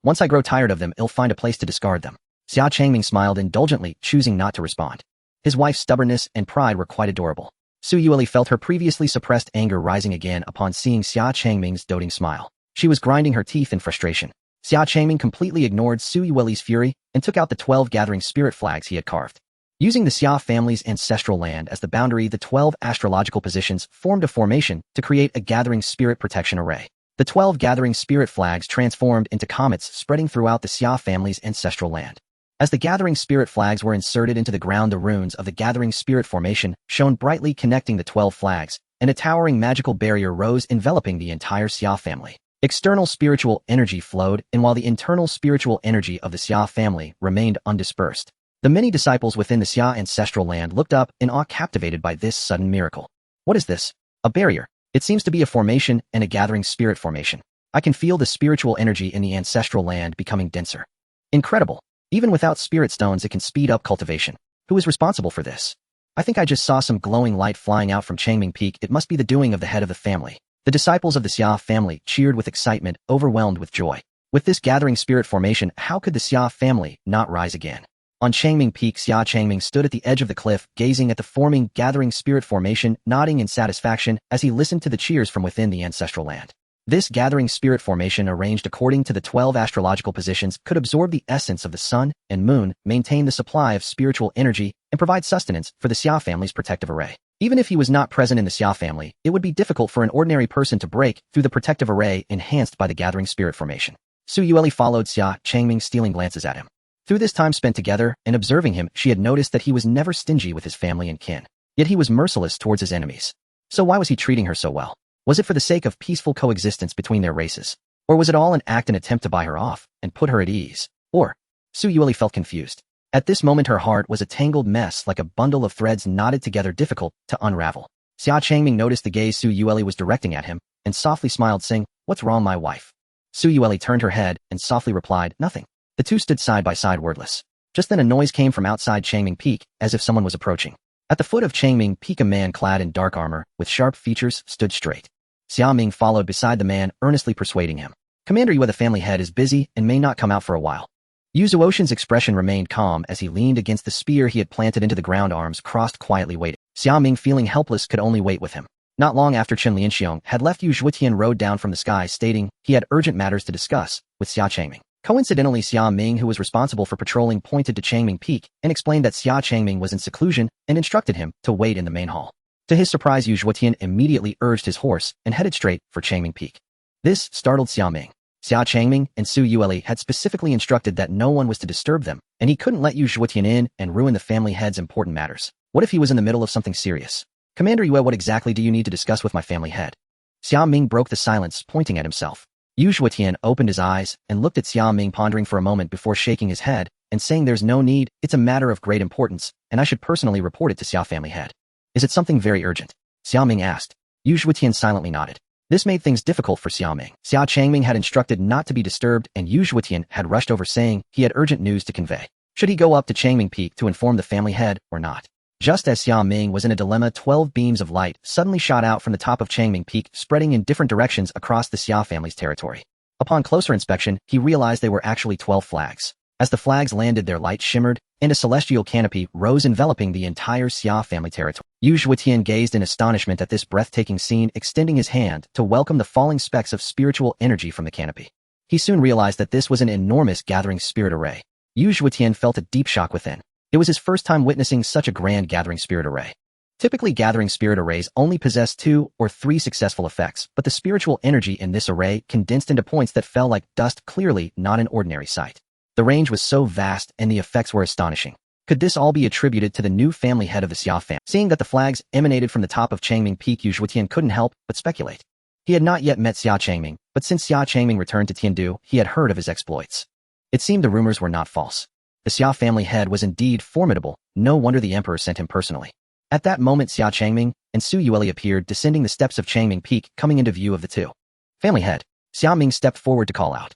Once I grow tired of them, I'll find a place to discard them. Xia Changming smiled indulgently, choosing not to respond. His wife's stubbornness and pride were quite adorable. Su Yueli felt her previously suppressed anger rising again upon seeing Xia Changming's doting smile. She was grinding her teeth in frustration. Xia Changming completely ignored Su Yueli's fury and took out the 12 gathering spirit flags he had carved. Using the Xia family's ancestral land as the boundary, the 12 astrological positions formed a formation to create a gathering spirit protection array. The 12 gathering spirit flags transformed into comets, spreading throughout the Xia family's ancestral land. As the gathering spirit flags were inserted into the ground, the runes of the gathering spirit formation shone brightly, connecting the 12 flags, and a towering magical barrier rose, enveloping the entire Xia family. External spiritual energy flowed in, while the internal spiritual energy of the Xia family remained undispersed. The many disciples within the Xia ancestral land looked up in awe, captivated by this sudden miracle. What is this? A barrier. It seems to be a formation and a gathering spirit formation. I can feel the spiritual energy in the ancestral land becoming denser. Incredible. Even without spirit stones, it can speed up cultivation. Who is responsible for this? I think I just saw some glowing light flying out from Changming Peak. It must be the doing of the head of the family. The disciples of the Xia family cheered with excitement, overwhelmed with joy. With this gathering spirit formation, how could the Xia family not rise again? On Changming Peak, Xia Changming stood at the edge of the cliff, gazing at the forming gathering spirit formation, nodding in satisfaction as he listened to the cheers from within the ancestral land. This gathering spirit formation, arranged according to the 12 astrological positions, could absorb the essence of the sun and moon, maintain the supply of spiritual energy, and provide sustenance for the Xia family's protective array. Even if he was not present in the Xia family, it would be difficult for an ordinary person to break through the protective array enhanced by the gathering spirit formation. Su Yueli followed Xia Changming, stealing glances at him. Through this time spent together and observing him, she had noticed that he was never stingy with his family and kin. Yet he was merciless towards his enemies. So why was he treating her so well? Was it for the sake of peaceful coexistence between their races? Or was it all an act, an attempt to buy her off and put her at ease? Or, Su Yueli felt confused. At this moment her heart was a tangled mess like a bundle of threads knotted together difficult to unravel. Xia Changming noticed the gaze Su Yueli was directing at him, and softly smiled saying, "What's wrong, my wife?" Su Yueli turned her head and softly replied, "Nothing." The two stood side by side wordless. Just then a noise came from outside Changming Peak, as if someone was approaching. At the foot of Changming Peak a man clad in dark armor, with sharp features, stood straight. Xia Ming followed beside the man, earnestly persuading him. "Commander Yue, the family head, is busy and may not come out for a while." Yu Zuotian's expression remained calm as he leaned against the spear he had planted into the ground, arms crossed, quietly waiting. Xia Ming, feeling helpless, could only wait with him. Not long after Chen Lianxiong had left, Yu Zhuotian rode down from the sky stating he had urgent matters to discuss with Xia Changming. Coincidentally, Xia Ming, who was responsible for patrolling, pointed to Changming Peak and explained that Xia Changming was in seclusion and instructed him to wait in the main hall. To his surprise, Yu Zhuotian immediately urged his horse and headed straight for Changming Peak. This startled Xia Ming. Xia Changming and Su Yueli had specifically instructed that no one was to disturb them, and he couldn't let Yu Zhuotian in and ruin the family head's important matters. What if he was in the middle of something serious? "Commander Yue, what exactly do you need to discuss with my family head?" Xia Ming broke the silence, pointing at himself. Yu Zhuotian opened his eyes and looked at Xia Ming, pondering for a moment before shaking his head and saying, "There's no need, it's a matter of great importance, and I should personally report it to Xia family head." "Is it something very urgent?" Xia Ming asked. Yu Zhuotian silently nodded. This made things difficult for Xia Ming. Xia Changming had instructed not to be disturbed, and Yu Zhuotian had rushed over saying he had urgent news to convey. Should he go up to Changming Peak to inform the family head or not? Just as Xia Ming was in a dilemma, 12 beams of light suddenly shot out from the top of Changming Peak, spreading in different directions across the Xia family's territory. Upon closer inspection, he realized they were actually 12 flags. As the flags landed, their light shimmered, and a celestial canopy rose enveloping the entire Xia family territory. Yu Zhuotian gazed in astonishment at this breathtaking scene, extending his hand to welcome the falling specks of spiritual energy from the canopy. He soon realized that this was an enormous gathering spirit array. Yu Zhuotian felt a deep shock within. It was his first time witnessing such a grand gathering spirit array. Typically, gathering spirit arrays only possess 2 or 3 successful effects, but the spiritual energy in this array condensed into points that fell like dust, clearly not an ordinary sight. The range was so vast and the effects were astonishing. Could this all be attributed to the new family head of the Xia family? Seeing that the flags emanated from the top of Changming Peak, Yu Zhuotian couldn't help but speculate. He had not yet met Xia Changming, but since Xia Changming returned to Tiandu, he had heard of his exploits. It seemed the rumors were not false. The Xia family head was indeed formidable. No wonder the emperor sent him personally. At that moment, Xia Changming and Su Yueli appeared, descending the steps of Changming Peak, coming into view of the two. "Family head." Xia Ming stepped forward to call out.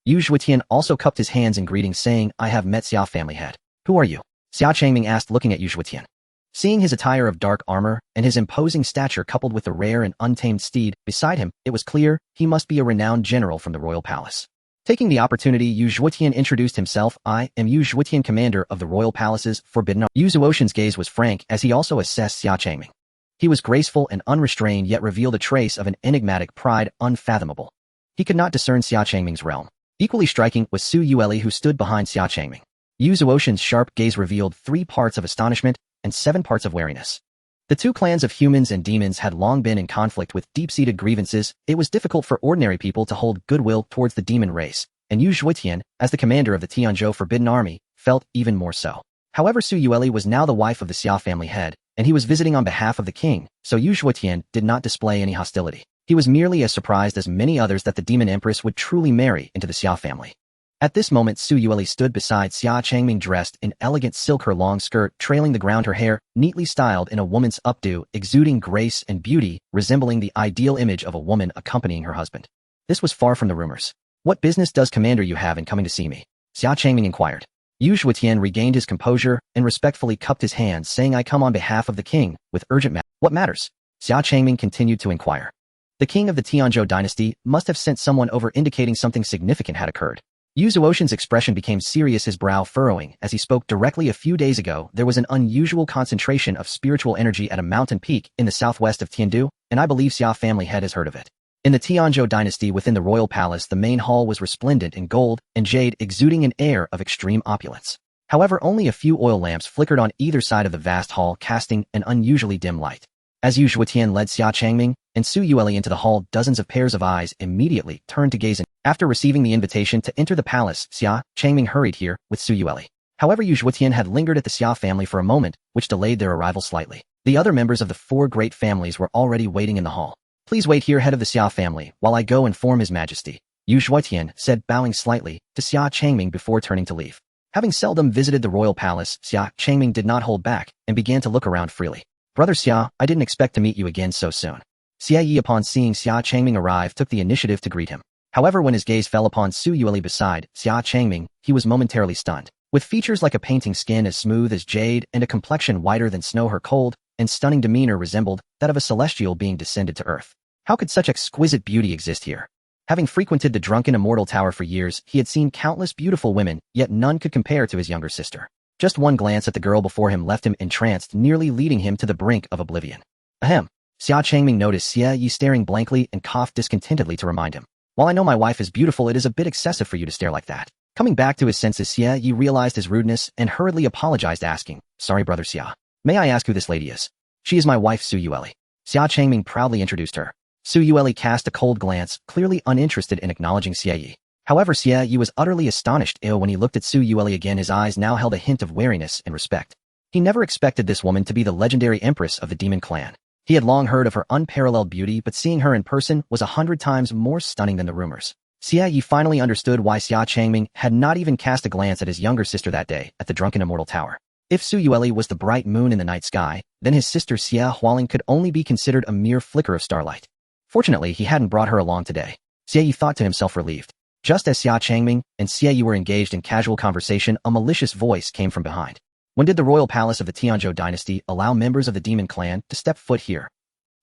Yu Zhuotian also cupped his hands in greeting, saying, "I have met Xia family head." "Who are you?" Xia Changming asked, looking at Yu Zhuotian. Seeing his attire of dark armor and his imposing stature coupled with the rare and untamed steed beside him, it was clear he must be a renowned general from the royal palace. Taking the opportunity, Yu Zhuotian introduced himself. "I am Yu Zhuotian, commander of the royal palace's forbidden army." Yu Zuotian's gaze was frank as he also assessed Xia Changming. He was graceful and unrestrained, yet revealed a trace of an enigmatic pride unfathomable. He could not discern Xia Changming's realm. Equally striking was Su Yueli, who stood behind Xia Changming. Yu Zuotian's sharp gaze revealed 3 parts of astonishment and 7 parts of wariness. The two clans of humans and demons had long been in conflict with deep-seated grievances. It was difficult for ordinary people to hold goodwill towards the demon race, and Yu Zhuotian, as the commander of the Tianzhou Forbidden Army, felt even more so. However, Su Yueli was now the wife of the Xia family head, and he was visiting on behalf of the king, so Yu Zhuotian did not display any hostility. He was merely as surprised as many others that the demon empress would truly marry into the Xia family. At this moment, Su Yueli stood beside Xia Changming, dressed in elegant silk, her long skirt trailing the ground, her hair neatly styled in a woman's updo, exuding grace and beauty, resembling the ideal image of a woman accompanying her husband. This was far from the rumors. "What business does commander you have in coming to see me?" Xia Changming inquired. Yu Zhuotian regained his composure and respectfully cupped his hands, saying, "I come on behalf of the king, with urgent matters." "What matters?" Xia Changming continued to inquire. The king of the Tianzhou dynasty must have sent someone over, indicating something significant had occurred. Yu Zuotian's expression became serious, his brow furrowing as he spoke directly. "A few days ago, there was an unusual concentration of spiritual energy at a mountain peak in the southwest of Tiandu, and I believe Xia family head has heard of it." In the Tianzhou dynasty, within the royal palace, the main hall was resplendent in gold and jade, exuding an air of extreme opulence. However, only a few oil lamps flickered on either side of the vast hall, casting an unusually dim light. As Yu Zhuotian led Xia Changming and Su Yueli into the hall, dozens of pairs of eyes immediately turned to gaze in. After receiving the invitation to enter the palace, Xia Changming hurried here with Su Yueli. However, Yu Zhuotian had lingered at the Xia family for a moment, which delayed their arrival slightly. The other members of the 4 great families were already waiting in the hall. "Please wait here, head of the Xia family, while I go inform His Majesty," Yu Zhuotian said, bowing slightly to Xia Changming before turning to leave. Having seldom visited the royal palace, Xia Changming did not hold back and began to look around freely. Brother Xia, I didn't expect to meet you again so soon. Xia Yi upon seeing Xia Changming arrive took the initiative to greet him. However, when his gaze fell upon Su Yueli beside Xia Changming, he was momentarily stunned. With features like a painting, skin as smooth as jade, and a complexion whiter than snow, her cold and stunning demeanor resembled that of a celestial being descended to earth. How could such exquisite beauty exist here? Having frequented the drunken immortal tower for years, he had seen countless beautiful women, yet none could compare to his younger sister. Just one glance at the girl before him left him entranced, nearly leading him to the brink of oblivion. Ahem. Xia Changming noticed Xia Yi staring blankly and coughed discontentedly to remind him. While I know my wife is beautiful, it is a bit excessive for you to stare like that. Coming back to his senses, Xia Yi realized his rudeness and hurriedly apologized, asking, Sorry, Brother Xia. May I ask who this lady is? She is my wife, Su Yueli. Xia Changming proudly introduced her. Su Yueli cast a cold glance, clearly uninterested in acknowledging Xia Yi. However, Xia Yi was utterly astonished when he looked at Su Yueli again. His eyes now held a hint of wariness and respect. He never expected this woman to be the legendary empress of the demon clan. He had long heard of her unparalleled beauty, but seeing her in person was 100 times more stunning than the rumors. Xia Yi finally understood why Xia Changming had not even cast a glance at his younger sister that day at the drunken immortal tower. If Su Yueli was the bright moon in the night sky, then his sister Xia Hualing could only be considered a mere flicker of starlight. Fortunately, he hadn't brought her along today. Xia Yi thought to himself, relieved. Just as Xia Changming and Xia Yi were engaged in casual conversation, a malicious voice came from behind. When did the royal palace of the Tianzhou dynasty allow members of the demon clan to step foot here?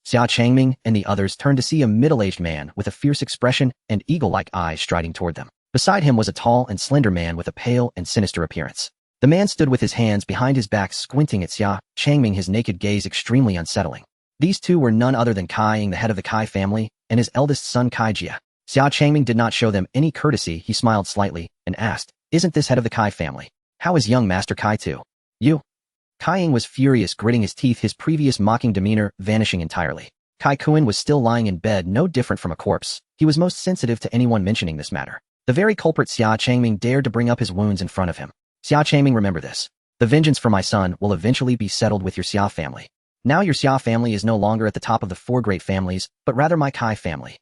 Xia Changming and the others turned to see a middle-aged man with a fierce expression and eagle-like eyes striding toward them. Beside him was a tall and slender man with a pale and sinister appearance. The man stood with his hands behind his back, squinting at Xia Changming, his naked gaze extremely unsettling. These two were none other than Kai Ying, the head of the Kai family, and his eldest son Kai Jia. Xia Changming did not show them any courtesy. He smiled slightly and asked, Isn't this head of the Kai family? How is young Master Kai too? You? Kai Ying was furious, gritting his teeth, his previous mocking demeanor vanishing entirely. Kai Kuan was still lying in bed, no different from a corpse. He was most sensitive to anyone mentioning this matter. The very culprit Xia Changming dared to bring up his wounds in front of him. Xia Changming, remember this. The vengeance for my son will eventually be settled with your Xia family. Now your Xia family is no longer at the top of the 4 great families, but rather my Kai family.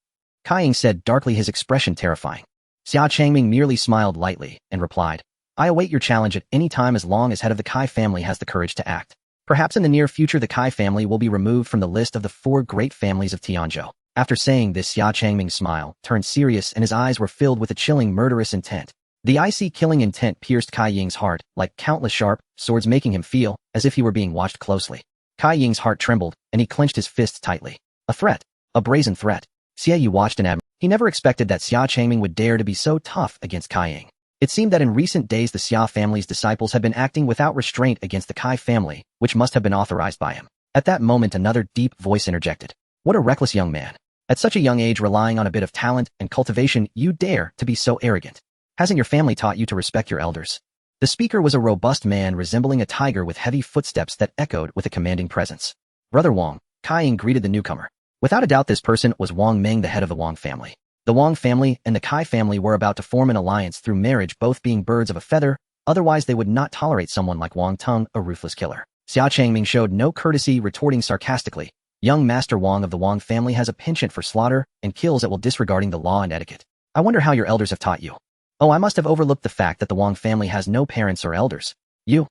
Kai Ying said darkly, his expression terrifying. Xia Changming merely smiled lightly and replied, I await your challenge at any time as long as head of the Kai family has the courage to act. Perhaps in the near future the Kai family will be removed from the list of the 4 great families of Tianzhou. After saying this, Xia Changming's smile turned serious and his eyes were filled with a chilling, murderous intent. The icy, killing intent pierced Kai Ying's heart like countless sharp swords, making him feel as if he were being watched closely. Kai Ying's heart trembled, and he clenched his fists tightly. A threat. A brazen threat. Xia Yi watched in admiration. He never expected that Xia Changming would dare to be so tough against Kai Ying. It seemed that in recent days the Xia family's disciples had been acting without restraint against the Kai family, which must have been authorized by him. At that moment another deep voice interjected. What a reckless young man. At such a young age, relying on a bit of talent and cultivation, you dare to be so arrogant. Hasn't your family taught you to respect your elders? The speaker was a robust man resembling a tiger with heavy footsteps that echoed with a commanding presence. Brother Wang, Kai Ying greeted the newcomer. Without a doubt this person was Wang Meng, the head of the Wang family. The Wang family and the Kai family were about to form an alliance through marriage, both being birds of a feather, otherwise they would not tolerate someone like Wang Teng, a ruthless killer. Xia Changming showed no courtesy, retorting sarcastically, Young Master Wang of the Wang family has a penchant for slaughter and kills at will, disregarding the law and etiquette. I wonder how your elders have taught you. Oh, I must have overlooked the fact that the Wang family has no parents or elders. You?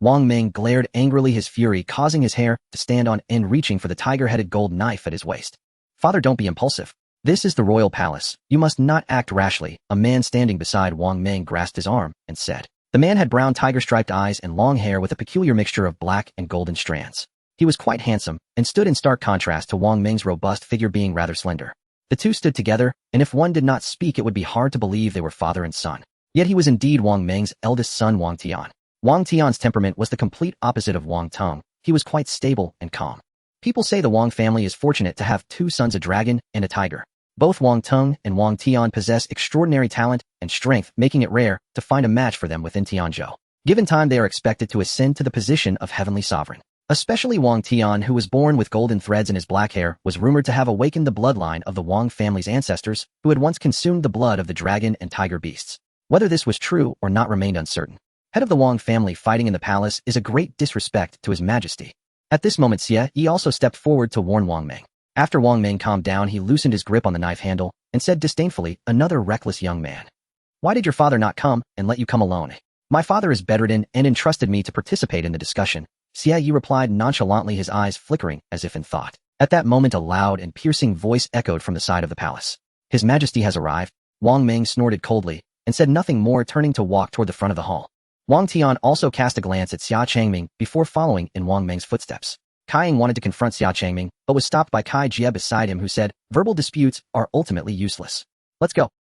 Wang Meng glared angrily, his fury causing his hair to stand on end, reaching for the tiger-headed gold knife at his waist. Father, don't be impulsive. This is the royal palace. You must not act rashly. A man standing beside Wang Meng grasped his arm and said. The man had brown tiger-striped eyes and long hair with a peculiar mixture of black and golden strands. He was quite handsome and stood in stark contrast to Wang Meng's robust figure being rather slender. The two stood together, and if one did not speak it would be hard to believe they were father and son. Yet he was indeed Wang Meng's eldest son, Wang Tian. Wang Tian's temperament was the complete opposite of Wang Teng. He was quite stable and calm. People say the Wang family is fortunate to have two sons, a dragon and a tiger. Both Wang Teng and Wang Tian possess extraordinary talent and strength, making it rare to find a match for them within Tianzhou. Given time, they are expected to ascend to the position of heavenly sovereign. Especially Wang Tian, who was born with golden threads in his black hair, was rumored to have awakened the bloodline of the Wang family's ancestors, who had once consumed the blood of the dragon and tiger beasts. Whether this was true or not remained uncertain. Head of the Wang family fighting in the palace is a great disrespect to his majesty. At this moment, Xia Yi also stepped forward to warn Wang Meng. After Wang Meng calmed down, he loosened his grip on the knife handle and said disdainfully, another reckless young man. Why did your father not come and let you come alone? My father is bedridden and entrusted me to participate in the discussion. Xia Yi replied nonchalantly, his eyes flickering as if in thought. At that moment a loud and piercing voice echoed from the side of the palace. His Majesty has arrived. Wang Ming snorted coldly and said nothing more, turning to walk toward the front of the hall. Wang Tian also cast a glance at Xia Changming before following in Wang Ming's footsteps. Kai Ying wanted to confront Xia Changming, but was stopped by Kai Jie beside him, who said, verbal disputes are ultimately useless. Let's go.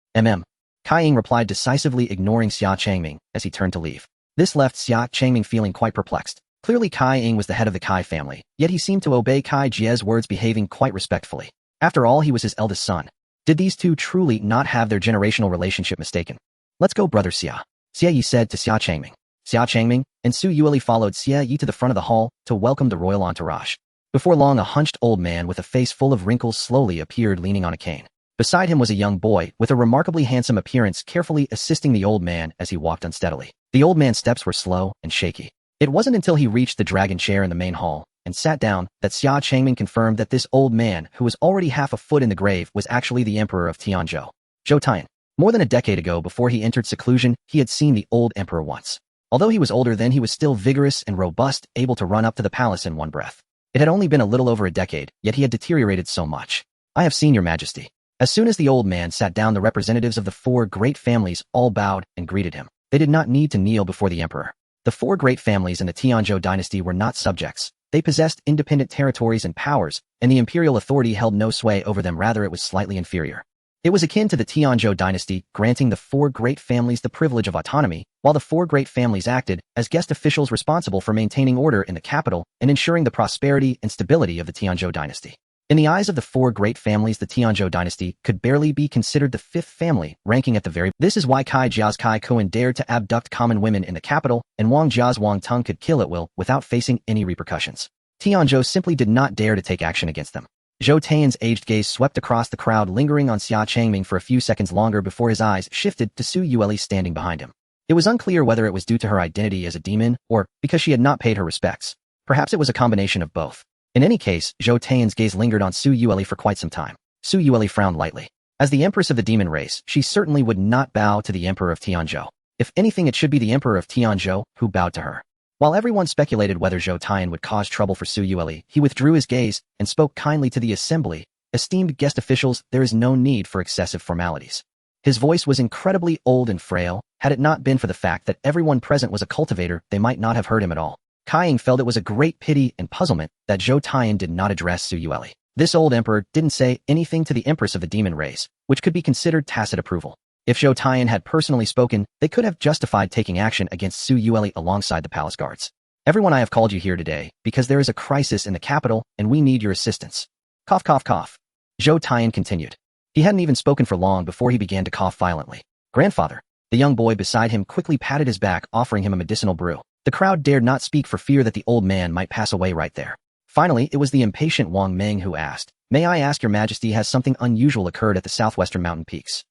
Kai Ying replied decisively, ignoring Xia Changming as he turned to leave. This left Xia Changming feeling quite perplexed. Clearly Kai Ying was the head of the Kai family, yet he seemed to obey Kai Jie's words, behaving quite respectfully. After all, he was his eldest son. Did these two truly not have their generational relationship mistaken? Let's go, brother Xia. Xia Yi said to Xia Changming. Xia Changming and Su Yueli followed Xia Yi to the front of the hall to welcome the royal entourage. Before long, a hunched old man with a face full of wrinkles slowly appeared, leaning on a cane. Beside him was a young boy with a remarkably handsome appearance, carefully assisting the old man as he walked unsteadily. The old man's steps were slow and shaky. It wasn't until he reached the dragon chair in the main hall and sat down that Xia Changming confirmed that this old man, who was already half a foot in the grave, was actually the emperor of Tianzhou, Zhou Tian. More than a decade ago, before he entered seclusion, he had seen the old emperor once. Although he was older then, he was still vigorous and robust, able to run up to the palace in one breath. It had only been a little over a decade, yet he had deteriorated so much. I have seen your majesty. As soon as the old man sat down, the representatives of the four great families all bowed and greeted him. They did not need to kneel before the emperor. The four great families in the Tianzhou dynasty were not subjects. They possessed independent territories and powers, and the imperial authority held no sway over them. Rather, it was slightly inferior. It was akin to the Tianzhou dynasty, granting the four great families the privilege of autonomy, while the four great families acted as guest officials responsible for maintaining order in the capital and ensuring the prosperity and stability of the Tianzhou dynasty. In the eyes of the four great families, the Tianzhou dynasty could barely be considered the fifth family, ranking at the very. This is why Kai Jia's Kai Kuan dared to abduct common women in the capital, and Wang Jia's Wang Tung could kill at will without facing any repercussions. Tianzhou simply did not dare to take action against them. Zhou Tian's aged gaze swept across the crowd, lingering on Xia Changming for a few seconds longer before his eyes shifted to Su Yueli standing behind him. It was unclear whether it was due to her identity as a demon or because she had not paid her respects. Perhaps it was a combination of both. In any case, Zhou Tian's gaze lingered on Su Yueli for quite some time. Su Yueli frowned lightly. As the empress of the demon race, she certainly would not bow to the emperor of Tianzhou. If anything, it should be the emperor of Tianzhou who bowed to her. While everyone speculated whether Zhou Tian would cause trouble for Su Yueli, he withdrew his gaze and spoke kindly to the assembly. Esteemed guest officials, there is no need for excessive formalities. His voice was incredibly old and frail. Had it not been for the fact that everyone present was a cultivator, they might not have heard him at all. Kai Ying felt it was a great pity and puzzlement that Zhou Tian did not address Su Yueli. This old emperor didn't say anything to the empress of the demon race, which could be considered tacit approval. If Zhou Tian had personally spoken, they could have justified taking action against Su Yueli alongside the palace guards. Everyone, I have called you here today because there is a crisis in the capital and we need your assistance. Cough, cough, cough. Zhou Tian continued. He hadn't even spoken for long before he began to cough violently. Grandfather. The young boy beside him quickly patted his back, offering him a medicinal brew. The crowd dared not speak for fear that the old man might pass away right there. Finally, it was the impatient Wang Ming who asked, May I ask your majesty, has something unusual occurred at the southwestern mountain peaks?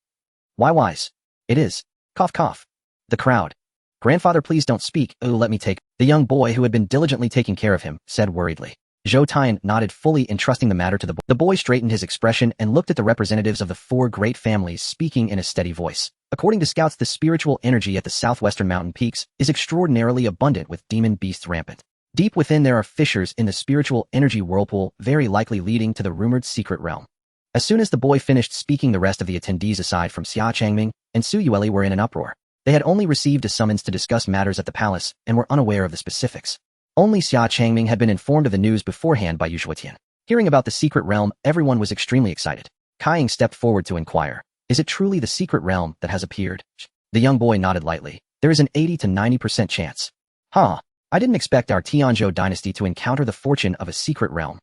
Why wise? It is. Cough, cough. The crowd. Grandfather, please don't speak. Oh, let me take. The young boy, who had been diligently taking care of him, said worriedly. Zhou Tian nodded, fully entrusting the matter to the boy. The boy straightened his expression and looked at the representatives of the four great families, speaking in a steady voice. According to scouts, the spiritual energy at the southwestern mountain peaks is extraordinarily abundant, with demon beasts rampant. Deep within there are fissures in the spiritual energy whirlpool, very likely leading to the rumored secret realm. As soon as the boy finished speaking, the rest of the attendees aside from Xia Changming and Su Yueli were in an uproar. They had only received a summons to discuss matters at the palace and were unaware of the specifics. Only Xia Changming had been informed of the news beforehand by Yu Zhuotian. Hearing about the secret realm, everyone was extremely excited. Kai Ying stepped forward to inquire, Is it truly the secret realm that has appeared? The young boy nodded lightly. There is an 80 to 90% chance. Huh. I didn't expect our Tianzhou dynasty to encounter the fortune of a secret realm.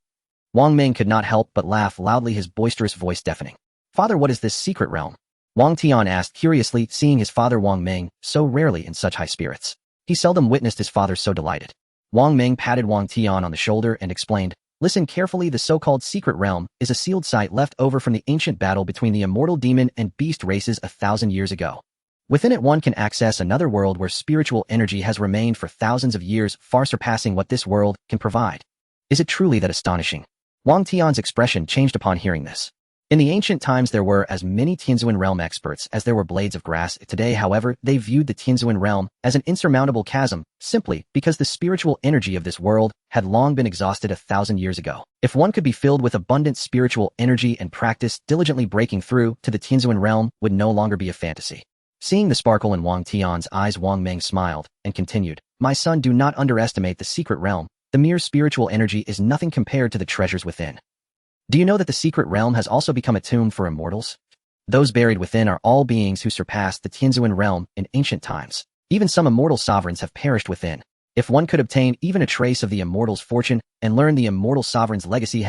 Wang Ming could not help but laugh loudly, his boisterous voice deafening. Father, what is this secret realm? Wang Tian asked curiously, seeing his father Wang Ming so rarely in such high spirits. He seldom witnessed his father so delighted. Wang Ming patted Wang Tian on the shoulder and explained, Listen carefully, the so-called secret realm is a sealed site left over from the ancient battle between the immortal demon and beast races 1,000 years ago. Within it one can access another world where spiritual energy has remained for thousands of years, far surpassing what this world can provide. Is it truly that astonishing? Wang Tian's expression changed upon hearing this. In the ancient times there were as many Tianzuan realm experts as there were blades of grass. Today, however, they viewed the Tianzuan realm as an insurmountable chasm, simply because the spiritual energy of this world had long been exhausted 1,000 years ago. If one could be filled with abundant spiritual energy and practice diligently breaking through to the Tianzuan realm would no longer be a fantasy. Seeing the sparkle in Wang Tian's eyes, Wang Ming smiled and continued, "My son, do not underestimate the secret realm. The mere spiritual energy is nothing compared to the treasures within. Do you know that the secret realm has also become a tomb for immortals? Those buried within are all beings who surpassed the Tianzuan realm in ancient times. Even some immortal sovereigns have perished within. If one could obtain even a trace of the immortal's fortune and learn the immortal sovereign's legacy,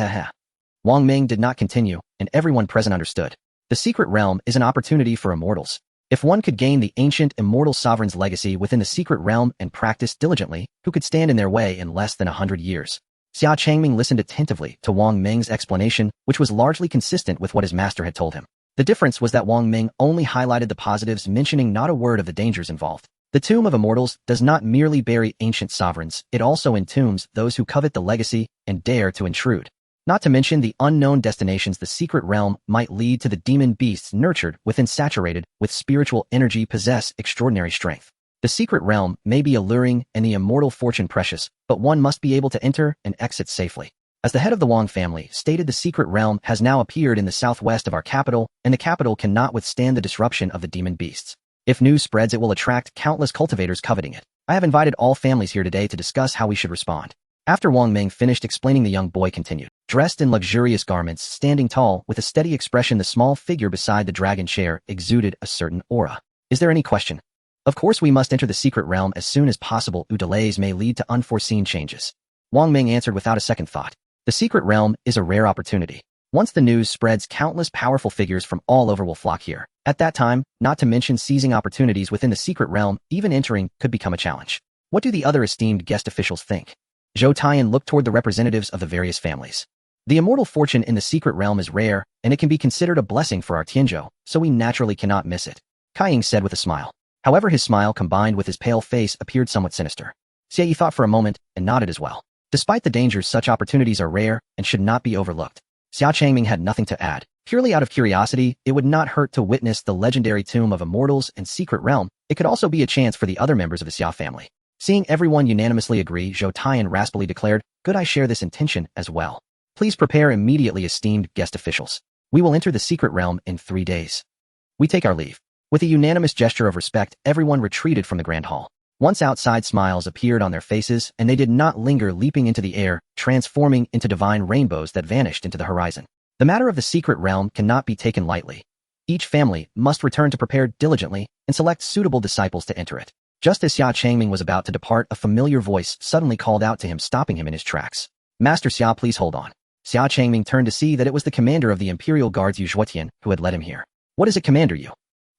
Wang Ming did not continue, and everyone present understood. The secret realm is an opportunity for immortals. If one could gain the ancient immortal sovereign's legacy within the secret realm and practice diligently, who could stand in their way in less than 100 years? Xia Changming listened attentively to Wang Ming's explanation, which was largely consistent with what his master had told him. The difference was that Wang Ming only highlighted the positives, mentioning not a word of the dangers involved. The Tomb of Immortals does not merely bury ancient sovereigns, it also entombs those who covet the legacy and dare to intrude. Not to mention the unknown destinations the secret realm might lead to. The demon beasts nurtured within, saturated with spiritual energy, possess extraordinary strength. The secret realm may be alluring and the immortal fortune precious, but one must be able to enter and exit safely. As the head of the Wang family stated, the secret realm has now appeared in the southwest of our capital, and the capital cannot withstand the disruption of the demon beasts. If news spreads, it will attract countless cultivators coveting it. I have invited all families here today to discuss how we should respond. After Wang Ming finished explaining, the young boy continued. Dressed in luxurious garments, standing tall, with a steady expression, the small figure beside the dragon chair exuded a certain aura. Is there any question? Of course we must enter the secret realm as soon as possible. Delays may lead to unforeseen changes. Wang Ming answered without a second thought. The secret realm is a rare opportunity. Once the news spreads, countless powerful figures from all over will flock here. At that time, not to mention seizing opportunities within the secret realm, even entering could become a challenge. What do the other esteemed guest officials think? Zhou Taiyan looked toward the representatives of the various families. The immortal fortune in the secret realm is rare, and it can be considered a blessing for our Tianzhou, so we naturally cannot miss it, Kai Ying said with a smile. However, his smile combined with his pale face appeared somewhat sinister. Xia Yi thought for a moment and nodded as well. Despite the dangers, such opportunities are rare and should not be overlooked. Xia Changming had nothing to add. Purely out of curiosity, it would not hurt to witness the legendary Tomb of Immortals and Secret Realm. It could also be a chance for the other members of the Xia family. Seeing everyone unanimously agree, Zhou Taiyan raspily declared, "Good, I share this intention as well. Please prepare immediately, esteemed guest officials. We will enter the Secret Realm in 3 days. We take our leave." With a unanimous gesture of respect, everyone retreated from the grand hall. Once outside, smiles appeared on their faces, and they did not linger, leaping into the air, transforming into divine rainbows that vanished into the horizon. The matter of the secret realm cannot be taken lightly. Each family must return to prepare diligently and select suitable disciples to enter it. Just as Xia Changming was about to depart, a familiar voice suddenly called out to him, stopping him in his tracks. "Master Xia, please hold on." Xia Changming turned to see that it was the commander of the Imperial Guards, Yu Zhuotian, who had led him here. "What is it, Commander Yu?"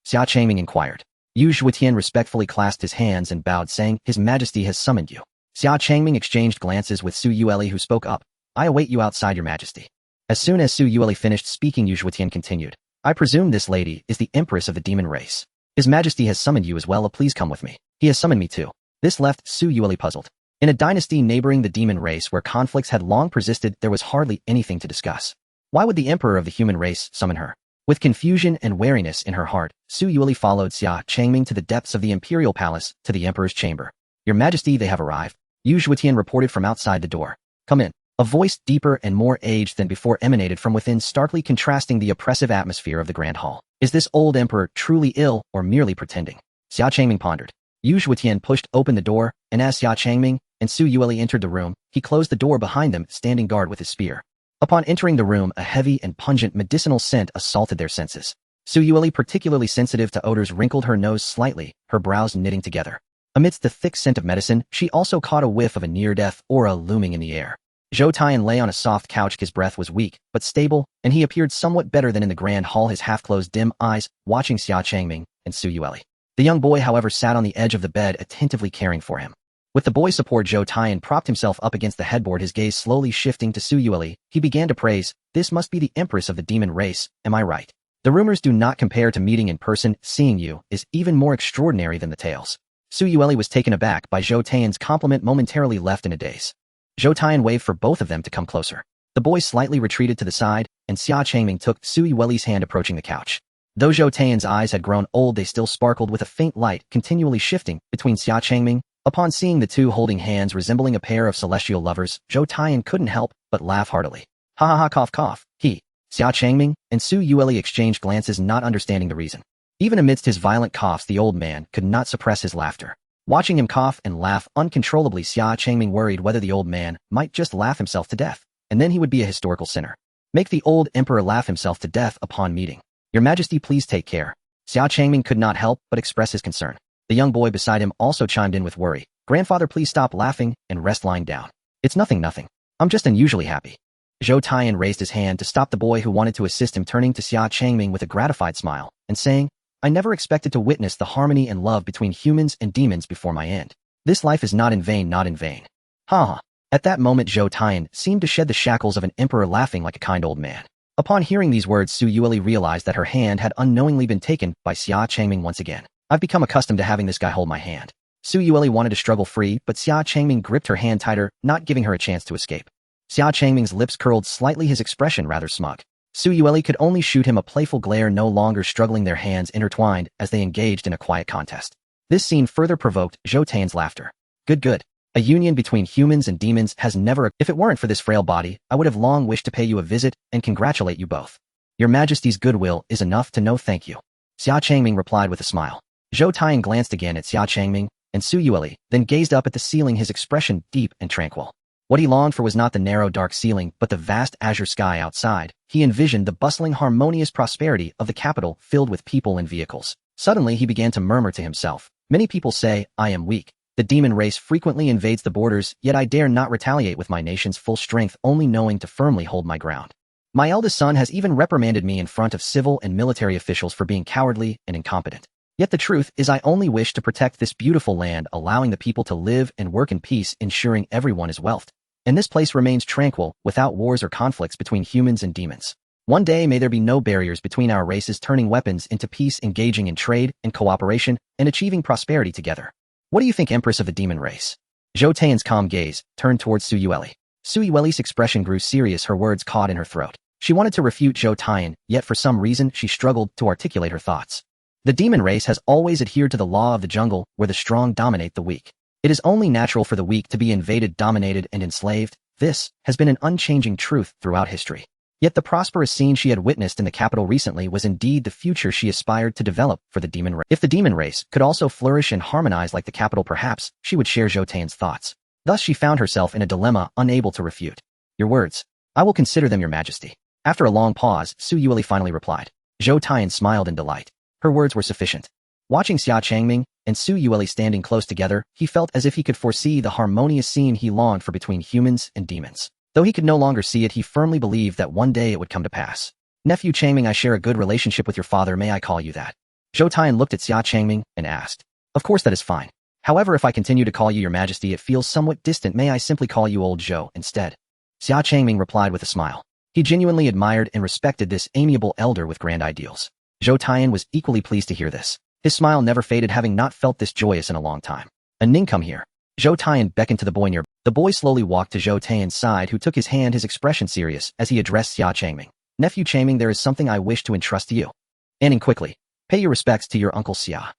Xia Changming inquired. Yu Zhuotian respectfully clasped his hands and bowed, saying, "His Majesty has summoned you." Xia Changming exchanged glances with Su Yueli, who spoke up. "I await you outside, Your Majesty." As soon as Su Yueli finished speaking, Yu Zhuotian continued. "I presume this lady is the Empress of the demon race. His Majesty has summoned you as well. Please come with me." "He has summoned me too." This left Su Yueli puzzled. In a dynasty neighboring the demon race where conflicts had long persisted, there was hardly anything to discuss. Why would the Emperor of the human race summon her? With confusion and wariness in her heart, Su Yueli followed Xia Changming to the depths of the imperial palace, to the Emperor's chamber. "Your Majesty, they have arrived," Yu Zhuotian reported from outside the door. "Come in." A voice deeper and more aged than before emanated from within, starkly contrasting the oppressive atmosphere of the grand hall. Is this old emperor truly ill or merely pretending? Xia Changming pondered. Yu Zhuotian pushed open the door, and as Xia Changming and Su Yueli entered the room, he closed the door behind them, standing guard with his spear. Upon entering the room, a heavy and pungent medicinal scent assaulted their senses. Su Yueli, particularly sensitive to odors, wrinkled her nose slightly, her brows knitting together. Amidst the thick scent of medicine, she also caught a whiff of a near-death aura looming in the air. Zhou Taiyan lay on a soft couch. His breath was weak, but stable, and he appeared somewhat better than in the grand hall, his half-closed dim eyes watching Xia Changming and Su Yueli. The young boy, however, sat on the edge of the bed, attentively caring for him. With the boy's support, Zhou Taiyan propped himself up against the headboard, his gaze slowly shifting to Su Yueli. He began to praise, "This must be the Empress of the demon race, am I right? The rumors do not compare to meeting in person. Seeing you is even more extraordinary than the tales." Su Yueli was taken aback by Zhou Taiyan's compliment, momentarily left in a daze. Zhou Taiyan waved for both of them to come closer. The boy slightly retreated to the side, and Xia Changming took Su Yueli's hand approaching the couch. Though Zhou Taiyan's eyes had grown old, they still sparkled with a faint light continually shifting between Xia Changming. Upon seeing the two holding hands resembling a pair of celestial lovers, Zhou Taiyan couldn't help but laugh heartily. Ha ha ha, cough cough. Xia Changming and Su Yueli exchanged glances, not understanding the reason. Even amidst his violent coughs, the old man could not suppress his laughter. Watching him cough and laugh uncontrollably, Xia Changming worried whether the old man might just laugh himself to death, and then he would be a historical sinner. Make the old emperor laugh himself to death upon meeting. Your Majesty, please take care. Xia Changming could not help but express his concern. The young boy beside him also chimed in with worry. Grandfather, please stop laughing and rest lying down. It's nothing. I'm just unusually happy. Zhou Taiyan raised his hand to stop the boy who wanted to assist him, turning to Xia Changming with a gratified smile and saying, I never expected to witness the harmony and love between humans and demons before my end. This life is not in vain. Ha ha. At that moment, Zhou Taiyan seemed to shed the shackles of an emperor, laughing like a kind old man. Upon hearing these words, Su Yueli realized that her hand had unknowingly been taken by Xia Changming once again. I've become accustomed to having this guy hold my hand. Su Yueli wanted to struggle free, but Xia Changming gripped her hand tighter, not giving her a chance to escape. Xia Changming's lips curled slightly, his expression rather smug. Su Yueli could only shoot him a playful glare, no longer struggling, their hands intertwined as they engaged in a quiet contest. This scene further provoked Zhou Taiyan's laughter. Good. A union between humans and demons has never. If it weren't for this frail body, I would have long wished to pay you a visit and congratulate you both. Your Majesty's goodwill is enough to know thank you. Xia Changming replied with a smile. Zhou Taiyan glanced again at Xia Changming and Su Yueli, then gazed up at the ceiling, his expression deep and tranquil. What he longed for was not the narrow dark ceiling, but the vast azure sky outside. He envisioned the bustling, harmonious prosperity of the capital filled with people and vehicles. Suddenly he began to murmur to himself. Many people say, I am weak. The demon race frequently invades the borders, yet I dare not retaliate with my nation's full strength, only knowing to firmly hold my ground. My eldest son has even reprimanded me in front of civil and military officials for being cowardly and incompetent. Yet the truth is, I only wish to protect this beautiful land, allowing the people to live and work in peace, ensuring everyone is wealthy. And this place remains tranquil, without wars or conflicts between humans and demons. One day may there be no barriers between our races, turning weapons into peace, engaging in trade and cooperation, and achieving prosperity together. What do you think, Empress of the demon race? Zhou Taiyan's calm gaze turned towards Su Yueli. Su Yueli's expression grew serious, her words caught in her throat. She wanted to refute Zhou Taiyan, yet for some reason she struggled to articulate her thoughts. The demon race has always adhered to the law of the jungle, where the strong dominate the weak. It is only natural for the weak to be invaded, dominated, and enslaved. This has been an unchanging truth throughout history. Yet the prosperous scene she had witnessed in the capital recently was indeed the future she aspired to develop for the demon race. If the demon race could also flourish and harmonize like the capital, perhaps she would share Zhou Taiyan's thoughts. Thus she found herself in a dilemma, unable to refute. Your words. I will consider them, Your Majesty. After a long pause, Su Yueli finally replied. Zhou Taiyan smiled in delight. Her words were sufficient. Watching Xia Changming and Su Yueli standing close together, he felt as if he could foresee the harmonious scene he longed for between humans and demons. Though he could no longer see it, he firmly believed that one day it would come to pass. Nephew Changming, I share a good relationship with your father. May I call you that? Zhou Taiyan looked at Xia Changming and asked. Of course, that is fine. However, if I continue to call you Your Majesty, it feels somewhat distant. May I simply call you Old Zhou instead? Xia Changming replied with a smile. He genuinely admired and respected this amiable elder with grand ideals. Zhou Taiyan was equally pleased to hear this. His smile never faded, having not felt this joyous in a long time. Ning, come here. Zhou Taiyan beckoned to the boy near. The boy slowly walked to Zhou Taiyan's side, who took his hand, his expression serious, as he addressed Xia Changming. Nephew Changming, there is something I wish to entrust to you. Ning, quickly. Pay your respects to your uncle Xia.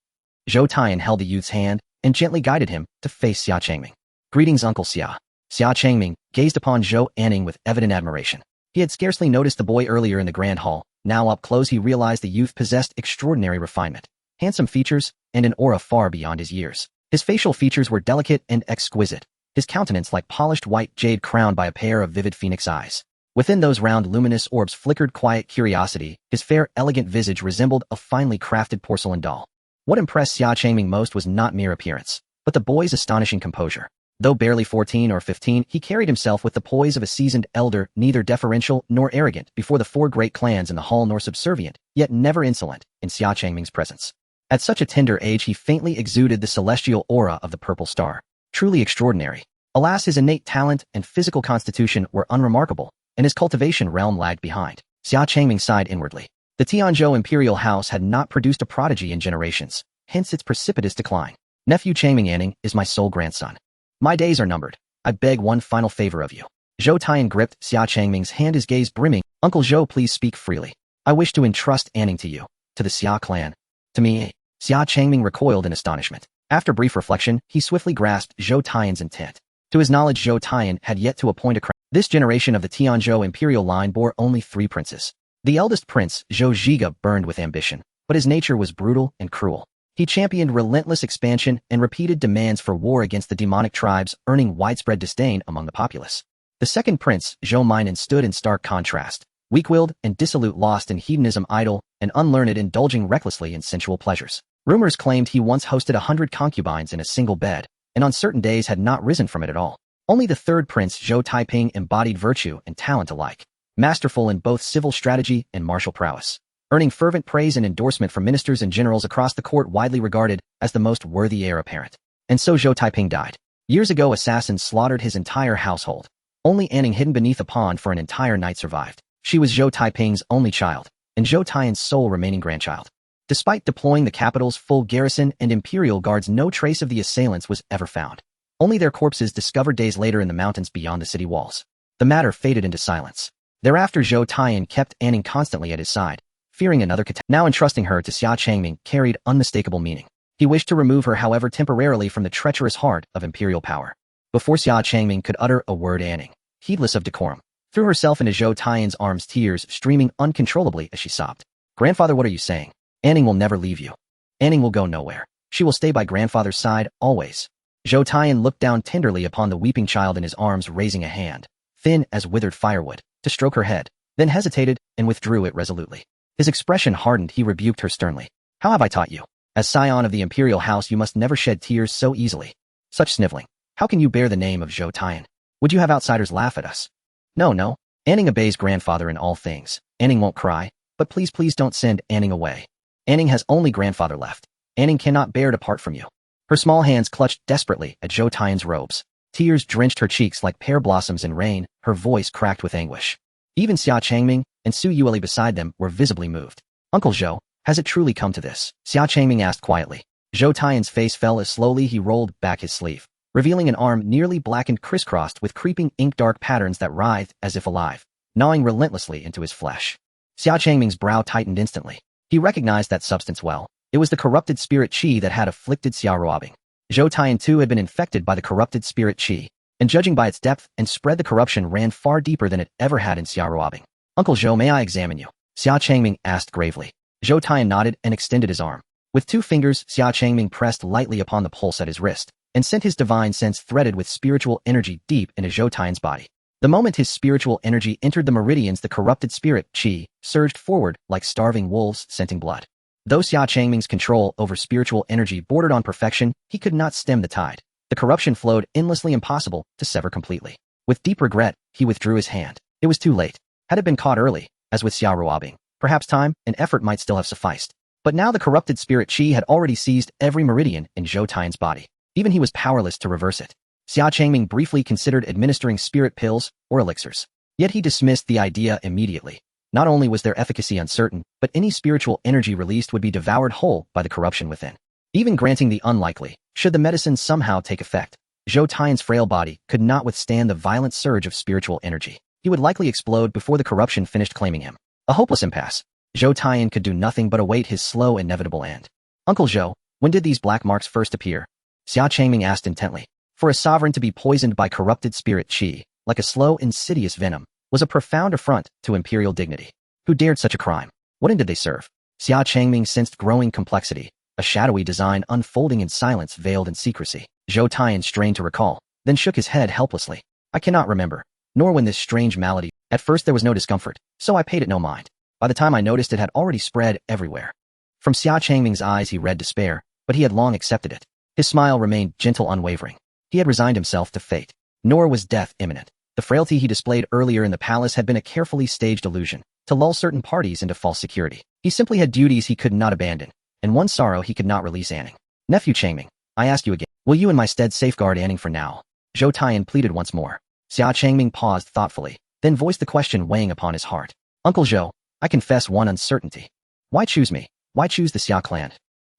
Zhou Taiyan held the youth's hand and gently guided him to face Xia Changming. Greetings, Uncle Xia. Xia Changming gazed upon Zhou Ning with evident admiration. He had scarcely noticed the boy earlier in the grand hall. Now up close he realized the youth possessed extraordinary refinement, handsome features, and an aura far beyond his years. His facial features were delicate and exquisite, his countenance like polished white jade crowned by a pair of vivid phoenix eyes. Within those round luminous orbs flickered quiet curiosity. His fair, elegant visage resembled a finely crafted porcelain doll. What impressed Xia Changming most was not mere appearance, but the boy's astonishing composure. Though barely 14 or 15, he carried himself with the poise of a seasoned elder, neither deferential nor arrogant before the four great clans in the hall, nor subservient, yet never insolent, in Xia Changming's presence. At such a tender age he faintly exuded the celestial aura of the purple star. Truly extraordinary. Alas, his innate talent and physical constitution were unremarkable, and his cultivation realm lagged behind. Xia Changming sighed inwardly. The Tianzhou imperial house had not produced a prodigy in generations, hence its precipitous decline. Nephew Changming Ning is my sole grandson. My days are numbered. I beg one final favor of you. Zhou Taiyan gripped Xia Changming's hand, his gaze brimming. Uncle Zhou, please speak freely. I wish to entrust Anning to you. To the Xia clan. To me. Xia Changming recoiled in astonishment. After brief reflection, he swiftly grasped Zhou Taiyan's intent. To his knowledge, Zhou Taiyan had yet to appoint a crown. This generation of the Tianzhou imperial line bore only 3 princes. The eldest prince, Zhou Zhiga, burned with ambition, but his nature was brutal and cruel. He championed relentless expansion and repeated demands for war against the demonic tribes, earning widespread disdain among the populace. The second prince, Zhou Minun, stood in stark contrast. Weak-willed and dissolute, lost in hedonism, idle and unlearned, indulging recklessly in sensual pleasures. Rumors claimed he once hosted 100 concubines in a single bed, and on certain days had not risen from it at all. Only the third prince, Zhou Taiping, embodied virtue and talent alike, masterful in both civil strategy and martial prowess, earning fervent praise and endorsement from ministers and generals across the court, widely regarded as the most worthy heir apparent. And so Zhou Taiping died. Years ago, assassins slaughtered his entire household. Only Anning, hidden beneath a pond for an entire night, survived. She was Zhou Taiping's only child, and Zhou Taiyan's sole remaining grandchild. Despite deploying the capital's full garrison and imperial guards, no trace of the assailants was ever found. Only their corpses discovered days later in the mountains beyond the city walls. The matter faded into silence. Thereafter, Zhou Taiyan kept Anning constantly at his side, fearing another catastrophe. Now entrusting her to Xia Changming carried unmistakable meaning. He wished to remove her, however, temporarily from the treacherous heart of imperial power. Before Xia Changming could utter a word, Anning, heedless of decorum, threw herself into Zhou Taiyan's arms, tears streaming uncontrollably as she sobbed. Grandfather, what are you saying? Anning will never leave you. Anning will go nowhere. She will stay by grandfather's side, always. Zhou Taiyan looked down tenderly upon the weeping child in his arms, raising a hand, thin as withered firewood, to stroke her head, then hesitated and withdrew it resolutely. His expression hardened. He rebuked her sternly. How have I taught you? As scion of the imperial house, you must never shed tears so easily. Such sniveling. How can you bear the name of Zhou Taiyan? Would you have outsiders laugh at us? No. Anning obeys grandfather in all things. Anning won't cry, but please don't send Anning away. Anning has only grandfather left. Anning cannot bear to part from you. Her small hands clutched desperately at Zhou Taiyan's robes. Tears drenched her cheeks like pear blossoms in rain, her voice cracked with anguish. Even Xia Changming and Su Yueli beside them were visibly moved. Uncle Zhou, has it truly come to this? Xia Changming asked quietly. Zhou Taiyan's face fell as slowly he rolled back his sleeve, revealing an arm nearly blackened, crisscrossed with creeping ink-dark patterns that writhed as if alive, gnawing relentlessly into his flesh. Xia Changming's brow tightened instantly. He recognized that substance well. It was the corrupted spirit qi that had afflicted Xia Ruobing. Zhou Taiyan too had been infected by the corrupted spirit qi, and judging by its depth and spread, the corruption ran far deeper than it ever had in Xia Ruobing. Uncle Zhou, may I examine you? Xia Changming asked gravely. Zhou Taiyan nodded and extended his arm. With 2 fingers, Xia Changming pressed lightly upon the pulse at his wrist, and sent his divine sense threaded with spiritual energy deep into Zhou Taiyan's body. The moment his spiritual energy entered the meridians, the corrupted spirit qi surged forward like starving wolves scenting blood. Though Xia Changming's control over spiritual energy bordered on perfection, he could not stem the tide. The corruption flowed endlessly, impossible to sever completely. With deep regret, he withdrew his hand. It was too late. Had it been caught early, as with Xia Ruobing, perhaps time and effort might still have sufficed. But now the corrupted spirit qi had already seized every meridian in Zhou Taiyan's body. Even he was powerless to reverse it. Xia Changming briefly considered administering spirit pills or elixirs. Yet he dismissed the idea immediately. Not only was their efficacy uncertain, but any spiritual energy released would be devoured whole by the corruption within. Even granting the unlikely, should the medicine somehow take effect, Zhou Taiyan's frail body could not withstand the violent surge of spiritual energy. He would likely explode before the corruption finished claiming him. A hopeless impasse. Zhou Taiyan could do nothing but await his slow, inevitable end. Uncle Zhou, when did these black marks first appear? Xia Changming asked intently. For a sovereign to be poisoned by corrupted spirit qi, like a slow, insidious venom, was a profound affront to imperial dignity. Who dared such a crime? What end did they serve? Xia Changming sensed growing complexity, a shadowy design unfolding in silence veiled in secrecy. Zhou Taiyan strained to recall, then shook his head helplessly. I cannot remember, nor when this strange malady. At first there was no discomfort, so I paid it no mind. By the time I noticed, it had already spread everywhere. From Xia Changming's eyes he read despair, but he had long accepted it. His smile remained gentle, unwavering. He had resigned himself to fate. Nor was death imminent. The frailty he displayed earlier in the palace had been a carefully staged illusion, to lull certain parties into false security. He simply had duties he could not abandon, and one sorrow he could not release. Anning. Nephew Changming, I ask you again, will you in my stead safeguard Anning for now? Zhou Taiyan pleaded once more. Xia Changming paused thoughtfully, then voiced the question weighing upon his heart. Uncle Zhou, I confess one uncertainty. Why choose me? Why choose the Xia clan?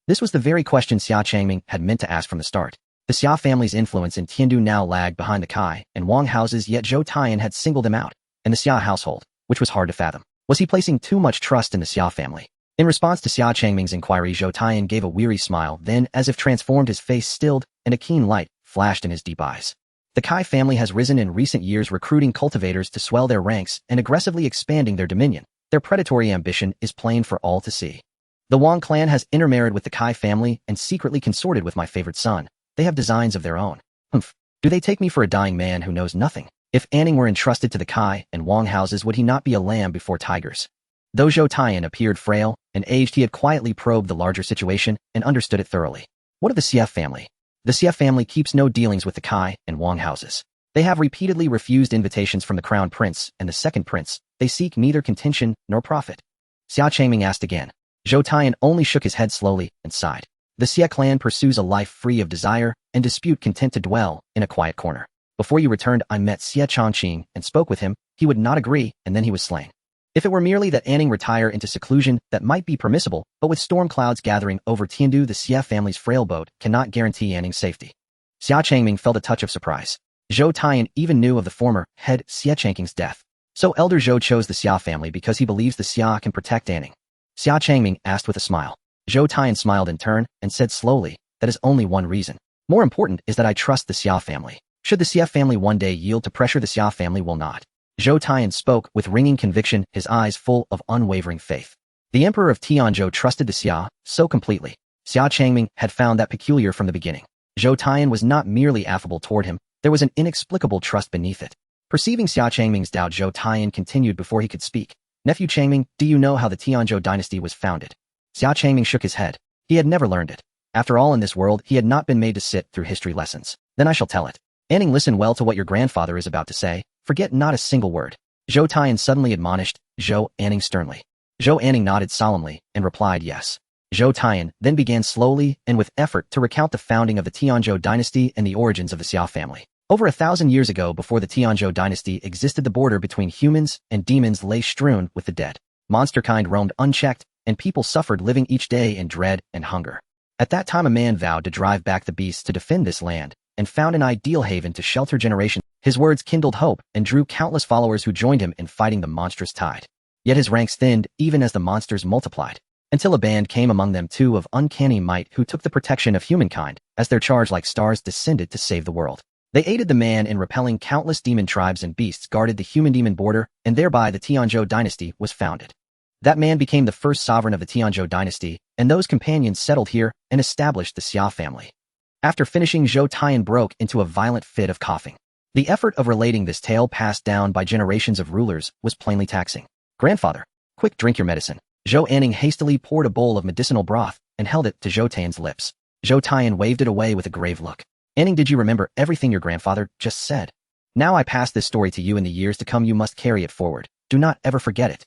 This was the very question Xia Changming had meant to ask from the start. The Xia family's influence in Tiandu now lagged behind the Kai and Wang houses, yet Zhou Taiyan had singled them out, and the Xia household, which was hard to fathom. Was he placing too much trust in the Xia family? In response to Xia Changming's inquiry, Zhou Taiyan gave a weary smile, then, as if transformed, his face stilled, and a keen light flashed in his deep eyes. The Kai family has risen in recent years, recruiting cultivators to swell their ranks and aggressively expanding their dominion. Their predatory ambition is plain for all to see. The Wang clan has intermarried with the Kai family and secretly consorted with my favorite son. They have designs of their own. Humph. Do they take me for a dying man who knows nothing? If Anning were entrusted to the Kai and Wang houses, would he not be a lamb before tigers? Though Zhou Taiyan appeared frail and aged, he had quietly probed the larger situation and understood it thoroughly. What of the Xia family? The Xia family keeps no dealings with the Kai and Wang houses. They have repeatedly refused invitations from the crown prince and the second prince. They seek neither contention nor profit. Xia Changming asked again. Zhou Taiyan only shook his head slowly and sighed. The Xia clan pursues a life free of desire and dispute, content to dwell in a quiet corner. Before you returned, I met Xia Changming and spoke with him. He would not agree, and then he was slain. If it were merely that Anning retire into seclusion, that might be permissible, but with storm clouds gathering over Tiandu, the Xia family's frail boat cannot guarantee Anning's safety. Xia Changming felt a touch of surprise. Zhou Taiyan even knew of the former head Xia Changming's death. So Elder Zhou chose the Xia family because he believes the Xia can protect Anning. Xia Changming asked with a smile. Zhou Taiyan smiled in turn and said slowly, that is only one reason. More important is that I trust the Xia family. Should the Xia family one day yield to pressure, the Xia family will not. Zhou Taiyan spoke with ringing conviction, his eyes full of unwavering faith. The Emperor of Tianzhou trusted the Xia so completely. Xia Changming had found that peculiar from the beginning. Zhou Taiyan was not merely affable toward him, there was an inexplicable trust beneath it. Perceiving Xia Changming's doubt, Zhou Taiyan continued before he could speak. Nephew Changming, do you know how the Tianzhou dynasty was founded? Xia Changming shook his head. He had never learned it. After all, in this world, he had not been made to sit through history lessons. Then I shall tell it. Anning, listen well to what your grandfather is about to say. Forget not a single word. Zhou Taiyan suddenly admonished Zhou Anning sternly. Zhou Anning nodded solemnly and replied yes. Zhou Taiyan then began slowly and with effort to recount the founding of the Tianzhou dynasty and the origins of the Xia family. Over 1,000 years ago, before the Tianzhou dynasty existed, the border between humans and demons lay strewn with the dead. Monsterkind roamed unchecked, and people suffered, living each day in dread and hunger. At that time, a man vowed to drive back the beasts to defend this land, and found an ideal haven to shelter generations. His words kindled hope and drew countless followers who joined him in fighting the monstrous tide. Yet his ranks thinned even as the monsters multiplied, until a band came among them, two of uncanny might, who took the protection of humankind as their charge, like stars descended to save the world. They aided the man in repelling countless demon tribes, and beasts guarded the human-demon border, and thereby the Tianzhou dynasty was founded. That man became the first sovereign of the Tianzhou dynasty, and those companions settled here and established the Xia family. After finishing, Zhou Taiyan broke into a violent fit of coughing. The effort of relating this tale, passed down by generations of rulers, was plainly taxing. Grandfather, quick, drink your medicine. Zhou Anning hastily poured a bowl of medicinal broth and held it to Zhou Taiyan's lips. Zhou Taiyan waved it away with a grave look. Anning, did you remember everything your grandfather just said? Now I pass this story to you. In the years to come, you must carry it forward. Do not ever forget it.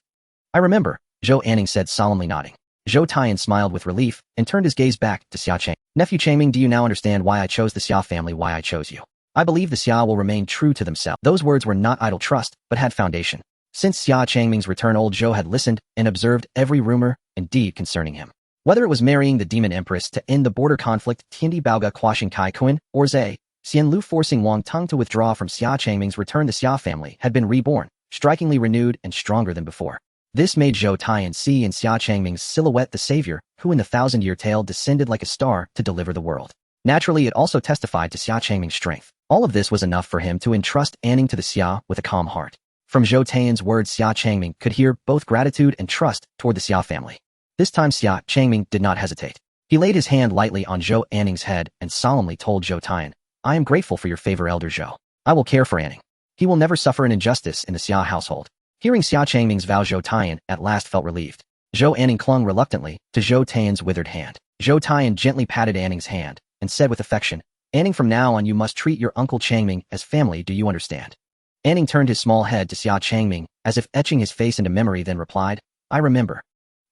I remember, Zhou Anning said, solemnly nodding. Zhou Taiyan smiled with relief and turned his gaze back to Xia Changming. Nephew Changming, do you now understand why I chose the Xia family, why I chose you? I believe the Xia will remain true to themselves. Those words were not idle trust, but had foundation. Since Xia Changming's return, old Zhou had listened and observed every rumor and deed concerning him. Whether it was marrying the demon empress to end the border conflict, Tiandi Baoga quashing Kai Kun, or Zhe Xianlu forcing Wang Teng to withdraw from Xia Changming's return, the Xia family had been reborn, strikingly renewed and stronger than before. This made Zhou Taiyan see in Xia Changming's silhouette the savior, who in the thousand-year tale descended like a star to deliver the world. Naturally, it also testified to Xia Changming's strength. All of this was enough for him to entrust Anning to the Xia with a calm heart. From Zhou Taiyan's words, Xia Changming could hear both gratitude and trust toward the Xia family. This time Xia Changming did not hesitate. He laid his hand lightly on Zhou Anning's head and solemnly told Zhou Taiyan, I am grateful for your favor, Elder Zhou. I will care for Anning. He will never suffer an injustice in the Xia household. Hearing Xia Changming's vow, Zhou Taiyan at last felt relieved. Zhou Anning clung reluctantly to Zhou Taiyan's withered hand. Zhou Taiyan gently patted Anning's hand and said with affection, Anning, from now on you must treat your uncle Changming as family, do you understand? Anning turned his small head to Xia Changming, as if etching his face into memory, then replied, I remember.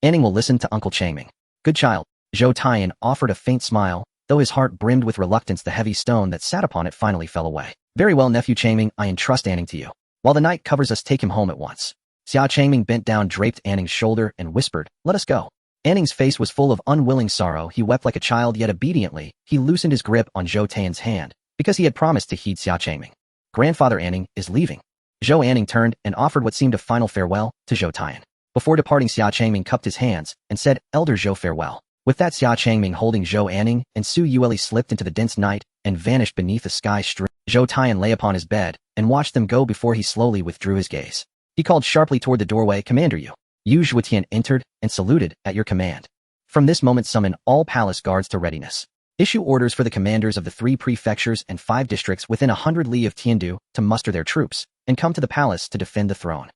Anning will listen to Uncle Changming. Good child. Zhou Taiyan offered a faint smile, though his heart brimmed with reluctance. The heavy stone that sat upon it finally fell away. Very well, nephew Changming, I entrust Anning to you. While the night covers us, take him home at once. Xia Changming bent down, draped Anning's shoulder, and whispered, let us go. Anning's face was full of unwilling sorrow. He wept like a child, yet obediently, he loosened his grip on Zhou Tian's hand, because he had promised to heed Xia Changming. Grandfather Anning is leaving. Zhou Anning turned and offered what seemed a final farewell to Zhou Tian. Before departing, Xia Changming cupped his hands and said, "Elder Zhou, farewell." With that, Xia Changming holding Zhou Anning and Su Yueli slipped into the dense night and vanished beneath a sky strewn. Zhou Tian lay upon his bed and watched them go before he slowly withdrew his gaze. He called sharply toward the doorway, "Commander Yu Zhuotian entered and saluted, "At your command." From this moment summon all palace guards to readiness. Issue orders for the commanders of the 3 prefectures and 5 districts within 100 li of Tiandu to muster their troops and come to the palace to defend the throne.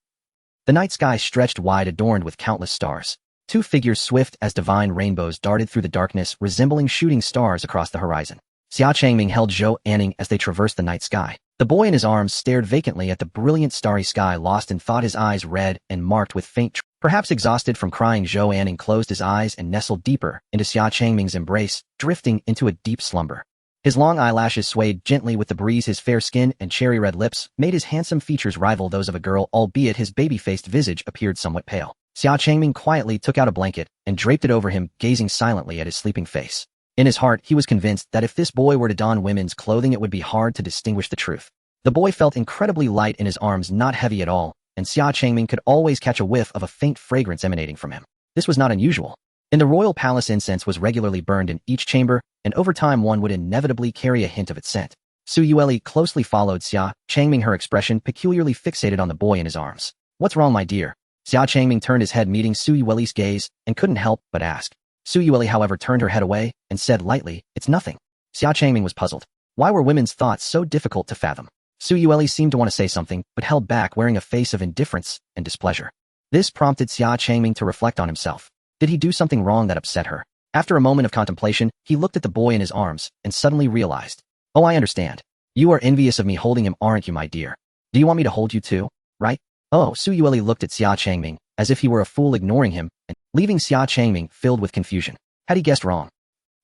The night sky stretched wide, adorned with countless stars. 2 figures swift as divine rainbows darted through the darkness, resembling shooting stars across the horizon. Xia Changming held Zhou Anning as they traversed the night sky. The boy in his arms stared vacantly at the brilliant starry sky, lost in thought, his eyes red and marked with faint. Perhaps exhausted from crying, Zhou Anning closed his eyes and nestled deeper into Xia Changming's embrace, drifting into a deep slumber. His long eyelashes swayed gently with the breeze. His fair skin and cherry-red lips made his handsome features rival those of a girl, albeit his baby-faced visage appeared somewhat pale. Xia Changming quietly took out a blanket and draped it over him, gazing silently at his sleeping face. In his heart, he was convinced that if this boy were to don women's clothing, it would be hard to distinguish the truth. The boy felt incredibly light in his arms, not heavy at all, and Xia Changming could always catch a whiff of a faint fragrance emanating from him. This was not unusual. In the royal palace, incense was regularly burned in each chamber, and over time one would inevitably carry a hint of its scent. Su Yueli closely followed Xia Changming, her expression peculiarly fixated on the boy in his arms. "What's wrong, my dear?" Xia Changming turned his head, meeting Su Yueli's gaze, and couldn't help but ask. Su Yueli, however, turned her head away and said lightly, "It's nothing." Xia Changming was puzzled. Why were women's thoughts so difficult to fathom? Su Yueli seemed to want to say something, but held back, wearing a face of indifference and displeasure. This prompted Xia Changming to reflect on himself. Did he do something wrong that upset her? After a moment of contemplation, he looked at the boy in his arms and suddenly realized, "Oh, I understand. You are envious of me holding him, aren't you, my dear? Do you want me to hold you too, right?" "Oh." Su Yueli looked at Xia Changming as if he were a fool, ignoring him and leaving Xia Changming filled with confusion. Had he guessed wrong?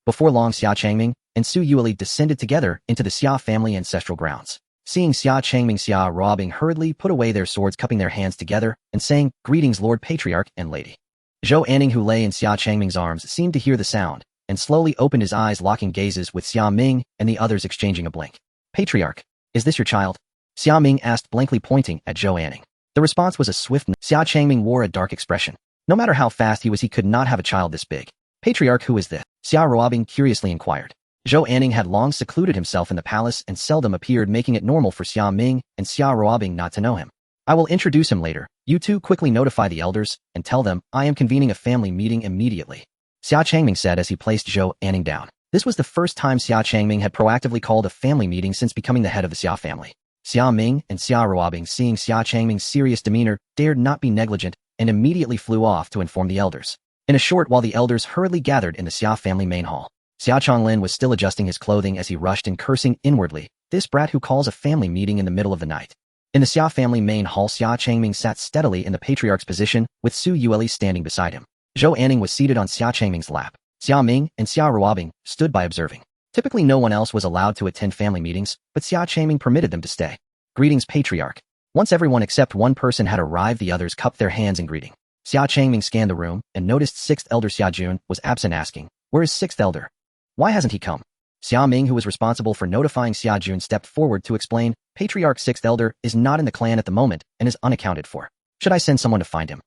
Before long, Xia Changming and Su Yueli descended together into the Xia family ancestral grounds. Seeing Xia Changming, Xia Ruobing hurriedly put away their swords, cupping their hands together and saying, "Greetings, Lord Patriarch and Lady." Zhou Anning, who lay in Xia Changming's arms, seemed to hear the sound and slowly opened his eyes, locking gazes with Xia Ming and the others, exchanging a blink. "Patriarch, is this your child?" Xia Ming asked, blankly pointing at Zhou Anning. The response was a swift no. Xia Changming wore a dark expression. No matter how fast he was, he could not have a child this big. "Patriarch, who is this?" Xia Ruobing curiously inquired. Zhou Anning had long secluded himself in the palace and seldom appeared, making it normal for Xia Ming and Xia Ruobing not to know him. "I will introduce him later. You two quickly notify the elders and tell them I am convening a family meeting immediately," Xia Changming said as he placed Zhou Anning down. This was the first time Xia Changming had proactively called a family meeting since becoming the head of the Xia family. Xia Ming and Xia Ruobing, seeing Xia Changming's serious demeanor, dared not be negligent and immediately flew off to inform the elders. In a short while, the elders hurriedly gathered in the Xia family main hall. Xia Chonglin was still adjusting his clothing as he rushed in, cursing inwardly, "This brat who calls a family meeting in the middle of the night." In the Xia family main hall, Xia Changming sat steadily in the patriarch's position, with Su Yueli standing beside him. Zhou Anning was seated on Xia Changming's lap. Xia Ming and Xia Ruobing stood by observing. Typically no one else was allowed to attend family meetings, but Xia Changming permitted them to stay. "Greetings, Patriarch." Once everyone except one person had arrived, the others cupped their hands in greeting. Xia Changming scanned the room and noticed 6th Elder Xia Jun was absent, asking, "Where is 6th Elder? Why hasn't he come?" Xia Ming, who was responsible for notifying Xia Jun, stepped forward to explain, "Patriarch 6th Elder is not in the clan at the moment and is unaccounted for. Should I send someone to find him?"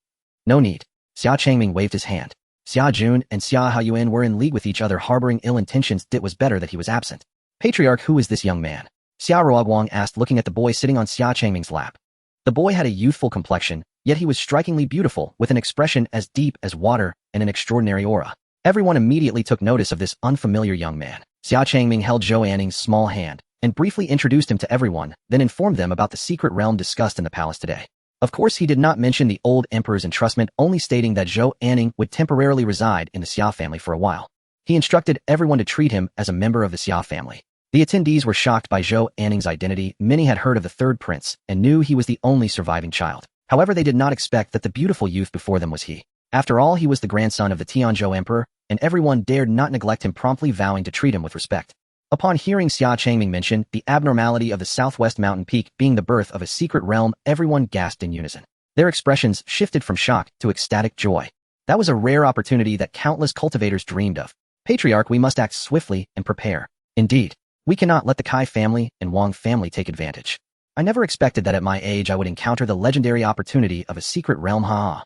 "No need." Xia Changming waved his hand. Xia Jun and Xia Haoyuan were in league with each other, harboring ill intentions. It was better that he was absent. "Patriarch, who is this young man?" Xia Ruoguang asked, looking at the boy sitting on Xia Changming's lap. The boy had a youthful complexion, yet he was strikingly beautiful, with an expression as deep as water and an extraordinary aura. Everyone immediately took notice of this unfamiliar young man. Xia Changming held Zhou Anning's small hand and briefly introduced him to everyone, then informed them about the secret realm discussed in the palace today. Of course, he did not mention the old emperor's entrustment, only stating that Zhou Anning would temporarily reside in the Xia family for a while. He instructed everyone to treat him as a member of the Xia family. The attendees were shocked by Zhou Anning's identity. Many had heard of the third prince and knew he was the only surviving child. However, they did not expect that the beautiful youth before them was he. After all, he was the grandson of the Tianzhou emperor, and everyone dared not neglect him, promptly vowing to treat him with respect. Upon hearing Xia Changming mention the abnormality of the southwest mountain peak being the birth of a secret realm, everyone gasped in unison. Their expressions shifted from shock to ecstatic joy. That was a rare opportunity that countless cultivators dreamed of. Patriarch, we must act swiftly and prepare. Indeed, we cannot let the Kai family and Wang family take advantage. I never expected that at my age I would encounter the legendary opportunity of a secret realm. Ha!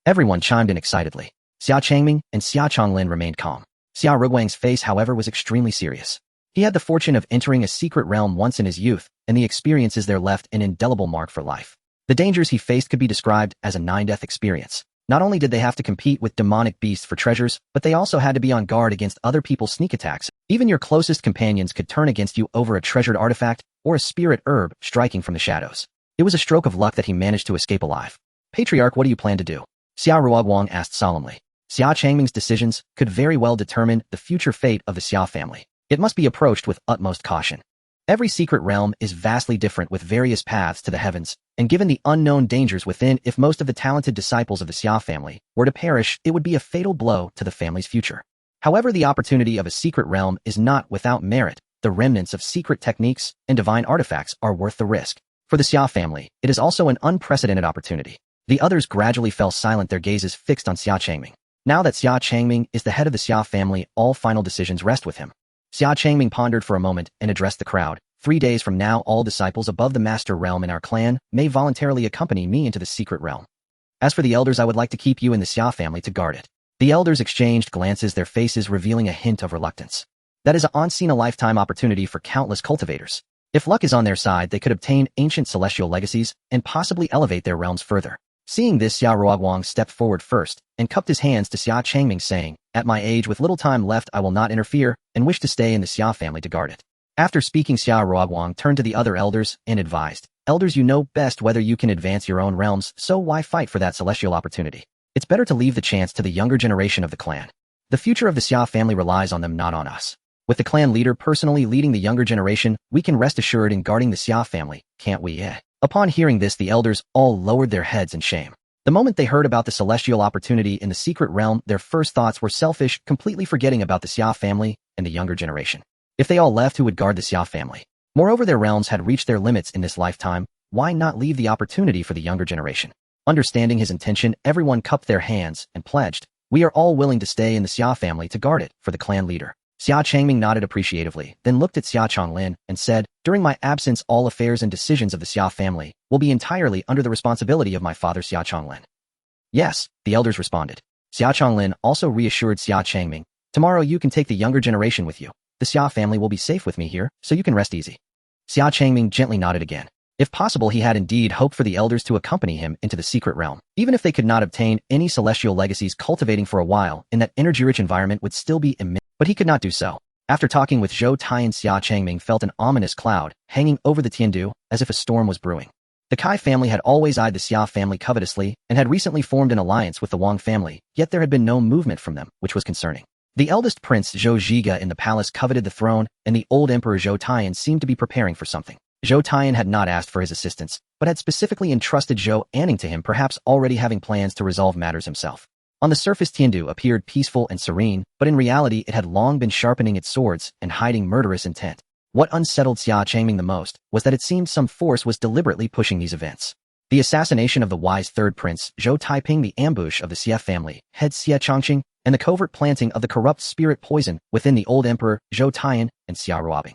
Everyone chimed in excitedly. Xia Changming and Xia Changlin remained calm. Xia Ruguang's face, however, was extremely serious. He had the fortune of entering a secret realm once in his youth, and the experiences there left an indelible mark for life. The dangers he faced could be described as a nine-death experience. Not only did they have to compete with demonic beasts for treasures, but they also had to be on guard against other people's sneak attacks. Even your closest companions could turn against you over a treasured artifact or a spirit herb striking from the shadows. It was a stroke of luck that he managed to escape alive. Patriarch, what do you plan to do? Xia Ruoguang asked solemnly. Xia Changming's decisions could very well determine the future fate of the Xia family. It must be approached with utmost caution. Every secret realm is vastly different with various paths to the heavens, and given the unknown dangers within, if most of the talented disciples of the Xia family were to perish, it would be a fatal blow to the family's future. However, the opportunity of a secret realm is not without merit. The remnants of secret techniques and divine artifacts are worth the risk. For the Xia family, it is also an unprecedented opportunity. The others gradually fell silent, their gazes fixed on Xia Changming. Now that Xia Changming is the head of the Xia family, all final decisions rest with him. Xia Changming pondered for a moment and addressed the crowd. 3 days from now, all disciples above the master realm in our clan may voluntarily accompany me into the secret realm. As for the elders, I would like to keep you in the Xia family to guard it. The elders exchanged glances, their faces revealing a hint of reluctance. That is an unseen-a-lifetime opportunity for countless cultivators. If luck is on their side, they could obtain ancient celestial legacies and possibly elevate their realms further. Seeing this, Xia Ruoguang stepped forward first and cupped his hands to Xia Changming, saying, "At my age, with little time left, I will not interfere and wish to stay in the Xia family to guard it." After speaking, Xia Ruoguang turned to the other elders and advised, "Elders, you know best whether you can advance your own realms, so why fight for that celestial opportunity? It's better to leave the chance to the younger generation of the clan. The future of the Xia family relies on them, not on us. With the clan leader personally leading the younger generation, we can rest assured in guarding the Xia family, can't we?" Upon hearing this, the elders all lowered their heads in shame. The moment they heard about the celestial opportunity in the secret realm, their first thoughts were selfish, completely forgetting about the Xia family and the younger generation. If they all left, who would guard the Xia family? Moreover, their realms had reached their limits in this lifetime. Why not leave the opportunity for the younger generation? Understanding his intention, everyone cupped their hands and pledged, "We are all willing to stay in the Xia family to guard it for the clan leader." Xia Changming nodded appreciatively, then looked at Xia Changlin and said, "During my absence, all affairs and decisions of the Xia family will be entirely under the responsibility of my father Xia Changlin." "Yes," the elders responded. Xia Changlin also reassured Xia Changming, "Tomorrow you can take the younger generation with you. The Xia family will be safe with me here, so you can rest easy." Xia Changming gently nodded again. If possible, he had indeed hoped for the elders to accompany him into the secret realm. Even if they could not obtain any celestial legacies, cultivating for a while in that energy-rich environment would still be immense, but he could not do so. After talking with Zhou Taiyan, Xia Changming felt an ominous cloud hanging over the Tiandu, as if a storm was brewing. The Kai family had always eyed the Xia family covetously and had recently formed an alliance with the Wang family, yet there had been no movement from them, which was concerning. The eldest prince Zhou Zhiga in the palace coveted the throne, and the old emperor Zhou Taiyan seemed to be preparing for something. Zhou Taiyan had not asked for his assistance, but had specifically entrusted Zhou Anning to him, perhaps already having plans to resolve matters himself. On the surface, Tiandu appeared peaceful and serene, but in reality it had long been sharpening its swords and hiding murderous intent. What unsettled Xia Changming the most was that it seemed some force was deliberately pushing these events. The assassination of the wise third prince, Zhou Taiping, the ambush of the Xia family, head Xia Changming, and the covert planting of the corrupt spirit poison within the old emperor, Zhou Taiyan, and Xia Ruobing.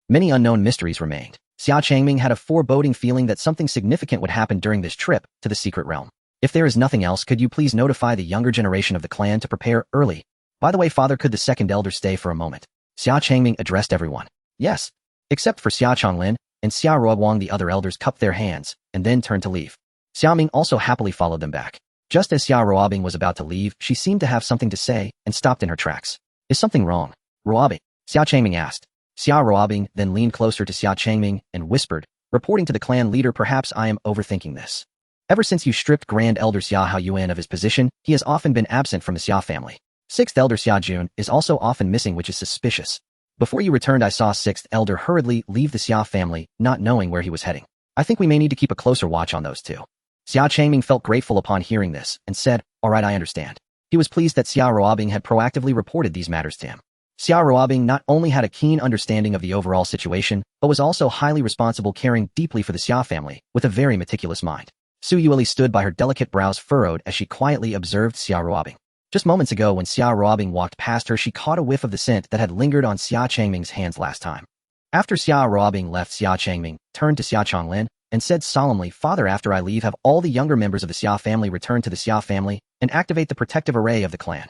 Many unknown mysteries remained. Xia Changming had a foreboding feeling that something significant would happen during this trip to the secret realm. "If there is nothing else, could you please notify the younger generation of the clan to prepare early? By the way, father, could the second elder stay for a moment?" Xia Changming addressed everyone. "Yes." Except for Xia Changlin and Xia Ruoguang, the other elders cupped their hands and then turned to leave. Xia Ming also happily followed them back. Just as Xia Ruobing was about to leave, she seemed to have something to say and stopped in her tracks. "Is something wrong, Ruobing?" Xia Changming asked. Xia Ruobing then leaned closer to Xia Changming and whispered, reporting to the clan leader, "Perhaps I am overthinking this. Ever since you stripped Grand Elder Xia Haoyuan of his position, he has often been absent from the Xia family. Sixth Elder Xia Jun is also often missing, which is suspicious. Before you returned, I saw Sixth Elder hurriedly leave the Xia family, not knowing where he was heading. I think we may need to keep a closer watch on those two." Xia Changming felt grateful upon hearing this and said, "All right, I understand." He was pleased that Xia Ruobing had proactively reported these matters to him. Xia Ruobing not only had a keen understanding of the overall situation, but was also highly responsible, caring deeply for the Xia family with a very meticulous mind. Su Yueli stood by, her delicate brows furrowed as she quietly observed Xia Ruobing. Just moments ago when Xia Ruobing walked past her, she caught a whiff of the scent that had lingered on Xia Changming's hands last time. After Xia Ruobing left, Xia Changming turned to Xia Changlin and said solemnly, "Father, after I leave, have all the younger members of the Xia family return to the Xia family and activate the protective array of the clan."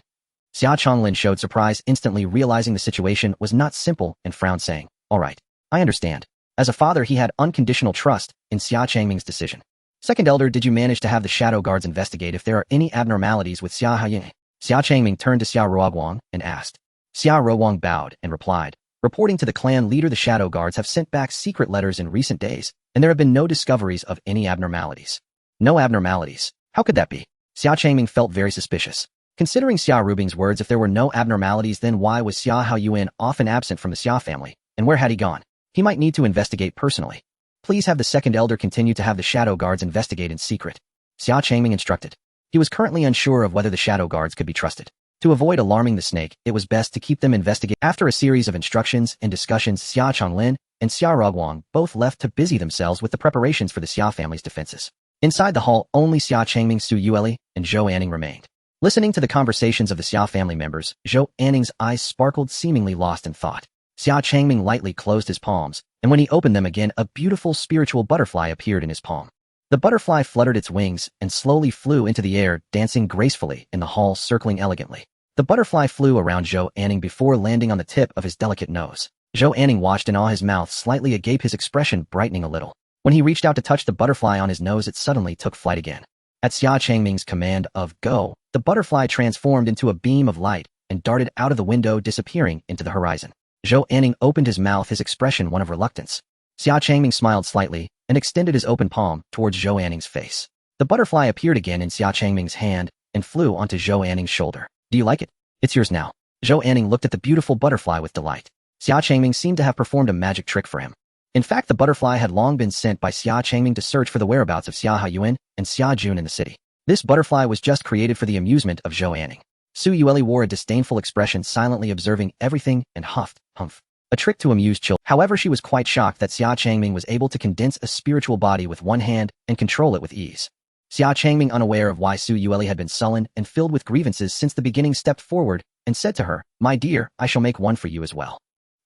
Xia Changlin showed surprise, instantly realizing the situation was not simple, and frowned, saying, "All right, I understand." As a father, he had unconditional trust in Xia Changming's decision. Second Elder, did you manage to have the Shadow Guards investigate if there are any abnormalities with Xia Haiying? Xia Changming turned to Xia Ruoguang and asked. Xia Ruoguang bowed and replied, "Reporting to the clan leader, the Shadow Guards have sent back secret letters in recent days, and there have been no discoveries of any abnormalities." No abnormalities? How could that be? Xia Changming felt very suspicious. Considering Xia Ruobing's words, if there were no abnormalities, then why was Xia Haiyuan often absent from the Xia family, and where had he gone? He might need to investigate personally. Please have the Second Elder continue to have the Shadow Guards investigate in secret, Xia Changming instructed. He was currently unsure of whether the Shadow Guards could be trusted. To avoid alarming the snake, it was best to keep them investigate. After a series of instructions and discussions, Xia Changlin and Xia Ruoguang both left to busy themselves with the preparations for the Xia family's defenses. Inside the hall, only Xia Changming, Su Yueli, and Zhou Anning remained. Listening to the conversations of the Xia family members, Zhou Anning's eyes sparkled, seemingly lost in thought. Xia Changming lightly closed his palms, and when he opened them again, a beautiful spiritual butterfly appeared in his palm. The butterfly fluttered its wings and slowly flew into the air, dancing gracefully in the hall, circling elegantly. The butterfly flew around Zhou Anning before landing on the tip of his delicate nose. Zhou Anning watched in awe, his mouth slightly agape, his expression brightening a little. When he reached out to touch the butterfly on his nose, it suddenly took flight again. At Xia Changming's command of "Go," the butterfly transformed into a beam of light and darted out of the window, disappearing into the horizon. Zhou Anning opened his mouth, his expression one of reluctance. Xia Changming smiled slightly and extended his open palm towards Zhou Anning's face. The butterfly appeared again in Xia Changming's hand and flew onto Zhou Anning's shoulder. "Do you like it? It's yours now." Zhou Anning looked at the beautiful butterfly with delight. Xia Changming seemed to have performed a magic trick for him. In fact, the butterfly had long been sent by Xia Changming to search for the whereabouts of Xia Haiyuan and Xia Jun in the city. This butterfly was just created for the amusement of Zhou Anning. Su Yueli wore a disdainful expression, silently observing everything, and huffed, "Humph. A trick to amuse children." However, she was quite shocked that Xia Changming was able to condense a spiritual body with one hand and control it with ease. Xia Changming, unaware of why Su Yueli had been sullen and filled with grievances since the beginning, stepped forward and said to her, "My dear, I shall make one for you as well.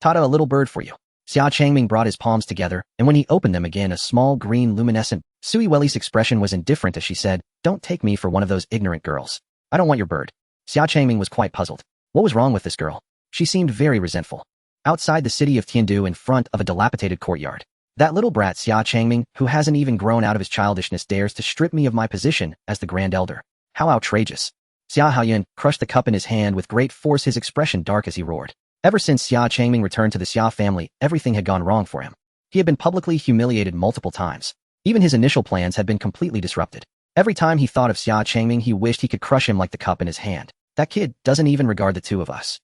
Tada, a little bird for you." Xia Changming brought his palms together, and when he opened them again, a small green luminescent. Su Yueli's expression was indifferent as she said, "Don't take me for one of those ignorant girls. I don't want your bird." Xia Changming was quite puzzled. What was wrong with this girl? She seemed very resentful. Outside the city of Tiandu, in front of a dilapidated courtyard, that little brat Xia Changming, who hasn't even grown out of his childishness, dares to strip me of my position as the Grand Elder. How outrageous. Xia Haiyuan crushed the cup in his hand with great force, his expression dark as he roared. Ever since Xia Changming returned to the Xia family, everything had gone wrong for him. He had been publicly humiliated multiple times. Even his initial plans had been completely disrupted. Every time he thought of Xia Changming, he wished he could crush him like the cup in his hand. That kid doesn't even regard the two of us.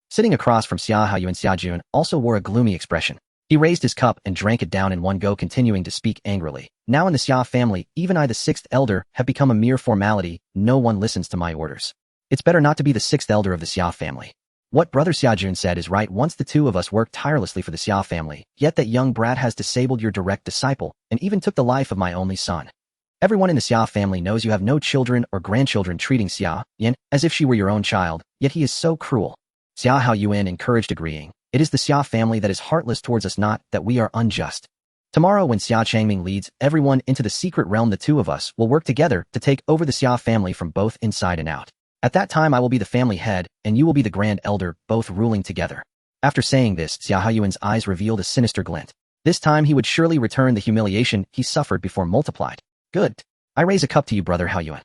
Sitting across from Xia Haiyuan, Xia Jun also wore a gloomy expression. He raised his cup and drank it down in one go, continuing to speak angrily. "Now in the Xia family, even I, the sixth elder, have become a mere formality. No one listens to my orders. It's better not to be the sixth elder of the Xia family. What Brother Xia Jun said is right. Once the two of us worked tirelessly for the Xia family, yet that young brat has disabled your direct disciple and even took the life of my only son. Everyone in the Xia family knows you have no children or grandchildren, treating Xia Yan as if she were your own child, yet he is so cruel." Xia Haiyuan encouraged, agreeing, "It is the Xia family that is heartless towards us, not that we are unjust. Tomorrow when Xia Changming leads everyone into the secret realm, the two of us will work together to take over the Xia family from both inside and out. At that time I will be the family head, and you will be the Grand Elder, both ruling together." After saying this, Xia Haiyuan's eyes revealed a sinister glint. This time he would surely return the humiliation he suffered before multiplied. "Good. I raise a cup to you, Brother Haiyuan."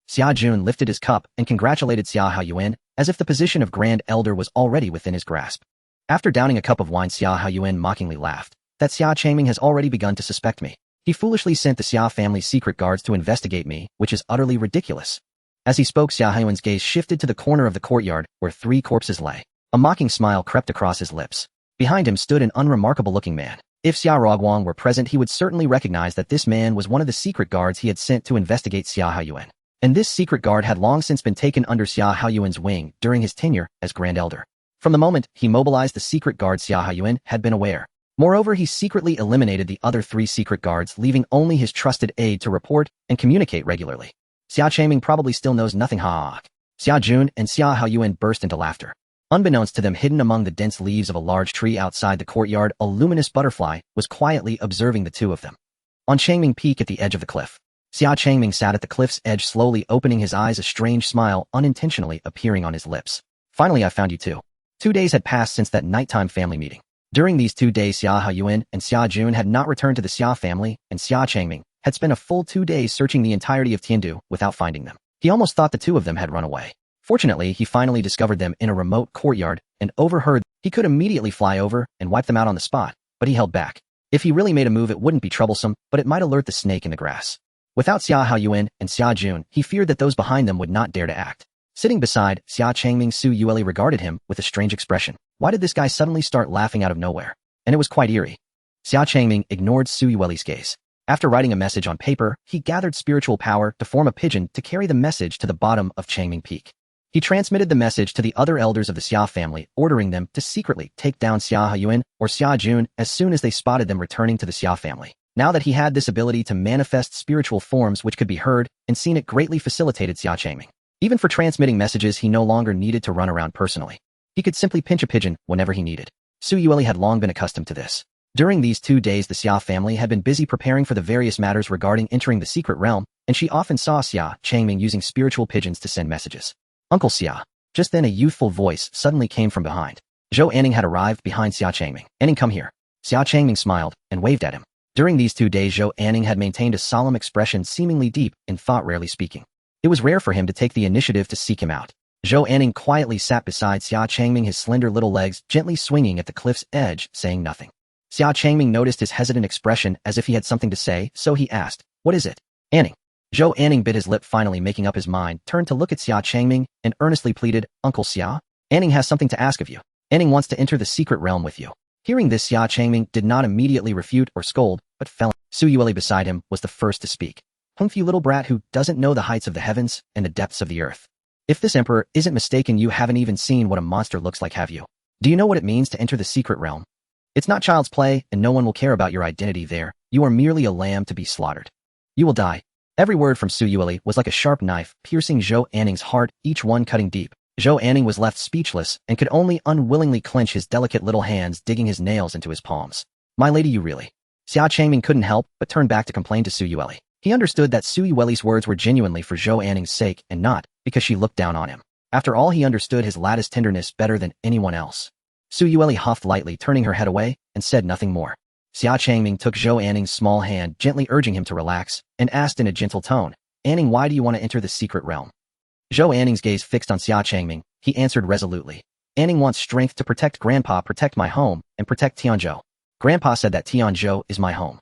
Xia Jun lifted his cup and congratulated Xia Haiyuan, as if the position of Grand Elder was already within his grasp. After downing a cup of wine, Xia Haiyuan mockingly laughed. "That Xia Changming has already begun to suspect me. He foolishly sent the Xia family's secret guards to investigate me, which is utterly ridiculous." As he spoke, Xia Haiyuan's gaze shifted to the corner of the courtyard where 3 corpses lay. A mocking smile crept across his lips. Behind him stood an unremarkable-looking man. If Xia Ruoguang were present, he would certainly recognize that this man was one of the secret guards he had sent to investigate Xia Haiyuan. And this secret guard had long since been taken under Xia Haiyuan's wing during his tenure as Grand Elder. From the moment he mobilized the secret guard, Xia Haiyuan had been aware. Moreover, he secretly eliminated the other 3 secret guards, leaving only his trusted aide to report and communicate regularly. Xia Changming probably still knows nothing. Ha! Xia Jun and Xia Haoyuan burst into laughter. Unbeknownst to them, hidden among the dense leaves of a large tree outside the courtyard, a luminous butterfly was quietly observing the two of them. On Changming Peak at the edge of the cliff, Xia Changming sat at the cliff's edge, slowly opening his eyes, a strange smile unintentionally appearing on his lips. Finally, I found you too. 2 days had passed since that nighttime family meeting. During these 2 days, Xia Haoyuan and Xia Jun had not returned to the Xia family, and Xia Changming had spent a full 2 days searching the entirety of Tiandu without finding them. He almost thought the two of them had run away. Fortunately, he finally discovered them in a remote courtyard and overheard. He could immediately fly over and wipe them out on the spot, but he held back. If he really made a move, it wouldn't be troublesome, but it might alert the snake in the grass. Without Xia Haoyuan and Xia Jun, he feared that those behind them would not dare to act. Sitting beside Xia Changming, Su Yueli regarded him with a strange expression. Why did this guy suddenly start laughing out of nowhere? And it was quite eerie. Xia Changming ignored Su Yueli's gaze. After writing a message on paper, he gathered spiritual power to form a pigeon to carry the message to the bottom of Changming Peak. He transmitted the message to the other elders of the Xia family, ordering them to secretly take down Xia Haoyuan or Xia Jun as soon as they spotted them returning to the Xia family. Now that he had this ability to manifest spiritual forms which could be heard and seen, it greatly facilitated Xia Changming. Even for transmitting messages, he no longer needed to run around personally. He could simply pinch a pigeon whenever he needed. Su Yueli had long been accustomed to this. During these 2 days, the Xia family had been busy preparing for the various matters regarding entering the secret realm, and she often saw Xia Changming using spiritual pigeons to send messages. Uncle Xia. Just then a youthful voice suddenly came from behind. Zhou Anning had arrived behind Xia Changming. Anning, come here. Xia Changming smiled and waved at him. During these 2 days, Zhou Anning had maintained a solemn expression, seemingly deep in thought, rarely speaking. It was rare for him to take the initiative to seek him out. Zhou Anning quietly sat beside Xia Changming, his slender little legs gently swinging at the cliff's edge, saying nothing. Xia Changming noticed his hesitant expression as if he had something to say, so he asked, "What is it?" Anning. Zhou Anning bit his lip, finally making up his mind, turned to look at Xia Changming, and earnestly pleaded, "Uncle Xia, Anning has something to ask of you. Anning wants to enter the secret realm with you." Hearing this, Xia Changming did not immediately refute or scold, but fell. Su Yueli beside him was the first to speak. "You little brat who doesn't know the heights of the heavens and the depths of the earth. If this emperor isn't mistaken, you haven't even seen what a monster looks like, have you? Do you know what it means to enter the secret realm? It's not child's play, and no one will care about your identity there. You are merely a lamb to be slaughtered. You will die." Every word from Su Yueli was like a sharp knife, piercing Zhou Anning's heart, each one cutting deep. Zhou Anning was left speechless and could only unwillingly clench his delicate little hands, digging his nails into his palms. "My lady, you really..." Xia Changming couldn't help but turn back to complain to Su Yueli. He understood that Su Yueli's words were genuinely for Zhou Anning's sake and not because she looked down on him. After all, he understood his lattice tenderness better than anyone else. Su Yueli huffed lightly, turning her head away, and said nothing more. Xia Changming took Zhou Anning's small hand, gently urging him to relax, and asked in a gentle tone, "Anning, why do you want to enter the secret realm?" Zhou Anning's gaze fixed on Xia Changming. He answered resolutely, "Anning wants strength to protect Grandpa, protect my home, and protect Tianzhou. Grandpa said that Tianzhou is my home."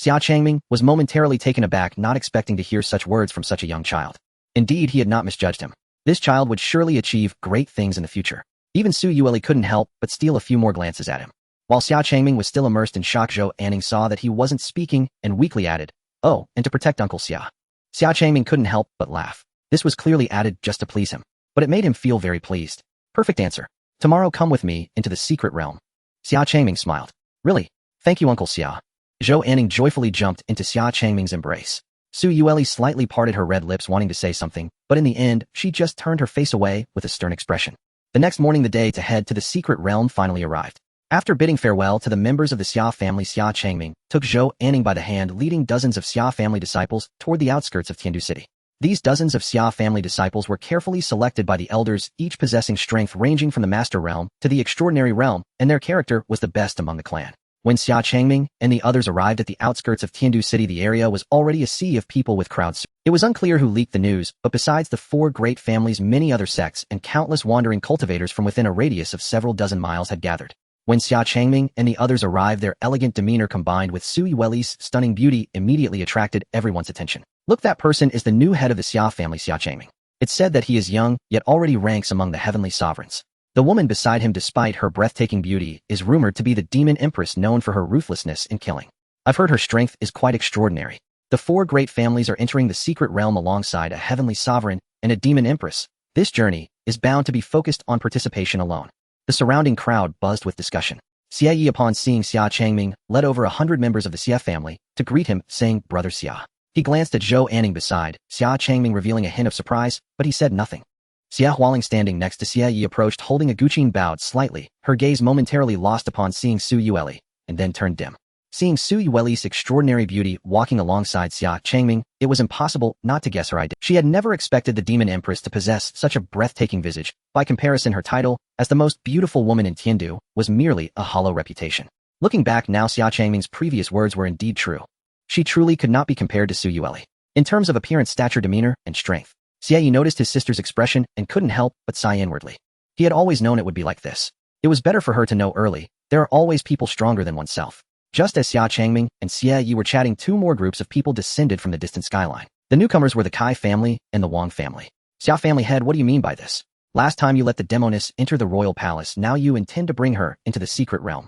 Xia Changming was momentarily taken aback, not expecting to hear such words from such a young child. Indeed, he had not misjudged him. This child would surely achieve great things in the future. Even Su Yueli couldn't help but steal a few more glances at him. While Xia Changming was still immersed in shock, Zhou Anning saw that he wasn't speaking and weakly added, "Oh, and to protect Uncle Xia." Xia Changming couldn't help but laugh. This was clearly added just to please him, but it made him feel very pleased. "Perfect answer. Tomorrow come with me into the secret realm." Xia Changming smiled. "Really? Thank you, Uncle Xia." Zhou Anning joyfully jumped into Xia Changming's embrace. Su Yueli slightly parted her red lips, wanting to say something, but in the end, she just turned her face away with a stern expression. The next morning, the day to head to the secret realm finally arrived. After bidding farewell to the members of the Xia family, Xia Changming took Zhou Anning by the hand, leading dozens of Xia family disciples toward the outskirts of Tiandu City. These dozens of Xia family disciples were carefully selected by the elders, each possessing strength ranging from the master realm to the extraordinary realm, and their character was the best among the clan. When Xia Changming and the others arrived at the outskirts of Tiandu City, the area was already a sea of people with crowds. It was unclear who leaked the news, but besides the 4 great families, many other sects and countless wandering cultivators from within a radius of several dozen miles had gathered. When Xia Changming and the others arrived, their elegant demeanor combined with Su Yueli's stunning beauty immediately attracted everyone's attention. "Look, that person is the new head of the Xia family, Xia Changming. It's said that he is young, yet already ranks among the heavenly sovereigns. The woman beside him, despite her breathtaking beauty, is rumored to be the demon empress known for her ruthlessness in killing. I've heard her strength is quite extraordinary. The 4 great families are entering the secret realm alongside a heavenly sovereign and a demon empress. This journey is bound to be focused on participation alone." The surrounding crowd buzzed with discussion. Xia Yi, upon seeing Xia Changming, led over 100 members of the Xia family to greet him, saying, "Brother Xia." He glanced at Zhou Anning beside Xia Changming, revealing a hint of surprise, but he said nothing. Xia Hualing, standing next to Xia Yi, approached holding a guqin, bowed slightly, her gaze momentarily lost upon seeing Su Yueli, and then turned dim. Seeing Su Yueli's extraordinary beauty walking alongside Xia Changming, it was impossible not to guess her identity. She had never expected the demon empress to possess such a breathtaking visage. By comparison, her title, as the most beautiful woman in Tiandu, was merely a hollow reputation. Looking back now, Xia Changming's previous words were indeed true. She truly could not be compared to Su Yueli. In terms of appearance, stature, demeanor, and strength, Xia Yi noticed his sister's expression and couldn't help but sigh inwardly. He had always known it would be like this. It was better for her to know early. There are always people stronger than oneself. Just as Xia Changming and Xia Yi were chatting, two more groups of people descended from the distant skyline. The newcomers were the Kai family and the Wang family. Xia family head, what do you mean by this? Last time you let the demoness enter the royal palace, now you intend to bring her into the secret realm.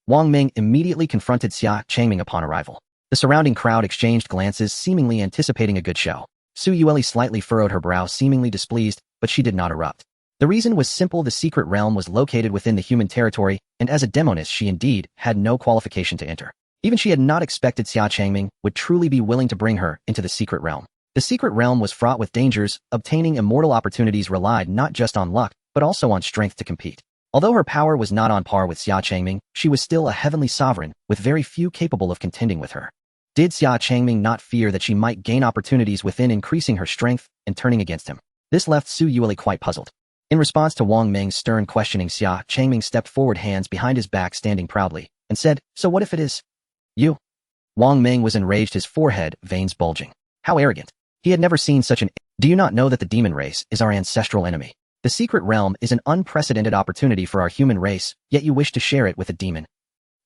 Wang Ming immediately confronted Xia Changming upon arrival. The surrounding crowd exchanged glances, seemingly anticipating a good show. Su Yueli slightly furrowed her brow, seemingly displeased, but she did not erupt. The reason was simple: the secret realm was located within the human territory, and as a demoness she indeed had no qualification to enter. Even she had not expected Xia Changming would truly be willing to bring her into the secret realm. The secret realm was fraught with dangers. Obtaining immortal opportunities relied not just on luck, but also on strength to compete. Although her power was not on par with Xia Changming, she was still a heavenly sovereign, with very few capable of contending with her. Did Xia Changming not fear that she might gain opportunities within increasing her strength and turning against him? This left Su Yueli quite puzzled. In response to Wang Ming's stern questioning, Xia Changming stepped forward, hands behind his back, standing proudly, and said, "So what if it is you?" Wang Ming was enraged, his forehead veins bulging. How arrogant. He had never seen such an... Do you not know that the demon race is our ancestral enemy? The secret realm is an unprecedented opportunity for our human race, yet you wish to share it with a demon.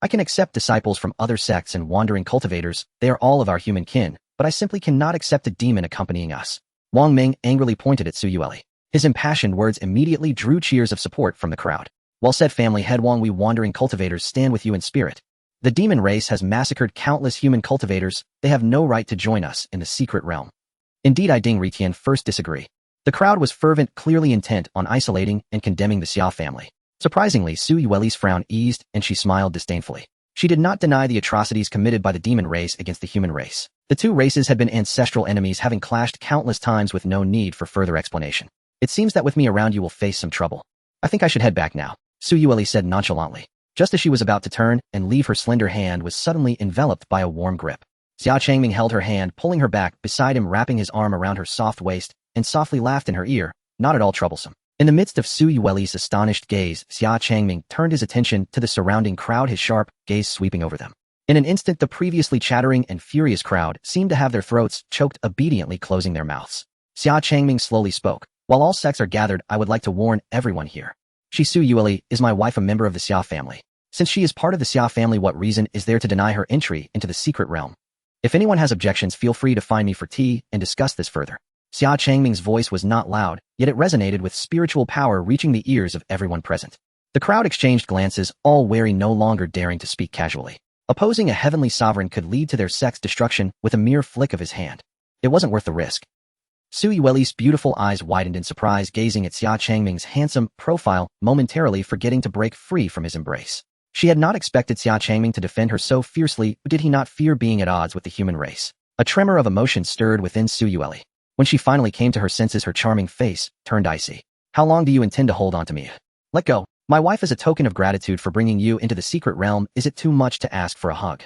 I can accept disciples from other sects and wandering cultivators, they are all of our human kin, but I simply cannot accept a demon accompanying us. Wang Ming angrily pointed at Su Yueli. His impassioned words immediately drew cheers of support from the crowd. Well said, family head Wang. We wandering cultivators stand with you in spirit. The demon race has massacred countless human cultivators. They have no right to join us in the secret realm. Indeed, I Ding Ritian first disagree. The crowd was fervent, clearly intent on isolating and condemning the Xia family. Surprisingly, Su Yueli's frown eased and she smiled disdainfully. She did not deny the atrocities committed by the demon race against the human race. The two races had been ancestral enemies, having clashed countless times with no need for further explanation. It seems that with me around you will face some trouble. I think I should head back now, Su Yueli said nonchalantly. Just as she was about to turn and leave, her slender hand was suddenly enveloped by a warm grip. Xia Changming held her hand, pulling her back beside him, wrapping his arm around her soft waist, and softly laughed in her ear, not at all troublesome. In the midst of Su Yueli's astonished gaze, Xia Changming turned his attention to the surrounding crowd, his sharp gaze sweeping over them. In an instant, the previously chattering and furious crowd seemed to have their throats choked, obediently closing their mouths. Xia Changming slowly spoke. While all sects are gathered, I would like to warn everyone here. She, Su Yueli, is my wife, a member of the Xia family. Since she is part of the Xia family, what reason is there to deny her entry into the secret realm? If anyone has objections, feel free to find me for tea and discuss this further. Xia Changming's voice was not loud, yet it resonated with spiritual power, reaching the ears of everyone present. The crowd exchanged glances, all wary, no longer daring to speak casually. Opposing a heavenly sovereign could lead to their sect's destruction with a mere flick of his hand. It wasn't worth the risk. Su Yueli's beautiful eyes widened in surprise, gazing at Xia Changming's handsome profile, momentarily forgetting to break free from his embrace. She had not expected Xia Changming to defend her so fiercely. Did he not fear being at odds with the human race? A tremor of emotion stirred within Su Yueli. When she finally came to her senses, her charming face turned icy. How long do you intend to hold on to me? Let go. My wife is a token of gratitude for bringing you into the secret realm. Is it too much to ask for a hug?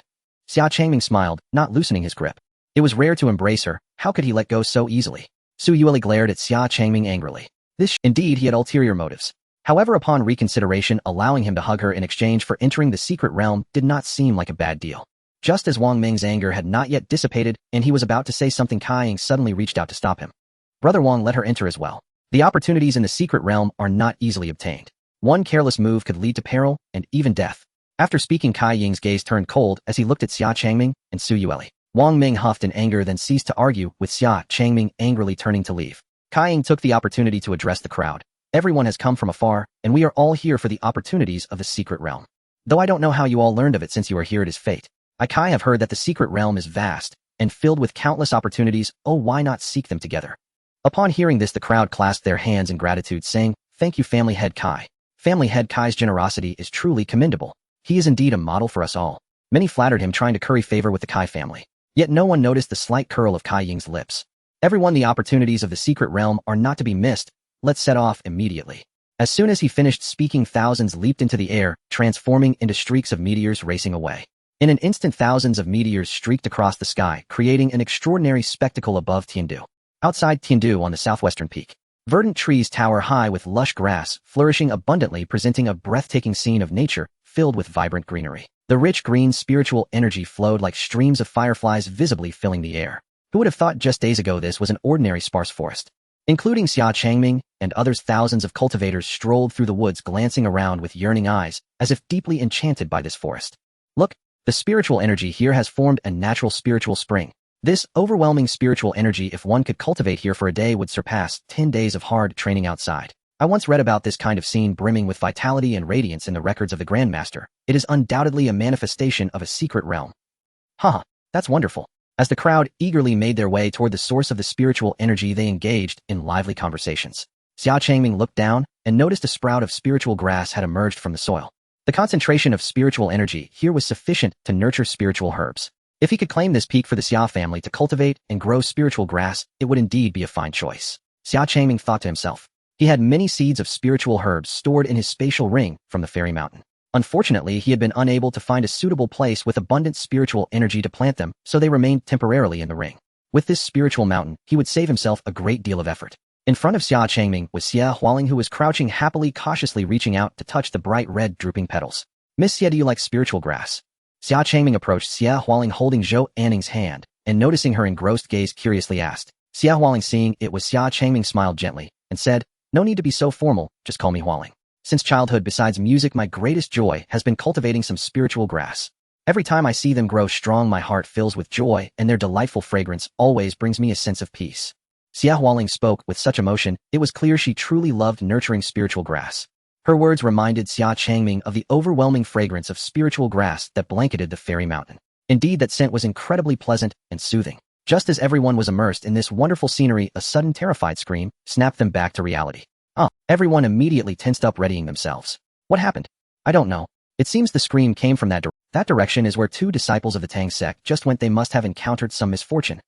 Xia Changming smiled, not loosening his grip. It was rare to embrace her. How could he let go so easily? Su Yueli glared at Xia Changming angrily. Indeed, he had ulterior motives. However, upon reconsideration, allowing him to hug her in exchange for entering the secret realm did not seem like a bad deal. Just as Wang Ming's anger had not yet dissipated and he was about to say something, Kai Ying suddenly reached out to stop him. Brother Wang, let her enter as well. The opportunities in the secret realm are not easily obtained. One careless move could lead to peril and even death. After speaking, Kai Ying's gaze turned cold as he looked at Xia Changming and Su Yueli. Wang Ming huffed in anger, then ceased to argue, with Xia Changming angrily turning to leave. Kai Ying took the opportunity to address the crowd. Everyone has come from afar, and we are all here for the opportunities of the secret realm. Though I don't know how you all learned of it, since you are here, it is fate. I have heard that the secret realm is vast and filled with countless opportunities. Oh, why not seek them together? Upon hearing this, the crowd clasped their hands in gratitude, saying, "Thank you, family head Kai. Family head Kai's generosity is truly commendable. He is indeed a model for us all. Many flattered him, trying to curry favor with the Kai family. Yet no one noticed the slight curl of Kai Ying's lips. Everyone, the opportunities of the secret realm are not to be missed. Let's set off immediately. As soon as he finished speaking, thousands leaped into the air, transforming into streaks of meteors racing away. In an instant, thousands of meteors streaked across the sky, creating an extraordinary spectacle above Tiandu. Outside Tiandu, on the southwestern peak, verdant trees tower high with lush grass, flourishing abundantly, presenting a breathtaking scene of nature filled with vibrant greenery. The rich green spiritual energy flowed like streams of fireflies, visibly filling the air. Who would have thought just days ago this was an ordinary sparse forest? Including Xia Changming and others, thousands of cultivators strolled through the woods, glancing around with yearning eyes, as if deeply enchanted by this forest. Look, the spiritual energy here has formed a natural spiritual spring. This overwhelming spiritual energy, if one could cultivate here for a day, would surpass 10 days of hard training outside. I once read about this kind of scene brimming with vitality and radiance in the records of the Grandmaster. It is undoubtedly a manifestation of a secret realm. Haha, that's wonderful. As the crowd eagerly made their way toward the source of the spiritual energy, they engaged in lively conversations. Xia Changming looked down and noticed a sprout of spiritual grass had emerged from the soil. The concentration of spiritual energy here was sufficient to nurture spiritual herbs. If he could claim this peak for the Xia family to cultivate and grow spiritual grass, it would indeed be a fine choice. Xia Changming thought to himself. He had many seeds of spiritual herbs stored in his spatial ring from the fairy mountain. Unfortunately, he had been unable to find a suitable place with abundant spiritual energy to plant them, so they remained temporarily in the ring. With this spiritual mountain, he would save himself a great deal of effort. In front of Xia Changming was Xia Hualing, who was crouching happily, cautiously reaching out to touch the bright red drooping petals. Miss Xia, do you like spiritual grass? Xia Changming approached Xia Hualing, holding Zhou Anning's hand, and noticing her engrossed gaze, curiously asked. Xia Hualing, seeing it was Xia Changming, smiled gently and said, "No need to be so formal, just call me Hualing. Since childhood, besides music, my greatest joy has been cultivating some spiritual grass. Every time I see them grow strong, my heart fills with joy, and their delightful fragrance always brings me a sense of peace." Xia Hualing spoke with such emotion, it was clear she truly loved nurturing spiritual grass. Her words reminded Xia Changming of the overwhelming fragrance of spiritual grass that blanketed the fairy mountain. Indeed, that scent was incredibly pleasant and soothing. Just as everyone was immersed in this wonderful scenery, a sudden terrified scream snapped them back to reality. Everyone immediately tensed up, readying themselves. What happened? I don't know. It seems the scream came from that direction is where two disciples of the Tang sect just went. They must have encountered some misfortune.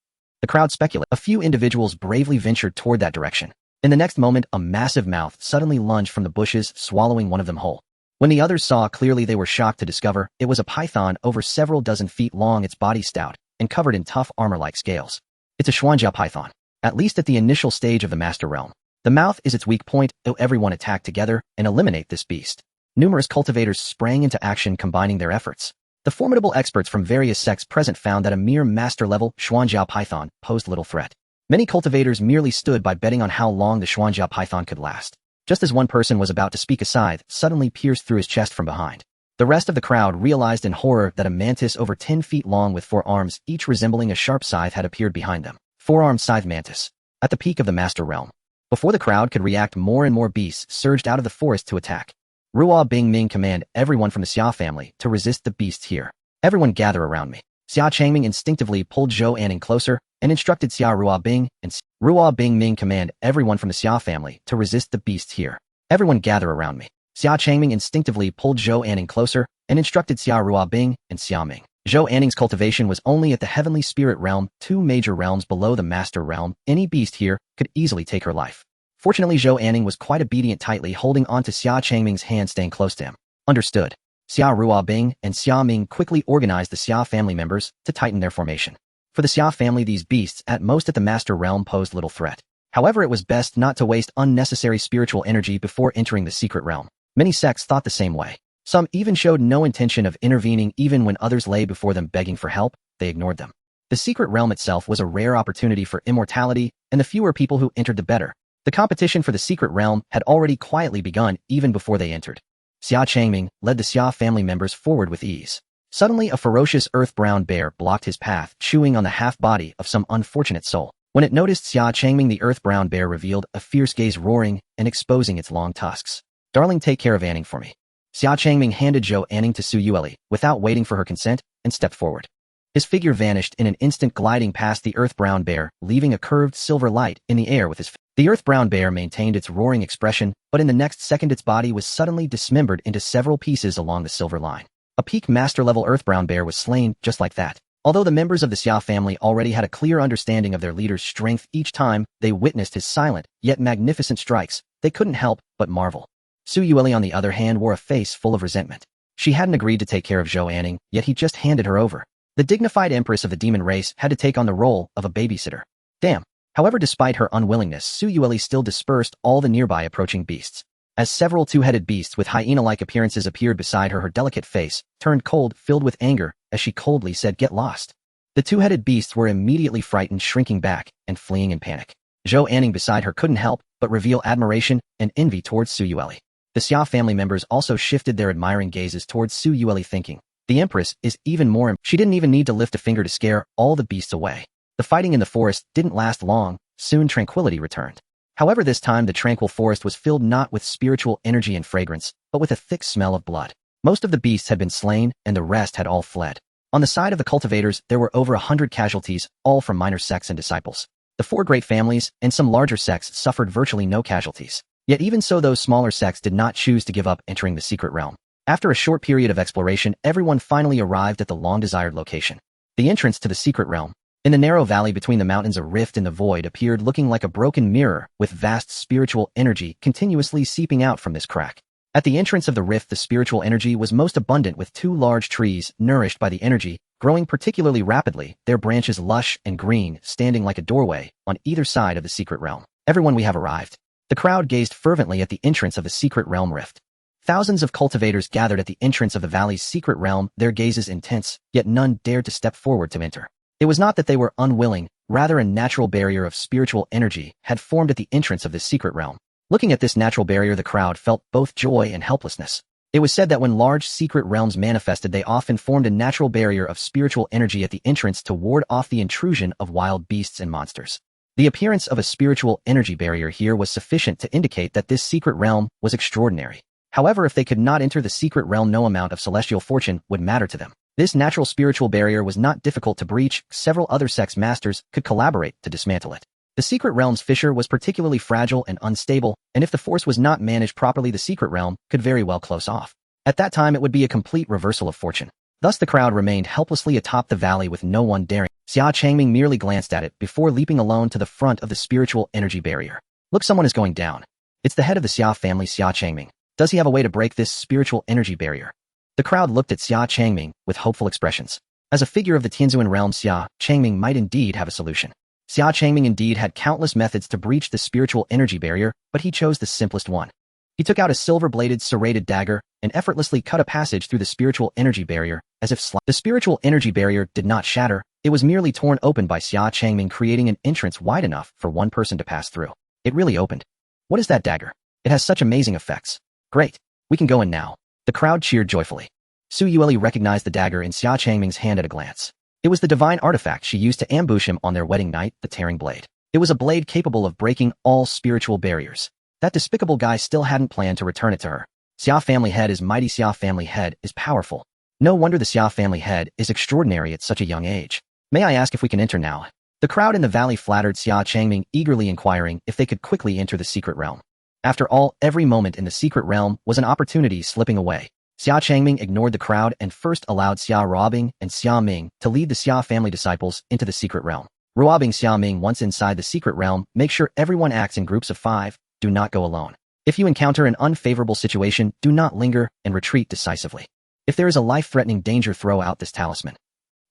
The crowd speculated. A few individuals bravely ventured toward that direction. In the next moment, a massive mouth suddenly lunged from the bushes, swallowing one of them whole. When the others saw clearly, they were shocked to discover it was a python over several dozen feet long, its body stout and covered in tough armor-like scales. It's a Xuanjia python, at least at the initial stage of the Master Realm. The mouth is its weak point, so everyone attack together and eliminate this beast. Numerous cultivators sprang into action, combining their efforts. The formidable experts from various sects present found that a mere master-level Xuanjia python posed little threat. Many cultivators merely stood by, betting on how long the Xuanjia python could last. Just as one person was about to speak, a scythe suddenly pierced through his chest from behind. The rest of the crowd realized in horror that a mantis over 10 feet long with 4 arms, each resembling a sharp scythe, had appeared behind them. 4-armed scythe mantis. At the peak of the Master Realm. Before the crowd could react, more and more beasts surged out of the forest to attack. Ruo Bingming, command everyone from the Xia family to resist the beasts here. Everyone gather around me. Xia Changming instinctively pulled Zhou Anning closer and instructed Xia Ruobing and Ruo Bingming, command everyone from the Xia family to resist the beasts here. Everyone gather around me. Xia Changming instinctively pulled Zhou Anning closer and instructed Xia Ruobing and Xia Ming. Zhou Anning's cultivation was only at the heavenly spirit realm, 2 major realms below the master realm. Any beast here could easily take her life. Fortunately, Zhou Anning was quite obedient, tightly holding on to Xia Changming's hand, staying close to him. Understood. Xia Ruobing and Xia Ming quickly organized the Xia family members to tighten their formation. For the Xia family, these beasts, at most at the master realm, posed little threat. However, it was best not to waste unnecessary spiritual energy before entering the secret realm. Many sects thought the same way. Some even showed no intention of intervening. Even when others lay before them begging for help, they ignored them. The secret realm itself was a rare opportunity for immortality, and the fewer people who entered, the better. The competition for the secret realm had already quietly begun even before they entered. Xia Changming led the Xia family members forward with ease. Suddenly, a ferocious earth-brown bear blocked his path, chewing on the half-body of some unfortunate soul. When it noticed Xia Changming, the earth-brown bear revealed a fierce gaze, roaring and exposing its long tusks. "Darling, take care of Anning for me." Xia Changming handed Zhou Anning to Su Yueli without waiting for her consent and stepped forward. His figure vanished in an instant, gliding past the earth-brown bear, leaving a curved silver light in the air with his. The earth-brown bear maintained its roaring expression, but in the next second its body was suddenly dismembered into several pieces along the silver line. A peak master-level Earth-Brown bear was slain just like that. Although the members of the Xia family already had a clear understanding of their leader's strength each time they witnessed his silent, yet magnificent strikes, they couldn't help but marvel. Su Yueli, on the other hand, wore a face full of resentment. She hadn't agreed to take care of Zhou Anning, yet he just handed her over. The dignified empress of the demon race had to take on the role of a babysitter. Damn. However, despite her unwillingness, Su Yueli still dispersed all the nearby approaching beasts. As several two-headed beasts with hyena-like appearances appeared beside her, her delicate face turned cold, filled with anger, as she coldly said, "Get lost." The two-headed beasts were immediately frightened, shrinking back and fleeing in panic. Zhou Anning beside her couldn't help but reveal admiration and envy towards Su Yueli. The Xia family members also shifted their admiring gazes towards Su Yueli, thinking, the Empress is even more. She didn't even need to lift a finger to scare all the beasts away. The fighting in the forest didn't last long. Soon tranquility returned. However, this time the tranquil forest was filled not with spiritual energy and fragrance, but with a thick smell of blood. Most of the beasts had been slain, and the rest had all fled. On the side of the cultivators, there were over 100 casualties, all from minor sects and disciples. The 4 great families and some larger sects suffered virtually no casualties. Yet even so, those smaller sects did not choose to give up entering the secret realm. After a short period of exploration, everyone finally arrived at the long-desired location. The entrance to the secret realm. In the narrow valley between the mountains, a rift in the void appeared, looking like a broken mirror, with vast spiritual energy continuously seeping out from this crack. At the entrance of the rift, the spiritual energy was most abundant, with 2 large trees, nourished by the energy, growing particularly rapidly, their branches lush and green, standing like a doorway on either side of the secret realm. Everyone, we have arrived. The crowd gazed fervently at the entrance of the secret realm rift. Thousands of cultivators gathered at the entrance of the valley's secret realm, their gazes intense, yet none dared to step forward to enter. It was not that they were unwilling, rather a natural barrier of spiritual energy had formed at the entrance of this secret realm. Looking at this natural barrier, the crowd felt both joy and helplessness. It was said that when large secret realms manifested, they often formed a natural barrier of spiritual energy at the entrance to ward off the intrusion of wild beasts and monsters. The appearance of a spiritual energy barrier here was sufficient to indicate that this secret realm was extraordinary. However, if they could not enter the secret realm, no amount of celestial fortune would matter to them. This natural spiritual barrier was not difficult to breach. Several other sects masters could collaborate to dismantle it. The secret realm's fissure was particularly fragile and unstable, and if the force was not managed properly, the secret realm could very well close off. At that time, it would be a complete reversal of fortune. Thus the crowd remained helplessly atop the valley with no one daring. Xia Changming merely glanced at it before leaping alone to the front of the spiritual energy barrier. Look, someone is going down. It's the head of the Xia family, Xia Changming. Does he have a way to break this spiritual energy barrier? The crowd looked at Xia Changming with hopeful expressions. As a figure of the Tianzuan realm, Xia Changming might indeed have a solution. Xia Changming indeed had countless methods to breach the spiritual energy barrier, but he chose the simplest one. He took out a silver-bladed serrated dagger and effortlessly cut a passage through the spiritual energy barrier, as if the spiritual energy barrier did not shatter. It was merely torn open by Xia Changming, creating an entrance wide enough for one person to pass through. It really opened. What is that dagger? It has such amazing effects. Great. We can go in now. The crowd cheered joyfully. Su Yueli recognized the dagger in Xia Changming's hand at a glance. It was the divine artifact she used to ambush him on their wedding night, the tearing blade. It was a blade capable of breaking all spiritual barriers. That despicable guy still hadn't planned to return it to her. Xia family head is mighty. Xia family head is powerful. No wonder the Xia family head is extraordinary at such a young age. May I ask if we can enter now? The crowd in the valley flattered Xia Changming, eagerly inquiring if they could quickly enter the secret realm. After all, every moment in the secret realm was an opportunity slipping away. Xia Changming ignored the crowd and first allowed Xia Ruobing and Xia Ming to lead the Xia family disciples into the secret realm. Ruobing, Xia Ming, once inside the secret realm, make sure everyone acts in groups of 5. Do not go alone. If you encounter an unfavorable situation, do not linger and retreat decisively. If there is a life-threatening danger, throw out this talisman.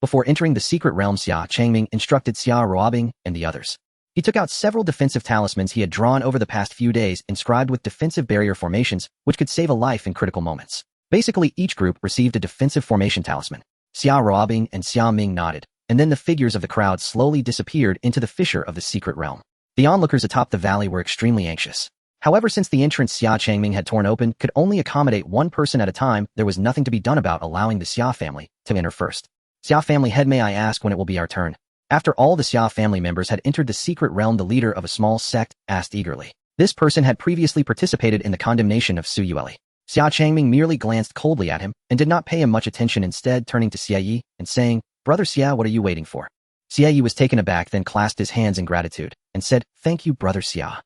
Before entering the secret realm, Xia Changming instructed Xia Ruobing and the others. He took out several defensive talismans he had drawn over the past few days, inscribed with defensive barrier formations, which could save a life in critical moments. Basically, each group received a defensive formation talisman. Xia Ruobing and Xia Ming nodded, and then the figures of the crowd slowly disappeared into the fissure of the secret realm. The onlookers atop the valley were extremely anxious. However, since the entrance Xia Changming had torn open could only accommodate one person at a time, there was nothing to be done about allowing the Xia family to enter first. Xia family head, may I ask when it will be our turn? After all the Xia family members had entered the secret realm, the leader of a small sect asked eagerly. This person had previously participated in the condemnation of Su Yueli. Xia Changming merely glanced coldly at him and did not pay him much attention, instead turning to Xia Yi and saying, "Brother Xia, what are you waiting for?" Xia Yi was taken aback, then clasped his hands in gratitude and said, "Thank you, Brother Xia."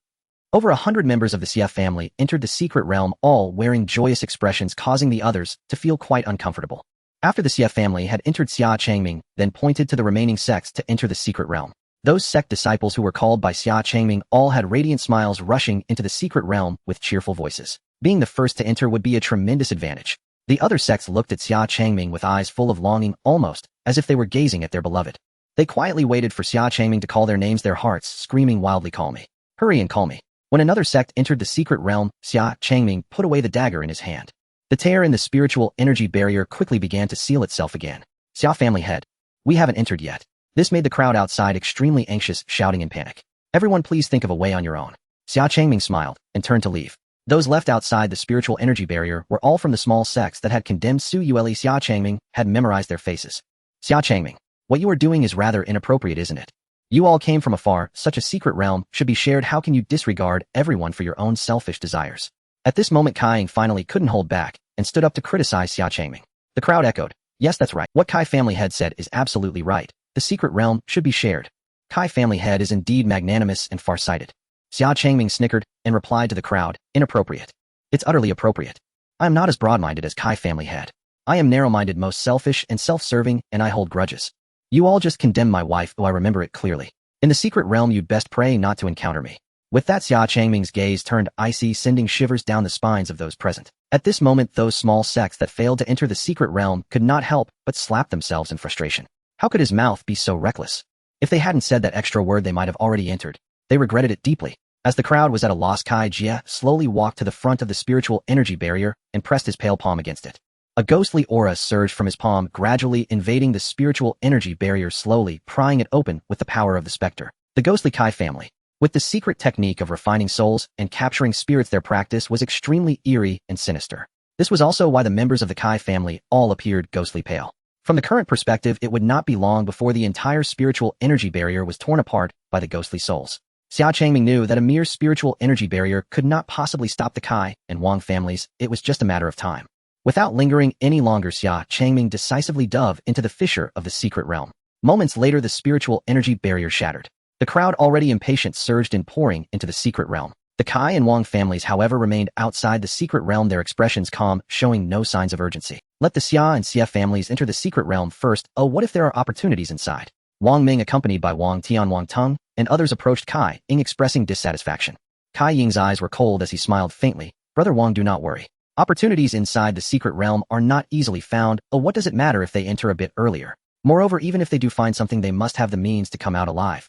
Over 100 members of the Xia family entered the secret realm, all wearing joyous expressions, causing the others to feel quite uncomfortable. After the Xia family had entered Xia Changming, then pointed to the remaining sects to enter the secret realm. Those sect disciples who were called by Xia Changming all had radiant smiles rushing into the secret realm with cheerful voices. Being the first to enter would be a tremendous advantage. The other sects looked at Xia Changming with eyes full of longing, almost as if they were gazing at their beloved. They quietly waited for Xia Changming to call their names, their hearts screaming wildly, "Call me. Hurry and call me." When another sect entered the secret realm, Xia Changming put away the dagger in his hand. The tear in the spiritual energy barrier quickly began to seal itself again. Xia family head. We haven't entered yet. This made the crowd outside extremely anxious, shouting in panic. Everyone please think of a way on your own. Xia Changming smiled and turned to leave. Those left outside the spiritual energy barrier were all from the small sects that had condemned Su Yueli. Xia Changming had memorized their faces. Xia Changming, what you are doing is rather inappropriate, isn't it? You all came from afar, such a secret realm should be shared. How can you disregard everyone for your own selfish desires? At this moment Kai Ying finally couldn't hold back and stood up to criticize Xia Changming. The crowd echoed, yes, that's right. What Kai family head said is absolutely right. The secret realm should be shared. Kai family head is indeed magnanimous and far-sighted. Xia Changming snickered and replied to the crowd, inappropriate. It's utterly appropriate. I am not as broad-minded as Kai family head. I am narrow-minded, most selfish and self-serving, and I hold grudges. You all just condemned my wife, though I remember it clearly. In the secret realm you'd best pray not to encounter me. With that, Xia Changming's gaze turned icy, sending shivers down the spines of those present. At this moment those small sects that failed to enter the secret realm could not help but slap themselves in frustration. How could his mouth be so reckless? If they hadn't said that extra word they might have already entered. They regretted it deeply. As the crowd was at a loss, Kai Jia slowly walked to the front of the spiritual energy barrier and pressed his pale palm against it. A ghostly aura surged from his palm, gradually invading the spiritual energy barrier, slowly prying it open with the power of the specter. The ghostly Kai family. With the secret technique of refining souls and capturing spirits, their practice was extremely eerie and sinister. This was also why the members of the Kai family all appeared ghostly pale. From the current perspective, it would not be long before the entire spiritual energy barrier was torn apart by the ghostly souls. Xia Changming knew that a mere spiritual energy barrier could not possibly stop the Kai and Wang families. It was just a matter of time. Without lingering any longer, Xia Changming decisively dove into the fissure of the secret realm. Moments later, the spiritual energy barrier shattered. The crowd, already impatient, surged in, pouring into the secret realm. The Kai and Wang families, however, remained outside the secret realm, their expressions calm, showing no signs of urgency. Let the Xia and Xia families enter the secret realm first. Oh, what if there are opportunities inside? Wang Ming, accompanied by Wang Tian, Wang Tung, and others, approached Kai Ying, expressing dissatisfaction. Kai Ying's eyes were cold as he smiled faintly. Brother Wang, do not worry. Opportunities inside the secret realm are not easily found. Oh, what does it matter if they enter a bit earlier? Moreover, even if they do find something, they must have the means to come out alive.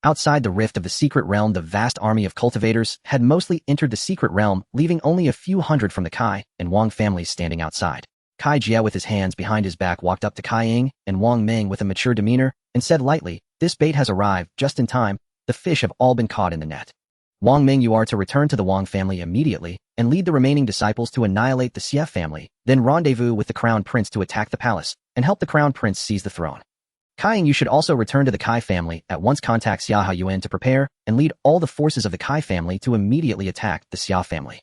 Outside the rift of the secret realm, the vast army of cultivators had mostly entered the secret realm, leaving only a few hundred from the Kai and Wang families standing outside. Kai Jia, with his hands behind his back, walked up to Kai Ying and Wang Ming with a mature demeanor and said lightly, "This bait has arrived just in time. The fish have all been caught in the net. Wang Ming, you are to return to the Wang family immediately and lead the remaining disciples to annihilate the Xia family, then rendezvous with the crown prince to attack the palace and help the crown prince seize the throne. Kai Ying, you should also return to the Kai family at once. Contact Xia Yuan to prepare and lead all the forces of the Kai family to immediately attack the Xia family.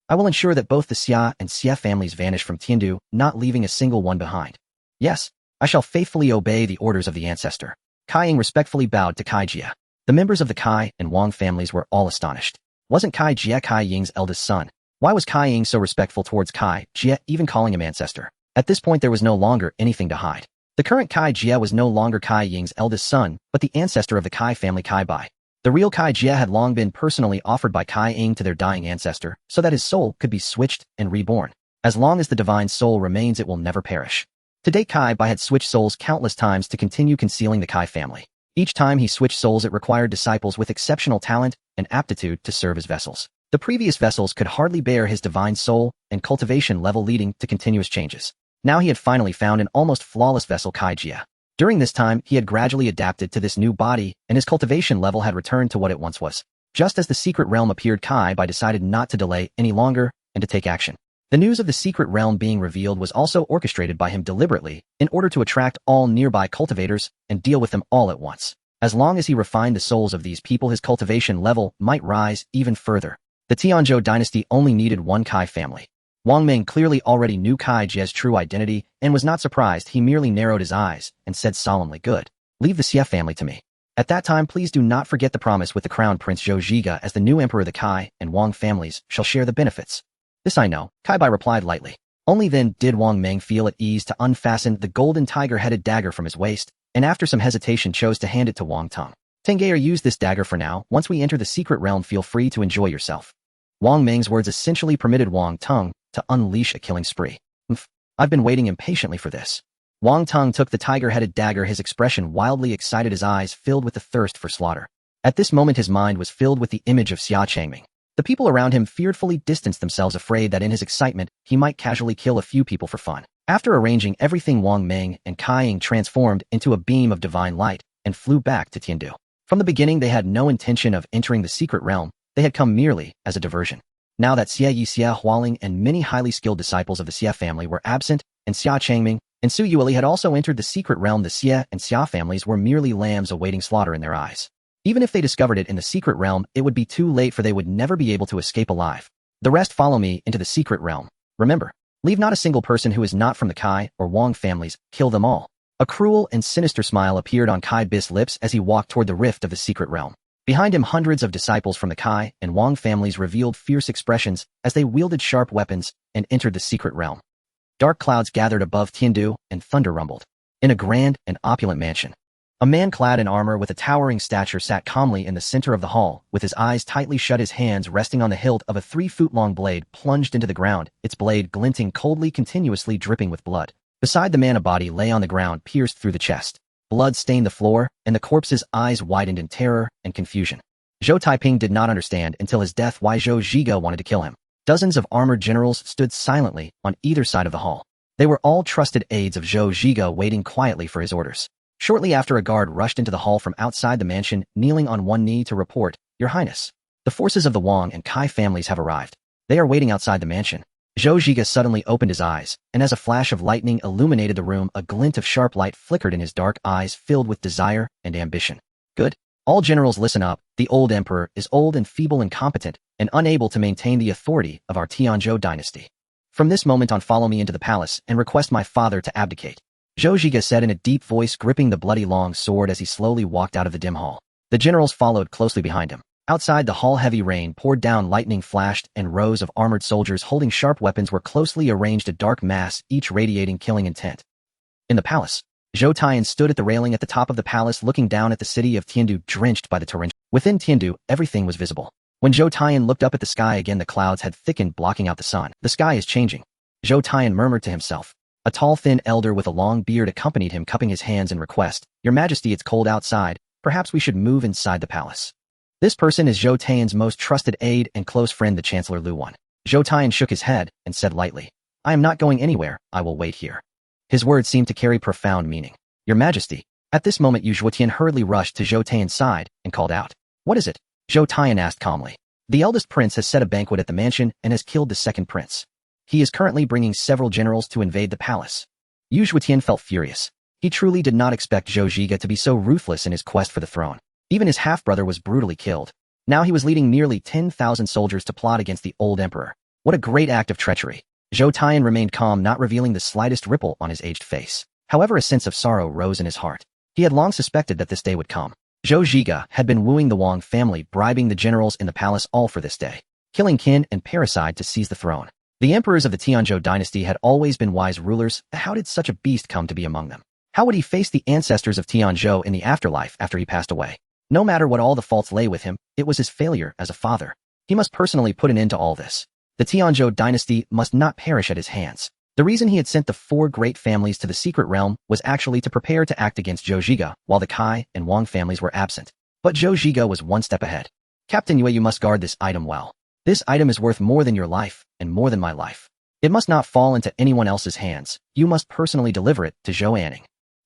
I will ensure that both the Xia and Xia families vanish from Tiandu, not leaving a single one behind. Yes, I shall faithfully obey the orders of the ancestor." Kai Ying respectfully bowed to Kai Jia. The members of the Kai and Wang families were all astonished. Wasn't Kai Jia Kai Ying's eldest son? Why was Kai Ying so respectful towards Kai Jia, even calling him ancestor? At this point there was no longer anything to hide. The current Kai Jia was no longer Kai Ying's eldest son, but the ancestor of the Kai family, Kai Bai. The real Kai Jia had long been personally offered by Kai Ying to their dying ancestor, so that his soul could be switched and reborn. As long as the divine soul remains, it will never perish. To date, Kai Bai had switched souls countless times to continue concealing the Kai family. Each time he switched souls, it required disciples with exceptional talent and aptitude to serve as vessels. The previous vessels could hardly bear his divine soul and cultivation level, leading to continuous changes. Now he had finally found an almost flawless vessel, Kai Jia. During this time, he had gradually adapted to this new body, and his cultivation level had returned to what it once was. Just as the secret realm appeared, Kai Bai decided not to delay any longer and to take action. The news of the secret realm being revealed was also orchestrated by him deliberately in order to attract all nearby cultivators and deal with them all at once. As long as he refined the souls of these people, his cultivation level might rise even further. The Tianzhou dynasty only needed one Kai family. Wang Ming clearly already knew Kai Jia's true identity and was not surprised. He merely narrowed his eyes and said solemnly, "Good. Leave the Xia family to me. At that time, please do not forget the promise with the crown prince Zhou Zhiga, as the new emperor. The Kai and Wang families shall share the benefits." "This I know," Kai Bai replied lightly. Only then did Wang Meng feel at ease to unfasten the golden tiger-headed dagger from his waist, and after some hesitation chose to hand it to Wang Tong. Tengayer, use this dagger for now. Once we enter the secret realm, feel free to enjoy yourself. Wang Meng's words essentially permitted Wang Tong to unleash a killing spree. I've been waiting impatiently for this. Wang Tong took the tiger-headed dagger, his expression wildly excited, his eyes filled with the thirst for slaughter. At this moment his mind was filled with the image of Xia Changming. The people around him fearfully distanced themselves, afraid that in his excitement he might casually kill a few people for fun. After arranging everything, Wang Meng and Kai Ying transformed into a beam of divine light and flew back to Tiandu. From the beginning they had no intention of entering the secret realm, they had come merely as a diversion. Now that Xia Yi, Xia Hualing, and many highly skilled disciples of the Xia family were absent, and Xia Changming and Su Yueli had also entered the secret realm, the Xia and Xia families were merely lambs awaiting slaughter in their eyes. Even if they discovered it in the secret realm, it would be too late, for they would never be able to escape alive. The rest follow me into the secret realm. Remember, leave not a single person who is not from the Kai or Wang families, kill them all. A cruel and sinister smile appeared on Kai Bi's lips as he walked toward the rift of the secret realm. Behind him, hundreds of disciples from the Kai and Wang families revealed fierce expressions as they wielded sharp weapons and entered the secret realm. Dark clouds gathered above Tiandu and thunder rumbled. In a grand and opulent mansion, a man clad in armor with a towering stature sat calmly in the center of the hall, with his eyes tightly shut, his hands resting on the hilt of a 3-foot-long blade plunged into the ground, its blade glinting coldly, continuously dripping with blood. Beside the man a body lay on the ground, pierced through the chest. Blood stained the floor, and the corpse's eyes widened in terror and confusion. Zhou Taiping did not understand until his death why Zhou Zhiga wanted to kill him. Dozens of armored generals stood silently on either side of the hall. They were all trusted aides of Zhou Zhiga, waiting quietly for his orders. Shortly after, a guard rushed into the hall from outside the mansion, kneeling on one knee to report, "Your Highness, the forces of the Wang and Kai families have arrived. They are waiting outside the mansion." Zhou Zhiga suddenly opened his eyes, and as a flash of lightning illuminated the room, a glint of sharp light flickered in his dark eyes, filled with desire and ambition. "Good. All generals listen up. The old emperor is old and feeble, incompetent, and unable to maintain the authority of our Tianzhou dynasty. From this moment on, follow me into the palace and request my father to abdicate," Zhou Zhiga said in a deep voice, gripping the bloody long sword as he slowly walked out of the dim hall. The generals followed closely behind him. Outside the hall, heavy rain poured down, lightning flashed, and rows of armored soldiers holding sharp weapons were closely arranged, a dark mass, each radiating killing intent. In the palace, Zhou Taiyan stood at the railing at the top of the palace, looking down at the city of Tiandu drenched by the torrent. Within Tiandu, everything was visible. When Zhou Taiyan looked up at the sky again, the clouds had thickened, blocking out the sun. "The sky is changing," Zhou Taiyan murmured to himself. A tall, thin elder with a long beard accompanied him, cupping his hands in request. "Your Majesty, it's cold outside. Perhaps we should move inside the palace." This person is Zhou Taiyan's most trusted aide and close friend, the Chancellor Lu Wan. Zhou Taiyan shook his head and said lightly, "I am not going anywhere. I will wait here." His words seemed to carry profound meaning. "Your Majesty." At this moment, Yu Zhuotian hurriedly rushed to Zhou Taiyan's side and called out. "What is it?" Zhou Taiyan asked calmly. "The eldest prince has set a banquet at the mansion and has killed the second prince. He is currently bringing several generals to invade the palace." Yu Zhuotian felt furious. He truly did not expect Zhou Zhiga to be so ruthless in his quest for the throne. Even his half-brother was brutally killed. Now he was leading nearly 10,000 soldiers to plot against the old emperor. What a great act of treachery. Zhou Taiyan remained calm, not revealing the slightest ripple on his aged face. However, a sense of sorrow rose in his heart. He had long suspected that this day would come. Zhou Zhiga had been wooing the Wang family, bribing the generals in the palace, all for this day. Killing kin and parricide to seize the throne. The emperors of the Tianzhou dynasty had always been wise rulers. How did such a beast come to be among them? How would he face the ancestors of Tianzhou in the afterlife after he passed away? No matter what all the faults lay with him, it was his failure as a father. He must personally put an end to all this. The Tianzhou dynasty must not perish at his hands. The reason he had sent the 4 great families to the secret realm was actually to prepare to act against Zhou Zhiga while the Kai and Wang families were absent. But Zhou Zhiga was one step ahead. "Captain Yue, you must guard this item well. This item is worth more than your life and more than my life. It must not fall into anyone else's hands. You must personally deliver it to Zhou Anning."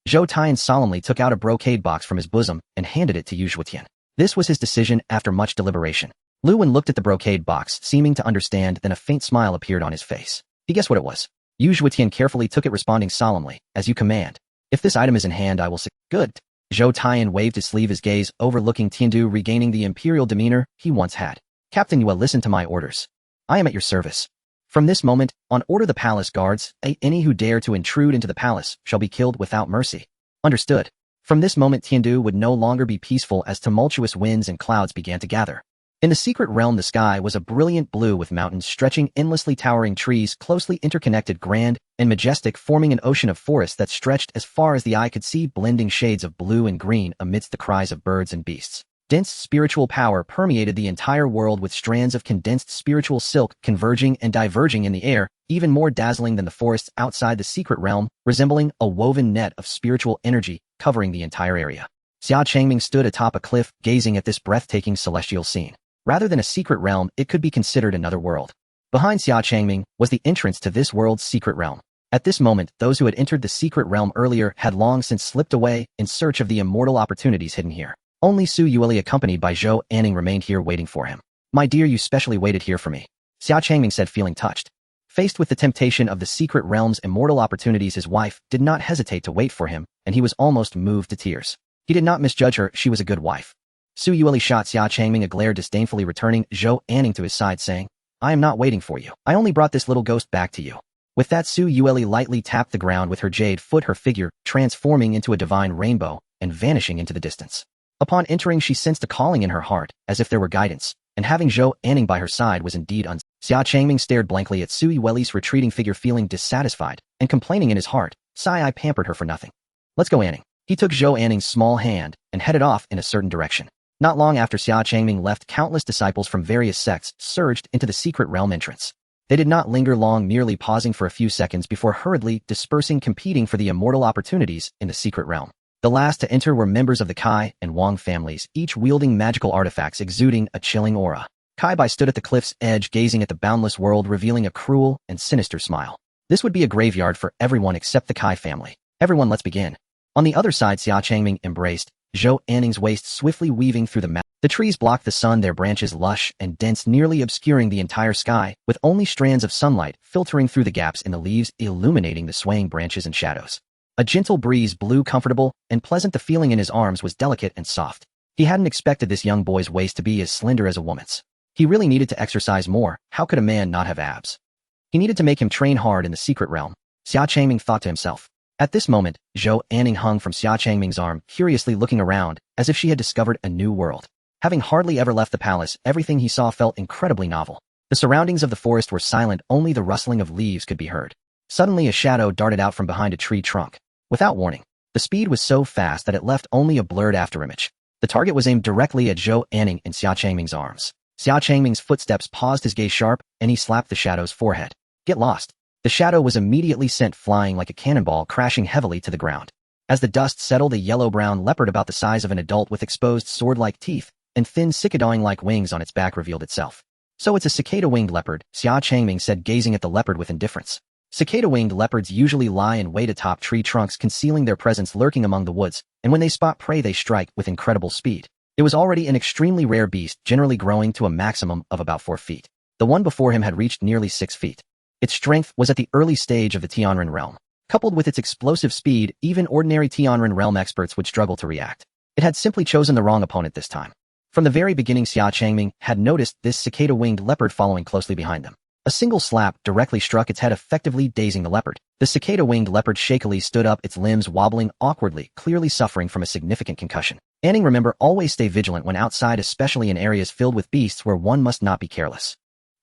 Zhou Taiyan solemnly took out a brocade box from his bosom and handed it to Yu Zhuotian. This was his decision after much deliberation. Lu Wan looked at the brocade box, seeming to understand, then a faint smile appeared on his face. He guessed what it was. Yu Zhuotian carefully took it, responding solemnly, "As you command. If this item is in hand, I will say good." Zhou Taiyan waved his sleeve, his gaze overlooking Tiandu, regaining the imperial demeanor he once had. "Captain Yue, listen to my orders. I am at your service. From this moment on, order the palace guards. Any who dare to intrude into the palace shall be killed without mercy. Understood?" From this moment, Tiandu would no longer be peaceful as tumultuous winds and clouds began to gather. In the secret realm, the sky was a brilliant blue with mountains stretching endlessly, towering trees closely interconnected, grand and majestic, forming an ocean of forest that stretched as far as the eye could see, blending shades of blue and green amidst the cries of birds and beasts. Dense spiritual power permeated the entire world, with strands of condensed spiritual silk converging and diverging in the air, even more dazzling than the forests outside the secret realm, resembling a woven net of spiritual energy covering the entire area. Xia Changming stood atop a cliff, gazing at this breathtaking celestial scene. Rather than a secret realm, it could be considered another world. Behind Xia Changming was the entrance to this world's secret realm. At this moment, those who had entered the secret realm earlier had long since slipped away in search of the immortal opportunities hidden here. Only Su Yueli, accompanied by Xia Changming, remained here waiting for him. "My dear, you specially waited here for me," Xia Changming said, feeling touched. Faced with the temptation of the secret realm's immortal opportunities, his wife did not hesitate to wait for him, and he was almost moved to tears. He did not misjudge her, she was a good wife. Su Yueli shot Xia Changming a glare, disdainfully returning Xia Changming to his side, saying, "I am not waiting for you. I only brought this little ghost back to you." With that, Su Yueli lightly tapped the ground with her jade foot, her figure transforming into a divine rainbow and vanishing into the distance. Upon entering, she sensed a calling in her heart, as if there were guidance, and having Xia Changming by her side was indeed Xia Changming stared blankly at Su Yueli's retreating figure, feeling dissatisfied and complaining in his heart, "Sigh, I pampered her for nothing. Let's go, Changming." He took Xia Changming's small hand and headed off in a certain direction. Not long after Xia Changming left, countless disciples from various sects surged into the secret realm entrance. They did not linger long, merely pausing for a few seconds before hurriedly dispersing, competing for the immortal opportunities in the secret realm. The last to enter were members of the Kai and Wang families, each wielding magical artifacts exuding a chilling aura. Kai Bai stood at the cliff's edge, gazing at the boundless world, revealing a cruel and sinister smile. This would be a graveyard for everyone except the Kai family. "Everyone, let's begin." On the other side, Xia Changming embraced Xia Changming's waist, swiftly weaving through the mountains. The trees blocked the sun, their branches lush and dense, nearly obscuring the entire sky, with only strands of sunlight filtering through the gaps in the leaves, illuminating the swaying branches and shadows. A gentle breeze blew, comfortable and pleasant. The feeling in his arms was delicate and soft. He hadn't expected this young boy's waist to be as slender as a woman's. He really needed to exercise more. How could a man not have abs? He needed to make him train hard in the secret realm, Xia Changming thought to himself. At this moment, Xia Changming hung from Xia Changming's arm, curiously looking around, as if she had discovered a new world. Having hardly ever left the palace, everything he saw felt incredibly novel. The surroundings of the forest were silent, only the rustling of leaves could be heard. Suddenly, a shadow darted out from behind a tree trunk. Without warning, the speed was so fast that it left only a blurred afterimage. The target was aimed directly at Xia Changming in Xia Changming's arms. Xia Changming's footsteps paused, his gaze sharp, and he slapped the shadow's forehead. "Get lost." The shadow was immediately sent flying like a cannonball, crashing heavily to the ground. As the dust settled, a yellow-brown leopard about the size of an adult with exposed sword-like teeth and thin cicada-like wings on its back revealed itself. "So it's a cicada-winged leopard," Xia Changming said, gazing at the leopard with indifference. Cicada-winged leopards usually lie in wait atop tree trunks, concealing their presence, lurking among the woods, and when they spot prey they strike with incredible speed. It was already an extremely rare beast, generally growing to a maximum of about 4 feet. The one before him had reached nearly 6 feet. Its strength was at the early stage of the Tianren realm. Coupled with its explosive speed, even ordinary Tianren realm experts would struggle to react. It had simply chosen the wrong opponent this time. From the very beginning, Xia Changming had noticed this cicada-winged leopard following closely behind them. A single slap directly struck its head, effectively dazing the leopard. The cicada-winged leopard shakily stood up, its limbs wobbling awkwardly, clearly suffering from a significant concussion. Changming, remember, always stay vigilant when outside, especially in areas filled with beasts where one must not be careless.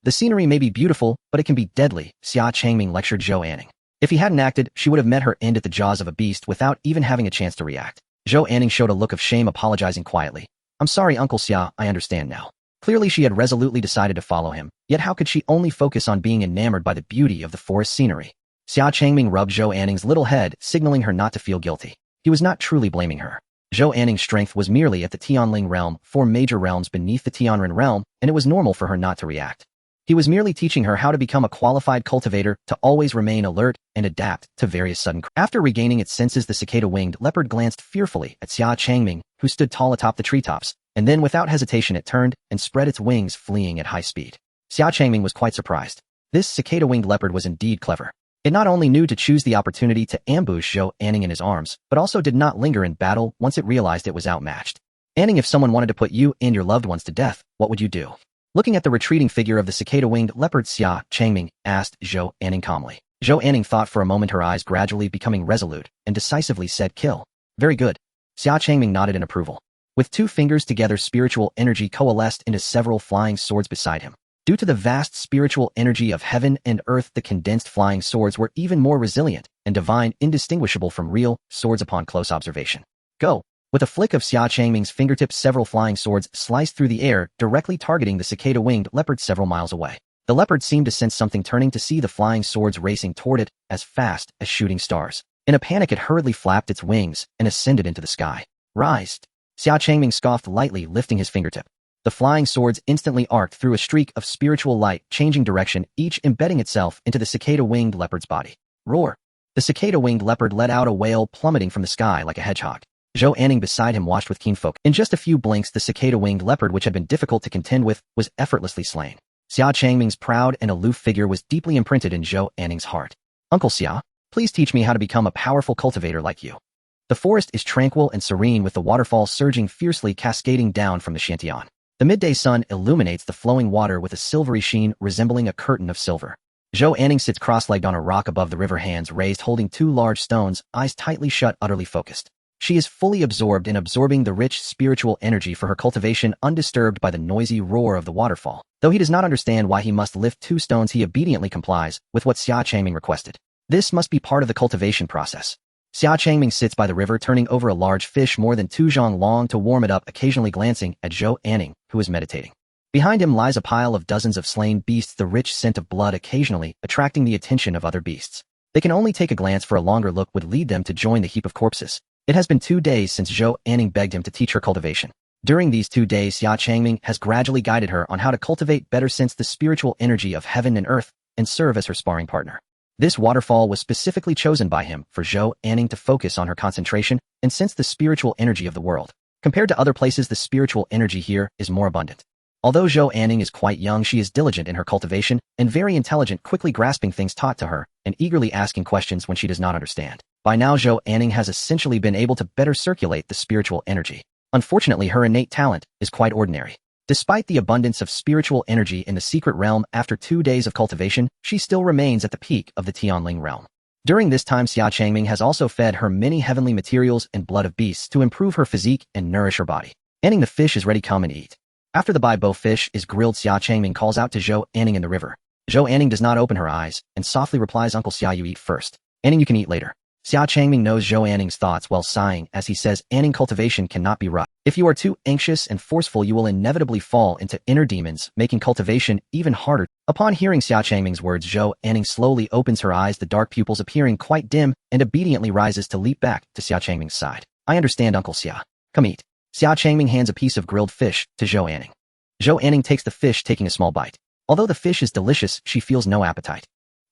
The scenery may be beautiful, but it can be deadly, Xia Changming lectured Xia Changming. If he hadn't acted, she would have met her end at the jaws of a beast without even having a chance to react. Xia Changming showed a look of shame, apologizing quietly. "I'm sorry, Uncle Xia, I understand now." Clearly she had resolutely decided to follow him, yet how could she only focus on being enamored by the beauty of the forest scenery? Xia Changming rubbed Xia Changming's little head, signaling her not to feel guilty. He was not truly blaming her. Xia Changming's strength was merely at the Tianling realm, 4 major realms beneath the Tianren realm, and it was normal for her not to react. He was merely teaching her how to become a qualified cultivator, to always remain alert and adapt to various sudden. After regaining its senses, the cicada-winged leopard glanced fearfully at Xia Changming, who stood tall atop the treetops, and then without hesitation it turned and spread its wings, fleeing at high speed. Xia Changming was quite surprised. This cicada-winged leopard was indeed clever. It not only knew to choose the opportunity to ambush Xia Changming in his arms, but also did not linger in battle once it realized it was outmatched. "Changming, if someone wanted to put you and your loved ones to death, what would you do?" Looking at the retreating figure of the cicada-winged leopard, Xia Changming asked Xia Changming calmly. Xia Changming thought for a moment, her eyes gradually becoming resolute, and decisively said, "Kill." "Very good." Xia Changming nodded in approval. With two fingers together, spiritual energy coalesced into several flying swords beside him. Due to the vast spiritual energy of heaven and earth, the condensed flying swords were even more resilient and divine, indistinguishable from real swords upon close observation. Go! With a flick of Xia Changming's fingertips, several flying swords sliced through the air, directly targeting the cicada-winged leopard several miles away. The leopard seemed to sense something, turning to see the flying swords racing toward it as fast as shooting stars. In a panic, it hurriedly flapped its wings and ascended into the sky. Rise! Xia Changming scoffed lightly, lifting his fingertip. The flying swords instantly arced through a streak of spiritual light, changing direction, each embedding itself into the cicada-winged leopard's body. Roar! The cicada-winged leopard let out a wail, plummeting from the sky like a hedgehog. Zhou Anning beside him watched with keen focus. In just a few blinks, the cicada-winged leopard, which had been difficult to contend with, was effortlessly slain. Xia Changming's proud and aloof figure was deeply imprinted in Zhou Anning's heart. Uncle Xia, please teach me how to become a powerful cultivator like you. The forest is tranquil and serene, with the waterfall surging fiercely, cascading down from the Shantian. The midday sun illuminates the flowing water with a silvery sheen resembling a curtain of silver. Zhou Anning sits cross-legged on a rock above the river, hands raised, holding two large stones, eyes tightly shut, utterly focused. She is fully absorbed in absorbing the rich spiritual energy for her cultivation, undisturbed by the noisy roar of the waterfall. Though he does not understand why he must lift two stones, he obediently complies with what Xia Changming requested. This must be part of the cultivation process. Xia Changming sits by the river, turning over a large fish more than 2 zhang long to warm it up, occasionally glancing at Zhou Anning, who is meditating. Behind him lies a pile of dozens of slain beasts, the rich scent of blood occasionally attracting the attention of other beasts. They can only take a glance, for a longer look would lead them to join the heap of corpses. It has been 2 days since Zhou Anning begged him to teach her cultivation. During these 2 days, Xia Changming has gradually guided her on how to cultivate better, sense the spiritual energy of heaven and earth, and serve as her sparring partner. This waterfall was specifically chosen by him for Zhou Anning to focus on her concentration and sense the spiritual energy of the world. Compared to other places, the spiritual energy here is more abundant. Although Zhou Anning is quite young, she is diligent in her cultivation and very intelligent, quickly grasping things taught to her and eagerly asking questions when she does not understand. By now, Zhou Anning has essentially been able to better circulate the spiritual energy. Unfortunately, her innate talent is quite ordinary. Despite the abundance of spiritual energy in the secret realm, after 2 days of cultivation, she still remains at the peak of the Tianling realm. During this time, Xia Changming has also fed her many heavenly materials and blood of beasts to improve her physique and nourish her body. Anning, the fish is ready, come and eat. After the bai bo fish is grilled, Xia Changming calls out to Zhou Anning in the river. Zhou Anning does not open her eyes and softly replies, Uncle Xia, you eat first. Anning, you can eat later. Xia Changming knows Zhou Anning's thoughts while sighing as he says, Anning, cultivation cannot be rushed. If you are too anxious and forceful, you will inevitably fall into inner demons, making cultivation even harder. Upon hearing Xia Changming's words, Zhou Anning slowly opens her eyes, the dark pupils appearing quite dim, and obediently rises to leap back to Xia Changming's side. I understand, Uncle Xia. Come eat. Xia Changming hands a piece of grilled fish to Zhou Anning. Zhou Anning takes the fish, taking a small bite. Although the fish is delicious, she feels no appetite.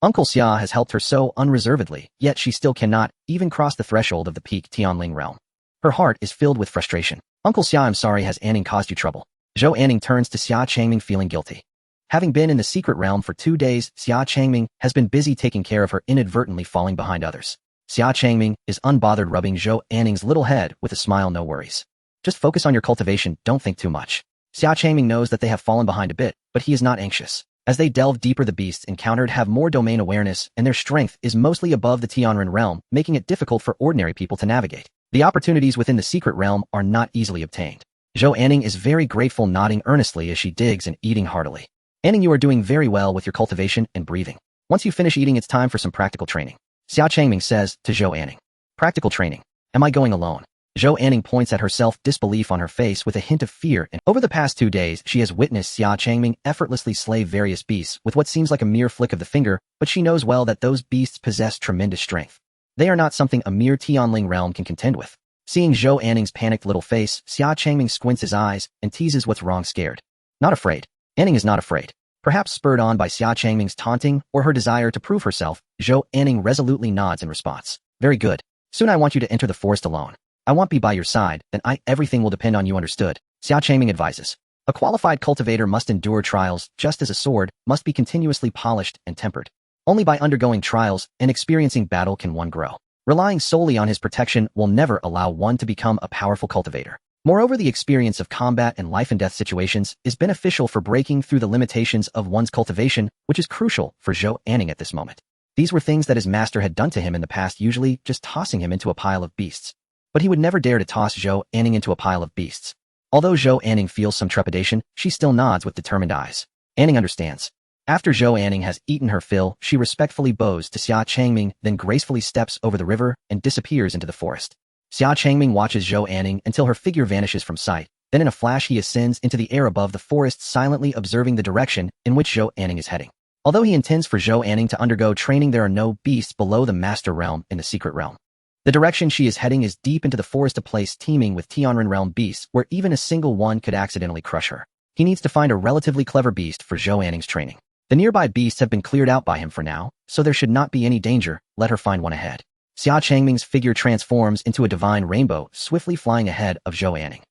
Uncle Xia has helped her so unreservedly, yet she still cannot even cross the threshold of the peak Tianling realm. Her heart is filled with frustration. Uncle Xia, I'm sorry, has Anning caused you trouble? Zhou Anning turns to Xia Changming, feeling guilty. Having been in the secret realm for 2 days, Xia Changming has been busy taking care of her, inadvertently falling behind others. Xia Changming is unbothered, rubbing Zhou Anning's little head with a smile. No worries. Just focus on your cultivation, don't think too much. Xia Changming knows that they have fallen behind a bit, but he is not anxious. As they delve deeper, the beasts encountered have more domain awareness, and their strength is mostly above the Tianren realm, making it difficult for ordinary people to navigate. The opportunities within the secret realm are not easily obtained. Zhou Anning is very grateful, nodding earnestly as she digs and eating heartily. Anning, you are doing very well with your cultivation and breathing. Once you finish eating, it's time for some practical training. Xia Changming says to Zhou Anning. Practical training? Am I going alone? Zhou Anning points at herself, disbelief on her face with a hint of fear, and over the past 2 days, she has witnessed Xia Changming effortlessly slay various beasts with what seems like a mere flick of the finger, but she knows well that those beasts possess tremendous strength. They are not something a mere Tianling realm can contend with. Seeing Zhou Anning's panicked little face, Xia Changming squints his eyes and teases, what's wrong, scared? Not afraid. Anning is not afraid. Perhaps spurred on by Xia Changming's taunting or her desire to prove herself, Zhou Anning resolutely nods in response. Very good. Soon I want you to enter the forest alone. I won't be by your side, then everything will depend on you, understood? Xia Changming advises. A qualified cultivator must endure trials, just as a sword must be continuously polished and tempered. Only by undergoing trials and experiencing battle can one grow. Relying solely on his protection will never allow one to become a powerful cultivator. Moreover, the experience of combat and life-and-death situations is beneficial for breaking through the limitations of one's cultivation, which is crucial for Zhou Anning at this moment. These were things that his master had done to him in the past, usually just tossing him into a pile of beasts. but he would never dare to toss Zhou Anning into a pile of beasts. Although Zhou Anning feels some trepidation, she still nods with determined eyes. Anning understands. After Zhou Anning has eaten her fill, she respectfully bows to Xia Changming, then gracefully steps over the river and disappears into the forest. Xia Changming watches Zhou Anning until her figure vanishes from sight. Then in a flash he ascends into the air above the forest, silently observing the direction in which Zhou Anning is heading. Although he intends for Zhou Anning to undergo training, there are no beasts below the Master Realm in the Secret Realm. The direction she is heading is deep into the forest, a place teeming with Tianren Realm beasts where even a single one could accidentally crush her. He needs to find a relatively clever beast for Zhou Anning's training. The nearby beasts have been cleared out by him for now, so there should not be any danger. Let her find one ahead. Xia Changming's figure transforms into a divine rainbow, swiftly flying ahead of Zhou Anning.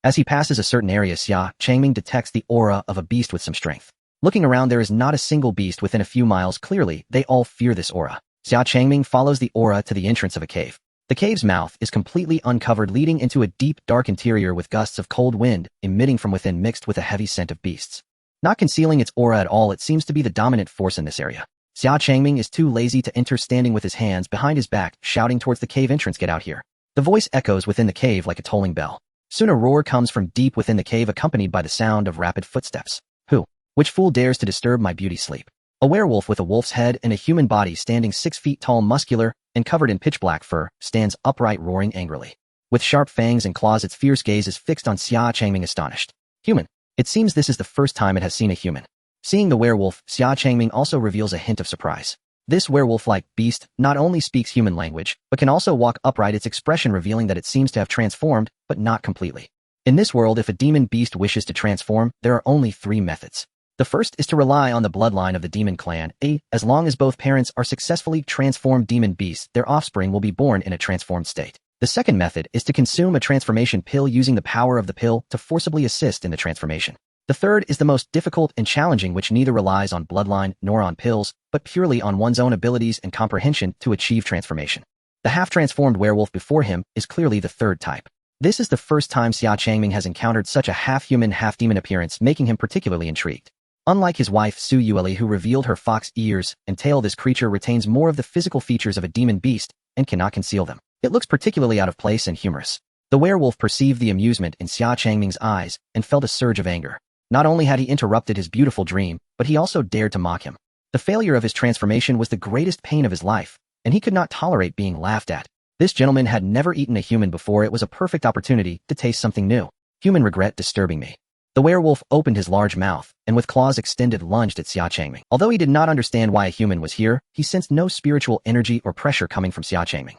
As he passes a certain area, Xia Changming detects the aura of a beast with some strength. Looking around, there is not a single beast within a few miles. Clearly, they all fear this aura. Xia Changming follows the aura to the entrance of a cave. The cave's mouth is completely uncovered, leading into a deep, dark interior with gusts of cold wind emitting from within mixed with a heavy scent of beasts. Not concealing its aura at all, it seems to be the dominant force in this area. Xia Changming is too lazy to enter, standing with his hands behind his back, shouting towards the cave entrance, "Get out here." The voice echoes within the cave like a tolling bell. Soon a roar comes from deep within the cave, accompanied by the sound of rapid footsteps. Who? Which fool dares to disturb my beauty sleep? A werewolf with a wolf's head and a human body, standing 6 feet tall, muscular, and covered in pitch-black fur, stands upright, roaring angrily. With sharp fangs and claws, its fierce gaze is fixed on Xia Changming, astonished. Human. It seems this is the first time it has seen a human. Seeing the werewolf, Xia Changming also reveals a hint of surprise. This werewolf-like beast not only speaks human language, but can also walk upright, its expression revealing that it seems to have transformed, but not completely. In this world, if a demon beast wishes to transform, there are only 3 methods. The first is to rely on the bloodline of the demon clan. As long as both parents are successfully transformed demon beasts, their offspring will be born in a transformed state. The second method is to consume a transformation pill, using the power of the pill to forcibly assist in the transformation. The third is the most difficult and challenging, which neither relies on bloodline nor on pills, but purely on one's own abilities and comprehension to achieve transformation. The half-transformed werewolf before him is clearly the third type. This is the first time Xia Changming has encountered such a half-human, half-demon appearance, making him particularly intrigued. Unlike his wife Su Yueli, who revealed her fox ears and tail, this creature retains more of the physical features of a demon beast and cannot conceal them. It looks particularly out of place and humorous. The werewolf perceived the amusement in Xia Changming's eyes and felt a surge of anger. Not only had he interrupted his beautiful dream, but he also dared to mock him. The failure of his transformation was the greatest pain of his life, and he could not tolerate being laughed at. This gentleman had never eaten a human before. It was a perfect opportunity to taste something new. Human regret disturbing me. The werewolf opened his large mouth, and with claws extended lunged at Xia Changming. Although he did not understand why a human was here, he sensed no spiritual energy or pressure coming from Xia Changming.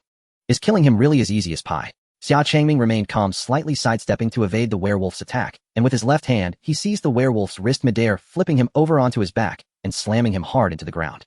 Is killing him really as easy as pie? Xia Changming remained calm, slightly sidestepping to evade the werewolf's attack, and with his left hand, he seized the werewolf's wrist midair, flipping him over onto his back and slamming him hard into the ground.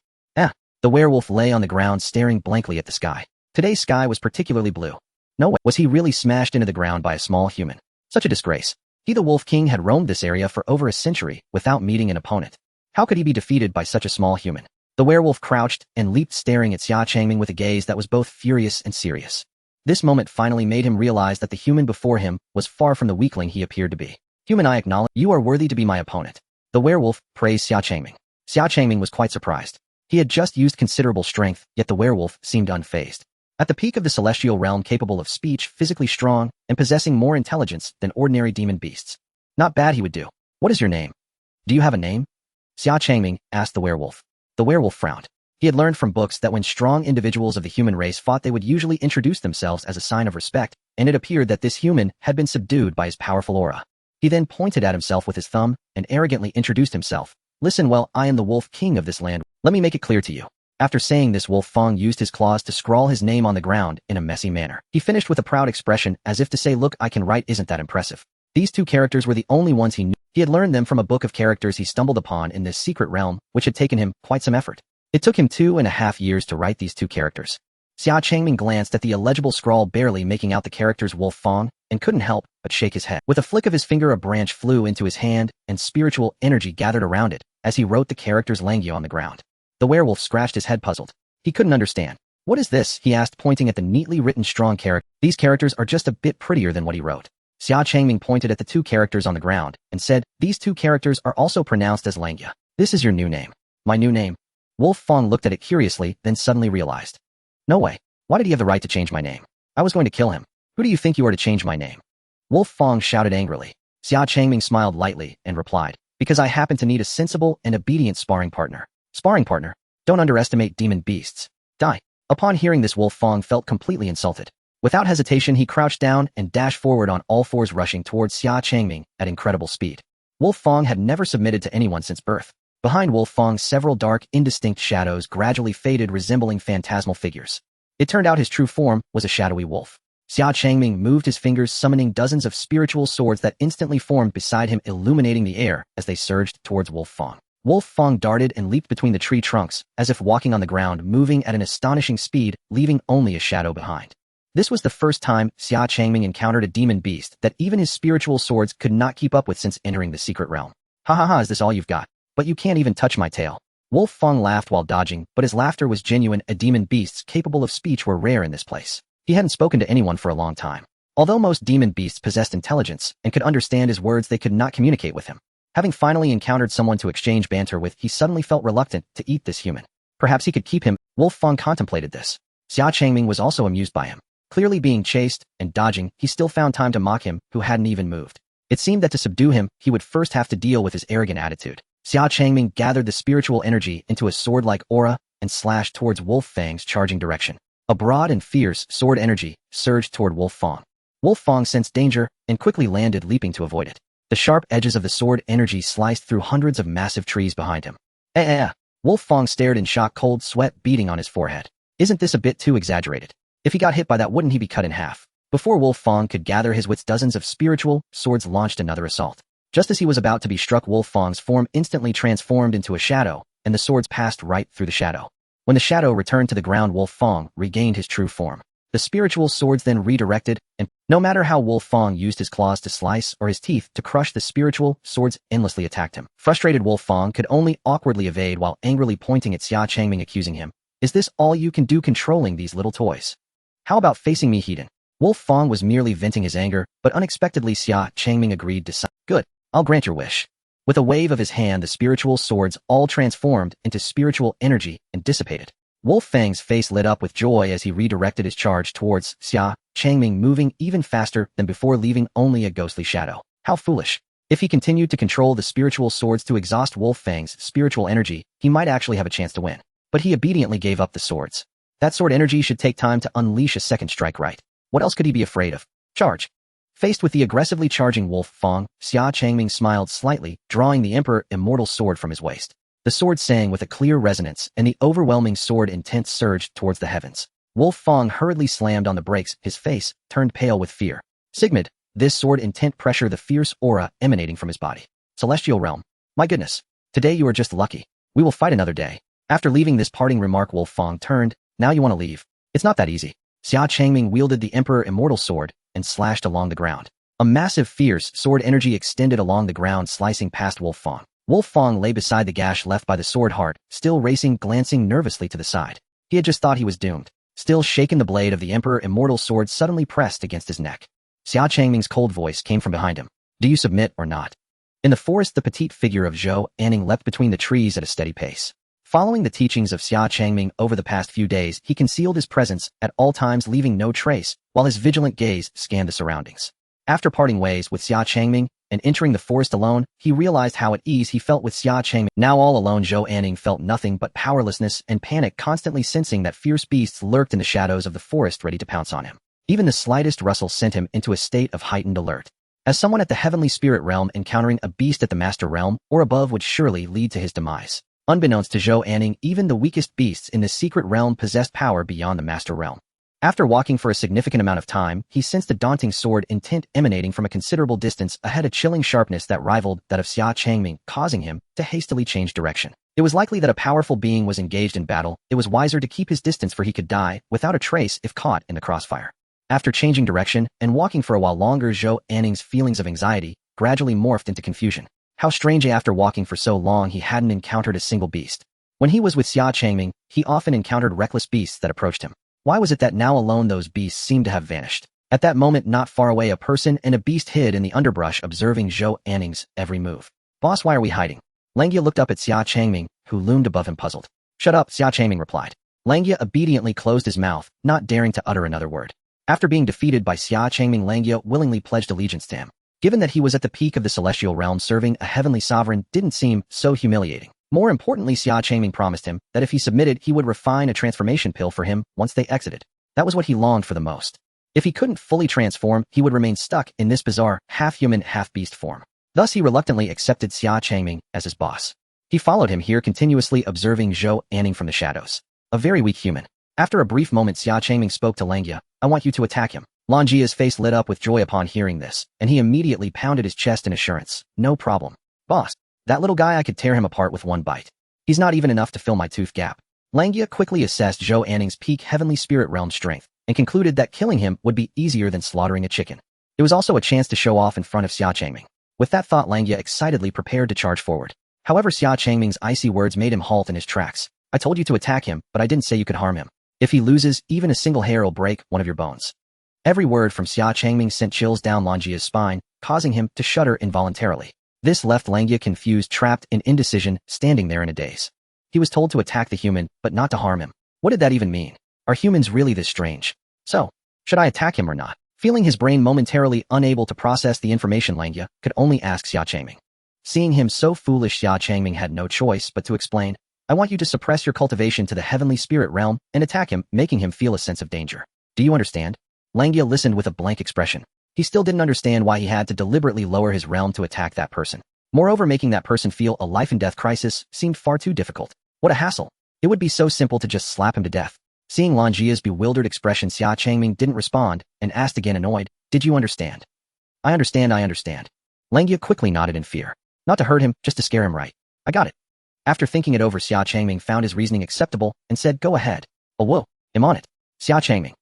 The werewolf lay on the ground, staring blankly at the sky. Today's sky was particularly blue. No way was he really smashed into the ground by a small human. Such a disgrace. He, the Wolf King, had roamed this area for over a century without meeting an opponent. How could he be defeated by such a small human? The werewolf crouched and leaped, staring at Xia Changming with a gaze that was both furious and serious. This moment finally made him realize that the human before him was far from the weakling he appeared to be. Human, I acknowledge you are worthy to be my opponent. The werewolf praised Xia Changming. Xia Changming was quite surprised. He had just used considerable strength, yet the werewolf seemed unfazed. At the peak of the celestial realm, capable of speech, physically strong, and possessing more intelligence than ordinary demon beasts. Not bad, he would do. What is your name? Do you have a name? Xia Changming asked the werewolf. The werewolf frowned. He had learned from books that when strong individuals of the human race fought, they would usually introduce themselves as a sign of respect, and it appeared that this human had been subdued by his powerful aura. He then pointed at himself with his thumb and arrogantly introduced himself. Listen well, I am the Wolf King of this land. Let me make it clear to you. After saying this, Wolf Fong used his claws to scrawl his name on the ground in a messy manner. He finished with a proud expression, as if to say, look, I can write, isn't that impressive? These 2 characters were the only ones he knew. He had learned them from a book of characters he stumbled upon in this secret realm, which had taken him quite some effort. It took him 2.5 years to write these 2 characters. Xia Changming glanced at the illegible scrawl, barely making out the characters Wolf Fong, and couldn't help but shake his head. With a flick of his finger, a branch flew into his hand, and spiritual energy gathered around it as he wrote the characters Langya on the ground. The werewolf scratched his head, puzzled. He couldn't understand. What is this? He asked, pointing at the neatly written strong character. These characters are just a bit prettier than what he wrote. Xia Changming pointed at the 2 characters on the ground and said, these 2 characters are also pronounced as Langya. This is your new name. My new name? Wolf Fong looked at it curiously, then suddenly realized. No way. Why did he have the right to change my name? I was going to kill him. Who do you think you are to change my name? Wolf Fong shouted angrily. Xia Changming smiled lightly and replied, because I happen to need a sensible and obedient sparring partner. Sparring partner? Don't underestimate demon beasts. Die. Upon hearing this, Wolf Fong felt completely insulted. Without hesitation, he crouched down and dashed forward on all fours, rushing towards Xia Changming at incredible speed. Wolf Fong had never submitted to anyone since birth. Behind Wolf Fong, several dark, indistinct shadows gradually faded, resembling phantasmal figures. It turned out his true form was a shadowy wolf. Xia Changming moved his fingers, summoning dozens of spiritual swords that instantly formed beside him, illuminating the air as they surged towards Wolf Fong. Wolf Fong darted and leaped between the tree trunks, as if walking on the ground, moving at an astonishing speed, leaving only a shadow behind. This was the first time Xia Changming encountered a demon beast that even his spiritual swords could not keep up with since entering the secret realm. Ha ha ha, is this all you've got? But you can't even touch my tail. Wolf Fong laughed while dodging, but his laughter was genuine. Demon beasts capable of speech were rare in this place. He hadn't spoken to anyone for a long time. Although most demon beasts possessed intelligence and could understand his words, they could not communicate with him. Having finally encountered someone to exchange banter with, he suddenly felt reluctant to eat this human. Perhaps he could keep him. Wolf Fong contemplated this. Xia Changming was also amused by him. Clearly being chased and dodging, he still found time to mock him, who hadn't even moved. It seemed that to subdue him, he would first have to deal with his arrogant attitude. Xia Changming gathered the spiritual energy into a sword-like aura and slashed towards Wolf Fang's charging direction. A broad and fierce sword energy surged toward Wolf Fong. Wolf Fong sensed danger and quickly landed, leaping to avoid it. The sharp edges of the sword energy sliced through hundreds of massive trees behind him. Wolf Fong stared in shock, cold sweat beading on his forehead. Isn't this a bit too exaggerated? If he got hit by that, wouldn't he be cut in half? Before Wolf Fong could gather his wits, dozens of spiritual swords launched another assault. Just as he was about to be struck, Wolf Fong's form instantly transformed into a shadow, and the swords passed right through the shadow. When the shadow returned to the ground, Wolf Fong regained his true form. The spiritual swords then redirected, and no matter how Wolf Fong used his claws to slice or his teeth to crush, the spiritual swords endlessly attacked him. Frustrated, Wolf Fong could only awkwardly evade while angrily pointing at Xia Changming, accusing him. Is this all you can do, controlling these little toys? How about facing me, heathen? Wolf Fong was merely venting his anger, but unexpectedly Xia Changming agreed to Good, I'll grant your wish. With a wave of his hand, the spiritual swords all transformed into spiritual energy and dissipated. Wolf Fang's face lit up with joy as he redirected his charge towards Xia Changming, moving even faster than before, leaving only a ghostly shadow. How foolish. If he continued to control the spiritual swords to exhaust Wolf Fang's spiritual energy, he might actually have a chance to win. But he obediently gave up the swords. That sword energy should take time to unleash a second strike, right? What else could he be afraid of? Charge. Faced with the aggressively charging Wolf Fong, Xia Changming smiled slightly, drawing the Emperor Immortal sword from his waist. The sword sang with a clear resonance, and the overwhelming sword intent surged towards the heavens. Wolf Fong hurriedly slammed on the brakes, his face turned pale with fear. Sigmund, this sword intent pressure, the fierce aura emanating from his body. Celestial realm. My goodness. Today you are just lucky. We will fight another day. After leaving this parting remark, Wolf Fong turned. Now you want to leave? It's not that easy. Xia Changming wielded the Emperor Immortal sword and slashed along the ground. A massive, fierce sword energy extended along the ground, slicing past Wolf Fong. Wolf Fong lay beside the gash left by the sword, heart still racing, glancing nervously to the side. He had just thought he was doomed. Still shaken, the blade of the Emperor Immortal sword suddenly pressed against his neck. Xia Changming's cold voice came from behind him. Do you submit or not? In the forest, the petite figure of Zhou Anning leapt between the trees at a steady pace. Following the teachings of Xia Changming over the past few days, he concealed his presence at all times, leaving no trace, while his vigilant gaze scanned the surroundings. After parting ways with Xia Changming and entering the forest alone, he realized how at ease he felt with Xia Changming. Now all alone, Zhou Anning felt nothing but powerlessness and panic, constantly sensing that fierce beasts lurked in the shadows of the forest, ready to pounce on him. Even the slightest rustle sent him into a state of heightened alert. As someone at the heavenly spirit realm, encountering a beast at the master realm or above would surely lead to his demise. Unbeknownst to Zhou Anning, even the weakest beasts in the secret realm possessed power beyond the master realm. After walking for a significant amount of time, he sensed a daunting sword intent emanating from a considerable distance ahead, a chilling sharpness that rivaled that of Xia Changming, causing him to hastily change direction. It was likely that a powerful being was engaged in battle. It was wiser to keep his distance, for he could die without a trace if caught in the crossfire. After changing direction and walking for a while longer, Zhou Anning's feelings of anxiety gradually morphed into confusion. How strange, after walking for so long, he hadn't encountered a single beast. When he was with Xia Changming, he often encountered reckless beasts that approached him. Why was it that now alone those beasts seemed to have vanished? At that moment, not far away, a person and a beast hid in the underbrush, observing Zhou Anning's every move. Boss, why are we hiding? Langia looked up at Xia Changming, who loomed above him, puzzled. Shut up, Xia Changming replied. Langia obediently closed his mouth, not daring to utter another word. After being defeated by Xia Changming, Langia willingly pledged allegiance to him. Given that he was at the peak of the celestial realm, serving a heavenly sovereign didn't seem so humiliating. More importantly, Xia Changming promised him that if he submitted, he would refine a transformation pill for him once they exited. That was what he longed for the most. If he couldn't fully transform, he would remain stuck in this bizarre, half-human, half-beast form. Thus, he reluctantly accepted Xia Changming as his boss. He followed him here, continuously observing Zhou Anning from the shadows. A very weak human. After a brief moment, Xia Changming spoke to Langia. I want you to attack him. Langia's face lit up with joy upon hearing this, and he immediately pounded his chest in assurance. No problem. Boss, that little guy, I could tear him apart with one bite. He's not even enough to fill my tooth gap. Langia quickly assessed Zhou Anning's peak heavenly spirit realm strength, and concluded that killing him would be easier than slaughtering a chicken. It was also a chance to show off in front of Xia Changming. With that thought, Langia excitedly prepared to charge forward. However, Xia Changming's icy words made him halt in his tracks. I told you to attack him, but I didn't say you could harm him. If he loses, even a single hair will break one of your bones. Every word from Xia Changming sent chills down Langia's spine, causing him to shudder involuntarily. This left Langia confused, trapped in indecision, standing there in a daze. He was told to attack the human, but not to harm him. What did that even mean? Are humans really this strange? So, should I attack him or not? Feeling his brain momentarily unable to process the information, Langia could only ask Xia Changming. Seeing him so foolish, Xia Changming had no choice but to explain, I want you to suppress your cultivation to the heavenly spirit realm and attack him, making him feel a sense of danger. Do you understand? Langia listened with a blank expression. He still didn't understand why he had to deliberately lower his realm to attack that person. Moreover, making that person feel a life-and-death crisis seemed far too difficult. What a hassle. It would be so simple to just slap him to death. Seeing Langia's bewildered expression, Xia Changming didn't respond and asked again, annoyed, did you understand? I understand. Langia quickly nodded in fear. Not to hurt him, just to scare him, right? I got it. After thinking it over, Xia Changming found his reasoning acceptable and said, go ahead. Oh whoa, I'm on it. Xia Changming.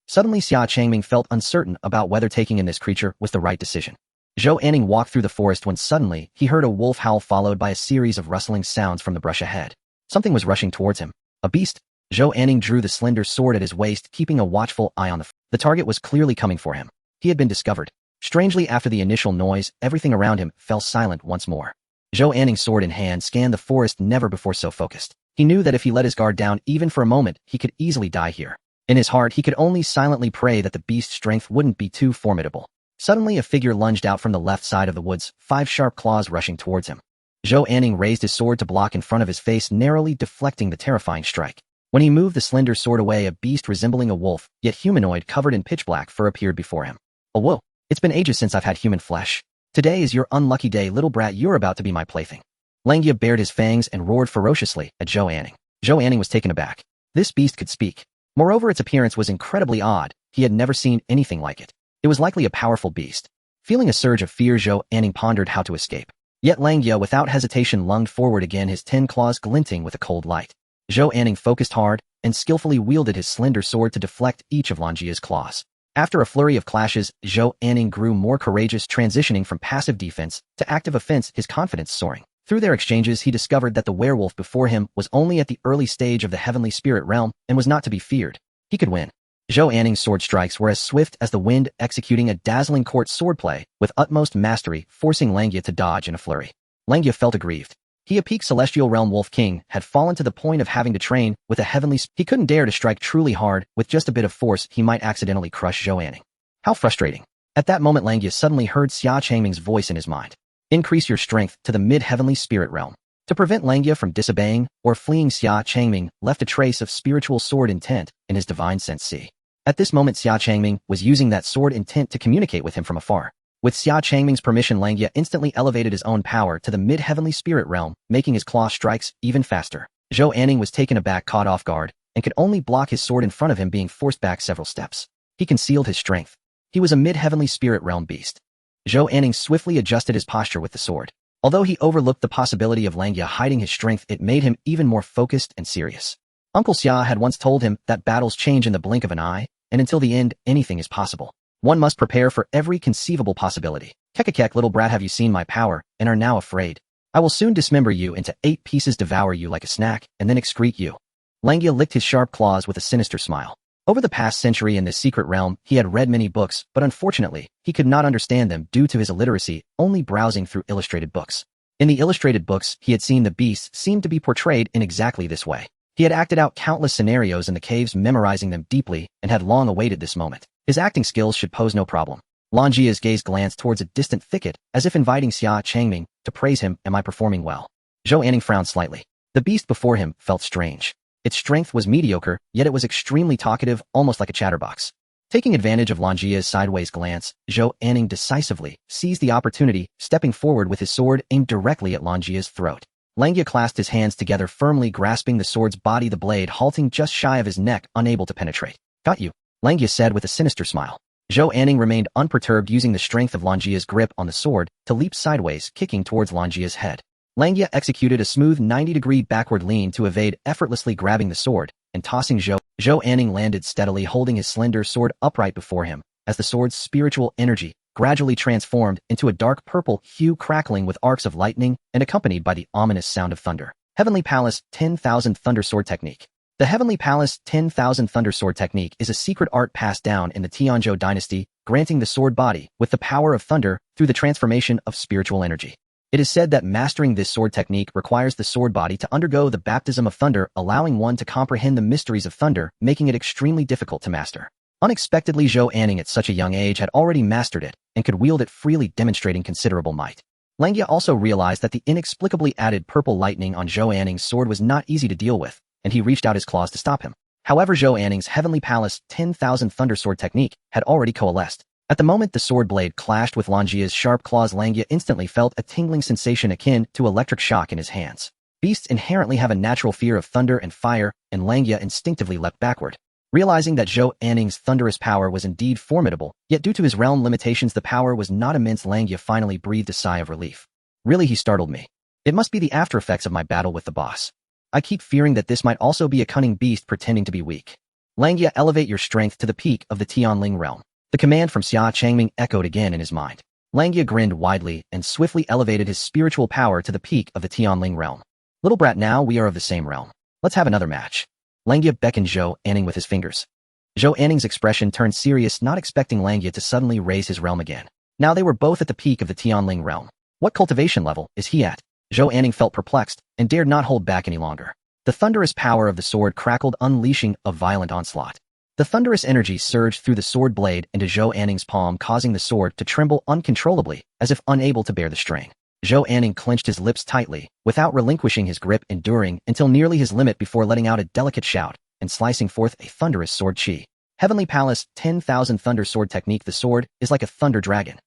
Suddenly, Xia Changming felt uncertain about whether taking in this creature was the right decision. Zhou Anning walked through the forest when suddenly he heard a wolf howl followed by a series of rustling sounds from the brush ahead. Something was rushing towards him. A beast? Zhou Anning drew the slender sword at his waist, keeping a watchful eye on the target was clearly coming for him. He had been discovered. Strangely, after the initial noise, everything around him fell silent once more. Zhou Anning, sword in hand, scanned the forest, never before so focused. He knew that if he let his guard down even for a moment, he could easily die here. In his heart, he could only silently pray that the beast's strength wouldn't be too formidable. Suddenly, a figure lunged out from the left side of the woods, 5 sharp claws rushing towards him. Zhou Anning raised his sword to block in front of his face, narrowly deflecting the terrifying strike. When he moved the slender sword away, a beast resembling a wolf, yet humanoid, covered in pitch black fur, appeared before him. Oh whoa, it's been ages since I've had human flesh. Today is your unlucky day, little brat, you're about to be my plaything. Langia bared his fangs and roared ferociously at Zhou Anning. Zhou Anning was taken aback. This beast could speak. Moreover, its appearance was incredibly odd. He had never seen anything like it. It was likely a powerful beast. Feeling a surge of fear, Zhou Anning pondered how to escape. Yet Langia, without hesitation, lunged forward again, his 10 claws glinting with a cold light. Zhou Anning focused hard and skillfully wielded his slender sword to deflect each of Langia's claws. After a flurry of clashes, Zhou Anning grew more courageous, transitioning from passive defense to active offense, his confidence soaring. Through their exchanges, he discovered that the werewolf before him was only at the early stage of the heavenly spirit realm and was not to be feared. He could win. Zhou Anning's sword strikes were as swift as the wind, executing a dazzling court swordplay with utmost mastery, forcing Langia to dodge in a flurry. Langia felt aggrieved. He, a peak celestial realm wolf king, had fallen to the point of having to train with a heavenly he couldn't dare to strike truly hard. With just a bit of force, he might accidentally crush Zhou Anning. How frustrating. At that moment, Langia suddenly heard Xia Changming's voice in his mind. Increase your strength to the mid-heavenly spirit realm. To prevent Langia from disobeying or fleeing, Xia Changming left a trace of spiritual sword intent in his divine sense C. At this moment, Xia Changming was using that sword intent to communicate with him from afar. With Xia Changming's permission, Langia instantly elevated his own power to the mid-heavenly spirit realm, making his claw strikes even faster. Zhou Anning was taken aback, caught off guard, and could only block his sword in front of him, being forced back several steps. He concealed his strength. He was a mid-heavenly spirit realm beast. Zhou Anning swiftly adjusted his posture with the sword. Although he overlooked the possibility of Langia hiding his strength, it made him even more focused and serious. Uncle Xia had once told him that battles change in the blink of an eye, and until the end, anything is possible. One must prepare for every conceivable possibility. Kekekek, little brat, have you seen my power, and are now afraid? I will soon dismember you into 8 pieces, devour you like a snack, and then excrete you. Langia licked his sharp claws with a sinister smile. Over the past century in this secret realm, he had read many books, but unfortunately, he could not understand them due to his illiteracy, only browsing through illustrated books. In the illustrated books, he had seen the beasts seemed to be portrayed in exactly this way. He had acted out countless scenarios in the caves, memorizing them deeply, and had long awaited this moment. His acting skills should pose no problem. Langjia's gaze glanced towards a distant thicket, as if inviting Xia Changming to praise him. Am I performing well? Zhou Anning frowned slightly. The beast before him felt strange. Its strength was mediocre, yet it was extremely talkative, almost like a chatterbox. Taking advantage of Langjia's sideways glance, Zhou Anning decisively seized the opportunity, stepping forward with his sword aimed directly at Langjia's throat. Langjia clasped his hands together, firmly grasping the sword's body, the blade halting just shy of his neck, unable to penetrate. Got you, Langjia said with a sinister smile. Zhou Anning remained unperturbed, using the strength of Langjia's grip on the sword to leap sideways, kicking towards Langjia's head. Langjia executed a smooth 90-degree backward lean to evade, effortlessly grabbing the sword and tossing Zhou Anning landed steadily, holding his slender sword upright before him, as the sword's spiritual energy gradually transformed into a dark purple hue, crackling with arcs of lightning and accompanied by the ominous sound of thunder. Heavenly Palace 10,000 Thunder Sword Technique. The Heavenly Palace 10,000 Thunder Sword Technique is a secret art passed down in the Tianzhou dynasty, granting the sword body with the power of thunder through the transformation of spiritual energy. It is said that mastering this sword technique requires the sword body to undergo the baptism of thunder, allowing one to comprehend the mysteries of thunder, making it extremely difficult to master. Unexpectedly, Zhou Anning at such a young age had already mastered it and could wield it freely, demonstrating considerable might. Langjia also realized that the inexplicably added purple lightning on Zhou Anning's sword was not easy to deal with, and he reached out his claws to stop him. However, Zhou Anning's Heavenly Palace 10,000 Thunder Sword Technique had already coalesced. At the moment the sword blade clashed with Langjia's sharp claws, Langjia instantly felt a tingling sensation akin to electric shock in his hands. Beasts inherently have a natural fear of thunder and fire, and Langjia instinctively leapt backward. Realizing that Zhou Anning's thunderous power was indeed formidable, yet due to his realm limitations the power was not immense, Langjia finally breathed a sigh of relief. Really, he startled me. It must be the after effects of my battle with the boss. I keep fearing that this might also be a cunning beast pretending to be weak. Langjia, elevate your strength to the peak of the Tianling realm. The command from Xia Changming echoed again in his mind. Langjia grinned widely and swiftly elevated his spiritual power to the peak of the Tianling realm. Little brat, now we are of the same realm. Let's have another match. Langjia beckoned Zhou Anning with his fingers. Zhou Anning's expression turned serious, not expecting Langjia to suddenly raise his realm again. Now they were both at the peak of the Tianling realm. What cultivation level is he at? Zhou Anning felt perplexed and dared not hold back any longer. The thunderous power of the sword crackled, unleashing a violent onslaught. The thunderous energy surged through the sword blade into Zhou Anning's palm, causing the sword to tremble uncontrollably, as if unable to bear the strain. Zhou Anning clenched his lips tightly, without relinquishing his grip, enduring until nearly his limit before letting out a delicate shout and slicing forth a thunderous sword chi. Heavenly Palace 10,000 Thunder Sword Technique. The sword is like a thunder dragon.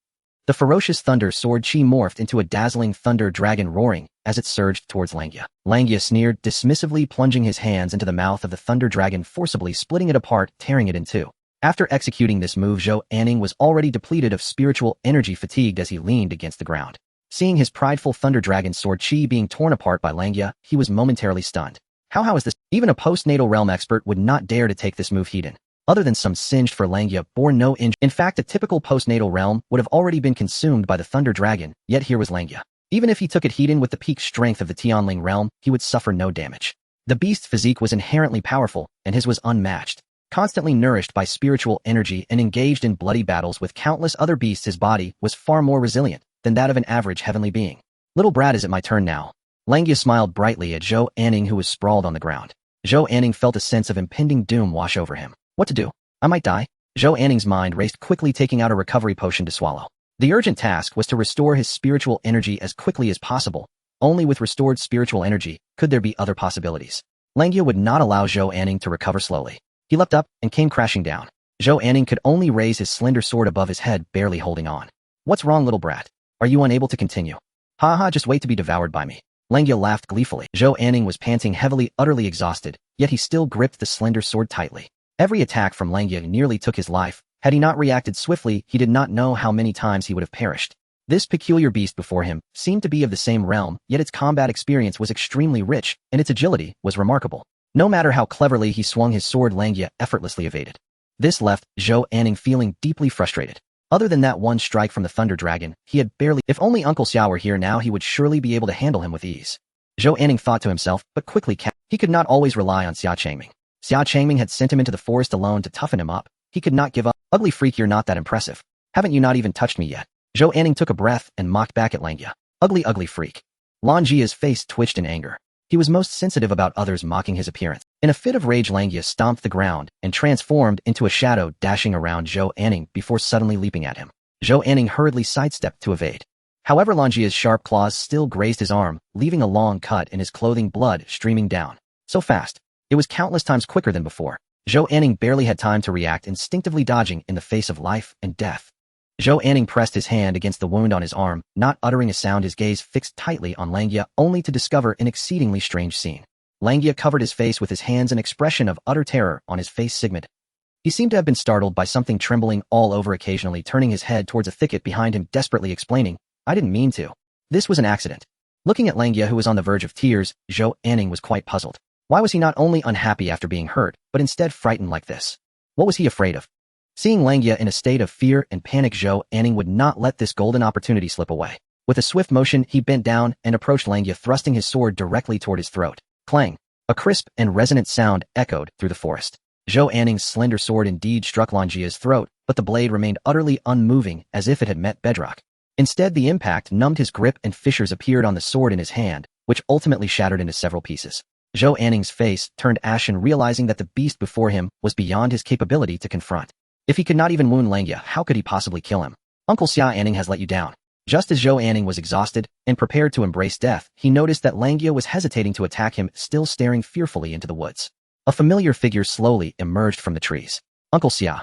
The ferocious thunder sword chi morphed into a dazzling thunder dragon, roaring as it surged towards Langjia. Langjia sneered dismissively, plunging his hands into the mouth of the thunder dragon, forcibly splitting it apart, tearing it in two. After executing this move, Zhou Anning was already depleted of spiritual energy, fatigued as he leaned against the ground. Seeing his prideful thunder dragon sword chi being torn apart by Langjia, he was momentarily stunned. How is this? Even a postnatal realm expert would not dare to take this move heed-in. Other than some singed for, Langjia bore no injury. In fact, a typical postnatal realm would have already been consumed by the thunder dragon, yet here was Langjia. Even if he took it heed-in with the peak strength of the Tianling realm, he would suffer no damage. The beast's physique was inherently powerful, and his was unmatched. Constantly nourished by spiritual energy and engaged in bloody battles with countless other beasts, his body was far more resilient than that of an average heavenly being. Little brat, is it my turn now? Langjia smiled brightly at Zhou Anning, who was sprawled on the ground. Zhou Anning felt a sense of impending doom wash over him. What to do? I might die. Zhou Anning's mind raced quickly, taking out a recovery potion to swallow. The urgent task was to restore his spiritual energy as quickly as possible. Only with restored spiritual energy could there be other possibilities. Langjia would not allow Zhou Anning to recover slowly. He leapt up and came crashing down. Zhou Anning could only raise his slender sword above his head, barely holding on. What's wrong, little brat? Are you unable to continue? Ha, just wait to be devoured by me. Langjia laughed gleefully. Zhou Anning was panting heavily, utterly exhausted, yet he still gripped the slender sword tightly. Every attack from Langjia nearly took his life. Had he not reacted swiftly, he did not know how many times he would have perished. This peculiar beast before him seemed to be of the same realm, yet its combat experience was extremely rich, and its agility was remarkable. No matter how cleverly he swung his sword, Langjia effortlessly evaded. This left Zhou Anning feeling deeply frustrated. Other than that one strike from the Thunder Dragon, he had barely— If only Uncle Xiao were here now, he would surely be able to handle him with ease. Zhou Anning thought to himself, but quickly he could not always rely on Xia Changming. Xia Changming had sent him into the forest alone to toughen him up. He could not give up. Ugly freak, you're not that impressive. Haven't you not even touched me yet? Zhou Anning took a breath and mocked back at Langjia. Ugly freak. Langjia's face twitched in anger. He was most sensitive about others mocking his appearance. In a fit of rage, Langia stomped the ground and transformed into a shadow, dashing around Zhou Anning before suddenly leaping at him. Zhou Anning hurriedly sidestepped to evade. However, Langia's sharp claws still grazed his arm, leaving a long cut in his clothing, blood streaming down. So fast. It was countless times quicker than before. Zhou Anning barely had time to react, instinctively dodging in the face of life and death. Zhou Anning pressed his hand against the wound on his arm, not uttering a sound, his gaze fixed tightly on Langia, only to discover an exceedingly strange scene. Langia covered his face with his hands, an expression of utter terror on his face sigmed. He seemed to have been startled by something, trembling all over, occasionally turning his head towards a thicket behind him, desperately explaining, "I didn't mean to. This was an accident." Looking at Langia, who was on the verge of tears, Zhou Anning was quite puzzled. Why was he not only unhappy after being hurt, but instead frightened like this? What was he afraid of? Seeing Langia in a state of fear and panic, Zhou Anning would not let this golden opportunity slip away. With a swift motion, he bent down and approached Langia, thrusting his sword directly toward his throat. Clang! A crisp and resonant sound echoed through the forest. Zhou Anning's slender sword indeed struck Langia's throat, but the blade remained utterly unmoving, as if it had met bedrock. Instead, the impact numbed his grip and fissures appeared on the sword in his hand, which ultimately shattered into several pieces. Zhou Anning's face turned ashen, realizing that the beast before him was beyond his capability to confront. If he could not even wound Langia, how could he possibly kill him? Uncle Xia Anning has let you down. Just as Zhou Anning was exhausted and prepared to embrace death, he noticed that Langia was hesitating to attack him, still staring fearfully into the woods. A familiar figure slowly emerged from the trees. Uncle Xia.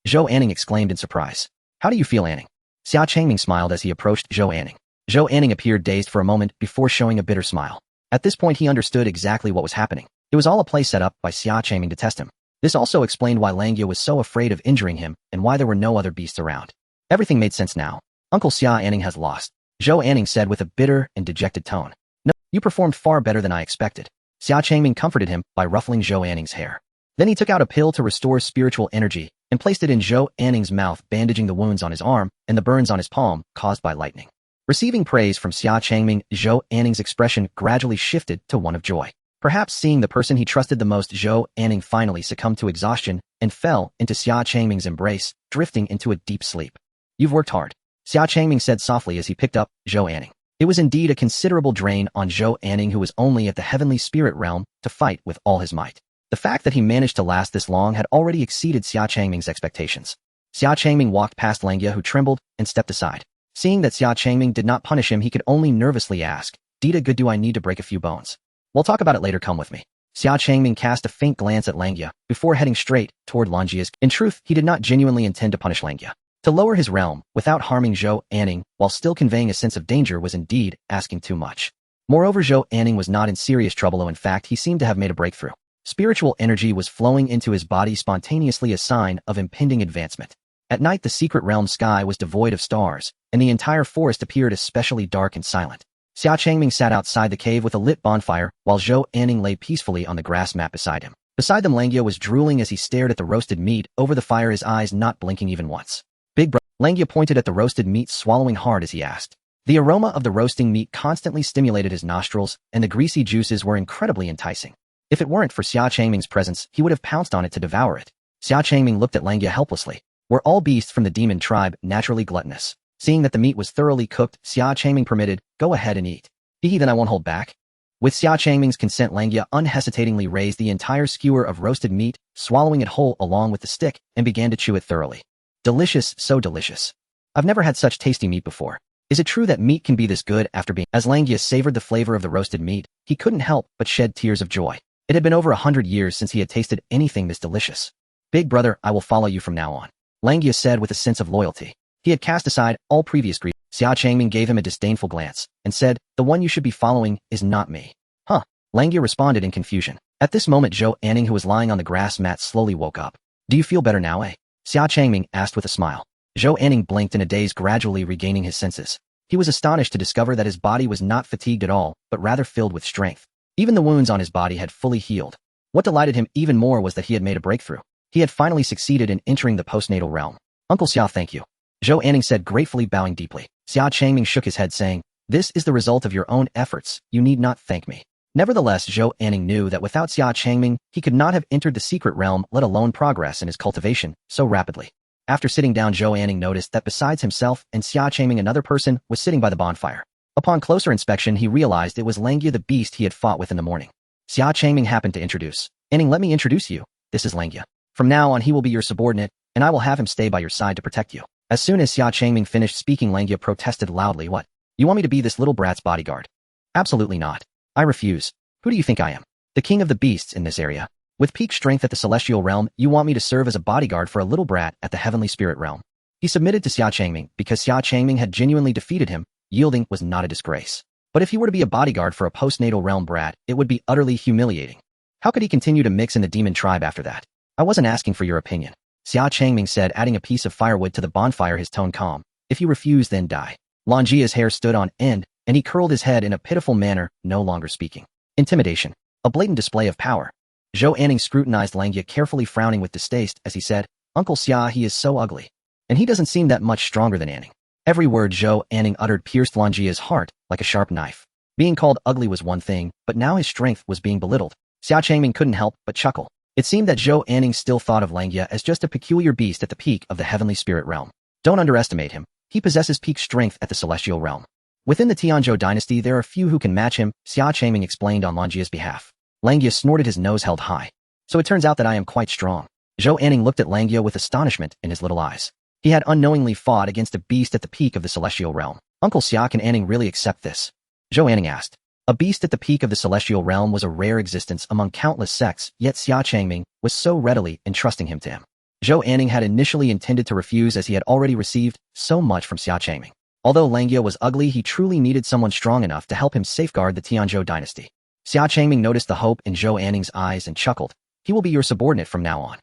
Zhou Anning exclaimed in surprise. How do you feel, Anning? Xia Changming smiled as he approached Zhou Anning. Zhou Anning appeared dazed for a moment before showing a bitter smile. At this point, he understood exactly what was happening. It was all a play set up by Xia Changming to test him. This also explained why Langia was so afraid of injuring him and why there were no other beasts around. Everything made sense now. Uncle Xia Anning has lost, Zhou Anning said with a bitter and dejected tone. No, you performed far better than I expected. Xia Changming comforted him by ruffling Zhou Anning's hair. Then he took out a pill to restore spiritual energy and placed it in Zhou Anning's mouth, bandaging the wounds on his arm and the burns on his palm caused by lightning. Receiving praise from Xia Changming, Zhou Anning's expression gradually shifted to one of joy. Perhaps seeing the person he trusted the most, Zhou Anning finally succumbed to exhaustion and fell into Xia Changming's embrace, drifting into a deep sleep. You've worked hard, Xia Changming said softly as he picked up Zhou Anning. It was indeed a considerable drain on Zhou Anning, who was only at the heavenly spirit realm, to fight with all his might. The fact that he managed to last this long had already exceeded Xia Changming's expectations. Xia Changming walked past Langia, who trembled and stepped aside. Seeing that Xia Changming did not punish him, he could only nervously ask, "Dita good, do I need to break a few bones? We'll talk about it later, come with me." Xia Changming cast a faint glance at Langia before heading straight toward Langia's. In truth, he did not genuinely intend to punish Langia. To lower his realm without harming Zhou Anning while still conveying a sense of danger was indeed asking too much. Moreover, Zhou Anning was not in serious trouble. In fact, he seemed to have made a breakthrough. Spiritual energy was flowing into his body spontaneously, a sign of impending advancement. At night, the secret realm sky was devoid of stars, and the entire forest appeared especially dark and silent. Xia Changming sat outside the cave with a lit bonfire, while Zhou Anning lay peacefully on the grass mat beside him. Beside them, Langia was drooling as he stared at the roasted meat over the fire, his eyes not blinking even once. Big brother. Langia pointed at the roasted meat, swallowing hard as he asked. The aroma of the roasting meat constantly stimulated his nostrils, and the greasy juices were incredibly enticing. If it weren't for Xia Changming's presence, he would have pounced on it to devour it. Xia Changming looked at Langia helplessly. Were all beasts from the demon tribe naturally gluttonous? Seeing that the meat was thoroughly cooked, Xia Changming permitted, "Go ahead and eat." Then I won't hold back." With Xia Changming's consent, Langia unhesitatingly raised the entire skewer of roasted meat, swallowing it whole along with the stick, and began to chew it thoroughly. Delicious, so delicious. I've never had such tasty meat before. Is it true that meat can be this good after being— As Langia savored the flavor of the roasted meat, he couldn't help but shed tears of joy. It had been over 100 years since he had tasted anything this delicious. "Big brother, I will follow you from now on," Langia said with a sense of loyalty. He had cast aside all previous grief. Xia Changming gave him a disdainful glance and said, "The one you should be following is not me." Huh? Langia responded in confusion. At this moment, Zhou Anning, who was lying on the grass mat, slowly woke up. "Do you feel better now, eh?" Xia Changming asked with a smile. Zhou Anning blinked in a daze, gradually regaining his senses. He was astonished to discover that his body was not fatigued at all, but rather filled with strength. Even the wounds on his body had fully healed. What delighted him even more was that he had made a breakthrough. He had finally succeeded in entering the postnatal realm. "Uncle Xia, thank you," Zhou Anning said, gratefully bowing deeply. Xia Changming shook his head, saying, "This is the result of your own efforts. You need not thank me." Nevertheless, Zhou Anning knew that without Xia Changming, he could not have entered the secret realm, let alone progress in his cultivation so rapidly. After sitting down, Zhou Anning noticed that besides himself and Xia Changming, another person was sitting by the bonfire. Upon closer inspection, he realized it was Langia the beast he had fought with in the morning. Xia Changming happened to introduce. Anning, let me introduce you. This is Langia. From now on, he will be your subordinate, and I will have him stay by your side to protect you. As soon as Xia Changming finished speaking, Langia protested loudly. What? You want me to be this little brat's bodyguard? Absolutely not. I refuse. Who do you think I am? The king of the beasts in this area. With peak strength at the celestial realm, you want me to serve as a bodyguard for a little brat at the heavenly spirit realm. He submitted to Xia Changming because Xia Changming had genuinely defeated him. Yielding was not a disgrace. But if he were to be a bodyguard for a postnatal realm brat, it would be utterly humiliating. How could he continue to mix in the demon tribe after that? I wasn't asking for your opinion. Xia Changming said, adding a piece of firewood to the bonfire, his tone calm. If you refuse, then die. Langia's hair stood on end, and he curled his head in a pitiful manner, no longer speaking. Intimidation. A blatant display of power. Zhou Anning scrutinized Langia carefully, frowning with distaste as he said, Uncle Xia, he is so ugly. And he doesn't seem that much stronger than Anning. Every word Zhou Anning uttered pierced Langia's heart like a sharp knife. Being called ugly was one thing, but now his strength was being belittled. Xia Changming couldn't help but chuckle. It seemed that Zhou Anning still thought of Langia as just a peculiar beast at the peak of the heavenly spirit realm. Don't underestimate him. He possesses peak strength at the celestial realm. Within the Tianzhou dynasty, there are few who can match him, Xia Changming explained on Langia's behalf. Langia snorted, his nose held high. So it turns out that I am quite strong. Zhou Anning looked at Langia with astonishment in his little eyes. He had unknowingly fought against a beast at the peak of the celestial realm. Uncle Xia, can Anning really accept this? Zhou Anning asked. A beast at the peak of the celestial realm was a rare existence among countless sects, yet Xia Changming was so readily entrusting him to him. Zhou Anning had initially intended to refuse as he had already received so much from Xia Changming. Although Langia was ugly, he truly needed someone strong enough to help him safeguard the Tianzhou dynasty. Xia Changming noticed the hope in Zhou Anning's eyes and chuckled. He will be your subordinate from now on.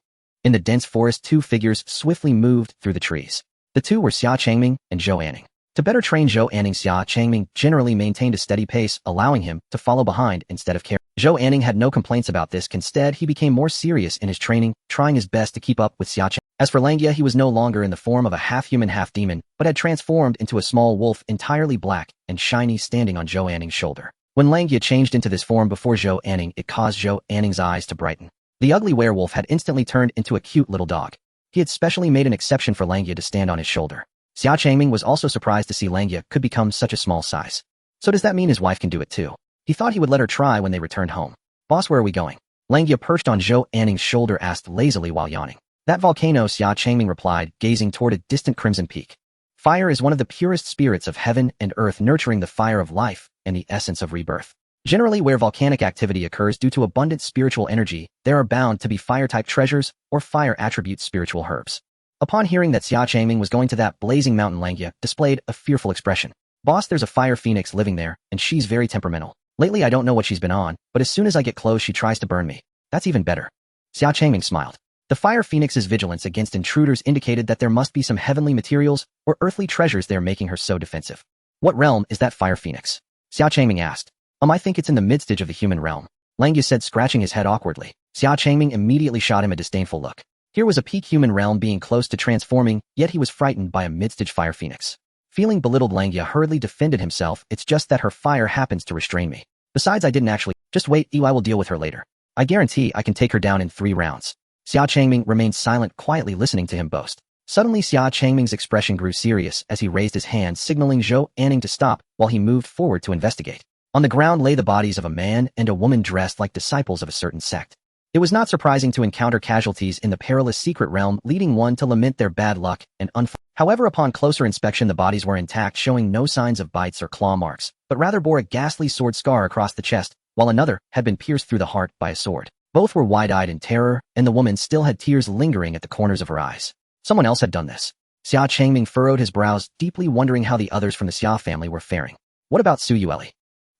In the dense forest, two figures swiftly moved through the trees. The two were Xia Changming and Zhou Anning. To better train Zhou Anning, Xia Changming generally maintained a steady pace, allowing him to follow behind instead of carrying. Zhou Anning had no complaints about this. Instead, he became more serious in his training, trying his best to keep up with Xia Changming. As for Langia, he was no longer in the form of a half-human, half-demon, but had transformed into a small wolf, entirely black and shiny, standing on Zhou Anning's shoulder. When Langia changed into this form before Zhou Anning, it caused Zhou Anning's eyes to brighten. The ugly werewolf had instantly turned into a cute little dog. He had specially made an exception for Langia to stand on his shoulder. Xia Changming was also surprised to see Langia could become such a small size. So does that mean his wife can do it too? He thought he would let her try when they returned home. Boss, where are we going? Langia, perched on Zhou Anning's shoulder, asked lazily while yawning. That volcano, Xia Changming replied, gazing toward a distant crimson peak. Fire is one of the purest spirits of heaven and earth, nurturing the fire of life and the essence of rebirth. Generally, where volcanic activity occurs due to abundant spiritual energy, there are bound to be fire-type treasures or fire attribute spiritual herbs. Upon hearing that Xia Changming was going to that blazing mountain, Langia displayed a fearful expression. Boss, there's a fire phoenix living there, and she's very temperamental. Lately, I don't know what she's been on, but as soon as I get close, she tries to burn me. That's even better. Xia Changming smiled. The fire phoenix's vigilance against intruders indicated that there must be some heavenly materials or earthly treasures there, making her so defensive. What realm is that fire phoenix? Xia Changming asked. I think it's in the midstage of the human realm, Langia said, scratching his head awkwardly. Xia Changming immediately shot him a disdainful look. Here was a peak human realm being close to transforming, yet he was frightened by a midstage fire phoenix. Feeling belittled, Langia hurriedly defended himself. It's just that her fire happens to restrain me. Besides, I didn't actually. Just wait, I will deal with her later. I guarantee I can take her down in 3 rounds. Xia Changming remained silent, quietly listening to him boast. Suddenly, Xia Changming's expression grew serious as he raised his hand, signaling Zhou Anning to stop while he moved forward to investigate. On the ground lay the bodies of a man and a woman dressed like disciples of a certain sect. It was not surprising to encounter casualties in the perilous secret realm, leading one to lament their bad luck and However, upon closer inspection, the bodies were intact, showing no signs of bites or claw marks, but rather bore a ghastly sword scar across the chest, while another had been pierced through the heart by a sword. Both were wide-eyed in terror, and the woman still had tears lingering at the corners of her eyes. Someone else had done this. Xia Changming furrowed his brows, deeply wondering how the others from the Xia family were faring. What about Su Yueli?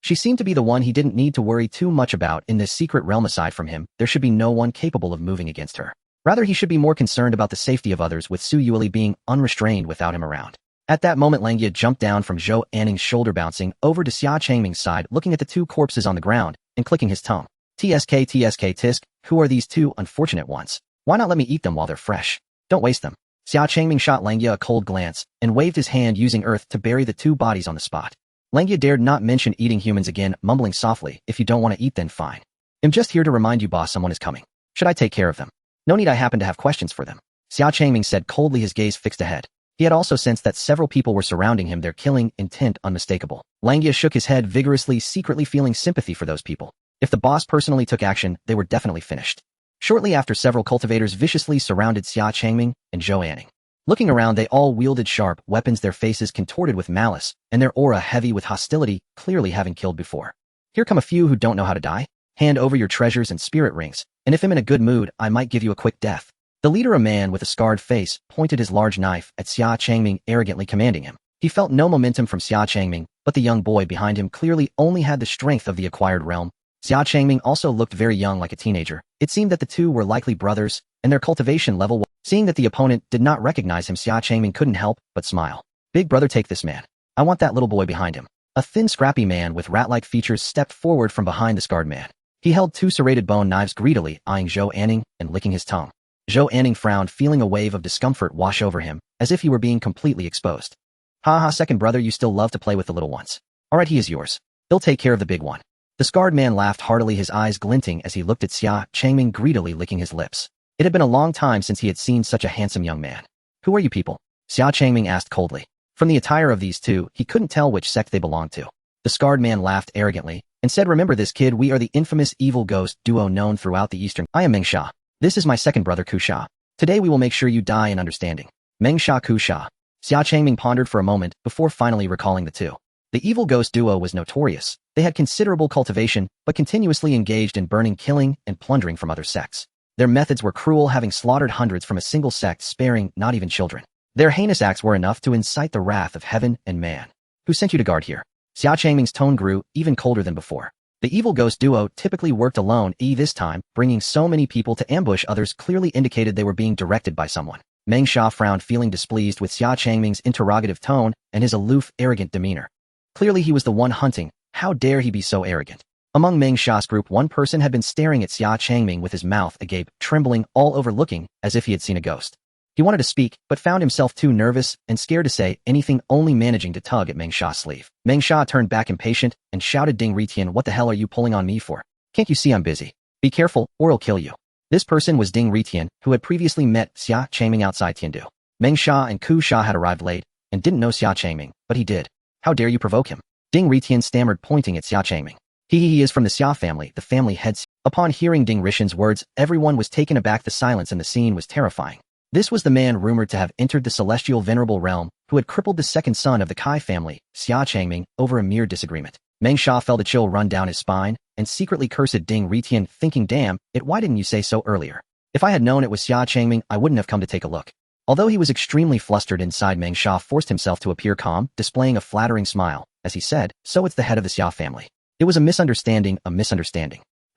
She seemed to be the one he didn't need to worry too much about in this secret realm. Aside from him, there should be no one capable of moving against her. Rather, he should be more concerned about the safety of others, with Su Yueli being unrestrained without him around. At that moment, Langia jumped down from Zhou Anning's shoulder, bouncing over to Xia Changming's side, looking at the 2 corpses on the ground and clicking his tongue. TSK tisk, who are these 2 unfortunate ones? Why not let me eat them while they're fresh? Don't waste them. Xia Changming shot Langia a cold glance and waved his hand, using earth to bury the 2 bodies on the spot. Langia dared not mention eating humans again, mumbling softly, if you don't want to eat, then fine. I'm just here to remind you, boss, someone is coming. Should I take care of them? No need, I happen to have questions for them. Xia Changming said coldly, his gaze fixed ahead. He had also sensed that several people were surrounding him, their killing intent unmistakable. Langia shook his head vigorously, secretly feeling sympathy for those people. If the boss personally took action, they were definitely finished. Shortly after, several cultivators viciously surrounded Xia Changming and Zhou Anning. Looking around, they all wielded sharp weapons, their faces contorted with malice, and their aura heavy with hostility, clearly having killed before. Here come a few who don't know how to die. Hand over your treasures and spirit rings, and if I'm in a good mood, I might give you a quick death. The leader, a man with a scarred face, pointed his large knife at Xia Changming, arrogantly commanding him. He felt no momentum from Xia Changming, but the young boy behind him clearly only had the strength of the acquired realm. Xia Changming also looked very young, like a teenager. It seemed that the two were likely brothers, and their cultivation level was. Seeing that the opponent did not recognize him, Xia Changming couldn't help but smile. Big brother, take this man. I want that little boy behind him. A thin, scrappy man with rat-like features stepped forward from behind the scarred man. He held two serrated bone knives, greedily eyeing Zhou Anning and licking his tongue. Zhou Anning frowned, feeling a wave of discomfort wash over him, as if he were being completely exposed. Ha ha, second brother, you still love to play with the little ones. Alright, he is yours. He'll take care of the big one. The scarred man laughed heartily, his eyes glinting as he looked at Xia Changming, greedily licking his lips. It had been a long time since he had seen such a handsome young man. Who are you people? Xia Changming asked coldly. From the attire of these two, he couldn't tell which sect they belonged to. The scarred man laughed arrogantly and said, remember this, kid, we are the infamous evil ghost duo known throughout the Eastern. I am Meng Sha. This is my second brother, Ku Sha. Today we will make sure you die in understanding. Meng Sha, Ku Sha. Xia Changming pondered for a moment before finally recalling the two. The evil ghost duo was notorious. They had considerable cultivation, but continuously engaged in burning, killing, and plundering from other sects. Their methods were cruel, having slaughtered hundreds from a single sect, sparing not even children. Their heinous acts were enough to incite the wrath of heaven and man. Who sent you to guard here? Xia Changming's tone grew even colder than before. The evil ghost duo typically worked alone, this time, bringing so many people to ambush others clearly indicated they were being directed by someone. Meng Sha frowned, feeling displeased with Xia Changming's interrogative tone and his aloof, arrogant demeanor. Clearly he was the one hunting. How dare he be so arrogant? Among Meng Sha's group, one person had been staring at Xia Changming with his mouth agape, trembling all over, looking as if he had seen a ghost. He wanted to speak, but found himself too nervous and scared to say anything, only managing to tug at Meng Sha's sleeve. Meng Sha turned back impatient and shouted, Ding Ritian, what the hell are you pulling on me for? Can't you see I'm busy? Be careful, or I'll kill you. This person was Ding Ritian, who had previously met Xia Changming outside Tiandu. Meng Sha and Ku Sha had arrived late and didn't know Xia Changming, but he did. How dare you provoke him? Ding Ritian stammered, pointing at Xia Changming. He is from the Xia family, the family head. Upon hearing Ding Rishan's words, everyone was taken aback. The silence and the scene was terrifying. This was the man rumored to have entered the celestial venerable realm, who had crippled the second son of the Kai family, Xia Changming, over a mere disagreement. Meng Sha felt a chill run down his spine, and secretly cursed Ding Ritian, thinking, damn, why didn't you say so earlier? If I had known it was Xia Changming, I wouldn't have come to take a look. Although he was extremely flustered inside, Meng Sha forced himself to appear calm, displaying a flattering smile, as he said, so it's the head of the Xia family. It was a misunderstanding.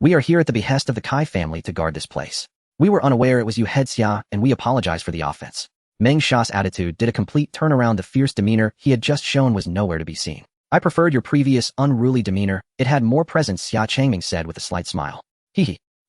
We are here at the behest of the Kai family to guard this place. We were unaware it was you, head Xia, and we apologize for the offense. Meng Sha's attitude did a complete turnaround. The fierce demeanor he had just shown was nowhere to be seen. I preferred your previous unruly demeanor. It had more presence, Xia Changming said with a slight smile.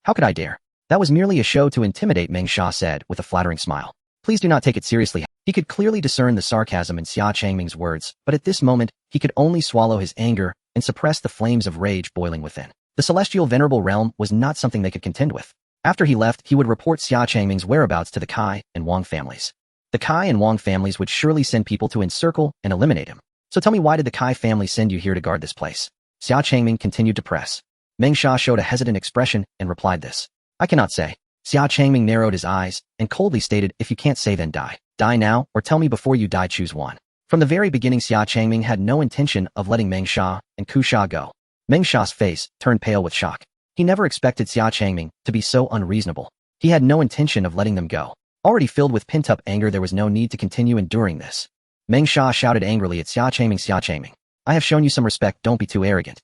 How could I dare? That was merely a show to intimidate, Meng Sha said with a flattering smile. Please do not take it seriously. He could clearly discern the sarcasm in Xia Changming's words, but at this moment, he could only swallow his anger and suppress the flames of rage boiling within. The celestial venerable realm was not something they could contend with. After he left, he would report Xia Changming's whereabouts to the Kai and Wang families. The Kai and Wang families would surely send people to encircle and eliminate him. So tell me, why did the Kai family send you here to guard this place? Xia Changming continued to press. Meng Sha showed a hesitant expression and replied this. I cannot say. Xia Changming narrowed his eyes and coldly stated, if you can't say, then die. Die now, or tell me before you die, choose one. From the very beginning, Xia Changming had no intention of letting Meng Sha and Ku Sha go. Meng Sha's face turned pale with shock. He never expected Xia Changming to be so unreasonable. He had no intention of letting them go. Already filled with pent-up anger, there was no need to continue enduring this. Meng Sha shouted angrily at Xia Changming. Xia Changming, I have shown you some respect, don't be too arrogant.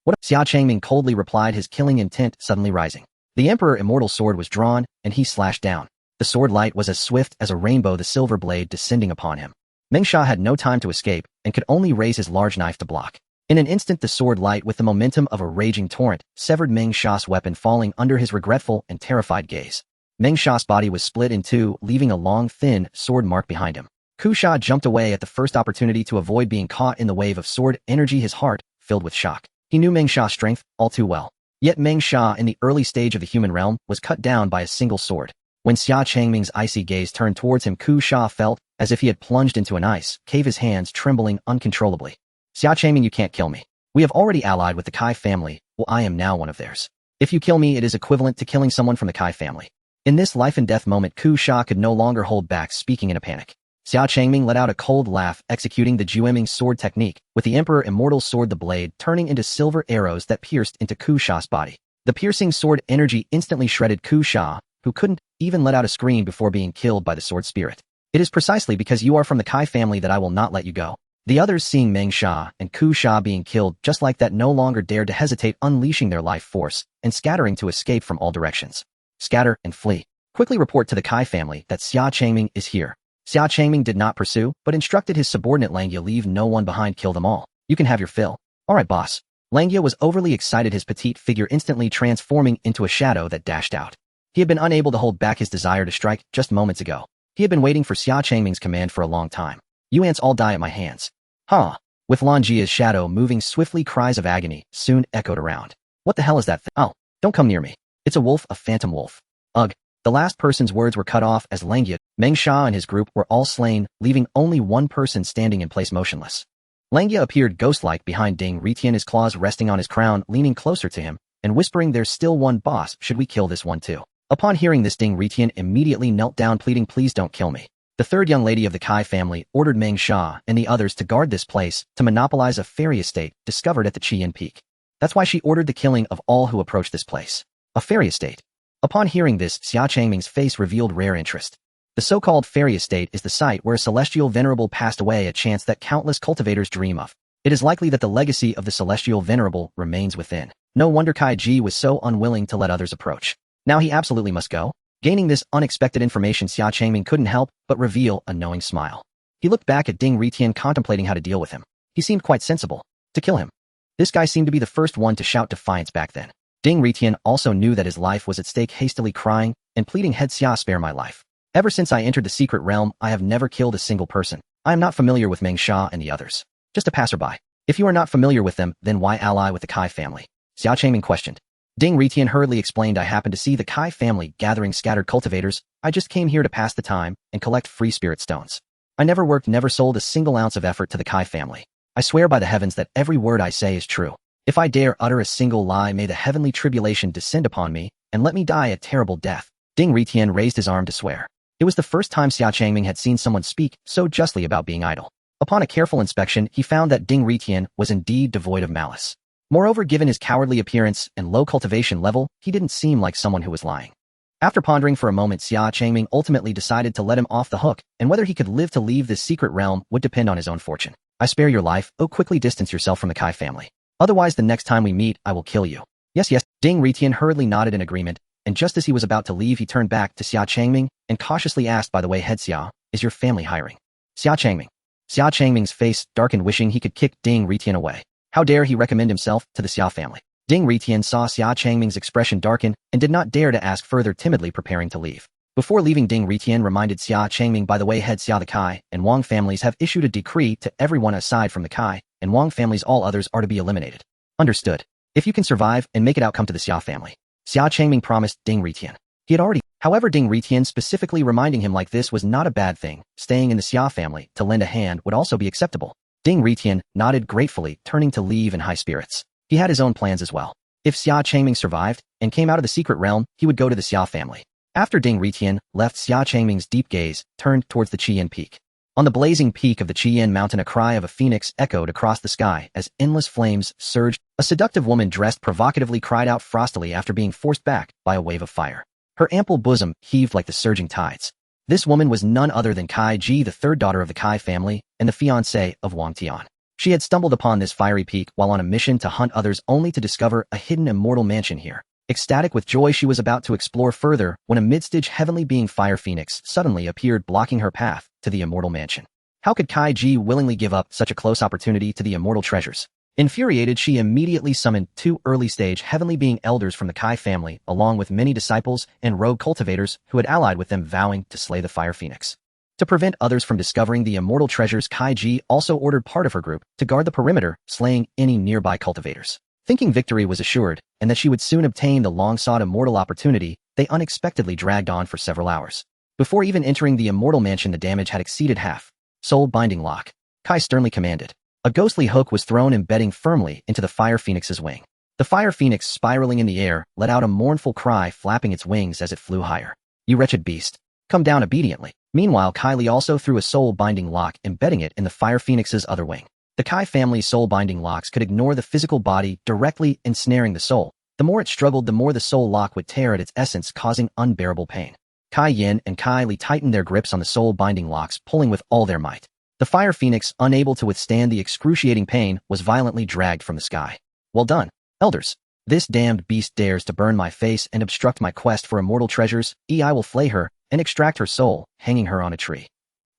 What? Xia Changming coldly replied, his killing intent suddenly rising. The Emperor Immortal sword was drawn, and he slashed down. The sword light was as swift as a rainbow, the silver blade descending upon him. Meng Sha had no time to escape, and could only raise his large knife to block. In an instant, the sword light, with the momentum of a raging torrent, severed Meng Sha's weapon, falling under his regretful and terrified gaze. Meng Sha's body was split in two, leaving a long, thin sword mark behind him. Ku Sha jumped away at the first opportunity to avoid being caught in the wave of sword energy, his heart filled with shock. He knew Meng Sha's strength all too well. Yet Meng Sha, in the early stage of the human realm, was cut down by a single sword. When Xia Changming's icy gaze turned towards him, Ku Sha felt as if he had plunged into an ice cave, his hands trembling uncontrollably. Xia Changming, you can't kill me. We have already allied with the Kai family, well, I am now one of theirs. If you kill me, it is equivalent to killing someone from the Kai family. In this life-and-death moment, Ku Sha could no longer hold back, speaking in a panic. Xia Changming let out a cold laugh, executing the Jueming sword technique, with the Emperor Immortal sword, the blade turning into silver arrows that pierced into Ku Sha's body. The piercing sword energy instantly shredded Ku Sha, who couldn't even let out a scream before being killed by the sword spirit. It is precisely because you are from the Kai family that I will not let you go. The others, seeing Meng Sha and Ku Sha being killed just like that, no longer dared to hesitate, unleashing their life force and scattering to escape from all directions. Scatter and flee. Quickly report to the Kai family that Xia Changming is here. Xia Changming did not pursue, but instructed his subordinate Langya, leave no one behind, kill them all. You can have your fill. Alright, boss. Langya was overly excited, his petite figure instantly transforming into a shadow that dashed out. He had been unable to hold back his desire to strike just moments ago. He had been waiting for Xia Changming's command for a long time. You ants all die at my hands. Huh. With Lanjia's shadow moving swiftly, cries of agony soon echoed around. What the hell is that thing? Oh, don't come near me. It's a wolf, a phantom wolf. Ugh. The last person's words were cut off as Langya, Meng Sha and his group were all slain, leaving only one person standing in place motionless. Langya appeared ghost-like behind Ding Ritian, his claws resting on his crown, leaning closer to him and whispering, there's still one, boss, should we kill this one too? Upon hearing this, Ding Ritian immediately knelt down, pleading, please don't kill me. The third young lady of the Kai family ordered Meng Sha and the others to guard this place to monopolize a fairy estate discovered at the Qian Peak. That's why she ordered the killing of all who approached this place. A fairy estate. Upon hearing this, Xia Changming's face revealed rare interest. The so-called fairy estate is the site where a celestial venerable passed away, a chance that countless cultivators dream of. It is likely that the legacy of the celestial venerable remains within. No wonder Kai Ji was so unwilling to let others approach. Now he absolutely must go. Gaining this unexpected information, Xia Changming couldn't help but reveal a knowing smile. He looked back at Ding Ritian, contemplating how to deal with him. He seemed quite sensible. To kill him. This guy seemed to be the first one to shout defiance back then. Ding Ritian also knew that his life was at stake, hastily crying and pleading, head Xia, spare my life. Ever since I entered the secret realm, I have never killed a single person. I am not familiar with Meng Sha and the others. Just a passerby. If you are not familiar with them, then why ally with the Kai family? Xia Changming questioned. Ding Ritian hurriedly explained, I happened to see the Kai family gathering scattered cultivators. I just came here to pass the time and collect free spirit stones. I never worked, never sold a single ounce of effort to the Kai family. I swear by the heavens that every word I say is true. If I dare utter a single lie, may the heavenly tribulation descend upon me and let me die a terrible death. Ding Ritian raised his arm to swear. It was the first time Xia Changming had seen someone speak so justly about being idle. Upon a careful inspection, he found that Ding Ritian was indeed devoid of malice. Moreover, given his cowardly appearance and low cultivation level, he didn't seem like someone who was lying. After pondering for a moment, Xia Changming ultimately decided to let him off the hook, and whether he could live to leave this secret realm would depend on his own fortune. I spare your life, oh, quickly distance yourself from the Kai family. Otherwise, the next time we meet, I will kill you. Yes, yes. Ding Ritian hurriedly nodded in agreement, and just as he was about to leave, he turned back to Xia Changming and cautiously asked, by the way, head Xia, is your family hiring? Xia Changming. Xia Changming's face darkened, wishing he could kick Ding Ritian away. How dare he recommend himself to the Xia family? Ding Ritian saw Xia Changming's expression darken and did not dare to ask further, timidly preparing to leave. Before leaving, Ding Ritian reminded Xia Changming, by the way, head Xia, the Kai and Wang families have issued a decree to everyone aside from the Kai and Wang families, all others are to be eliminated. Understood. If you can survive and make it out, come to the Xia family. Xia Changming promised Ding Ritian. He had already. However, Ding Ritian specifically reminding him like this was not a bad thing. Staying in the Xia family to lend a hand would also be acceptable. Ding Ritian nodded gratefully, turning to leave in high spirits. He had his own plans as well. If Xia Changming survived and came out of the secret realm, he would go to the Xia family. After Ding Ritian left, Xia Changming's deep gaze turned towards the Qian Peak. On the blazing peak of the Qian mountain, a cry of a phoenix echoed across the sky as endless flames surged. A seductive woman dressed provocatively cried out frostily after being forced back by a wave of fire. Her ample bosom heaved like the surging tides. This woman was none other than Kai Ji, the third daughter of the Kai family and the fiancée of Wang Tian. She had stumbled upon this fiery peak while on a mission to hunt others, only to discover a hidden immortal mansion here. Ecstatic with joy, she was about to explore further when a mid-stage heavenly being fire phoenix suddenly appeared, blocking her path to the immortal mansion. How could Kai Ji willingly give up such a close opportunity to the immortal treasures? Infuriated, she immediately summoned 2 early-stage heavenly being elders from the Kai family, along with many disciples and rogue cultivators who had allied with them, vowing to slay the fire phoenix. To prevent others from discovering the immortal treasures, Kai Ji also ordered part of her group to guard the perimeter, slaying any nearby cultivators. Thinking victory was assured and that she would soon obtain the long-sought immortal opportunity, they unexpectedly dragged on for several hours. Before even entering the immortal mansion, the damage had exceeded half. Soul binding lock. Kai sternly commanded. A ghostly hook was thrown, embedding firmly into the fire phoenix's wing. The fire phoenix, spiraling in the air, let out a mournful cry, flapping its wings as it flew higher. You wretched beast. Come down obediently. Meanwhile, Kylie also threw a soul-binding lock, embedding it in the fire phoenix's other wing. The Kai family's soul-binding locks could ignore the physical body, directly ensnaring the soul. The more it struggled, the more the soul lock would tear at its essence, causing unbearable pain. Kai Yin and Kai Li tightened their grips on the soul-binding locks, pulling with all their might. The fire phoenix, unable to withstand the excruciating pain, was violently dragged from the sky. Well done, elders. This damned beast dares to burn my face and obstruct my quest for immortal treasures. I will flay her and extract her soul, hanging her on a tree.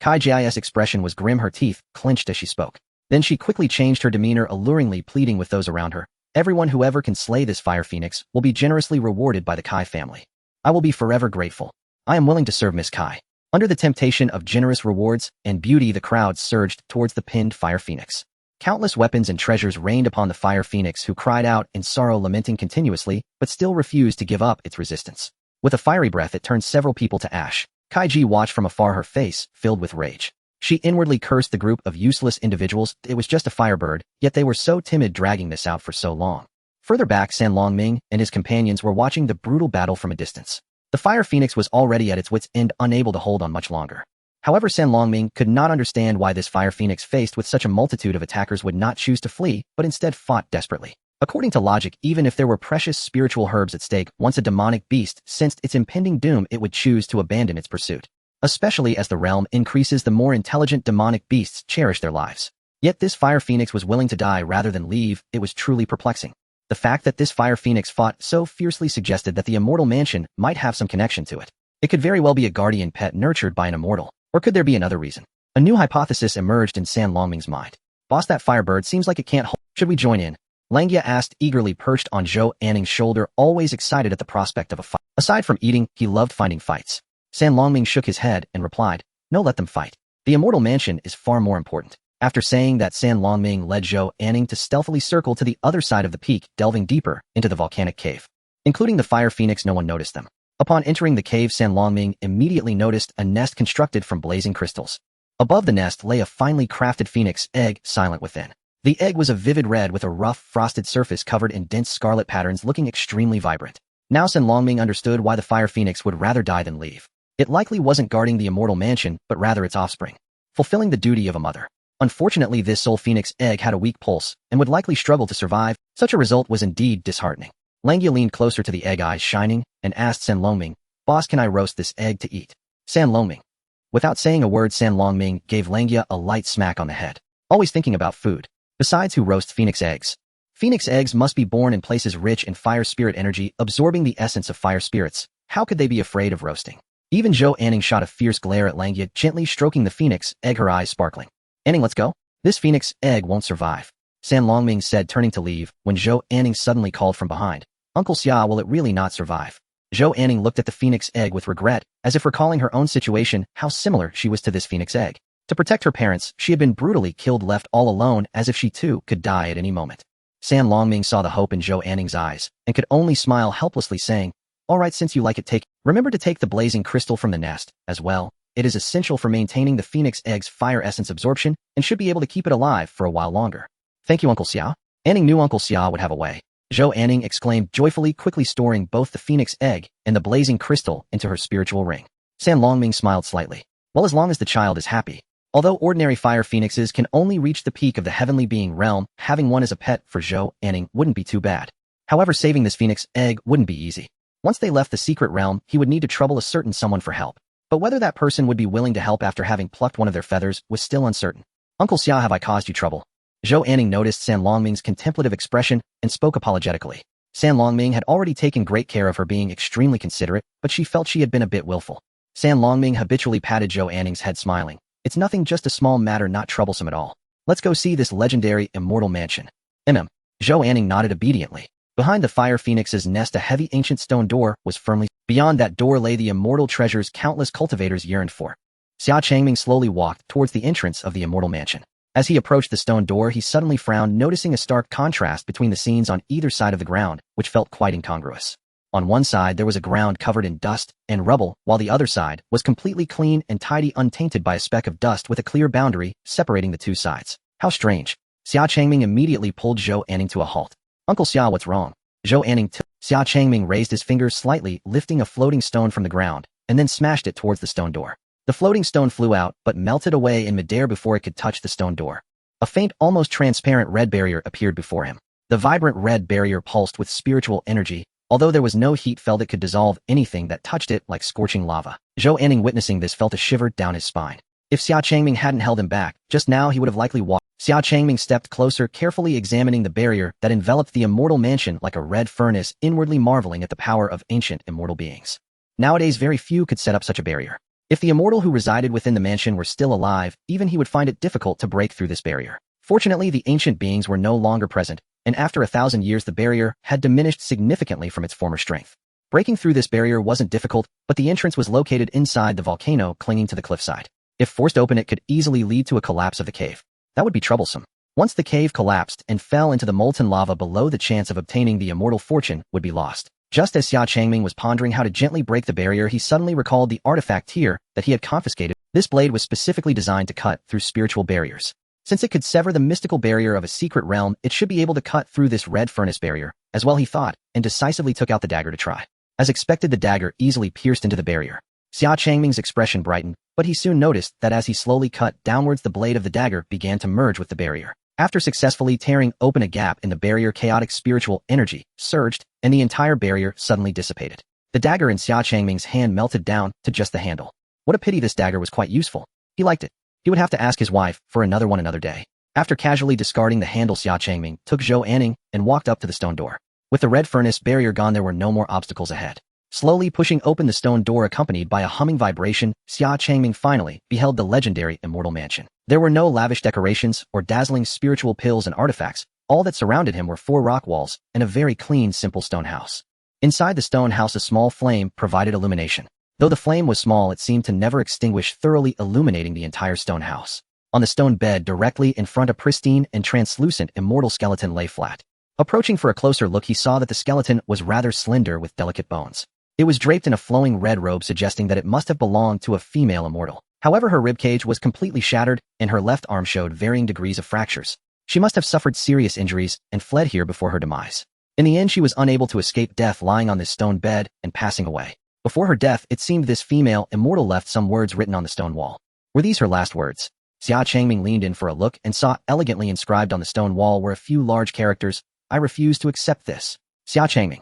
Kai Ji's expression was grim, her teeth clenched as she spoke. Then she quickly changed her demeanor, alluringly pleading with those around her. Everyone who ever can slay this fire phoenix will be generously rewarded by the Kai family. I will be forever grateful. I am willing to serve Miss Kai. Under the temptation of generous rewards and beauty, the crowd surged towards the pinned fire phoenix. Countless weapons and treasures rained upon the fire phoenix, who cried out in sorrow, lamenting continuously, but still refused to give up its resistance. With a fiery breath, it turned several people to ash. Kai Ji watched from afar, her face filled with rage. She inwardly cursed the group of useless individuals. It was just a firebird, yet they were so timid, dragging this out for so long. Further back, San Longming and his companions were watching the brutal battle from a distance. The fire phoenix was already at its wit's end, unable to hold on much longer. However, San Longming could not understand why this fire phoenix, faced with such a multitude of attackers, would not choose to flee, but instead fought desperately. According to logic, even if there were precious spiritual herbs at stake, once a demonic beast sensed its impending doom, it would choose to abandon its pursuit. Especially as the realm increases, the more intelligent demonic beasts cherish their lives. Yet this fire phoenix was willing to die rather than leave. It was truly perplexing. The fact that this fire phoenix fought so fiercely suggested that the immortal mansion might have some connection to it. It could very well be a guardian pet nurtured by an immortal. Or could there be another reason? A new hypothesis emerged in San Longming's mind. Boss, that firebird seems like it can't hold. Should we join in? Langia asked, eagerly perched on Zhou Anning's shoulder, always excited at the prospect of a fight. Aside from eating, he loved finding fights. San Longming shook his head and replied, no, let them fight. The immortal mansion is far more important. After saying that, San Longming led Zhou Anning to stealthily circle to the other side of the peak, delving deeper into the volcanic cave. Including the fire phoenix, no one noticed them. Upon entering the cave, San Longming immediately noticed a nest constructed from blazing crystals. Above the nest lay a finely crafted phoenix egg, silent within. The egg was a vivid red with a rough, frosted surface covered in dense scarlet patterns, looking extremely vibrant. Now San Longming understood why the fire phoenix would rather die than leave. It likely wasn't guarding the immortal mansion, but rather its offspring, fulfilling the duty of a mother. Unfortunately, this soul phoenix egg had a weak pulse and would likely struggle to survive. Such a result was indeed disheartening. Langia leaned closer to the egg, eyes shining, and asked San Longming, boss, can I roast this egg to eat? San Longming. Without saying a word, San Longming gave Langia a light smack on the head. Always thinking about food. Besides, who roasts phoenix eggs? Phoenix eggs must be born in places rich in fire spirit energy, absorbing the essence of fire spirits. How could they be afraid of roasting? Even Zhou Anning shot a fierce glare at Langia, gently stroking the phoenix egg, her eyes sparkling. Anning, let's go. This phoenix egg won't survive, San Longming said, turning to leave, when Zhou Anning suddenly called from behind. Uncle Xia, will it really not survive? Zhou Anning looked at the phoenix egg with regret, as if recalling her own situation, how similar she was to this phoenix egg. To protect her parents, she had been brutally killed, left all alone, as if she too could die at any moment. San Longming saw the hope in Zhou Anning's eyes, and could only smile helplessly, saying, all right, since you like it, remember to take the blazing crystal from the nest, as well. It is essential for maintaining the phoenix egg's fire essence absorption, and should be able to keep it alive for a while longer. Thank you, Uncle Xia. Anning knew Uncle Xia would have a way. Zhou Anning exclaimed joyfully, quickly storing both the phoenix egg and the blazing crystal into her spiritual ring. San Longming smiled slightly. Well, as long as the child is happy. Although ordinary fire phoenixes can only reach the peak of the heavenly being realm, having one as a pet for Zhou Anning wouldn't be too bad. However, saving this phoenix egg wouldn't be easy. Once they left the secret realm, he would need to trouble a certain someone for help. But whether that person would be willing to help after having plucked one of their feathers was still uncertain. Uncle Xia, have I caused you trouble? Zhou Anning noticed San Longming's contemplative expression and spoke apologetically. San Longming had already taken great care of her, being extremely considerate, but she felt she had been a bit willful. San Longming habitually patted Zhou Anning's head, smiling. It's nothing, just a small matter, not troublesome at all. Let's go see this legendary immortal mansion. Zhou Anning nodded obediently. Behind the fire phoenix's nest, a heavy ancient stone door was firmly. Beyond that door lay the immortal treasures countless cultivators yearned for. Xia Changming slowly walked towards the entrance of the immortal mansion. As he approached the stone door, he suddenly frowned, noticing a stark contrast between the scenes on either side of the ground, which felt quite incongruous. On one side there was a ground covered in dust and rubble, while the other side was completely clean and tidy, untainted by a speck of dust with a clear boundary separating the two sides. How strange. Xia Changming immediately pulled Zhou Anning to a halt. Uncle Xia, what's wrong? Zhou Anning Xia Changming raised his fingers slightly, lifting a floating stone from the ground, and then smashed it towards the stone door. The floating stone flew out, but melted away in midair before it could touch the stone door. A faint, almost transparent red barrier appeared before him. The vibrant red barrier pulsed with spiritual energy, although there was no heat felt it could dissolve anything that touched it like scorching lava. Zhou Anning, witnessing this, felt a shiver down his spine. If Xia Changming hadn't held him back, just now he would have likely walked. Xia Changming stepped closer, carefully examining the barrier that enveloped the immortal mansion like a red furnace, inwardly marveling at the power of ancient immortal beings. Nowadays very few could set up such a barrier. If the immortal who resided within the mansion were still alive, even he would find it difficult to break through this barrier. Fortunately, the ancient beings were no longer present, and after 1,000 years the barrier had diminished significantly from its former strength. Breaking through this barrier wasn't difficult, but the entrance was located inside the volcano clinging to the cliffside. If forced open, it could easily lead to a collapse of the cave. That would be troublesome. Once the cave collapsed and fell into the molten lava below, the chance of obtaining the immortal fortune would be lost. Just as Xia Changming was pondering how to gently break the barrier, he suddenly recalled the artifact here that he had confiscated. This blade was specifically designed to cut through spiritual barriers. Since it could sever the mystical barrier of a secret realm, it should be able to cut through this red furnace barrier, as well he thought, and decisively took out the dagger to try. As expected, the dagger easily pierced into the barrier. Xia Changming's expression brightened, but he soon noticed that as he slowly cut downwards, the blade of the dagger began to merge with the barrier. After successfully tearing open a gap in the barrier, chaotic spiritual energy surged, and the entire barrier suddenly dissipated. The dagger in Xia Changming's hand melted down to just the handle. What a pity, this dagger was quite useful. He liked it. He would have to ask his wife for another one another day. After casually discarding the handle, Xia Changming took Zhou Anning and walked up to the stone door. With the red furnace barrier gone, there were no more obstacles ahead. Slowly pushing open the stone door, accompanied by a humming vibration, Xia Changming finally beheld the legendary immortal mansion. There were no lavish decorations or dazzling spiritual pills and artifacts. All that surrounded him were 4 rock walls and a very clean, simple stone house. Inside the stone house, a small flame provided illumination. Though the flame was small, it seemed to never extinguish, thoroughly illuminating the entire stone house. On the stone bed directly in front, a pristine and translucent immortal skeleton lay flat. Approaching for a closer look, he saw that the skeleton was rather slender with delicate bones. It was draped in a flowing red robe, suggesting that it must have belonged to a female immortal. However, her ribcage was completely shattered, and her left arm showed varying degrees of fractures. She must have suffered serious injuries and fled here before her demise. In the end, she was unable to escape death, lying on this stone bed and passing away. Before her death, it seemed this female immortal left some words written on the stone wall. Were these her last words? Xia Changming leaned in for a look and saw elegantly inscribed on the stone wall were a few large characters. I refuse to accept this. Xia Changming.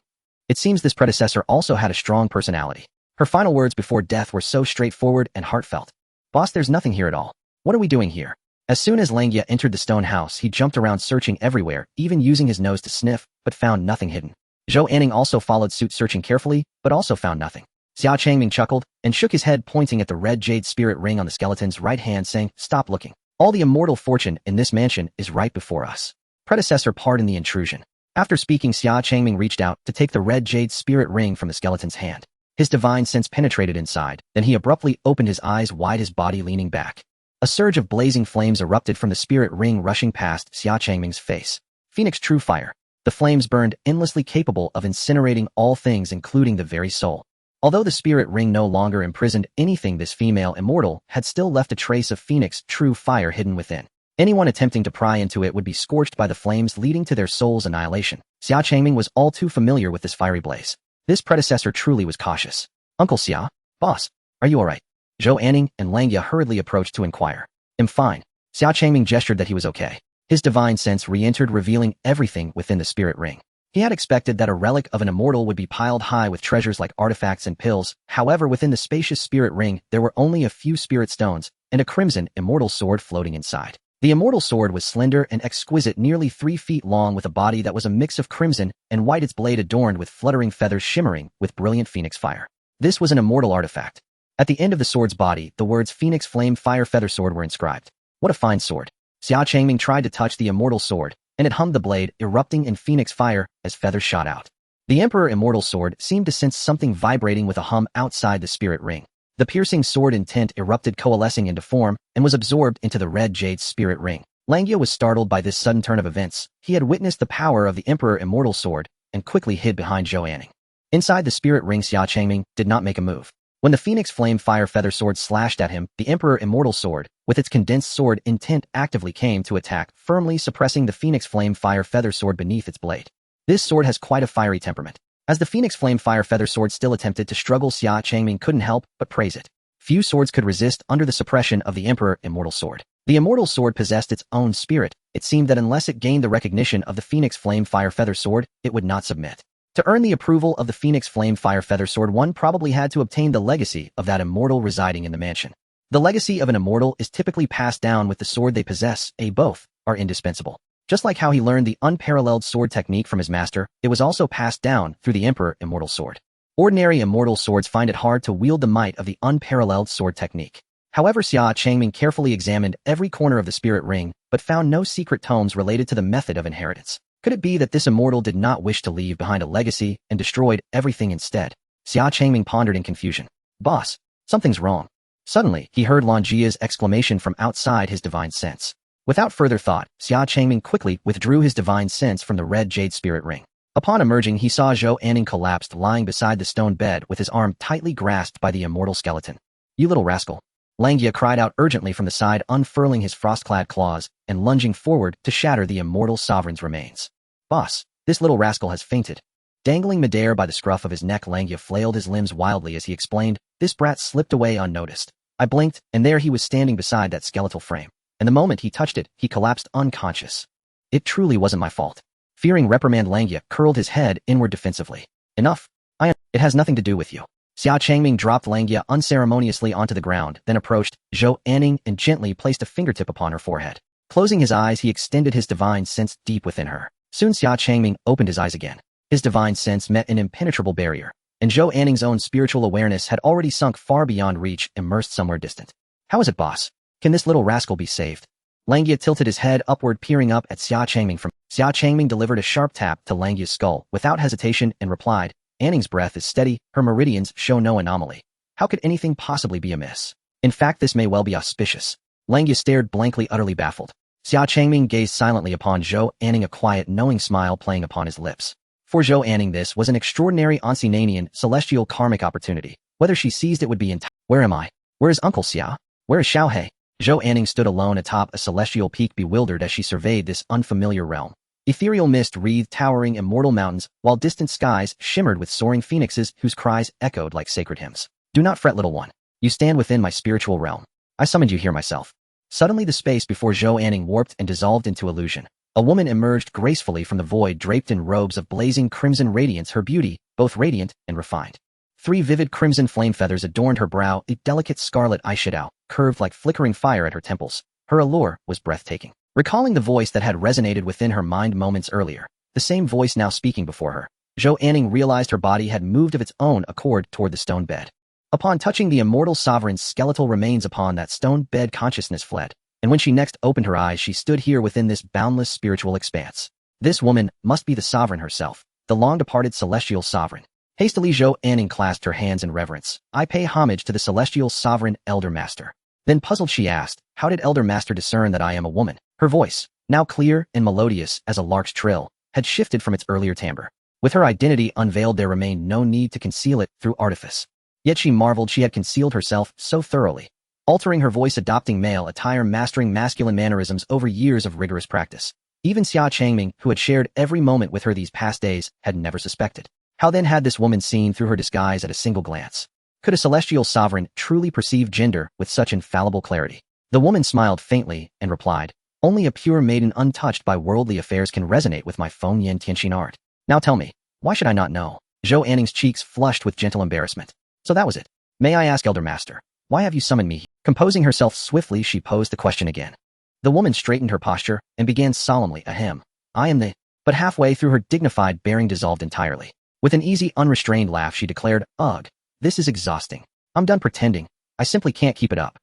It seems this predecessor also had a strong personality. Her final words before death were so straightforward and heartfelt. Boss, there's nothing here at all. What are we doing here? As soon as Langya entered the stone house, he jumped around, searching everywhere, even using his nose to sniff, but found nothing hidden. Zhou Anning also followed suit, searching carefully, but also found nothing. Xia Changming chuckled and shook his head, pointing at the red jade spirit ring on the skeleton's right hand, saying, "Stop looking. All the immortal fortune in this mansion is right before us. Predecessor, pardon the intrusion." After speaking, Xia Changming reached out to take the red jade spirit ring from the skeleton's hand. His divine sense penetrated inside, then he abruptly opened his eyes wide, his body leaning back. A surge of blazing flames erupted from the spirit ring, rushing past Xia Changming's face. Phoenix true fire. The flames burned endlessly, capable of incinerating all things, including the very soul. Although the spirit ring no longer imprisoned anything, this female immortal had still left a trace of Phoenix true fire hidden within. Anyone attempting to pry into it would be scorched by the flames, leading to their soul's annihilation. Xia Changming was all too familiar with this fiery blaze. This predecessor truly was cautious. Uncle Xia, boss, are you alright? Zhou Anning and Langya hurriedly approached to inquire. I'm fine. Xia Changming gestured that he was okay. His divine sense re-entered, revealing everything within the spirit ring. He had expected that a relic of an immortal would be piled high with treasures like artifacts and pills. However, within the spacious spirit ring, there were only a few spirit stones and a crimson immortal sword floating inside. The immortal sword was slender and exquisite, nearly 3 feet long, with a body that was a mix of crimson and white, its blade adorned with fluttering feathers shimmering with brilliant phoenix fire. This was an immortal artifact. At the end of the sword's body, the words Phoenix Flame Fire Feather Sword were inscribed. What a fine sword. Xia Changming tried to touch the immortal sword, and it hummed, the blade erupting in phoenix fire as feathers shot out. The Emperor Immortal Sword seemed to sense something vibrating with a hum outside the spirit ring. The piercing sword intent erupted, coalescing into form, and was absorbed into the red jade spirit ring. Langya was startled by this sudden turn of events. He had witnessed the power of the Emperor Immortal Sword and quickly hid behind Zhou Anning. Inside the spirit ring, Xia Changming did not make a move. When the Phoenix Flame Fire Feather Sword slashed at him, the Emperor Immortal Sword, with its condensed sword intent, actively came to attack, firmly suppressing the Phoenix Flame Fire Feather Sword beneath its blade. This sword has quite a fiery temperament. As the Phoenix Flame Fire Feather Sword still attempted to struggle, Xia Changming couldn't help but praise it. Few swords could resist under the suppression of the Emperor Immortal Sword. The Immortal Sword possessed its own spirit. It seemed that unless it gained the recognition of the Phoenix Flame Fire Feather Sword, it would not submit. To earn the approval of the Phoenix Flame Fire Feather Sword, one probably had to obtain the legacy of that immortal residing in the mansion. The legacy of an immortal is typically passed down with the sword they possess. Both are indispensable. Just like how he learned the unparalleled sword technique from his master, it was also passed down through the Emperor Immortal Sword. Ordinary immortal swords find it hard to wield the might of the unparalleled sword technique. However, Xia Changming carefully examined every corner of the spirit ring, but found no secret tomes related to the method of inheritance. Could it be that this immortal did not wish to leave behind a legacy and destroyed everything instead? Xia Changming pondered in confusion. Boss, something's wrong. Suddenly, he heard Langjia's exclamation from outside his divine sense. Without further thought, Xia Changming quickly withdrew his divine sense from the red jade spirit ring. Upon emerging, he saw Zhou Anning collapsed lying beside the stone bed with his arm tightly grasped by the immortal skeleton. You little rascal. Langia cried out urgently from the side, unfurling his frost-clad claws and lunging forward to shatter the immortal sovereign's remains. Boss, this little rascal has fainted. Dangling midair by the scruff of his neck, Langia flailed his limbs wildly as he explained, this brat slipped away unnoticed. I blinked, and there he was standing beside that skeletal frame. And the moment he touched it, he collapsed unconscious. It truly wasn't my fault. Fearing reprimand, Langia curled his head inward defensively. Enough. It has nothing to do with you. Xia Changming dropped Langia unceremoniously onto the ground, then approached Zhou Anning and gently placed a fingertip upon her forehead. Closing his eyes, he extended his divine sense deep within her. Soon Xia Changming opened his eyes again. His divine sense met an impenetrable barrier, and Zhou Anning's own spiritual awareness had already sunk far beyond reach, immersed somewhere distant. How is it, boss? Can this little rascal be saved? Langia tilted his head upward, peering up at Xia Changming. Xia Changming delivered a sharp tap to Langia's skull without hesitation and replied, Anning's breath is steady, her meridians show no anomaly. How could anything possibly be amiss? In fact, this may well be auspicious. Langia stared blankly, utterly baffled. Xia Changming gazed silently upon Zhou Anning, a quiet, knowing smile playing upon his lips. For Zhou Anning, this was an extraordinary Onsinanian celestial karmic opportunity. Whether she seized it would be Where am I? Where is Uncle Xia? Where is Xiaohei? Zhou Anning stood alone atop a celestial peak, bewildered as she surveyed this unfamiliar realm. Ethereal mist wreathed towering immortal mountains, while distant skies shimmered with soaring phoenixes whose cries echoed like sacred hymns. Do not fret, little one. You stand within my spiritual realm. I summoned you here myself. Suddenly the space before Zhou Anning warped and dissolved into illusion. A woman emerged gracefully from the void, draped in robes of blazing crimson radiance, her beauty both radiant and refined. 3 vivid crimson flame feathers adorned her brow, a delicate scarlet eyeshadow curved like flickering fire at her temples. Her allure was breathtaking. Recalling the voice that had resonated within her mind moments earlier, the same voice now speaking before her, Zhou Anning realized her body had moved of its own accord toward the stone bed. Upon touching the immortal sovereign's skeletal remains upon that stone bed, consciousness fled, and when she next opened her eyes, she stood here within this boundless spiritual expanse. This woman must be the sovereign herself, the long-departed celestial sovereign. Hastily, Zhou Anning clasped her hands in reverence. I pay homage to the celestial sovereign, Elder Master. Then puzzled, she asked, how did Elder Master discern that I am a woman? Her voice, now clear and melodious as a lark's trill, had shifted from its earlier timbre. With her identity unveiled, there remained no need to conceal it through artifice. Yet she marveled she had concealed herself so thoroughly, altering her voice, adopting male attire, mastering masculine mannerisms over years of rigorous practice. Even Xia Changming, who had shared every moment with her these past days, had never suspected. How then had this woman seen through her disguise at a single glance? Could a celestial sovereign truly perceive gender with such infallible clarity? The woman smiled faintly and replied, only a pure maiden untouched by worldly affairs can resonate with my Feng Yin Tianxin art. Now tell me, why should I not know? Zhou Anning's cheeks flushed with gentle embarrassment. So that was it. May I ask, Elder Master, why have you summoned me? Composing herself swiftly, she posed the question again. The woman straightened her posture and began solemnly, ahem. I am the... But halfway through, her dignified bearing dissolved entirely. With an easy, unrestrained laugh, she declared, ugh, this is exhausting. I'm done pretending. I simply can't keep it up.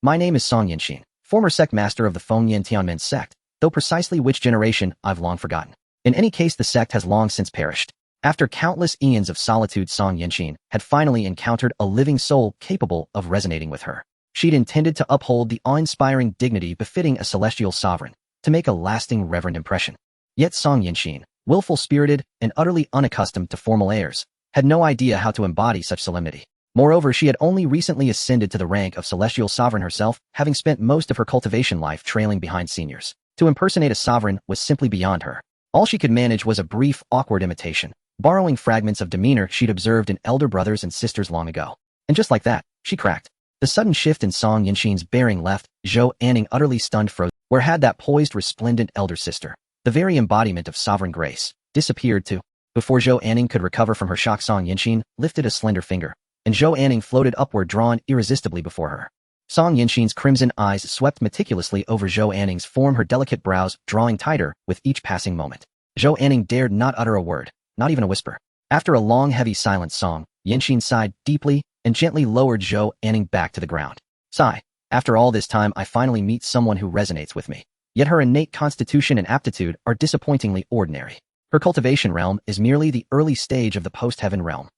My name is Song Yinxin, former sect master of the Feng Yin Tianmen sect, though precisely which generation I've long forgotten. In any case, the sect has long since perished. After countless eons of solitude, Song Yinxin had finally encountered a living soul capable of resonating with her. She'd intended to uphold the awe-inspiring dignity befitting a celestial sovereign, to make a lasting, reverent impression. Yet Song Yinxin, willful-spirited and utterly unaccustomed to formal airs, had no idea how to embody such solemnity. Moreover, she had only recently ascended to the rank of celestial sovereign herself, having spent most of her cultivation life trailing behind seniors. To impersonate a sovereign was simply beyond her. All she could manage was a brief, awkward imitation, borrowing fragments of demeanor she'd observed in elder brothers and sisters long ago. And just like that, she cracked. The sudden shift in Song Yinxin's bearing left Zhou Anning utterly stunned frozen. Where had that poised, resplendent elder sister, the very embodiment of sovereign grace, disappeared too? Before Zhou Anning could recover from her shock, Song Yinxin lifted a slender finger, and Zhou Anning floated upward, drawn irresistibly before her. Song Yinxin's crimson eyes swept meticulously over Zhou Anning's form, her delicate brows drawing tighter with each passing moment. Zhou Anning dared not utter a word, not even a whisper. After a long, heavy silence, Song Yinxin sighed deeply and gently lowered Zhou Anning back to the ground. Sigh. After all this time, I finally meet someone who resonates with me. Yet her innate constitution and aptitude are disappointingly ordinary. Her cultivation realm is merely the early stage of the post-heaven realm.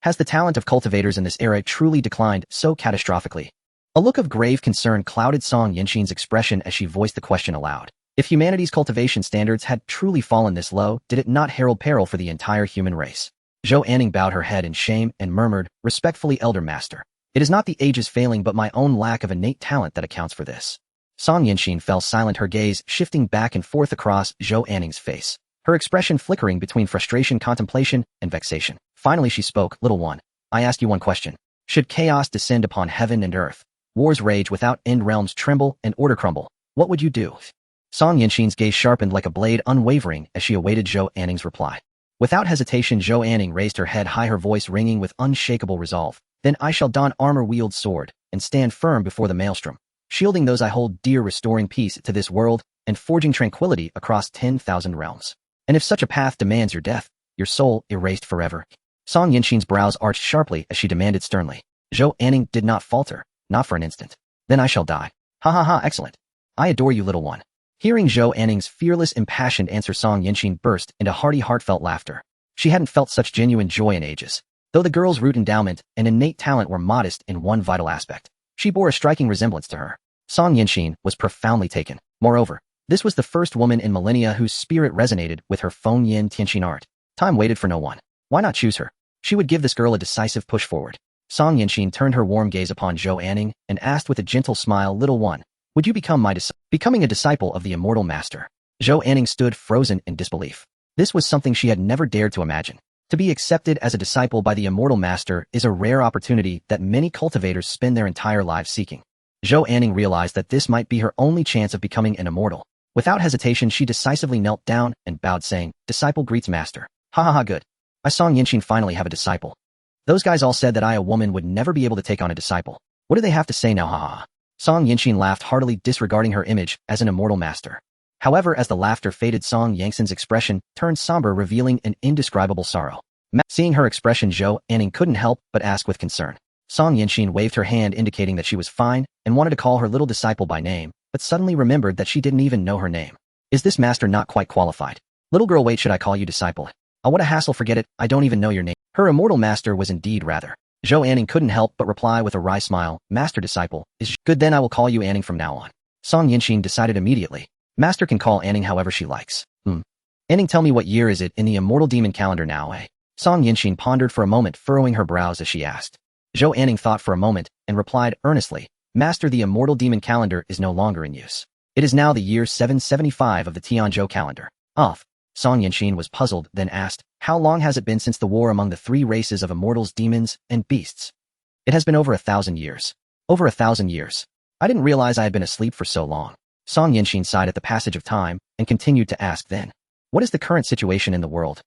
Has the talent of cultivators in this era truly declined so catastrophically? A look of grave concern clouded Song Yinxin's expression as she voiced the question aloud. If humanity's cultivation standards had truly fallen this low, did it not herald peril for the entire human race? Zhou Anning bowed her head in shame and murmured, respectfully, Elder Master. It is not the age's failing but my own lack of innate talent that accounts for this. Song Yinxin fell silent, her gaze shifting back and forth across Zhou Anning's face, her expression flickering between frustration, contemplation, and vexation. Finally she spoke, Little one, I ask you one question. Should chaos descend upon heaven and earth, wars rage without end, realms tremble, and order crumble, what would you do? Song Yinxin's gaze sharpened like a blade, unwavering as she awaited Zhou Anning's reply. Without hesitation, Zhou Anning raised her head high, her voice ringing with unshakable resolve. Then I shall don armor-wield sword and stand firm before the maelstrom, shielding those I hold dear, restoring peace to this world and forging tranquility across 10,000 realms. And if such a path demands your death, your soul erased forever. Song Yinxin's brows arched sharply as she demanded sternly. Zhou Anning did not falter, not for an instant. Then I shall die. Ha ha ha, excellent. I adore you, little one. Hearing Zhou Anning's fearless, impassioned answer, Song Yinxin burst into hearty, heartfelt laughter. She hadn't felt such genuine joy in ages. Though the girl's root endowment and innate talent were modest in one vital aspect, she bore a striking resemblance to her. Song Yinxin was profoundly taken. Moreover, this was the first woman in millennia whose spirit resonated with her Feng Yin Tianxin art. Time waited for no one. Why not choose her? She would give this girl a decisive push forward. Song Yinxin turned her warm gaze upon Zhou Anning and asked with a gentle smile, Little one, would you become my disciple? Becoming a disciple of the immortal master. Zhou Anning stood frozen in disbelief. This was something she had never dared to imagine. To be accepted as a disciple by the immortal master is a rare opportunity that many cultivators spend their entire lives seeking. Zhou Anning realized that this might be her only chance of becoming an immortal. Without hesitation, she decisively knelt down and bowed, saying, Disciple greets master. Ha ha ha, good. I, Song Yinxin, finally have a disciple. Those guys all said that I, a woman, would never be able to take on a disciple. What do they have to say now, ha ha ha? Song Yinxin laughed heartily, disregarding her image as an immortal master. However, as the laughter faded, Song Yinxin's expression turned somber, revealing an indescribable sorrow. Seeing her expression, Zhou Anning couldn't help but ask with concern. Song Yinxin waved her hand, indicating that she was fine, and wanted to call her little disciple by name, but suddenly remembered that she didn't even know her name. Is this master not quite qualified? Little girl, wait, should I call you disciple? Oh, what a hassle, forget it, I don't even know your name. Her immortal master was indeed rather. Zhou Anning couldn't help but reply with a wry smile, Master disciple, is good, then I will call you Anning from now on. Song Yinxin decided immediately. Master can call Anning however she likes. Anning, tell me, what year is it in the immortal demon calendar now, eh? Song Yinxin pondered for a moment, furrowing her brows as she asked. Zhou Anning thought for a moment and replied earnestly, Master, the immortal demon calendar is no longer in use. It is now the year 775 of the Tianzhou calendar. Off. Song Yinxin was puzzled, then asked, How long has it been since the war among the three races of immortals, demons, and beasts? It has been over 1,000 years. Over 1,000 years. I didn't realize I had been asleep for so long. Song Yinxin sighed at the passage of time and continued to ask then, What is the current situation in the world?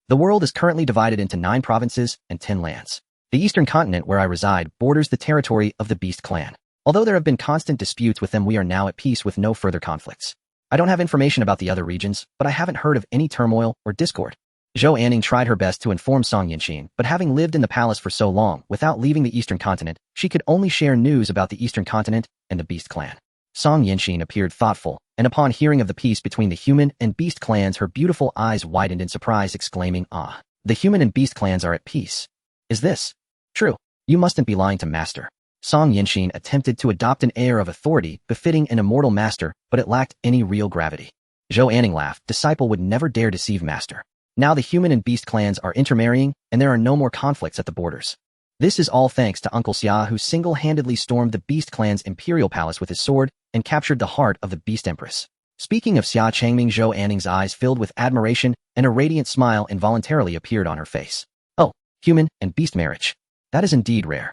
The world is currently divided into 9 provinces and 10 lands. The eastern continent where I reside borders the territory of the Beast clan. Although there have been constant disputes with them, we are now at peace with no further conflicts. I don't have information about the other regions, but I haven't heard of any turmoil or discord. Zhou Anning tried her best to inform Song Yinxin, but having lived in the palace for so long without leaving the eastern continent, she could only share news about the eastern continent and the Beast clan. Song Yinxin appeared thoughtful, and upon hearing of the peace between the human and beast clans, her beautiful eyes widened in surprise, exclaiming, Ah, the human and beast clans are at peace. Is this true? You mustn't be lying to master. Song Yinxin attempted to adopt an air of authority befitting an immortal master, but it lacked any real gravity. Zhou Anning laughed. Disciple would never dare deceive master. Now the human and beast clans are intermarrying, and there are no more conflicts at the borders. This is all thanks to Uncle Xia, who single-handedly stormed the beast clan's imperial palace with his sword and captured the heart of the beast empress. Speaking of Xia Changming, Zhou Anning's eyes filled with admiration, and a radiant smile involuntarily appeared on her face. Oh, human and beast marriage. That is indeed rare.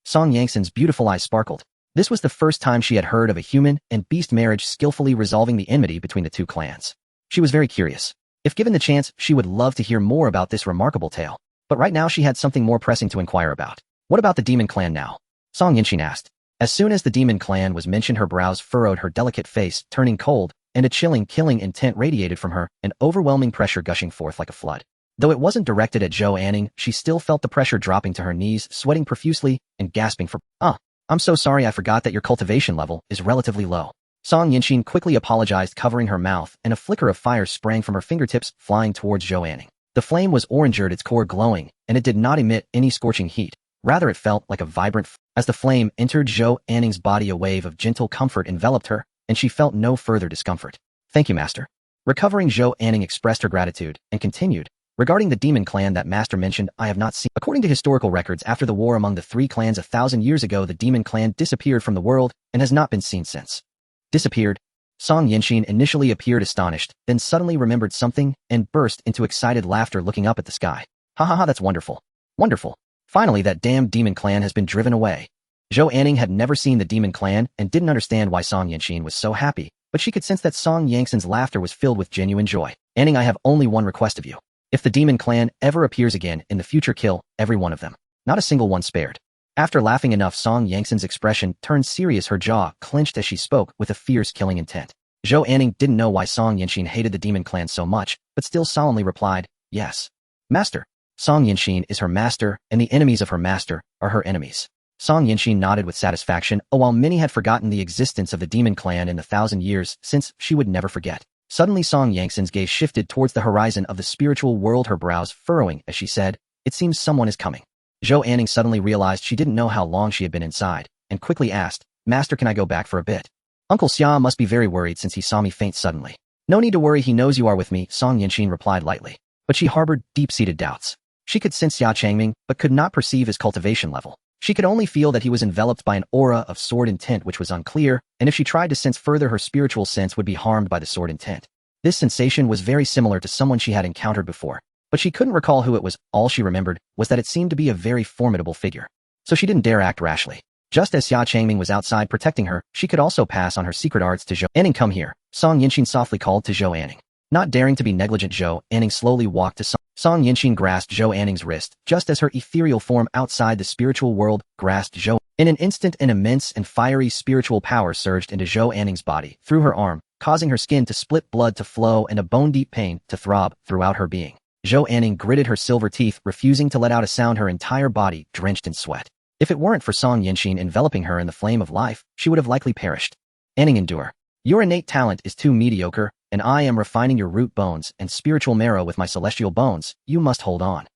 Song Yangxin's beautiful eyes sparkled. This was the first time she had heard of a human and beast marriage skillfully resolving the enmity between the two clans. She was very curious. If given the chance, she would love to hear more about this remarkable tale. But right now she had something more pressing to inquire about. What about the demon clan now? Song Yinxin asked. As soon as the demon clan was mentioned, her brows furrowed, her delicate face turning cold, and a chilling, killing intent radiated from her, an overwhelming pressure gushing forth like a flood. Though it wasn't directed at Zhou Anning, she still felt the pressure dropping to her knees, sweating profusely and gasping for, I'm so sorry, I forgot that your cultivation level is relatively low. Song Yinxin quickly apologized, covering her mouth, and a flicker of fire sprang from her fingertips, flying towards Zhou Anning. The flame was orange-red, its core glowing, and it did not emit any scorching heat. Rather, it felt like a vibrant As the flame entered Zhou Anning's body, a wave of gentle comfort enveloped her, and she felt no further discomfort. Thank you, Master. Recovering, Zhou Anning expressed her gratitude, and continued, regarding the demon clan that Master mentioned, I have not seen. According to historical records, after the war among the three clans 1,000 years ago, the demon clan disappeared from the world and has not been seen since. Disappeared? Song Yinxin initially appeared astonished, then suddenly remembered something and burst into excited laughter, looking up at the sky. Ha ha ha, that's wonderful. Wonderful. Finally, that damned demon clan has been driven away. Zhou Anning had never seen the demon clan and didn't understand why Song Yinxin was so happy, but she could sense that Song Yangxin's laughter was filled with genuine joy. Anning, I have only one request of you. If the demon clan ever appears again in the future, kill every one of them. Not a single one spared. After laughing enough, Song Yangxin's expression turned serious, her jaw clenched as she spoke with a fierce killing intent. Zhou Anning didn't know why Song Yinxin hated the demon clan so much, but still solemnly replied, yes. Master. Song Yinxin is her master, and the enemies of her master are her enemies. Song Yinxin nodded with satisfaction, while many had forgotten the existence of the demon clan in the 1,000 years since, she would never forget. Suddenly Song Yangxin's gaze shifted towards the horizon of the spiritual world, her brows furrowing as she said, it seems someone is coming. Zhou Anning suddenly realized she didn't know how long she had been inside, and quickly asked, Master, can I go back for a bit? Uncle Xia must be very worried since he saw me faint suddenly. No need to worry, he knows you are with me, Song Yinxin replied lightly. But she harbored deep-seated doubts. She could sense Xia Changming, but could not perceive his cultivation level. She could only feel that he was enveloped by an aura of sword intent which was unclear, and if she tried to sense further, her spiritual sense would be harmed by the sword intent. This sensation was very similar to someone she had encountered before, but she couldn't recall who it was. All she remembered was that it seemed to be a very formidable figure. So she didn't dare act rashly. Just as Xia Changming was outside protecting her, she could also pass on her secret arts to Zhou Anning. Come here, Song Yinxin softly called to Zhou Anning. Not daring to be negligent, Zhou Anning slowly walked to Song Yinxin grasped Zhou Anning's wrist, just as her ethereal form outside the spiritual world grasped Zhou. In an instant, an immense and fiery spiritual power surged into Zhou Anning's body, through her arm, causing her skin to split, blood to flow, and a bone-deep pain to throb throughout her being. Zhou Anning gritted her silver teeth, refusing to let out a sound, her entire body drenched in sweat. If it weren't for Song Yinxin enveloping her in the flame of life, she would have likely perished. Anning, endure. Your innate talent is too mediocre, and I am refining your root bones and spiritual marrow with my celestial bones. You must hold on.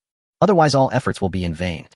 Otherwise all efforts will be in vain.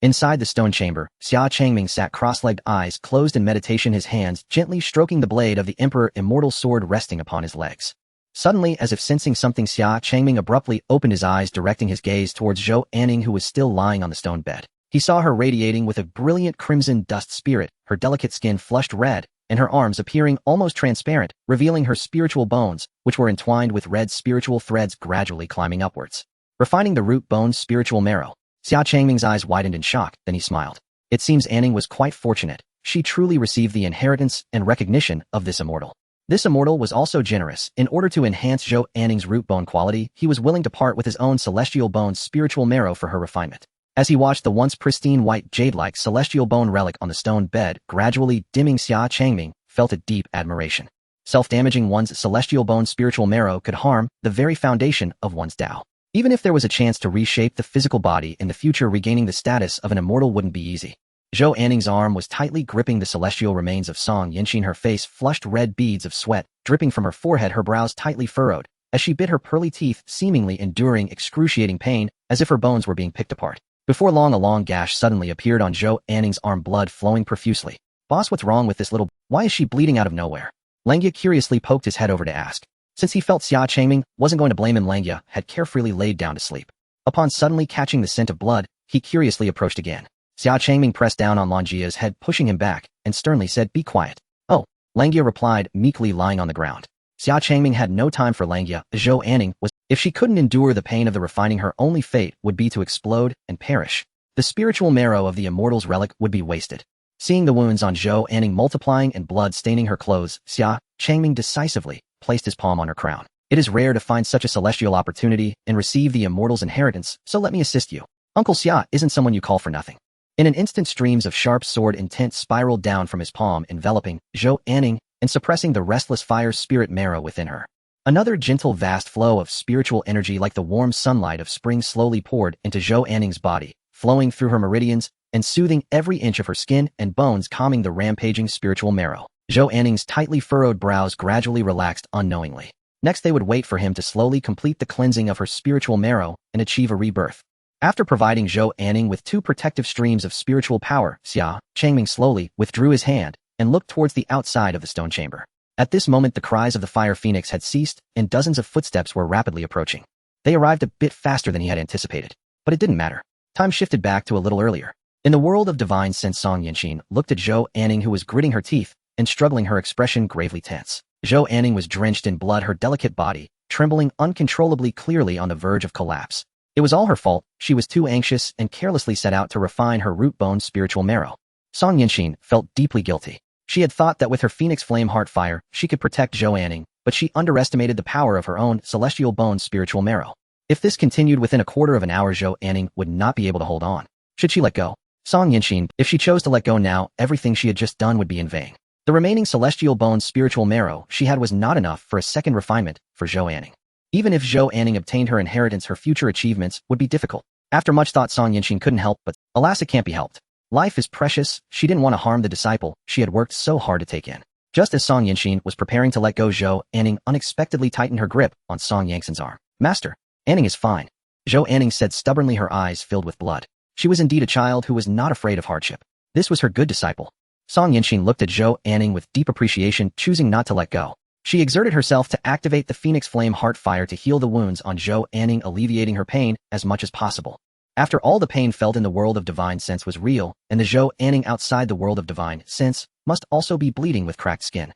Inside the stone chamber, Xia Changming sat cross-legged, eyes closed in meditation, his hands gently stroking the blade of the Emperor immortal sword resting upon his legs. Suddenly, as if sensing something, Xia Changming abruptly opened his eyes, directing his gaze towards Zhou Anning, who was still lying on the stone bed. He saw her radiating with a brilliant crimson dust spirit, her delicate skin flushed red, and her arms appearing almost transparent, revealing her spiritual bones, which were entwined with red spiritual threads gradually climbing upwards. Refining the root bone's spiritual marrow. Xia Changming's eyes widened in shock, then he smiled. It seems Anning was quite fortunate. She truly received the inheritance and recognition of this immortal. This immortal was also generous. In order to enhance Zhou Anning's root bone quality, he was willing to part with his own celestial bone's spiritual marrow for her refinement. As he watched the once pristine white jade-like celestial bone relic on the stone bed gradually dimming, Xia Changming felt a deep admiration. Self-damaging one's celestial bone spiritual marrow could harm the very foundation of one's Tao. Even if there was a chance to reshape the physical body in the future, regaining the status of an immortal wouldn't be easy. Zhou Anning's arm was tightly gripping the celestial remains of Song Yinxin, her face flushed, red beads of sweat dripping from her forehead, her brows tightly furrowed, as she bit her pearly teeth, seemingly enduring excruciating pain, as if her bones were being picked apart. Before long, a long gash suddenly appeared on Zhou Anning's arm, blood flowing profusely. Boss, what's wrong with this little... Why is she bleeding out of nowhere? Lengia curiously poked his head over to ask. Since he felt Xia Changming wasn't going to blame him, Langya had carefully laid down to sleep. Upon suddenly catching the scent of blood, he curiously approached again. Xia Changming pressed down on Langya's head, pushing him back, and sternly said, "Be quiet." "Oh," Langya replied, meekly lying on the ground. Xia Changming had no time for Langya. Zhou Anning was, if she couldn't endure the pain of the refining, her only fate would be to explode and perish. The spiritual marrow of the immortal's relic would be wasted. Seeing the wounds on Zhou Anning multiplying and blood staining her clothes, Xia Changming decisively placed his palm on her crown. "It is rare to find such a celestial opportunity and receive the immortal's inheritance, so let me assist you. Uncle Xia isn't someone you call for nothing." In an instant, streams of sharp sword intent spiraled down from his palm, enveloping Zhou Anning and suppressing the restless fire spirit marrow within her. Another gentle vast flow of spiritual energy like the warm sunlight of spring slowly poured into Zhou Anning's body, flowing through her meridians and soothing every inch of her skin and bones, calming the rampaging spiritual marrow. Zhou Anning's tightly furrowed brows gradually relaxed unknowingly. Next they would wait for him to slowly complete the cleansing of her spiritual marrow and achieve a rebirth. After providing Zhou Anning with 2 protective streams of spiritual power, Xia Changming slowly withdrew his hand and looked towards the outside of the stone chamber. At this moment the cries of the fire phoenix had ceased and dozens of footsteps were rapidly approaching. They arrived a bit faster than he had anticipated, but it didn't matter. Time shifted back to a little earlier. In the world of divine sense, Song Yanqin looked at Zhou Anning, who was gritting her teeth and struggling, her expression gravely tense. Zhou Anning was drenched in blood, her delicate body trembling uncontrollably, clearly on the verge of collapse. It was all her fault. She was too anxious and carelessly set out to refine her root bone spiritual marrow. Song Yanqin felt deeply guilty. She had thought that with her phoenix flame heart fire, she could protect Zhou Anning, but she underestimated the power of her own celestial bone spiritual marrow. If this continued, within a quarter of an hour Zhou Anning would not be able to hold on. Should she let go? Song Yanqin, if she chose to let go now, everything she had just done would be in vain. The remaining celestial bone spiritual marrow she had was not enough for a second refinement for Zhou Anning. Even if Zhou Anning obtained her inheritance, her future achievements would be difficult. After much thought, Song Yanqin couldn't help but, alas, it can't be helped. Life is precious. She didn't want to harm the disciple she had worked so hard to take in. Just as Song Yanqin was preparing to let go, Zhou Anning unexpectedly tightened her grip on Song Yanxin's arm. "Master, Anning is fine," Zhou Anning said stubbornly, her eyes filled with blood. She was indeed a child who was not afraid of hardship. This was her good disciple. Song Yanqin looked at Zhou Anning with deep appreciation, choosing not to let go. She exerted herself to activate the Phoenix Flame Heart Fire to heal the wounds on Zhou Anning, alleviating her pain as much as possible. After all, the pain felt in the world of divine sense was real, and the Zhou Anning outside the world of divine sense must also be bleeding with cracked skin.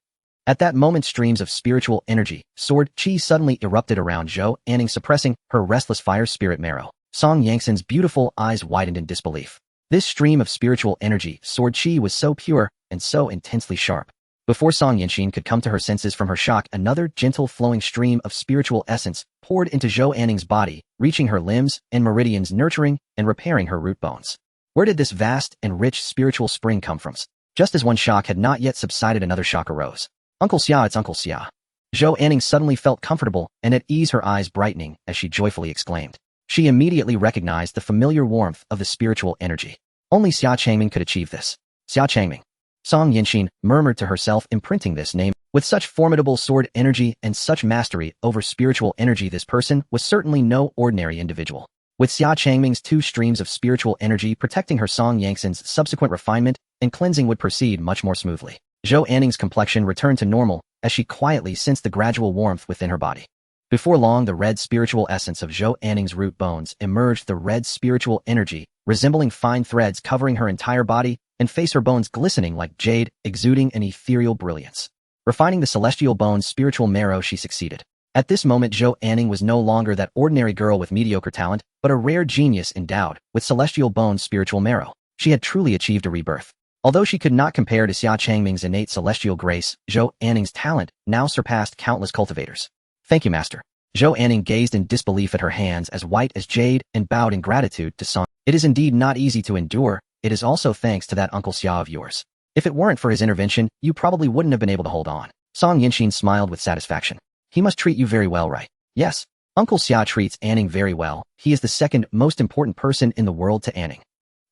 At that moment, streams of spiritual energy, sword chi, suddenly erupted around Zhou Anning, suppressing her restless fire spirit marrow. Song Yanxin's beautiful eyes widened in disbelief. This stream of spiritual energy, sword chi, was so pure and so intensely sharp. Before Song Yanqin could come to her senses from her shock, another gentle flowing stream of spiritual essence poured into Zhou Anning's body, reaching her limbs and meridians, nurturing and repairing her root bones. Where did this vast and rich spiritual spring come from? Just as one shock had not yet subsided, another shock arose. "Uncle Xia, it's Uncle Xia." Zhou Anning suddenly felt comfortable and at ease, her eyes brightening as she joyfully exclaimed. She immediately recognized the familiar warmth of the spiritual energy. Only Xia Changming could achieve this. Xia Changming. Song Yanqin murmured to herself, imprinting this name. With such formidable sword energy and such mastery over spiritual energy, this person was certainly no ordinary individual. With Xia Changming's 2 streams of spiritual energy protecting her, Song Yanxin's subsequent refinement and cleansing would proceed much more smoothly. Zhou Anning's complexion returned to normal as she quietly sensed the gradual warmth within her body. Before long, the red spiritual essence of Zhou Anning's root bones emerged, the red spiritual energy resembling fine threads covering her entire body and face, her bones glistening like jade, exuding an ethereal brilliance. Refining the celestial bone's spiritual marrow, she succeeded. At this moment, Zhou Anning was no longer that ordinary girl with mediocre talent, but a rare genius endowed with celestial bone's spiritual marrow. She had truly achieved a rebirth. Although she could not compare to Xia Changming's innate celestial grace, Zhou Anning's talent now surpassed countless cultivators. "Thank you, Master." Zhou Anning gazed in disbelief at her hands as white as jade and bowed in gratitude to Song. "It is indeed not easy to endure. It is also thanks to that Uncle Xia of yours. If it weren't for his intervention, you probably wouldn't have been able to hold on." Song Yanqin smiled with satisfaction. "He must treat you very well, right?" "Yes. Uncle Xia treats Anning very well. He is the second most important person in the world to Anning."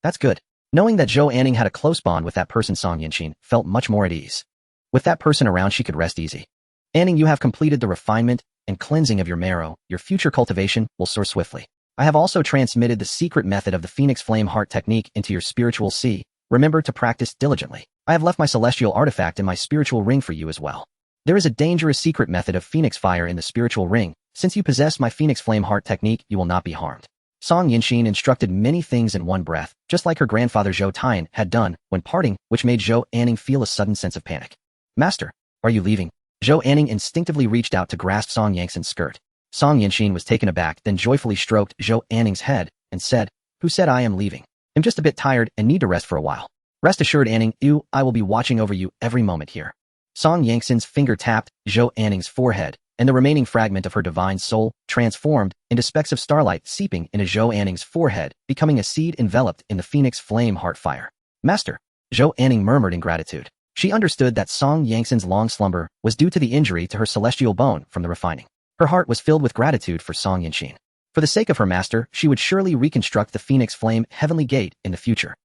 "That's good." Knowing that Zhou Anning had a close bond with that person, Song Yanqin felt much more at ease. With that person around, she could rest easy. "Anning, you have completed the refinement and cleansing of your marrow. Your future cultivation will soar swiftly. I have also transmitted the secret method of the Phoenix Flame Heart technique into your spiritual sea. Remember to practice diligently. I have left my celestial artifact in my spiritual ring for you as well." There is a dangerous secret method of phoenix fire in the spiritual ring. Since you possess my phoenix flame heart technique, you will not be harmed. Song Yinxin instructed many things in one breath, just like her grandfather Zhou Tian had done when parting, which made Zhou Anning feel a sudden sense of panic. Master, are you leaving? Zhou Anning instinctively reached out to grasp Song Yangxin's skirt. Song Yinxin was taken aback, then joyfully stroked Zhou Anning's head and said, "Who said I am leaving? I'm just a bit tired and need to rest for a while. Rest assured, Anning, I will be watching over you every moment here." Song Yangxin's finger tapped Zhou Anning's forehead, and the remaining fragment of her divine soul transformed into specks of starlight seeping into Zhou Anning's forehead, becoming a seed enveloped in the phoenix flame heart fire. "Master," Zhou Anning murmured in gratitude. She understood that Song Yangxin's long slumber was due to the injury to her celestial bone from the refining. Her heart was filled with gratitude for Song Yinxin. For the sake of her master, she would surely reconstruct the phoenix flame heavenly gate in the future.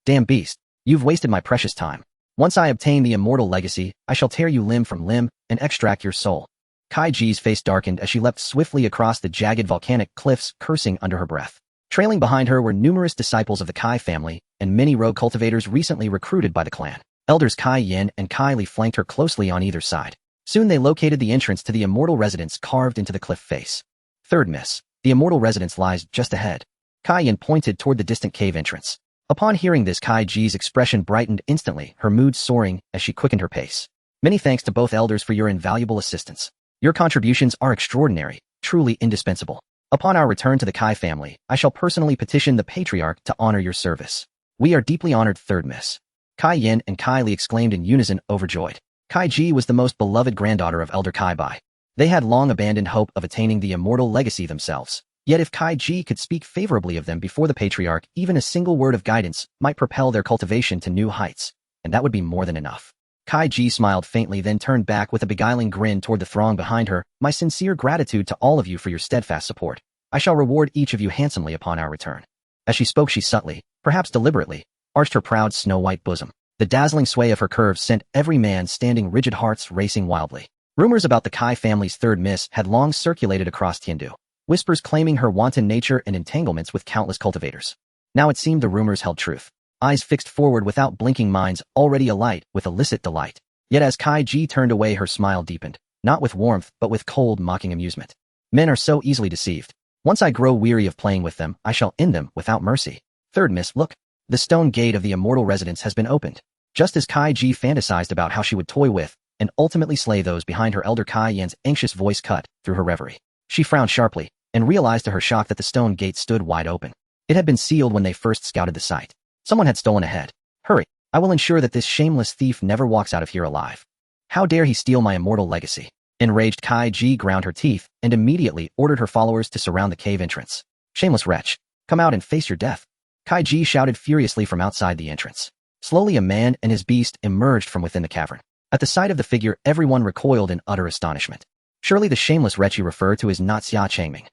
"Damn beast, you've wasted my precious time. Once I obtain the immortal legacy, I shall tear you limb from limb and extract your soul." Kai Ji's face darkened as she leapt swiftly across the jagged volcanic cliffs, cursing under her breath. Trailing behind her were numerous disciples of the Kai family and many rogue cultivators recently recruited by the clan. Elders Kai Yin and Kai Li flanked her closely on either side. Soon they located the entrance to the immortal residence carved into the cliff face. "Third miss. The immortal residence lies just ahead." Kai Yin pointed toward the distant cave entrance. Upon hearing this, Kai Ji's expression brightened instantly, her mood soaring as she quickened her pace. "Many thanks to both elders for your invaluable assistance. Your contributions are extraordinary, truly indispensable. Upon our return to the Kai family, I shall personally petition the patriarch to honor your service." "We are deeply honored, Third Miss." Kai Yin and Kai Li exclaimed in unison, overjoyed. Kai Ji was the most beloved granddaughter of Elder Kai Bai. They had long abandoned hope of attaining the immortal legacy themselves. Yet if Kai Ji could speak favorably of them before the patriarch, even a single word of guidance might propel their cultivation to new heights, and that would be more than enough. Kai Ji smiled faintly, then turned back with a beguiling grin toward the throng behind her. "My sincere gratitude to all of you for your steadfast support. I shall reward each of you handsomely upon our return." As she spoke, she subtly, perhaps deliberately, arched her proud snow-white bosom. The dazzling sway of her curves sent every man standing rigid hearts racing wildly. Rumors about the Kai family's third miss had long circulated across Tiandu, whispers claiming her wanton nature and entanglements with countless cultivators. Now it seemed the rumors held truth. Eyes fixed forward without blinking, minds already alight with illicit delight. Yet as Kai Ji turned away, her smile deepened, not with warmth but with cold, mocking amusement. "Men are so easily deceived. Once I grow weary of playing with them, I shall end them without mercy." "Third miss, look. The stone gate of the immortal residence has been opened." Just as Kai Ji fantasized about how she would toy with and ultimately slay those behind her, Elder Kai Yan's anxious voice cut through her reverie. She frowned sharply and realized to her shock that the stone gate stood wide open. It had been sealed when they first scouted the site. Someone had stolen ahead. "Hurry, I will ensure that this shameless thief never walks out of here alive. How dare he steal my immortal legacy?" Enraged, Kai Ji ground her teeth and immediately ordered her followers to surround the cave entrance. "Shameless wretch, come out and face your death." Kai Ji shouted furiously from outside the entrance. Slowly a man and his beast emerged from within the cavern. At the sight of the figure, everyone recoiled in utter astonishment. "Surely the shameless wretch you refer to is not Xia Changming,"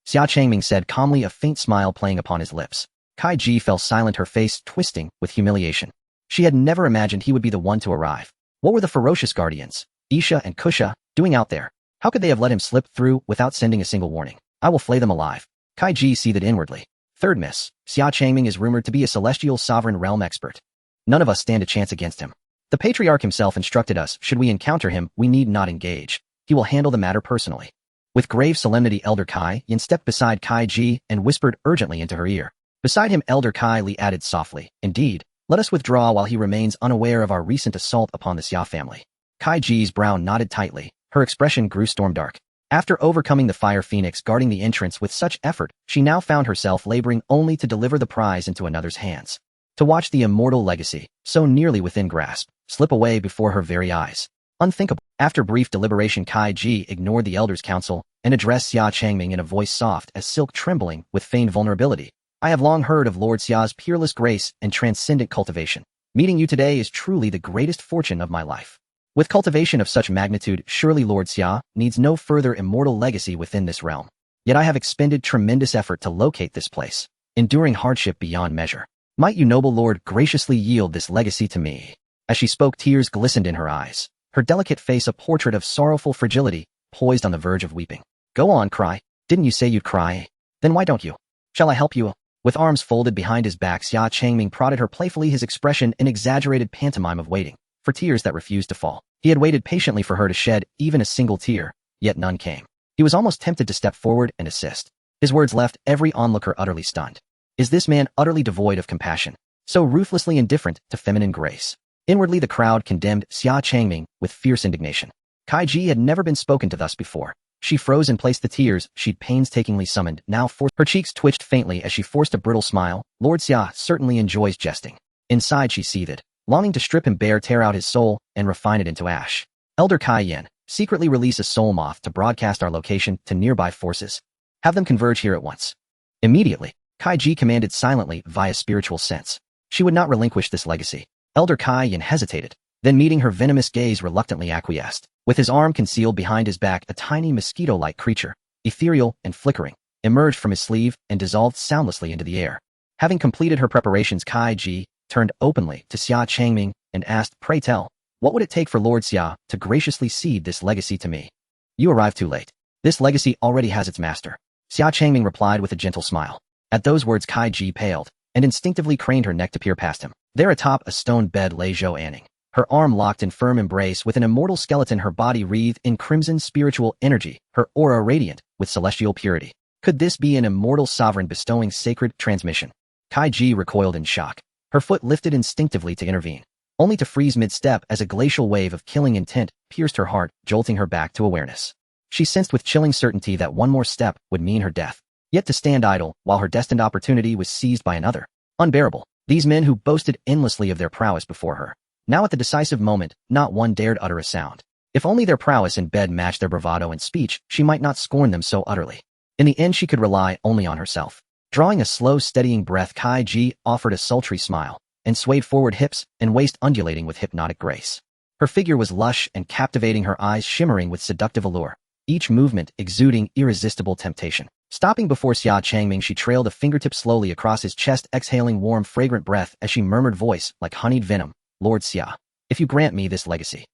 Xia Changming said calmly, a faint smile playing upon his lips. Kai Ji fell silent, her face twisting with humiliation. She had never imagined he would be the one to arrive. What were the ferocious guardians, Isha and Kusha, doing out there? How could they have let him slip through without sending a single warning? "I will flay them alive." Kai Ji seethed inwardly. "Third miss, Xia Changming is rumored to be a celestial sovereign realm expert. None of us stand a chance against him. The patriarch himself instructed us, should we encounter him, we need not engage. He will handle the matter personally." With grave solemnity, Elder Kai Yin stepped beside Kai Ji and whispered urgently into her ear. Beside him, Elder Kai Li added softly, "Indeed, let us withdraw while he remains unaware of our recent assault upon the Xia family." Kai Ji's brow knotted tightly. Her expression grew storm-dark. After overcoming the fire phoenix guarding the entrance with such effort, she now found herself laboring only to deliver the prize into another's hands. To watch the immortal legacy, so nearly within grasp, slip away before her very eyes. Unthinkable. After brief deliberation, Kai Ji ignored the elder's counsel and addressed Xia Changming in a voice soft as silk, trembling with feigned vulnerability. "I have long heard of Lord Xia's peerless grace and transcendent cultivation. Meeting you today is truly the greatest fortune of my life. With cultivation of such magnitude, surely Lord Xia needs no further immortal legacy within this realm. Yet I have expended tremendous effort to locate this place, enduring hardship beyond measure. Might you, noble lord, graciously yield this legacy to me?" As she spoke, tears glistened in her eyes. Her delicate face a portrait of sorrowful fragility, poised on the verge of weeping. "Go on, cry. Didn't you say you'd cry? Then why don't you? Shall I help you?" With arms folded behind his back, Xia Changming prodded her playfully, his expression an exaggerated pantomime of waiting for tears that refused to fall. He had waited patiently for her to shed even a single tear, yet none came. He was almost tempted to step forward and assist. His words left every onlooker utterly stunned. Is this man utterly devoid of compassion, so ruthlessly indifferent to feminine grace? Inwardly the crowd condemned Xia Changming with fierce indignation. Kaiji had never been spoken to thus before. She froze and placed the tears she'd painstakingly summoned, now forced. Her cheeks twitched faintly as she forced a brittle smile. Lord Xia certainly enjoys jesting. Inside she seethed, longing to strip him bare, tear out his soul, and refine it into ash. Elder Kai Yen, secretly release a soul moth to broadcast our location to nearby forces. Have them converge here at once. Immediately, Kaiji commanded silently via spiritual sense. She would not relinquish this legacy. Elder Kai Yen hesitated, then meeting her venomous gaze reluctantly acquiesced. With his arm concealed behind his back, a tiny mosquito-like creature, ethereal and flickering, emerged from his sleeve and dissolved soundlessly into the air. Having completed her preparations, Kaiji turned openly to Xia Changming and asked, "Pray tell, what would it take for Lord Xia to graciously cede this legacy to me?" "You arrived too late. This legacy already has its master," Xia Changming replied with a gentle smile. At those words Kaiji paled, and instinctively craned her neck to peer past him. There atop a stone bed lay Zhou Anning, her arm locked in firm embrace with an immortal skeleton, her body wreathed in crimson spiritual energy, her aura radiant with celestial purity. Could this be an immortal sovereign bestowing sacred transmission? Kaiji recoiled in shock. Her foot lifted instinctively to intervene, only to freeze mid-step as a glacial wave of killing intent pierced her heart, jolting her back to awareness. She sensed with chilling certainty that one more step would mean her death. Yet to stand idle while her destined opportunity was seized by another. Unbearable. These men who boasted endlessly of their prowess before her. Now at the decisive moment, not one dared utter a sound. If only their prowess in bed matched their bravado in speech, she might not scorn them so utterly. In the end she could rely only on herself. Drawing a slow, steadying breath, Kaiji offered a sultry smile, and swayed forward, hips and waist undulating with hypnotic grace. Her figure was lush and captivating, her eyes shimmering with seductive allure, each movement exuding irresistible temptation. Stopping before Xia Changming, she trailed a fingertip slowly across his chest, exhaling warm, fragrant breath as she murmured, voice like honeyed venom, "Lord Xia, if you grant me this legacy,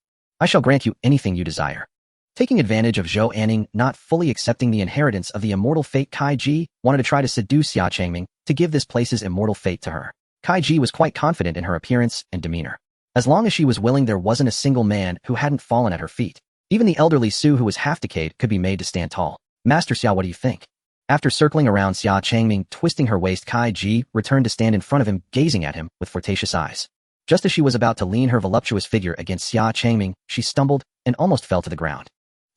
I shall grant you anything you desire." Taking advantage of Zhou Anning not fully accepting the inheritance of the immortal fate, Kaiji wanted to try to seduce Xia Changming to give this place's immortal fate to her. Kaiji was quite confident in her appearance and demeanor. As long as she was willing, there wasn't a single man who hadn't fallen at her feet. Even the elderly Su, who was half decayed, could be made to stand tall. "Master Xia, what do you think?" After circling around Xia Changming, twisting her waist, Kaiji returned to stand in front of him, gazing at him with flirtatious eyes. Just as she was about to lean her voluptuous figure against Xia Changming, she stumbled and almost fell to the ground.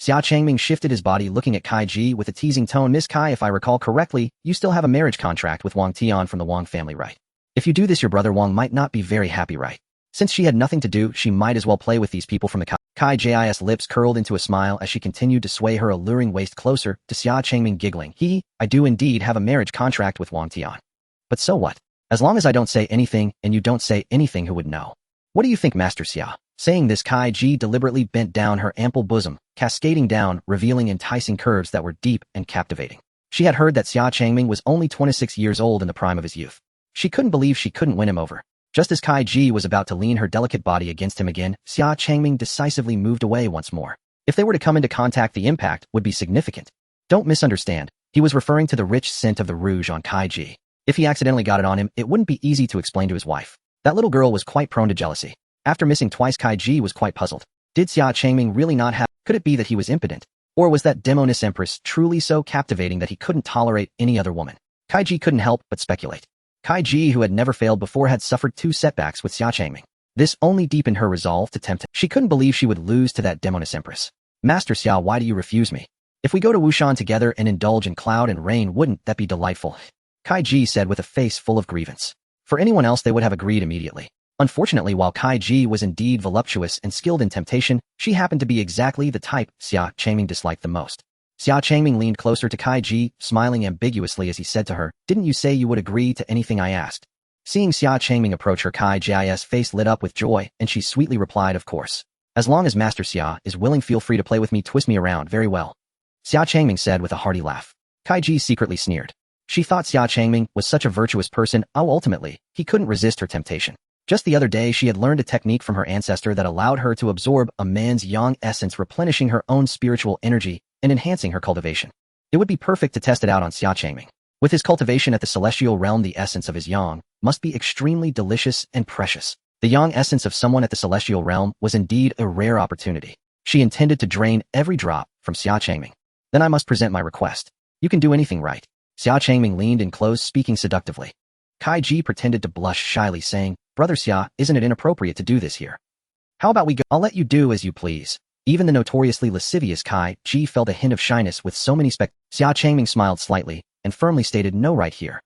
Xia Changming shifted his body, looking at Kaiji with a teasing tone. "Miss Kai, if I recall correctly, you still have a marriage contract with Wang Tian from the Wang family, right? If you do this, your brother Wang might not be very happy, right?" Since she had nothing to do, she might as well play with these people from the Kaiji's lips curled into a smile as she continued to sway her alluring waist closer to Xia Changming, giggling. "I do indeed have a marriage contract with Wang Tian. But so what? As long as I don't say anything and you don't say anything, who would know? What do you think, Master Xia?" Saying this, Kaiji deliberately bent down her ample bosom, cascading down, revealing enticing curves that were deep and captivating. She had heard that Xia Changming was only 26 years old in the prime of his youth. She couldn't believe she couldn't win him over. Just as Kaiji was about to lean her delicate body against him again, Xia Changming decisively moved away once more. If they were to come into contact, the impact would be significant. Don't misunderstand. He was referring to the rich scent of the rouge on Kaiji. If he accidentally got it on him, it wouldn't be easy to explain to his wife. That little girl was quite prone to jealousy. After missing twice, Kaiji was quite puzzled. Did Xia Changming really not have? Could it be that he was impotent? Or was that demoness Empress truly so captivating that he couldn't tolerate any other woman? Kaiji couldn't help but speculate. Kaiji, who had never failed before, had suffered 2 setbacks with Xia Changming. This only deepened her resolve to tempt him. She couldn't believe she would lose to that demoness Empress. "Master Xia, why do you refuse me? If we go to Wushan together and indulge in cloud and rain, wouldn't that be delightful?" Kaiji said with a face full of grievance. For anyone else, they would have agreed immediately. Unfortunately, while Kaiji was indeed voluptuous and skilled in temptation, she happened to be exactly the type Xia Changming disliked the most. Xia Changming leaned closer to Kaiji, smiling ambiguously as he said to her, "Didn't you say you would agree to anything I asked?" Seeing Xia Changming approach her, Kaiji's face lit up with joy, and she sweetly replied, "Of course. As long as Master Xia is willing, feel free to play with me, twist me around, very well." Xia Changming said with a hearty laugh. Kaiji secretly sneered. She thought Xia Changming was such a virtuous person, ultimately, he couldn't resist her temptation. Just the other day, she had learned a technique from her ancestor that allowed her to absorb a man's yang essence, replenishing her own spiritual energy and enhancing her cultivation. It would be perfect to test it out on Xia Changming. With his cultivation at the celestial realm, the essence of his yang must be extremely delicious and precious. The yang essence of someone at the celestial realm was indeed a rare opportunity. She intended to drain every drop from Xia Changming. Then I must present my request. You can do anything right. Xia Changming leaned in close, speaking seductively. Kai Ji pretended to blush shyly, saying, Brother Xia, isn't it inappropriate to do this here? How about we go? I'll let you do as you please. Even the notoriously lascivious Kai Ji felt a hint of shyness with so many Xia Changming smiled slightly and firmly stated, no, right here.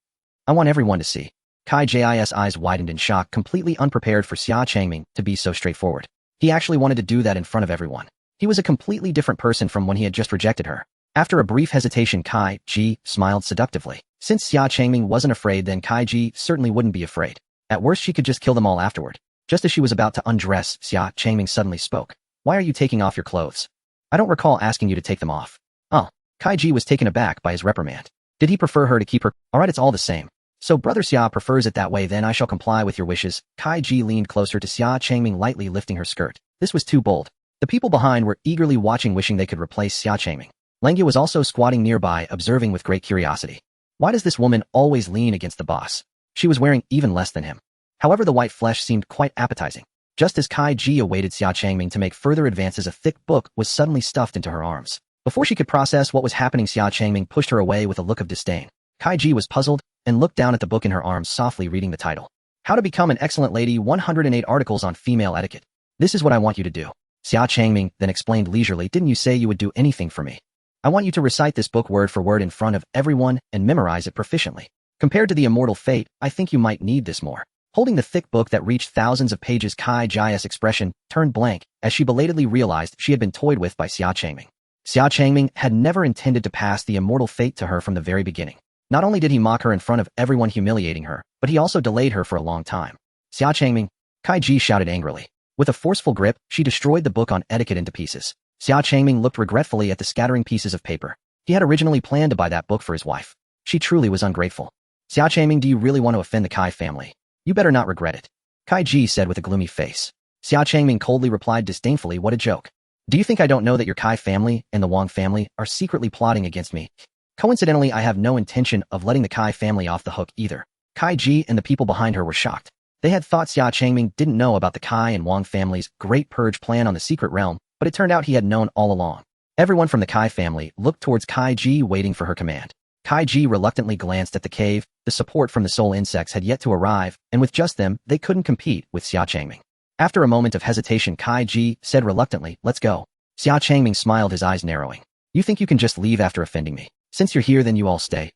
I want everyone to see. Kai Ji's eyes widened in shock, completely unprepared for Xia Changming to be so straightforward. He actually wanted to do that in front of everyone. He was a completely different person from when he had just rejected her. After a brief hesitation, Kai Ji smiled seductively. Since Xia Changming wasn't afraid, then Kai Ji certainly wouldn't be afraid. At worst, she could just kill them all afterward. Just as she was about to undress, Xia Changming suddenly spoke. Why are you taking off your clothes? I don't recall asking you to take them off. Oh, Kai Ji was taken aback by his reprimand. Did he prefer her to keep her? Alright, it's all the same. So Brother Xia prefers it that way, then I shall comply with your wishes. Kai Ji leaned closer to Xia Changming, lightly lifting her skirt. This was too bold. The people behind were eagerly watching, wishing they could replace Xia Changming. Lengyue was also squatting nearby, observing with great curiosity. Why does this woman always lean against the boss? She was wearing even less than him. However, the white flesh seemed quite appetizing. Just as Kai Ji awaited Xia Changming to make further advances, a thick book was suddenly stuffed into her arms. Before she could process what was happening, Xia Changming pushed her away with a look of disdain. Kai Ji was puzzled and looked down at the book in her arms, softly reading the title. How to Become an Excellent Lady, 108 Articles on Female Etiquette. This is what I want you to do. Xia Changming then explained leisurely, didn't you say you would do anything for me? I want you to recite this book word for word in front of everyone and memorize it proficiently. Compared to the immortal fate, I think you might need this more. Holding the thick book that reached thousands of pages, Kai Ji's expression turned blank as she belatedly realized she had been toyed with by Xia Changming. Xia Changming had never intended to pass the immortal fate to her from the very beginning. Not only did he mock her in front of everyone, humiliating her, but he also delayed her for a long time. Xia Changming, Kai Ji shouted angrily. With a forceful grip, she destroyed the book on etiquette into pieces. Xia Changming looked regretfully at the scattering pieces of paper. He had originally planned to buy that book for his wife. She truly was ungrateful. Xia Changming, do you really want to offend the Kai family? You better not regret it. Kai Ji said with a gloomy face. Xia Changming coldly replied disdainfully, what a joke. Do you think I don't know that your Kai family and the Wang family are secretly plotting against me? Coincidentally, I have no intention of letting the Kai family off the hook either. Kai Ji and the people behind her were shocked. They had thought Xia Changming didn't know about the Kai and Wang family's great purge plan on the secret realm, but it turned out he had known all along. Everyone from the Kai family looked towards Kai Ji, waiting for her command. Kai Ji reluctantly glanced at the cave. The support from the soul insects had yet to arrive, and with just them, they couldn't compete with Xia Changming. After a moment of hesitation, Kai Ji said reluctantly, let's go. Xia Changming smiled, his eyes narrowing. You think you can just leave after offending me? Since you're here, then you all stay.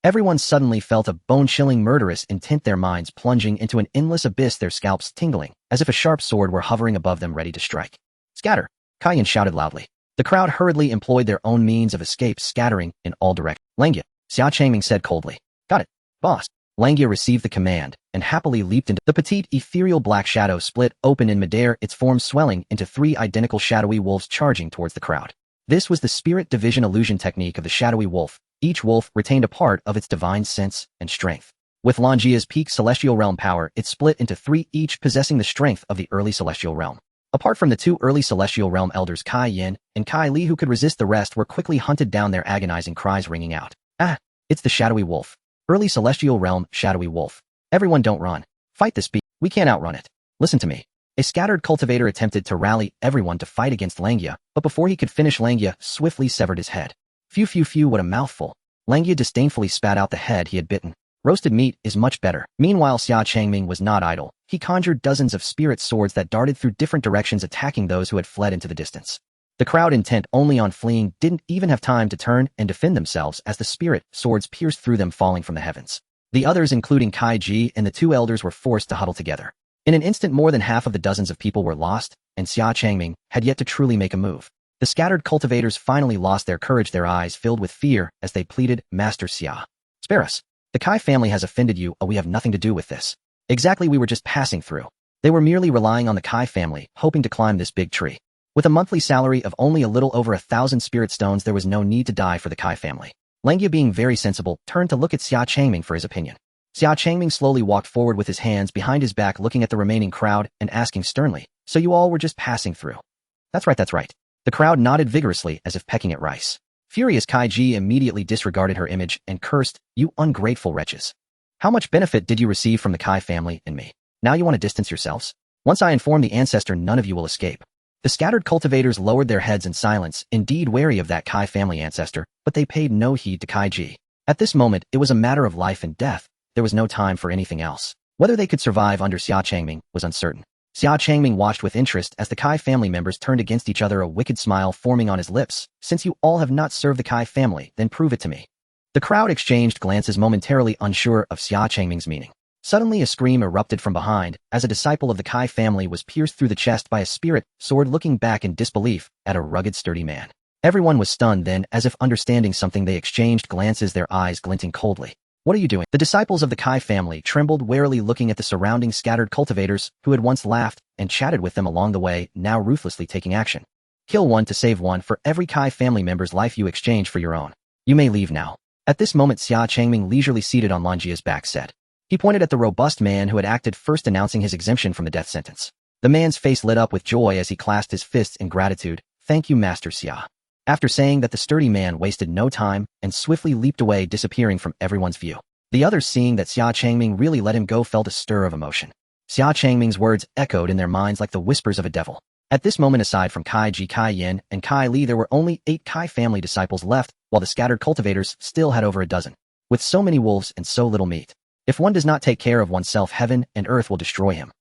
Everyone suddenly felt a bone-chilling murderous intent, their minds plunging into an endless abyss, their scalps tingling, as if a sharp sword were hovering above them, ready to strike. Scatter! Kaiyan shouted loudly. The crowd hurriedly employed their own means of escape, scattering in all directions. Lengyue, Xia Changming said coldly. Got it, boss. Lengyue received the command and happily leaped into the petite ethereal black shadow, split open in midair, its form swelling into 3 identical shadowy wolves charging towards the crowd. This was the spirit division illusion technique of the shadowy wolf. Each wolf retained a part of its divine sense and strength. With Langjia's peak celestial realm power, it split into 3, each possessing the strength of the early celestial realm. Apart from the 2 early celestial realm elders, Kai Yin and Kai Li, who could resist, the rest were quickly hunted down, their agonizing cries ringing out. Ah, it's the shadowy wolf. Early celestial realm, shadowy wolf. Everyone don't run. Fight this beast. We can't outrun it. Listen to me. A scattered cultivator attempted to rally everyone to fight against Lengyue, but before he could finish, Lengyue swiftly severed his head. Phew, what a mouthful. Lengyue disdainfully spat out the head he had bitten. Roasted meat is much better. Meanwhile, Xia Changming was not idle. He conjured dozens of spirit swords that darted through different directions, attacking those who had fled into the distance. The crowd, intent only on fleeing, didn't even have time to turn and defend themselves as the spirit swords pierced through them, falling from the heavens. The others, including Kai Ji and the 2 elders, were forced to huddle together. In an instant, more than half of the dozens of people were lost, and Xia Changming had yet to truly make a move. The scattered cultivators finally lost their courage, their eyes filled with fear as they pleaded, Master Xia, spare us. The Kai family has offended you. We have nothing to do with this. Exactly, we were just passing through. They were merely relying on the Kai family, hoping to climb this big tree. With a monthly salary of only a little over 1,000 spirit stones, there was no need to die for the Kai family. Lengyue, being very sensible, turned to look at Xia Changming for his opinion. Xia Changming slowly walked forward with his hands behind his back, looking at the remaining crowd and asking sternly, so you all were just passing through? That's right. The crowd nodded vigorously as if pecking at rice. Furious, Kai Ji immediately disregarded her image and cursed, you ungrateful wretches. How much benefit did you receive from the Kai family and me? Now you want to distance yourselves? Once I inform the ancestor, none of you will escape. The scattered cultivators lowered their heads in silence, indeed wary of that Kai family ancestor, but they paid no heed to Kai Ji. At this moment, it was a matter of life and death. There was no time for anything else. Whether they could survive under Xia Changming was uncertain. Xia Changming watched with interest as the Kai family members turned against each other, a wicked smile forming on his lips. Since you all have not served the Kai family, then prove it to me. The crowd exchanged glances, momentarily unsure of Xia Changming's meaning. Suddenly a scream erupted from behind, as a disciple of the Kai family was pierced through the chest by a spirit sword, looking back in disbelief at a rugged, sturdy man. Everyone was stunned, then, as if understanding something, they exchanged glances, their eyes glinting coldly. What are you doing? The disciples of the Kai family trembled, warily looking at the surrounding scattered cultivators who had once laughed and chatted with them along the way, now ruthlessly taking action. Kill one to save one. For every Kai family member's life you exchange for your own. You may leave now. At this moment, Xia Changming, leisurely seated on Lanjia's back, said. He pointed at the robust man who had acted first, announcing his exemption from the death sentence. The man's face lit up with joy as he clasped his fists in gratitude. Thank you, Master Xia. After saying that, the sturdy man wasted no time and swiftly leaped away, disappearing from everyone's view. The others, seeing that Xia Changming really let him go, felt a stir of emotion. Xia Changming's words echoed in their minds like the whispers of a devil. At this moment, aside from Kai Ji, Kai Yin, and Kai Li, there were only 8 Kai family disciples left, while the scattered cultivators still had over a dozen. With so many wolves and so little meat, if one does not take care of oneself, heaven and earth will destroy him.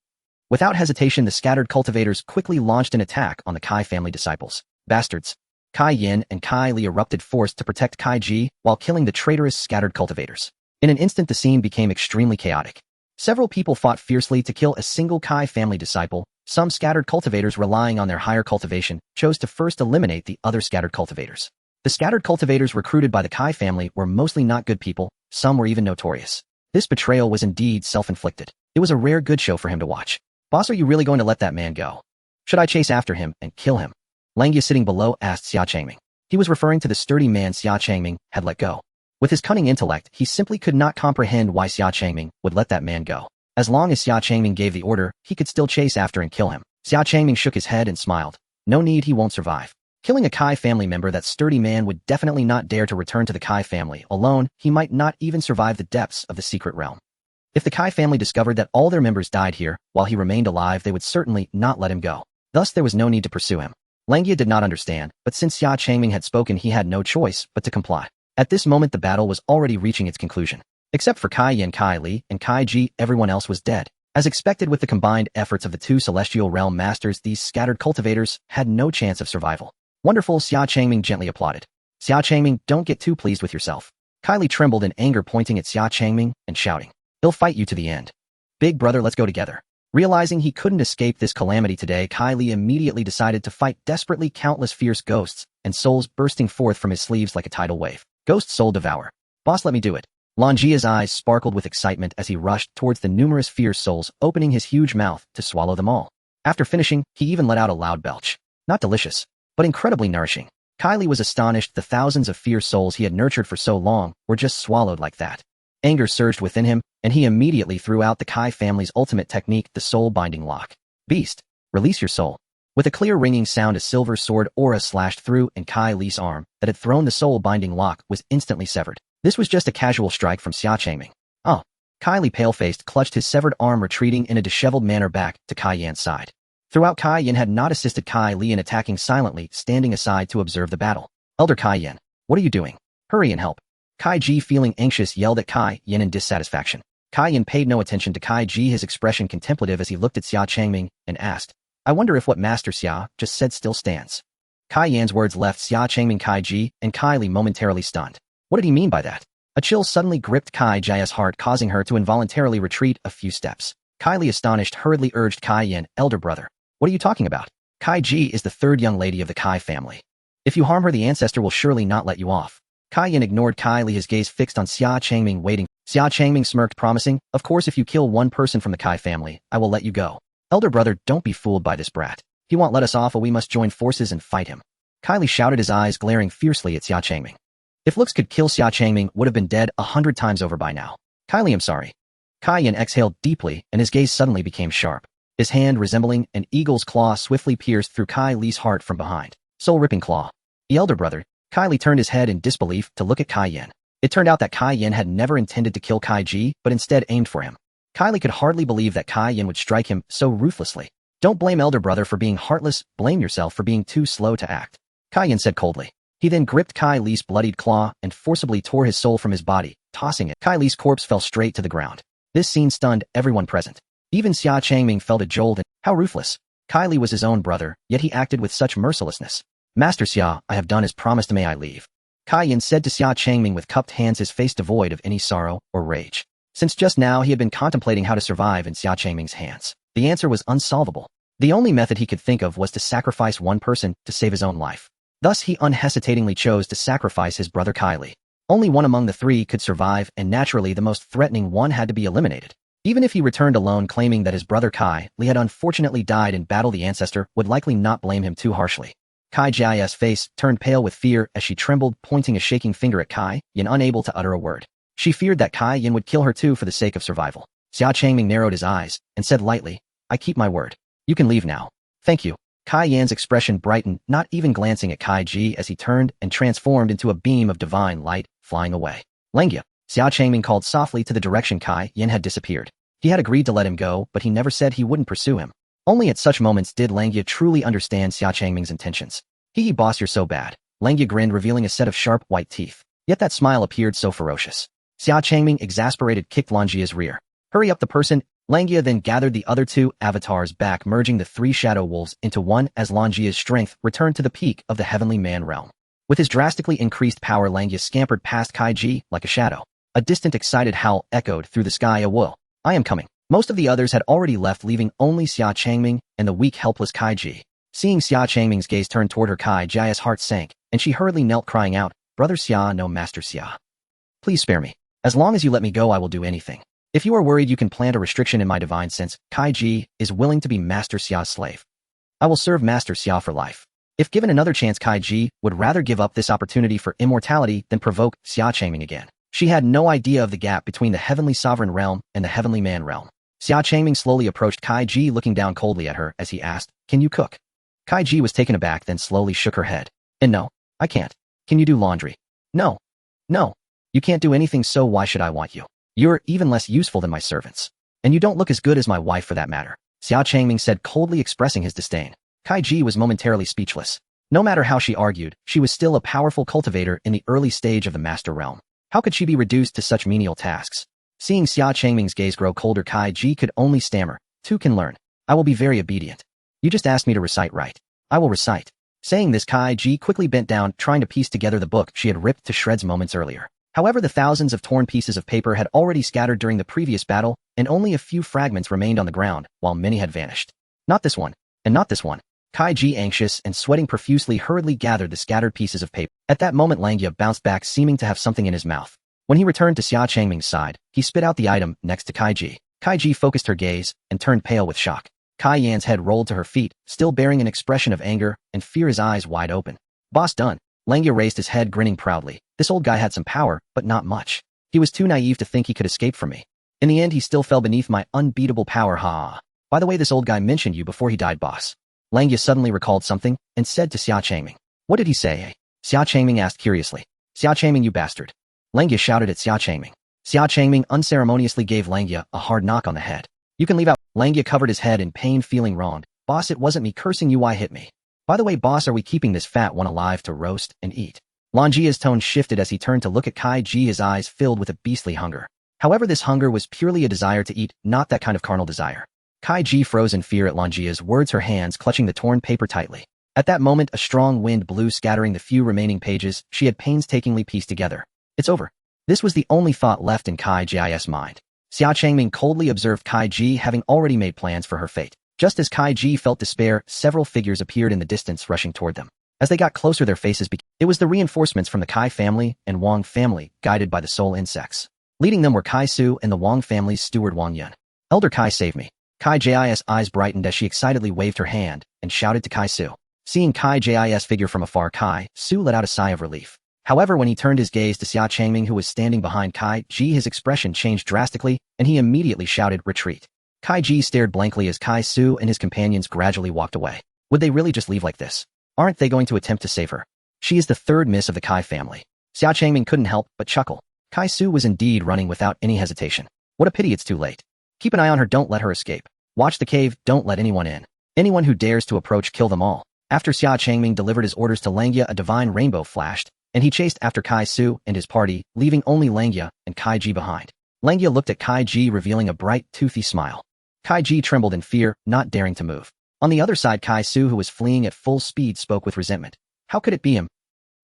Without hesitation, the scattered cultivators quickly launched an attack on the Kai family disciples. Bastards! Kai Yin and Kai Li erupted, forced to protect Kai Ji while killing the traitorous scattered cultivators. In an instant, the scene became extremely chaotic. Several people fought fiercely to kill a single Kai family disciple. Some scattered cultivators, relying on their higher cultivation, chose to first eliminate the other scattered cultivators. The scattered cultivators recruited by the Kai family were mostly not good people, some were even notorious. This betrayal was indeed self-inflicted. It was a rare good show for him to watch. Boss, are you really going to let that man go? Should I chase after him and kill him? Langia, sitting below, asked Xia Changming. He was referring to the sturdy man Xia Changming had let go. With his cunning intellect, he simply could not comprehend why Xia Changming would let that man go. As long as Xia Changming gave the order, he could still chase after and kill him. Xia Changming shook his head and smiled. No need, he won't survive. Killing a Kai family member, that sturdy man would definitely not dare to return to the Kai family. Alone, he might not even survive the depths of the secret realm. If the Kai family discovered that all their members died here while he remained alive, they would certainly not let him go. Thus, there was no need to pursue him. Langia did not understand, but since Xia Changming had spoken, he had no choice but to comply. At this moment, the battle was already reaching its conclusion. Except for Kai Yin, Kai Li, and Kai Ji, everyone else was dead. As expected, with the combined efforts of the 2 celestial realm masters, these scattered cultivators had no chance of survival. Wonderful, Xia Changming gently applauded. Xia Changming, don't get too pleased with yourself. Kai Li trembled in anger, pointing at Xia Changming and shouting. He'll fight you to the end. Big brother, let's go together. Realizing he couldn't escape this calamity today, Kai Li immediately decided to fight desperately. Countless fierce ghosts and souls bursting forth from his sleeves like a tidal wave. Ghost soul devour. Boss, let me do it. Lanjia's eyes sparkled with excitement as he rushed towards the numerous fierce souls, opening his huge mouth to swallow them all. After finishing, he even let out a loud belch. Not delicious, but incredibly nourishing. Kai Li was astonished. The thousands of fierce souls he had nurtured for so long were just swallowed like that. Anger surged within him, and he immediately threw out the Kai family's ultimate technique, the soul binding lock. Beast, release your soul. With a clear ringing sound, a silver sword aura slashed through, and Kai Li's arm that had thrown the soul binding lock was instantly severed. This was just a casual strike from Xia Changming. Oh. Kai Li, pale-faced, clutched his severed arm, retreating in a disheveled manner back to Kai Yan's side. Throughout, Kai Yan had not assisted Kai Li in attacking, silently standing aside to observe the battle. Elder Kai Yan, what are you doing? Hurry and help. Kai Ji, feeling anxious, yelled at Kai Yan in dissatisfaction. Kai Yan paid no attention to Kai Ji, his expression contemplative as he looked at Xia Changming and asked, I wonder if what Master Xia just said still stands. Kai Yan's words left Xia Changming, Kai Ji, and Kai Li momentarily stunned. What did he mean by that? A chill suddenly gripped Kai Jia's heart, causing her to involuntarily retreat a few steps. Kai Li, astonished, hurriedly urged Kai Yan, elder brother. What are you talking about? Kai Ji is the 3rd young lady of the Kai family. If you harm her, the ancestor will surely not let you off. Kai Yan ignored Kai Li, his gaze fixed on Xia Changming, waiting. Xia Changming smirked, promising, of course, if you kill one person from the Kai family, I will let you go. Elder brother, don't be fooled by this brat. He won't let us off, or we must join forces and fight him. Kai Li shouted, his eyes glaring fiercely at Xia Changming. If looks could kill, Xia Changming would have been dead 100 times over by now. Kai Li, I'm sorry. Kai Yan exhaled deeply, and his gaze suddenly became sharp. His hand, resembling an eagle's claw, swiftly pierced through Kai Li's heart from behind. Soul-ripping claw. The elder brother. Kai Li turned his head in disbelief to look at Kai Yan. It turned out that Kai Yan had never intended to kill Kai Ji, but instead aimed for him. Kylie could hardly believe that Kai Yin would strike him so ruthlessly. Don't blame elder brother for being heartless, blame yourself for being too slow to act. Kai Yin said coldly. He then gripped Kai Li's bloodied claw and forcibly tore his soul from his body, tossing it. Kai Li's corpse fell straight to the ground. This scene stunned everyone present. Even Xia Changming felt a jolt and, how ruthless. Kai Li was his own brother, yet he acted with such mercilessness. Master Xia, I have done as promised, may I leave? Kai Yin said to Xia Changming with cupped hands, his face devoid of any sorrow or rage. Since just now he had been contemplating how to survive in Xia Changming's hands. The answer was unsolvable. The only method he could think of was to sacrifice one person to save his own life. Thus he unhesitatingly chose to sacrifice his brother Kai Li. Only one among the three could survive, and naturally the most threatening one had to be eliminated. Even if he returned alone claiming that his brother Kai Li had unfortunately died in battle, the ancestor would likely not blame him too harshly. Kai Jia's face turned pale with fear as she trembled, pointing a shaking finger at Kai Yin, unable to utter a word. She feared that Kai Yin would kill her too for the sake of survival. Xia Changming narrowed his eyes and said lightly, I keep my word. You can leave now. Thank you. Kai Yan's expression brightened, not even glancing at Kai Ji as he turned and transformed into a beam of divine light, flying away. Langya. Xia Changming called softly to the direction Kai Yin had disappeared. He had agreed to let him go, but he never said he wouldn't pursue him. Only at such moments did Langya truly understand Xia Changming's intentions. Hee boss, you're so bad. Langya grinned, revealing a set of sharp, white teeth. Yet that smile appeared so ferocious. Xia Changming, exasperated, kicked Langya's rear. Hurry up the person. Langya then gathered the other two avatars back, merging the three shadow wolves into one as Langya's strength returned to the peak of the heavenly man realm. With his drastically increased power, Langya scampered past Kai Ji like a shadow. A distant, excited howl echoed through the sky. A wool. I am coming. Most of the others had already left, leaving only Xia Changming and the weak, helpless Kai Ji. Seeing Xia Changming's gaze turn toward her, Kai Jia's heart sank, and she hurriedly knelt, crying out, Brother Xia, no, Master Xia. Please spare me. As long as you let me go, I will do anything. If you are worried, you can plant a restriction in my divine sense. Kai Ji is willing to be Master Xia's slave. I will serve Master Xia for life. If given another chance, Kai Ji would rather give up this opportunity for immortality than provoke Xia Changming again. She had no idea of the gap between the heavenly sovereign realm and the heavenly man realm. Xia Changming slowly approached Kai Ji, looking down coldly at her as he asked, Can you cook? Kai Ji was taken aback, then slowly shook her head. And no, I can't. Can you do laundry? No. No. You can't do anything, so why should I want you? You're even less useful than my servants. And you don't look as good as my wife for that matter. Xia Changming said, coldly, expressing his disdain. Kai Ji was momentarily speechless. No matter how she argued, she was still a powerful cultivator in the early stage of the master realm. How could she be reduced to such menial tasks? Seeing Xia Changming's gaze grow colder, Kai Ji could only stammer. Two can learn. I will be very obedient. You just asked me to recite, right? I will recite. Saying this, Kai Ji quickly bent down, trying to piece together the book she had ripped to shreds moments earlier. However, the thousands of torn pieces of paper had already scattered during the previous battle, and only a few fragments remained on the ground, while many had vanished. Not this one, and not this one. Kai Ji, anxious and sweating profusely, hurriedly gathered the scattered pieces of paper. At that moment, Langya bounced back, seeming to have something in his mouth. When he returned to Xia Changming's side, he spit out the item next to Kai Ji. Kai Ji focused her gaze and turned pale with shock. Kai Yan's head rolled to her feet, still bearing an expression of anger and fear, his eyes wide open. Boss done. Langya raised his head, grinning proudly. This old guy had some power, but not much. He was too naive to think he could escape from me. In the end, he still fell beneath my unbeatable power, ha. By the way, this old guy mentioned you before he died, boss. Langya suddenly recalled something and said to Xia Changming. What did he say? Xia Changming asked curiously. Xia Changming, you bastard. Langya shouted at Xia Changming. Xia Changming unceremoniously gave Langya a hard knock on the head. You can leave out. Langya covered his head in pain, feeling wronged. Boss, it wasn't me cursing you, why hit me? By the way, boss, are we keeping this fat one alive to roast and eat? Langya's tone shifted as he turned to look at Kai Ji, his eyes filled with a beastly hunger. However, this hunger was purely a desire to eat, not that kind of carnal desire. Kai Ji froze in fear at Langya's words, her hands clutching the torn paper tightly. At that moment, a strong wind blew, scattering the few remaining pages she had painstakingly pieced together. It's over. This was the only thought left in Kai Ji's mind. Xia Changming coldly observed Kai Ji, having already made plans for her fate. Just as Kai Ji felt despair, several figures appeared in the distance, rushing toward them. As they got closer, their faces became... It was the reinforcements from the Kai family and Wang family, guided by the soul insects. Leading them were Kai Su and the Wang family's steward Wang Yun. Elder Kai, save me. Kai Ji's eyes brightened as she excitedly waved her hand and shouted to Kai Su. Seeing Kai Ji's figure from afar, Kai Su let out a sigh of relief. However, when he turned his gaze to Xia Changming, who was standing behind Kai Ji, his expression changed drastically, and he immediately shouted, retreat. Kai Ji stared blankly as Kai Su and his companions gradually walked away. Would they really just leave like this? Aren't they going to attempt to save her? She is the third miss of the Kai family. Xia Changming couldn't help but chuckle. Kai Su was indeed running without any hesitation. What a pity it's too late. Keep an eye on her, don't let her escape. Watch the cave, don't let anyone in. Anyone who dares to approach, kill them all. After Xia Changming delivered his orders to Langya, a divine rainbow flashed, and he chased after Kai Su and his party, leaving only Langya and Kai Ji behind. Langya looked at Kai Ji, revealing a bright, toothy smile. Kai Ji trembled in fear, not daring to move. On the other side, Kai Su, who was fleeing at full speed, spoke with resentment. How could it be him?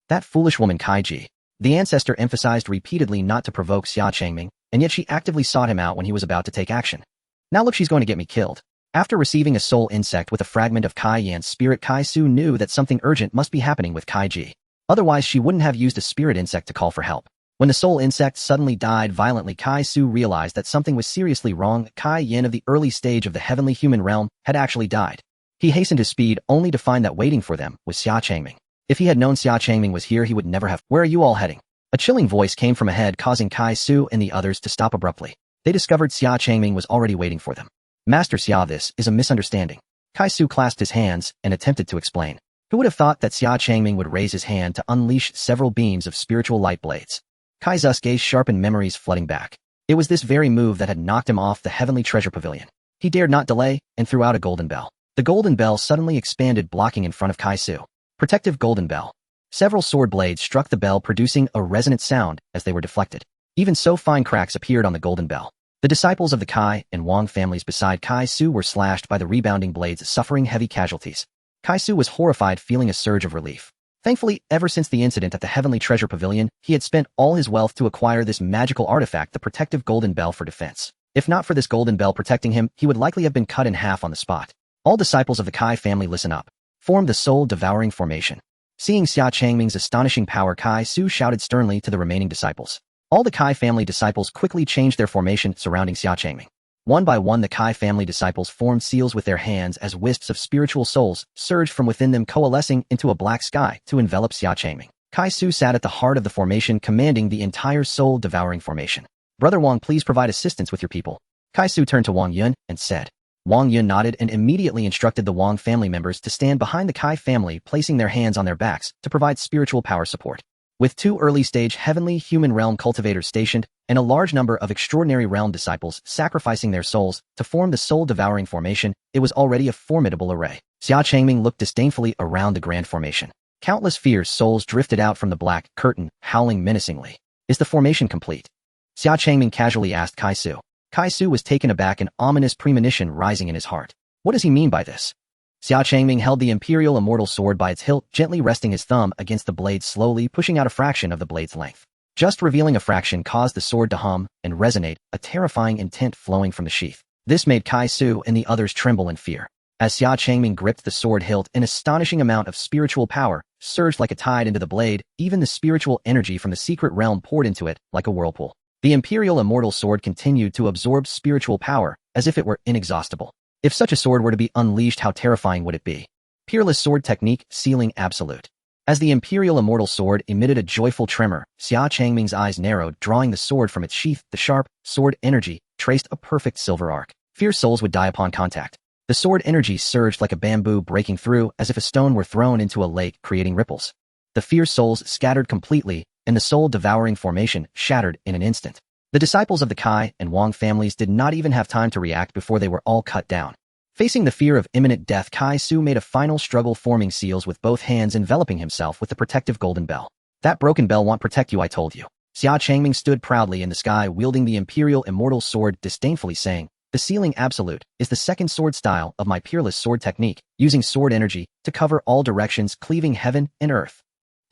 That foolish woman Kai Ji. The ancestor emphasized repeatedly not to provoke Xia Changming, and yet she actively sought him out when he was about to take action. Now look, she's going to get me killed. After receiving a soul insect with a fragment of Kai Yan's spirit, Kai Su knew that something urgent must be happening with Kai Ji. Otherwise, she wouldn't have used a spirit insect to call for help. When the soul insect suddenly died violently, Kai Su realized that something was seriously wrong. Kai Yan of the early stage of the heavenly human realm had actually died. He hastened his speed, only to find that waiting for them was Xia Changming. If he had known Xia Changming was here, he would never have. Where are you all heading? A chilling voice came from ahead, causing Kai Su and the others to stop abruptly. They discovered Xia Changming was already waiting for them. Master Xia, this is a misunderstanding. Kai Su clasped his hands and attempted to explain. Who would have thought that Xia Changming would raise his hand to unleash several beams of spiritual light blades? Kai Zu's gaze sharpened, memories flooding back. It was this very move that had knocked him off the heavenly treasure pavilion. He dared not delay and threw out a golden bell. The golden bell suddenly expanded, blocking in front of Kai Su. Protective golden bell. Several sword blades struck the bell, producing a resonant sound as they were deflected. Even so, fine cracks appeared on the golden bell. The disciples of the Kai and Wang families beside Kai Su were slashed by the rebounding blades, suffering heavy casualties. Kai Su was horrified, feeling a surge of relief. Thankfully, ever since the incident at the Heavenly Treasure Pavilion, he had spent all his wealth to acquire this magical artifact, the protective golden bell, for defense. If not for this golden bell protecting him, he would likely have been cut in half on the spot. All disciples of the Kai family, listen up. Form the soul-devouring formation. Seeing Xia Changming's astonishing power, Kai Su shouted sternly to the remaining disciples. All the Kai family disciples quickly changed their formation surrounding Xia Changming. One by one, the Kai family disciples formed seals with their hands as wisps of spiritual souls surged from within them, coalescing into a black sky to envelop Xia Changming. Kai Su sat at the heart of the formation, commanding the entire soul-devouring formation. Brother Wang, please provide assistance with your people. Kai Su turned to Wang Yun and said. Wang Yun nodded and immediately instructed the Wang family members to stand behind the Kai family, placing their hands on their backs to provide spiritual power support. With 2 early-stage heavenly human realm cultivators stationed, and a large number of extraordinary realm disciples sacrificing their souls to form the soul-devouring formation, it was already a formidable array. Xia Changming looked disdainfully around the grand formation. Countless fierce souls drifted out from the black curtain, howling menacingly. Is the formation complete? Xia Changming casually asked Kai Su. Kai Su was taken aback, an ominous premonition rising in his heart. What does he mean by this? Xia Changming held the imperial immortal sword by its hilt, gently resting his thumb against the blade, slowly pushing out a fraction of the blade's length. Just revealing a fraction caused the sword to hum and resonate, a terrifying intent flowing from the sheath. This made Kai Su and the others tremble in fear. As Xia Changming gripped the sword hilt, an astonishing amount of spiritual power surged like a tide into the blade. Even the spiritual energy from the secret realm poured into it like a whirlpool. The imperial immortal sword continued to absorb spiritual power as if it were inexhaustible. If such a sword were to be unleashed, how terrifying would it be? Peerless sword technique, sealing absolute. As the imperial immortal sword emitted a joyful tremor, Xia Changming's eyes narrowed, drawing the sword from its sheath. The sharp sword energy traced a perfect silver arc. Fierce souls would die upon contact. The sword energy surged like a bamboo, breaking through as if a stone were thrown into a lake, creating ripples. The fierce souls scattered completely, and the soul-devouring formation shattered in an instant. The disciples of the Kai and Wang families did not even have time to react before they were all cut down. Facing the fear of imminent death, Kai Su made a final struggle, forming seals with both hands, enveloping himself with the protective golden bell. That broken bell won't protect you, I told you. Xia Changming stood proudly in the sky, wielding the imperial immortal sword, disdainfully saying, the sealing absolute is the second sword style of my peerless sword technique, using sword energy to cover all directions, cleaving heaven and earth.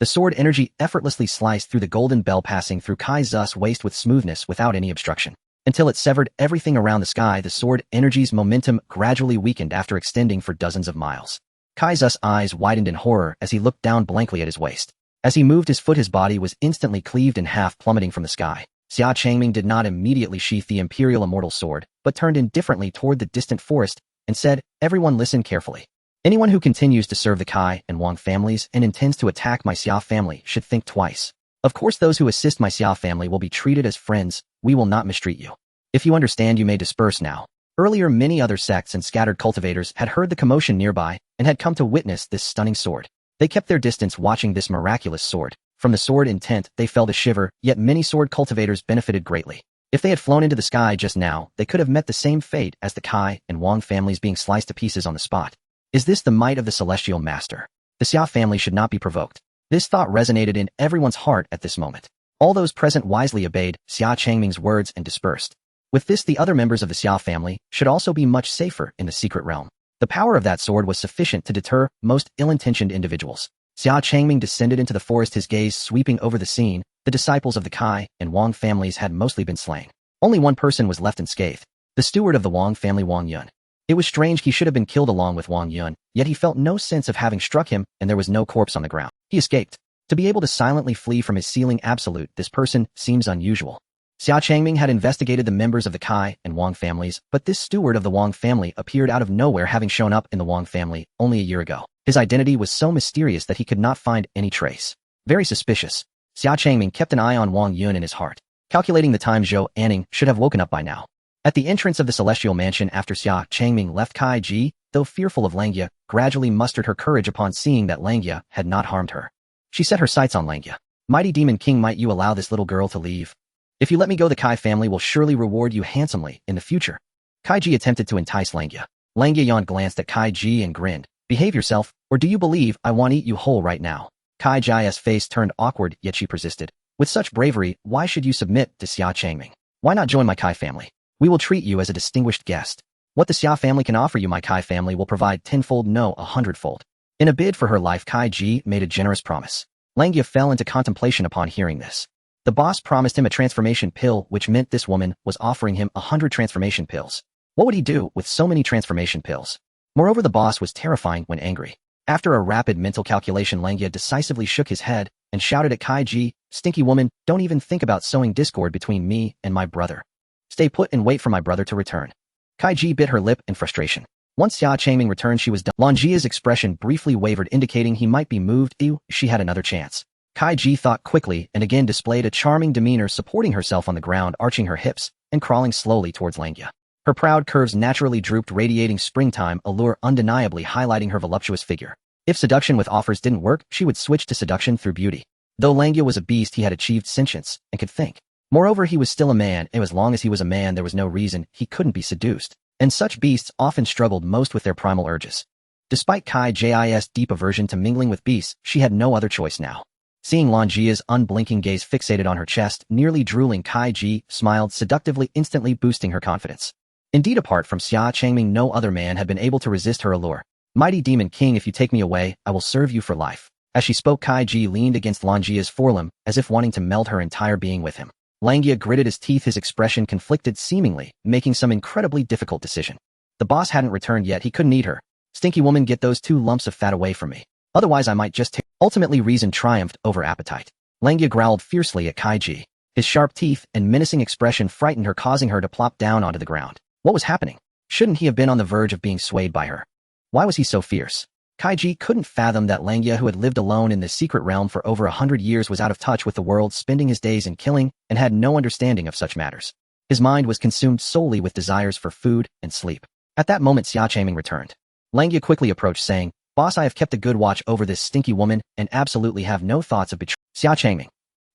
The sword energy effortlessly sliced through the golden bell, passing through Kai Zu's waist with smoothness without any obstruction. Until it severed everything around the sky, the sword energy's momentum gradually weakened after extending for dozens of miles. Kai Zu's eyes widened in horror as he looked down blankly at his waist. As he moved his foot, his body was instantly cleaved in half, plummeting from the sky. Xia Changming did not immediately sheath the imperial immortal sword, but turned indifferently toward the distant forest and said, everyone listen carefully. Anyone who continues to serve the Kai and Wang families and intends to attack my Xia family should think twice. Of course, those who assist my Xia family will be treated as friends. We will not mistreat you. If you understand, you may disperse now. Earlier, many other sects and scattered cultivators had heard the commotion nearby and had come to witness this stunning sword. They kept their distance, watching this miraculous sword. From the sword intent, they felt a shiver, yet many sword cultivators benefited greatly. If they had flown into the sky just now, they could have met the same fate as the Kai and Wang families being sliced to pieces on the spot. Is this the might of the celestial master? The Xia family should not be provoked. This thought resonated in everyone's heart at this moment. All those present wisely obeyed Xia Changming's words and dispersed. With this, the other members of the Xia family should also be much safer in the secret realm. The power of that sword was sufficient to deter most ill-intentioned individuals. Xia Changming descended into the forest, his gaze sweeping over the scene. The disciples of the Kai and Wang families had mostly been slain. Only one person was left unscathed, the steward of the Wang family, Wang Yun. It was strange he should have been killed along with Wang Yun, yet he felt no sense of having struck him, and there was no corpse on the ground. He escaped. To be able to silently flee from his sealing absolute, this person seems unusual. Xia Changming had investigated the members of the Kai and Wang families, but this steward of the Wang family appeared out of nowhere, having shown up in the Wang family only a year ago. His identity was so mysterious that he could not find any trace. Very suspicious. Xia Changming kept an eye on Wang Yun in his heart, calculating the time Zhou Anning should have woken up by now. At the entrance of the celestial mansion after Xia Changming left, Kai Ji, though fearful of Langia, gradually mustered her courage upon seeing that Langia had not harmed her. She set her sights on Langia. Mighty Demon King, might you allow this little girl to leave? If you let me go, the Kai family will surely reward you handsomely in the future. Kai Ji attempted to entice Langia. Langia Yan glanced at Kai Ji and grinned. Behave yourself, or do you believe I want to eat you whole right now? Kai Ji's face turned awkward, yet she persisted. With such bravery, why should you submit to Xia Changming? Why not join my Kai family? We will treat you as a distinguished guest. What the Xia family can offer you, my Kai family will provide tenfold, no, 100-fold. In a bid for her life, Kai Ji made a generous promise. Langia fell into contemplation upon hearing this. The boss promised him a transformation pill, which meant this woman was offering him 100 transformation pills. What would he do with so many transformation pills? Moreover, the boss was terrifying when angry. After a rapid mental calculation, Langia decisively shook his head and shouted at Kai Ji, "Stinky woman, don't even think about sowing discord between me and my brother. Stay put and wait for my brother to return." Kai Ji bit her lip in frustration. Once Xia Changming returned, she was done. Langia's expression briefly wavered, indicating he might be moved. Ew, she had another chance. Kai Ji thought quickly and again displayed a charming demeanor, supporting herself on the ground, arching her hips, and crawling slowly towards Langia. Her proud curves naturally drooped, radiating springtime allure, undeniably highlighting her voluptuous figure. If seduction with offers didn't work, she would switch to seduction through beauty. Though Langia was a beast, he had achieved sentience and could think. Moreover, he was still a man, and as long as he was a man, there was no reason he couldn't be seduced. And such beasts often struggled most with their primal urges. Despite Kai Ji's deep aversion to mingling with beasts, she had no other choice now. Seeing Langia's unblinking gaze fixated on her chest, nearly drooling, Kai Ji smiled seductively, instantly boosting her confidence. Indeed, apart from Xia Changming, no other man had been able to resist her allure. "Mighty Demon King, if you take me away, I will serve you for life." As she spoke, Kai Ji leaned against Langia's forelimb, as if wanting to meld her entire being with him. Langia gritted his teeth, his expression conflicted, seemingly making some incredibly difficult decision. The boss hadn't returned yet, he couldn't eat her. "Stinky woman, get those 2 lumps of fat away from me. Otherwise I might just take." Ultimately, reason triumphed over appetite. Langia growled fiercely at Kai Ji. His sharp teeth and menacing expression frightened her, causing her to plop down onto the ground. What was happening? Shouldn't he have been on the verge of being swayed by her? Why was he so fierce? Kai Ji couldn't fathom that Langia, who had lived alone in the secret realm for over 100 years, was out of touch with the world, spending his days in killing, and had no understanding of such matters. His mind was consumed solely with desires for food and sleep. At that moment, Xia Changming returned. Langia quickly approached, saying, "Boss, I have kept a good watch over this stinky woman and absolutely have no thoughts of betrayal." Xia Changming.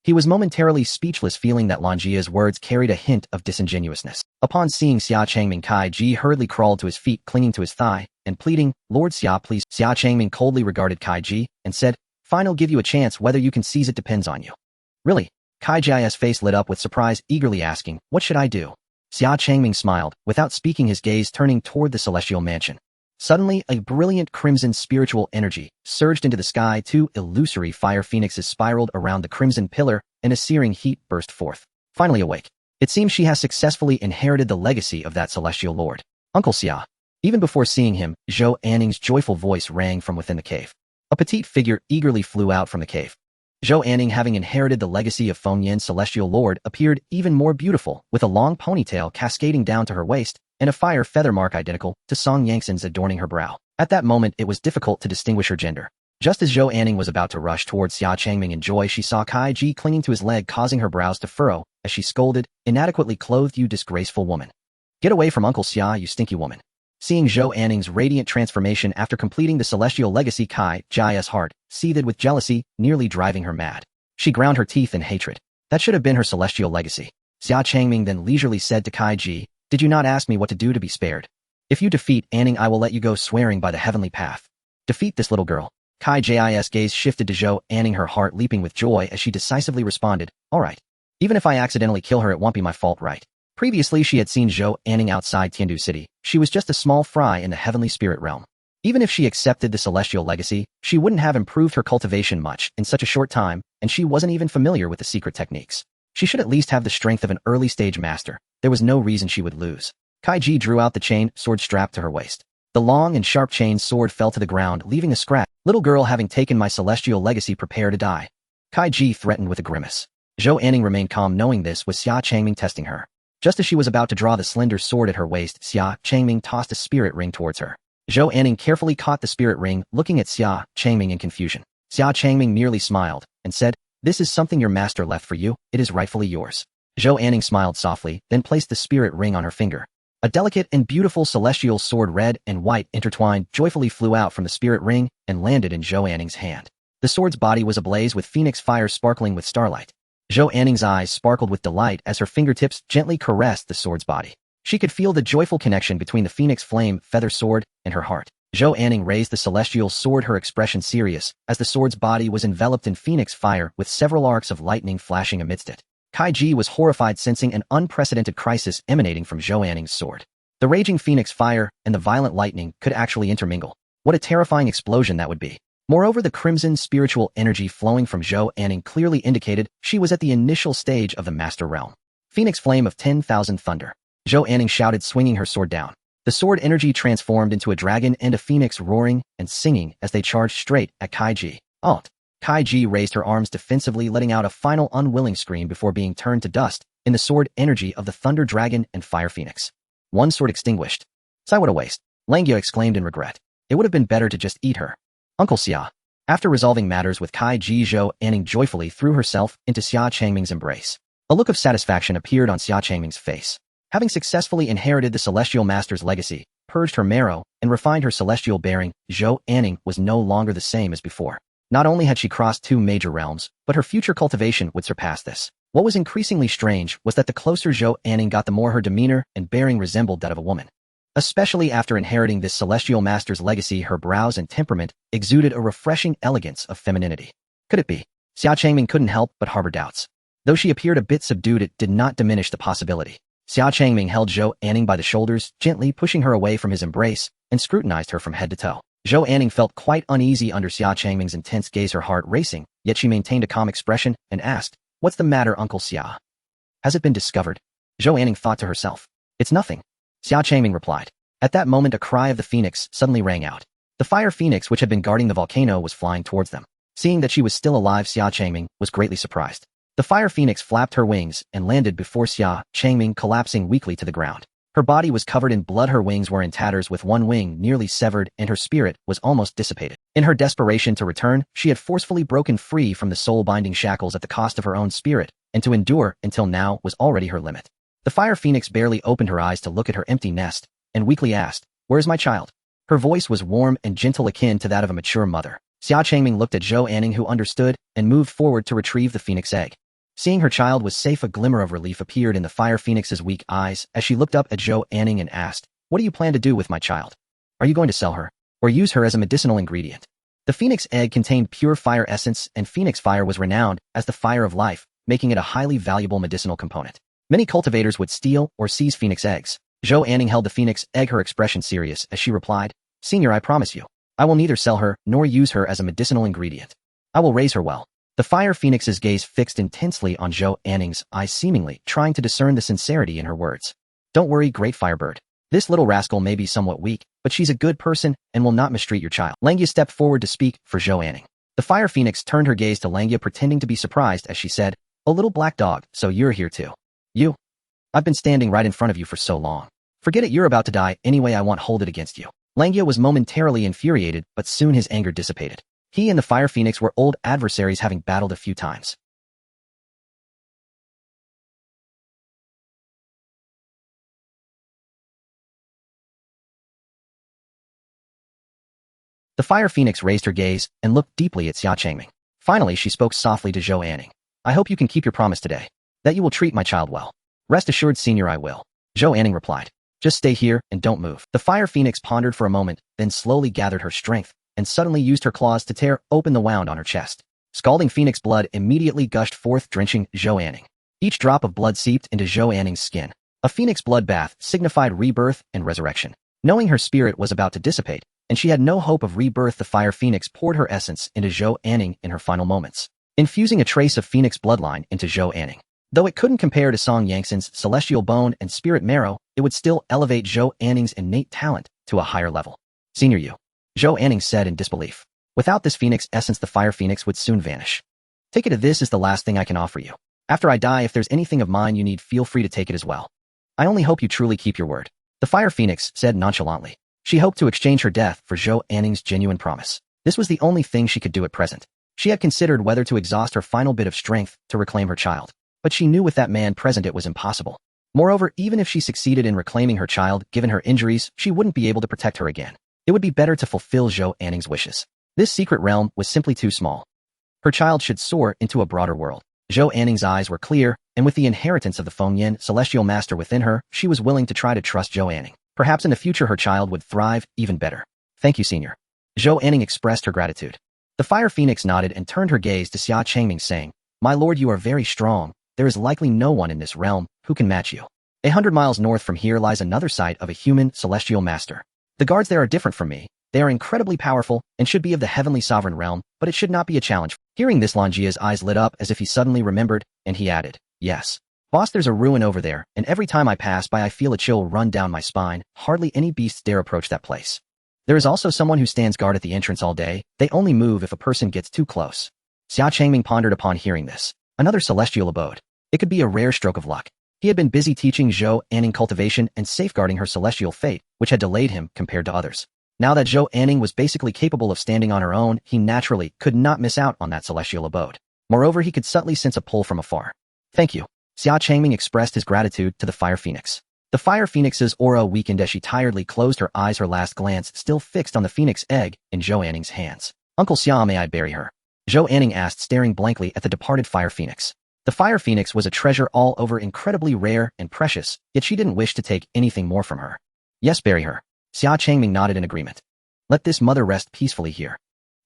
He was momentarily speechless, feeling that Langia's words carried a hint of disingenuousness. Upon seeing Xia Changming, Kai Ji hurriedly crawled to his feet, clinging to his thigh, and pleading, "Lord Xia, please." Xia Changming coldly regarded Kai Ji and said, "Fine, I'll give you a chance. Whether you can seize it depends on you." "Really?" Kai Ji's face lit up with surprise, eagerly asking, "What should I do?" Xia Changming smiled, without speaking, his gaze turning toward the celestial mansion. Suddenly, a brilliant crimson spiritual energy surged into the sky. 2 illusory fire phoenixes spiraled around the crimson pillar, and a searing heat burst forth. Finally awake. It seems she has successfully inherited the legacy of that celestial lord. Uncle Xia. Even before seeing him, Zhou Anning's joyful voice rang from within the cave. A petite figure eagerly flew out from the cave. Zhou Anning, having inherited the legacy of Feng Yin's celestial lord, appeared even more beautiful, with a long ponytail cascading down to her waist, and a fire feather mark identical to Song Yangxin's adorning her brow. At that moment, it was difficult to distinguish her gender. Just as Zhou Anning was about to rush towards Xia Changming in joy, she saw Kai Ji clinging to his leg, causing her brows to furrow, as she scolded, "Inadequately clothed, you disgraceful woman. Get away from Uncle Xia, you stinky woman." Seeing Zhou Anning's radiant transformation after completing the celestial legacy, Kai Ji's heart seethed with jealousy, nearly driving her mad. She ground her teeth in hatred. That should have been her celestial legacy. Xia Changming then leisurely said to Kai Ji, "Did you not ask me what to do to be spared? If you defeat Anning, I will let you go swearing by the heavenly path. Defeat this little girl." Kai Ji's gaze shifted to Zhou Anning, her heart leaping with joy as she decisively responded, "All right. Even if I accidentally kill her, it won't be my fault, right?" Previously, she had seen Zhou Anning outside Tiandu City. She was just a small fry in the heavenly spirit realm. Even if she accepted the celestial legacy, she wouldn't have improved her cultivation much in such a short time, and she wasn't even familiar with the secret techniques. She should at least have the strength of an early-stage master. There was no reason she would lose. Kai Ji drew out the chain sword strapped to her waist. The long and sharp chain sword fell to the ground, leaving a scratch. "Little girl, having taken my celestial legacy, prepare to die." Kai Ji threatened with a grimace. Zhou Anning remained calm, knowing this was Xia Changming testing her. Just as she was about to draw the slender sword at her waist, Xia Changming tossed a spirit ring towards her. Zhou Anning carefully caught the spirit ring, looking at Xia Changming in confusion. Xia Changming merely smiled and said, "This is something your master left for you. It is rightfully yours." Zhou Anning smiled softly, then placed the spirit ring on her finger. A delicate and beautiful celestial sword, red and white intertwined, joyfully flew out from the spirit ring and landed in Zhou Anning's hand. The sword's body was ablaze with phoenix fire sparkling with starlight. Zhou Anning's eyes sparkled with delight as her fingertips gently caressed the sword's body. She could feel the joyful connection between the phoenix flame feather sword and her heart. Zhou Anning raised the celestial sword, her expression serious, as the sword's body was enveloped in phoenix fire with several arcs of lightning flashing amidst it. Kai Ji was horrified, sensing an unprecedented crisis emanating from Zhou Anning's sword. The raging phoenix fire and the violent lightning could actually intermingle. What a terrifying explosion that would be. Moreover, the crimson spiritual energy flowing from Zhou Anning clearly indicated she was at the initial stage of the master realm. "Phoenix flame of 10,000 thunder." Zhou Anning shouted, swinging her sword down. The sword energy transformed into a dragon and a phoenix, roaring and singing as they charged straight at Kai Ji. "Alt." Kai Ji raised her arms defensively, letting out a final unwilling scream before being turned to dust in the sword energy of the thunder dragon and fire phoenix. One sword extinguished. "Sigh, what a waste." Langya exclaimed in regret. "It would have been better to just eat her." Uncle Xia. After resolving matters with Kai Ji, Zhou Anning joyfully threw herself into Xia Changming's embrace. A look of satisfaction appeared on Xia Changming's face. Having successfully inherited the celestial master's legacy, purged her marrow, and refined her celestial bearing, Zhou Anning was no longer the same as before. Not only had she crossed 2 major realms, but her future cultivation would surpass this. What was increasingly strange was that the closer Zhou Anning got, the more her demeanor and bearing resembled that of a woman. Especially after inheriting this celestial master's legacy, her brows and temperament exuded a refreshing elegance of femininity. Could it be? Xia Changming couldn't help but harbor doubts. Though she appeared a bit subdued, it did not diminish the possibility. Xia Changming held Zhou Anning by the shoulders, gently pushing her away from his embrace, and scrutinized her from head to toe. Zhou Anning felt quite uneasy under Xia Changming's intense gaze, her heart racing, yet she maintained a calm expression and asked, "What's the matter, Uncle Xia? Has it been discovered?" Zhou Anning thought to herself. "It's nothing," Xia Changming replied. At that moment, a cry of the phoenix suddenly rang out. The fire phoenix, which had been guarding the volcano, was flying towards them. Seeing that she was still alive, Xia Changming was greatly surprised. The fire phoenix flapped her wings and landed before Xia Changming, collapsing weakly to the ground. Her body was covered in blood, her wings were in tatters, with one wing nearly severed, and her spirit was almost dissipated. In her desperation to return, she had forcefully broken free from the soul-binding shackles at the cost of her own spirit, and to endure until now was already her limit. The fire phoenix barely opened her eyes to look at her empty nest, and weakly asked, "Where is my child?" Her voice was warm and gentle, akin to that of a mature mother. Xia Changming looked at Zhou Anning, who understood, and moved forward to retrieve the phoenix egg. Seeing her child was safe, a glimmer of relief appeared in the fire phoenix's weak eyes as she looked up at Zhou Anning and asked, "What do you plan to do with my child? Are you going to sell her, or use her as a medicinal ingredient?" The phoenix egg contained pure fire essence, and phoenix fire was renowned as the fire of life, making it a highly valuable medicinal component. Many cultivators would steal or seize phoenix eggs. Zhou Anning held the phoenix egg, her expression serious, as she replied, "Senior, I promise you, I will neither sell her nor use her as a medicinal ingredient. I will raise her well." The fire phoenix's gaze fixed intensely on Zhou Anning's eyes, seemingly trying to discern the sincerity in her words. "Don't worry, great firebird. This little rascal may be somewhat weak, but she's a good person and will not mistreat your child." Langya stepped forward to speak for Zhou Anning. The fire phoenix turned her gaze to Langya, pretending to be surprised as she said, "Oh, little black dog, so you're here too. You? I've been standing right in front of you for so long. Forget it, you're about to die anyway, I won't hold it against you." Langya was momentarily infuriated, but soon his anger dissipated. He and the fire phoenix were old adversaries, having battled a few times. The fire phoenix raised her gaze and looked deeply at Xia Changming. Finally, she spoke softly to Zhou Anning. "I hope you can keep your promise today, that you will treat my child well." Rest assured, Senior, I will. Zhou Anning replied. Just stay here and don't move. The fire phoenix pondered for a moment, then slowly gathered her strength, and suddenly used her claws to tear open the wound on her chest. Scalding phoenix blood immediately gushed forth, drenching Zhou Anning. Each drop of blood seeped into Zhou Anning's skin. A phoenix bloodbath signified rebirth and resurrection. Knowing her spirit was about to dissipate, and she had no hope of rebirth, the fire phoenix poured her essence into Zhou Anning in her final moments, infusing a trace of phoenix bloodline into Zhou Anning. Though it couldn't compare to Song Yangtzen's celestial bone and spirit marrow, it would still elevate Zhou Anning's innate talent to a higher level. Senior you. Zhou Anning said in disbelief. Without this phoenix essence, the fire phoenix would soon vanish. Take it as this is the last thing I can offer you. After I die, if there's anything of mine you need, feel free to take it as well. I only hope you truly keep your word. The fire phoenix said nonchalantly. She hoped to exchange her death for Zhou Anning's genuine promise. This was the only thing she could do at present. She had considered whether to exhaust her final bit of strength to reclaim her child. But she knew with that man present it was impossible. Moreover, even if she succeeded in reclaiming her child, given her injuries, she wouldn't be able to protect her again. It would be better to fulfill Zhou Anning's wishes. This secret realm was simply too small. Her child should soar into a broader world. Zhou Anning's eyes were clear, and with the inheritance of the Fengyan celestial master within her, she was willing to try to trust Zhou Anning. Perhaps in the future her child would thrive even better. Thank you, Senior. Zhou Anning expressed her gratitude. The fire phoenix nodded and turned her gaze to Xia Changming, saying, My lord, you are very strong. There is likely no one in this realm who can match you. 100 miles north from here lies another site of a human celestial master. The guards there are different from me. They are incredibly powerful and should be of the heavenly sovereign realm, but it should not be a challenge. Hearing this, Lanjia's eyes lit up as if he suddenly remembered, and he added, Yes. Boss, there's a ruin over there, and every time I pass by I feel a chill run down my spine. Hardly any beasts dare approach that place. There is also someone who stands guard at the entrance all day. They only move if a person gets too close. Xia Changming pondered upon hearing this. Another celestial abode. It could be a rare stroke of luck. He had been busy teaching Zhou Anning cultivation and safeguarding her celestial fate, which had delayed him compared to others. Now that Zhou Anning was basically capable of standing on her own, he naturally could not miss out on that celestial abode. Moreover, he could subtly sense a pull from afar. Thank you. Xia Changming expressed his gratitude to the fire phoenix. The fire phoenix's aura weakened as she tiredly closed her eyes, her last glance still fixed on the phoenix egg in Zhou Anning's hands. Uncle Xia, may I bury her? Zhou Anning asked, staring blankly at the departed fire phoenix. The fire phoenix was a treasure all over, incredibly rare and precious, yet she didn't wish to take anything more from her. Yes, bury her. Xia Changming nodded in agreement. Let this mother rest peacefully here.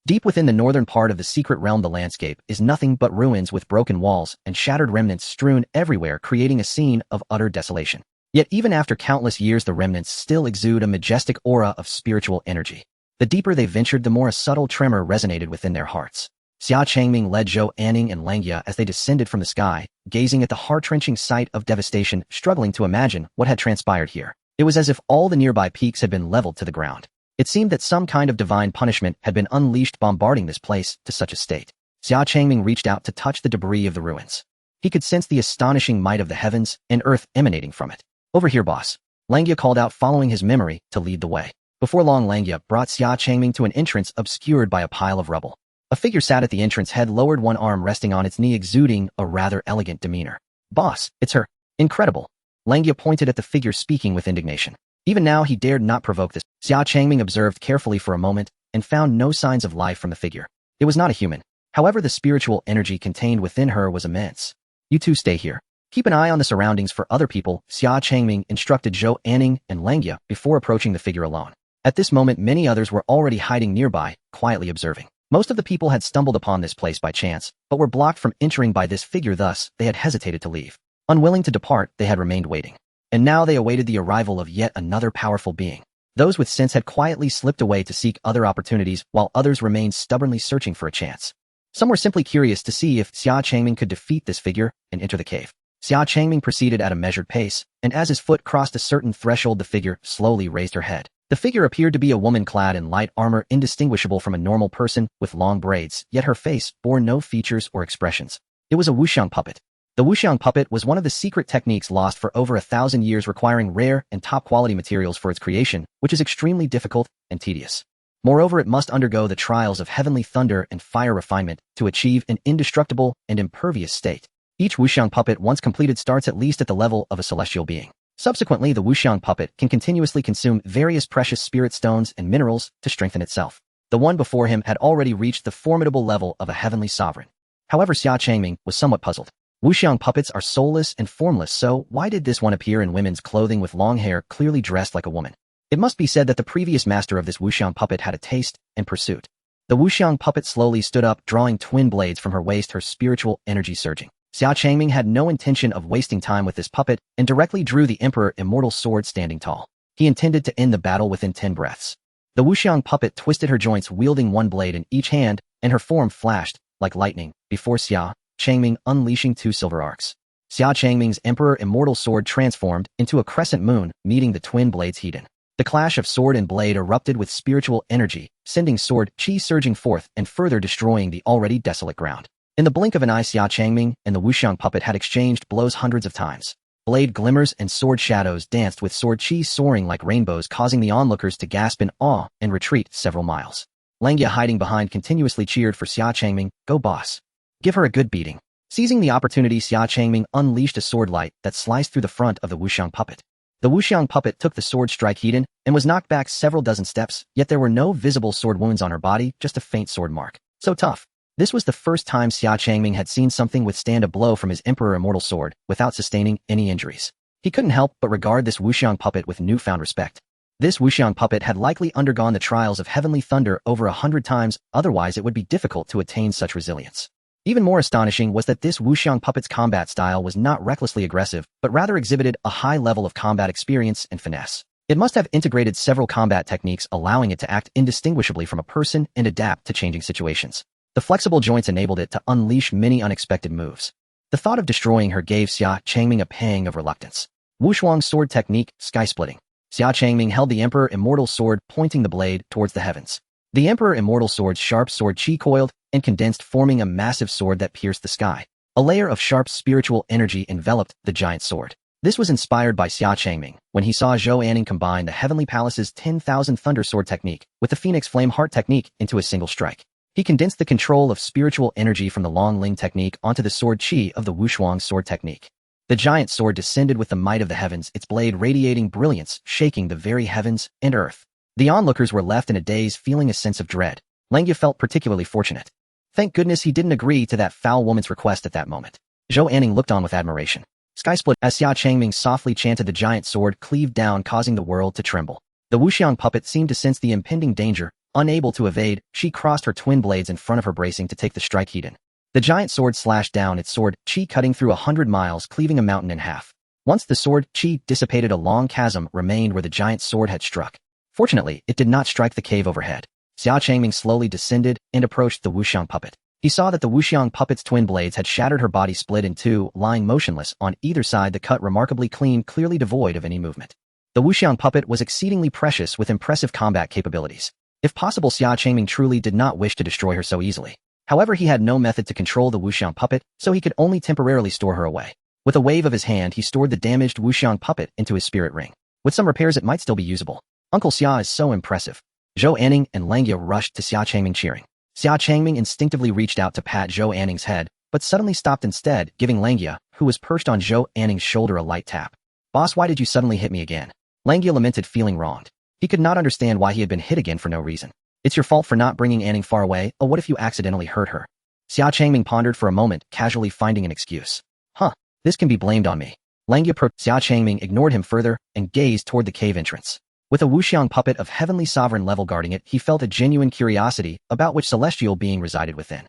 Deep within the northern part of the secret realm, the landscape is nothing but ruins with broken walls and shattered remnants strewn everywhere, creating a scene of utter desolation. Yet even after countless years, the remnants still exude a majestic aura of spiritual energy. The deeper they ventured, the more a subtle tremor resonated within their hearts. Xia Changming led Zhou Anning and Langjia as they descended from the sky, gazing at the heart-wrenching sight of devastation, struggling to imagine what had transpired here. It was as if all the nearby peaks had been leveled to the ground. It seemed that some kind of divine punishment had been unleashed, bombarding this place to such a state. Xia Changming reached out to touch the debris of the ruins. He could sense the astonishing might of the heavens and earth emanating from it. Over here, boss. Langjia called out, following his memory to lead the way. Before long, Langjia brought Xia Changming to an entrance obscured by a pile of rubble. A figure sat at the entrance, head lowered, one arm resting on its knee, exuding a rather elegant demeanor. Boss, it's her. Incredible. Langjia pointed at the figure, speaking with indignation. Even now, he dared not provoke this. Xia Changming observed carefully for a moment and found no signs of life from the figure. It was not a human. However, the spiritual energy contained within her was immense. You two stay here. Keep an eye on the surroundings for other people, Xia Changming instructed Zhou Anning and Langjia before approaching the figure alone. At this moment, many others were already hiding nearby, quietly observing. Most of the people had stumbled upon this place by chance, but were blocked from entering by this figure, thus they had hesitated to leave. Unwilling to depart, they had remained waiting. And now they awaited the arrival of yet another powerful being. Those with sense had quietly slipped away to seek other opportunities, while others remained stubbornly searching for a chance. Some were simply curious to see if Xia Changming could defeat this figure and enter the cave. Xia Changming proceeded at a measured pace, and as his foot crossed a certain threshold, the figure slowly raised her head. The figure appeared to be a woman clad in light armor, indistinguishable from a normal person, with long braids, yet her face bore no features or expressions. It was a wuxiang puppet. The wuxiang puppet was one of the secret techniques lost for over 1,000 years, requiring rare and top-quality materials for its creation, which is extremely difficult and tedious. Moreover, it must undergo the trials of heavenly thunder and fire refinement to achieve an indestructible and impervious state. Each wuxiang puppet, once completed, starts at least at the level of a celestial being. Subsequently, the wuxiang puppet can continuously consume various precious spirit stones and minerals to strengthen itself. The one before him had already reached the formidable level of a heavenly sovereign. However, Xia Changming was somewhat puzzled. Wuxiang puppets are soulless and formless, so why did this one appear in women's clothing with long hair, clearly dressed like a woman? It must be said that the previous master of this Wuxiang puppet had a taste and pursuit. The Wuxiang puppet slowly stood up, drawing twin blades from her waist, her spiritual energy surging. Xia Changming had no intention of wasting time with this puppet and directly drew the Emperor Immortal Sword standing tall. He intended to end the battle within 10 breaths. The Wuxiang puppet twisted her joints, wielding one blade in each hand, and her form flashed like lightning before Xia Changming, unleashing 2 silver arcs. Xia Changming's Emperor Immortal Sword transformed into a crescent moon, meeting the twin blades heat-in. The clash of sword and blade erupted with spiritual energy, sending sword chi surging forth and further destroying the already desolate ground. In the blink of an eye, Xia Changming and the Wuxiang puppet had exchanged blows hundreds of times. Blade glimmers and sword shadows danced with sword chi soaring like rainbows, causing the onlookers to gasp in awe and retreat several miles. Langya, hiding behind, continuously cheered for Xia Changming. Go boss. Give her a good beating. Seizing the opportunity, Xia Changming unleashed a sword light that sliced through the front of the Wuxiang puppet. The Wuxiang puppet took the sword strike heat-in and was knocked back several dozen steps, yet there were no visible sword wounds on her body, just a faint sword mark. So tough. This was the first time Xia Changming had seen something withstand a blow from his Emperor Immortal Sword without sustaining any injuries. He couldn't help but regard this Wuxiang puppet with newfound respect. This Wuxiang puppet had likely undergone the trials of heavenly thunder over 100 times, otherwise it would be difficult to attain such resilience. Even more astonishing was that this Wuxiang puppet's combat style was not recklessly aggressive, but rather exhibited a high level of combat experience and finesse. It must have integrated several combat techniques, allowing it to act indistinguishably from a person and adapt to changing situations. The flexible joints enabled it to unleash many unexpected moves. The thought of destroying her gave Xia Changming a pang of reluctance. Wuxuang's sword technique, sky-splitting. Xia Changming held the Emperor Immortal Sword, pointing the blade towards the heavens. The Emperor Immortal Sword's sharp sword chi coiled and condensed, forming a massive sword that pierced the sky. A layer of sharp spiritual energy enveloped the giant sword. This was inspired by Xia Changming when he saw Zhou Anning combine the Heavenly Palace's 10,000 Thunder Sword technique with the Phoenix Flame Heart technique into a single strike. He condensed the control of spiritual energy from the Long Ling technique onto the sword chi of the Wuxuang sword technique. The giant sword descended with the might of the heavens, its blade radiating brilliance, shaking the very heavens and earth. The onlookers were left in a daze, feeling a sense of dread. Langya felt particularly fortunate. Thank goodness he didn't agree to that foul woman's request at that moment. Zhou Anning looked on with admiration. Sky split as Xia Changming softly chanted, the giant sword cleaved down, causing the world to tremble. The Wuxiang puppet seemed to sense the impending danger. Unable to evade, she crossed her twin blades in front of her, bracing to take the strike heat-in. The giant sword slashed down, its sword chi cutting through 100 miles, cleaving a mountain in half. Once the sword chi dissipated, a long chasm remained where the giant sword had struck. Fortunately, it did not strike the cave overhead. Xia Changming slowly descended and approached the Wuxiang puppet. He saw that the Wuxiang puppet's twin blades had shattered her body, split in two, lying motionless on either side, the cut remarkably clean, clearly devoid of any movement. The Wuxiang puppet was exceedingly precious with impressive combat capabilities. If possible, Xia Changming truly did not wish to destroy her so easily. However, he had no method to control the Wuxiang puppet, so he could only temporarily store her away. With a wave of his hand, he stored the damaged Wuxiang puppet into his spirit ring. With some repairs, it might still be usable. Uncle Xia is so impressive. Zhou Anning and Langya rushed to Xia Changming, cheering. Xia Changming instinctively reached out to pat Zhou Anning's head, but suddenly stopped instead, giving Langya, who was perched on Zhou Anning's shoulder, a light tap. Boss, why did you suddenly hit me again? Langya lamented, feeling wronged. He could not understand why he had been hit again for no reason. It's your fault for not bringing Anning far away. Oh, what if you accidentally hurt her? Xia Changming pondered for a moment, casually finding an excuse. This can be blamed on me. Langya Xia Changming ignored him further and gazed toward the cave entrance. With a Wuxiang puppet of heavenly sovereign level guarding it, he felt a genuine curiosity about which celestial being resided within.